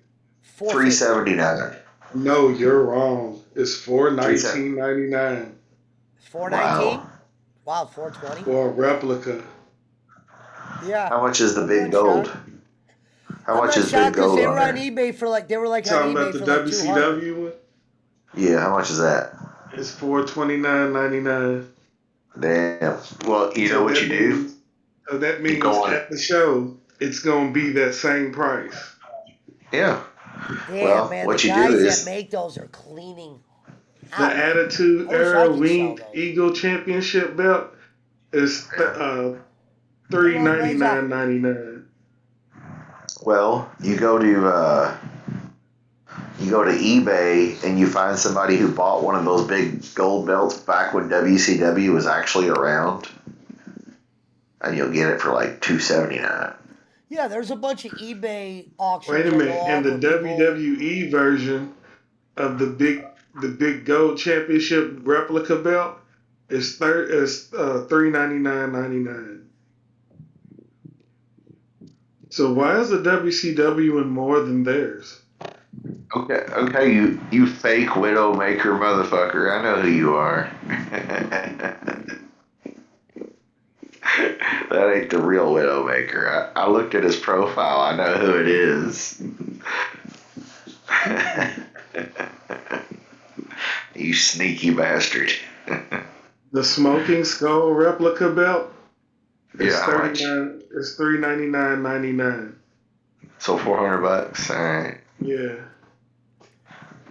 [SPEAKER 7] $379.
[SPEAKER 10] No, you're wrong. It's $419.99.
[SPEAKER 1] It's $419? Wow, $420?
[SPEAKER 10] For a replica.
[SPEAKER 1] Yeah.
[SPEAKER 7] How much is the big gold? How much is big gold
[SPEAKER 1] they
[SPEAKER 7] on
[SPEAKER 1] were on
[SPEAKER 7] there?
[SPEAKER 1] eBay for like,
[SPEAKER 10] Talking about the WCW one?
[SPEAKER 7] Yeah, how much is that?
[SPEAKER 10] It's $429.99.
[SPEAKER 7] Damn. Well, you know what you do?
[SPEAKER 10] So that means at the show, it's going to be that same price.
[SPEAKER 7] Yeah.
[SPEAKER 1] Damn,
[SPEAKER 7] well,
[SPEAKER 1] man,
[SPEAKER 7] what
[SPEAKER 1] the
[SPEAKER 7] you
[SPEAKER 1] guys
[SPEAKER 7] do is
[SPEAKER 1] that make those are cleaning
[SPEAKER 10] the
[SPEAKER 1] out.
[SPEAKER 10] Attitude Era Winged Eagle Championship belt is $399.99.
[SPEAKER 7] Well, you go to eBay and you find somebody who bought one of those big gold belts back when WCW was actually around, and you'll get it for like $279.
[SPEAKER 1] Yeah, there's a bunch of eBay auctions.
[SPEAKER 10] Wait a minute, and the WWE version of the big gold championship replica belt is $399.99. So why is the WCW in more than theirs?
[SPEAKER 7] Okay, you fake Widowmaker motherfucker. I know who you are. That ain't the real Widowmaker. I looked at his profile. I know who it is. You sneaky bastard.
[SPEAKER 10] The Smoking Skull replica belt is
[SPEAKER 7] Yeah, how much?
[SPEAKER 10] It's $399.99.
[SPEAKER 7] So $400. All right.
[SPEAKER 10] Yeah.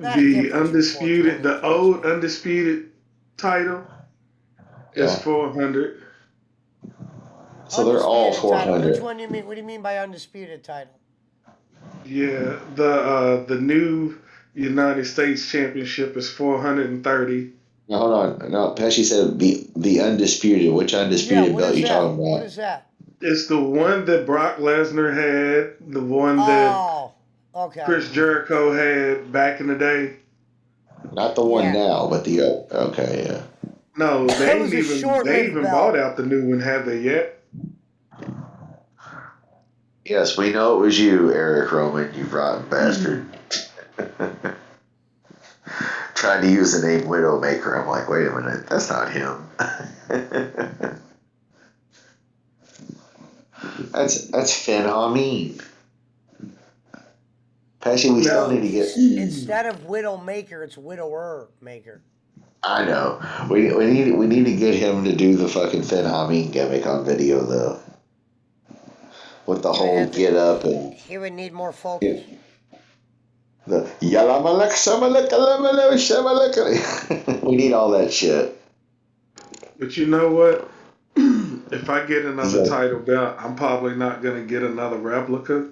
[SPEAKER 1] Not a
[SPEAKER 10] The
[SPEAKER 1] difference from 420.
[SPEAKER 10] the old undisputed title is
[SPEAKER 7] Yeah.
[SPEAKER 10] 400.
[SPEAKER 7] So they're all
[SPEAKER 1] Undisputed title.
[SPEAKER 7] 400.
[SPEAKER 1] Which one do you mean? What do you mean by undisputed title?
[SPEAKER 10] Yeah. The new United States Championship is 430.
[SPEAKER 7] No, hold on. No, Pesci said the undisputed. Which
[SPEAKER 1] Yeah,
[SPEAKER 7] undisputed
[SPEAKER 1] what
[SPEAKER 7] belt
[SPEAKER 1] is
[SPEAKER 7] you
[SPEAKER 1] that?
[SPEAKER 7] talking
[SPEAKER 1] What
[SPEAKER 7] about?
[SPEAKER 1] is that?
[SPEAKER 10] It's the one that Brock Lesnar had, the one that
[SPEAKER 1] Oh, okay.
[SPEAKER 10] Chris Jericho had back in the day.
[SPEAKER 7] Not the one
[SPEAKER 1] Yeah.
[SPEAKER 7] now, but the okay, yeah.
[SPEAKER 10] No,
[SPEAKER 1] That
[SPEAKER 10] they
[SPEAKER 1] was
[SPEAKER 10] ain't
[SPEAKER 1] a
[SPEAKER 10] even
[SPEAKER 1] short-lived belt.
[SPEAKER 10] bought out the new one, have they yet?
[SPEAKER 7] Yes, we know it was you, Eric Roman, you rotten bastard. Tried to use the name Widowmaker. I'm like, wait a minute, that's not him. that's Finn Hameen. Pesci, we still
[SPEAKER 1] No,
[SPEAKER 7] need to get.
[SPEAKER 1] instead of Widowmaker, it's Widower Maker.
[SPEAKER 7] I know. We need to get him to do the fucking Finn Hameen gimmick on video though. With the whole get up and
[SPEAKER 1] He would need more focus.
[SPEAKER 7] the Yalamalek Samalek We need all that shit.
[SPEAKER 10] But you know what? If I get another
[SPEAKER 7] Yeah.
[SPEAKER 10] title belt, I'm probably not gonna get another replica.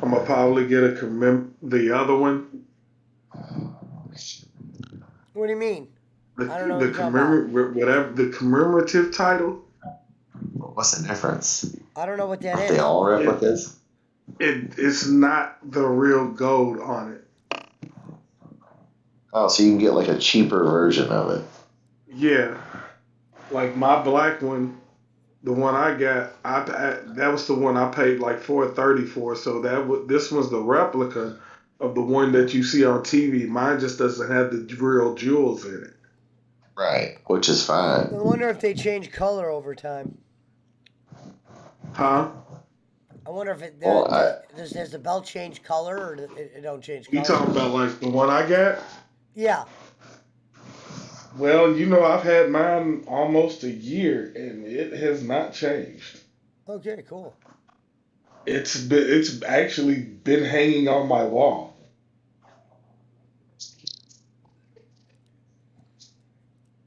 [SPEAKER 10] I'm gonna probably get the other one.
[SPEAKER 1] What do you mean? I don't know
[SPEAKER 10] The
[SPEAKER 1] what you're talking
[SPEAKER 10] whatever the commemorative title.
[SPEAKER 7] What's the difference?
[SPEAKER 1] I don't know what that
[SPEAKER 7] Are they
[SPEAKER 1] is.
[SPEAKER 7] all replicas?
[SPEAKER 10] It's not the real gold on it.
[SPEAKER 7] Oh, so you can get like a cheaper version of it.
[SPEAKER 10] Yeah, like my black one, the one I got, that was the one I paid like $430 for. So this was the replica of the one that you see on TV. Mine just doesn't have the real jewels in it.
[SPEAKER 7] Right, which is
[SPEAKER 1] I
[SPEAKER 7] fine.
[SPEAKER 1] wonder if they change color over time.
[SPEAKER 10] Huh?
[SPEAKER 1] I wonder if it
[SPEAKER 7] Well,
[SPEAKER 1] does the belt change color or it don't change
[SPEAKER 10] You
[SPEAKER 1] color?
[SPEAKER 10] talking about like the one I got?
[SPEAKER 1] Yeah.
[SPEAKER 10] Well, I've had mine almost a year and it has not changed.
[SPEAKER 1] Okay, cool.
[SPEAKER 10] It's actually been hanging on my wall.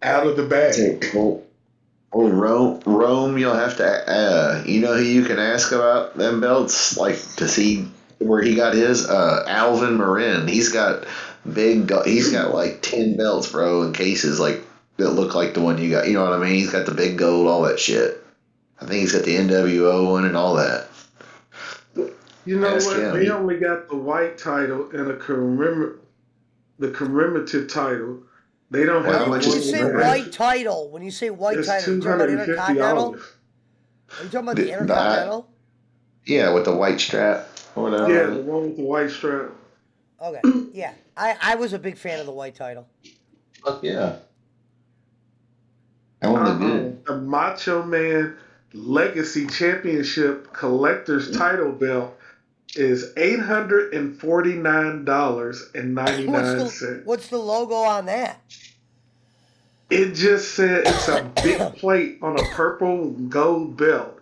[SPEAKER 10] Out of the bag.
[SPEAKER 7] Well, Rome, you'll have to, you know who you can ask about them belts, like to see where he got his? Alvin Marin. He's got like 10 belts, bro, in cases like that look like the one you got. You know what I mean? He's got the big gold, all that shit. I think he's got the NWO one and all that.
[SPEAKER 10] You know
[SPEAKER 7] Ask
[SPEAKER 10] what?
[SPEAKER 7] him.
[SPEAKER 10] They only got the white title and the commemorative title. They don't
[SPEAKER 7] Well,
[SPEAKER 10] have.
[SPEAKER 7] how much
[SPEAKER 1] When you
[SPEAKER 7] is
[SPEAKER 1] say
[SPEAKER 7] it?
[SPEAKER 1] white title, when you say white
[SPEAKER 10] It's
[SPEAKER 1] title, you talking about Intercontinental?
[SPEAKER 10] $250.
[SPEAKER 1] Are you talking about the
[SPEAKER 7] The-
[SPEAKER 1] Intercontinental?
[SPEAKER 7] Yeah, with the white strap or whatever.
[SPEAKER 10] Yeah, the one with the white strap.
[SPEAKER 1] Okay, yeah. I was a big fan of the white title.
[SPEAKER 7] Fuck yeah. That one looked good.
[SPEAKER 10] The Macho Man Legacy Championship Collector's Title Belt is $849.99.
[SPEAKER 1] What's the logo on that?
[SPEAKER 10] It just said it's a big plate on a purple gold belt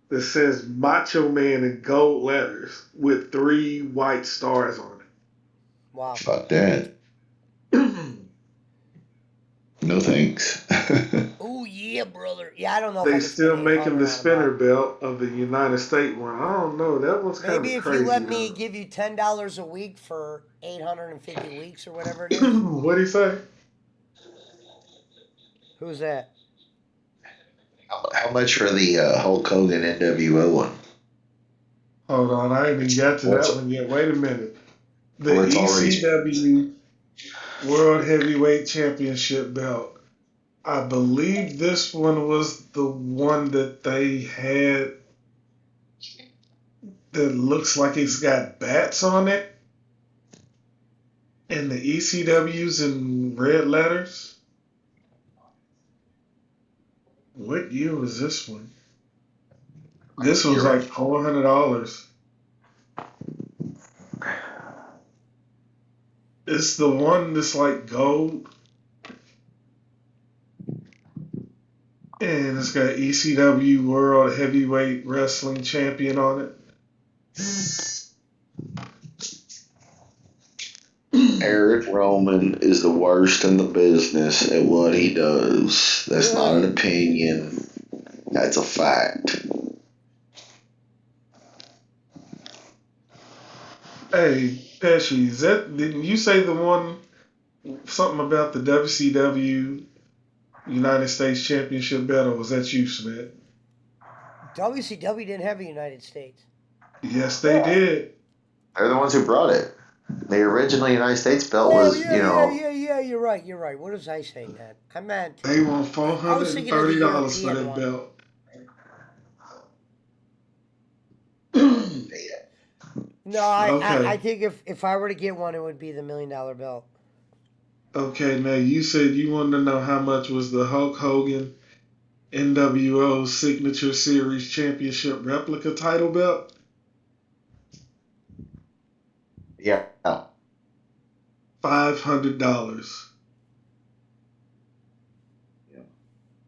[SPEAKER 10] that says Macho Man in gold letters with 3 white stars on it.
[SPEAKER 1] Wow.
[SPEAKER 7] Fuck that. No thanks.
[SPEAKER 1] Oh yeah, brother. Yeah, I don't know.
[SPEAKER 10] They
[SPEAKER 1] if I can
[SPEAKER 10] still
[SPEAKER 1] spend
[SPEAKER 10] making the
[SPEAKER 1] $800 on a
[SPEAKER 10] spinner
[SPEAKER 1] belt.
[SPEAKER 10] belt of the United States one. I don't know. That one's kind
[SPEAKER 1] Maybe
[SPEAKER 10] of
[SPEAKER 1] if
[SPEAKER 10] crazy.
[SPEAKER 1] you let me
[SPEAKER 10] though.
[SPEAKER 1] give you $10 a week for 850 weeks or whatever it is.
[SPEAKER 10] What do you say?
[SPEAKER 1] Who's that?
[SPEAKER 7] How much for the Hulk Hogan NWO one?
[SPEAKER 10] Hold on, I ain't even got to that one yet. Wait a minute. The
[SPEAKER 7] Well, it's already-
[SPEAKER 10] ECW World Heavyweight Championship belt. I believe this one was the one that they had that looks like it's got bats on it, and the ECW's in red letters. What year was this one? This was
[SPEAKER 7] You're
[SPEAKER 10] like $400. It's the one that's like gold, and it's got ECW World Heavyweight Wrestling Champion on it.
[SPEAKER 7] Eric Roman is the worst in the business at what he does. That's not an opinion. That's a fact.
[SPEAKER 10] Hey, Pesci, didn't you say the one something about the WCW United States Championship belt, or was that you, Smith?
[SPEAKER 1] WCW didn't have a United States.
[SPEAKER 10] Yes, they did.
[SPEAKER 7] They're the ones who brought it. The original United States belt was,
[SPEAKER 1] yeah. You're right. What was I saying that? I meant
[SPEAKER 10] They want
[SPEAKER 1] I was thinking of the
[SPEAKER 10] $430 for
[SPEAKER 1] European
[SPEAKER 10] that
[SPEAKER 1] one.
[SPEAKER 10] belt.
[SPEAKER 1] No,
[SPEAKER 10] Okay.
[SPEAKER 1] I think if I were to get one, it would be the $1 million belt.
[SPEAKER 10] Okay, now you said you wanted to know how much was the Hulk Hogan NWO Signature Series Championship replica title belt?
[SPEAKER 7] Yeah.
[SPEAKER 10] $500.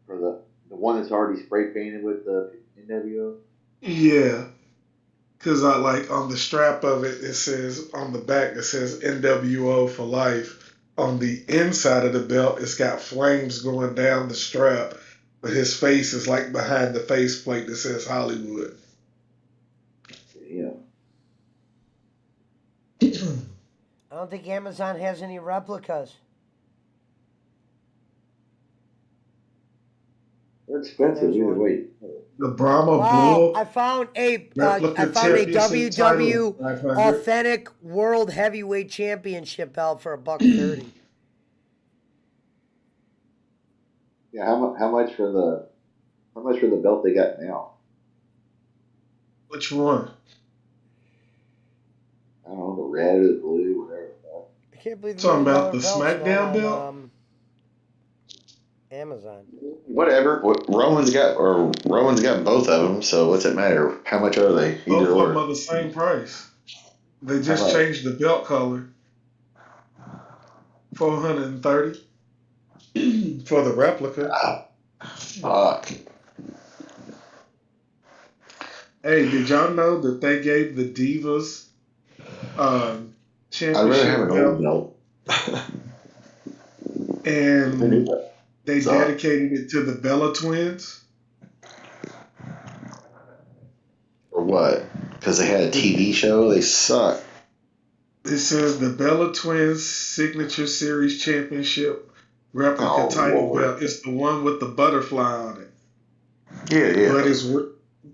[SPEAKER 7] For the one that's already spray painted with the NWO?
[SPEAKER 10] Yeah, because I like on the strap of it, it says on the back, it says NWO for life. On the inside of the belt, it's got flames going down the strap, but his face is like behind the faceplate that says Hollywood.
[SPEAKER 7] Yeah.
[SPEAKER 1] I don't think Amazon has any replicas.
[SPEAKER 7] They're expensive
[SPEAKER 1] There's
[SPEAKER 7] either
[SPEAKER 1] one.
[SPEAKER 7] way.
[SPEAKER 10] The Brahma
[SPEAKER 1] Wow,
[SPEAKER 10] Bull
[SPEAKER 1] I found a
[SPEAKER 10] replica
[SPEAKER 1] WW
[SPEAKER 10] championship title, 500.
[SPEAKER 1] Authentic World Heavyweight Championship belt for $130.
[SPEAKER 7] Yeah, how much for the belt they got now?
[SPEAKER 10] Which one?
[SPEAKER 7] I don't know, the red or the blue, whatever.
[SPEAKER 1] I can't believe the
[SPEAKER 10] Talking
[SPEAKER 1] $1
[SPEAKER 10] about the
[SPEAKER 1] million belt's not
[SPEAKER 10] SmackDown
[SPEAKER 1] on
[SPEAKER 10] belt?
[SPEAKER 1] Amazon.
[SPEAKER 7] Whatever. Roman's got both of them, so what's it matter? How much are they?
[SPEAKER 10] Both
[SPEAKER 7] Either
[SPEAKER 10] of them
[SPEAKER 7] or.
[SPEAKER 10] are the same price. They
[SPEAKER 7] How
[SPEAKER 10] just
[SPEAKER 7] much?
[SPEAKER 10] changed the belt color. $430 for the replica.
[SPEAKER 7] Ah, fuck.
[SPEAKER 10] Hey, did y'all know that they gave the Divas
[SPEAKER 7] I'd rather have
[SPEAKER 10] championship
[SPEAKER 7] an
[SPEAKER 10] belt
[SPEAKER 7] old belt.
[SPEAKER 10] and they
[SPEAKER 7] So,
[SPEAKER 10] dedicated it to the Bella twins?
[SPEAKER 7] or what? Because they had a TV show? They suck.
[SPEAKER 10] It says the Bella Twins Signature Series Championship replica
[SPEAKER 7] Oh,
[SPEAKER 10] title
[SPEAKER 7] Lord.
[SPEAKER 10] belt. It's the one with the butterfly on it,
[SPEAKER 7] Yeah.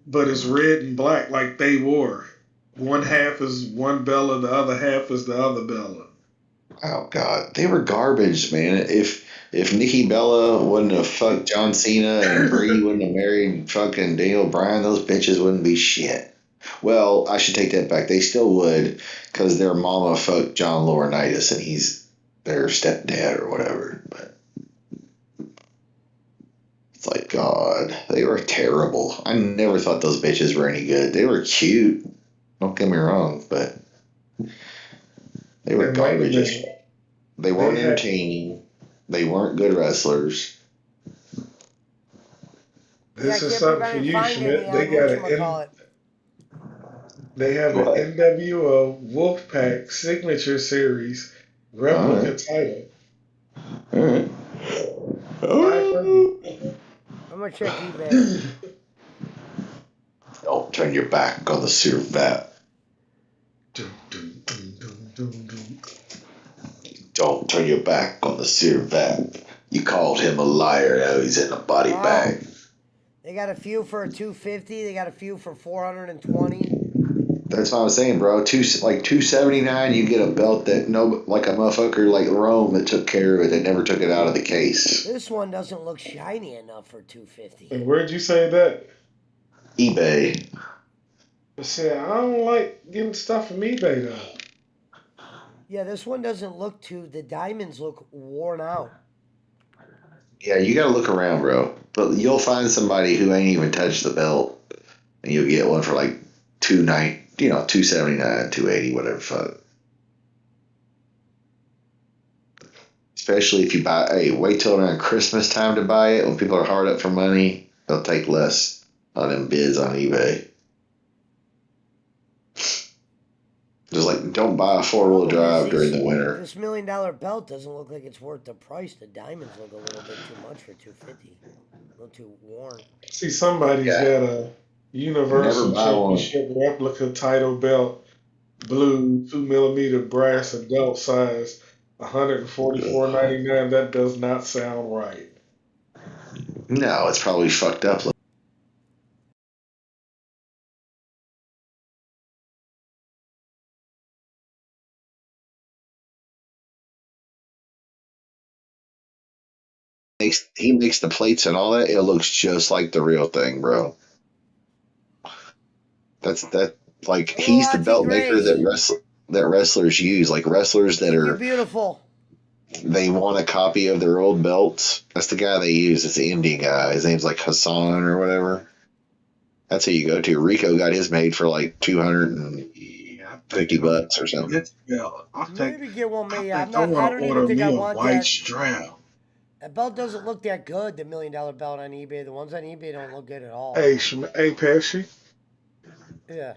[SPEAKER 10] but it's red and black like they wore. One half is one Bella, the other half is the other Bella.
[SPEAKER 7] Oh God, they were garbage, man. If Nikki Bella wouldn't have fucked John Cena and Brie wouldn't have married fucking Daniel Bryan, those bitches wouldn't be shit. Well, I should take that back. They still would, because their mama fucked John Laurinaitis and he's their stepdad or whatever. But it's like, God, they were terrible. I never thought those bitches were any good. They were cute. Don't get me wrong, but they were
[SPEAKER 10] And wait a
[SPEAKER 7] garbage.
[SPEAKER 10] minute.
[SPEAKER 7] They weren't
[SPEAKER 10] They had-
[SPEAKER 7] entertaining. They weren't good wrestlers.
[SPEAKER 10] This
[SPEAKER 1] I
[SPEAKER 10] is
[SPEAKER 1] can't
[SPEAKER 10] something
[SPEAKER 1] believe I
[SPEAKER 10] for
[SPEAKER 1] didn't
[SPEAKER 10] you,
[SPEAKER 1] find
[SPEAKER 10] Schmidt.
[SPEAKER 1] any
[SPEAKER 10] They
[SPEAKER 1] on
[SPEAKER 10] got
[SPEAKER 1] whatchamacallit.
[SPEAKER 7] What?
[SPEAKER 10] an NWO Wolfpack Signature Series replica title.
[SPEAKER 7] All right.
[SPEAKER 10] $500.
[SPEAKER 1] I'm gonna check eBay.
[SPEAKER 7] Don't turn your back on the Survette.
[SPEAKER 10] Dum, dum, dum, dum, dum, dum.
[SPEAKER 7] Don't turn your back on the Survette. You called him a liar. Now he's in a body
[SPEAKER 1] Wow.
[SPEAKER 7] bag.
[SPEAKER 1] They got a few for $250. They got a few for $420.
[SPEAKER 7] That's what I was saying, bro. $279, you get a belt that like a motherfucker like Rome that took care of it. They never took it out of the case.
[SPEAKER 1] This one doesn't look shiny enough for $250.
[SPEAKER 10] And where'd you say that?
[SPEAKER 7] eBay.
[SPEAKER 10] But see, I don't like getting stuff from eBay though.
[SPEAKER 1] Yeah, this one doesn't look too. The diamonds look worn out.
[SPEAKER 7] Yeah, you gotta look around, bro. But you'll find somebody who ain't even touched the belt, and you'll get one for like 279, 280, whatever. Fuck. Especially if you buy. Hey, wait till around Christmas time to buy it. When people are hard up for money, they'll take less on them bids on eBay. Just like don't buy a 4-wheel
[SPEAKER 1] Problem
[SPEAKER 7] drive
[SPEAKER 1] is
[SPEAKER 7] during
[SPEAKER 1] these,
[SPEAKER 7] the winter.
[SPEAKER 1] this $1 million belt doesn't look like it's worth the price. The diamonds look a little bit too much for 250. A little too worn.
[SPEAKER 10] See, somebody's
[SPEAKER 7] Yeah,
[SPEAKER 10] got a
[SPEAKER 7] never
[SPEAKER 10] Universal
[SPEAKER 7] buy one.
[SPEAKER 10] Championship replica title belt, blue, 2 millimeter brass, adult size, $144.99. That does not sound right.
[SPEAKER 7] No, it's probably fucked up. He makes the plates and all that. It looks just like the real thing, bro. That like
[SPEAKER 1] Hello,
[SPEAKER 7] he's the
[SPEAKER 1] Auntie
[SPEAKER 7] belt maker
[SPEAKER 1] Grace.
[SPEAKER 7] that wrestlers use. Like wrestlers that
[SPEAKER 1] Thank you,
[SPEAKER 7] are
[SPEAKER 1] beautiful.
[SPEAKER 7] they want a copy of their old belts. That's the guy they use. It's the Indian guy. His name's like Hassan or whatever. That's who you go to. Rico got his made for like $250 or something.
[SPEAKER 10] This belt,
[SPEAKER 1] Maybe get one made.
[SPEAKER 10] I
[SPEAKER 1] I
[SPEAKER 10] want to
[SPEAKER 1] don't even
[SPEAKER 10] order
[SPEAKER 1] think I
[SPEAKER 10] me a
[SPEAKER 1] want
[SPEAKER 10] white
[SPEAKER 1] that.
[SPEAKER 10] strap.
[SPEAKER 1] That belt doesn't look that good. The $1 million belt on eBay. The ones on eBay don't look good at all.
[SPEAKER 10] Hey, Pesci.
[SPEAKER 1] Yeah.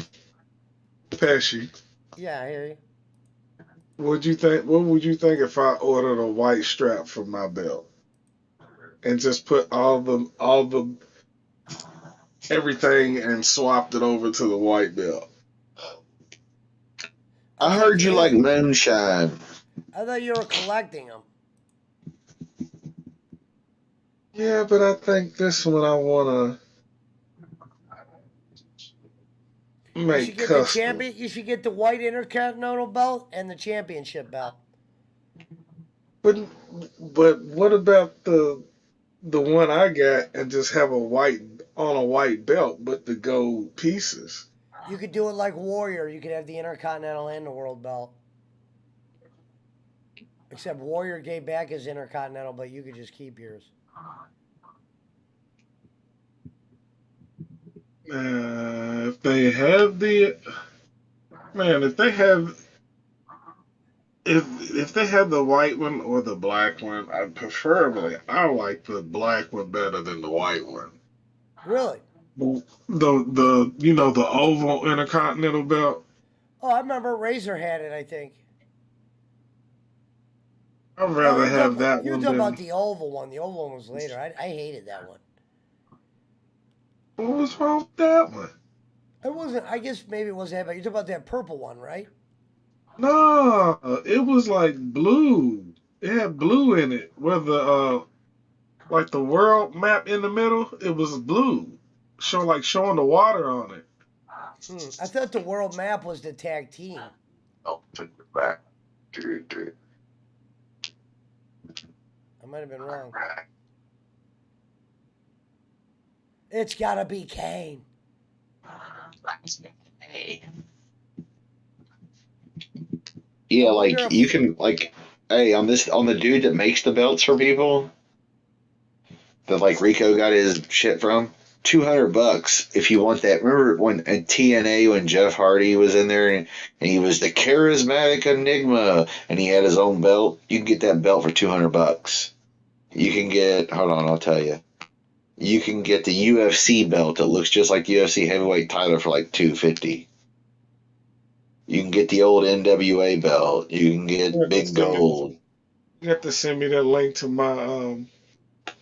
[SPEAKER 10] Pesci.
[SPEAKER 1] Yeah, I hear you.
[SPEAKER 10] What would you think if I ordered a white strap for my belt and just put all the everything and swapped it over to the white belt?
[SPEAKER 7] I
[SPEAKER 1] That's up
[SPEAKER 7] heard
[SPEAKER 1] to
[SPEAKER 7] you like
[SPEAKER 1] you.
[SPEAKER 7] moonshine.
[SPEAKER 1] I thought you were collecting them.
[SPEAKER 10] Yeah, but I think this one I wanna
[SPEAKER 1] You should
[SPEAKER 10] make
[SPEAKER 1] get the
[SPEAKER 10] custom.
[SPEAKER 1] champion. You should get the white Intercontinental belt and the championship belt.
[SPEAKER 10] But what about the one I got and just have a white belt with the gold pieces?
[SPEAKER 1] You could do it like Warrior. You could have the Intercontinental and the World belt. Except Warrior gave back his Intercontinental, but you could just keep yours.
[SPEAKER 10] If they have the man, if they have the white one or the black one, I like the black one better than the white one.
[SPEAKER 1] Really?
[SPEAKER 10] The oval intercontinental belt.
[SPEAKER 1] Oh, I remember Razor had it, I think.
[SPEAKER 10] I'd
[SPEAKER 1] Oh,
[SPEAKER 10] rather have that
[SPEAKER 1] you're
[SPEAKER 10] one
[SPEAKER 1] talking about
[SPEAKER 10] than
[SPEAKER 1] the oval one. The oval one was later. I hated that one.
[SPEAKER 10] what was wrong with that one?
[SPEAKER 1] It wasn't. I guess maybe it wasn't that bad. You're talking about that purple one, right?
[SPEAKER 10] No, it was like blue. It had blue in it. Where like the world map in the middle, it was blue. Showing the water on it.
[SPEAKER 1] I thought the world map was the tag team.
[SPEAKER 7] Oh, took it back. Dude.
[SPEAKER 1] I might have been wrong. It's gotta be Kane.
[SPEAKER 7] Yeah,
[SPEAKER 1] I wonder
[SPEAKER 7] like
[SPEAKER 1] if
[SPEAKER 7] you can like hey on the dude that makes the belts for people that like Rico got his shit from. $200 if you want that. Remember when at TNA when Jeff Hardy was in there and he was the charismatic enigma and he had his own belt? You can get that belt for $200. You can get hold on, I'll tell you. You can get the UFC belt that looks just like the UFC heavyweight title for like $250. You can get the old NWA belt. You can get Big Gold.
[SPEAKER 10] You have to send me that link to my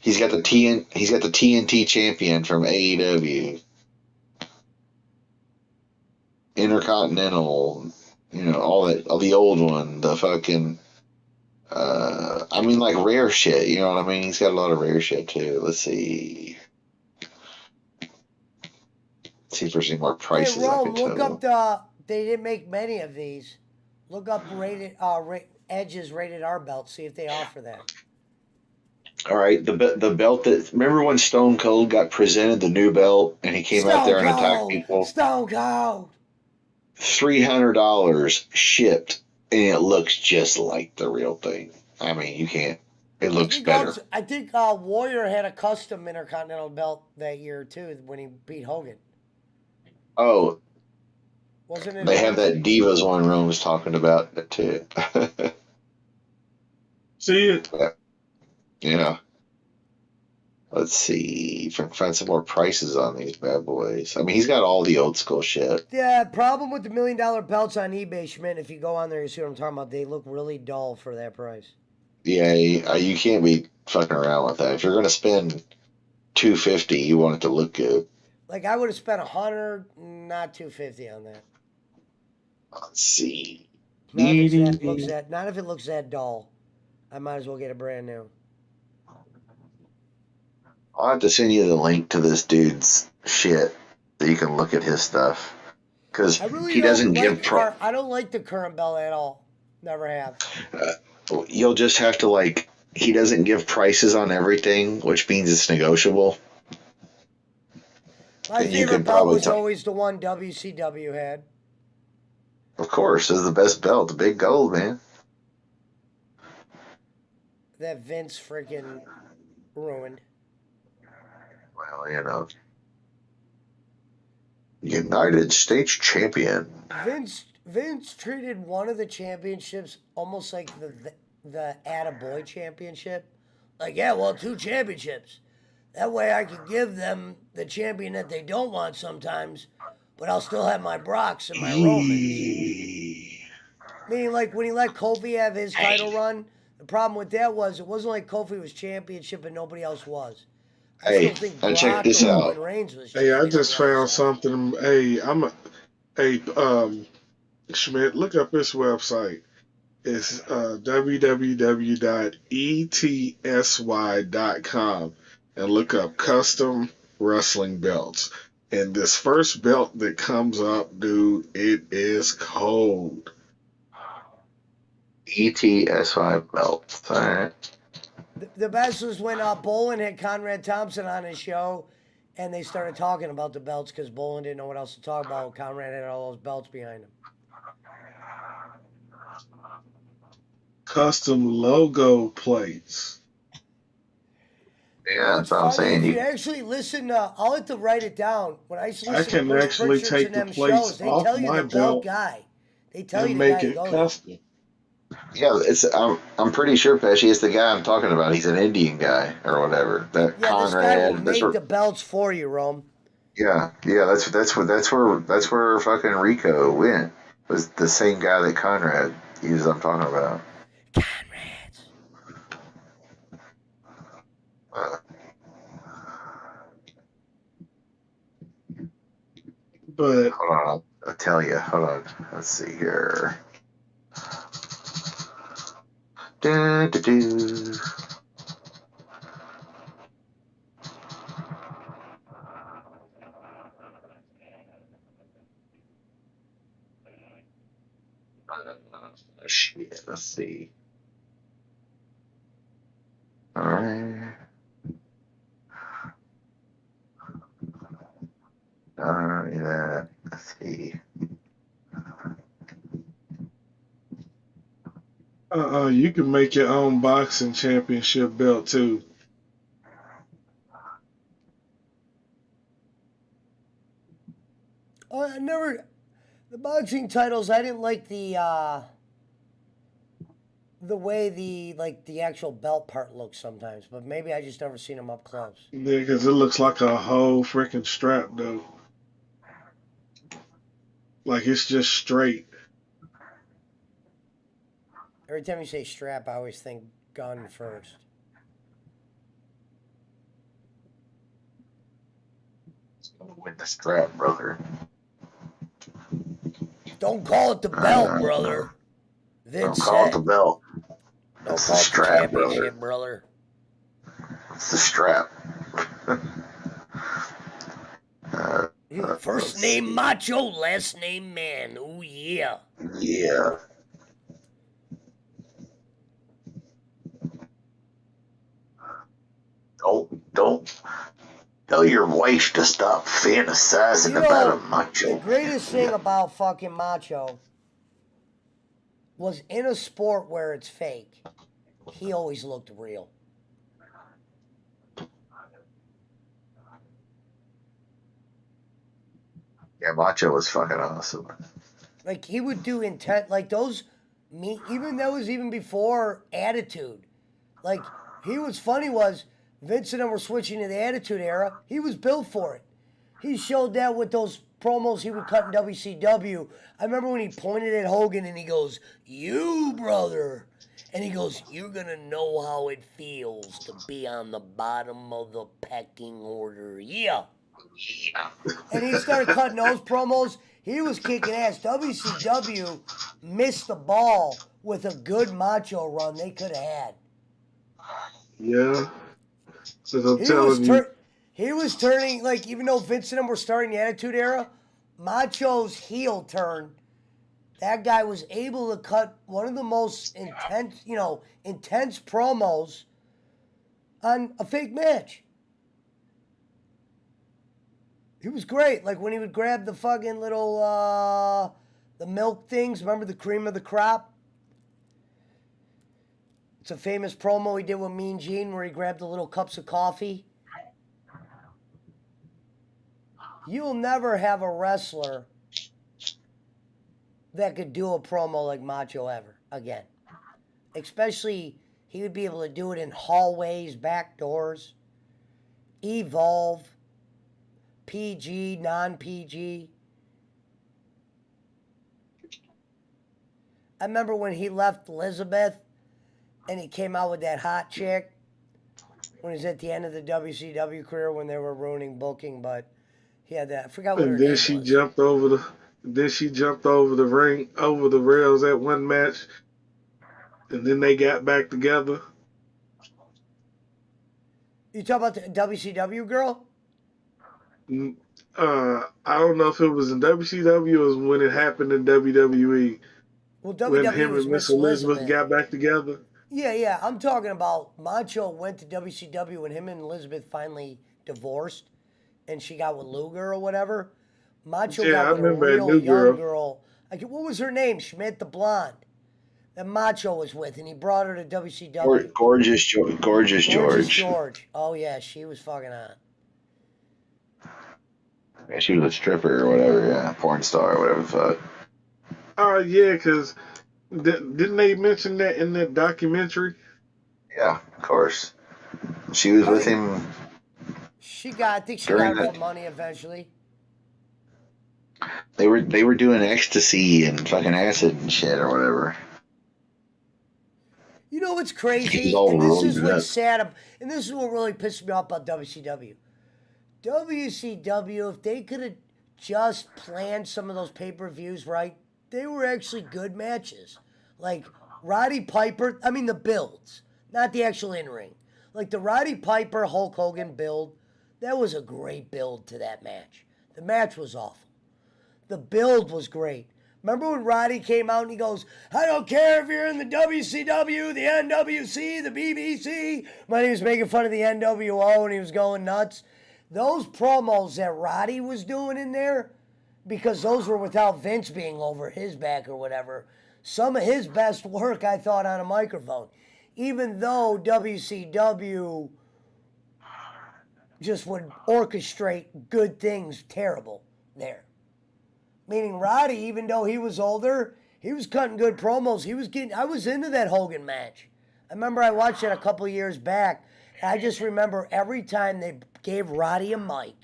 [SPEAKER 7] He's got the TNT champion from AEW. Intercontinental, all the old one, the fucking I mean like rare shit, you know what I mean? He's got a lot of rare shit too. Let's see. See if there's any more
[SPEAKER 1] Hey,
[SPEAKER 7] prices I
[SPEAKER 1] Rome,
[SPEAKER 7] could
[SPEAKER 1] look
[SPEAKER 7] tell.
[SPEAKER 1] up the. They didn't make many of these. Look up Edge's rated R belt. See if they offer that.
[SPEAKER 7] All right, the belt that remember when Stone Cold got presented the new belt and he came out
[SPEAKER 1] Stone
[SPEAKER 7] there and attacked
[SPEAKER 1] Cold!
[SPEAKER 7] people.
[SPEAKER 1] Stone Cold!
[SPEAKER 7] $300 shipped, and it looks just like the real thing. I mean, you can't. It looks better.
[SPEAKER 1] I think Warrior had a custom Intercontinental belt that year too when he beat Hogan.
[SPEAKER 7] Oh,
[SPEAKER 1] Wasn't it
[SPEAKER 7] they have
[SPEAKER 1] Vince?
[SPEAKER 7] that Divas one Rome was talking about it too.
[SPEAKER 10] See it?
[SPEAKER 7] Yeah. Let's see if I can find some more prices on these bad boys. I mean, he's got all the old school shit.
[SPEAKER 1] Yeah, problem with the $1 million belts on eBay, Schmidt, if you go on there, you see what I'm talking about. They look really dull for that price.
[SPEAKER 7] Yeah, you can't be fucking around with that. If you're gonna spend $250, you want it to look good.
[SPEAKER 1] Like I would have spent $100, not $250 on that.
[SPEAKER 7] Let's see.
[SPEAKER 1] Not if it looks that dull. I might as well get a brand new.
[SPEAKER 7] I'll have to send you the link to this dude's shit so you can look at his stuff. Because
[SPEAKER 1] I really
[SPEAKER 7] he doesn't give
[SPEAKER 1] I don't like the current belt at all. Never have.
[SPEAKER 7] You'll just have to like. He doesn't give prices on everything, which means it's negotiable.
[SPEAKER 1] My favorite belt was always the one WCW had.
[SPEAKER 7] Of course, it's the best belt, the big gold, man.
[SPEAKER 1] That Vince freaking ruined.
[SPEAKER 7] Well, you know, United States champion.
[SPEAKER 1] Vince treated one of the championships almost like the Attaboy championship. Like, yeah, well, 2 championships. That way I can give them the champion that they don't want sometimes, but I'll still have my Brocks and my Romans. Meaning, like, when he let Kofi have his title run, the problem with that was it wasn't like Kofi was championship and nobody else was. I still think Brock
[SPEAKER 7] check this out.
[SPEAKER 1] Reigns was
[SPEAKER 10] Hey, I just found something. Hey, Schmidt, look up his website. It's www.etsy.com and look up custom wrestling belts. And this first belt that comes up, dude, it is cold.
[SPEAKER 7] ETSY belt. All right.
[SPEAKER 1] The best was when Bolin had Conrad Thompson on his show, and they started talking about the belts because Bolin didn't know what else to talk about. Conrad had all those belts behind him.
[SPEAKER 10] Custom logo plates.
[SPEAKER 7] Yeah, that's what I'm saying.
[SPEAKER 1] If you actually listen, I'll have to write it down. When I listen
[SPEAKER 10] I can
[SPEAKER 1] to Bruce
[SPEAKER 10] actually
[SPEAKER 1] Pritchard's
[SPEAKER 10] take
[SPEAKER 1] and
[SPEAKER 10] the
[SPEAKER 1] them
[SPEAKER 10] plates
[SPEAKER 1] shows, they
[SPEAKER 10] off
[SPEAKER 1] tell you
[SPEAKER 10] my
[SPEAKER 1] the belt
[SPEAKER 10] belt
[SPEAKER 1] guy. They tell you
[SPEAKER 10] and
[SPEAKER 1] the
[SPEAKER 10] make
[SPEAKER 1] guy
[SPEAKER 10] it
[SPEAKER 1] who goes.
[SPEAKER 10] custom.
[SPEAKER 7] Yeah, I'm pretty sure Pesci is the guy I'm talking about. He's an Indian guy or whatever. That
[SPEAKER 1] Yeah,
[SPEAKER 7] Conrad,
[SPEAKER 1] this guy will make the belts for you, Rome.
[SPEAKER 7] Yeah, that's where fucking Rico went. Was the same guy that Conrad used. I'm talking about.
[SPEAKER 1] Conrad's.
[SPEAKER 10] But
[SPEAKER 7] Hold on, I'll tell you. Hold on. Let's see here. Da-da-do. Shit, let's see. All right. Yeah. Let's see.
[SPEAKER 10] you can make your own boxing championship belt too.
[SPEAKER 1] I never. The boxing titles, I didn't like the way the actual belt part looks sometimes, but maybe I just never seen them up close.
[SPEAKER 10] Yeah, because it looks like a whole freaking strap though. Like it's just straight.
[SPEAKER 1] Every time you say strap, I always think gun first.
[SPEAKER 7] With the strap, brother.
[SPEAKER 1] Don't call it the belt, brother.
[SPEAKER 7] Don't call it the belt.
[SPEAKER 1] Don't
[SPEAKER 7] It's
[SPEAKER 1] call
[SPEAKER 7] the
[SPEAKER 1] it the
[SPEAKER 7] strap,
[SPEAKER 1] championship, brother.
[SPEAKER 7] It's the strap.
[SPEAKER 1] First name Macho, last name Man. Oh yeah.
[SPEAKER 7] Yeah. don't tell your wife to stop fantasizing about a macho.
[SPEAKER 1] The greatest thing about fucking Macho was in a sport where it's fake, he always looked real.
[SPEAKER 7] Yeah, Macho was fucking awesome.
[SPEAKER 1] Like he would do intent, like those even that was even before Attitude. Like he was funny was Vince and them were switching to the Attitude Era. He was built for it. He showed that with those promos he would cut in WCW. I remember when he pointed at Hogan and he goes, "You brother," and he goes, "You're gonna know how it feels to be on the bottom of the pecking order." Yeah. And he started cutting those promos. He was kicking ass. WCW missed the ball with a good Macho run they could have had.
[SPEAKER 11] Yeah. So I'm telling you.
[SPEAKER 1] He was turning, like, even though Vince and them were starting the Attitude Era, Macho's heel turn, that guy was able to cut one of the most intense promos on a fake match. He was great. Like when he would grab the fucking little, the milk things. Remember the cream of the crop? It's a famous promo he did with Mean Gene where he grabbed the little cups of coffee. You'll never have a wrestler that could do a promo like Macho ever again. Especially, he would be able to do it in hallways, back doors, Evolve, PG, non-PG. I remember when he left Elizabeth and he came out with that hot chick when he was at the end of the WCW career when they were ruining booking, but he had that. I forgot what her name was.
[SPEAKER 11] Then she jumped over the ring, over the rails at one match, and then they got back together.
[SPEAKER 1] You talk about the WCW girl?
[SPEAKER 11] I don't know if it was in WCW or when it happened in WWE.
[SPEAKER 1] Well, WWE
[SPEAKER 11] when him
[SPEAKER 1] was
[SPEAKER 11] and Miss Elizabeth got back together.
[SPEAKER 1] Yeah. I'm talking about Macho went to WCW when him and Elizabeth finally divorced, and she got with Luger or whatever. Macho got with a real young girl. Like, what was her name? Schmidt, the blonde. That Macho was with, and he brought her to WCW.
[SPEAKER 7] Gorgeous George.
[SPEAKER 1] Oh yeah, she was fucking hot.
[SPEAKER 7] Yeah, she was a stripper or whatever, yeah, porn star or whatever the fuck.
[SPEAKER 11] Oh, yeah, because didn't they mention that in that documentary?
[SPEAKER 7] Yeah, of course. She was with him.
[SPEAKER 1] I think she got him for money eventually.
[SPEAKER 7] They were doing ecstasy and fucking acid and shit or whatever.
[SPEAKER 1] You know what's crazy? And this is what's sad, and this is what really pissed me off about WCW. WCW, if they could have just planned some of those pay-per-views right, they were actually good matches. Like Roddy Piper, the builds, not the actual in-ring. Like the Roddy Piper, Hulk Hogan build, that was a great build to that match. The match was awful. The build was great. Remember when Roddy came out and he goes, "I don't care if you're in the WCW, the NWC, the BBC." When he was making fun of the NWO and he was going nuts. Those promos that Roddy was doing in there, because those were without Vince being over his back or whatever, some of his best work I thought on a microphone. Even though WCW just would orchestrate good things terrible there. Meaning Roddy, even though he was older, he was cutting good promos. I was into that Hogan match. I remember I watched it a couple years back. And I just remember every time they gave Roddy a mic,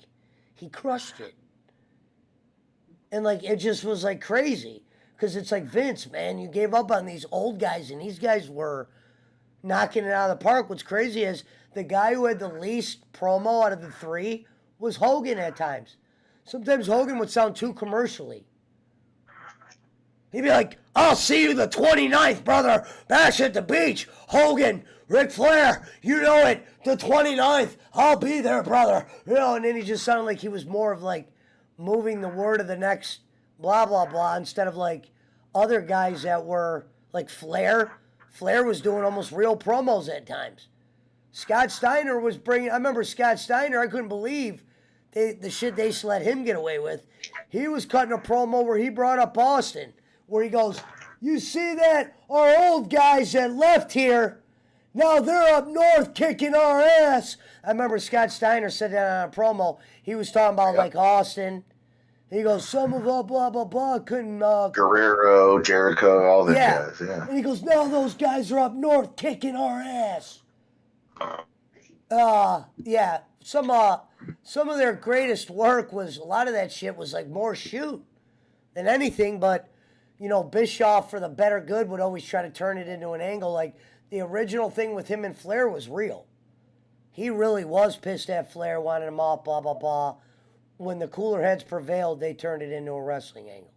[SPEAKER 1] he crushed it. And like, it just was like crazy. Because it's like, Vince, man, you gave up on these old guys, and these guys were knocking it out of the park. What's crazy is the guy who had the least promo out of the three was Hogan at times. Sometimes Hogan would sound too commercially. He'd be like, "I'll see you the 29th, brother. Bash at the beach. Hogan, Ric Flair, you know it. The 29th. I'll be there, brother." And then he just sounded like he was more of like moving the word of the next blah, blah, blah, instead of like other guys that were like Flair. Flair was doing almost real promos at times. Scott Steiner was bringing. I remember Scott Steiner. I couldn't believe the shit they let him get away with. He was cutting a promo where he brought up Austin, where he goes, "You see that? Our old guys that left here, now they're up north kicking our ass." I remember Scott Steiner said that on a promo. He was talking about like Austin. He goes, "Some of blah blah blah couldn't."
[SPEAKER 7] Guerrero, Jericho, all them
[SPEAKER 1] Yeah.
[SPEAKER 7] guys. Yeah.
[SPEAKER 1] And he goes, "Now those guys are up north kicking our ass." Yeah. Some of their greatest work was, a lot of that shit was like more shoot than anything, but Bischoff, for the better good, would always try to turn it into an angle. Like the original thing with him and Flair was real. He really was pissed at Flair, wanted him off, blah blah blah. When the cooler heads prevailed, they turned it into a wrestling angle.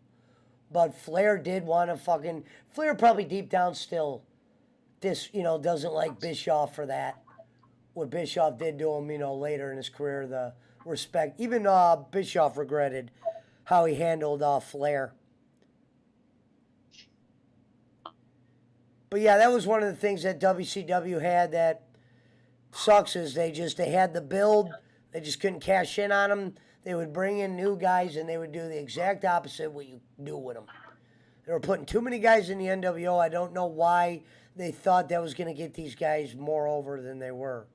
[SPEAKER 1] But Flair did want to Flair probably deep down still doesn't like Bischoff for that. What Bischoff did to him, later in his career, the respect. Even Bischoff regretted how he handled Flair. But yeah, that was one of the things that WCW had that sucks, is they had the build, they just couldn't cash in on them. They would bring in new guys and they would do the exact opposite of what you do with them. They were putting too many guys in the NWO. I don't know why they thought that was going to get these guys more over than they were.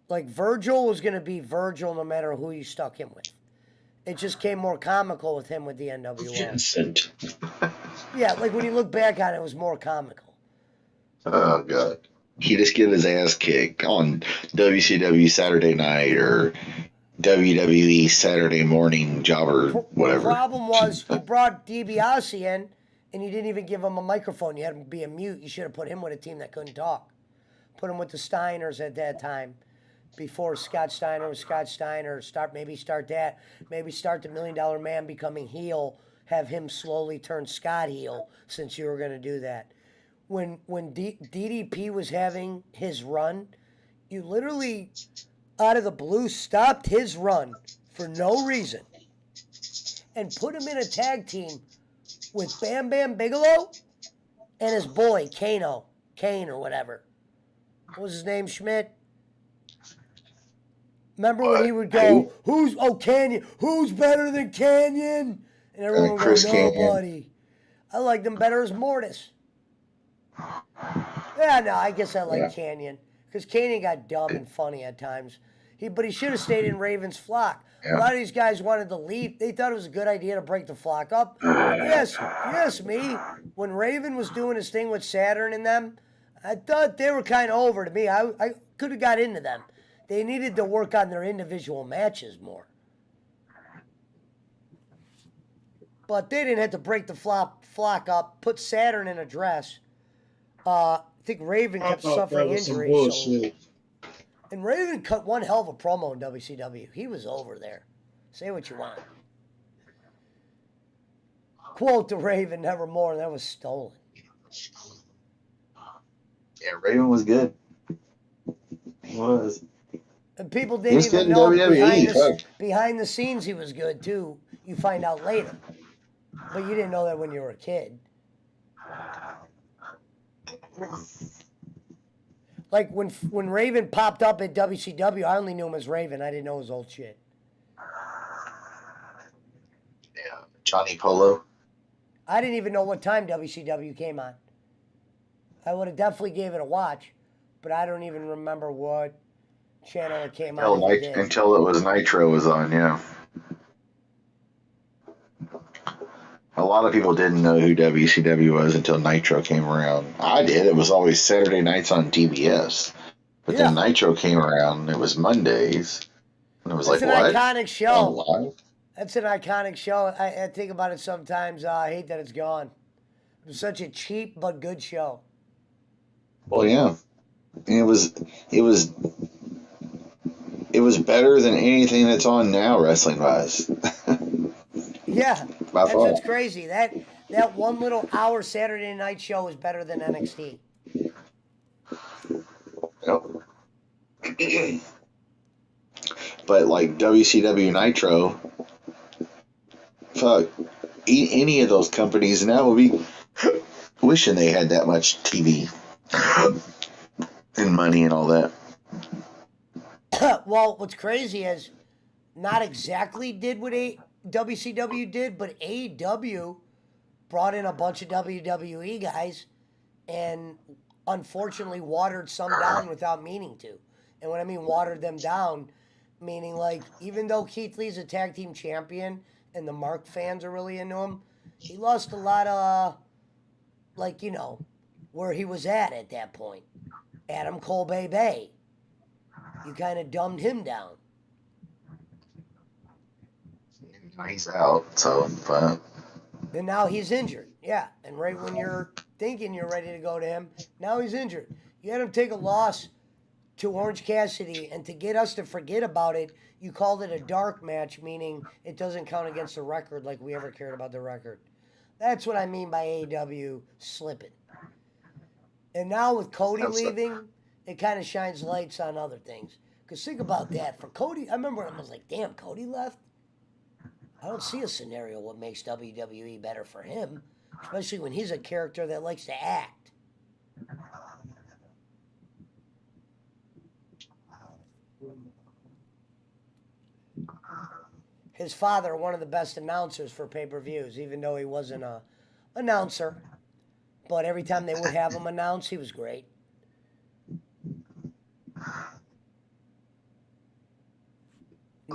[SPEAKER 1] Like Virgil was going to be Virgil no matter who you stuck him with. It just came more comical with him with the NWO.
[SPEAKER 7] Vincent.
[SPEAKER 1] Yeah, like when you look back on it, it was more comical.
[SPEAKER 7] Oh god. He just get his ass kicked on WCW Saturday night or WWE Saturday morning jobber, whatever.
[SPEAKER 1] The problem was you brought DiBiase in and you didn't even give him a microphone. You had him be a mute. You should have put him with a team that couldn't talk. Put him with the Steiners at that time. Before Scott Steiner was Scott Steiner. Maybe start that. Maybe start the $1 Million Man becoming heel. Have him slowly turn Scott heel, since you were going to do that. When DDP was having his run, you literally, out of the blue, stopped his run for no reason and put him in a tag team with Bam Bam Bigelow and his boy, Kane or whatever. What was his name, Schmidt? Remember when he would go, Canyon, who's better than Canyon? And everyone would
[SPEAKER 7] Chris
[SPEAKER 1] go,
[SPEAKER 7] Canyon.
[SPEAKER 1] nobody. I liked him better as Mortis. Yeah, no, I guess I like Canyon. Because Canyon got dumb and funny at times. But he should have stayed in Raven's flock.
[SPEAKER 7] Yeah.
[SPEAKER 1] A lot of these guys wanted to leave. They thought it was a good idea to break the flock up. Yes, me. When Raven was doing his thing with Saturn and them, I thought they were kind of over to me. I could have got into them. They needed to work on their individual matches more. But they didn't have to break the flock up, put Saturn in a dress. I think Raven kept suffering injuries. And Raven cut one hell of a promo in WCW. He was over there. Say what you want. Quote the Raven, nevermore. That was stolen.
[SPEAKER 7] Yeah, Raven was good. He was.
[SPEAKER 1] And people didn't even know behind the scenes he was good, too. You find out later. But you didn't know that when you were a kid. Like when Raven popped up at WCW, I only knew him as Raven. I didn't know his old shit.
[SPEAKER 7] Yeah, Johnny Polo.
[SPEAKER 1] I didn't even know what time WCW came on. I would have definitely gave it a watch, but I don't even remember what channel it came on.
[SPEAKER 7] Until it was Nitro was on, yeah. A lot of people didn't know who WCW was until Nitro came around. I did. It was always Saturday nights on TBS. But then Nitro came around and it was Mondays. And it was
[SPEAKER 1] That's
[SPEAKER 7] like, what?
[SPEAKER 1] It's an iconic show.
[SPEAKER 7] Live?
[SPEAKER 1] That's an iconic show. I think about it sometimes. I hate that it's gone. It was such a cheap but good show.
[SPEAKER 7] Well, yeah. And it was better than anything that's on now, wrestling-wise.
[SPEAKER 1] Yeah, that's what's crazy. That 1 little hour Saturday night show is better than NXT.
[SPEAKER 7] Yep. But like WCW Nitro, fuck, any of those companies now would be wishing they had that much TV. and money and all that.
[SPEAKER 1] Well, what's crazy is not exactly did what WCW did, but AEW brought in a bunch of WWE guys and unfortunately watered some down without meaning to. And when I mean watered them down, meaning like even though Keith Lee's a tag team champion and the Mark fans are really into him, he lost a lot of like, you know, where he was at that point. Adam Cole Bay. You kind of dumbed him down.
[SPEAKER 7] He's out, so but
[SPEAKER 1] And now he's injured. Yeah. And right when you're thinking you're ready to go to him, now he's injured. You had him take a loss to Orange Cassidy, and to get us to forget about it, you called it a dark match, meaning it doesn't count against the record like we ever cared about the record. That's what I mean by AEW slipping. And now with Cody leaving, it kind of shines lights on other things. Because think about that. For Cody, I remember I was like, damn, Cody left? I don't see a scenario what makes WWE better for him, especially when he's a character that likes to act. His father, one of the best announcers for pay-per-views, even though he wasn't a announcer. But every time they would have him announce, he was great.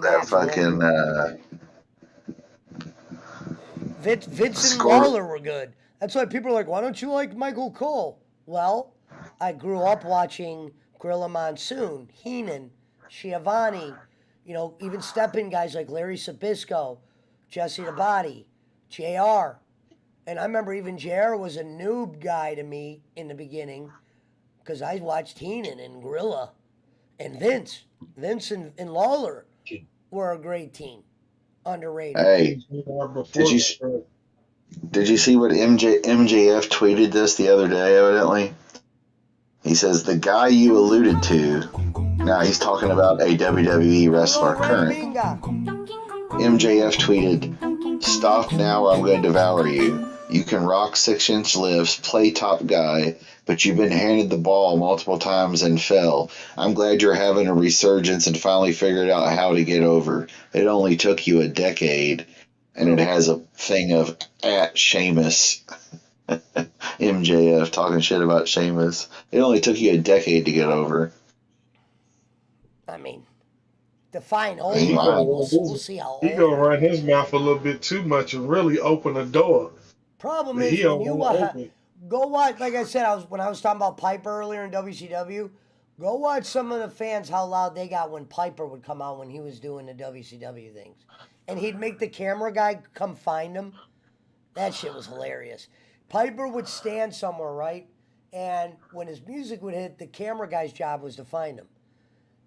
[SPEAKER 7] that fucking
[SPEAKER 1] Vince and Lawler were good. That's why people are like, why don't you like Michael Cole? Well, I grew up watching Gorilla Monsoon, Heenan, Schiavone, you know, even step-in guys like Larry Sabisco, Jesse the Body, JR. And I remember even JR was a noob guy to me in the beginning because I watched Heenan and Gorilla and Vince. Vince and Lawler were a great team. Underrated.
[SPEAKER 7] Hey, did you see what MJF tweeted this the other day? Evidently, he says the guy you alluded to. Now he's talking about a WWE wrestler current. MJF tweeted, "Stop now, or I'm going to devour you. You can rock 6-inch lifts, play top guy, but you've been handed the ball multiple times and fell. I'm glad you're having a resurgence and finally figured out how to get over. It only took you a decade." And it has a thing of at Sheamus. MJF talking shit about Sheamus. It only took you a decade to get over.
[SPEAKER 1] I mean, define old. We'll see how old.
[SPEAKER 11] He gonna run his mouth a little bit too much and really open a door.
[SPEAKER 1] Problem is when you go watch, like I said, when I was talking about Piper earlier in WCW, go watch some of the fans how loud they got when Piper would come out when he was doing the WCW things, and he'd make the camera guy come find him. That shit was hilarious. Piper would stand somewhere, right, and when his music would hit, the camera guy's job was to find him.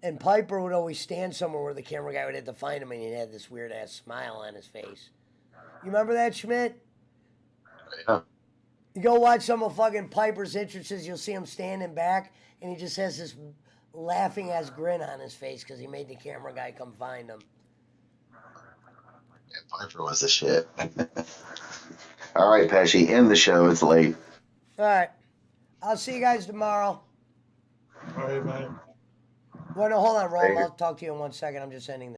[SPEAKER 1] And Piper would always stand somewhere where the camera guy would have to find him, and he'd have this weird-ass smile on his face. You remember that, Schmidt?
[SPEAKER 7] Yeah.
[SPEAKER 1] You go watch some of fucking Piper's entrances, you'll see him standing back, and he just has this laughing-ass grin on his face because he made the camera guy come find him.
[SPEAKER 7] Yeah, Piper was the shit. All right, Pesci, end the show. It's late.
[SPEAKER 1] All right. I'll see you guys tomorrow.
[SPEAKER 11] All right, man.
[SPEAKER 1] Well, no, hold on, Rome. I'll talk to you in 1 second. I'm just ending this.